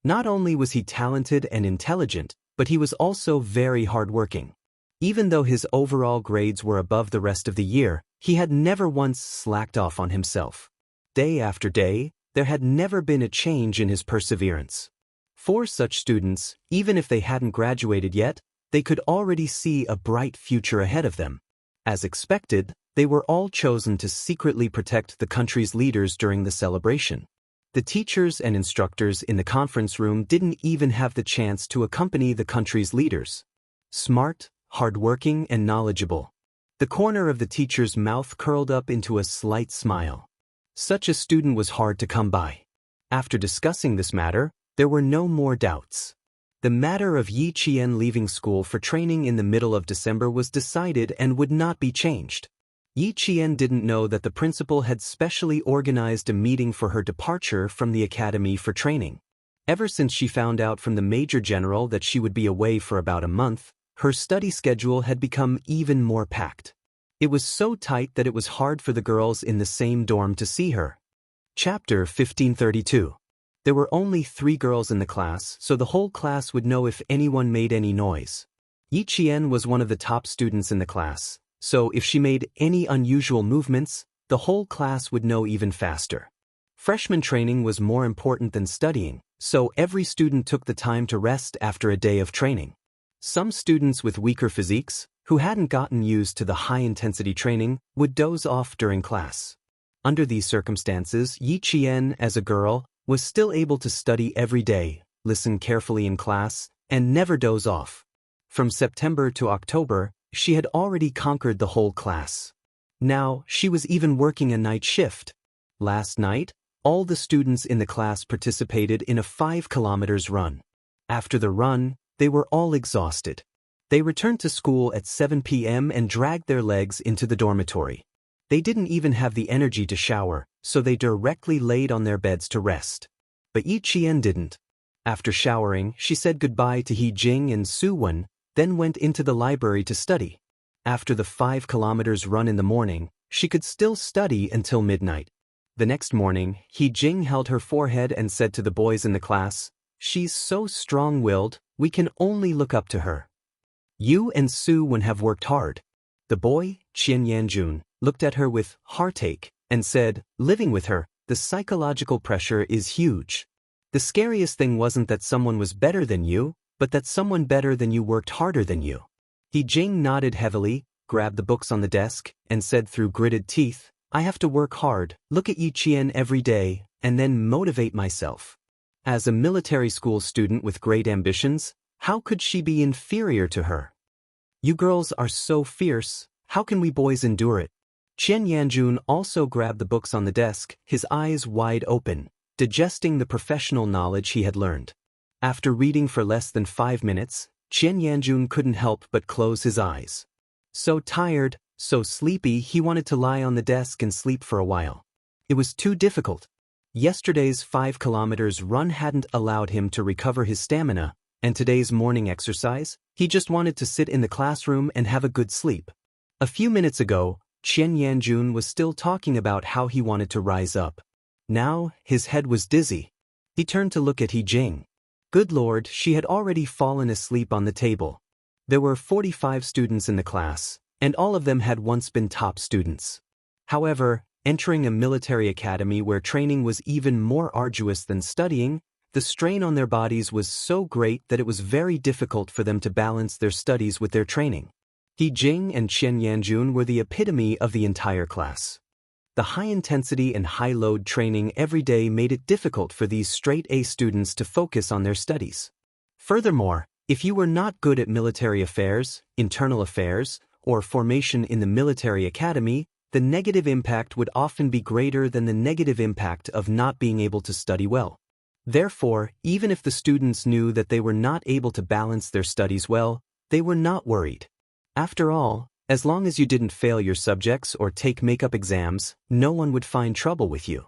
Not only was he talented and intelligent, but he was also very hardworking. Even though his overall grades were above the rest of the year, he had never once slacked off on himself. Day after day, there had never been a change in his perseverance. For such students, even if they hadn't graduated yet, they could already see a bright future ahead of them. As expected, they were all chosen to secretly protect the country's leaders during the celebration. The teachers and instructors in the conference room didn't even have the chance to accompany the country's leaders. Smart, hardworking, and knowledgeable. The corner of the teacher's mouth curled up into a slight smile. Such a student was hard to come by. After discussing this matter, there were no more doubts. The matter of Yi Qian leaving school for training in the middle of December was decided and would not be changed. Yi Qian didn't know that the principal had specially organized a meeting for her departure from the academy for training. Ever since she found out from the Major General that she would be away for about a month, her study schedule had become even more packed. It was so tight that it was hard for the girls in the same dorm to see her. Chapter 1532. There were only 3 girls in the class, so the whole class would know if anyone made any noise. Yi Qian was one of the top students in the class, so if she made any unusual movements, the whole class would know even faster. Freshman training was more important than studying, so every student took the time to rest after a day of training. Some students with weaker physiques, who hadn't gotten used to the high-intensity training, would doze off during class. Under these circumstances, Yi Qian, as a girl, was still able to study every day, listen carefully in class, and never doze off. From September to October, she had already conquered the whole class. Now, she was even working a night shift. Last night, all the students in the class participated in a 5 kilometers run. After the run, they were all exhausted. They returned to school at 7 p.m. and dragged their legs into the dormitory. They didn't even have the energy to shower, so they directly laid on their beds to rest. But Yi Qian didn't. After showering, she said goodbye to He Jing and Su Wen, then went into the library to study. After the 5 kilometers run in the morning, she could still study until midnight. The next morning, He Jing held her forehead and said to the boys in the class, "She's so strong-willed, we can only look up to her. You and Su Wen have worked hard." The boy, Qian Yanjun, looked at her with heartache and said, "Living with her, the psychological pressure is huge. The scariest thing wasn't that someone was better than you, but that someone better than you worked harder than you." He Jing nodded heavily, grabbed the books on the desk, and said through gritted teeth, "I have to work hard, look at Yi Qian every day, and then motivate myself." As a military school student with great ambitions, how could she be inferior to her? "You girls are so fierce, how can we boys endure it?" Qian Yanjun also grabbed the books on the desk, his eyes wide open, digesting the professional knowledge he had learned. After reading for less than 5 minutes, Qian Yanjun couldn't help but close his eyes. So tired, so sleepy, he wanted to lie on the desk and sleep for a while. It was too difficult. Yesterday's 5 kilometers run hadn't allowed him to recover his stamina, and today's morning exercise, he just wanted to sit in the classroom and have a good sleep. A few minutes ago, Qian Yanjun was still talking about how he wanted to rise up. Now, his head was dizzy. He turned to look at He Jing. Good Lord, she had already fallen asleep on the table. There were 45 students in the class, and all of them had once been top students. However, entering a military academy where training was even more arduous than studying, the strain on their bodies was so great that it was very difficult for them to balance their studies with their training. He Jing and Qian Yanjun were the epitome of the entire class. The high-intensity and high-load training every day made it difficult for these straight-A students to focus on their studies. Furthermore, if you were not good at military affairs, internal affairs, or formation in the military academy, the negative impact would often be greater than the negative impact of not being able to study well. Therefore, even if the students knew that they were not able to balance their studies well, they were not worried. After all, As long as you didn't fail your subjects or take makeup exams, no one would find trouble with you.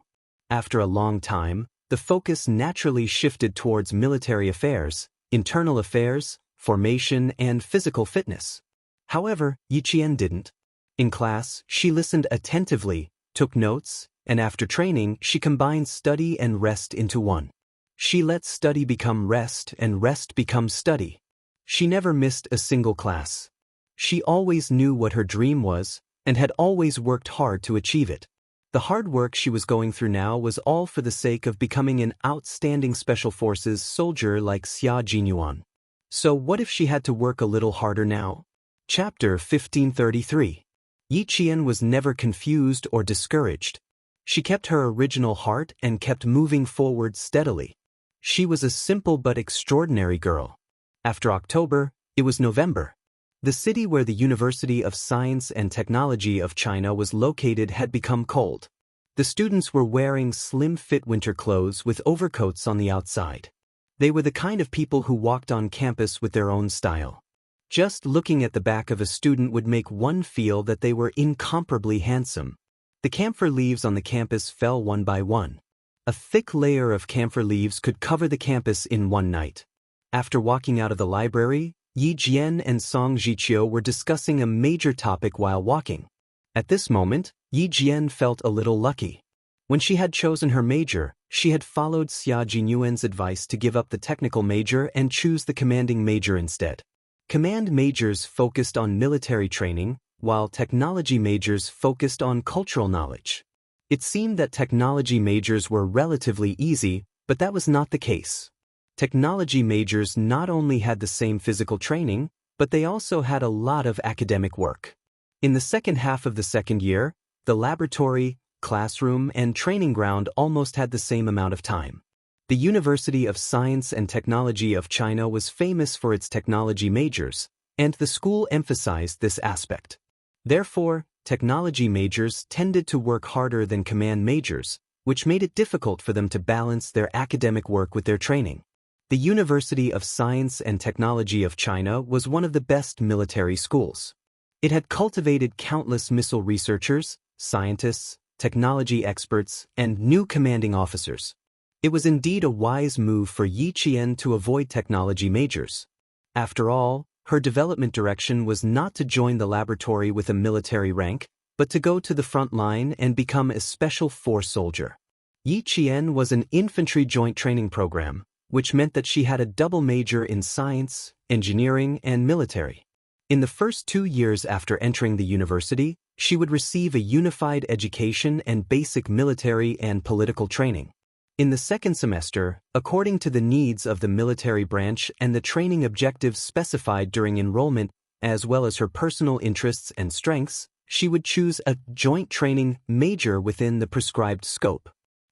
After a long time, the focus naturally shifted towards military affairs, internal affairs, formation, and physical fitness. However, Yiqian didn't. In class, she listened attentively, took notes, and after training, she combined study and rest into one. She let study become rest and rest become study. She never missed a single class. She always knew what her dream was, and had always worked hard to achieve it. The hard work she was going through now was all for the sake of becoming an outstanding Special Forces soldier like Xia Jinyuan. So what if she had to work a little harder now? Chapter 1533. Yiqian was never confused or discouraged. She kept her original heart and kept moving forward steadily. She was a simple but extraordinary girl. After October, it was November. The city where the University of Science and Technology of China was located had become cold. The students were wearing slim-fit winter clothes with overcoats on the outside. They were the kind of people who walked on campus with their own style. Just looking at the back of a student would make one feel that they were incomparably handsome. The camphor leaves on the campus fell one by one. A thick layer of camphor leaves could cover the campus in one night. After walking out of the library, Yi Jian and Song Jiqiu were discussing a major topic while walking. At this moment, Yi Jian felt a little lucky. When she had chosen her major, she had followed Xia Jinyuan's advice to give up the technical major and choose the commanding major instead. Command majors focused on military training, while technology majors focused on cultural knowledge. It seemed that technology majors were relatively easy, but that was not the case. Technology majors not only had the same physical training, but they also had a lot of academic work. In the second half of the second year, the laboratory, classroom, and training ground almost had the same amount of time. The University of Science and Technology of China was famous for its technology majors, and the school emphasized this aspect. Therefore, technology majors tended to work harder than command majors, which made it difficult for them to balance their academic work with their training. The University of Science and Technology of China was one of the best military schools. It had cultivated countless missile researchers, scientists, technology experts, and new commanding officers. It was indeed a wise move for Yi Qian to avoid technology majors. After all, her development direction was not to join the laboratory with a military rank, but to go to the front line and become a special force soldier. Yi Qian was an infantry joint training program, which meant that she had a double major in science, engineering, and military. In the first 2 years after entering the university, she would receive a unified education and basic military and political training. In the second semester, according to the needs of the military branch and the training objectives specified during enrollment, as well as her personal interests and strengths, she would choose a joint training major within the prescribed scope.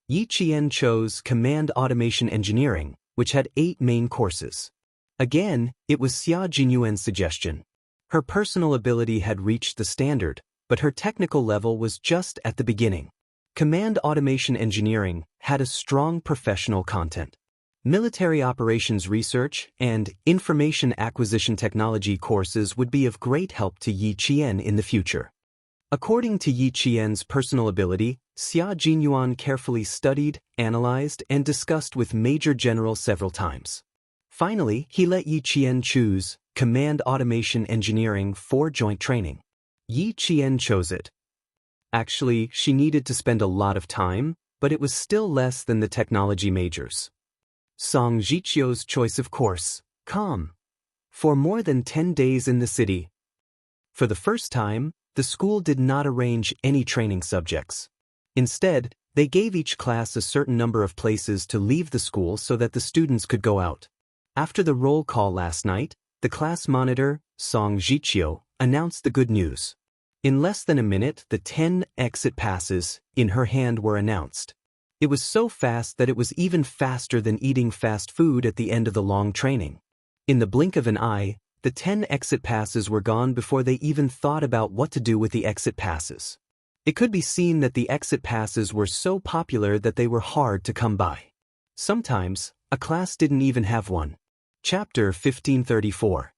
Yi Qian chose Command Automation Engineering, which had 8 main courses. Again, it was Xia Jinyuan's suggestion. Her personal ability had reached the standard, but her technical level was just at the beginning. Command Automation Engineering had a strong professional content. Military operations research and information acquisition technology courses would be of great help to Yi Qian in the future. According to Yi Qian's personal ability, Xia Jinyuan carefully studied, analyzed, and discussed with Major General several times. Finally, he let Yi Qian choose Command Automation Engineering for joint training. Yi Qian chose it. Actually, she needed to spend a lot of time, but it was still less than the technology majors. Song Jiqiu's choice of course, calm. For more than 10 days in the city. For the first time, the school did not arrange any training subjects. Instead, they gave each class a certain number of places to leave the school so that the students could go out. After the roll call last night, the class monitor, Song Jiqiu, announced the good news. In less than a minute, the 10 exit passes in her hand were announced. It was so fast that it was even faster than eating fast food at the end of the long training. In the blink of an eye, the 10 exit passes were gone before they even thought about what to do with the exit passes. It could be seen that the exit passes were so popular that they were hard to come by. Sometimes, a class didn't even have one. Chapter 1534.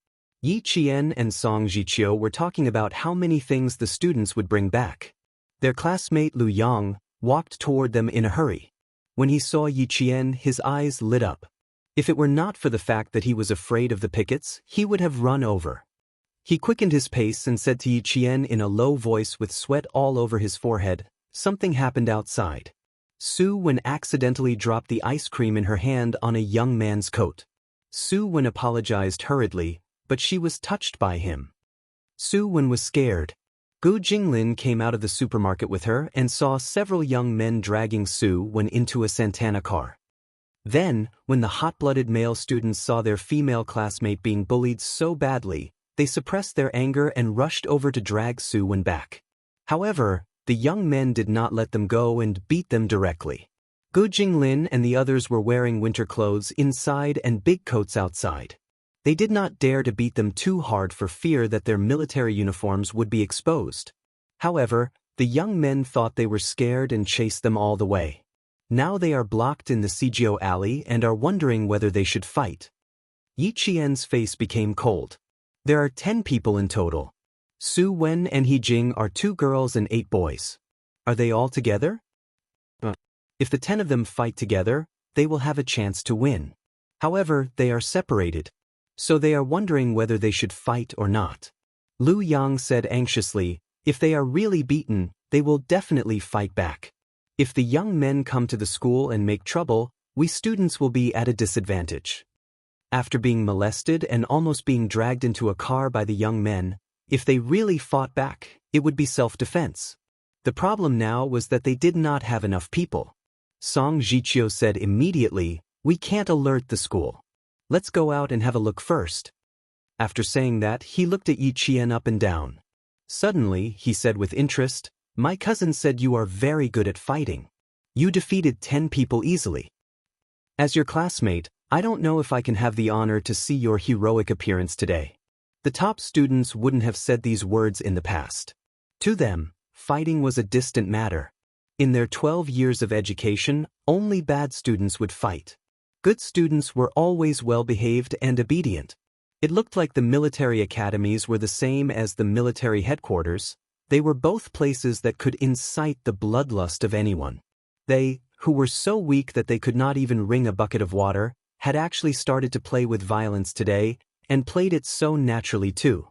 Yi Qian and Song Jiqiu were talking about how many things the students would bring back. Their classmate Lu Yang walked toward them in a hurry. When he saw Yi Qian, his eyes lit up. If it were not for the fact that he was afraid of the pickets, he would have run over. He quickened his pace and said to Yi Qian in a low voice with sweat all over his forehead, "Something happened outside." Su Wen accidentally dropped the ice cream in her hand on a young man's coat. Su Wen apologized hurriedly, but she was touched by him. Su Wen was scared. Gu Jinglin came out of the supermarket with her and saw several young men dragging Su Wen into a Santana car. Then, when the hot-blooded male students saw their female classmate being bullied so badly, they suppressed their anger and rushed over to drag Su Wen back. However, the young men did not let them go and beat them directly. Gu Jinglin and the others were wearing winter clothes inside and big coats outside. They did not dare to beat them too hard for fear that their military uniforms would be exposed. However, the young men thought they were scared and chased them all the way. Now they are blocked in the Cgo alley and are wondering whether they should fight. Yi Qian's face became cold. There are 10 people in total. Su Wen and He Jing are 2 girls and 8 boys. Are they all together? If the 10 of them fight together, they will have a chance to win. However, they are separated. So they are wondering whether they should fight or not. Lu Yang said anxiously, "If they are really beaten, they will definitely fight back. If the young men come to the school and make trouble, we students will be at a disadvantage." After being molested and almost being dragged into a car by the young men, if they really fought back, it would be self-defense. The problem now was that they did not have enough people. Song Jiqiu said immediately, "We can't alert the school. Let's go out and have a look first." After saying that, he looked at Yi Qian up and down. Suddenly, he said with interest, "My cousin said you are very good at fighting. You defeated 10 people easily. As your classmate, I don't know if I can have the honor to see your heroic appearance today." The top students wouldn't have said these words in the past. To them, fighting was a distant matter. In their 12 years of education, only bad students would fight. Good students were always well-behaved and obedient. It looked like the military academies were the same as the military headquarters. They were both places that could incite the bloodlust of anyone. They, who were so weak that they could not even wring a bucket of water, had actually started to play with violence today, and played it so naturally too.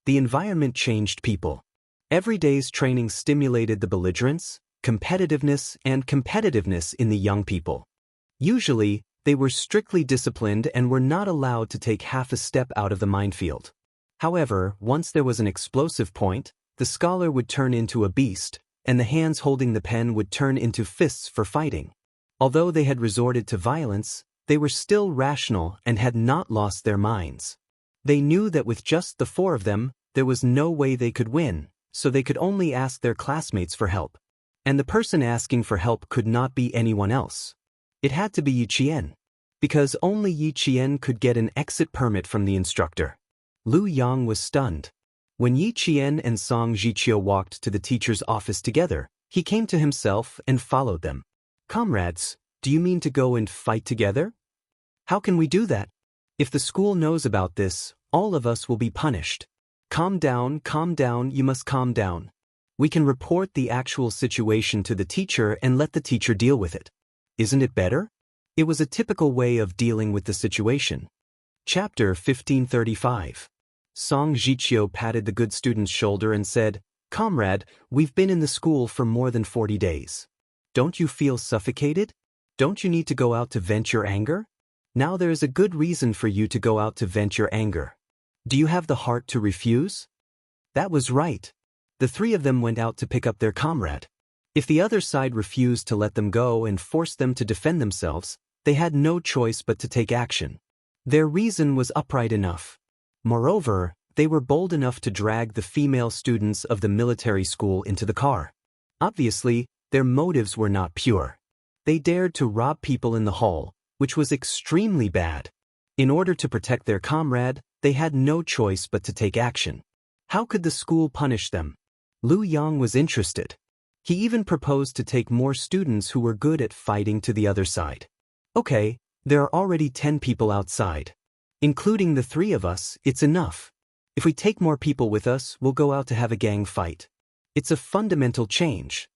The environment changed people. Every day's training stimulated the belligerence, competitiveness in the young people. Usually, they were strictly disciplined and were not allowed to take half a step out of the minefield. However, once there was an explosive point, the scholar would turn into a beast, and the hands holding the pen would turn into fists for fighting. Although they had resorted to violence, they were still rational and had not lost their minds. They knew that with just the 4 of them, there was no way they could win, so they could only ask their classmates for help. And the person asking for help could not be anyone else. It had to be Yi Qian, because only Yi Qian could get an exit permit from the instructor. Lu Yang was stunned. When Yi Qian and Song Jiqiu walked to the teacher's office together, he came to himself and followed them. "Comrades, do you mean to go and fight together? How can we do that? If the school knows about this, all of us will be punished." Calm down, you must calm down. We can report the actual situation to the teacher and let the teacher deal with it. Isn't it better? It was a typical way of dealing with the situation. Chapter 1535. Song Jiqiu patted the good student's shoulder and said, "Comrade, we've been in the school for more than 40 days. Don't you feel suffocated? Don't you need to go out to vent your anger? Now there is a good reason for you to go out to vent your anger. Do you have the heart to refuse?" That was right. The 3 of them went out to pick up their comrade. If the other side refused to let them go and forced them to defend themselves, they had no choice but to take action. Their reason was upright enough. Moreover, they were bold enough to drag the female students of the military school into the car. Obviously, their motives were not pure. They dared to rob people in the hall, which was extremely bad. In order to protect their comrade, they had no choice but to take action. How could the school punish them? Lu Yang was interested. He even proposed to take more students who were good at fighting to the other side. "Okay, there are already 10 people outside. Including the 3 of us, it's enough. If we take more people with us, we'll go out to have a gang fight. It's a fundamental change.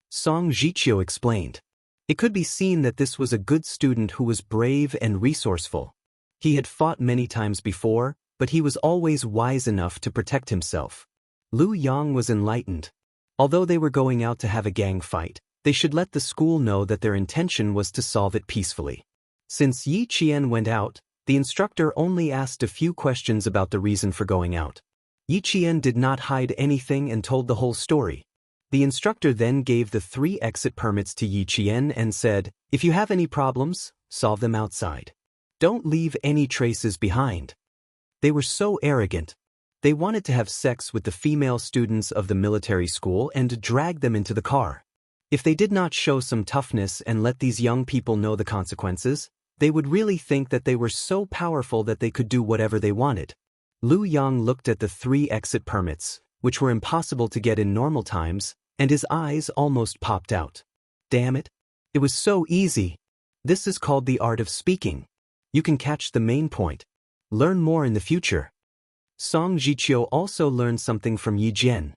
Song Jichio explained. It could be seen that this was a good student who was brave and resourceful. He had fought many times before, but he was always wise enough to protect himself. Lu Yang was enlightened. Although they were going out to have a gang fight, they should let the school know that their intention was to solve it peacefully. Since Yi Qian went out, the instructor only asked a few questions about the reason for going out. Yi Qian did not hide anything and told the whole story. The instructor then gave the 3 exit permits to Yi Qian and said, "If you have any problems, solve them outside. Don't leave any traces behind." They were so arrogant. They wanted to have sex with the female students of the military school and drag them into the car. If they did not show some toughness and let these young people know the consequences, they would really think that they were so powerful that they could do whatever they wanted. Lu Yang looked at the 3 exit permits, which were impossible to get in normal times, and his eyes almost popped out. Damn it. It was so easy. This is called the art of speaking. You can catch the main point. Learn more in the future. Song Jichio also learned something from Yi Jian.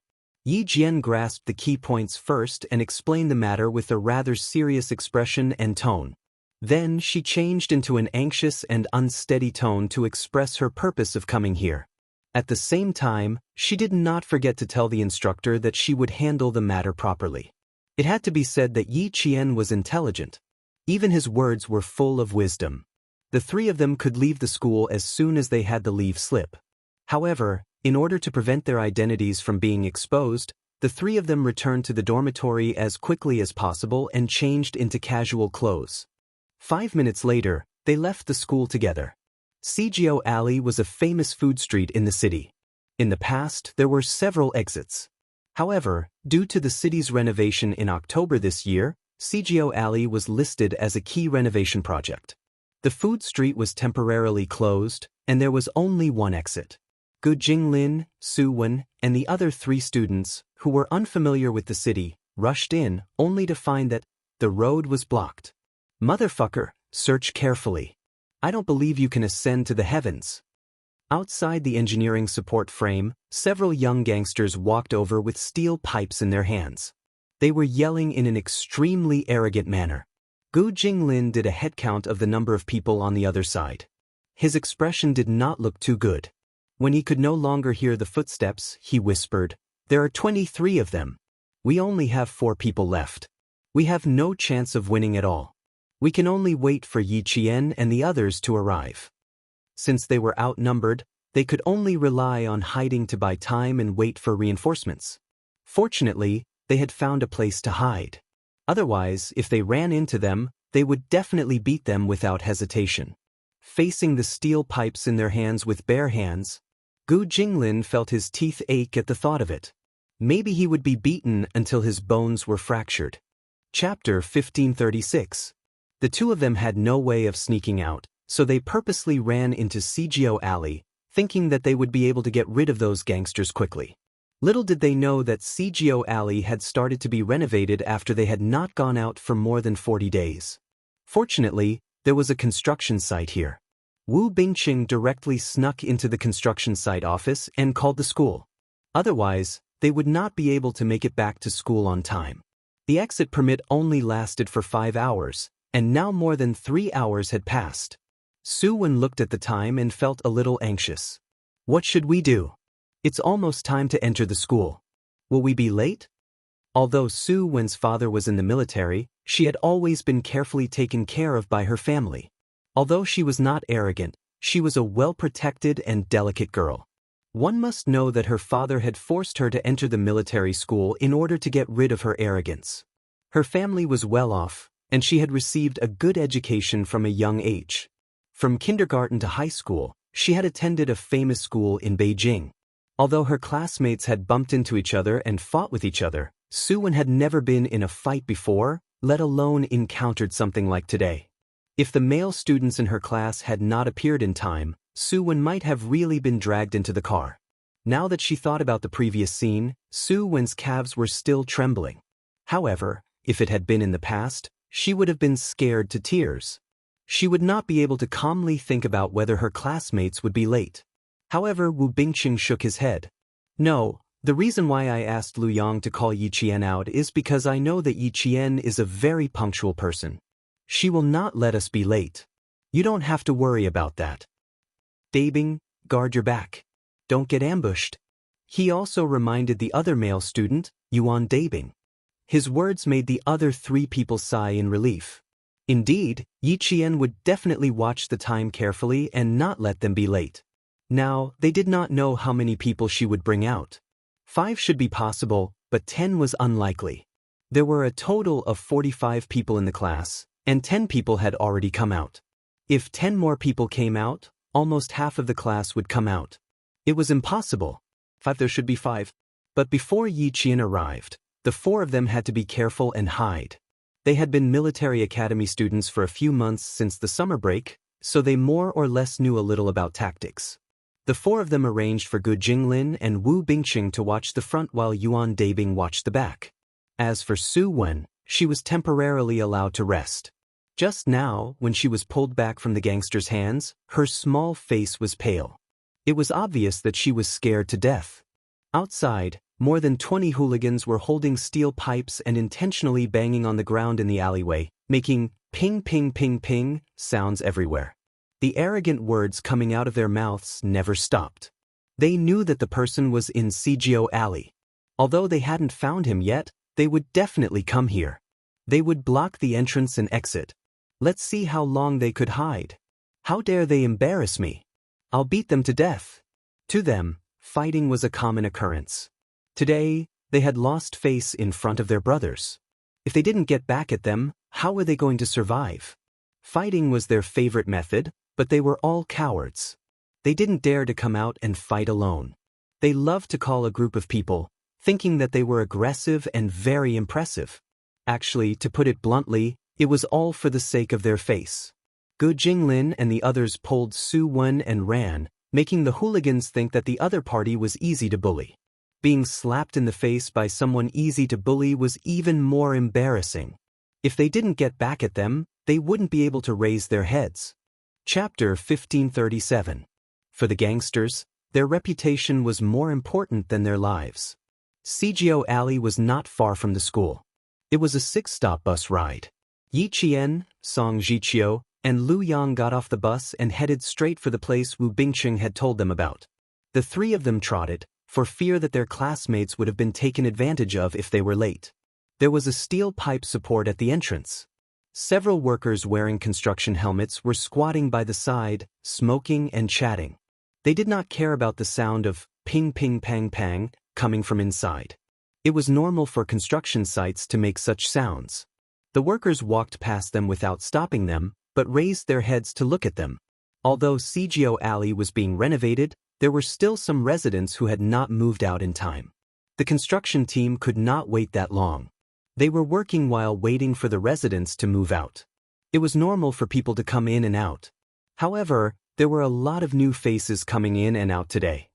Yi Jian grasped the key points first and explained the matter with a rather serious expression and tone. Then she changed into an anxious and unsteady tone to express her purpose of coming here. At the same time, she did not forget to tell the instructor that she would handle the matter properly. It had to be said that Yi Qian was intelligent. Even his words were full of wisdom. The 3 of them could leave the school as soon as they had the leave slip. However, in order to prevent their identities from being exposed, the 3 of them returned to the dormitory as quickly as possible and changed into casual clothes. 5 minutes later, they left the school together. Cgo Alley was a famous food street in the city. In the past, there were several exits. However, due to the city's renovation in October this year, Cgo Alley was listed as a key renovation project. The food street was temporarily closed, and there was only one exit. Gu Jinglin, Su Wen, and the other 3 students, who were unfamiliar with the city, rushed in, only to find that the road was blocked. Motherfucker, search carefully. I don't believe you can ascend to the heavens. Outside the engineering support frame, several young gangsters walked over with steel pipes in their hands. They were yelling in an extremely arrogant manner. Gu Jinglin did a head count of the number of people on the other side. His expression did not look too good. When he could no longer hear the footsteps, he whispered, "There are 23 of them. We only have 4 people left. We have no chance of winning at all. We can only wait for Yi Qian and the others to arrive." Since they were outnumbered, they could only rely on hiding to buy time and wait for reinforcements. Fortunately, they had found a place to hide. Otherwise, if they ran into them, they would definitely beat them without hesitation. Facing the steel pipes in their hands with bare hands, Gu Jinglin felt his teeth ache at the thought of it. Maybe he would be beaten until his bones were fractured. Chapter 1536. The 2 of them had no way of sneaking out, so they purposely ran into Cgo Alley, thinking that they would be able to get rid of those gangsters quickly. Little did they know that Cgo Alley had started to be renovated after they had not gone out for more than 40 days. Fortunately, there was a construction site here. Wu Bingqing directly snuck into the construction site office and called the school. Otherwise, they would not be able to make it back to school on time. The exit permit only lasted for 5 hours, and now more than 3 hours had passed. Su Wen looked at the time and felt a little anxious. What should we do? It's almost time to enter the school. Will we be late? Although Su Wen's father was in the military, she had always been carefully taken care of by her family. Although she was not arrogant, she was a well-protected and delicate girl. One must know that her father had forced her to enter the military school in order to get rid of her arrogance. Her family was well off, and she had received a good education from a young age. From kindergarten to high school, she had attended a famous school in Beijing. Although her classmates had bumped into each other and fought with each other, Su Wen had never been in a fight before, let alone encountered something like today. If the male students in her class had not appeared in time, Su Wen might have really been dragged into the car. Now that she thought about the previous scene, Su Wen's calves were still trembling. However, if it had been in the past, she would have been scared to tears. She would not be able to calmly think about whether her classmates would be late. However, Wu Bingqing shook his head. No, the reason why I asked Lu Yang to call Yi Qian out is because I know that Yi Qian is a very punctual person. She will not let us be late. You don't have to worry about that. Dabing, guard your back. Don't get ambushed. He also reminded the other male student, Yuan Dabing. His words made the other 3 people sigh in relief. Indeed, Yi Qian would definitely watch the time carefully and not let them be late. Now, they did not know how many people she would bring out. 5 should be possible, but 10 was unlikely. There were a total of 45 people in the class, and 10 people had already come out. If 10 more people came out, almost half of the class would come out. It was impossible. 5 there should be 5. But before Yi Qian arrived, the 4 of them had to be careful and hide. They had been military academy students for a few months since the summer break, so they more or less knew a little about tactics. The 4 of them arranged for Gu Jinglin and Wu Bingqing to watch the front while Yuan Dabing watched the back. As for Su Wen, she was temporarily allowed to rest. Just now, when she was pulled back from the gangster's hands, her small face was pale. It was obvious that she was scared to death. Outside, more than 20 hooligans were holding steel pipes and intentionally banging on the ground in the alleyway, making ping ping ping ping sounds everywhere. The arrogant words coming out of their mouths never stopped. They knew that the person was in Cgo Alley. Although they hadn't found him yet, they would definitely come here. They would block the entrance and exit. Let's see how long they could hide. How dare they embarrass me? I'll beat them to death. To them, fighting was a common occurrence. Today, they had lost face in front of their brothers. If they didn't get back at them, how were they going to survive? Fighting was their favorite method, but they were all cowards. They didn't dare to come out and fight alone. They loved to call a group of people, thinking that they were aggressive and very impressive. Actually, to put it bluntly, it was all for the sake of their face. Gu Jinglin and the others pulled Su Wen and ran, making the hooligans think that the other party was easy to bully. Being slapped in the face by someone easy to bully was even more embarrassing. If they didn't get back at them, they wouldn't be able to raise their heads. Chapter 1537. For the gangsters, their reputation was more important than their lives. Cgo Alley was not far from the school. It was a 6-stop bus ride. Yi Qian, Song Jiqiu, and Lu Yang got off the bus and headed straight for the place Wu Bingqing had told them about. The 3 of them trotted, for fear that their classmates would have been taken advantage of if they were late. There was a steel pipe support at the entrance. Several workers wearing construction helmets were squatting by the side, smoking and chatting. They did not care about the sound of ping ping pang pang coming from inside. It was normal for construction sites to make such sounds. The workers walked past them without stopping them, but raised their heads to look at them. Although Cgo Alley was being renovated, there were still some residents who had not moved out in time. The construction team could not wait that long. They were working while waiting for the residents to move out. It was normal for people to come in and out. However, there were a lot of new faces coming in and out today.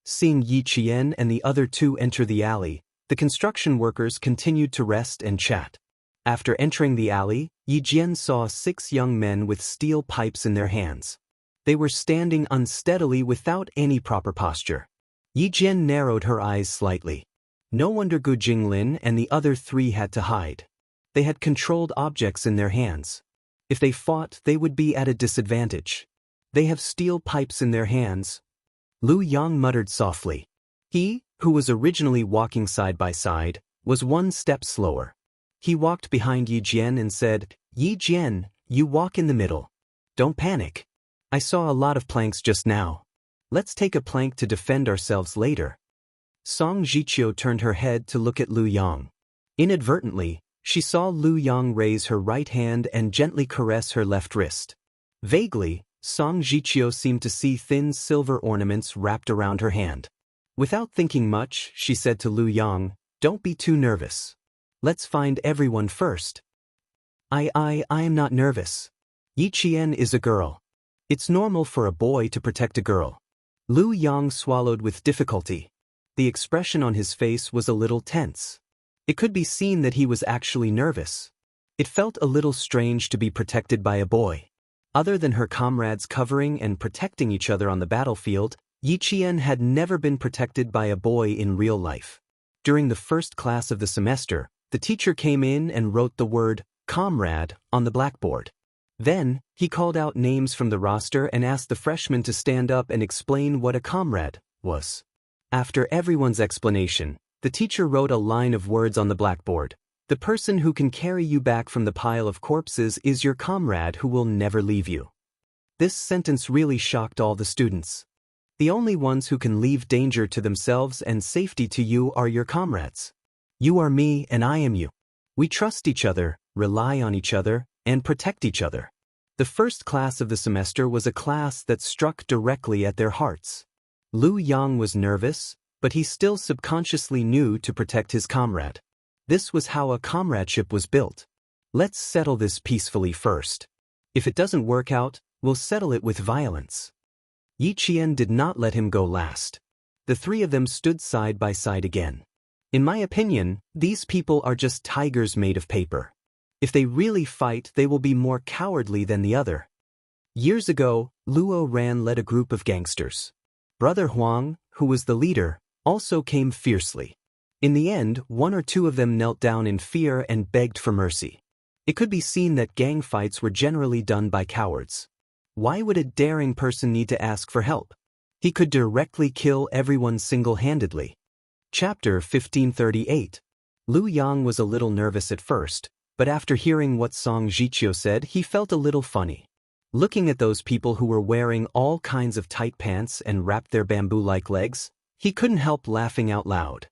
Seeing Yi Qian and the other 2 enter the alley, the construction workers continued to rest and chat. After entering the alley, Yi Jian saw 6 young men with steel pipes in their hands. They were standing unsteadily without any proper posture. Yi Jian narrowed her eyes slightly. No wonder Gu Jinglin and the other 3 had to hide. They had controlled objects in their hands. If they fought, they would be at a disadvantage. They have steel pipes in their hands. Lu Yang muttered softly. He, who was originally walking side by side, was 1 step slower. He walked behind Yi Jian and said, Yi Jian, you walk in the middle. Don't panic. I saw a lot of planks just now. Let's take a plank to defend ourselves later. Song Jiqiu turned her head to look at Lu Yang. Inadvertently, she saw Lu Yang raise her right hand and gently caress her left wrist. Vaguely, Song Jiqiu seemed to see thin silver ornaments wrapped around her hand. Without thinking much, she said to Lu Yang, Don't be too nervous. Let's find everyone first. I am not nervous. Yi Qian is a girl. It's normal for a boy to protect a girl. Lu Yang swallowed with difficulty. The expression on his face was a little tense. It could be seen that he was actually nervous. It felt a little strange to be protected by a boy. Other than her comrades covering and protecting each other on the battlefield, Yi Qian had never been protected by a boy in real life. During the first class of the semester, the teacher came in and wrote the word comrade on the blackboard. Then, he called out names from the roster and asked the freshmen to stand up and explain what a comrade was. After everyone's explanation, the teacher wrote a line of words on the blackboard. The person who can carry you back from the pile of corpses is your comrade who will never leave you. This sentence really shocked all the students. The only ones who can leave danger to themselves and safety to you are your comrades. You are me and I am you. We trust each other, rely on each other, and protect each other. The first class of the semester was a class that struck directly at their hearts. Lu Yang was nervous, but he still subconsciously knew to protect his comrade. This was how a comradeship was built. Let's settle this peacefully first. If it doesn't work out, we'll settle it with violence. Yi Qian did not let him go last. The three of them stood side by side again. In my opinion, these people are just tigers made of paper. If they really fight, they will be more cowardly than the other. Years ago, Luo Ran led a group of gangsters. Brother Huang, who was the leader, also came fiercely. In the end, one or two of them knelt down in fear and begged for mercy. It could be seen that gang fights were generally done by cowards. Why would a daring person need to ask for help? He could directly kill everyone single-handedly. Chapter 1538. Lu Yang was a little nervous at first, but after hearing what Song Jiqiu said, he felt a little funny. Looking at those people who were wearing all kinds of tight pants and wrapped their bamboo-like legs, he couldn't help laughing out loud.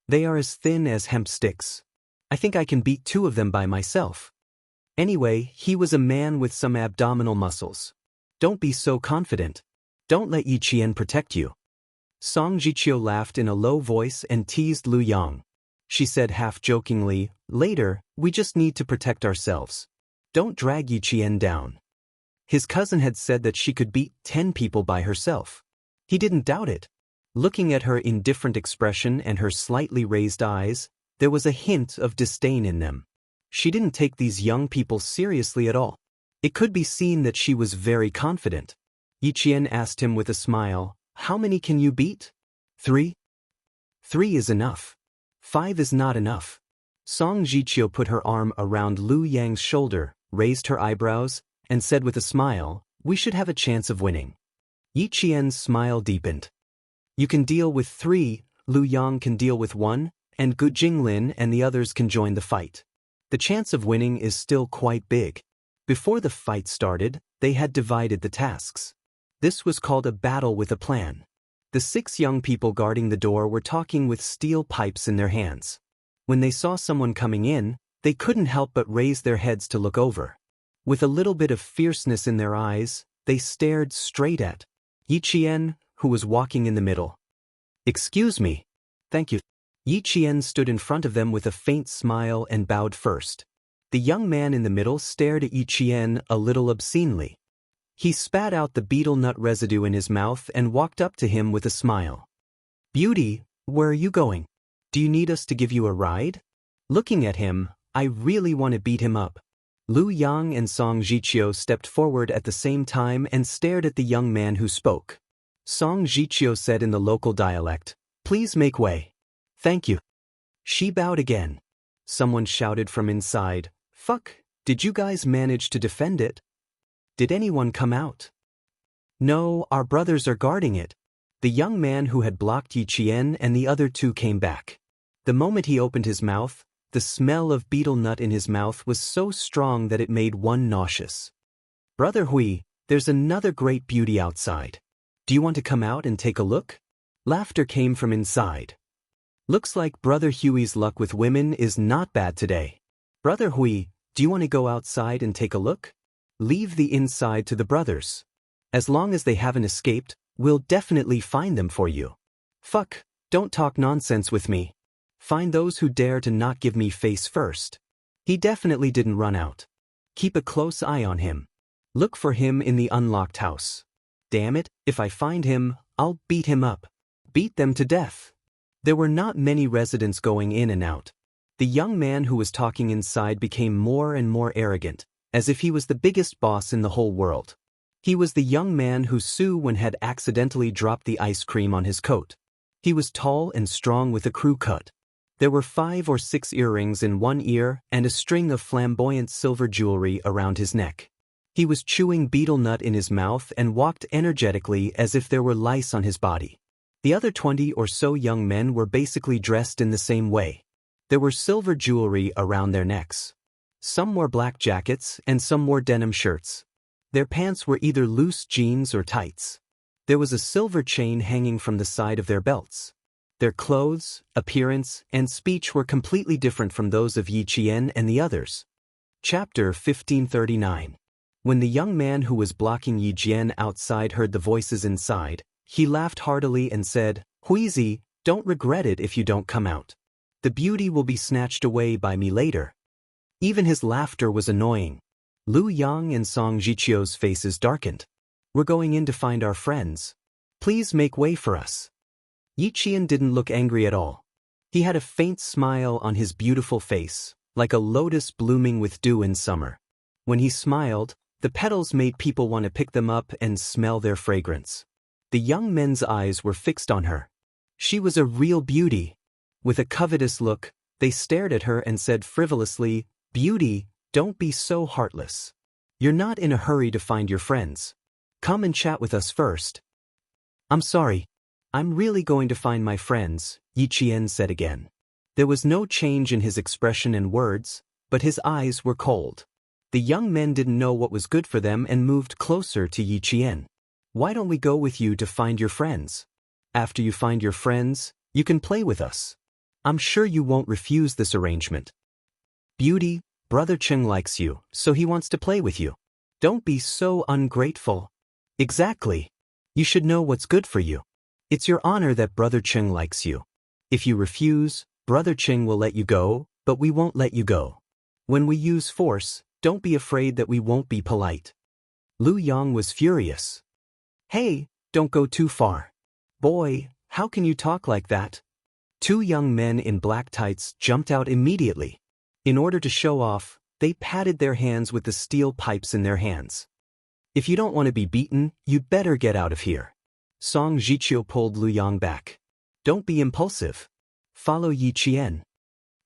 They are as thin as hemp sticks. I think I can beat two of them by myself. Anyway, he was a man with some abdominal muscles. Don't be so confident. Don't let Yi Qian protect you. Song Jiqiu laughed in a low voice and teased Lu Yang. She said half-jokingly, "Later, we just need to protect ourselves. Don't drag Yi Qian down." His cousin had said that she could beat 10 people by herself. He didn't doubt it. Looking at her indifferent expression and her slightly raised eyes, there was a hint of disdain in them. She didn't take these young people seriously at all. It could be seen that she was very confident. Yi Qian asked him with a smile, "How many can you beat?" 3. 3 is enough. 5 is not enough. Song Jiqiu put her arm around Lu Yang's shoulder, raised her eyebrows, and said with a smile, "We should have a chance of winning." Yi Qian's smile deepened. "You can deal with 3, Lu Yang can deal with 1, and Gu Jinglin and the others can join the fight. The chance of winning is still quite big." Before the fight started, they had divided the tasks. This was called a battle with a plan. The 6 young people guarding the door were talking with steel pipes in their hands. When they saw someone coming in, they couldn't help but raise their heads to look over. With a little bit of fierceness in their eyes, they stared straight at Yi Qian, who was walking in the middle. "Excuse me." "Thank you." Yi Qian stood in front of them with a faint smile and bowed first. The young man in the middle stared at Yi Qian a little obscenely. He spat out the betel nut residue in his mouth and walked up to him with a smile. "Beauty, where are you going? Do you need us to give you a ride?" Looking at him, "I really want to beat him up." Lu Yang and Song Jiqiu stepped forward at the same time and stared at the young man who spoke. Song Jiqiu said in the local dialect, "Please make way." "Thank you." She bowed again. Someone shouted from inside, "Fuck, did you guys manage to defend it? Did anyone come out?" "No, our brothers are guarding it." The young man who had blocked Yi Qian and the other 2 came back. The moment he opened his mouth, the smell of betel nut in his mouth was so strong that it made one nauseous. "Brother Hui, there's another great beauty outside. Do you want to come out and take a look?" Laughter came from inside. "Looks like Brother Huey's luck with women is not bad today. Brother Hui, do you want to go outside and take a look? Leave the inside to the brothers. As long as they haven't escaped, we'll definitely find them for you." "Fuck, don't talk nonsense with me. Find those who dare to not give me face first." He definitely didn't run out. Keep a close eye on him. Look for him in the unlocked house. Damn it, if I find him, I'll beat him up. Beat them to death. There were not many residents going in and out. The young man who was talking inside became more and more arrogant, as if he was the biggest boss in the whole world. He was the young man who Su Wen had accidentally dropped the ice cream on his coat. He was tall and strong with a crew cut. There were 5 or 6 earrings in one ear and a string of flamboyant silver jewelry around his neck. He was chewing betel nut in his mouth and walked energetically as if there were lice on his body. The other 20 or so young men were basically dressed in the same way. There were silver jewelry around their necks. Some wore black jackets and some wore denim shirts. Their pants were either loose jeans or tights. There was a silver chain hanging from the side of their belts. Their clothes, appearance, and speech were completely different from those of Yi Qian and the others. Chapter 1539. When the young man who was blocking Yi Jian outside heard the voices inside, he laughed heartily and said, "Huizi, don't regret it if you don't come out. The beauty will be snatched away by me later." Even his laughter was annoying. Lu Yang and Song Jiqiu's faces darkened. "We're going in to find our friends. Please make way for us." Yi Qian didn't look angry at all. He had a faint smile on his beautiful face, like a lotus blooming with dew in summer. When he smiled, the petals made people want to pick them up and smell their fragrance. The young men's eyes were fixed on her. She was a real beauty. With a covetous look, they stared at her and said frivolously, "Beauty, don't be so heartless. You're not in a hurry to find your friends. Come and chat with us first." "I'm sorry. I'm really going to find my friends," Yi Qian said again. There was no change in his expression and words, but his eyes were cold. The young men didn't know what was good for them and moved closer to Yi Qian. "Why don't we go with you to find your friends? After you find your friends, you can play with us. I'm sure you won't refuse this arrangement." "Beauty, Brother Cheng likes you, so he wants to play with you. Don't be so ungrateful." "Exactly. You should know what's good for you. It's your honor that Brother Cheng likes you. If you refuse, Brother Cheng will let you go, but we won't let you go. When we use force, don't be afraid that we won't be polite." Lu Yang was furious. "Hey, don't go too far. Boy, how can you talk like that?" 2 young men in black tights jumped out immediately. In order to show off, they patted their hands with the steel pipes in their hands. "If you don't want to be beaten, you'd better get out of here." Song Jiqiu pulled Lu Yang back. "Don't be impulsive. Follow Yi Qian."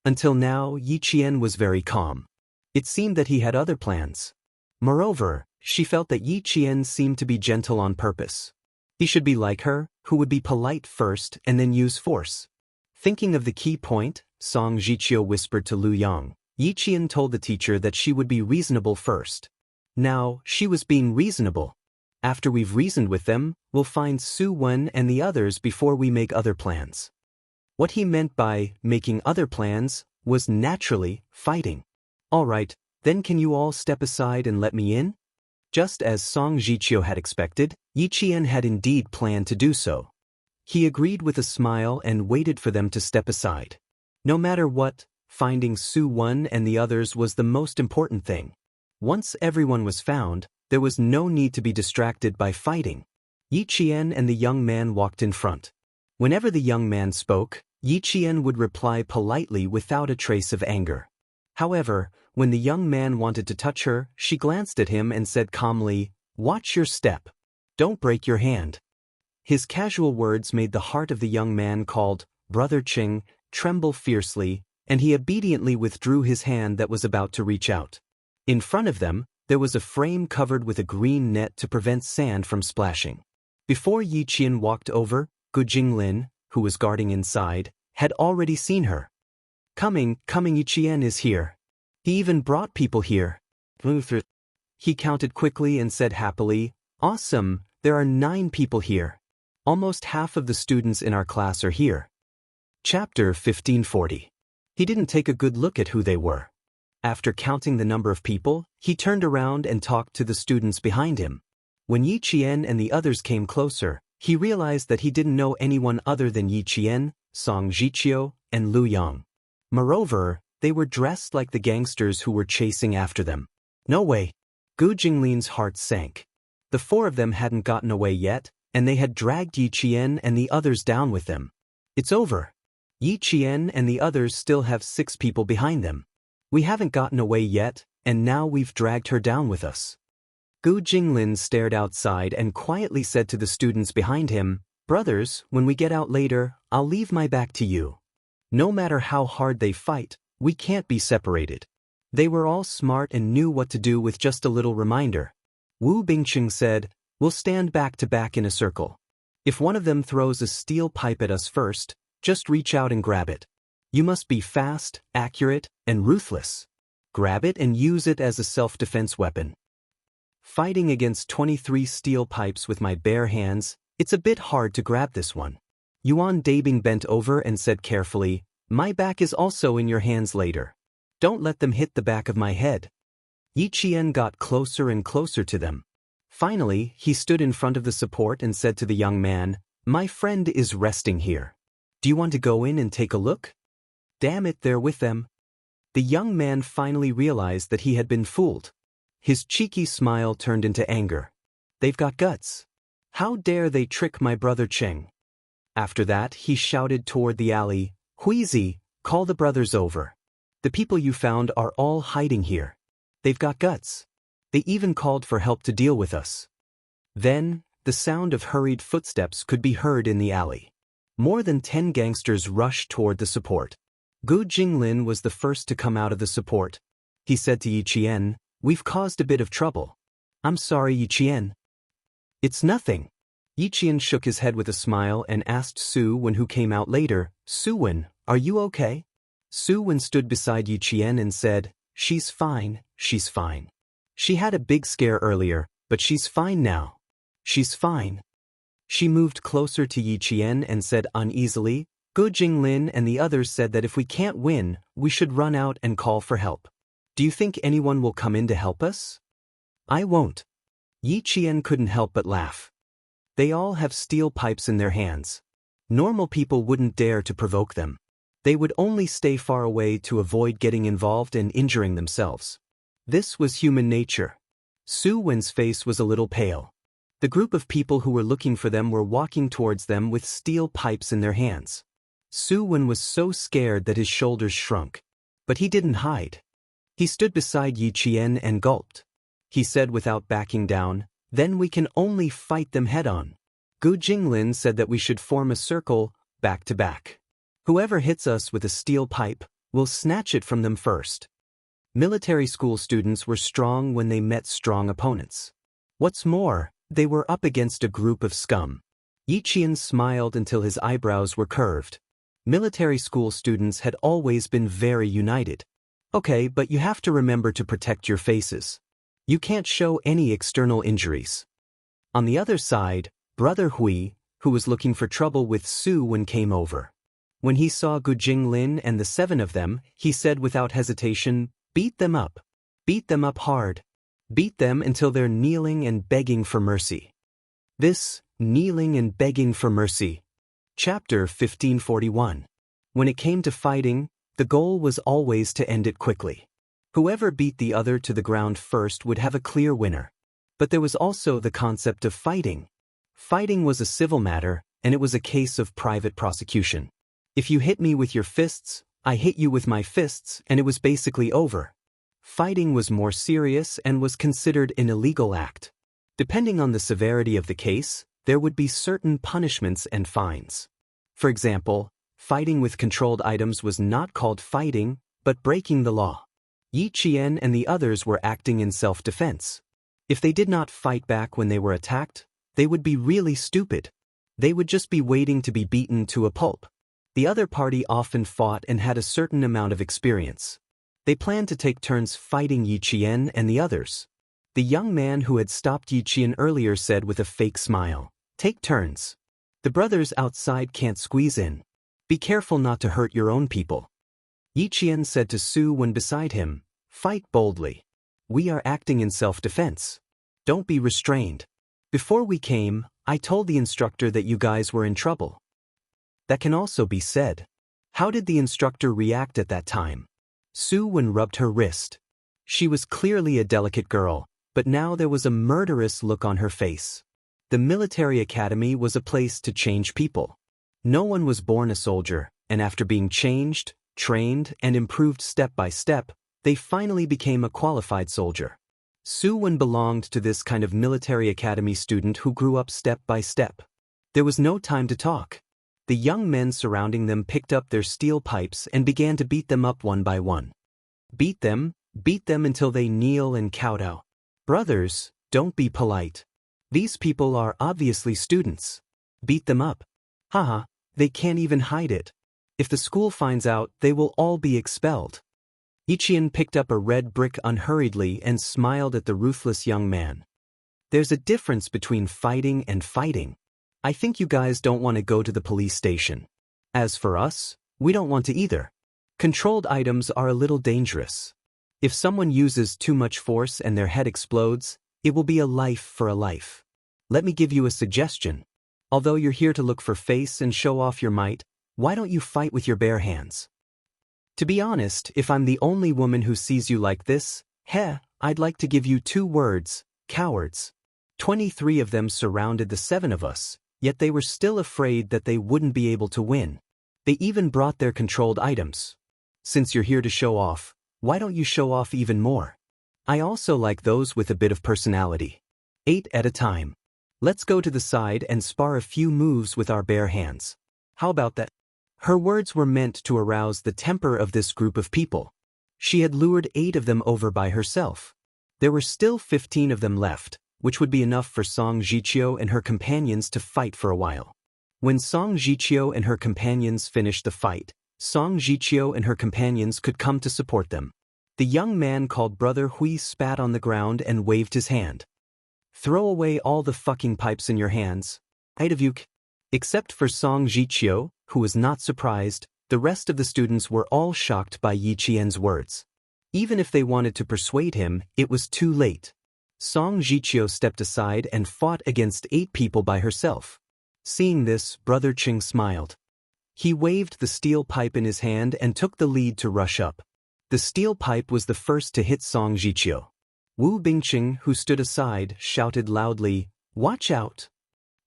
Until now, Yi Qian was very calm. It seemed that he had other plans. Moreover, she felt that Yi Qian seemed to be gentle on purpose. He should be like her, who would be polite first and then use force. Thinking of the key point, Song Jiqiu whispered to Lu Yang. Yi Qian told the teacher that she would be reasonable first. Now, she was being reasonable. After we've reasoned with them, we'll find Su Wen and the others before we make other plans. What he meant by making other plans was naturally fighting. "All right, then can you all step aside and let me in?" Just as Song Jiqiu had expected, Yi Qian had indeed planned to do so. He agreed with a smile and waited for them to step aside. No matter what, finding Su Wen and the others was the most important thing. Once everyone was found, there was no need to be distracted by fighting. Yi Qian and the young man walked in front. Whenever the young man spoke, Yi Qian would reply politely without a trace of anger. However, when the young man wanted to touch her, she glanced at him and said calmly, "Watch your step. Don't break your hand." His casual words made the heart of the young man called Brother Cheng tremble fiercely, and he obediently withdrew his hand that was about to reach out. In front of them, there was a frame covered with a green net to prevent sand from splashing. Before Yi Qian walked over, Gu Jinglin, who was guarding inside, had already seen her. Coming, Yi Qian is here. He even brought people here." He counted quickly and said happily, "Awesome, there are 9 people here. Almost half of the students in our class are here." Chapter 1540. He didn't take a good look at who they were. After counting the number of people, he turned around and talked to the students behind him. When Yi Qian and the others came closer, he realized that he didn't know anyone other than Yi Qian, Song Jiqiu, and Lu Yang. Moreover, they were dressed like the gangsters who were chasing after them. No way. Gu Jinglin's heart sank. The 4 of them hadn't gotten away yet, and they had dragged Yi Qian and the others down with them. It's over. Yi Qian and the others still have 6 people behind them. We haven't gotten away yet, and now we've dragged her down with us. Gu Jinglin stared outside and quietly said to the students behind him, "Brothers, when we get out later, I'll leave my back to you. No matter how hard they fight, we can't be separated." They were all smart and knew what to do with just a little reminder. Wu Bingqing said, "We'll stand back to back in a circle. If one of them throws a steel pipe at us first, just reach out and grab it. You must be fast, accurate, and ruthless. Grab it and use it as a self-defense weapon." Fighting against 23 steel pipes with my bare hands, it's a bit hard to grab this one. Yuan Dabing bent over and said carefully, "My back is also in your hands later. Don't let them hit the back of my head." Yi Qian got closer and closer to them. Finally, he stood in front of the support and said to the young man, "My friend is resting here. Do you want to go in and take a look?" Damn it, they're with them. The young man finally realized that he had been fooled. His cheeky smile turned into anger. They've got guts. How dare they trick my brother Cheng? After that, he shouted toward the alley, "Huizi, call the brothers over. The people you found are all hiding here. They've got guts. They even called for help to deal with us." Then, the sound of hurried footsteps could be heard in the alley. More than 10 gangsters rushed toward the support. Gu Jinglin was the first to come out of the support. He said to Yi Qian, "We've caused a bit of trouble." "I'm sorry, Yi Qian." "It's nothing." Yi Qian shook his head with a smile and asked Su Wen, who came out later, "Su Wen, are you okay?" Su Wen stood beside Yi Qian and said, "She's fine, she's fine. She had a big scare earlier, but she's fine now. She's fine." She moved closer to Yi Qian and said uneasily, "Gu Jinglin and the others said that if we can't win, we should run out and call for help. Do you think anyone will come in to help us?" "I won't." Yi Qian couldn't help but laugh. They all have steel pipes in their hands. Normal people wouldn't dare to provoke them. They would only stay far away to avoid getting involved and injuring themselves. This was human nature. Su Wen's face was a little pale. The group of people who were looking for them were walking towards them with steel pipes in their hands. Su Wen was so scared that his shoulders shrunk. But he didn't hide. He stood beside Yi Qian and gulped. He said without backing down, "Then we can only fight them head-on." Gu Jinglin said that we should form a circle, back to back. Whoever hits us with a steel pipe, we'll snatch it from them first. Military school students were strong when they met strong opponents. What's more, they were up against a group of scum. Yi Qian smiled until his eyebrows were curved. Military school students had always been very united. Okay, but you have to remember to protect your faces. You can't show any external injuries. On the other side, Brother Hui, who was looking for trouble with Su Wen, came over. When he saw Gu Jinglin and the 7 of them, he said without hesitation, "Beat them up. Beat them up hard. Beat them until they're kneeling and begging for mercy." This, kneeling and begging for mercy. Chapter 1541. When it came to fighting, the goal was always to end it quickly. Whoever beat the other to the ground first would have a clear winner. But there was also the concept of fighting. Fighting was a civil matter, and it was a case of private prosecution. If you hit me with your fists, I hit you with my fists, and it was basically over. Fighting was more serious and was considered an illegal act. Depending on the severity of the case, there would be certain punishments and fines. For example, fighting with controlled items was not called fighting, but breaking the law. Yi Qian and the others were acting in self-defense. If they did not fight back when they were attacked, they would be really stupid. They would just be waiting to be beaten to a pulp. The other party often fought and had a certain amount of experience. They planned to take turns fighting Yi Qian and the others. The young man who had stopped Yi Qian earlier said with a fake smile, "Take turns. The brothers outside can't squeeze in. Be careful not to hurt your own people." Yi Qian said to Su Wen beside him, "Fight boldly. We are acting in self-defense. Don't be restrained. Before we came, I told the instructor that you guys were in trouble." That can also be said. How did the instructor react at that time? Su Wen rubbed her wrist. She was clearly a delicate girl, but now there was a murderous look on her face. The military academy was a place to change people. No one was born a soldier, and after being changed, trained, and improved step by step, they finally became a qualified soldier. Suwon belonged to this kind of military academy student who grew up step by step. There was no time to talk. The young men surrounding them picked up their steel pipes and began to beat them up one by one. Beat them until they kneel and kowtow. Brothers, don't be polite. These people are obviously students. Beat them up. Haha, they can't even hide it. If the school finds out, they will all be expelled. Ichian picked up a red brick unhurriedly and smiled at the ruthless young man. There's a difference between fighting and fighting. I think you guys don't want to go to the police station. As for us, we don't want to either. Controlled items are a little dangerous. If someone uses too much force and their head explodes, it will be a life for a life. Let me give you a suggestion. Although you're here to look for face and show off your might, why don't you fight with your bare hands? To be honest, if I'm the only woman who sees you like this, I'd like to give you 2 words, cowards. 23 of them surrounded the 7 of us, yet they were still afraid that they wouldn't be able to win. They even brought their controlled items. Since you're here to show off, why don't you show off even more? I also like those with a bit of personality. 8 at a time. Let's go to the side and spar a few moves with our bare hands. How about that? Her words were meant to arouse the temper of this group of people. She had lured 8 of them over by herself. There were still 15 of them left, which would be enough for Song Jichio and her companions to fight for a while. When Song Jichio and her companions finished the fight, Song Jichio and her companions could come to support them. The young man called Brother Hui spat on the ground and waved his hand. Throw away all the fucking pipes in your hands. Idavuk. Except for Song Jichio, who was not surprised, the rest of the students were all shocked by Yi Qian's words. Even if they wanted to persuade him, it was too late. Song Jichio stepped aside and fought against 8 people by herself. Seeing this, Brother Ching smiled. He waved the steel pipe in his hand and took the lead to rush up. The steel pipe was the first to hit Song Jichio. Wu Bingqing, who stood aside, shouted loudly, "Watch out!"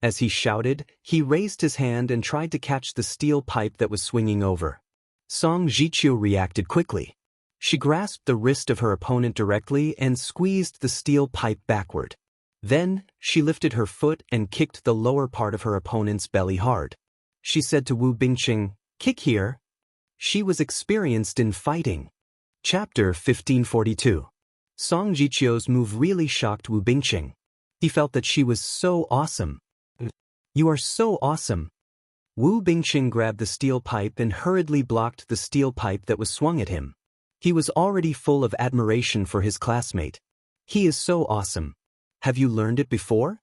As he shouted, he raised his hand and tried to catch the steel pipe that was swinging over. Song Jichio reacted quickly. She grasped the wrist of her opponent directly and squeezed the steel pipe backward. Then, she lifted her foot and kicked the lower part of her opponent's belly hard. She said to Wu Bingqing, "Kick here." She was experienced in fighting. Chapter 1542. Song Jichio's move really shocked Wu Bingqing. He felt that she was so awesome. "You are so awesome." Wu Bingqing grabbed the steel pipe and hurriedly blocked the steel pipe that was swung at him. He was already full of admiration for his classmate. "He is so awesome. Have you learned it before?"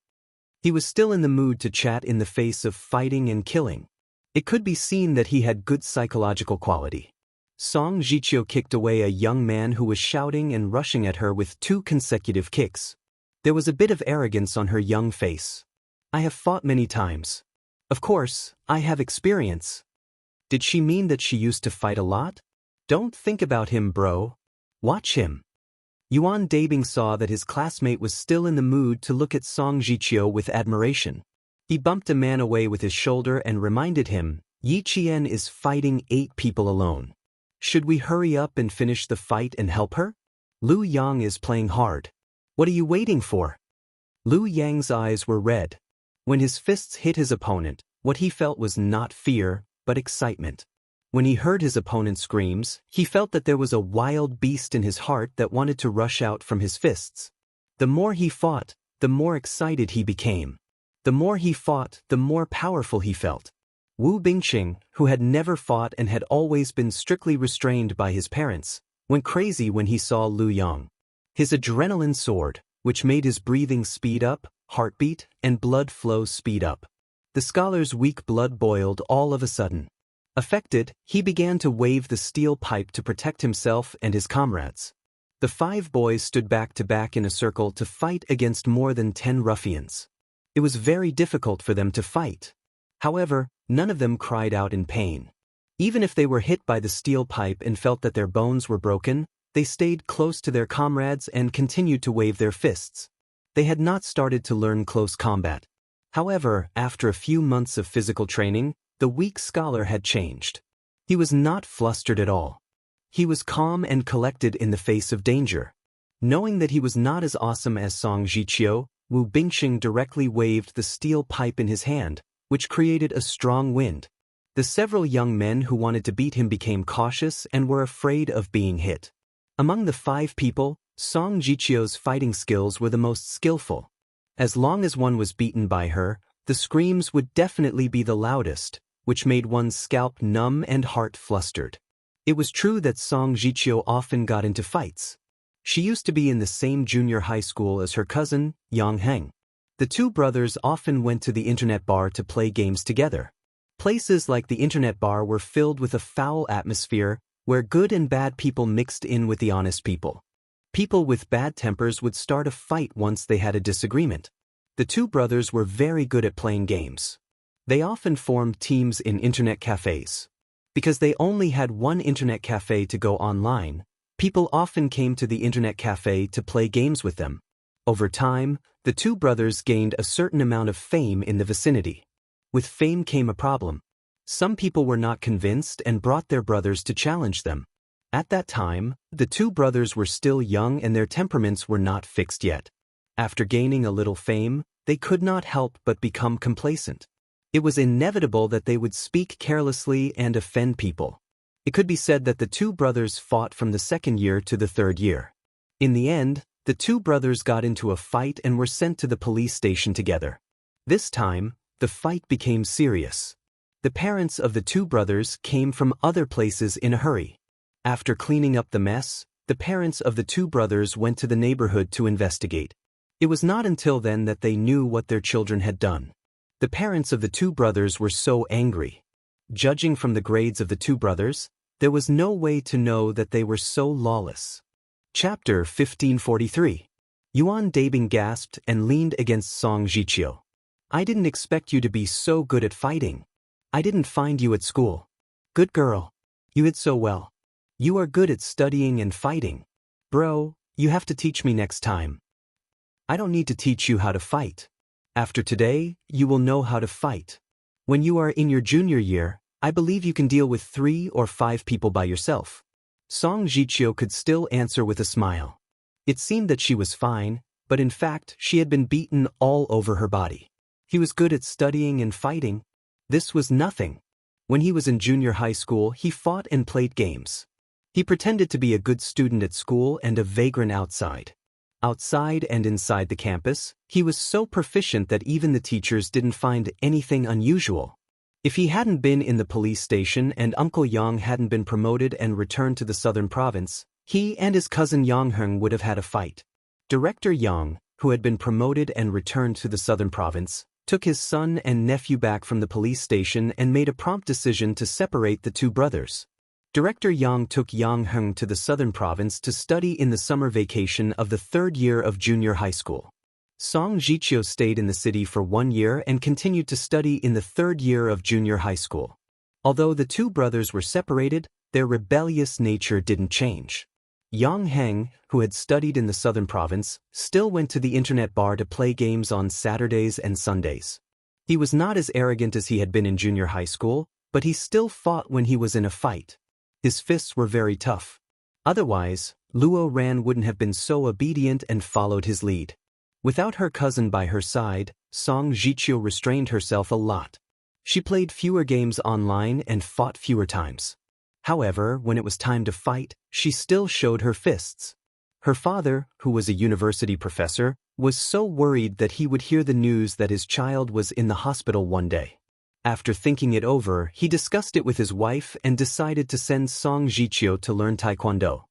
He was still in the mood to chat in the face of fighting and killing. It could be seen that he had good psychological quality. Song Jichio kicked away a young man who was shouting and rushing at her with 2 consecutive kicks. There was a bit of arrogance on her young face. "I have fought many times. Of course, I have experience." Did she mean that she used to fight a lot? Don't think about him, bro. Watch him. Yuan Dabing saw that his classmate was still in the mood to look at Song Jichio with admiration. He bumped a man away with his shoulder and reminded him, "Yi Qian is fighting 8 people alone. Should we hurry up and finish the fight and help her? Lu Yang is playing hard. What are you waiting for?" Lu Yang's eyes were red. When his fists hit his opponent, what he felt was not fear, but excitement. When he heard his opponent's screams, he felt that there was a wild beast in his heart that wanted to rush out from his fists. The more he fought, the more excited he became. The more he fought, the more powerful he felt. Wu Bingqing, who had never fought and had always been strictly restrained by his parents, went crazy when he saw Lu Yang. His adrenaline soared, which made his breathing speed up, heartbeat, and blood flow speed up. The scholar's weak blood boiled all of a sudden. Affected, he began to wave the steel pipe to protect himself and his comrades. The 5 boys stood back to back in a circle to fight against more than 10 ruffians. It was very difficult for them to fight. However, none of them cried out in pain. Even if they were hit by the steel pipe and felt that their bones were broken, they stayed close to their comrades and continued to wave their fists. They had not started to learn close combat. However, after a few months of physical training, the weak scholar had changed. He was not flustered at all. He was calm and collected in the face of danger. Knowing that he was not as awesome as Song Jiqiu, Wu Bingxing directly waved the steel pipe in his hand, which created a strong wind. The several young men who wanted to beat him became cautious and were afraid of being hit. Among the 5 people, Song Jiqiu's fighting skills were the most skillful. As long as one was beaten by her, the screams would definitely be the loudest, which made one's scalp numb and heart flustered. It was true that Song Jiqiu often got into fights. She used to be in the same junior high school as her cousin, Yang Heng. The 2 brothers often went to the internet bar to play games together. Places like the internet bar were filled with a foul atmosphere where good and bad people mixed in with the honest people. People with bad tempers would start a fight once they had a disagreement. The 2 brothers were very good at playing games. They often formed teams in internet cafes. Because they only had one internet cafe to go online, people often came to the internet cafe to play games with them. Over time, the 2 brothers gained a certain amount of fame in the vicinity. With fame came a problem. Some people were not convinced and brought their brothers to challenge them. At that time, the 2 brothers were still young and their temperaments were not fixed yet. After gaining a little fame, they could not help but become complacent. It was inevitable that they would speak carelessly and offend people. It could be said that the 2 brothers fought from the 2nd year to the 3rd year. In the end, the 2 brothers got into a fight and were sent to the police station together. This time, the fight became serious. The parents of the 2 brothers came from other places in a hurry. After cleaning up the mess, the parents of the 2 brothers went to the neighborhood to investigate. It was not until then that they knew what their children had done. The parents of the 2 brothers were so angry. Judging from the grades of the 2 brothers, there was no way to know that they were so lawless. Chapter 1543. Yuan Dabing gasped and leaned against Song Jiqiu. I didn't expect you to be so good at fighting. I didn't find you at school. Good girl. You did so well. You are good at studying and fighting. Bro, you have to teach me next time. I don't need to teach you how to fight. After today, you will know how to fight. When you are in your junior year, I believe you can deal with 3 or 5 people by yourself. Song Jiqiu could still answer with a smile. It seemed that she was fine, but in fact she had been beaten all over her body. He was good at studying and fighting. This was nothing. When he was in junior high school, he fought and played games. He pretended to be a good student at school and a vagrant outside. Outside and inside the campus, he was so proficient that even the teachers didn't find anything unusual. If he hadn't been in the police station and Uncle Yang hadn't been promoted and returned to the southern province, he and his cousin Yang Heng would have had a fight. Director Yang, who had been promoted and returned to the southern province, took his son and nephew back from the police station and made a prompt decision to separate the 2 brothers. Director Yang took Yang Heng to the southern province to study in the summer vacation of the 3rd year of junior high school. Song Jiqiu stayed in the city for 1 year and continued to study in the 3rd year of junior high school. Although the 2 brothers were separated, their rebellious nature didn't change. Yang Heng, who had studied in the southern province, still went to the internet bar to play games on Saturdays and Sundays. He was not as arrogant as he had been in junior high school, but he still fought when he was in a fight. His fists were very tough. Otherwise, Luo Ran wouldn't have been so obedient and followed his lead. Without her cousin by her side, Song Jiqiu restrained herself a lot. She played fewer games online and fought fewer times. However, when it was time to fight, she still showed her fists. Her father, who was a university professor, was so worried that he would hear the news that his child was in the hospital one day. After thinking it over, he discussed it with his wife and decided to send Song Jiqiu to learn Taekwondo.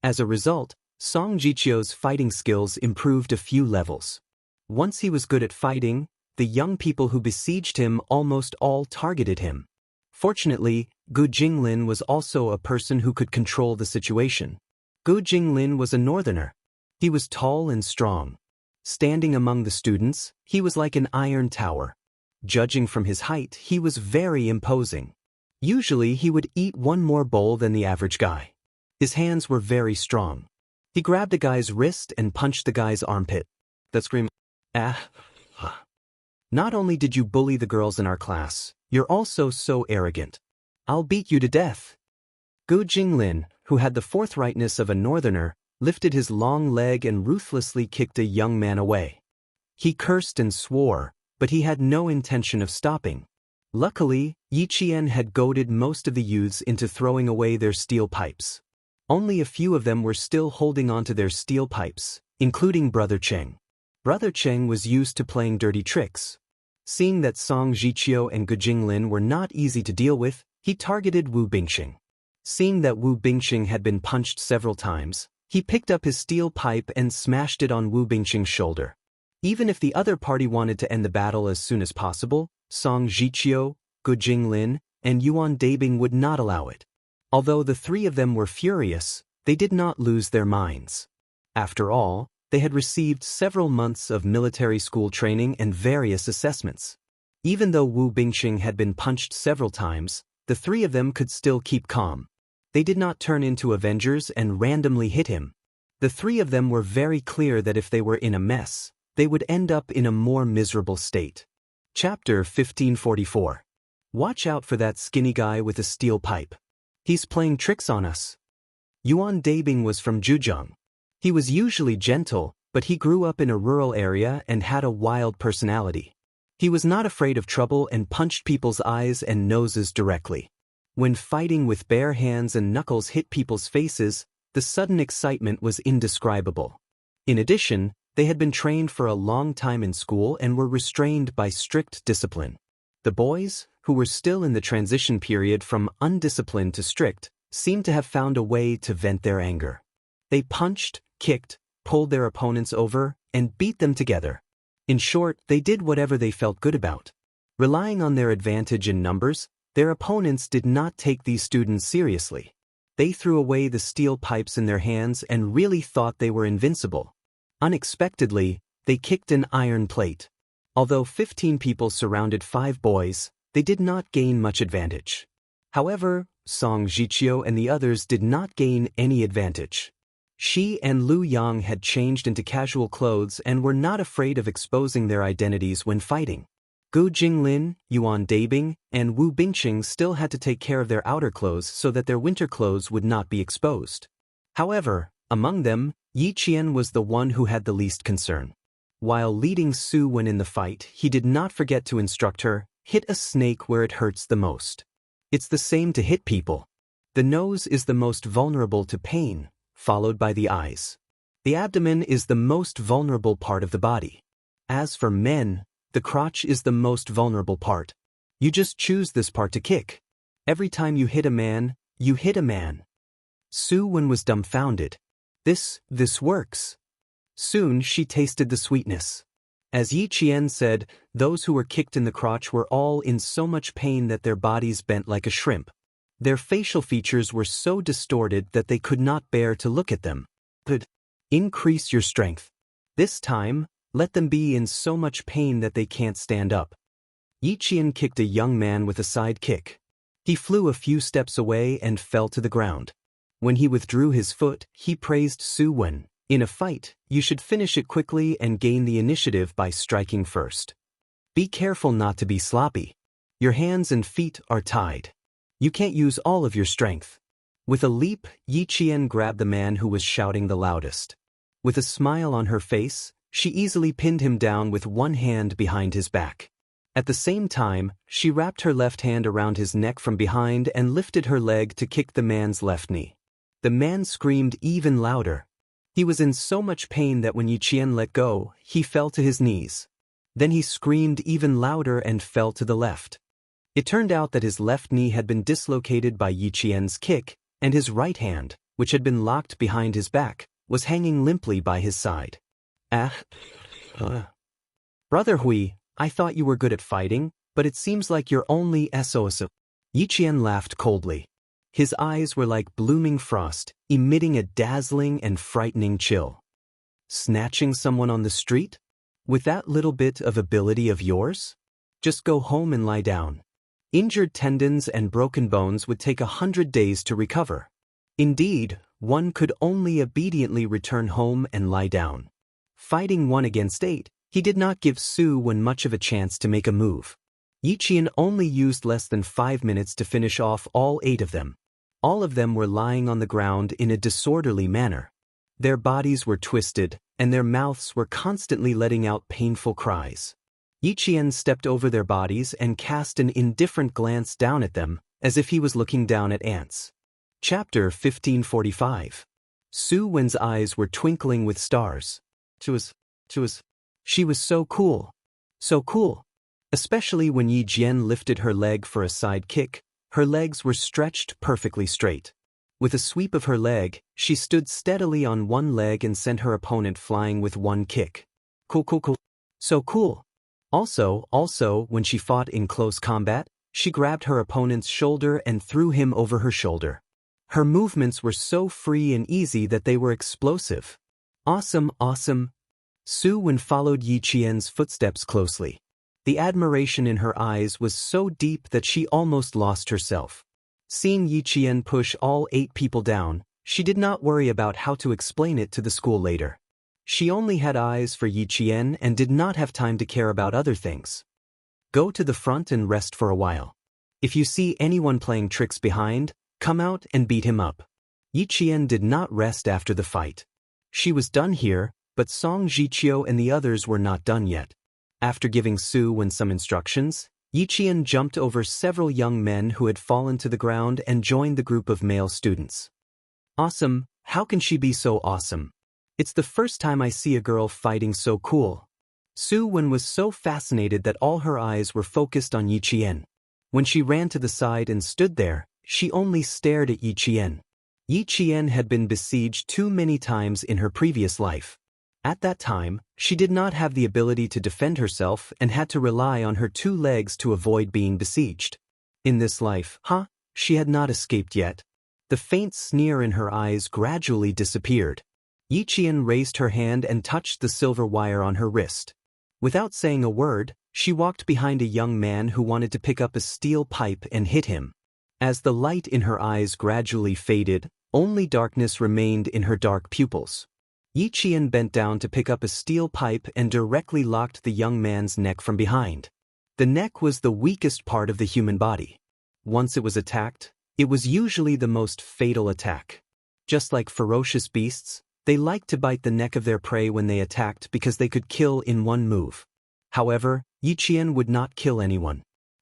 As a result, Song Jiqiu's fighting skills improved a few levels. Once he was good at fighting, the young people who besieged him almost all targeted him. Fortunately, Gu Jinglin was also a person who could control the situation. Gu Jinglin was a northerner. He was tall and strong. Standing among the students, he was like an iron tower. Judging from his height, he was very imposing. Usually he would eat 1 more bowl than the average guy. His hands were very strong. He grabbed a guy's wrist and punched the guy's armpit. That scream, ah. Not only did you bully the girls in our class, you're also so arrogant. I'll beat you to death. Gu Jinglin, who had the forthrightness of a northerner, lifted his long leg and ruthlessly kicked a young man away. He cursed and swore, but he had no intention of stopping. Luckily, Yi Qian had goaded most of the youths into throwing away their steel pipes. Only a few of them were still holding onto their steel pipes, including Brother Cheng. Brother Cheng was used to playing dirty tricks. Seeing that Song Jiqiu and Gu Jinglin were not easy to deal with, he targeted Wu Bingxing. Seeing that Wu Bingxing had been punched several times, he picked up his steel pipe and smashed it on Wu Bingxing's shoulder. Even if the other party wanted to end the battle as soon as possible, Song Jiqiu, Gu Jinglin, and Yuan Dabing would not allow it. Although the three of them were furious, they did not lose their minds. After all, they had received several months of military school training and various assessments. Even though Wu Bingxing had been punched several times, the three of them could still keep calm. They did not turn into Avengers and randomly hit him. The three of them were very clear that if they were in a mess, they would end up in a more miserable state. Chapter 1544. Watch out for that skinny guy with a steel pipe. He's playing tricks on us. Yuan Dabing was from Zhejiang. He was usually gentle, but he grew up in a rural area and had a wild personality. He was not afraid of trouble and punched people's eyes and noses directly. When fighting with bare hands and knuckles hit people's faces, the sudden excitement was indescribable. In addition, they had been trained for a long time in school and were restrained by strict discipline. The boys, who were still in the transition period from undisciplined to strict, seemed to have found a way to vent their anger. They punched, kicked, pulled their opponents over, and beat them together. In short, they did whatever they felt good about. Relying on their advantage in numbers, their opponents did not take these students seriously. They threw away the steel pipes in their hands and really thought they were invincible. Unexpectedly, they kicked an iron plate. Although 15 people surrounded 5 boys, they did not gain much advantage. However, Song Jiqiu and the others did not gain any advantage. Shi and Lu Yang had changed into casual clothes and were not afraid of exposing their identities when fighting. Gu Jinglin, Yuan Dabing, and Wu Bingxing still had to take care of their outer clothes so that their winter clothes would not be exposed. However, among them, Yi Qian was the one who had the least concern. While leading Su Wen in the fight, he did not forget to instruct her, hit a snake where it hurts the most. It's the same to hit people. The nose is the most vulnerable to pain, followed by the eyes. The abdomen is the most vulnerable part of the body. As for men, the crotch is the most vulnerable part. You just choose this part to kick. Every time you hit a man, you hit a man. Su Wen was dumbfounded. This works. Soon she tasted the sweetness. As Yi Qian said, those who were kicked in the crotch were all in so much pain that their bodies bent like a shrimp. Their facial features were so distorted that they could not bear to look at them. But increase your strength. This time, let them be in so much pain that they can't stand up. Yi Qian kicked a young man with a side kick. He flew a few steps away and fell to the ground. When he withdrew his foot, he praised Su Wen. In a fight, you should finish it quickly and gain the initiative by striking first. Be careful not to be sloppy. Your hands and feet are tied. You can't use all of your strength. With a leap, Yi Qian grabbed the man who was shouting the loudest. With a smile on her face, she easily pinned him down with one hand behind his back. At the same time, she wrapped her left hand around his neck from behind and lifted her leg to kick the man's left knee. The man screamed even louder. He was in so much pain that when Yi Qian let go, he fell to his knees. Then he screamed even louder and fell to the left. It turned out that his left knee had been dislocated by Yi Qian's kick, and his right hand, which had been locked behind his back, was hanging limply by his side. Brother Hui, I thought you were good at fighting, but it seems like you're only SOS. Yi Qian laughed coldly. His eyes were like blooming frost, emitting a dazzling and frightening chill. Snatching someone on the street? With that little bit of ability of yours? Just go home and lie down. Injured tendons and broken bones would take 100 days to recover. Indeed, one could only obediently return home and lie down. Fighting 1 against 8, he did not give Su Wen much of a chance to make a move. Yi Qian only used less than 5 minutes to finish off all 8 of them. All of them were lying on the ground in a disorderly manner. Their bodies were twisted, and their mouths were constantly letting out painful cries. Yi Qian stepped over their bodies and cast an indifferent glance down at them, as if he was looking down at ants. Chapter 1545. Su Wen's eyes were twinkling with stars. She was so cool. So cool. Especially when Yi Jian lifted her leg for a side kick, her legs were stretched perfectly straight. With a sweep of her leg, she stood steadily on one leg and sent her opponent flying with one kick. Cool. So cool. Also, when she fought in close combat, she grabbed her opponent's shoulder and threw him over her shoulder. Her movements were so free and easy that they were explosive. Awesome. Su Wen followed Yi Qian's footsteps closely. The admiration in her eyes was so deep that she almost lost herself. Seeing Yi Qian push all 8 people down, she did not worry about how to explain it to the school later. She only had eyes for Yi Qian and did not have time to care about other things. Go to the front and rest for a while. If you see anyone playing tricks behind, come out and beat him up. Yi Qian did not rest after the fight. She was done here, but Song Jiqiu and the others were not done yet. After giving Su Wen some instructions, Yi Qian jumped over several young men who had fallen to the ground and joined the group of male students. Awesome, how can she be so awesome? It's the first time I see a girl fighting so cool. Su Wen was so fascinated that all her eyes were focused on Yi Qian. When she ran to the side and stood there, she only stared at Yi Qian. Yi Qian had been besieged too many times in her previous life. At that time, she did not have the ability to defend herself and had to rely on her 2 legs to avoid being besieged. In this life, she had not escaped yet. The faint sneer in her eyes gradually disappeared. Yi Qian raised her hand and touched the silver wire on her wrist. Without saying a word, she walked behind a young man who wanted to pick up a steel pipe and hit him. As the light in her eyes gradually faded, only darkness remained in her dark pupils. Yi Qian bent down to pick up a steel pipe and directly locked the young man's neck from behind. The neck was the weakest part of the human body. Once it was attacked, it was usually the most fatal attack. Just like ferocious beasts, they liked to bite the neck of their prey when they attacked because they could kill in one move. However, Yi Qian would not kill anyone.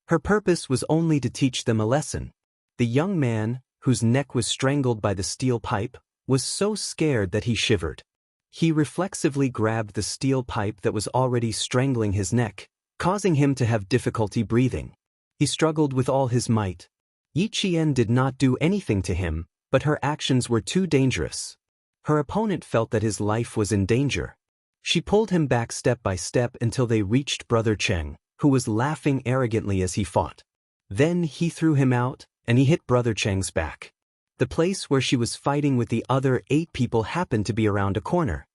Her purpose was only to teach them a lesson. The young man, whose neck was strangled by the steel pipe, was so scared that he shivered. He reflexively grabbed the steel pipe that was already strangling his neck, causing him to have difficulty breathing. He struggled with all his might. Yi Qian did not do anything to him, but her actions were too dangerous. Her opponent felt that his life was in danger. She pulled him back step by step until they reached Brother Cheng, who was laughing arrogantly as he fought. Then he threw him out, and he hit Brother Cheng's back. The place where she was fighting with the other 8 people happened to be around a corner.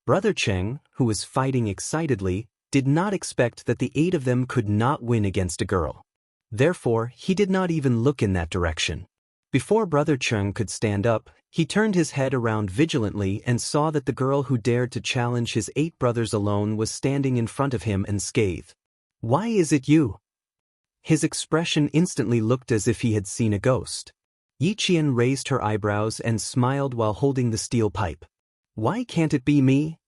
Brother Cheng, who was fighting excitedly, did not expect that the 8 of them could not win against a girl. Therefore, he did not even look in that direction. Before Brother Cheng could stand up, he turned his head around vigilantly and saw that the girl who dared to challenge his 8 brothers alone was standing in front of him and scathed. "Why is it you?" His expression instantly looked as if he had seen a ghost. Yi Qian raised her eyebrows and smiled while holding the steel pipe. "Why can't it be me?"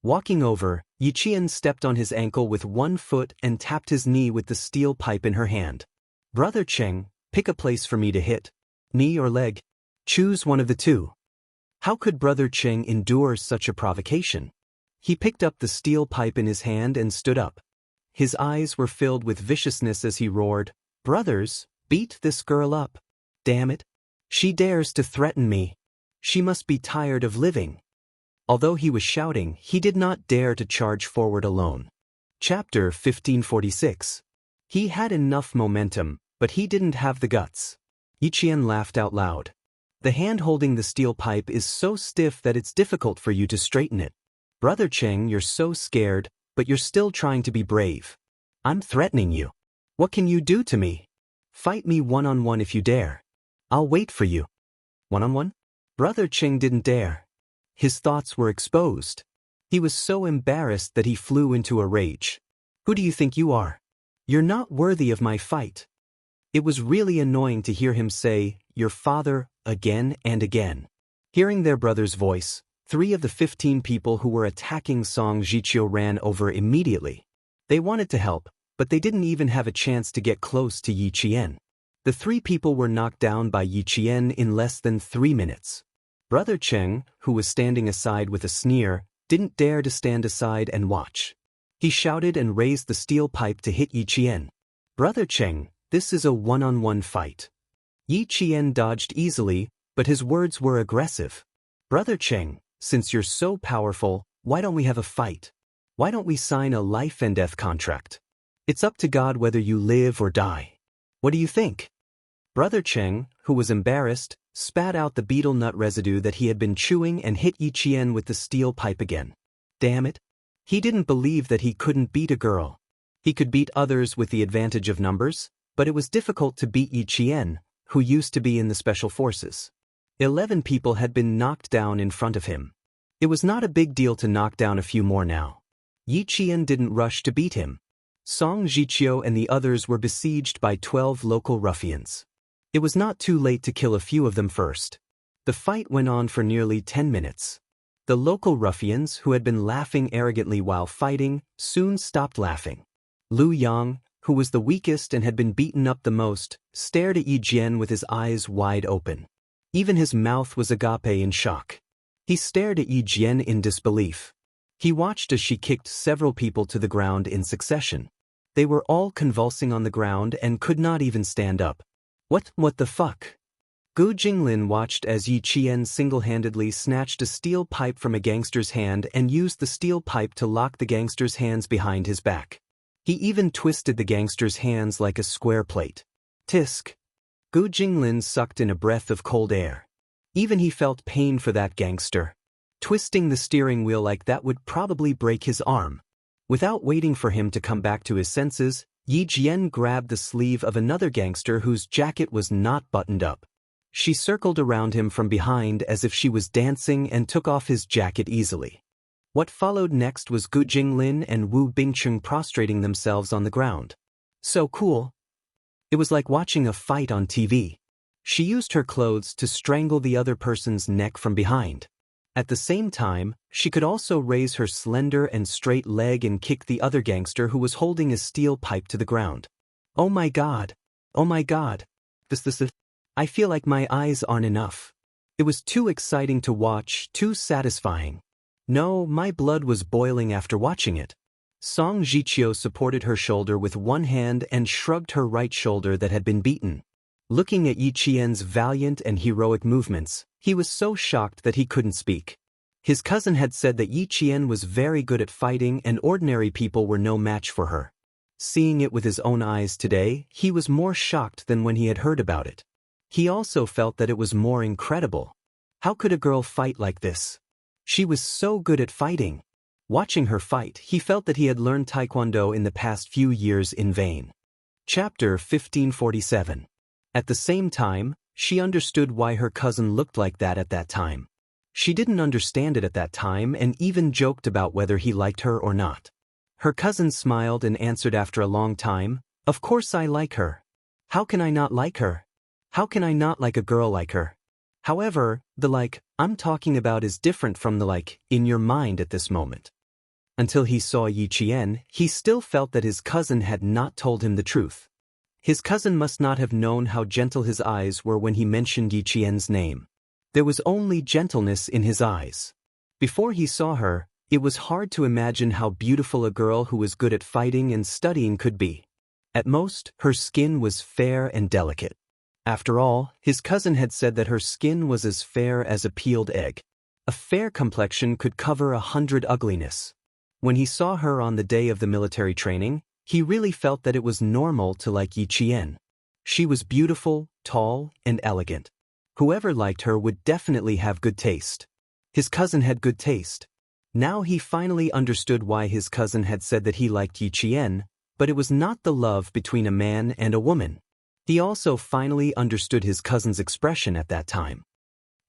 Walking over, Yi Qian stepped on his ankle with one foot and tapped his knee with the steel pipe in her hand. "Brother Cheng, pick a place for me to hit. Knee or leg? Choose one of the 2. How could Brother Cheng endure such a provocation? He picked up the steel pipe in his hand and stood up. His eyes were filled with viciousness as he roared, "Brothers, beat this girl up. Damn it. She dares to threaten me. She must be tired of living." Although he was shouting, he did not dare to charge forward alone. Chapter 1546. He had enough momentum, but he didn't have the guts. Yi Qian laughed out loud. "The hand holding the steel pipe is so stiff that it's difficult for you to straighten it. Brother Cheng, you're so scared, but you're still trying to be brave. I'm threatening you. What can you do to me? Fight me one-on-one if you dare. I'll wait for you." One-on-one? Brother Cheng didn't dare. His thoughts were exposed. He was so embarrassed that he flew into a rage. "Who do you think you are? You're not worthy of my fight." It was really annoying to hear him say, "Your father," again and again. Hearing their brother's voice, 3 of the 15 people who were attacking Song Jiqiu ran over immediately. They wanted to help, but they didn't even have a chance to get close to Yi Qian. The 3 people were knocked down by Yi Qian in less than 3 minutes. Brother Cheng, who was standing aside with a sneer, didn't dare to stand aside and watch. He shouted and raised the steel pipe to hit Yi Qian. Brother Cheng, this is a one-on-one fight. Yi Qian dodged easily, but his words were aggressive. Brother Cheng, since you're so powerful, why don't we have a fight? Why don't we sign a life and death contract? It's up to God whether you live or die. What do you think? Brother Cheng, who was embarrassed, spat out the betel nut residue that he had been chewing and hit Yi Qian with the steel pipe again. Damn it. He didn't believe that he couldn't beat a girl. He could beat others with the advantage of numbers, but it was difficult to beat Yi Qian, who used to be in the special forces. 11 people had been knocked down in front of him. It was not a big deal to knock down a few more now. Yi Qian didn't rush to beat him. Song Jiqiu and the others were besieged by 12 local ruffians. It was not too late to kill a few of them first. The fight went on for nearly 10 minutes. The local ruffians, who had been laughing arrogantly while fighting, soon stopped laughing. Lu Yang, who was the weakest and had been beaten up the most, stared at Yi Jian with his eyes wide open. Even his mouth was agape in shock. He stared at Yi Jian in disbelief. He watched as she kicked several people to the ground in succession. They were all convulsing on the ground and could not even stand up. What the fuck? Gu Jinglin watched as Yi Qian single-handedly snatched a steel pipe from a gangster's hand and used the steel pipe to lock the gangster's hands behind his back. He even twisted the gangster's hands like a square plate. Tisk. Gu Jinglin sucked in a breath of cold air. Even he felt pain for that gangster. Twisting the steering wheel like that would probably break his arm. Without waiting for him to come back to his senses, Yi Jian grabbed the sleeve of another gangster whose jacket was not buttoned up. She circled around him from behind as if she was dancing and took off his jacket easily. What followed next was Gu Jinglin and Wu Bingcheng prostrating themselves on the ground. So cool. It was like watching a fight on TV. She used her clothes to strangle the other person's neck from behind. At the same time, she could also raise her slender and straight leg and kick the other gangster who was holding a steel pipe to the ground. Oh my god. Oh my god. This. I feel like my eyes aren't enough. It was too exciting to watch, too satisfying. No, my blood was boiling after watching it. Song Jiqiu supported her shoulder with one hand and shrugged her right shoulder that had been beaten. Looking at Yi Qian's valiant and heroic movements, he was so shocked that he couldn't speak. His cousin had said that Yi Qian was very good at fighting and ordinary people were no match for her. Seeing it with his own eyes today, he was more shocked than when he had heard about it. He also felt that it was more incredible. How could a girl fight like this? She was so good at fighting. Watching her fight, he felt that he had learned Taekwondo in the past few years in vain. Chapter 1547. At the same time, she understood why her cousin looked like that at that time. She didn't understand it at that time and even joked about whether he liked her or not. Her cousin smiled and answered after a long time, "Of course I like her. How can I not like her? How can I not like a girl like her?" However, the like I'm talking about is different from the like in your mind at this moment. Until he saw Yi Qian, he still felt that his cousin had not told him the truth. His cousin must not have known how gentle his eyes were when he mentioned Yi Qian's name. There was only gentleness in his eyes. Before he saw her, it was hard to imagine how beautiful a girl who was good at fighting and studying could be. At most, her skin was fair and delicate. After all, his cousin had said that her skin was as fair as a peeled egg. A fair complexion could cover 100 ugliness. When he saw her on the day of the military training, he really felt that it was normal to like Yi Qian. She was beautiful, tall, and elegant. Whoever liked her would definitely have good taste. His cousin had good taste. Now he finally understood why his cousin had said that he liked Yi Qian, but it was not the love between a man and a woman. He also finally understood his cousin's expression at that time.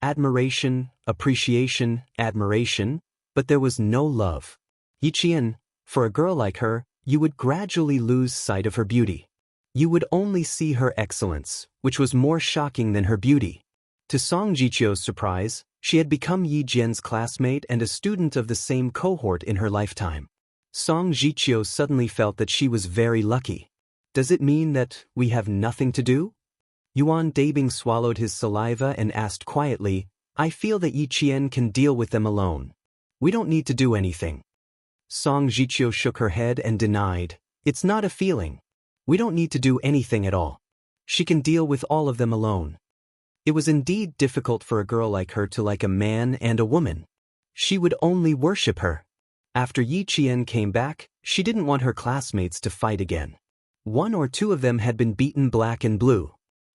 Admiration, appreciation, admiration, but there was no love. Yi Qian, for a girl like her, you would gradually lose sight of her beauty. You would only see her excellence, which was more shocking than her beauty. To Song Jiqiu's surprise, She had become Yi Jian's classmate and a student of the same cohort in her lifetime. Song Jiqiu suddenly felt that she was very lucky. Does it mean that we have nothing to do? Yuan Dabing swallowed his saliva and asked quietly, I feel that Yi Qian can deal with them alone. We don't need to do anything. Song Jiqiu shook her head and denied, it's not a feeling. We don't need to do anything at all. She can deal with all of them alone. It was indeed difficult for a girl like her to like a man and a woman. She would only worship her. After Yi Qian came back, she didn't want her classmates to fight again. One or two of them had been beaten black and blue.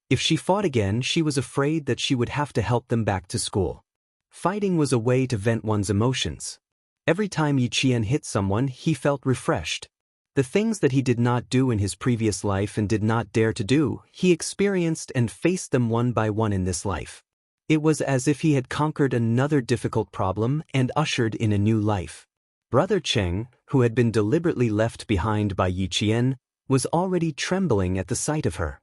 If she fought again, she was afraid that she would have to help them back to school. Fighting was a way to vent one's emotions. Every time Yi Qian hit someone, he felt refreshed. The things that he did not do in his previous life and did not dare to do, he experienced and faced them one by one in this life. It was as if he had conquered another difficult problem and ushered in a new life. Brother Cheng, who had been deliberately left behind by Yi Qian, was already trembling at the sight of her.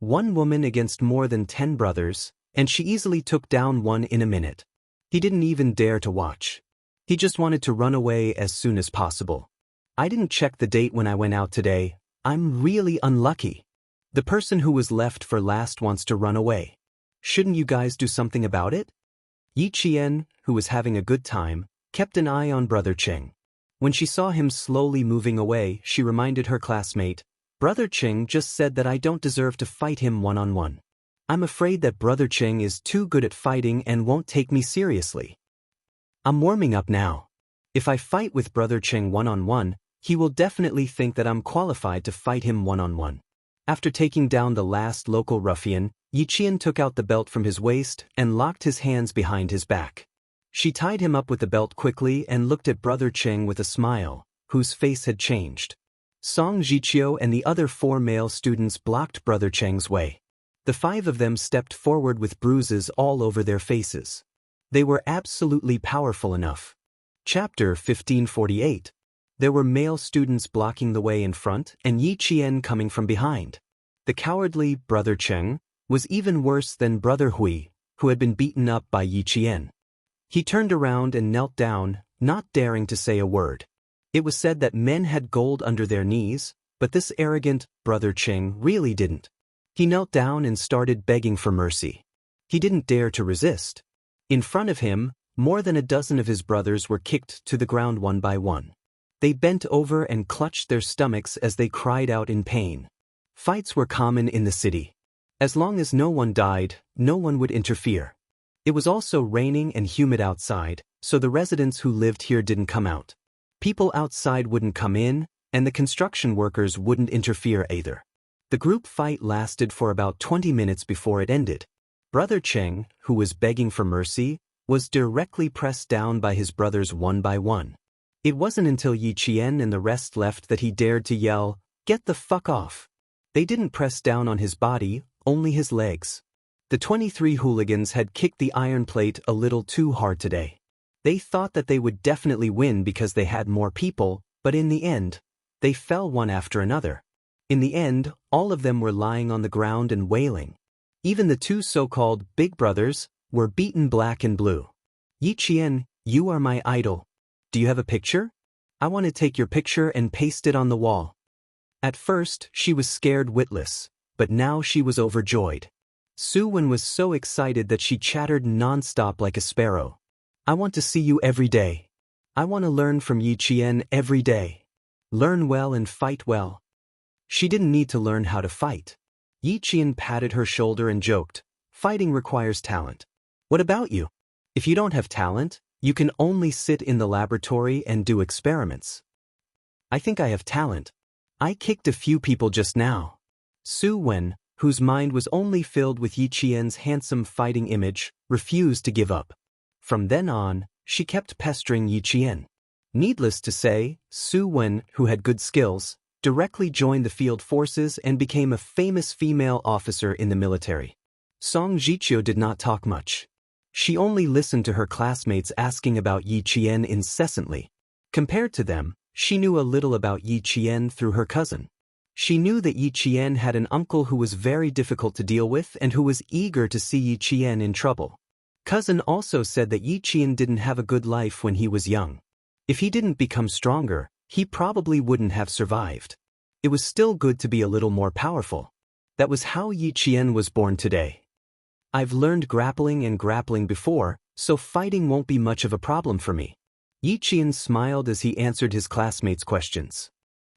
One woman against more than 10 brothers, and she easily took down one in a minute. He didn't even dare to watch. He just wanted to run away as soon as possible. I didn't check the date when I went out today. I'm really unlucky. The person who was left for last wants to run away. Shouldn't you guys do something about it? Yi Qian, who was having a good time, kept an eye on Brother Cheng. When she saw him slowly moving away, she reminded her classmate, Brother Cheng just said that I don't deserve to fight him one-on-one. I'm afraid that Brother Cheng is too good at fighting and won't take me seriously. I'm warming up now. If I fight with Brother Cheng one-on-one, he will definitely think that I'm qualified to fight him one-on-one. After taking down the last local ruffian, Yi Qian took out the belt from his waist and locked his hands behind his back. She tied him up with the belt quickly and looked at Brother Cheng with a smile, whose face had changed. Song Jiqiu and the other 4 male students blocked Brother Cheng's way. The 5 of them stepped forward with bruises all over their faces. They were absolutely powerful enough. Chapter 1548. There were male students blocking the way in front and Yi Qian coming from behind. The cowardly Brother Cheng was even worse than Brother Hui, who had been beaten up by Yi Qian. He turned around and knelt down, not daring to say a word. It was said that men had gold under their knees, but this arrogant Brother Cheng really didn't. He knelt down and started begging for mercy. He didn't dare to resist. In front of him, more than a dozen of his brothers were kicked to the ground one by one. They bent over and clutched their stomachs as they cried out in pain. Fights were common in the city. As long as no one died, no one would interfere. It was also raining and humid outside, so the residents who lived here didn't come out. People outside wouldn't come in, and the construction workers wouldn't interfere either. The group fight lasted for about 20 minutes before it ended. Brother Cheng, who was begging for mercy, was directly pressed down by his brothers one by one. It wasn't until Yi Qian and the rest left that he dared to yell, "Get the fuck off!" They didn't press down on his body, only his legs. The 23 hooligans had kicked the iron plate a little too hard today. They thought that they would definitely win because they had more people, but in the end, they fell one after another. In the end, all of them were lying on the ground and wailing. Even the 2 so-called big brothers were beaten black and blue. Yi Qian, you are my idol. Do you have a picture? I want to take your picture and paste it on the wall. At first, she was scared witless, but now she was overjoyed. Su Wen was so excited that she chattered non-stop like a sparrow. I want to see you every day. I want to learn from Yi Qian every day. Learn well and fight well. She didn't need to learn how to fight. Yi Qian patted her shoulder and joked, fighting requires talent. What about you? If you don't have talent, you can only sit in the laboratory and do experiments. I think I have talent. I kicked a few people just now. Su Wen, whose mind was only filled with Yi Qian's handsome fighting image, refused to give up. From then on, she kept pestering Yi Qian. Needless to say, Su Wen, who had good skills, directly joined the field forces and became a famous female officer in the military. Song Jiqiu did not talk much. She only listened to her classmates asking about Yi Qian incessantly. Compared to them, she knew a little about Yi Qian through her cousin. She knew that Yi Qian had an uncle who was very difficult to deal with and who was eager to see Yi Qian in trouble. Cousin also said that Yi Qian didn't have a good life when he was young. If he didn't become stronger, he probably wouldn't have survived. It was still good to be a little more powerful. That was how Yi Qian was born today. I've learned grappling before, so fighting won't be much of a problem for me. Yi Qian smiled as he answered his classmates' questions.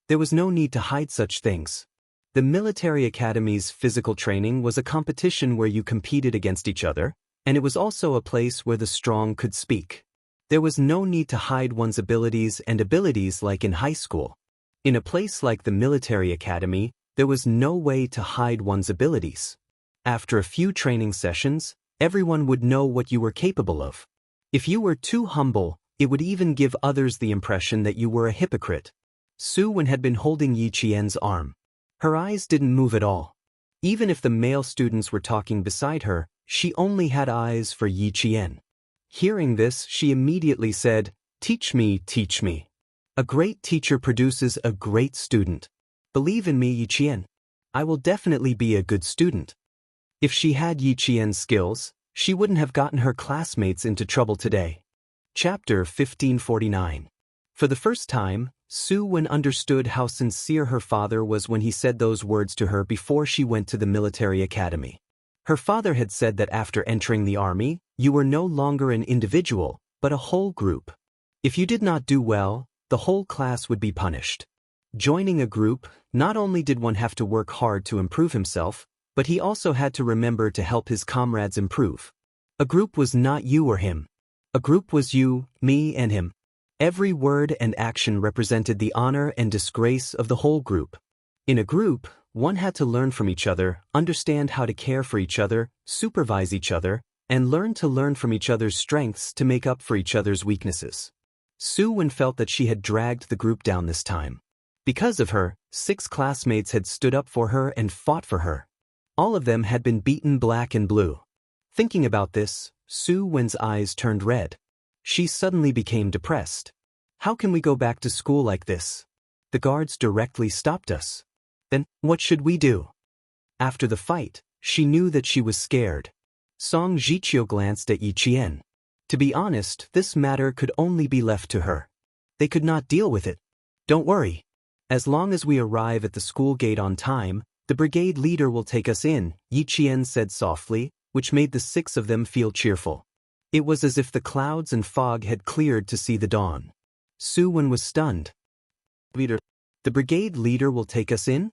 There was no need to hide such things. The military academy's physical training was a competition where you competed against each other, and it was also a place where the strong could speak. There was no need to hide one's abilities like in high school. In a place like the military academy, there was no way to hide one's abilities. After a few training sessions, everyone would know what you were capable of. If you were too humble, it would even give others the impression that you were a hypocrite. Su Wen had been holding Yi Qian's arm. Her eyes didn't move at all. Even if the male students were talking beside her, she only had eyes for Yi Qian. Hearing this, she immediately said, "Teach me, teach me. A great teacher produces a great student. Believe in me, Yi Qian. I will definitely be a good student." If she had Yi Qian's skills, she wouldn't have gotten her classmates into trouble today. Chapter 1549. For the first time, Su Wen understood how sincere her father was when he said those words to her before she went to the military academy. Her father had said that after entering the army, you were no longer an individual, but a whole group. If you did not do well, the whole class would be punished. Joining a group, not only did one have to work hard to improve himself, but he also had to remember to help his comrades improve. A group was not you or him. A group was you, me, and him. Every word and action represented the honor and disgrace of the whole group. In a group, one had to learn from each other, understand how to care for each other, supervise each other, and learn from each other's strengths to make up for each other's weaknesses. Su Wen felt that she had dragged the group down this time. Because of her, 6 classmates had stood up for her and fought for her. All of them had been beaten black and blue. Thinking about this, Su Wen's eyes turned red. She suddenly became depressed. How can we go back to school like this? The guards directly stopped us. Then, what should we do? After the fight, she knew that she was scared. Song Jiqiu glanced at Yi Qian. To be honest, this matter could only be left to her. They could not deal with it. Don't worry. As long as we arrive at the school gate on time, the brigade leader will take us in, Yi Qian said softly, which made the 6 of them feel cheerful. It was as if the clouds and fog had cleared to see the dawn. Su Wen was stunned. "Leader, the brigade leader will take us in?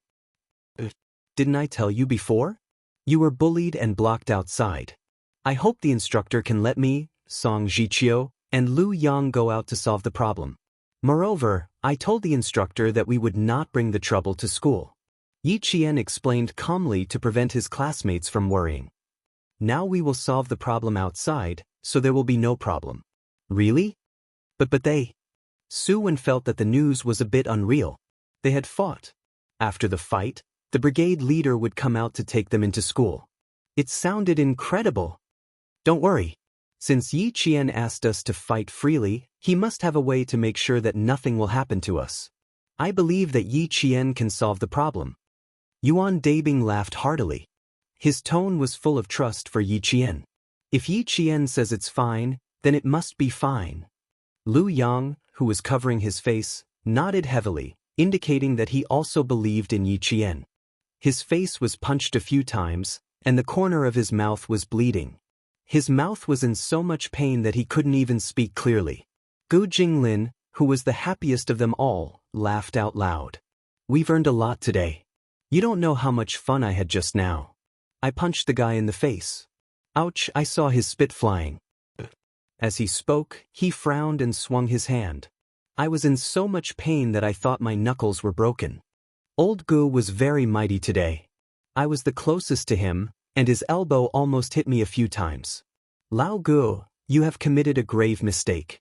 Didn't I tell you before? You were bullied and blocked outside. I hope the instructor can let me, Song Jiqiu, and Lu Yang go out to solve the problem. Moreover, I told the instructor that we would not bring the trouble to school." Yi Qian explained calmly to prevent his classmates from worrying. "Now we will solve the problem outside, so there will be no problem." "Really? But they..." Su Wen felt that the news was a bit unreal. They had fought. After the fight, the brigade leader would come out to take them into school. It sounded incredible. "Don't worry. Since Yi Qian asked us to fight freely, he must have a way to make sure that nothing will happen to us. I believe that Yi Qian can solve the problem." Yuan Dabing laughed heartily. His tone was full of trust for Yi Qian. If Yi Qian says it's fine, then it must be fine. Lu Yang, who was covering his face, nodded heavily, indicating that he also believed in Yi Qian. His face was punched a few times, and the corner of his mouth was bleeding. His mouth was in so much pain that he couldn't even speak clearly. Gu Jinglin, who was the happiest of them all, laughed out loud. "We've earned a lot today. You don't know how much fun I had just now. I punched the guy in the face. Ouch, I saw his spit flying." As he spoke, he frowned and swung his hand. "I was in so much pain that I thought my knuckles were broken. Old Gu was very mighty today. I was the closest to him, and his elbow almost hit me a few times. Lao Gu, you have committed a grave mistake."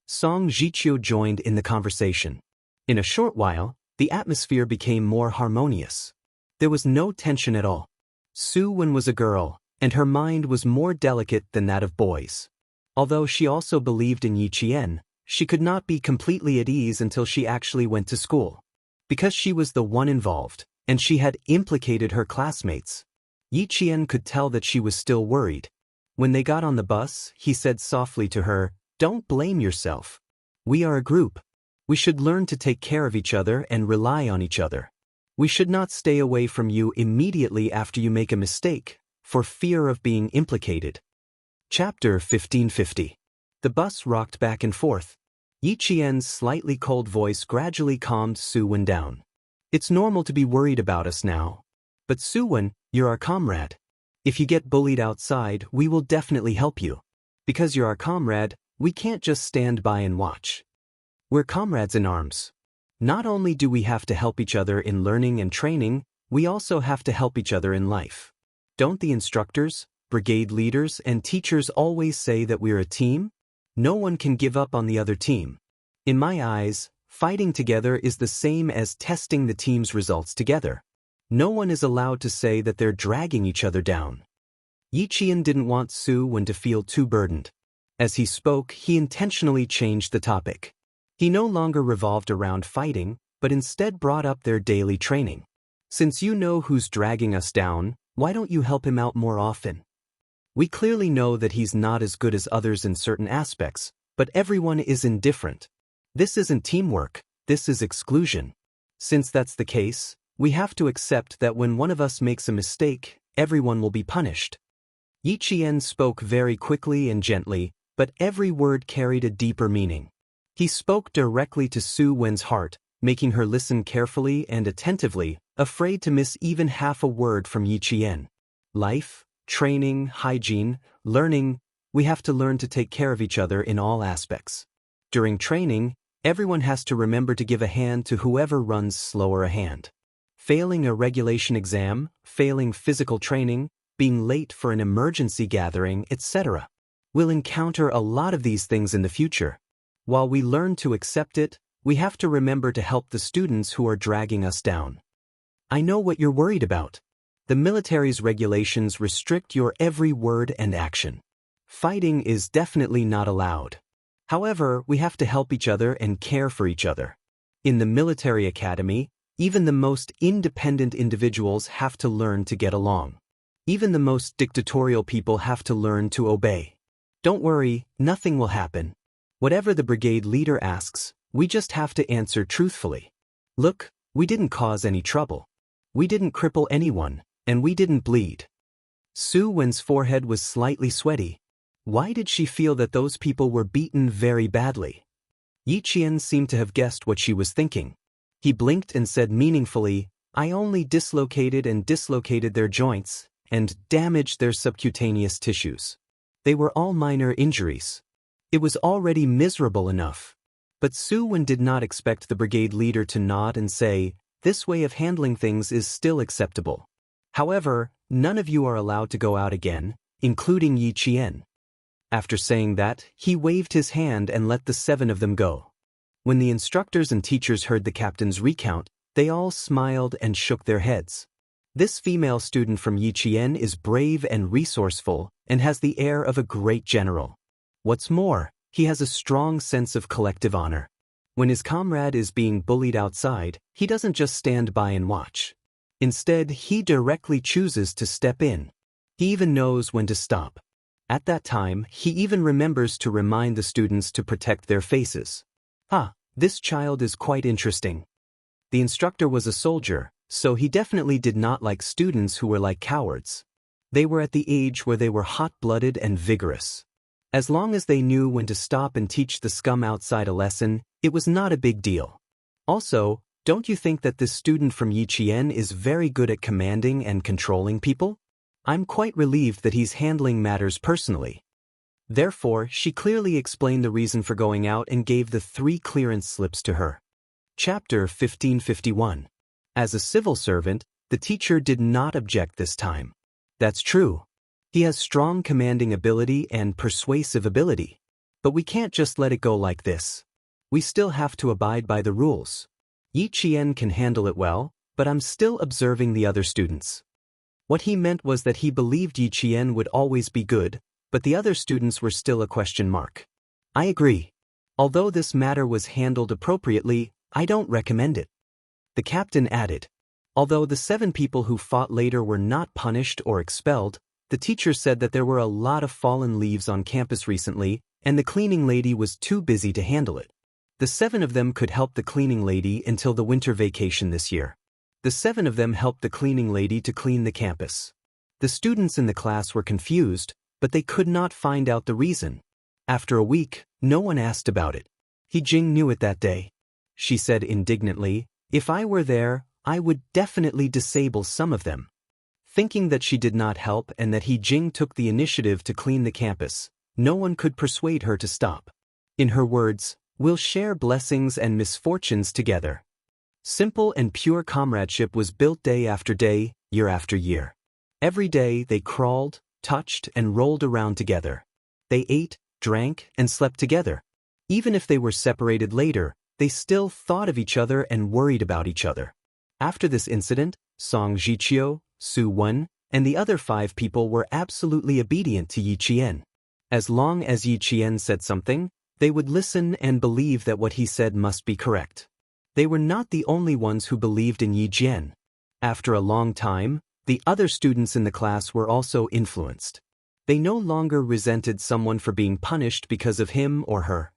Song Jiqiu joined in the conversation. In a short while, the atmosphere became more harmonious. There was no tension at all. Su Wen was a girl, and her mind was more delicate than that of boys. Although she also believed in Yi Qian, she could not be completely at ease until she actually went to school. Because she was the one involved, and she had implicated her classmates. Yi Qian could tell that she was still worried. When they got on the bus, he said softly to her, "Don't blame yourself. We are a group. We should learn to take care of each other and rely on each other. We should not stay away from you immediately after you make a mistake, for fear of being implicated." Chapter 1550. The bus rocked back and forth. Yi Qian's slightly cold voice gradually calmed Su-wen down. "It's normal to be worried about us now. But Su-wen, you're our comrade. If you get bullied outside, we will definitely help you. Because you're our comrade, we can't just stand by and watch. We're comrades in arms. Not only do we have to help each other in learning and training, we also have to help each other in life. Don't the instructors, brigade leaders, and teachers always say that we're a team? No one can give up on the other team. In my eyes, fighting together is the same as testing the team's results together. No one is allowed to say that they're dragging each other down." Yi Qian didn't want Su-wen to feel too burdened. As he spoke, he intentionally changed the topic. He no longer revolved around fighting, but instead brought up their daily training. "Since you know who's dragging us down, why don't you help him out more often? We clearly know that he's not as good as others in certain aspects, but everyone is indifferent. This isn't teamwork, this is exclusion. Since that's the case, we have to accept that when one of us makes a mistake, everyone will be punished." Yi Qian spoke very quickly and gently, but every word carried a deeper meaning. He spoke directly to Su-wen's heart, making her listen carefully and attentively, afraid to miss even half a word from Yi Qian. Life, training, hygiene, learning, we have to learn to take care of each other in all aspects. During training, everyone has to remember to give a hand to whoever runs slower a hand. Failing a regulation exam, failing physical training, being late for an emergency gathering, etc. We'll encounter a lot of these things in the future. While we learn to accept it, we have to remember to help the students who are dragging us down. I know what you're worried about. The military's regulations restrict your every word and action. Fighting is definitely not allowed. However, we have to help each other and care for each other. In the military academy, even the most independent individuals have to learn to get along. Even the most dictatorial people have to learn to obey. Don't worry, nothing will happen. Whatever the brigade leader asks, we just have to answer truthfully. Look, we didn't cause any trouble. We didn't cripple anyone, and we didn't bleed. Su-wen's forehead was slightly sweaty. Why did she feel that those people were beaten very badly? Yi Qian seemed to have guessed what she was thinking. He blinked and said meaningfully, "I only dislocated their joints, and damaged their subcutaneous tissues. They were all minor injuries. It was already miserable enough." But Su-wen did not expect the brigade leader to nod and say, "This way of handling things is still acceptable. However, none of you are allowed to go out again, including Yi Qian." After saying that, he waved his hand and let the 7 of them go. When the instructors and teachers heard the captain's recount, they all smiled and shook their heads. This female student from Yi Qian is brave and resourceful, and has the air of a great general. What's more, he has a strong sense of collective honor. When his comrade is being bullied outside, he doesn't just stand by and watch. Instead, he directly chooses to step in. He even knows when to stop. At that time, he even remembers to remind the students to protect their faces. This child is quite interesting. The instructor was a soldier, so he definitely did not like students who were like cowards. They were at the age where they were hot-blooded and vigorous. As long as they knew when to stop and teach the scum outside a lesson, it was not a big deal. Also, don't you think that this student from Yi Qian is very good at commanding and controlling people? I'm quite relieved that he's handling matters personally. Therefore, she clearly explained the reason for going out and gave the 3 clearance slips to her. Chapter 1551. As a civil servant, the teacher did not object this time. That's true. He has strong commanding ability and persuasive ability. But we can't just let it go like this. We still have to abide by the rules. Yi Qian can handle it well, but I'm still observing the other students. What he meant was that he believed Yi Qian would always be good, but the other students were still a question mark. I agree. Although this matter was handled appropriately, I don't recommend it. The captain added. Although the 7 people who fought later were not punished or expelled, The teacher said that there were a lot of fallen leaves on campus recently, and the cleaning lady was too busy to handle it. The 7 of them could help the cleaning lady until the winter vacation this year. The 7 of them helped the cleaning lady to clean the campus. The students in the class were confused, but they could not find out the reason. After a week, no one asked about it. Jing knew it that day. She said indignantly, "If I were there, I would definitely disable some of them." Thinking that she did not help and that Jing took the initiative to clean the campus, no one could persuade her to stop. In her words, "We'll share blessings and misfortunes together." Simple and pure comradeship was built day after day, year after year. Every day they crawled, touched, and rolled around together. They ate, drank, and slept together. Even if they were separated later, they still thought of each other and worried about each other. After this incident, Song Jiqiu, Su Wen, and the other 5 people were absolutely obedient to Yi Qian. As long as Yi Qian said something, they would listen and believe that what he said must be correct. They were not the only ones who believed in Yi Jian. After a long time, the other students in the class were also influenced. They no longer resented someone for being punished because of him or her.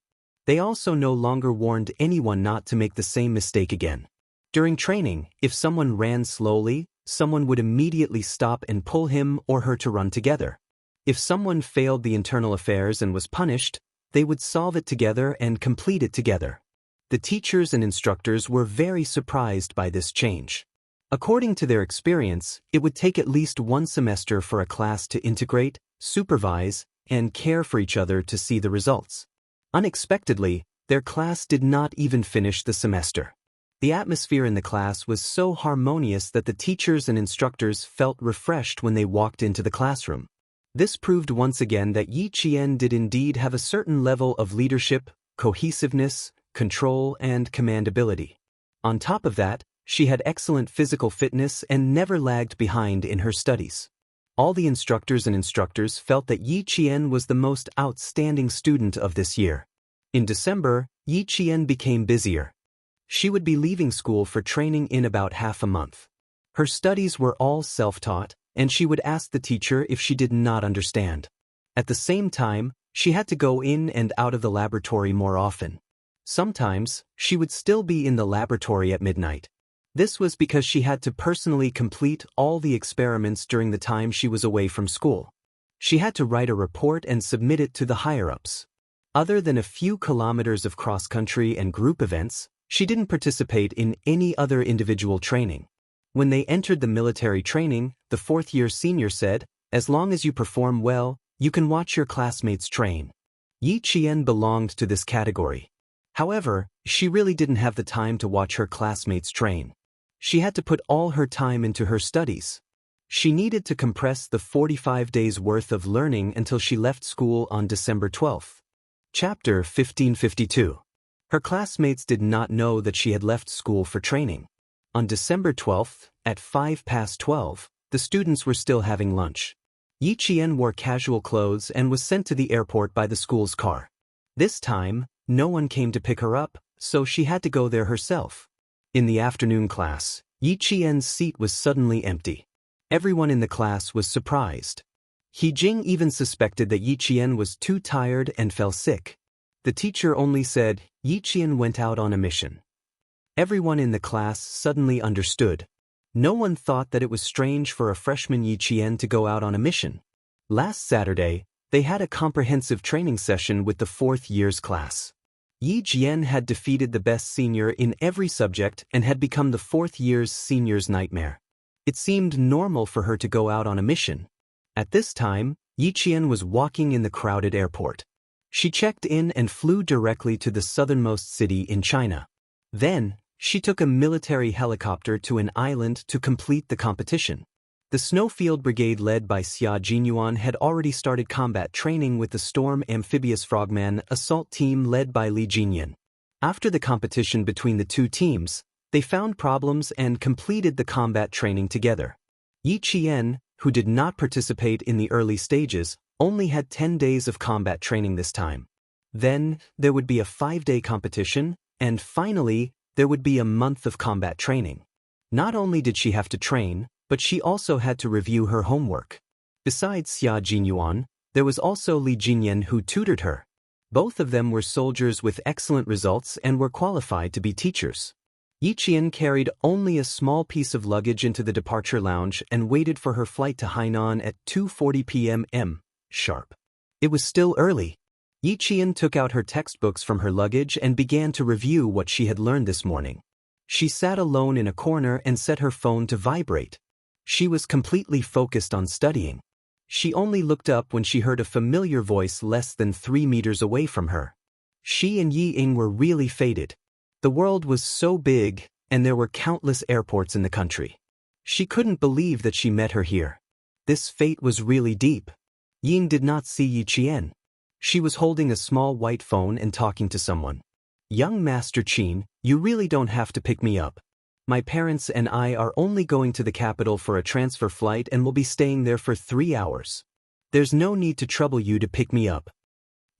They also no longer warned anyone not to make the same mistake again. During training, if someone ran slowly, someone would immediately stop and pull him or her to run together. If someone failed the internal affairs and was punished, they would solve it together and complete it together. The teachers and instructors were very surprised by this change. According to their experience, it would take at least 1 semester for a class to integrate, supervise, and care for each other to see the results. Unexpectedly, their class did not even finish the semester. The atmosphere in the class was so harmonious that the teachers and instructors felt refreshed when they walked into the classroom. This proved once again that Yi Qian did indeed have a certain level of leadership, cohesiveness, control, and commandability. On top of that, she had excellent physical fitness and never lagged behind in her studies. All the instructors felt that Yi Qian was the most outstanding student of this year. In December, Yi Qian became busier. She would be leaving school for training in about half a month. Her studies were all self-taught, and she would ask the teacher if she did not understand. At the same time, she had to go in and out of the laboratory more often. Sometimes, she would still be in the laboratory at midnight. This was because she had to personally complete all the experiments during the time she was away from school. She had to write a report and submit it to the higher-ups. Other than a few kilometers of cross-country and group events, she didn't participate in any other individual training. When they entered the military training, the 4th-year senior said, "As long as you perform well, you can watch your classmates train." Yi Qian belonged to this category. However, she really didn't have the time to watch her classmates train. She had to put all her time into her studies. She needed to compress the 45 days' worth of learning until she left school on December 12th. Chapter 1552. Her classmates did not know that she had left school for training. On December 12th, at 12:05, the students were still having lunch. Yi Qian wore casual clothes and was sent to the airport by the school's car. This time, no one came to pick her up, so she had to go there herself. In the afternoon class, Yi Qian's seat was suddenly empty. Everyone in the class was surprised. Jing even suspected that Yi Qian was too tired and fell sick. The teacher only said, "Yi Qian went out on a mission." Everyone in the class suddenly understood. No one thought that it was strange for a freshman Yi Qian to go out on a mission. Last Saturday, they had a comprehensive training session with the 4th year's class. Yi Jian had defeated the best senior in every subject and had become the 4th year's senior's nightmare. It seemed normal for her to go out on a mission. At this time, Yi Qian was walking in the crowded airport. She checked in and flew directly to the southernmost city in China. Then, she took a military helicopter to an island to complete the competition. The Snowfield Brigade led by Xia Jinyuan had already started combat training with the Storm Amphibious Frogman assault team led by Li Jinyan. After the competition between the 2 teams, they found problems and completed the combat training together. Yi Qian, who did not participate in the early stages, only had 10 days of combat training this time. Then, there would be a 5-day competition, and finally, there would be a month of combat training. Not only did she have to train, but she also had to review her homework. Besides Xia Jinyuan, there was also Li Jinyan who tutored her. Both of them were soldiers with excellent results and were qualified to be teachers. Yi Qian carried only a small piece of luggage into the departure lounge and waited for her flight to Hainan at 2:40 p.m. sharp. It was still early. Yi Qian took out her textbooks from her luggage and began to review what she had learned this morning. She sat alone in a corner and set her phone to vibrate. She was completely focused on studying. She only looked up when she heard a familiar voice less than 3 meters away from her. She and Yi Ying were really fated. The world was so big, and there were countless airports in the country. She couldn't believe that she met her here. This fate was really deep. Ying did not see Yi Qian. She was holding a small white phone and talking to someone. "Young Master Qin, you really don't have to pick me up. My parents and I are only going to the capital for a transfer flight and will be staying there for 3 hours. There's no need to trouble you to pick me up."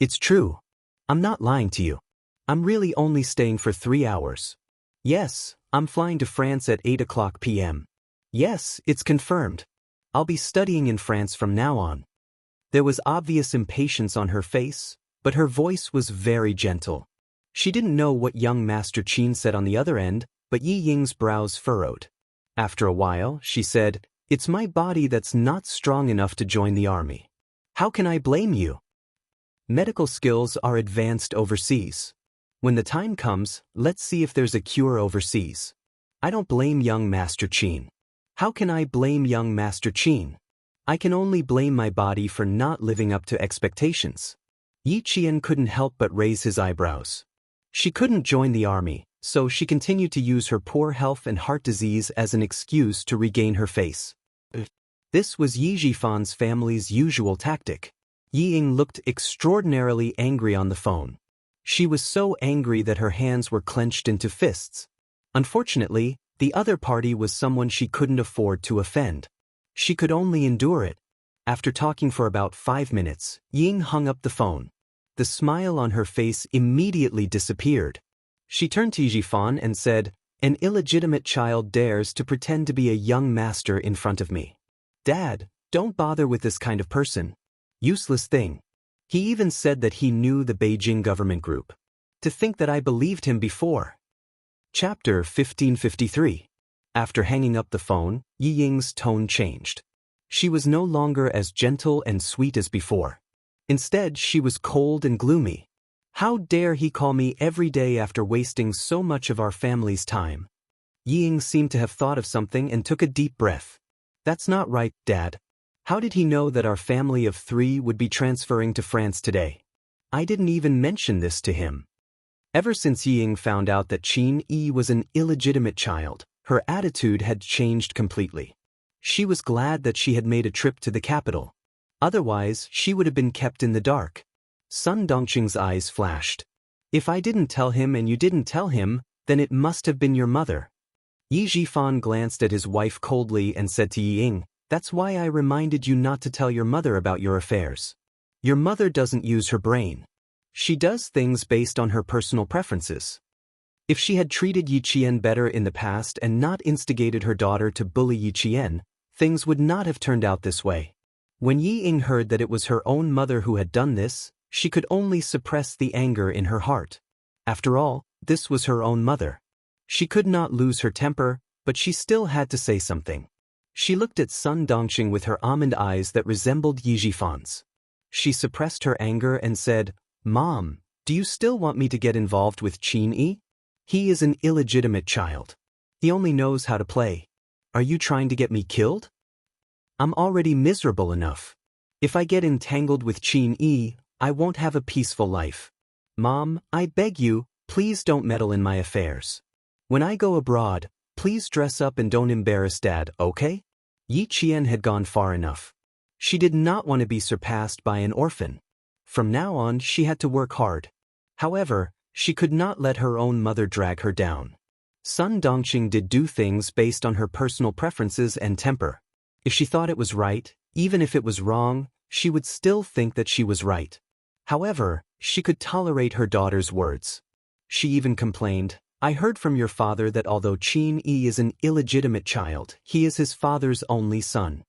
"It's true. I'm not lying to you. I'm really only staying for 3 hours. Yes, I'm flying to France at 8 o'clock p.m. Yes, it's confirmed. I'll be studying in France from now on." There was obvious impatience on her face, but her voice was very gentle. She didn't know what young Master Qin said on the other end, but Yi Ying's brows furrowed. After a while, she said, "It's my body that's not strong enough to join the army. How can I blame you? Medical skills are advanced overseas. When the time comes, let's see if there's a cure overseas. I don't blame young Master Qin. How can I blame young Master Qin? I can only blame my body for not living up to expectations." Yi Qian couldn't help but raise his eyebrows. She couldn't join the army, so she continued to use her poor health and heart disease as an excuse to regain her face. This was Yi Jifan's family's usual tactic. Yi Ying looked extraordinarily angry on the phone. She was so angry that her hands were clenched into fists. Unfortunately, the other party was someone she couldn't afford to offend. She could only endure it. After talking for about 5 minutes, Ying hung up the phone. The smile on her face immediately disappeared. She turned to Jifan and said, "An illegitimate child dares to pretend to be a young master in front of me. Dad, don't bother with this kind of person. Useless thing. He even said that he knew the Beijing government group. To think that I believed him before." Chapter 1553. After hanging up the phone, Yi Ying's tone changed. She was no longer as gentle and sweet as before. Instead, she was cold and gloomy. "How dare he call me every day after wasting so much of our family's time?" Yi Ying seemed to have thought of something and took a deep breath. "That's not right, Dad. How did he know that our family of 3 would be transferring to France today? I didn't even mention this to him." Ever since Yi Ying found out that Qin Yi was an illegitimate child, her attitude had changed completely. She was glad that she had made a trip to the capital. Otherwise, she would have been kept in the dark. Sun Dongqing's eyes flashed. "If I didn't tell him and you didn't tell him, then it must have been your mother." Yi Jifan glanced at his wife coldly and said to Yi Ying, "That's why I reminded you not to tell your mother about your affairs. Your mother doesn't use her brain. She does things based on her personal preferences. If she had treated Yi Qian better in the past and not instigated her daughter to bully Yi Qian, things would not have turned out this way." When Yi Ying heard that it was her own mother who had done this, she could only suppress the anger in her heart. After all, this was her own mother. She could not lose her temper, but she still had to say something. She looked at Sun Dongqing with her almond eyes that resembled Yi Jifan's. She suppressed her anger and said, "Mom, do you still want me to get involved with Qin Yi? He is an illegitimate child. He only knows how to play. Are you trying to get me killed? I'm already miserable enough. If I get entangled with Qin Yi, I won't have a peaceful life. Mom, I beg you, please don't meddle in my affairs. When I go abroad, please dress up and don't embarrass Dad, okay?" Yi Qian had gone far enough. She did not want to be surpassed by an orphan. From now on, she had to work hard. However, she could not let her own mother drag her down. Sun Dongqing did do things based on her personal preferences and temper. If she thought it was right, even if it was wrong, she would still think that she was right. However, she could tolerate her daughter's words. She even complained, "I heard from your father that although Qin Yi is an illegitimate child, he is his father's only son.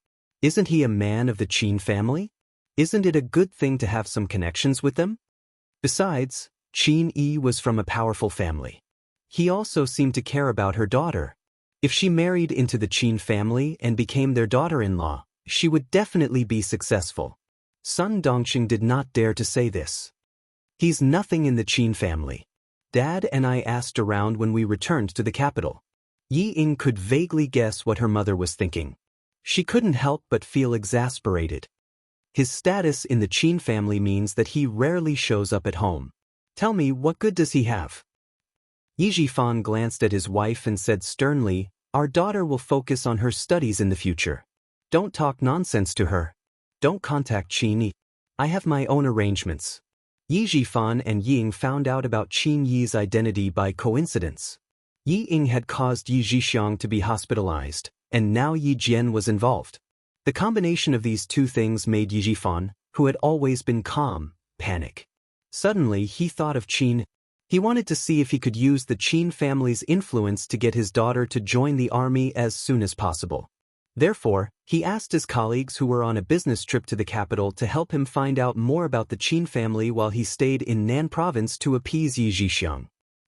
Isn't he a man of the Qin family? Isn't it a good thing to have some connections with them? Besides, Qin Yi was from a powerful family. He also seemed to care about her daughter. If she married into the Qin family and became their daughter-in-law, she would definitely be successful. Sun Dongqing did not dare to say this. He's nothing in the Qin family. Dad and I asked around when we returned to the capital. Yi Ying could vaguely guess what her mother was thinking. She couldn't help but feel exasperated. His status in the Qin family means that he rarely shows up at home. Tell me, what good does he have? Yi Jifan glanced at his wife and said sternly, "Our daughter will focus on her studies in the future. Don't talk nonsense to her. Don't contact Qin Yi. I have my own arrangements." Yi Jifan and Ying found out about Qin Yi's identity by coincidence. Yi Ying had caused Yi Jixiang to be hospitalized, and now Yi Jian was involved. The combination of these two things made Yi Jifan, who had always been calm, panic. Suddenly he thought of Qin. He wanted to see if he could use the Qin family's influence to get his daughter to join the army as soon as possible. Therefore, he asked his colleagues who were on a business trip to the capital to help him find out more about the Qin family while he stayed in Nan province to appease Yi Jixiang.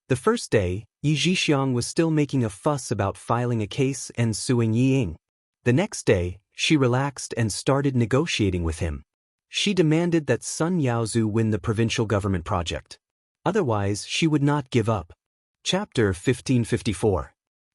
The first day, Yi Jixiang was still making a fuss about filing a case and suing Yi Ying. The next day, she relaxed and started negotiating with him. She demanded that Sun Yaozu win the provincial government project. Otherwise, she would not give up. Chapter 1554.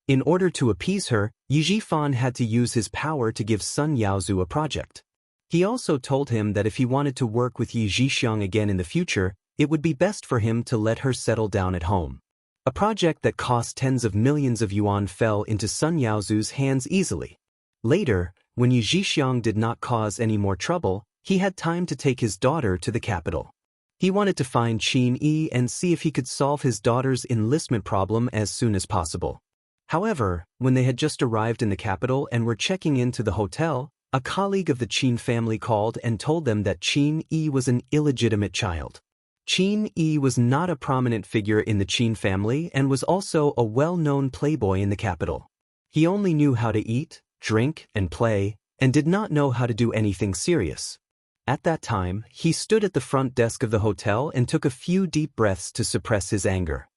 In order to appease her, Yi Jifan had to use his power to give Sun Yaozu a project. He also told him that if he wanted to work with Yi Jixiang again in the future, it would be best for him to let her settle down at home. A project that cost tens of millions of yuan fell into Sun Yaozu's hands easily. Later, when Yi Jixiang did not cause any more trouble, he had time to take his daughter to the capital. He wanted to find Qin Yi and see if he could solve his daughter's enlistment problem as soon as possible. However, when they had just arrived in the capital and were checking into the hotel, a colleague of the Qin family called and told them that Qin Yi was an illegitimate child. Qin Yi was not a prominent figure in the Qin family and was also a well-known playboy in the capital. He only knew how to eat, drink, and play, and did not know how to do anything serious. At that time, he stood at the front desk of the hotel and took a few deep breaths to suppress his anger.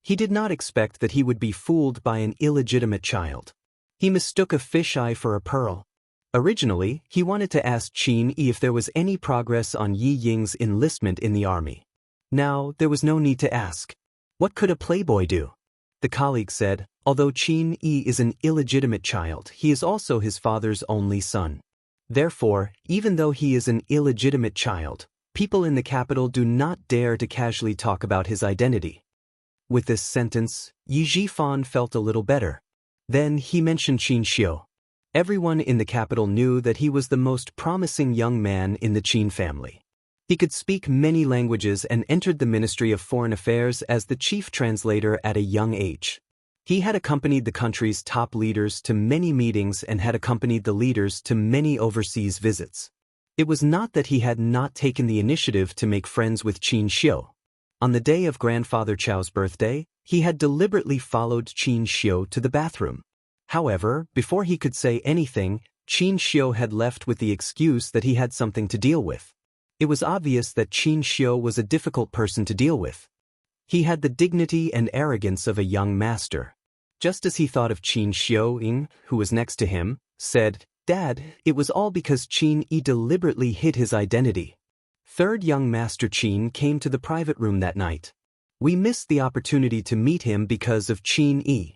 He did not expect that he would be fooled by an illegitimate child. He mistook a fisheye for a pearl. Originally, he wanted to ask Qin Yi if there was any progress on Yi Ying's enlistment in the army. Now, there was no need to ask. What could a playboy do? The colleague said, although Qin Yi is an illegitimate child, he is also his father's only son. Therefore, even though he is an illegitimate child, people in the capital do not dare to casually talk about his identity. With this sentence, Yi Jifan felt a little better. Then he mentioned Qin Xiu. Everyone in the capital knew that he was the most promising young man in the Qin family. He could speak many languages and entered the Ministry of Foreign Affairs as the chief translator at a young age. He had accompanied the country's top leaders to many meetings and had accompanied the leaders to many overseas visits. It was not that he had not taken the initiative to make friends with Qin Xiu. On the day of Grandfather Chao's birthday, he had deliberately followed Qin Xiu to the bathroom. However, before he could say anything, Qin Xiu had left with the excuse that he had something to deal with. It was obvious that Qin Xiu was a difficult person to deal with. He had the dignity and arrogance of a young master. Just as he thought of Qin Xiu, who was next to him, said, "Dad, it was all because Qin Yi deliberately hid his identity." Third young master Qin came to the private room that night. We missed the opportunity to meet him because of Qin Yi.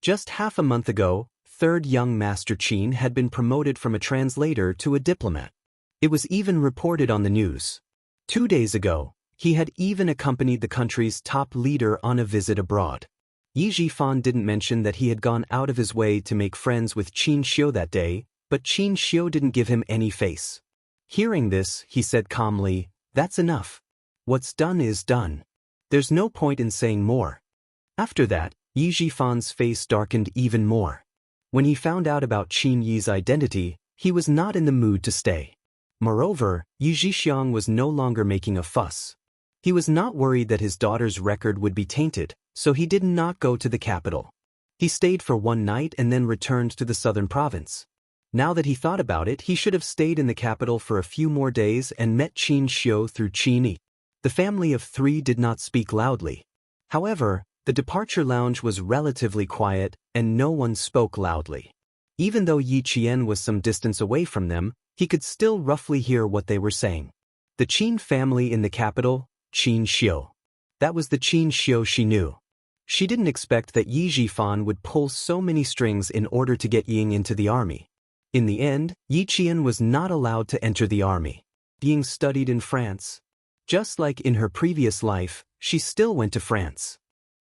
Just half a month ago, third young master Qin had been promoted from a translator to a diplomat. It was even reported on the news. 2 days ago, he had even accompanied the country's top leader on a visit abroad. Yi Jifan didn't mention that he had gone out of his way to make friends with Qin Xiu that day, but Qin Xiu didn't give him any face. Hearing this, he said calmly, "That's enough. What's done is done. There's no point in saying more." After that, Yi Jifan's face darkened even more. When he found out about Qin Yi's identity, he was not in the mood to stay. Moreover, Yi Jixiang was no longer making a fuss. He was not worried that his daughter's record would be tainted, so he did not go to the capital. He stayed for one night and then returned to the southern province. Now that he thought about it, he should have stayed in the capital for a few more days and met Qin Xiu through Qin Yi. The family of three did not speak loudly. However, the departure lounge was relatively quiet and no one spoke loudly. Even though Yi Qian was some distance away from them, he could still roughly hear what they were saying. The Qin family in the capital, Qin Xiu. That was the Qin Xiu she knew. She didn't expect that Yi Jifan would pull so many strings in order to get Ying into the army. In the end, Yi Qian was not allowed to enter the army. Ying studied in France. Just like in her previous life, she still went to France.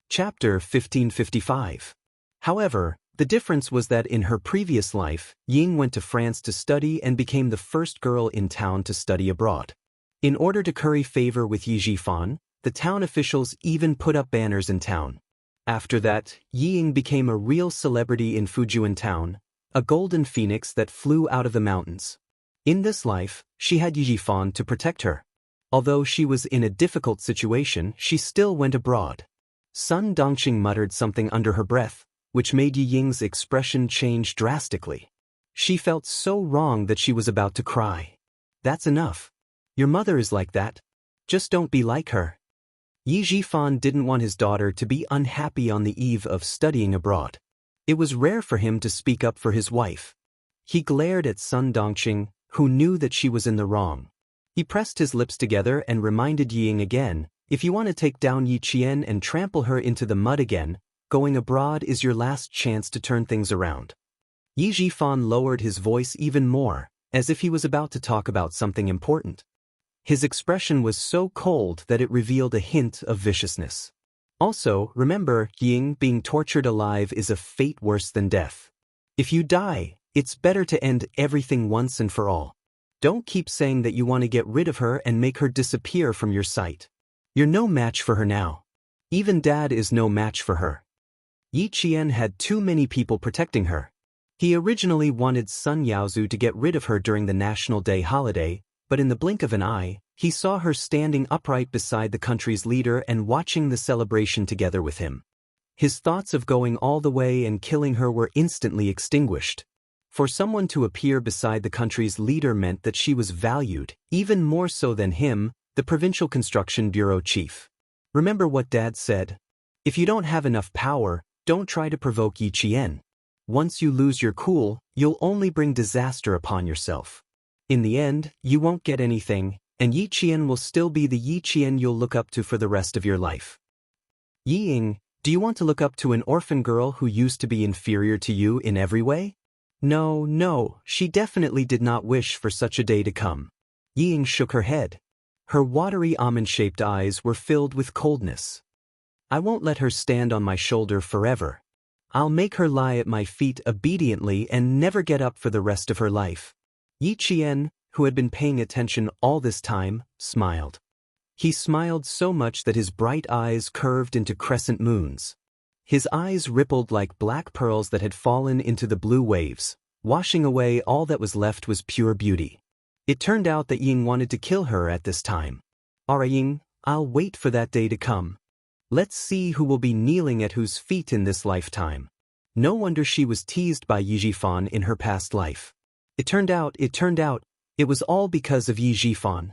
Chapter 1555. However, the difference was that in her previous life, Ying went to France to study and became the first girl in town to study abroad. In order to curry favor with Yi Jifan, the town officials even put up banners in town. After that, Ying became a real celebrity in Fujian town, a golden phoenix that flew out of the mountains. In this life, she had Yi Jifan to protect her. Although she was in a difficult situation, she still went abroad. Sun Dongqing muttered something under her breath, which made Yi Ying's expression change drastically. She felt so wrong that she was about to cry. That's enough. Your mother is like that. Just don't be like her. Yi Jifan didn't want his daughter to be unhappy on the eve of studying abroad. It was rare for him to speak up for his wife. He glared at Sun Dongqing, who knew that she was in the wrong. He pressed his lips together and reminded Ying again, if you want to take down Yi Qian and trample her into the mud again, going abroad is your last chance to turn things around. Yi Jifan lowered his voice even more, as if he was about to talk about something important. His expression was so cold that it revealed a hint of viciousness. Also, remember, Ying, being tortured alive is a fate worse than death. If you die, it's better to end everything once and for all. Don't keep saying that you want to get rid of her and make her disappear from your sight. You're no match for her now. Even Dad is no match for her. Yi Qian had too many people protecting her. He originally wanted Sun Yaozu to get rid of her during the National Day holiday, but in the blink of an eye, he saw her standing upright beside the country's leader and watching the celebration together with him. His thoughts of going all the way and killing her were instantly extinguished. For someone to appear beside the country's leader meant that she was valued, even more so than him, the Provincial Construction Bureau chief. Remember what Dad said? If you don't have enough power, don't try to provoke Yi Qian. Once you lose your cool, you'll only bring disaster upon yourself. In the end, you won't get anything, and Yi Qian will still be the Yi Qian you'll look up to for the rest of your life. Yi Ying, do you want to look up to an orphan girl who used to be inferior to you in every way? No, she definitely did not wish for such a day to come. Yi Ying shook her head. Her watery almond-shaped eyes were filled with coldness. I won't let her stand on my shoulder forever. I'll make her lie at my feet obediently and never get up for the rest of her life. Yi Qian, who had been paying attention all this time, smiled. He smiled so much that his bright eyes curved into crescent moons. His eyes rippled like black pearls that had fallen into the blue waves, washing away all that was left was pure beauty. It turned out that Ying wanted to kill her at this time. Alright Ying, I'll wait for that day to come. Let's see who will be kneeling at whose feet in this lifetime. No wonder she was teased by Yi Jifan in her past life. It turned out, it was all because of Yi Jifan.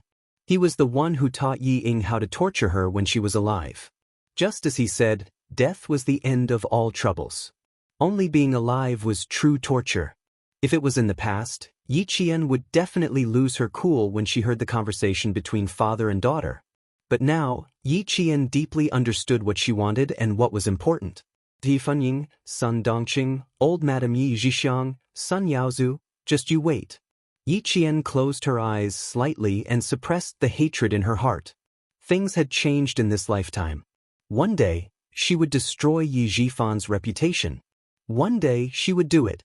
He was the one who taught Yi Ying how to torture her when she was alive. Just as he said, death was the end of all troubles. Only being alive was true torture. If it was in the past, Yi Qian would definitely lose her cool when she heard the conversation between father and daughter. But now, Yi Qian deeply understood what she wanted and what was important. Di Fenying, Sun Dongqing, old Madame Yi Zhixiang, Sun Yaozu, just you wait. Yi Qian closed her eyes slightly and suppressed the hatred in her heart. Things had changed in this lifetime. One day, she would destroy Yi Jifan's reputation. One day she would do it.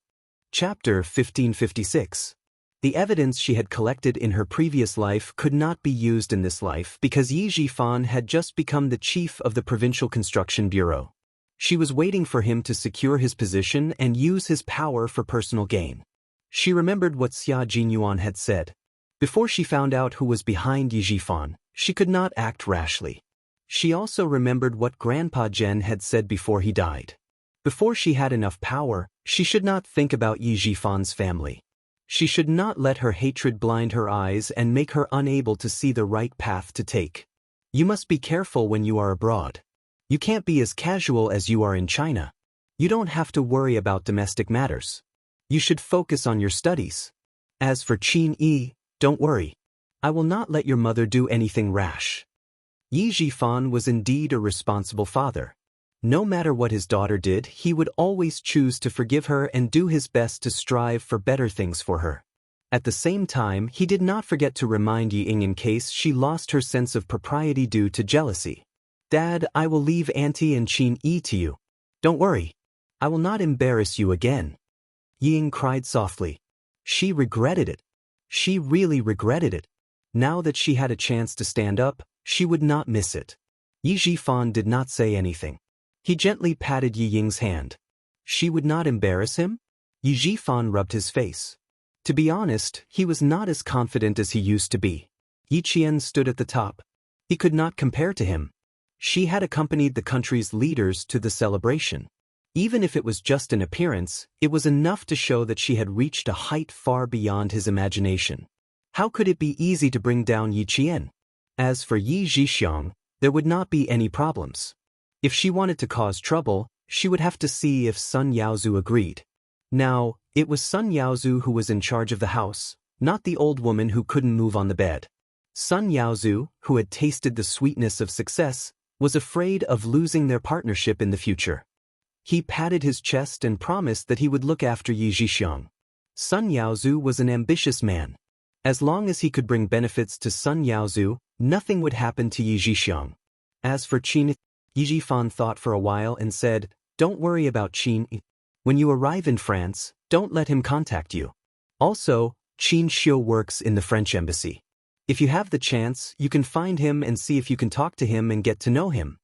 Chapter 1556. The evidence she had collected in her previous life could not be used in this life because Yi Jifan had just become the chief of the Provincial Construction Bureau. She was waiting for him to secure his position and use his power for personal gain. She remembered what Xia Jinyuan had said. Before she found out who was behind Yi Jifan, she could not act rashly. She also remembered what Grandpa Zhen had said before he died. Before she had enough power, she should not think about Yi Jifan's family. She should not let her hatred blind her eyes and make her unable to see the right path to take. You must be careful when you are abroad. You can't be as casual as you are in China. You don't have to worry about domestic matters. You should focus on your studies. As for Qin Yi, don't worry. I will not let your mother do anything rash. Yi Jifan was indeed a responsible father. No matter what his daughter did, he would always choose to forgive her and do his best to strive for better things for her. At the same time, he did not forget to remind Yi Ying in case she lost her sense of propriety due to jealousy. Dad, I will leave Auntie and Qin Yi to you. Don't worry. I will not embarrass you again. Yi Ying cried softly. She regretted it. She really regretted it. Now that she had a chance to stand up, she would not miss it. Yi Jifan did not say anything. He gently patted Yi Ying's hand. She would not embarrass him? Yi Jifan rubbed his face. To be honest, he was not as confident as he used to be. Yi Qian stood at the top. He could not compare to him. She had accompanied the country's leaders to the celebration. Even if it was just an appearance, it was enough to show that she had reached a height far beyond his imagination. How could it be easy to bring down Yi Qian? As for Yi Zhixiang, there would not be any problems. If she wanted to cause trouble, she would have to see if Sun Yaozu agreed. Now, it was Sun Yaozu who was in charge of the house, not the old woman who couldn't move on the bed. Sun Yaozu, who had tasted the sweetness of success, was afraid of losing their partnership in the future. He patted his chest and promised that he would look after Yi Zhixiang. Sun Yaozu was an ambitious man. As long as he could bring benefits to Sun Yaozu, nothing would happen to Yi Zhixiang. As for Qin Yi Jifan thought for a while and said, Don't worry about Qin. When you arrive in France, don't let him contact you. Also, Qin Xiu works in the French embassy. If you have the chance, you can find him and see if you can talk to him and get to know him.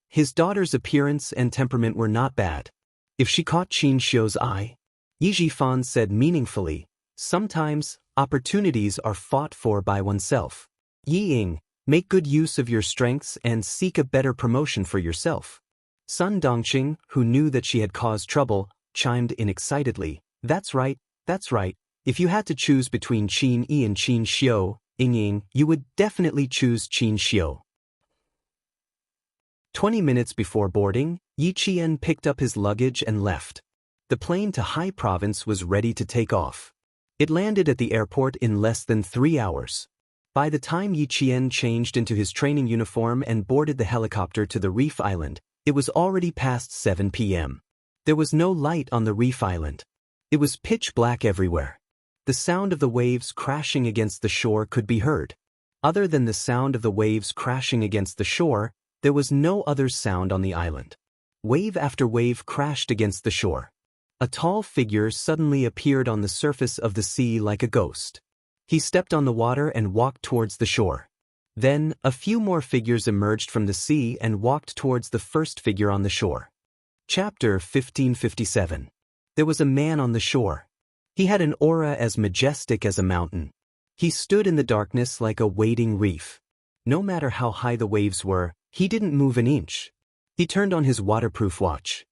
His daughter's appearance and temperament were not bad. If she caught Qin Xiu's eye, Yi Jifan said meaningfully, sometimes, opportunities are fought for by oneself. Yi Ying, make good use of your strengths and seek a better promotion for yourself. Sun Dongqing, who knew that she had caused trouble, chimed in excitedly. That's right, that's right. If you had to choose between Qin Yi and Qin Xiu, Ying, you would definitely choose Qin Xiu. 20 minutes before boarding, Yi Qian picked up his luggage and left. The plane to Hai Province was ready to take off. It landed at the airport in less than 3 hours. By the time Yi Qian changed into his training uniform and boarded the helicopter to the Reef Island, it was already past 7 p.m. There was no light on the Reef Island. It was pitch black everywhere. The sound of the waves crashing against the shore could be heard. Other than the sound of the waves crashing against the shore, there was no other sound on the island. Wave after wave crashed against the shore. A tall figure suddenly appeared on the surface of the sea like a ghost. He stepped on the water and walked towards the shore. Then, a few more figures emerged from the sea and walked towards the first figure on the shore. Chapter 1557. There was a man on the shore. He had an aura as majestic as a mountain. He stood in the darkness like a waiting reef. No matter how high the waves were, he didn't move an inch. He turned on his waterproof watch.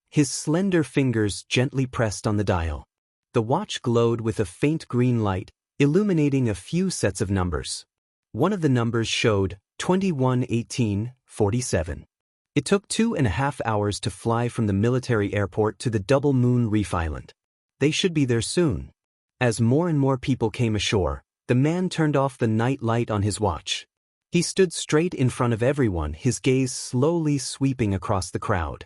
His slender fingers gently pressed on the dial. The watch glowed with a faint green light, illuminating a few sets of numbers. One of the numbers showed 211847. It took 2.5 hours to fly from the military airport to the Double Moon Reef Island. They should be there soon. As more and more people came ashore, the man turned off the night light on his watch. He stood straight in front of everyone, his gaze slowly sweeping across the crowd.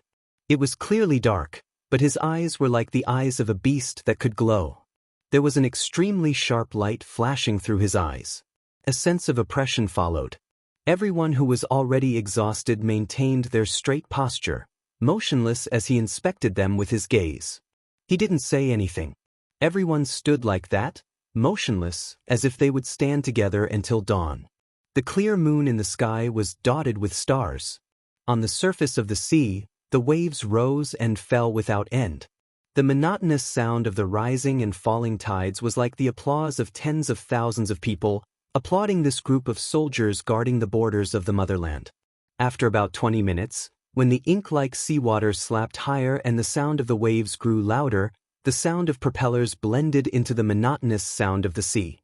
It was clearly dark, but his eyes were like the eyes of a beast that could glow. There was an extremely sharp light flashing through his eyes. A sense of oppression followed. Everyone who was already exhausted maintained their straight posture, motionless as he inspected them with his gaze. He didn't say anything. Everyone stood like that, motionless, as if they would stand together until dawn. The clear moon in the sky was dotted with stars. On the surface of the sea, the waves rose and fell without end. The monotonous sound of the rising and falling tides was like the applause of tens of thousands of people, applauding this group of soldiers guarding the borders of the motherland. After about 20 minutes, when the ink-like seawater slapped higher and the sound of the waves grew louder, The sound of propellers blended into the monotonous sound of the sea.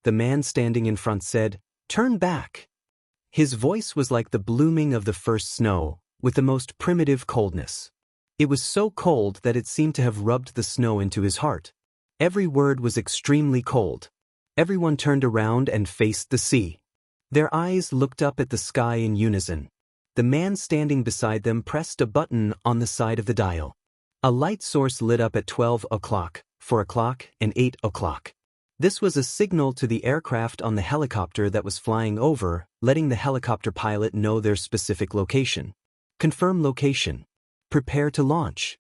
The man standing in front said, "Turn back." His voice was like the blooming of the first snow, with the most primitive coldness. It was so cold that it seemed to have rubbed the snow into his heart. Every word was extremely cold. Everyone turned around and faced the sea. Their eyes looked up at the sky in unison. The man standing beside them pressed a button on the side of the dial. A light source lit up at 12 o'clock, 4 o'clock, and 8 o'clock. This was a signal to the aircraft on the helicopter that was flying over, letting the helicopter pilot know their specific location. Confirm location. Prepare to launch.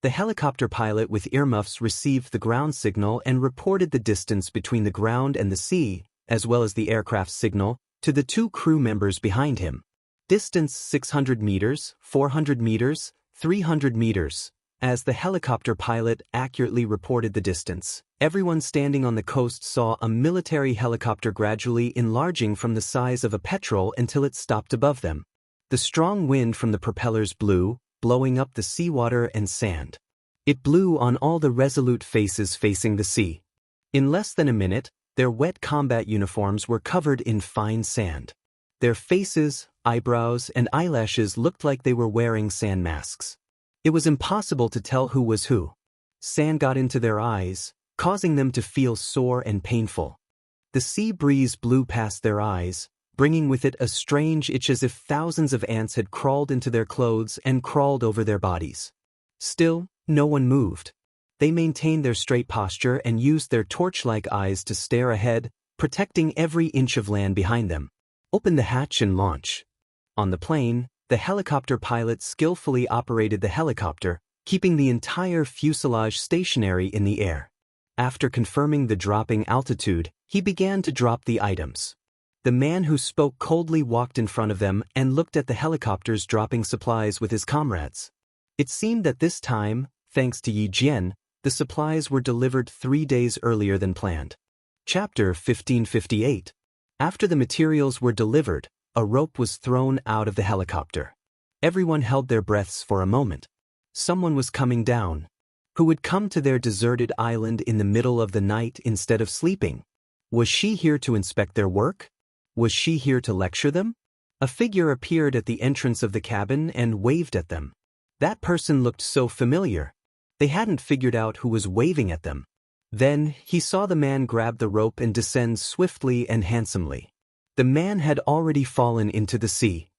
The helicopter pilot with earmuffs received the ground signal and reported the distance between the ground and the sea, as well as the aircraft's signal, to the two crew members behind him. Distance 600 meters, 400 meters, 300 meters. As the helicopter pilot accurately reported the distance, everyone standing on the coast saw a military helicopter gradually enlarging from the size of a petrel until it stopped above them. The strong wind from the propellers blew, blowing up the seawater and sand. It blew on all the resolute faces facing the sea. In less than a minute, their wet combat uniforms were covered in fine sand. Their faces, eyebrows, and eyelashes looked like they were wearing sand masks. It was impossible to tell who was who. Sand got into their eyes, causing them to feel sore and painful. The sea breeze blew past their eyes, bringing with it a strange itch as if thousands of ants had crawled into their clothes and crawled over their bodies. Still, no one moved. They maintained their straight posture and used their torch-like eyes to stare ahead, protecting every inch of land behind them. Open the hatch and launch. On the plane, the helicopter pilot skillfully operated the helicopter, keeping the entire fuselage stationary in the air. After confirming the dropping altitude, he began to drop the items. The man who spoke coldly walked in front of them and looked at the helicopters dropping supplies with his comrades. It seemed that this time, thanks to Yi Jian, the supplies were delivered 3 days earlier than planned. Chapter 1558. After the materials were delivered, a rope was thrown out of the helicopter. Everyone held their breaths for a moment. Someone was coming down. Who would come to their deserted island in the middle of the night instead of sleeping? Was she here to inspect their work? Was she here to lecture them? A figure appeared at the entrance of the cabin and waved at them. That person looked so familiar. They hadn't figured out who was waving at them. Then, he saw the man grab the rope and descend swiftly and handsomely. The man had already fallen into the sea.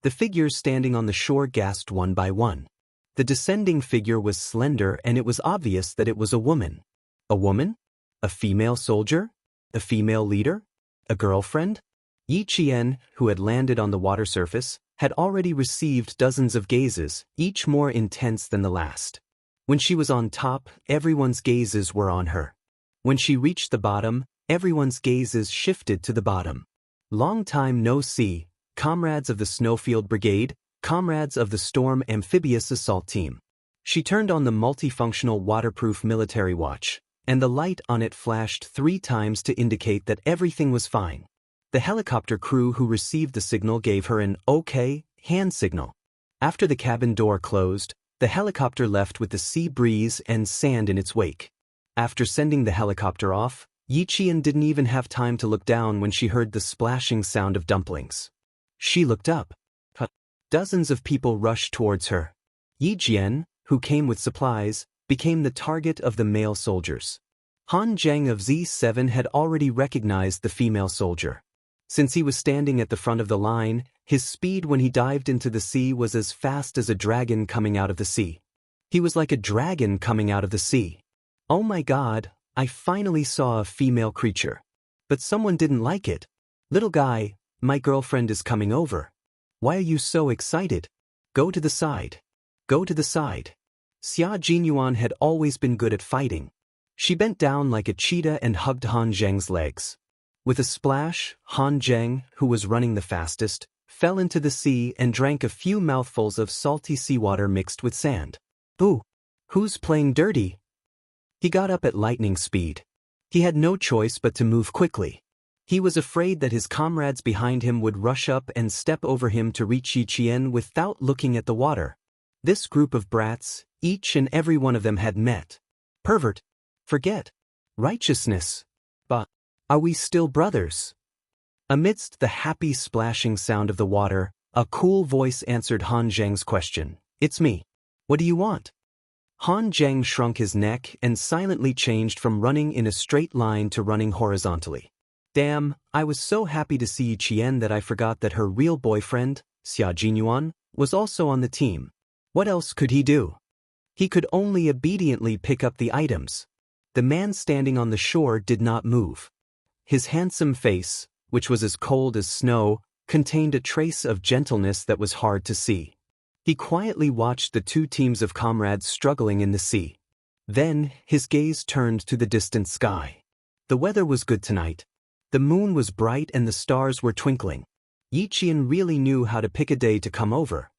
The figures standing on the shore gasped one by one. The descending figure was slender and it was obvious that it was a woman. A woman? A female soldier? A female leader? A girlfriend? Yi Qian, who had landed on the water surface, had already received dozens of gazes, each more intense than the last. When she was on top, everyone's gazes were on her. When she reached the bottom, everyone's gazes shifted to the bottom. Long time no see, comrades of the Snowfield Brigade, comrades of the Storm Amphibious Assault Team. She turned on the multifunctional waterproof military watch, and the light on it flashed 3 times to indicate that everything was fine. The helicopter crew who received the signal gave her an OK hand signal. After the cabin door closed, the helicopter left with the sea breeze and sand in its wake. After sending the helicopter off, Yi Qian didn't even have time to look down when she heard the splashing sound of dumplings. She looked up. Dozens of people rushed towards her. Yi Jian, who came with supplies, became the target of the male soldiers. Han Zheng of Z7 had already recognized the female soldier. Since he was standing at the front of the line, his speed when he dived into the sea was as fast as a dragon coming out of the sea. He was like a dragon coming out of the sea. Oh my God, I finally saw a female creature. But someone didn't like it. Little guy, my girlfriend is coming over. Why are you so excited? Go to the side. Go to the side. Xia Jinyuan had always been good at fighting. She bent down like a cheetah and hugged Han Zheng's legs. With a splash, Han Zheng, who was running the fastest, fell into the sea and drank a few mouthfuls of salty seawater mixed with sand. Ooh, who's playing dirty? He got up at lightning speed. He had no choice but to move quickly. He was afraid that his comrades behind him would rush up and step over him to reach Yi Qian without looking at the water. This group of brats, each and every one of them had met. Pervert. Forget. Righteousness. But are we still brothers? Amidst the happy splashing sound of the water, a cool voice answered Han Zheng's question. It's me. What do you want? Han Zheng shrunk his neck and silently changed from running in a straight line to running horizontally. Damn, I was so happy to see Yi Qian that I forgot that her real boyfriend, Xia Jinyuan, was also on the team. What else could he do? He could only obediently pick up the items. The man standing on the shore did not move. His handsome face, which was as cold as snow, contained a trace of gentleness that was hard to see. He quietly watched the two teams of comrades struggling in the sea. Then, his gaze turned to the distant sky. The weather was good tonight. The moon was bright and the stars were twinkling. Yi Qian really knew how to pick a day to come over.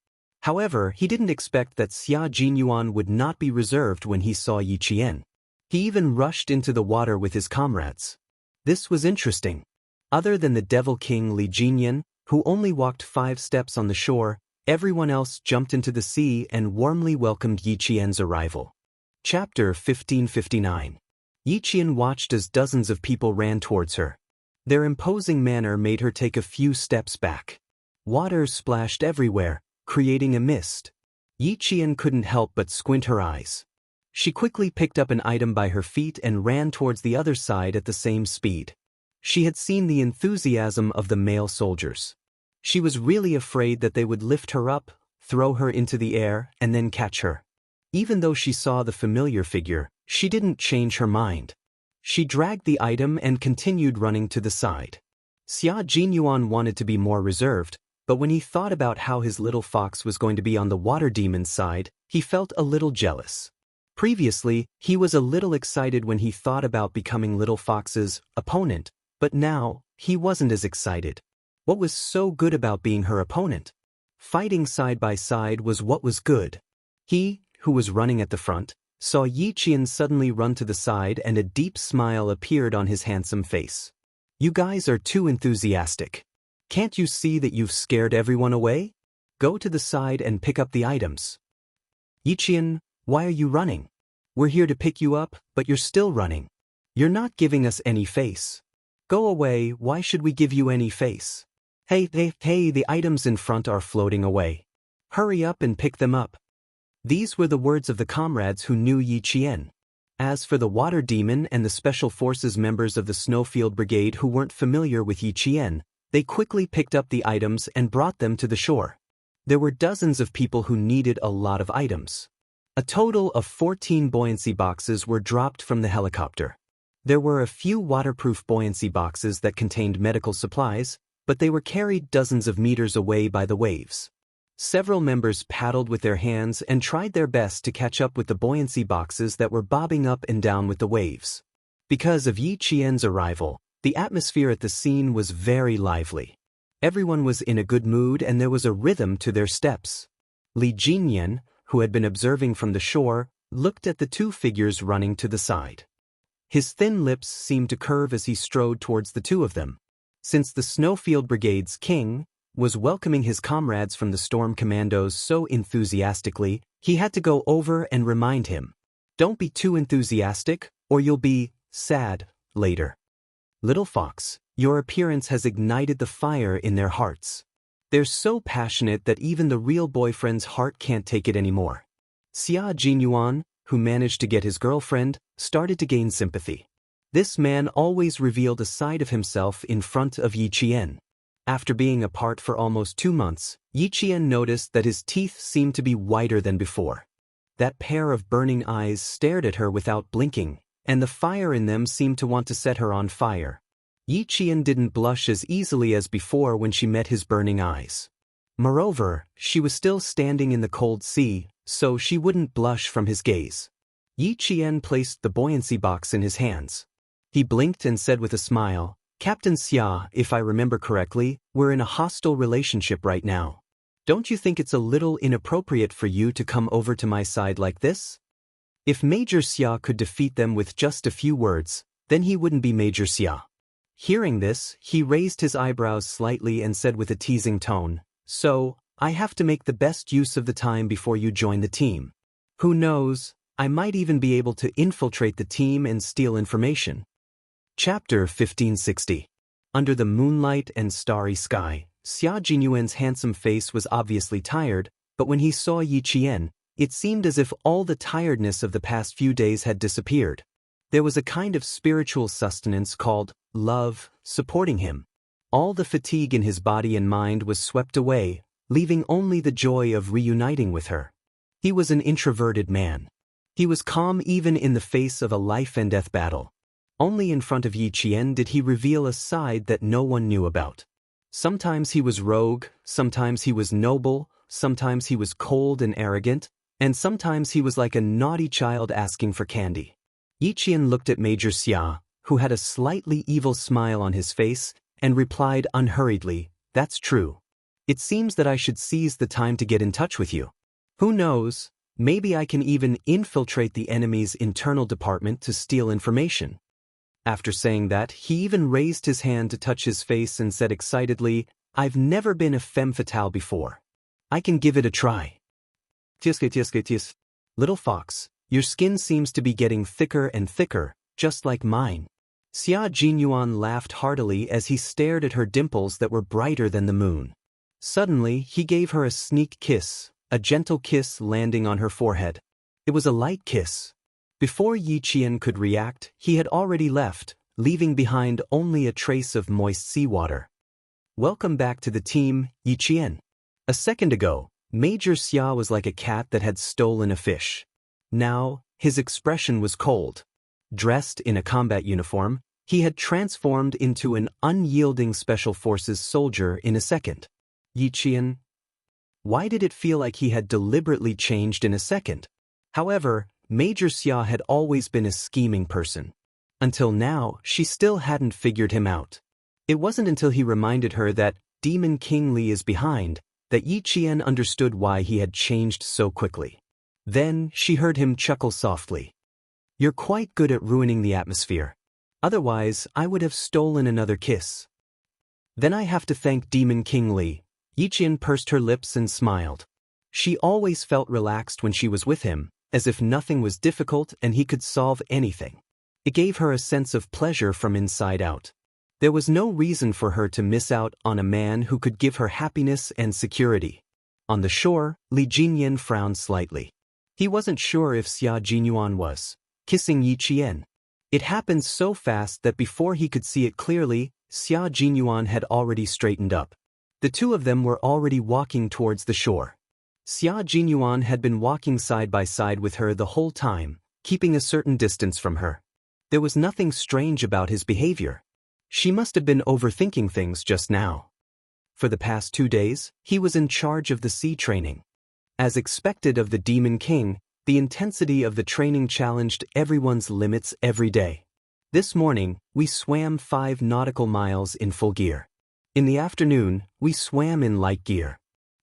However, he didn't expect that Xia Jinyuan would not be reserved when he saw Yi Qian. He even rushed into the water with his comrades. This was interesting. Other than the Devil King Li Jinyan, who only walked 5 steps on the shore, everyone else jumped into the sea and warmly welcomed Yi Qian's arrival. Chapter 1559. Yi Qian watched as dozens of people ran towards her. Their imposing manner made her take a few steps back. Water splashed everywhere, creating a mist. Yi Qian couldn't help but squint her eyes. She quickly picked up an item by her feet and ran towards the other side at the same speed. She had seen the enthusiasm of the male soldiers. She was really afraid that they would lift her up, throw her into the air, and then catch her. Even though she saw the familiar figure, she didn't change her mind. She dragged the item and continued running to the side. Xia Jinyuan wanted to be more reserved, but when he thought about how his little fox was going to be on the water demon's side, he felt a little jealous. Previously, he was a little excited when he thought about becoming Little Fox's opponent, but now, he wasn't as excited. What was so good about being her opponent? Fighting side by side was what was good. He, who was running at the front, saw Yi Qian suddenly run to the side and a deep smile appeared on his handsome face. You guys are too enthusiastic. Can't you see that you've scared everyone away? Go to the side and pick up the items. Yi Qian, why are you running? We're here to pick you up, but you're still running. You're not giving us any face. Go away, why should we give you any face? Hey, the items in front are floating away. Hurry up and pick them up. These were the words of the comrades who knew Yi Qian. As for the water demon and the special forces members of the Snowfield Brigade who weren't familiar with Yi Qian, they quickly picked up the items and brought them to the shore. There were dozens of people who needed a lot of items. A total of 14 buoyancy boxes were dropped from the helicopter. There were a few waterproof buoyancy boxes that contained medical supplies, but they were carried dozens of meters away by the waves. Several members paddled with their hands and tried their best to catch up with the buoyancy boxes that were bobbing up and down with the waves. Because of Yi Qian's arrival, the atmosphere at the scene was very lively. Everyone was in a good mood and there was a rhythm to their steps. Li Jinyan, who had been observing from the shore, looked at the two figures running to the side. His thin lips seemed to curve as he strode towards the two of them. Since the Snowfield Brigade's king was welcoming his comrades from the Storm Commandos so enthusiastically, he had to go over and remind him. Don't be too enthusiastic, or you'll be sad later. Little Fox, your appearance has ignited the fire in their hearts. They're so passionate that even the real boyfriend's heart can't take it anymore. Xia Jinyuan, who managed to get his girlfriend, started to gain sympathy. This man always revealed a side of himself in front of Yi Qian. After being apart for almost 2 months, Yi Qian noticed that his teeth seemed to be whiter than before. That pair of burning eyes stared at her without blinking, and the fire in them seemed to want to set her on fire. Yi Qian didn't blush as easily as before when she met his burning eyes. Moreover, she was still standing in the cold sea, so she wouldn't blush from his gaze. Yi Qian placed the buoyancy box in his hands. He blinked and said with a smile, Captain Xia, if I remember correctly, we're in a hostile relationship right now. Don't you think it's a little inappropriate for you to come over to my side like this? If Major Xia could defeat them with just a few words, then he wouldn't be Major Xia. Hearing this, he raised his eyebrows slightly and said with a teasing tone, So, I have to make the best use of the time before you join the team. Who knows, I might even be able to infiltrate the team and steal information. Chapter 1560. Under the moonlight and starry sky, Xia Jinyuan's handsome face was obviously tired, but when he saw Yi Qian, it seemed as if all the tiredness of the past few days had disappeared. There was a kind of spiritual sustenance called love supporting him. All the fatigue in his body and mind was swept away, leaving only the joy of reuniting with her. He was an introverted man. He was calm even in the face of a life-and-death battle. Only in front of Yi Qian did he reveal a side that no one knew about. Sometimes he was rogue, sometimes he was noble, sometimes he was cold and arrogant, and sometimes he was like a naughty child asking for candy. Yi Qian looked at Major Xia, who had a slightly evil smile on his face, and replied unhurriedly, "That's true. It seems that I should seize the time to get in touch with you. Who knows, maybe I can even infiltrate the enemy's internal department to steal information." After saying that, he even raised his hand to touch his face and said excitedly, "I've never been a femme fatale before. I can give it a try." Tis. Little fox, your skin seems to be getting thicker and thicker, just like mine. Xia Jinyuan laughed heartily as he stared at her dimples that were brighter than the moon. Suddenly, he gave her a sneak kiss, a gentle kiss landing on her forehead. It was a light kiss. Before Yi Qian could react, he had already left, leaving behind only a trace of moist seawater. Welcome back to the team, Yi Qian. A second ago, Major Xia was like a cat that had stolen a fish. Now, his expression was cold. Dressed in a combat uniform, he had transformed into an unyielding Special Forces soldier in a second. Yi Qian. Why did it feel like he had deliberately changed in a second? However, Major Xia had always been a scheming person. Until now, she still hadn't figured him out. It wasn't until he reminded her that Demon King Li is behind that Yi Qian understood why he had changed so quickly. Then she heard him chuckle softly. "You're quite good at ruining the atmosphere. Otherwise, I would have stolen another kiss." "Then I have to thank Demon King Li." Yi Qian pursed her lips and smiled. She always felt relaxed when she was with him, as if nothing was difficult and he could solve anything. It gave her a sense of pleasure from inside out. There was no reason for her to miss out on a man who could give her happiness and security. On the shore, Li Jinyan frowned slightly. He wasn't sure if Xia Jinyuan was kissing Yi Qian. It happened so fast that before he could see it clearly, Xia Jinyuan had already straightened up. The two of them were already walking towards the shore. Xia Jinyuan had been walking side by side with her the whole time, keeping a certain distance from her. There was nothing strange about his behavior. She must have been overthinking things just now. For the past 2 days, he was in charge of the sea training. As expected of the Demon King, the intensity of the training challenged everyone's limits every day. This morning, we swam 5 nautical miles in full gear. In the afternoon, we swam in light gear.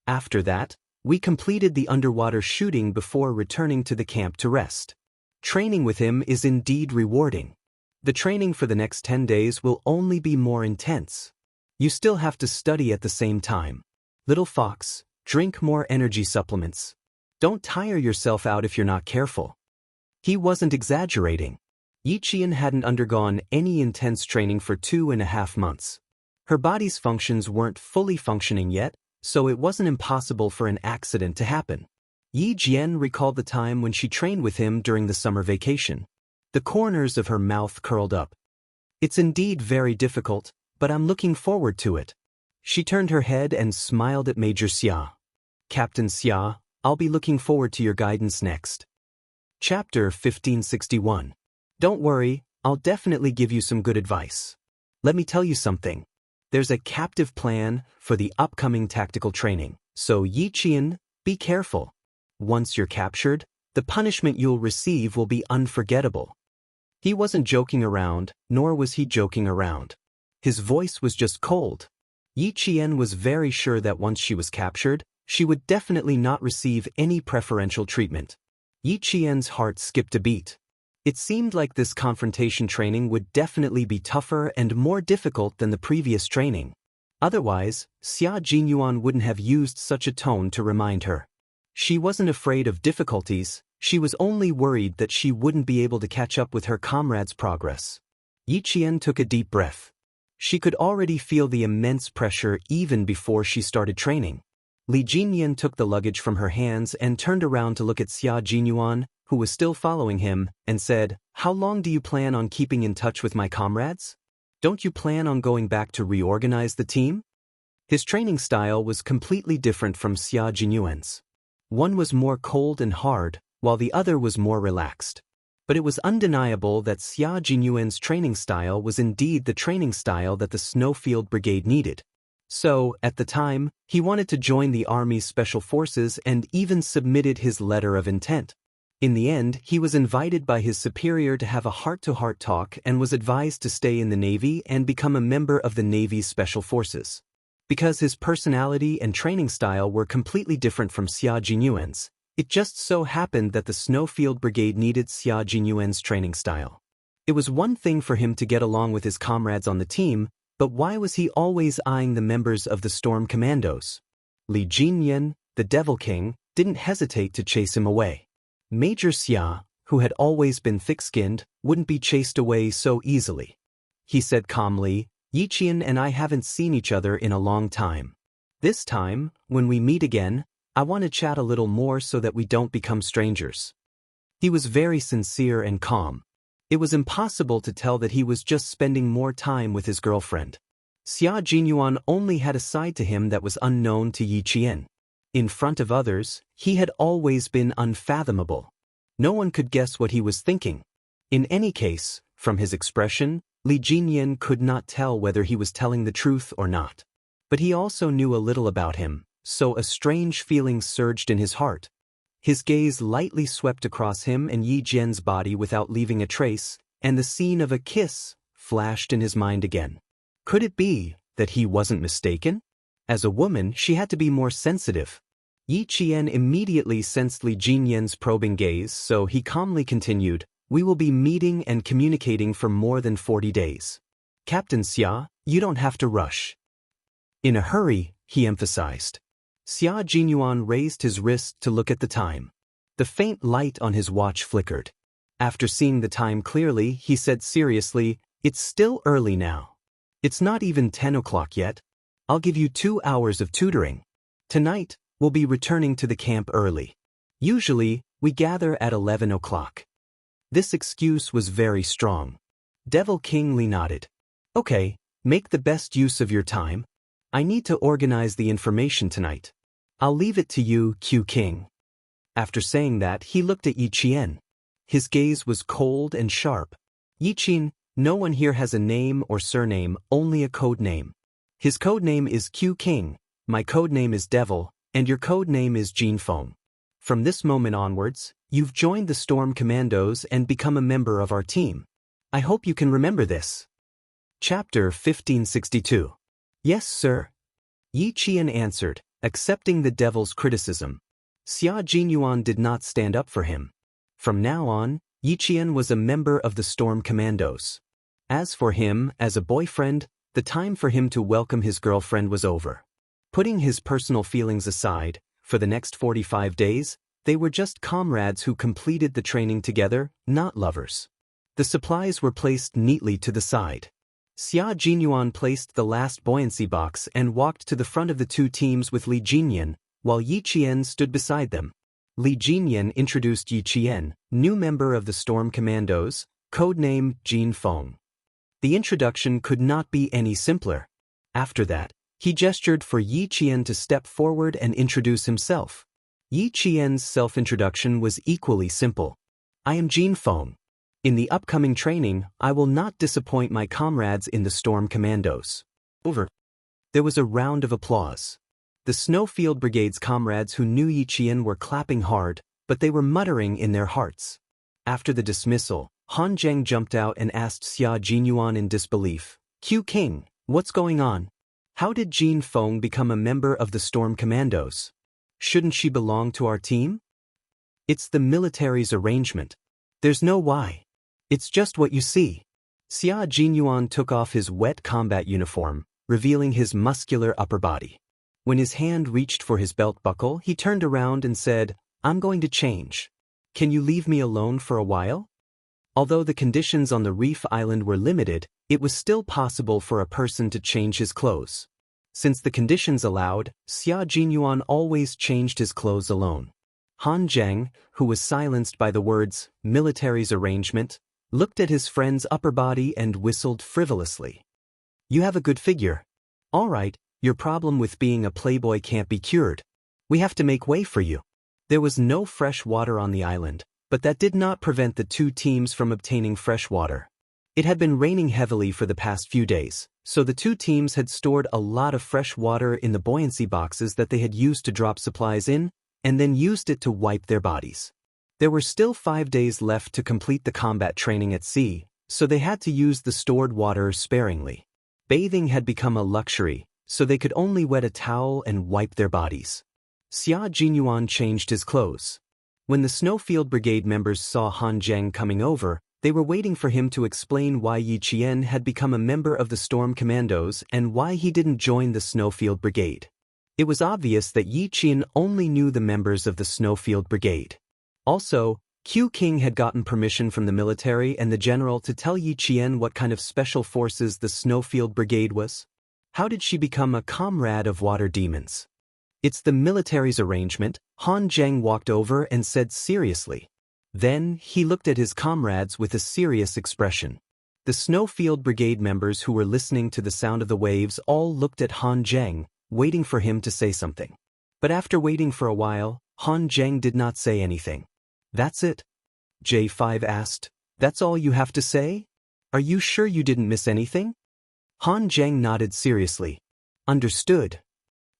After that, we completed the underwater shooting before returning to the camp to rest. Training with him is indeed rewarding. The training for the next 10 days will only be more intense. You still have to study at the same time. Little fox, drink more energy supplements. Don't tire yourself out if you're not careful. He wasn't exaggerating. Yi Qian hadn't undergone any intense training for 2.5 months. Her body's functions weren't fully functioning yet, so it wasn't impossible for an accident to happen. Yi Jian recalled the time when she trained with him during the summer vacation. The corners of her mouth curled up. It's indeed very difficult, but I'm looking forward to it. She turned her head and smiled at Major Xia. Captain Xia, I'll be looking forward to your guidance next. Chapter 1561. Don't worry, I'll definitely give you some good advice. Let me tell you something. There's a captive plan for the upcoming tactical training, so Yi Qian, be careful. Once you're captured, the punishment you'll receive will be unforgettable. He wasn't joking around, nor was he joking around. His voice was just cold. Yi Qian was very sure that once she was captured, she would definitely not receive any preferential treatment. Yi Qian's heart skipped a beat. It seemed like this confrontation training would definitely be tougher and more difficult than the previous training. Otherwise, Xia Jinyuan wouldn't have used such a tone to remind her. She wasn't afraid of difficulties, She was only worried that she wouldn't be able to catch up with her comrades' progress. Yi Qian took a deep breath. She could already feel the immense pressure even before she started training. Li Jinyan took the luggage from her hands and turned around to look at Xia Jinyuan, who was still following him, and said, "How long do you plan on keeping in touch with my comrades? Don't you plan on going back to reorganize the team?" His training style was completely different from Xia Jinyuan's. One was more cold and hard, while the other was more relaxed. But it was undeniable that Xia Jinyuan's training style was indeed the training style that the Snowfield Brigade needed. So, at the time, he wanted to join the Army's Special Forces and even submitted his letter of intent. In the end, he was invited by his superior to have a heart-to-heart talk and was advised to stay in the Navy and become a member of the Navy's Special Forces. Because his personality and training style were completely different from Xia Jinyuan's, it just so happened that the Snowfield Brigade needed Xia Jinyuan's training style. It was one thing for him to get along with his comrades on the team, but why was he always eyeing the members of the Storm Commandos? Li Jinyan, the Devil King, didn't hesitate to chase him away. Major Xia, who had always been thick-skinned, wouldn't be chased away so easily. He said calmly, "Yi Qian and I haven't seen each other in a long time. This time, when we meet again, I want to chat a little more so that we don't become strangers." He was very sincere and calm. It was impossible to tell that he was just spending more time with his girlfriend. Xia Jinyuan only had a side to him that was unknown to Yi Qian. In front of others, he had always been unfathomable. No one could guess what he was thinking. In any case, from his expression, Li Jinyan could not tell whether he was telling the truth or not. But he also knew a little about him, so a strange feeling surged in his heart. His gaze lightly swept across him and Yi Jian's body without leaving a trace, and the scene of a kiss flashed in his mind again. Could it be that he wasn't mistaken? As a woman, she had to be more sensitive. Yi Qian immediately sensed Li Jinyan's probing gaze, so he calmly continued, "We will be meeting and communicating for more than 40 days. Captain Xia, you don't have to rush." "In a hurry," he emphasized. Xia Jinyuan raised his wrist to look at the time. The faint light on his watch flickered. After seeing the time clearly, he said seriously, "It's still early now. It's not even 10 o'clock yet. I'll give you 2 hours of tutoring. Tonight, we'll be returning to the camp early. Usually, we gather at 11 o'clock." This excuse was very strong. Devil King Li nodded. "Okay, make the best use of your time. I need to organize the information tonight. I'll leave it to you, Q King." After saying that, he looked at Yi Qian. His gaze was cold and sharp. "Yi Qian, no one here has a name or surname, only a code name. His code name is Q King, my code name is Devil, and your code name is Jinfeng. From this moment onwards, you've joined the Storm Commandos and become a member of our team. I hope you can remember this." Chapter 1562. "Yes, sir," Yi Qian answered, accepting the devil's criticism. Xia Jinyuan did not stand up for him. From now on, Yi Qian was a member of the Storm Commandos. As for him, as a boyfriend, the time for him to welcome his girlfriend was over. Putting his personal feelings aside, for the next 45 days, they were just comrades who completed the training together, not lovers. The supplies were placed neatly to the side. Xia Jinyuan placed the last buoyancy box and walked to the front of the two teams with Li Jinyan, while Yi Qian stood beside them. Li Jinyan introduced Yi Qian, new member of the Storm Commandos, codename Jinfeng. The introduction could not be any simpler. After that, he gestured for Yi Qian to step forward and introduce himself. Yi Qian's self-introduction was equally simple. "I am Jinfeng. In the upcoming training, I will not disappoint my comrades in the Storm Commandos." Over. There was a round of applause. The Snowfield Brigade's comrades who knew Yi Qian were clapping hard, but they were muttering in their hearts. After the dismissal, Han Zheng jumped out and asked Xia Jinyuan in disbelief, "Q King, what's going on? How did Jin Feng become a member of the Storm Commandos? Shouldn't she belong to our team?" "It's the military's arrangement. There's no why. It's just what you see." Xia Jinyuan took off his wet combat uniform, revealing his muscular upper body. When his hand reached for his belt buckle, he turned around and said, "I'm going to change." Can you leave me alone for a while? Although the conditions on the reef island were limited, it was still possible for a person to change his clothes. Since the conditions allowed, Xia Jinyuan always changed his clothes alone. Han Zheng, who was silenced by the words, military's arrangement, looked at his friend's upper body and whistled frivolously. You have a good figure. All right, your problem with being a playboy can't be cured. We have to make way for you. There was no fresh water on the island, but that did not prevent the two teams from obtaining fresh water. It had been raining heavily for the past few days, so the two teams had stored a lot of fresh water in the buoyancy boxes that they had used to drop supplies in, and then used it to wipe their bodies. There were still 5 days left to complete the combat training at sea, so they had to use the stored water sparingly. Bathing had become a luxury, so they could only wet a towel and wipe their bodies. Xia Jinyuan changed his clothes. When the Snowfield Brigade members saw Han Zheng coming over, they were waiting for him to explain why Yi Qian had become a member of the Storm Commandos and why he didn't join the Snowfield Brigade. It was obvious that Yi Qian only knew the members of the Snowfield Brigade. Also, Q King had gotten permission from the military and the general to tell Yi Qian what kind of special forces the Snowfield Brigade was. How did she become a comrade of water demons? It's the military's arrangement, Han Zheng walked over and said seriously. Then, he looked at his comrades with a serious expression. The Snowfield Brigade members who were listening to the sound of the waves all looked at Han Zheng, waiting for him to say something. But after waiting for a while, Han Zheng did not say anything. That's it? J5 asked. That's all you have to say? Are you sure you didn't miss anything? Han Zheng nodded seriously. Understood.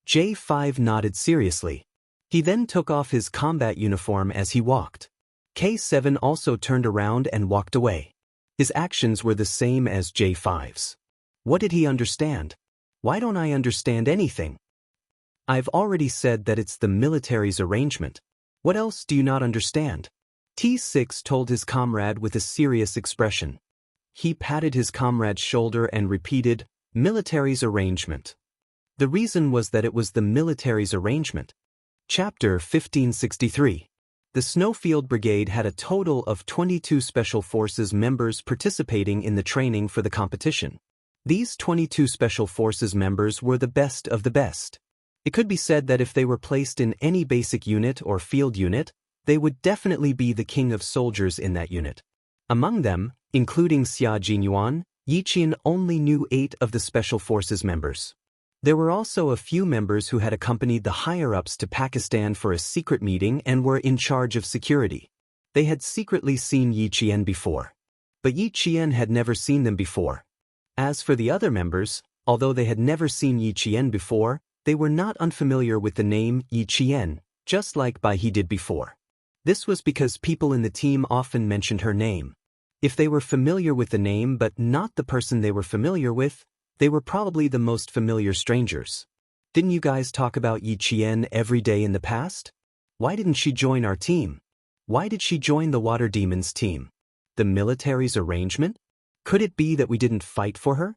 J5 nodded seriously. He then took off his combat uniform as he walked. K7 also turned around and walked away. His actions were the same as J5's. What did he understand? Why don't I understand anything? I've already said that it's the military's arrangement. What else do you not understand? T6 told his comrade with a serious expression. He patted his comrade's shoulder and repeated, military's arrangement. The reason was that it was the military's arrangement. Chapter 1563. The Snowfield Brigade had a total of 22 Special Forces members participating in the training for the competition. These 22 Special Forces members were the best of the best. It could be said that if they were placed in any basic unit or field unit, they would definitely be the king of soldiers in that unit. Among them, including Xia Jinyuan, Yi Qian only knew 8 of the Special Forces members. There were also a few members who had accompanied the higher-ups to Pakistan for a secret meeting and were in charge of security. They had secretly seen Yi Qian before. But Yi Qian had never seen them before. As for the other members, although they had never seen Yi Qian before, they were not unfamiliar with the name Yi Qian, just like Bai He did before. This was because people in the team often mentioned her name. If they were familiar with the name but not the person they were familiar with, they were probably the most familiar strangers. Didn't you guys talk about Yi Qian every day in the past? Why didn't she join our team? Why did she join the Water Demons team? The military's arrangement? Could it be that we didn't fight for her?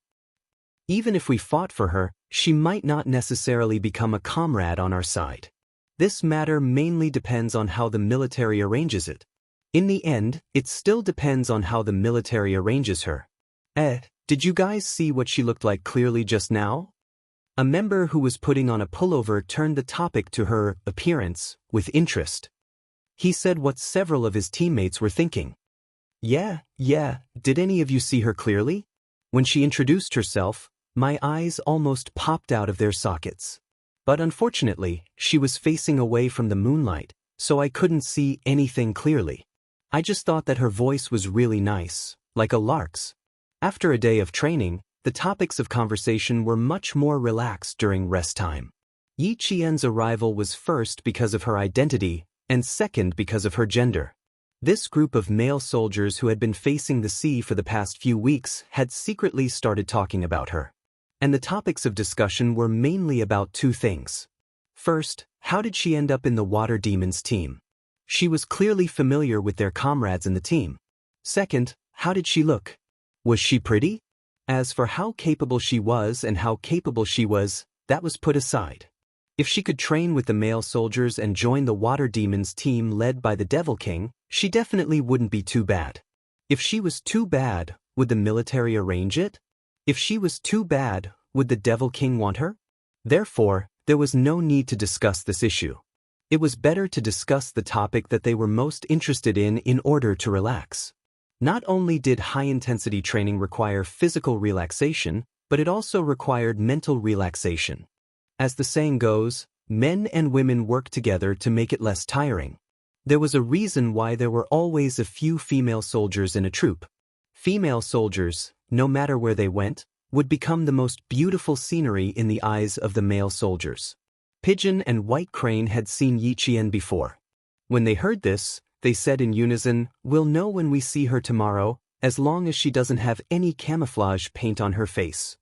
Even if we fought for her, she might not necessarily become a comrade on our side. This matter mainly depends on how the military arranges it. In the end, it still depends on how the military arranges her. Did you guys see what she looked like clearly just now? A member who was putting on a pullover turned the topic to her appearance with interest. He said what several of his teammates were thinking. Yeah, did any of you see her clearly? When she introduced herself, my eyes almost popped out of their sockets. But unfortunately, she was facing away from the moonlight, so I couldn't see anything clearly. I just thought that her voice was really nice, like a lark's. After a day of training, the topics of conversation were much more relaxed during rest time. Yi Qian's arrival was first because of her identity, and second because of her gender. This group of male soldiers who had been facing the sea for the past few weeks had secretly started talking about her. And the topics of discussion were mainly about 2 things. First, how did she end up in the Water Demons team? She was clearly familiar with their comrades in the team. Second, how did she look? Was she pretty? As for how capable she was and how capable she was, that was put aside. If she could train with the male soldiers and join the Water Demons team led by the Devil King, She definitely wouldn't be too bad. If she was too bad, would the military arrange it? If she was too bad, would the Devil King want her? Therefore, there was no need to discuss this issue. It was better to discuss the topic that they were most interested in order to relax. Not only did high-intensity training require physical relaxation, but it also required mental relaxation. As the saying goes, men and women work together to make it less tiring. There was a reason why there were always a few female soldiers in a troop. Female soldiers, no matter where they went, would become the most beautiful scenery in the eyes of the male soldiers. Pigeon and White Crane had seen Yi Qian before. When they heard this, they said in unison, "We'll know when we see her tomorrow, as long as she doesn't have any camouflage paint on her face."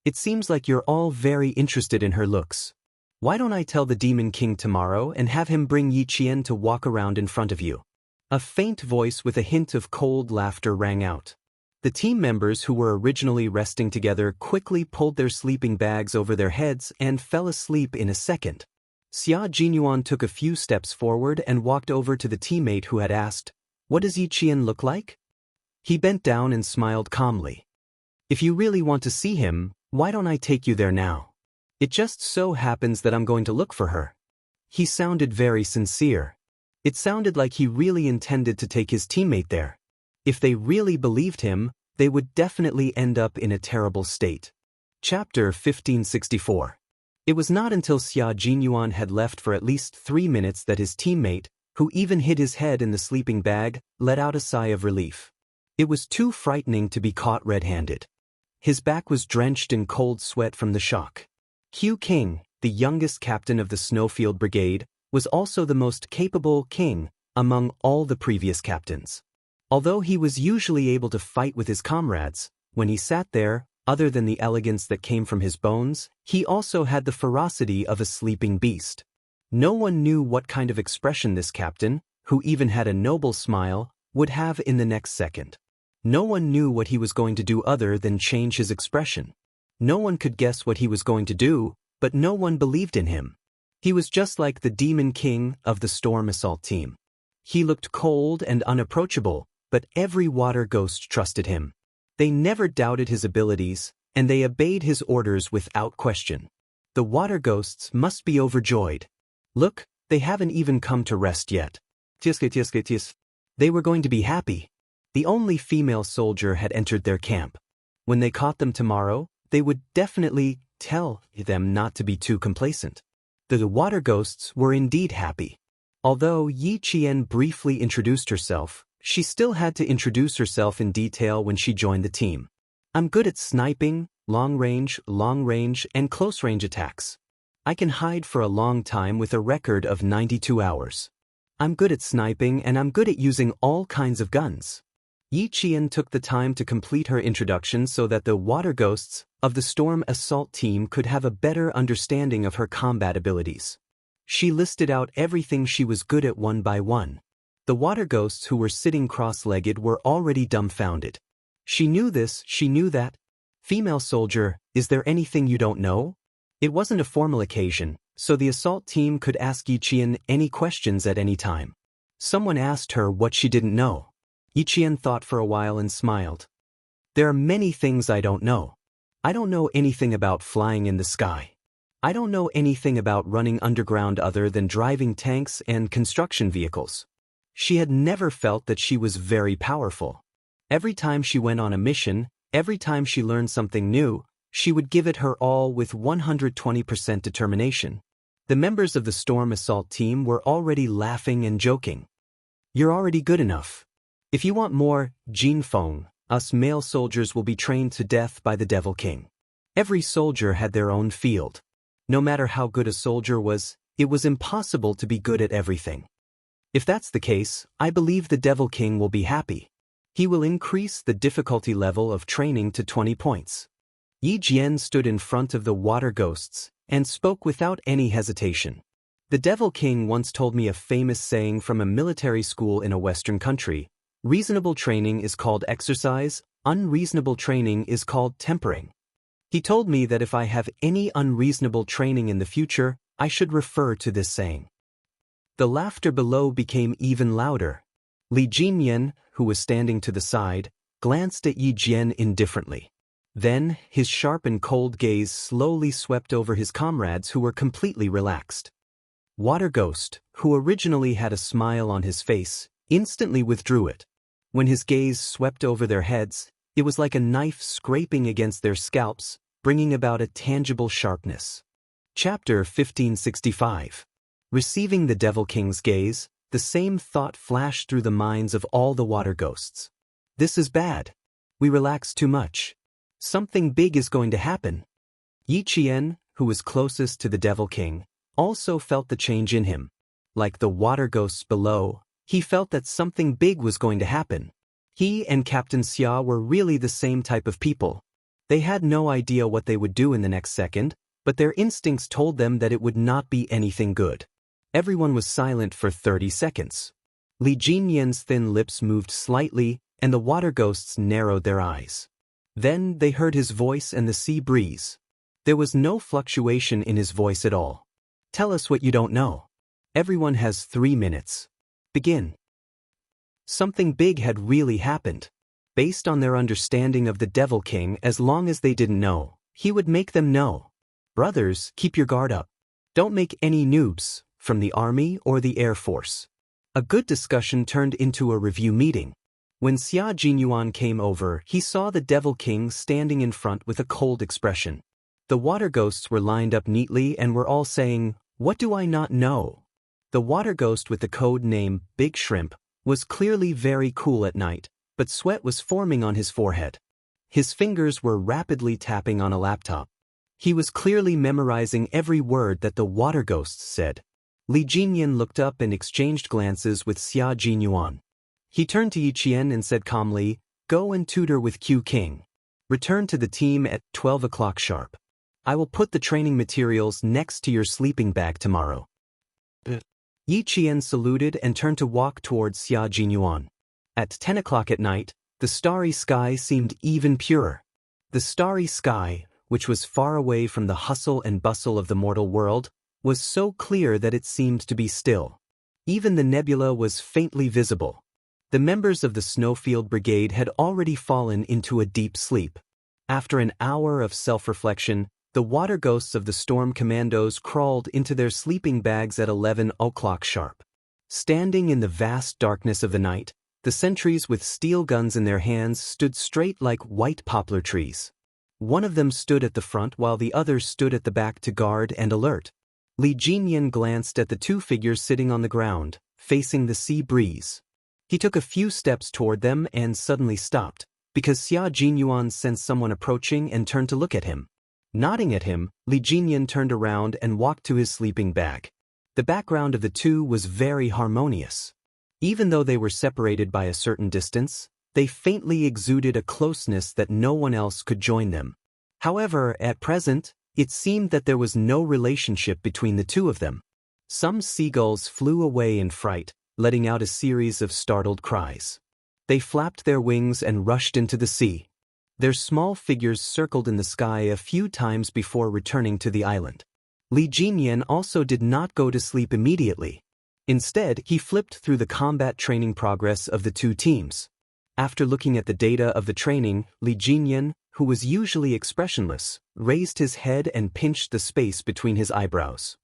It seems like you're all very interested in her looks. Why don't I tell the Demon King tomorrow and have him bring Yi Qian to walk around in front of you? A faint voice with a hint of cold laughter rang out. The team members who were originally resting together quickly pulled their sleeping bags over their heads and fell asleep in a second. Xia Jinyuan took a few steps forward and walked over to the teammate who had asked, "What does Yi Qian look like?" He bent down and smiled calmly. "If you really want to see him, why don't I take you there now? It just so happens that I'm going to look for her." He sounded very sincere. It sounded like he really intended to take his teammate there. If they really believed him, they would definitely end up in a terrible state. Chapter 1564. It was not until Xia Jinyuan had left for at least 3 minutes that his teammate, who even hid his head in the sleeping bag, let out a sigh of relief. It was too frightening to be caught red-handed. His back was drenched in cold sweat from the shock. Hu King, the youngest captain of the Snowfield Brigade, was also the most capable king among all the previous captains. Although he was usually able to fight with his comrades, when he sat there, other than the elegance that came from his bones, he also had the ferocity of a sleeping beast. No one knew what kind of expression this captain, who even had a noble smile, would have in the next second. No one knew what he was going to do other than change his expression. No one could guess what he was going to do, but no one believed in him. He was just like the Demon King of the Storm Assault team. He looked cold and unapproachable, but every water ghost trusted him. They never doubted his abilities, and they obeyed his orders without question. The water ghosts must be overjoyed. Look, they haven't even come to rest yet. They were going to be happy. The only female soldier had entered their camp. When they caught them tomorrow, they would definitely tell them not to be too complacent. The water ghosts were indeed happy. Although Yi Qian briefly introduced herself, she still had to introduce herself in detail when she joined the team. "I'm good at sniping, long range, and close-range attacks. I can hide for a long time with a record of 92 hours. I'm good at sniping and I'm good at using all kinds of guns." Yi Qian took the time to complete her introduction so that the water ghosts of the Storm Assault team could have a better understanding of her combat abilities. She listed out everything she was good at one by one. The water ghosts who were sitting cross-legged were already dumbfounded. She knew this, she knew that. "Female soldier, is there anything you don't know?" It wasn't a formal occasion, so the assault team could ask Yi Qian any questions at any time. Someone asked her what she didn't know. Yi Qian thought for a while and smiled. "There are many things I don't know. I don't know anything about flying in the sky. I don't know anything about running underground other than driving tanks and construction vehicles." She had never felt that she was very powerful. Every time she went on a mission, every time she learned something new, she would give it her all with 120% determination. The members of the Storm Assault team were already laughing and joking. "You're already good enough. If you want more, Jin Feng, us male soldiers will be trained to death by the Devil King." Every soldier had their own field. No matter how good a soldier was, it was impossible to be good at everything. "If that's the case, I believe the Devil King will be happy. He will increase the difficulty level of training to 20 points. Yi Jian stood in front of the water ghosts and spoke without any hesitation. "The Devil King once told me a famous saying from a military school in a Western country. Reasonable training is called exercise, unreasonable training is called tempering. He told me that if I have any unreasonable training in the future, I should refer to this saying." The laughter below became even louder. Li Jinyan, who was standing to the side, glanced at Yi Jian indifferently. Then, his sharp and cold gaze slowly swept over his comrades who were completely relaxed. Water Ghost, who originally had a smile on his face, instantly withdrew it. When his gaze swept over their heads, it was like a knife scraping against their scalps, bringing about a tangible sharpness. Chapter 1565. Receiving the Devil King's gaze, the same thought flashed through the minds of all the water ghosts. This is bad. We relax too much. Something big is going to happen. Yi Qian, who was closest to the Devil King, also felt the change in him. Like the water ghosts below, he felt that something big was going to happen. He and Captain Xia were really the same type of people. They had no idea what they would do in the next second, but their instincts told them that it would not be anything good. Everyone was silent for 30 seconds. Li Jinyan's thin lips moved slightly, and the water ghosts narrowed their eyes. Then they heard his voice and the sea breeze. There was no fluctuation in his voice at all. Tell us what you don't know. Everyone has 3 minutes. Begin. Something big had really happened. Based on their understanding of the Devil King, as long as they didn't know, he would make them know. Brothers, keep your guard up. Don't make any noobs, from the army or the air force. A good discussion turned into a review meeting. When Xia Jinyuan came over, he saw the Devil King standing in front with a cold expression. The water ghosts were lined up neatly and were all saying, "What do I not know?" The water ghost with the code name Big Shrimp was clearly very cool at night, but sweat was forming on his forehead. His fingers were rapidly tapping on a laptop. He was clearly memorizing every word that the water ghosts said. Li Jinyan looked up and exchanged glances with Xia Jinyuan. He turned to Yi Qian and said calmly, "Go and tutor with Q King. Return to the team at 12 o'clock sharp. I will put the training materials next to your sleeping bag tomorrow." Yi Qian saluted and turned to walk towards Xia Jinyuan. At 10 o'clock at night, the starry sky seemed even purer. The starry sky, which was far away from the hustle and bustle of the mortal world, was so clear that it seemed to be still. Even the nebula was faintly visible. The members of the Snowfield Brigade had already fallen into a deep sleep. After an hour of self-reflection, the water ghosts of the Storm Commandos crawled into their sleeping bags at 11 o'clock sharp. Standing in the vast darkness of the night, the sentries with steel guns in their hands stood straight like white poplar trees. One of them stood at the front while the others stood at the back to guard and alert. Li Jinyan glanced at the two figures sitting on the ground, facing the sea breeze. He took a few steps toward them and suddenly stopped, because Xia Jinyuan sensed someone approaching and turned to look at him. Nodding at him, Li Jinyan turned around and walked to his sleeping bag. The background of the two was very harmonious. Even though they were separated by a certain distance, they faintly exuded a closeness that no one else could join them. However, at present, it seemed that there was no relationship between the two of them. Some seagulls flew away in fright, letting out a series of startled cries. They flapped their wings and rushed into the sea. Their small figures circled in the sky a few times before returning to the island. Li Jinyan also did not go to sleep immediately. Instead, he flipped through the combat training progress of the two teams. After looking at the data of the training, Li Jinyan, who was usually expressionless, raised his head and pinched the space between his eyebrows.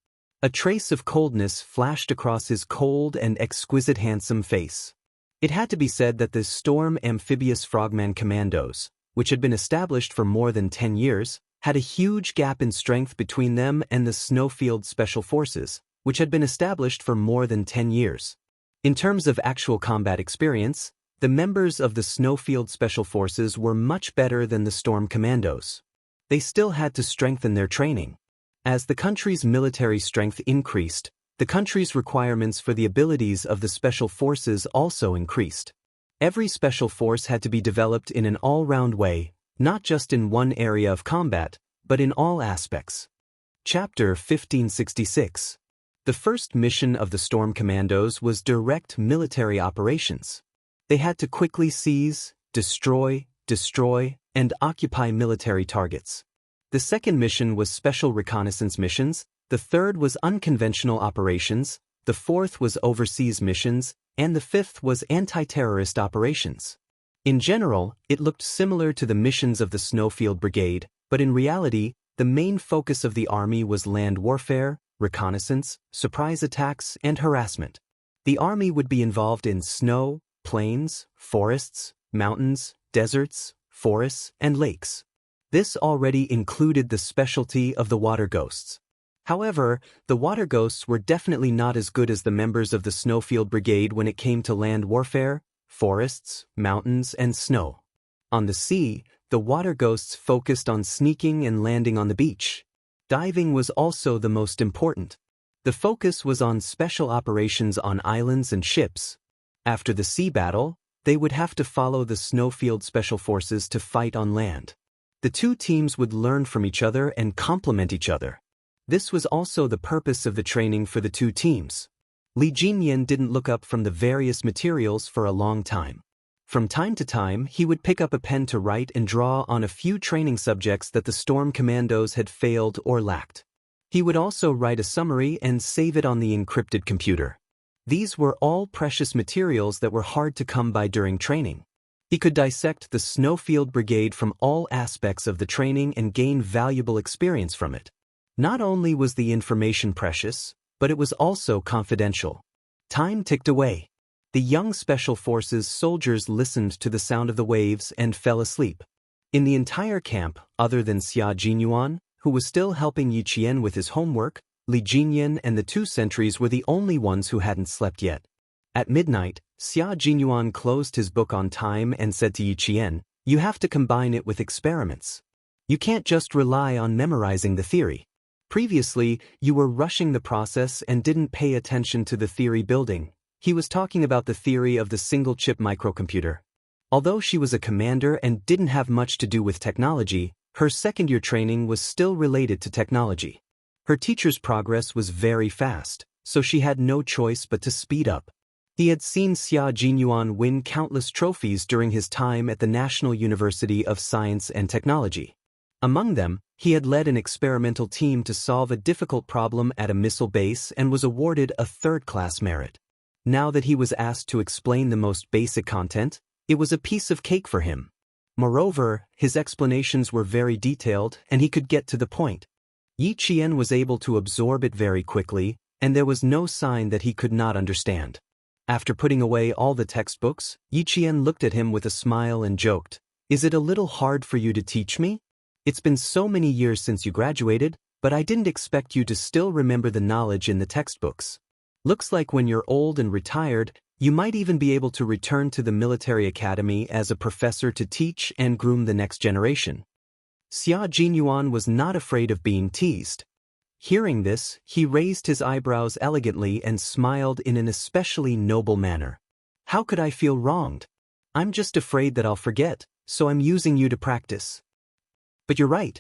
A trace of coldness flashed across his cold and exquisite handsome face. It had to be said that the Storm Amphibious Frogman Commandos, which had been established for more than 10 years, had a huge gap in strength between them and the Snowfield Special Forces, which had been established for more than 10 years. In terms of actual combat experience, the members of the Snowfield Special Forces were much better than the Storm Commandos. They still had to strengthen their training. As the country's military strength increased, the country's requirements for the abilities of the Special Forces also increased. Every Special Force had to be developed in an all-round way, not just in one area of combat, but in all aspects. Chapter 1566. The first mission of the Storm Commandos was direct military operations. They had to quickly seize, destroy, and occupy military targets. The second mission was special reconnaissance missions, the third was unconventional operations, the fourth was overseas missions, and the fifth was anti-terrorist operations. In general, it looked similar to the missions of the Snowfield Brigade, but in reality, the main focus of the army was land warfare, reconnaissance, surprise attacks, and harassment. The army would be involved in snow, plains, forests, mountains, deserts, forests, and lakes. This already included the specialty of the water ghosts. However, the water ghosts were definitely not as good as the members of the Snowfield Brigade when it came to land warfare, forests, mountains, and snow. On the sea, the water ghosts focused on sneaking and landing on the beach. Diving was also the most important. The focus was on special operations on islands and ships. After the sea battle, they would have to follow the Snowfield Special Forces to fight on land. The two teams would learn from each other and complement each other. This was also the purpose of the training for the two teams. Li Jinyan didn't look up from the various materials for a long time. From time to time, he would pick up a pen to write and draw on a few training subjects that the Storm Commandos had failed or lacked. He would also write a summary and save it on the encrypted computer. These were all precious materials that were hard to come by during training. He could dissect the Snowfield Brigade from all aspects of the training and gain valuable experience from it. Not only was the information precious, but it was also confidential. Time ticked away. The young Special Forces soldiers listened to the sound of the waves and fell asleep. In the entire camp, other than Xia Jinyuan, who was still helping Yi Qian with his homework, Li Jinyan and the two sentries were the only ones who hadn't slept yet. At midnight, Xia Jinyuan closed his book on time and said to Yi Qian, "You have to combine it with experiments. You can't just rely on memorizing the theory. Previously, you were rushing the process and didn't pay attention to the theory building." He was talking about the theory of the single-chip microcomputer. Although she was a commander and didn't have much to do with technology, her second-year training was still related to technology. Her teacher's progress was very fast, so she had no choice but to speed up. He had seen Xia Jinyuan win countless trophies during his time at the National University of Science and Technology. Among them, he had led an experimental team to solve a difficult problem at a missile base and was awarded a third-class merit. Now that he was asked to explain the most basic content, it was a piece of cake for him. Moreover, his explanations were very detailed and he could get to the point. Yi Qian was able to absorb it very quickly, and there was no sign that he could not understand. After putting away all the textbooks, Yi Qian looked at him with a smile and joked, "Is it a little hard for you to teach me? It's been so many years since you graduated, but I didn't expect you to still remember the knowledge in the textbooks. Looks like when you're old and retired, you might even be able to return to the military academy as a professor to teach and groom the next generation." Xia Jinyuan was not afraid of being teased. Hearing this, he raised his eyebrows elegantly and smiled in an especially noble manner. "How could I feel wronged? I'm just afraid that I'll forget, so I'm using you to practice. But you're right.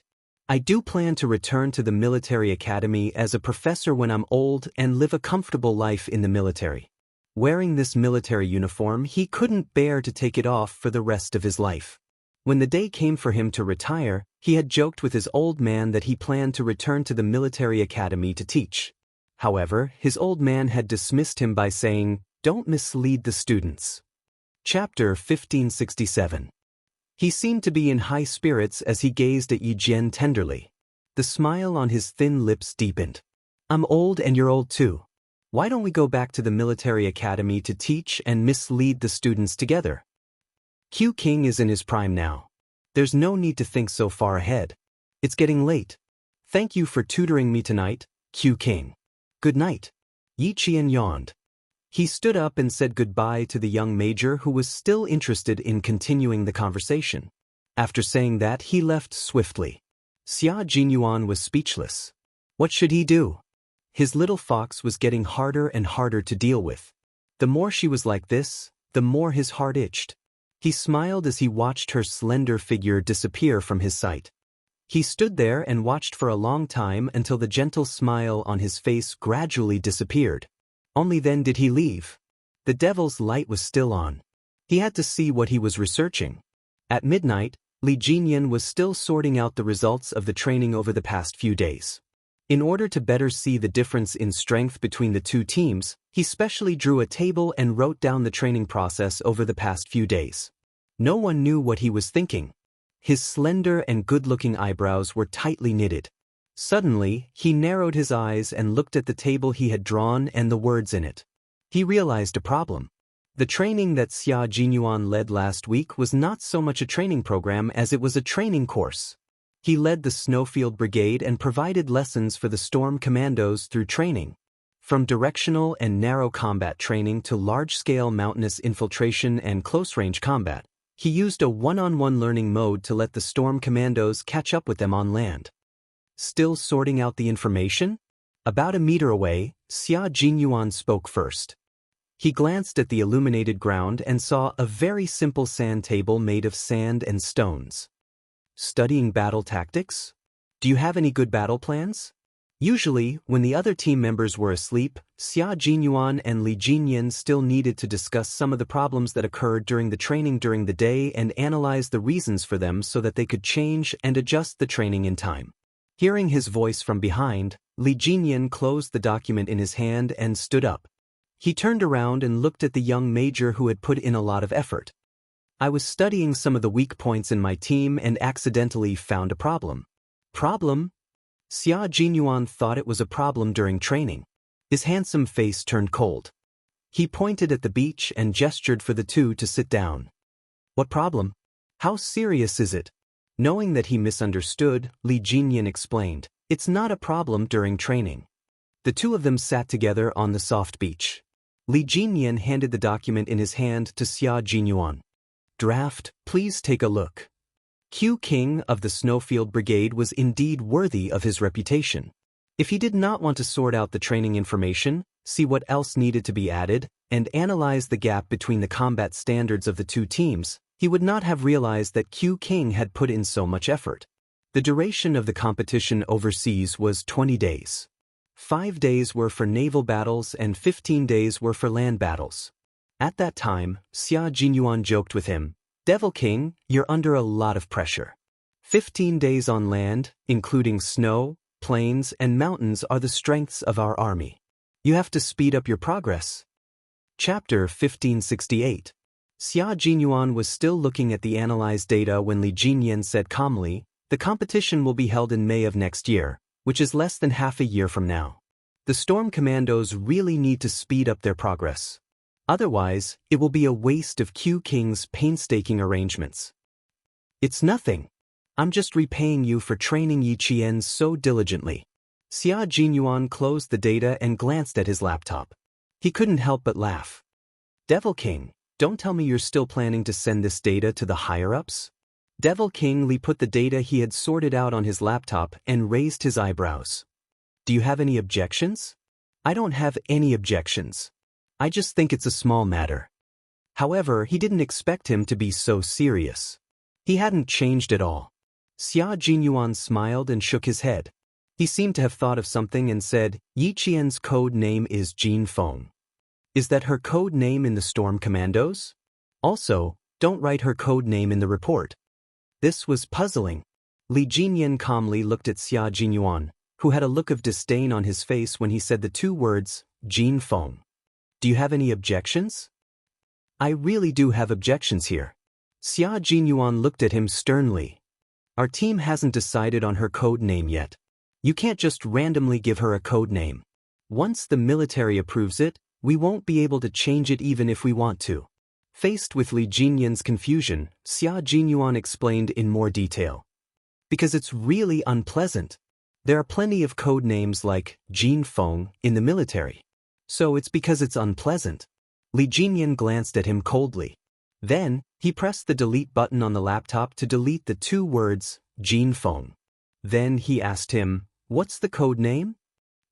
I do plan to return to the military academy as a professor when I'm old and live a comfortable life in the military." Wearing this military uniform, he couldn't bear to take it off for the rest of his life. When the day came for him to retire, he had joked with his old man that he planned to return to the military academy to teach. However, his old man had dismissed him by saying, "Don't mislead the students." Chapter 1567. He seemed to be in high spirits as he gazed at Yi Jian tenderly. The smile on his thin lips deepened. "I'm old and you're old too. Why don't we go back to the military academy to teach and mislead the students together? Q King is in his prime now. There's no need to think so far ahead. It's getting late. Thank you for tutoring me tonight, Q King. Good night." Yi Qian yawned. He stood up and said goodbye to the young major who was still interested in continuing the conversation. After saying that, he left swiftly. Xia Jinyuan was speechless. What should he do? His little fox was getting harder and harder to deal with. The more she was like this, the more his heart itched. He smiled as he watched her slender figure disappear from his sight. He stood there and watched for a long time until the gentle smile on his face gradually disappeared. Only then did he leave. The devil's light was still on. He had to see what he was researching. At midnight, Li Jinyan was still sorting out the results of the training over the past few days. In order to better see the difference in strength between the two teams, he specially drew a table and wrote down the training process over the past few days. No one knew what he was thinking. His slender and good-looking eyebrows were tightly knitted. Suddenly, he narrowed his eyes and looked at the table he had drawn and the words in it. He realized a problem. The training that Xia Jinyuan led last week was not so much a training program as it was a training course. He led the Snowfield Brigade and provided lessons for the Storm Commandos through training. From directional and narrow combat training to large-scale mountainous infiltration and close-range combat, he used a one-on-one learning mode to let the Storm Commandos catch up with them on land. Still sorting out the information? About a meter away, Xia Jinyuan spoke first. He glanced at the illuminated ground and saw a very simple sand table made of sand and stones. Studying battle tactics? Do you have any good battle plans? Usually, when the other team members were asleep, Xia Jinyuan and Li Jinyan still needed to discuss some of the problems that occurred during the training during the day and analyze the reasons for them so that they could change and adjust the training in time. Hearing his voice from behind, Li Jinyan closed the document in his hand and stood up. He turned around and looked at the young major who had put in a lot of effort. I was studying some of the weak points in my team and accidentally found a problem. Problem? Xia Jinyuan thought it was a problem during training. His handsome face turned cold. He pointed at the beach and gestured for the two to sit down. What problem? How serious is it? Knowing that he misunderstood, Li Jinyan explained, it's not a problem during training. The two of them sat together on the soft beach. Li Jinyan handed the document in his hand to Xia Jinyuan. Draft, please take a look. Q King of the Snowfield Brigade was indeed worthy of his reputation. If he did not want to sort out the training information, see what else needed to be added, and analyze the gap between the combat standards of the two teams, he would not have realized that Q King had put in so much effort. The duration of the competition overseas was 20 days. 5 days were for naval battles and 15 days were for land battles. At that time, Xia Jinyuan joked with him, Devil King, you're under a lot of pressure. 15 days on land, including snow, plains, and mountains are the strengths of our army. You have to speed up your progress. Chapter 1568. Xia Jinyuan was still looking at the analyzed data when Li Jinyan said calmly, the competition will be held in May of next year, which is less than half a year from now. The Storm Commandos really need to speed up their progress. Otherwise, it will be a waste of Q King's painstaking arrangements. It's nothing. I'm just repaying you for training Yi Qian so diligently. Xia Jinyuan closed the data and glanced at his laptop. He couldn't help but laugh. Devil King, don't tell me you're still planning to send this data to the higher-ups? Devil King Li put the data he had sorted out on his laptop and raised his eyebrows. Do you have any objections? I don't have any objections. I just think it's a small matter. However, he didn't expect him to be so serious. He hadn't changed at all. Xia Jinyuan smiled and shook his head. He seemed to have thought of something and said, Yi Qian's code name is Jin Feng. Is that her code name in the Storm Commandos? Also, don't write her code name in the report. This was puzzling. Li Jinyan calmly looked at Xia Jinyuan, who had a look of disdain on his face when he said the two words, Jin Feng. Do you have any objections? I really do have objections here. Xia Jinyuan looked at him sternly. Our team hasn't decided on her code name yet. You can't just randomly give her a code name. Once the military approves it, we won't be able to change it even if we want to. Faced with Li Jinyan's confusion, Xia Jinyuan explained in more detail. Because it's really unpleasant. There are plenty of code names like Jin Feng in the military. So it's because it's unpleasant. Li Jinyan glanced at him coldly. Then, he pressed the delete button on the laptop to delete the two words, Jin Feng. Then he asked him, what's the code name?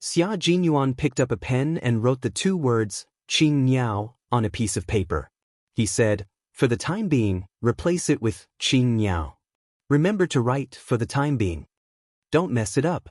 Xia Jinyuan picked up a pen and wrote the two words, Qing Niao, on a piece of paper. He said, for the time being, replace it with Qing Niao. Remember to write for the time being. Don't mess it up.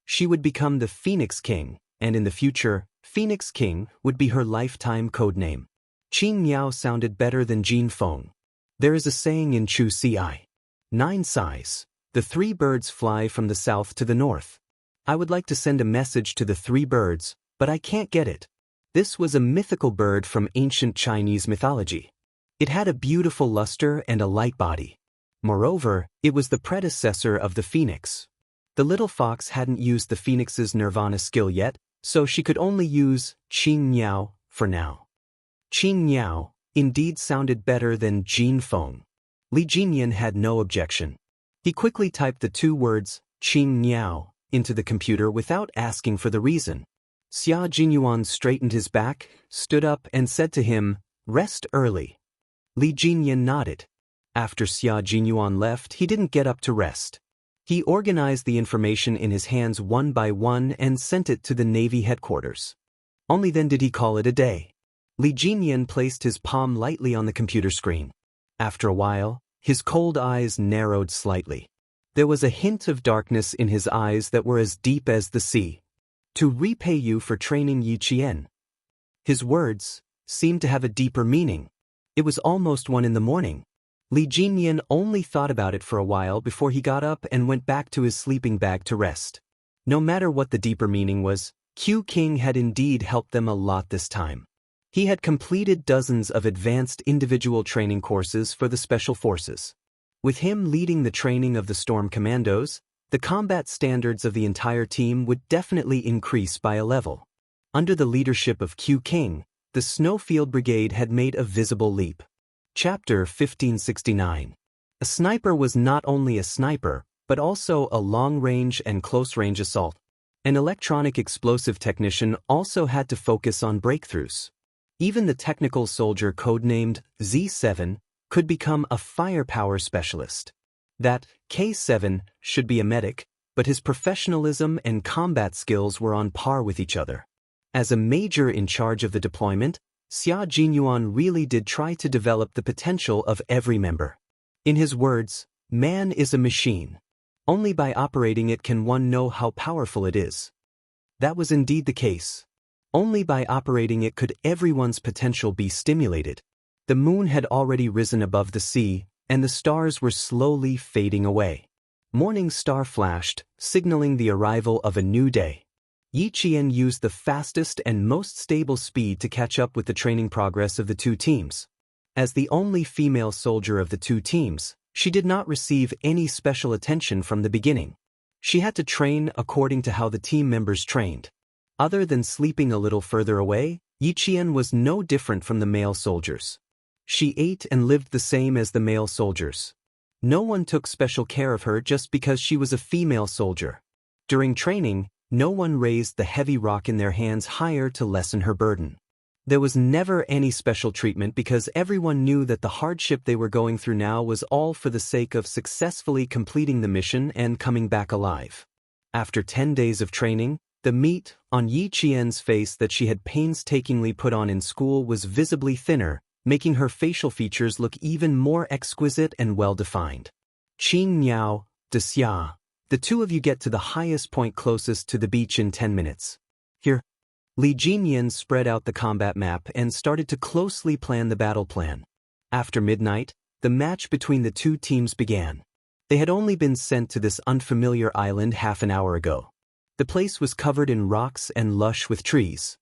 She would become the Phoenix King, and in the future, Phoenix King would be her lifetime code name. Qing Niao sounded better than Jin Feng. There is a saying in Chu Ci. 9 sighs. The three birds fly from the south to the north. I would like to send a message to the three birds, but I can't get it. This was a mythical bird from ancient Chinese mythology. It had a beautiful luster and a light body. Moreover, it was the predecessor of the phoenix. The little fox hadn't used the phoenix's nirvana skill yet, so she could only use Qing Niao for now. Qing Niao indeed sounded better than Jin Feng. Li Jinyan had no objection. He quickly typed the two words, Qing Niao, into the computer without asking for the reason. Xia Jinyuan straightened his back, stood up and said to him, "Rest early." Li Jinyan nodded. After Xia Jinyuan left, he didn't get up to rest. He organized the information in his hands one by one and sent it to the Navy headquarters. Only then did he call it a day. Li Jinyan placed his palm lightly on the computer screen. After a while, his cold eyes narrowed slightly. There was a hint of darkness in his eyes that were as deep as the sea. "To repay you for training Yi Qian." His words seemed to have a deeper meaning. It was almost 1 in the morning. Li Jinyan only thought about it for a while before he got up and went back to his sleeping bag to rest. No matter what the deeper meaning was, Q King had indeed helped them a lot this time. He had completed dozens of advanced individual training courses for the Special Forces. With him leading the training of the Storm Commandos, the combat standards of the entire team would definitely increase by a level. Under the leadership of Q King, the Snowfield Brigade had made a visible leap. Chapter 1569. A sniper was not only a sniper, but also a long-range and close-range assault. An electronic explosive technician also had to focus on breakthroughs. Even the technical soldier codenamed Z7 could become a firepower specialist. That K7 should be a medic, but his professionalism and combat skills were on par with each other. As a major in charge of the deployment, Xia Jinyuan really did try to develop the potential of every member. In his words, "Man is a machine. Only by operating it can one know how powerful it is." That was indeed the case. Only by operating it could everyone's potential be stimulated. The moon had already risen above the sea, and the stars were slowly fading away. Morning star flashed, signaling the arrival of a new day. Yi Qian used the fastest and most stable speed to catch up with the training progress of the two teams. As the only female soldier of the two teams, she did not receive any special attention from the beginning. She had to train according to how the team members trained. Other than sleeping a little further away, Yi Qian was no different from the male soldiers. She ate and lived the same as the male soldiers. No one took special care of her just because she was a female soldier. During training, no one raised the heavy rock in their hands higher to lessen her burden. There was never any special treatment because everyone knew that the hardship they were going through now was all for the sake of successfully completing the mission and coming back alive. After 10 days of training, the meat on Yi Qian's face that she had painstakingly put on in school was visibly thinner, making her facial features look even more exquisite and well-defined. Qing Niao, de Xia. The two of you get to the highest point closest to the beach in 10 minutes. Here. Li Jinyan spread out the combat map and started to closely plan the battle plan. After midnight, the match between the two teams began. They had only been sent to this unfamiliar island half an hour ago. The place was covered in rocks and lush with trees.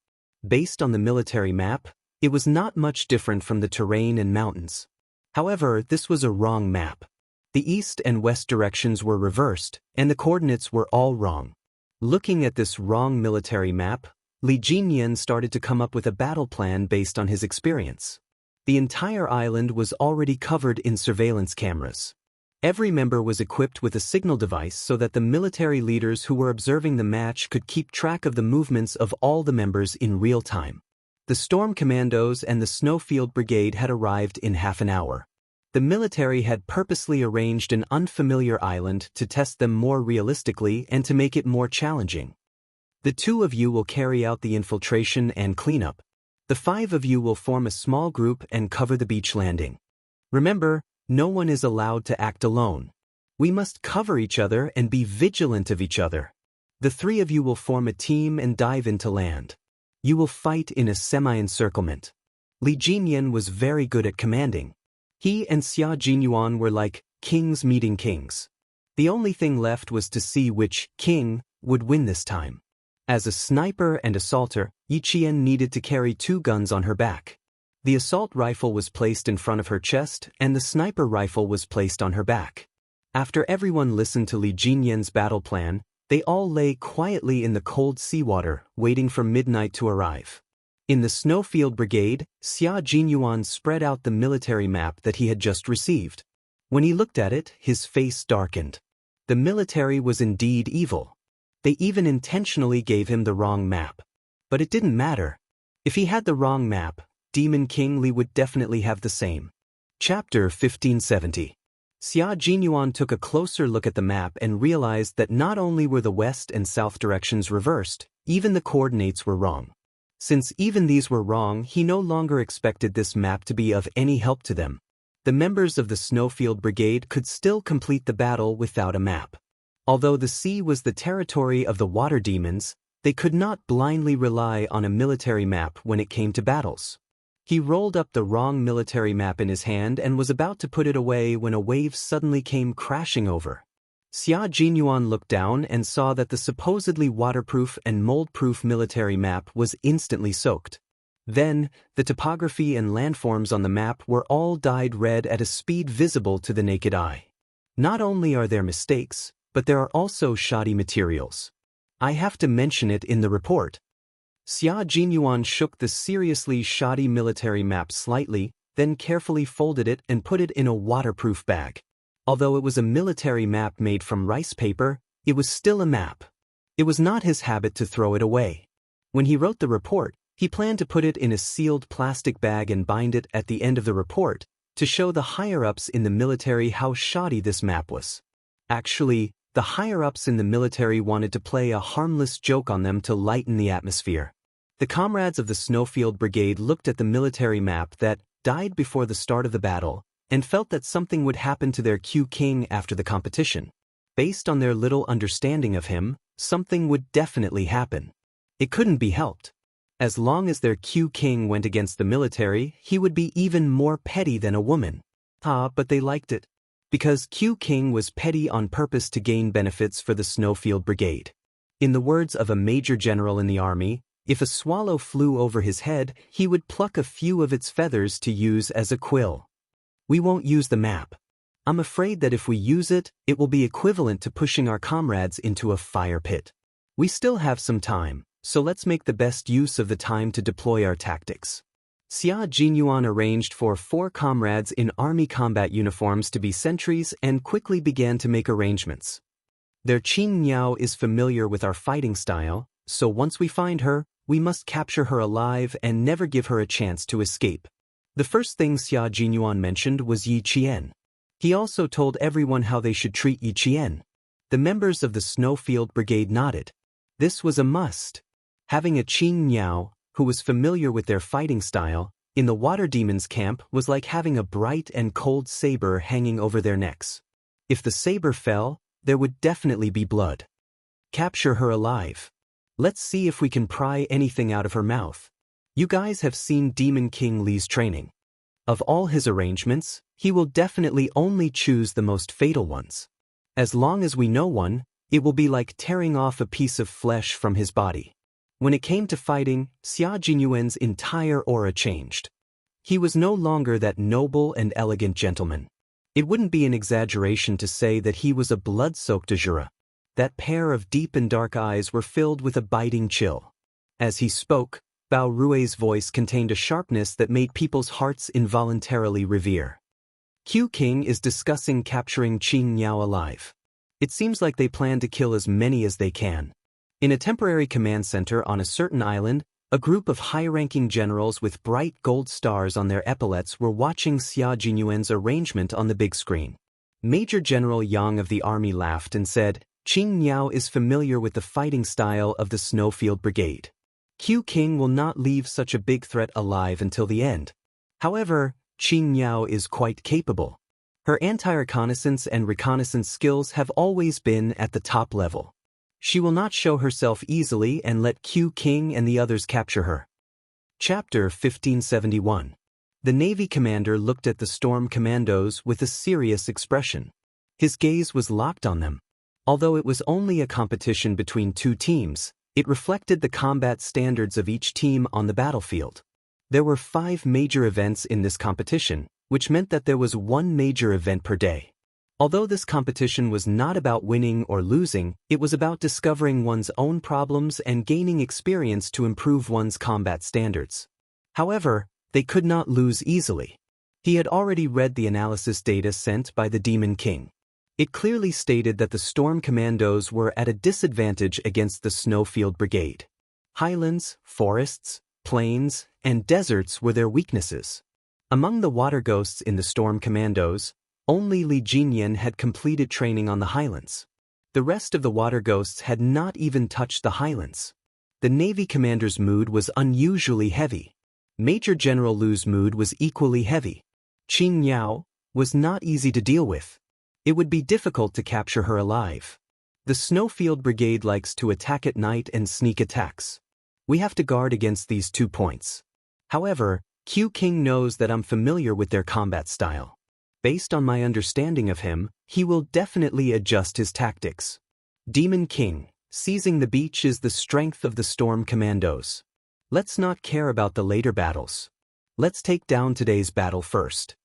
Based on the military map, it was not much different from the terrain and mountains. However, this was a wrong map. The east and west directions were reversed, and the coordinates were all wrong. Looking at this wrong military map, Li Jinyan started to come up with a battle plan based on his experience. The entire island was already covered in surveillance cameras. Every member was equipped with a signal device so that the military leaders who were observing the match could keep track of the movements of all the members in real time. The Storm Commandos and the Snowfield Brigade had arrived in half an hour. The military had purposely arranged an unfamiliar island to test them more realistically and to make it more challenging. The two of you will carry out the infiltration and cleanup. The 5 of you will form a small group and cover the beach landing. Remember, no one is allowed to act alone. We must cover each other and be vigilant of each other. The 3 of you will form a team and dive into land. You will fight in a semi-encirclement. Li Jinyan was very good at commanding. He and Xia Jinyuan were like kings meeting kings. The only thing left was to see which king would win this time. As a sniper and assaulter, Yi Qian needed to carry 2 guns on her back. The assault rifle was placed in front of her chest, and the sniper rifle was placed on her back. After everyone listened to Li Jinyan's battle plan, they all lay quietly in the cold seawater, waiting for midnight to arrive. In the Snowfield Brigade, Xia Jinyuan spread out the military map that he had just received. When he looked at it, his face darkened. The military was indeed evil. They even intentionally gave him the wrong map. But it didn't matter. If he had the wrong map, Demon King Li would definitely have the same. Chapter 1570. Xia Jinyuan took a closer look at the map and realized that not only were the west and south directions reversed, even the coordinates were wrong. Since even these were wrong, he no longer expected this map to be of any help to them. The members of the Snowfield Brigade could still complete the battle without a map. Although the sea was the territory of the water demons, they could not blindly rely on a military map when it came to battles. He rolled up the wrong military map in his hand and was about to put it away when a wave suddenly came crashing over. Xia Jinyuan looked down and saw that the supposedly waterproof and mold-proof military map was instantly soaked. Then, the topography and landforms on the map were all dyed red at a speed visible to the naked eye. Not only are there mistakes, but there are also shoddy materials. I have to mention it in the report. Xia Jinyuan shook the seriously shoddy military map slightly, then carefully folded it and put it in a waterproof bag. Although it was a military map made from rice paper, it was still a map. It was not his habit to throw it away. When he wrote the report, he planned to put it in a sealed plastic bag and bind it at the end of the report, to show the higher-ups in the military how shoddy this map was. Actually, the higher-ups in the military wanted to play a harmless joke on them to lighten the atmosphere. The comrades of the Snowfield Brigade looked at the military map that died before the start of the battle and felt that something would happen to their Q King after the competition. Based on their little understanding of him, something would definitely happen. It couldn't be helped. As long as their Q King went against the military, he would be even more petty than a woman. But they liked it. Because Q King was petty on purpose to gain benefits for the Snowfield Brigade. In the words of a major general in the army, if a swallow flew over his head, he would pluck a few of its feathers to use as a quill. We won't use the map. I'm afraid that if we use it, it will be equivalent to pushing our comrades into a fire pit. We still have some time, so let's make the best use of the time to deploy our tactics. Xia Jinyuan arranged for 4 comrades in army combat uniforms to be sentries and quickly began to make arrangements. Their Qing Niao is familiar with our fighting style, so once we find her, we must capture her alive and never give her a chance to escape. The first thing Xia Jinyuan mentioned was Yi Qian. He also told everyone how they should treat Yi Qian. The members of the Snowfield Brigade nodded. This was a must. Having a Qing Niao, who was familiar with their fighting style, in the water demons camp was like having a bright and cold saber hanging over their necks. If the saber fell, there would definitely be blood. Capture her alive. Let's see if we can pry anything out of her mouth. You guys have seen Demon King Li's training. Of all his arrangements, he will definitely only choose the most fatal ones. As long as we know one, it will be like tearing off a piece of flesh from his body. When it came to fighting, Xia Jinyuan's entire aura changed. He was no longer that noble and elegant gentleman. It wouldn't be an exaggeration to say that he was a blood-soaked Azura. That pair of deep and dark eyes were filled with a biting chill. As he spoke, Bao Rui's voice contained a sharpness that made people's hearts involuntarily revere. Q King is discussing capturing Qing Niao alive. It seems like they plan to kill as many as they can. In a temporary command center on a certain island, a group of high-ranking generals with bright gold stars on their epaulets were watching Xia Jinyuan's arrangement on the big screen. Major General Yang of the army laughed and said, Qing Niao is familiar with the fighting style of the Snowfield Brigade. Q King will not leave such a big threat alive until the end. However, Qing Niao is quite capable. Her anti-reconnaissance and reconnaissance skills have always been at the top level. She will not show herself easily and let Q King and the others capture her. Chapter 1571. The Navy commander looked at the Storm Commandos with a serious expression. His gaze was locked on them. Although it was only a competition between two teams, it reflected the combat standards of each team on the battlefield. There were 5 major events in this competition, which meant that there was 1 major event per day. Although this competition was not about winning or losing, it was about discovering one's own problems and gaining experience to improve one's combat standards. However, they could not lose easily. He had already read the analysis data sent by the Demon King. It clearly stated that the Storm Commandos were at a disadvantage against the Snowfield Brigade. Highlands, forests, plains, and deserts were their weaknesses. Among the water ghosts in the Storm Commandos, only Li Jinyan had completed training on the highlands. The rest of the water ghosts had not even touched the highlands. The Navy commander's mood was unusually heavy. Major General Lu's mood was equally heavy. Qin Yao was not easy to deal with. It would be difficult to capture her alive. The Snowfield Brigade likes to attack at night and sneak attacks. We have to guard against these 2 points. However, Q King knows that I'm familiar with their combat style. Based on my understanding of him, he will definitely adjust his tactics. Demon King, seizing the beach is the strength of the Storm Commandos. Let's not care about the later battles. Let's take down today's battle first.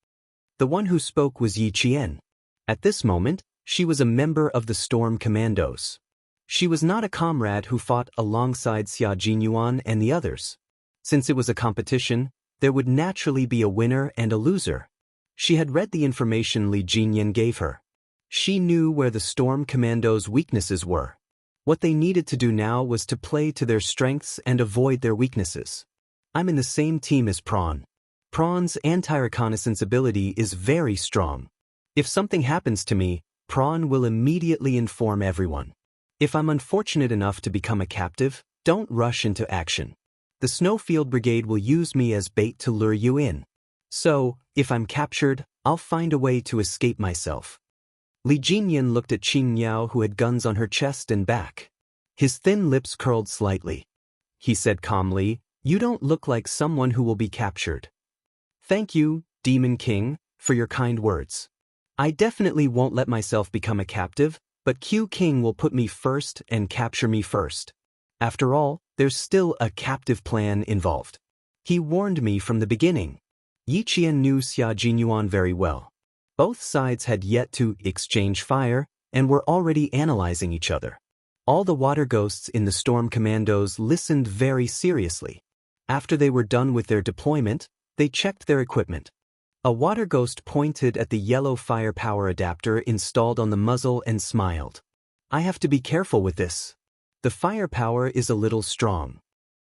The one who spoke was Yi Qian. At this moment, she was a member of the Storm Commandos. She was not a comrade who fought alongside Xia Jinyuan and the others. Since it was a competition, there would naturally be a winner and a loser. She had read the information Li Jinyan gave her. She knew where the Storm Commandos' weaknesses were. What they needed to do now was to play to their strengths and avoid their weaknesses. I'm in the same team as Prawn. Prawn's anti-reconnaissance ability is very strong. If something happens to me, Prawn will immediately inform everyone. If I'm unfortunate enough to become a captive, don't rush into action. The Snowfield Brigade will use me as bait to lure you in. So, if I'm captured, I'll find a way to escape myself. Li Jinyan looked at Qin Yao, who had guns on her chest and back. His thin lips curled slightly. He said calmly, "You don't look like someone who will be captured." "Thank you, Demon King, for your kind words. I definitely won't let myself become a captive, but Q King will put me first and capture me first. After all, there's still a captive plan involved. He warned me from the beginning." Yi Qian knew Xia Jinyuan very well. Both sides had yet to exchange fire and were already analyzing each other. All the water ghosts in the Storm Commandos listened very seriously. After they were done with their deployment, they checked their equipment. A water ghost pointed at the yellow firepower adapter installed on the muzzle and smiled. "I have to be careful with this. The firepower is a little strong."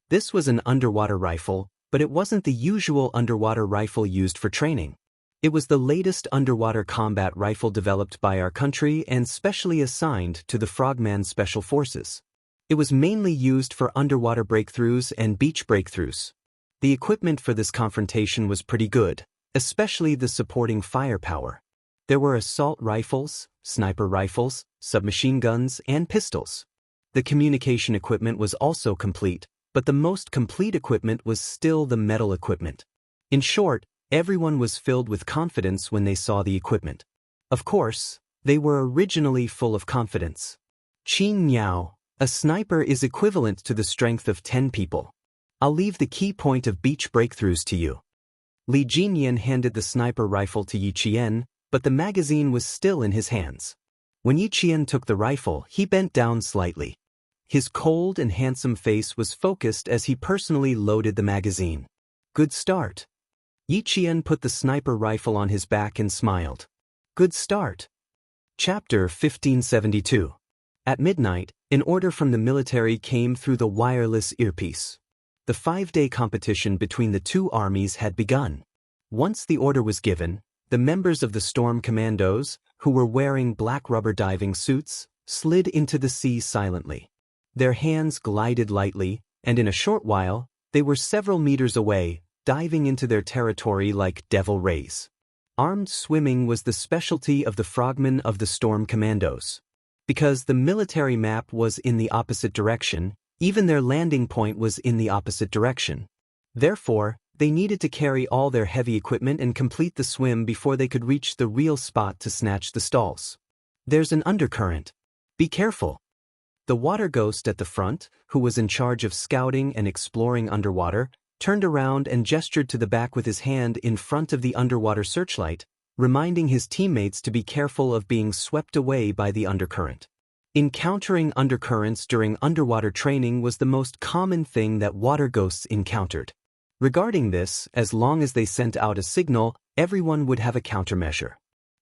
This was an underwater rifle, but it wasn't the usual underwater rifle used for training. It was the latest underwater combat rifle developed by our country and specially assigned to the Frogman Special Forces. It was mainly used for underwater breakthroughs and beach breakthroughs. The equipment for this confrontation was pretty good, especially the supporting firepower. There were assault rifles, sniper rifles, submachine guns, and pistols. The communication equipment was also complete, but the most complete equipment was still the metal equipment. In short, everyone was filled with confidence when they saw the equipment. Of course, they were originally full of confidence. Qin Yao, a sniper is equivalent to the strength of 10 people. I'll leave the key point of beach breakthroughs to you. Li Jinyan handed the sniper rifle to Yi Qian, but the magazine was still in his hands. When Yi Qian took the rifle, he bent down slightly. His cold and handsome face was focused as he personally loaded the magazine. "Good start." Yi Qian put the sniper rifle on his back and smiled. "Good start." Chapter 1572. At midnight, an order from the military came through the wireless earpiece. The 5-day competition between the two armies had begun. Once the order was given, the members of the Storm Commandos, who were wearing black rubber diving suits, slid into the sea silently. Their hands glided lightly, and in a short while, they were several meters away, diving into their territory like devil rays. Armed swimming was the specialty of the frogmen of the Storm Commandos. Because the military map was in the opposite direction, even their landing point was in the opposite direction. Therefore, they needed to carry all their heavy equipment and complete the swim before they could reach the real spot to snatch the stalls. There's an undercurrent. Be careful. The water ghost at the front, who was in charge of scouting and exploring underwater, turned around and gestured to the back with his hand in front of the underwater searchlight, reminding his teammates to be careful of being swept away by the undercurrent. Encountering undercurrents during underwater training was the most common thing that water ghosts encountered. Regarding this, as long as they sent out a signal, everyone would have a countermeasure.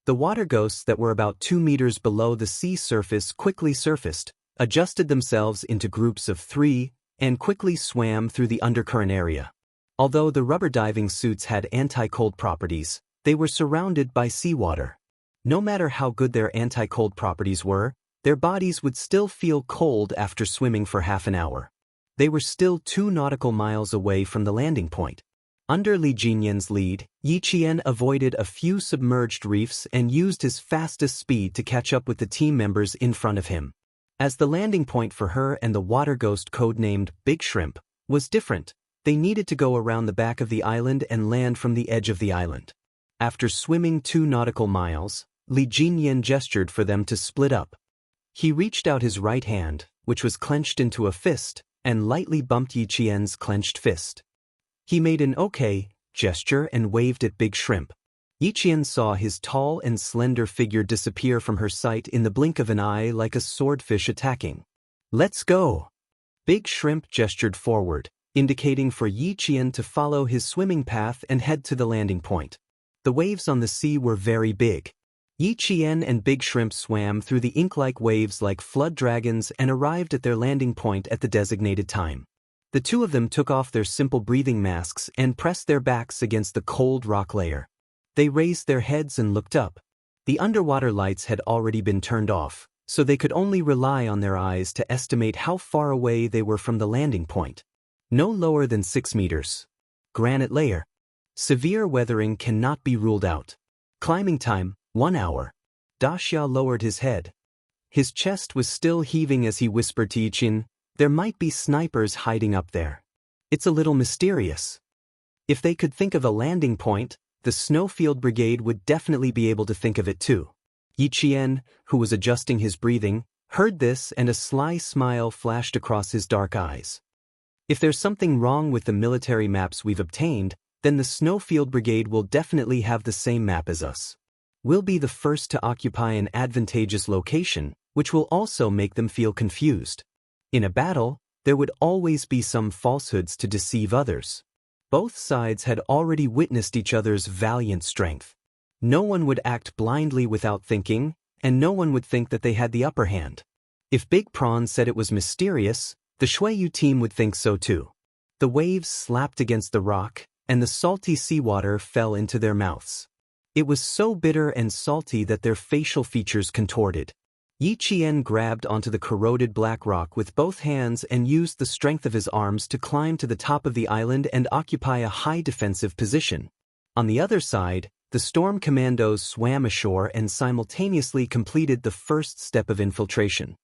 The water ghosts that were about 2 meters below the sea surface quickly surfaced, adjusted themselves into groups of 3, and quickly swam through the undercurrent area. Although the rubber diving suits had anti-cold properties, they were surrounded by seawater. No matter how good their anti-cold properties were, their bodies would still feel cold after swimming for half an hour. They were still 2 nautical miles away from the landing point. Under Li Jinyan's lead, Yi Qian avoided a few submerged reefs and used his fastest speed to catch up with the team members in front of him. As the landing point for her and the water ghost codenamed Big Shrimp was different, they needed to go around the back of the island and land from the edge of the island. After swimming 2 nautical miles, Li Jinyan gestured for them to split up. He reached out his right hand, which was clenched into a fist, and lightly bumped Yi Qian's clenched fist. He made an okay gesture and waved at Big Shrimp. Yi Qian saw his tall and slender figure disappear from her sight in the blink of an eye like a swordfish attacking. Let's go! Big Shrimp gestured forward, indicating for Yi Qian to follow his swimming path and head to the landing point. The waves on the sea were very big. Yi Qian and Big Shrimp swam through the ink-like waves like flood dragons and arrived at their landing point at the designated time. The two of them took off their simple breathing masks and pressed their backs against the cold rock layer. They raised their heads and looked up. The underwater lights had already been turned off, so they could only rely on their eyes to estimate how far away they were from the landing point. No lower than 6 meters. Granite layer. Severe weathering cannot be ruled out. Climbing time, 1 hour. Daxia lowered his head. His chest was still heaving as he whispered to Yichin, "There might be snipers hiding up there. It's a little mysterious." If they could think of a landing point, the Snowfield Brigade would definitely be able to think of it too. Yi Qian, who was adjusting his breathing, heard this and a sly smile flashed across his dark eyes. If there's something wrong with the military maps we've obtained, then the Snowfield Brigade will definitely have the same map as us. We'll be the first to occupy an advantageous location, which will also make them feel confused. In a battle, there would always be some falsehoods to deceive others. Both sides had already witnessed each other's valiant strength. No one would act blindly without thinking, and no one would think that they had the upper hand. If Big Prawn said it was mysterious, the Shuiyu team would think so too. The waves slapped against the rock, and the salty seawater fell into their mouths. It was so bitter and salty that their facial features contorted. Yi Qian grabbed onto the corroded black rock with both hands and used the strength of his arms to climb to the top of the island and occupy a high defensive position. On the other side, the storm commandos swam ashore and simultaneously completed the first step of infiltration.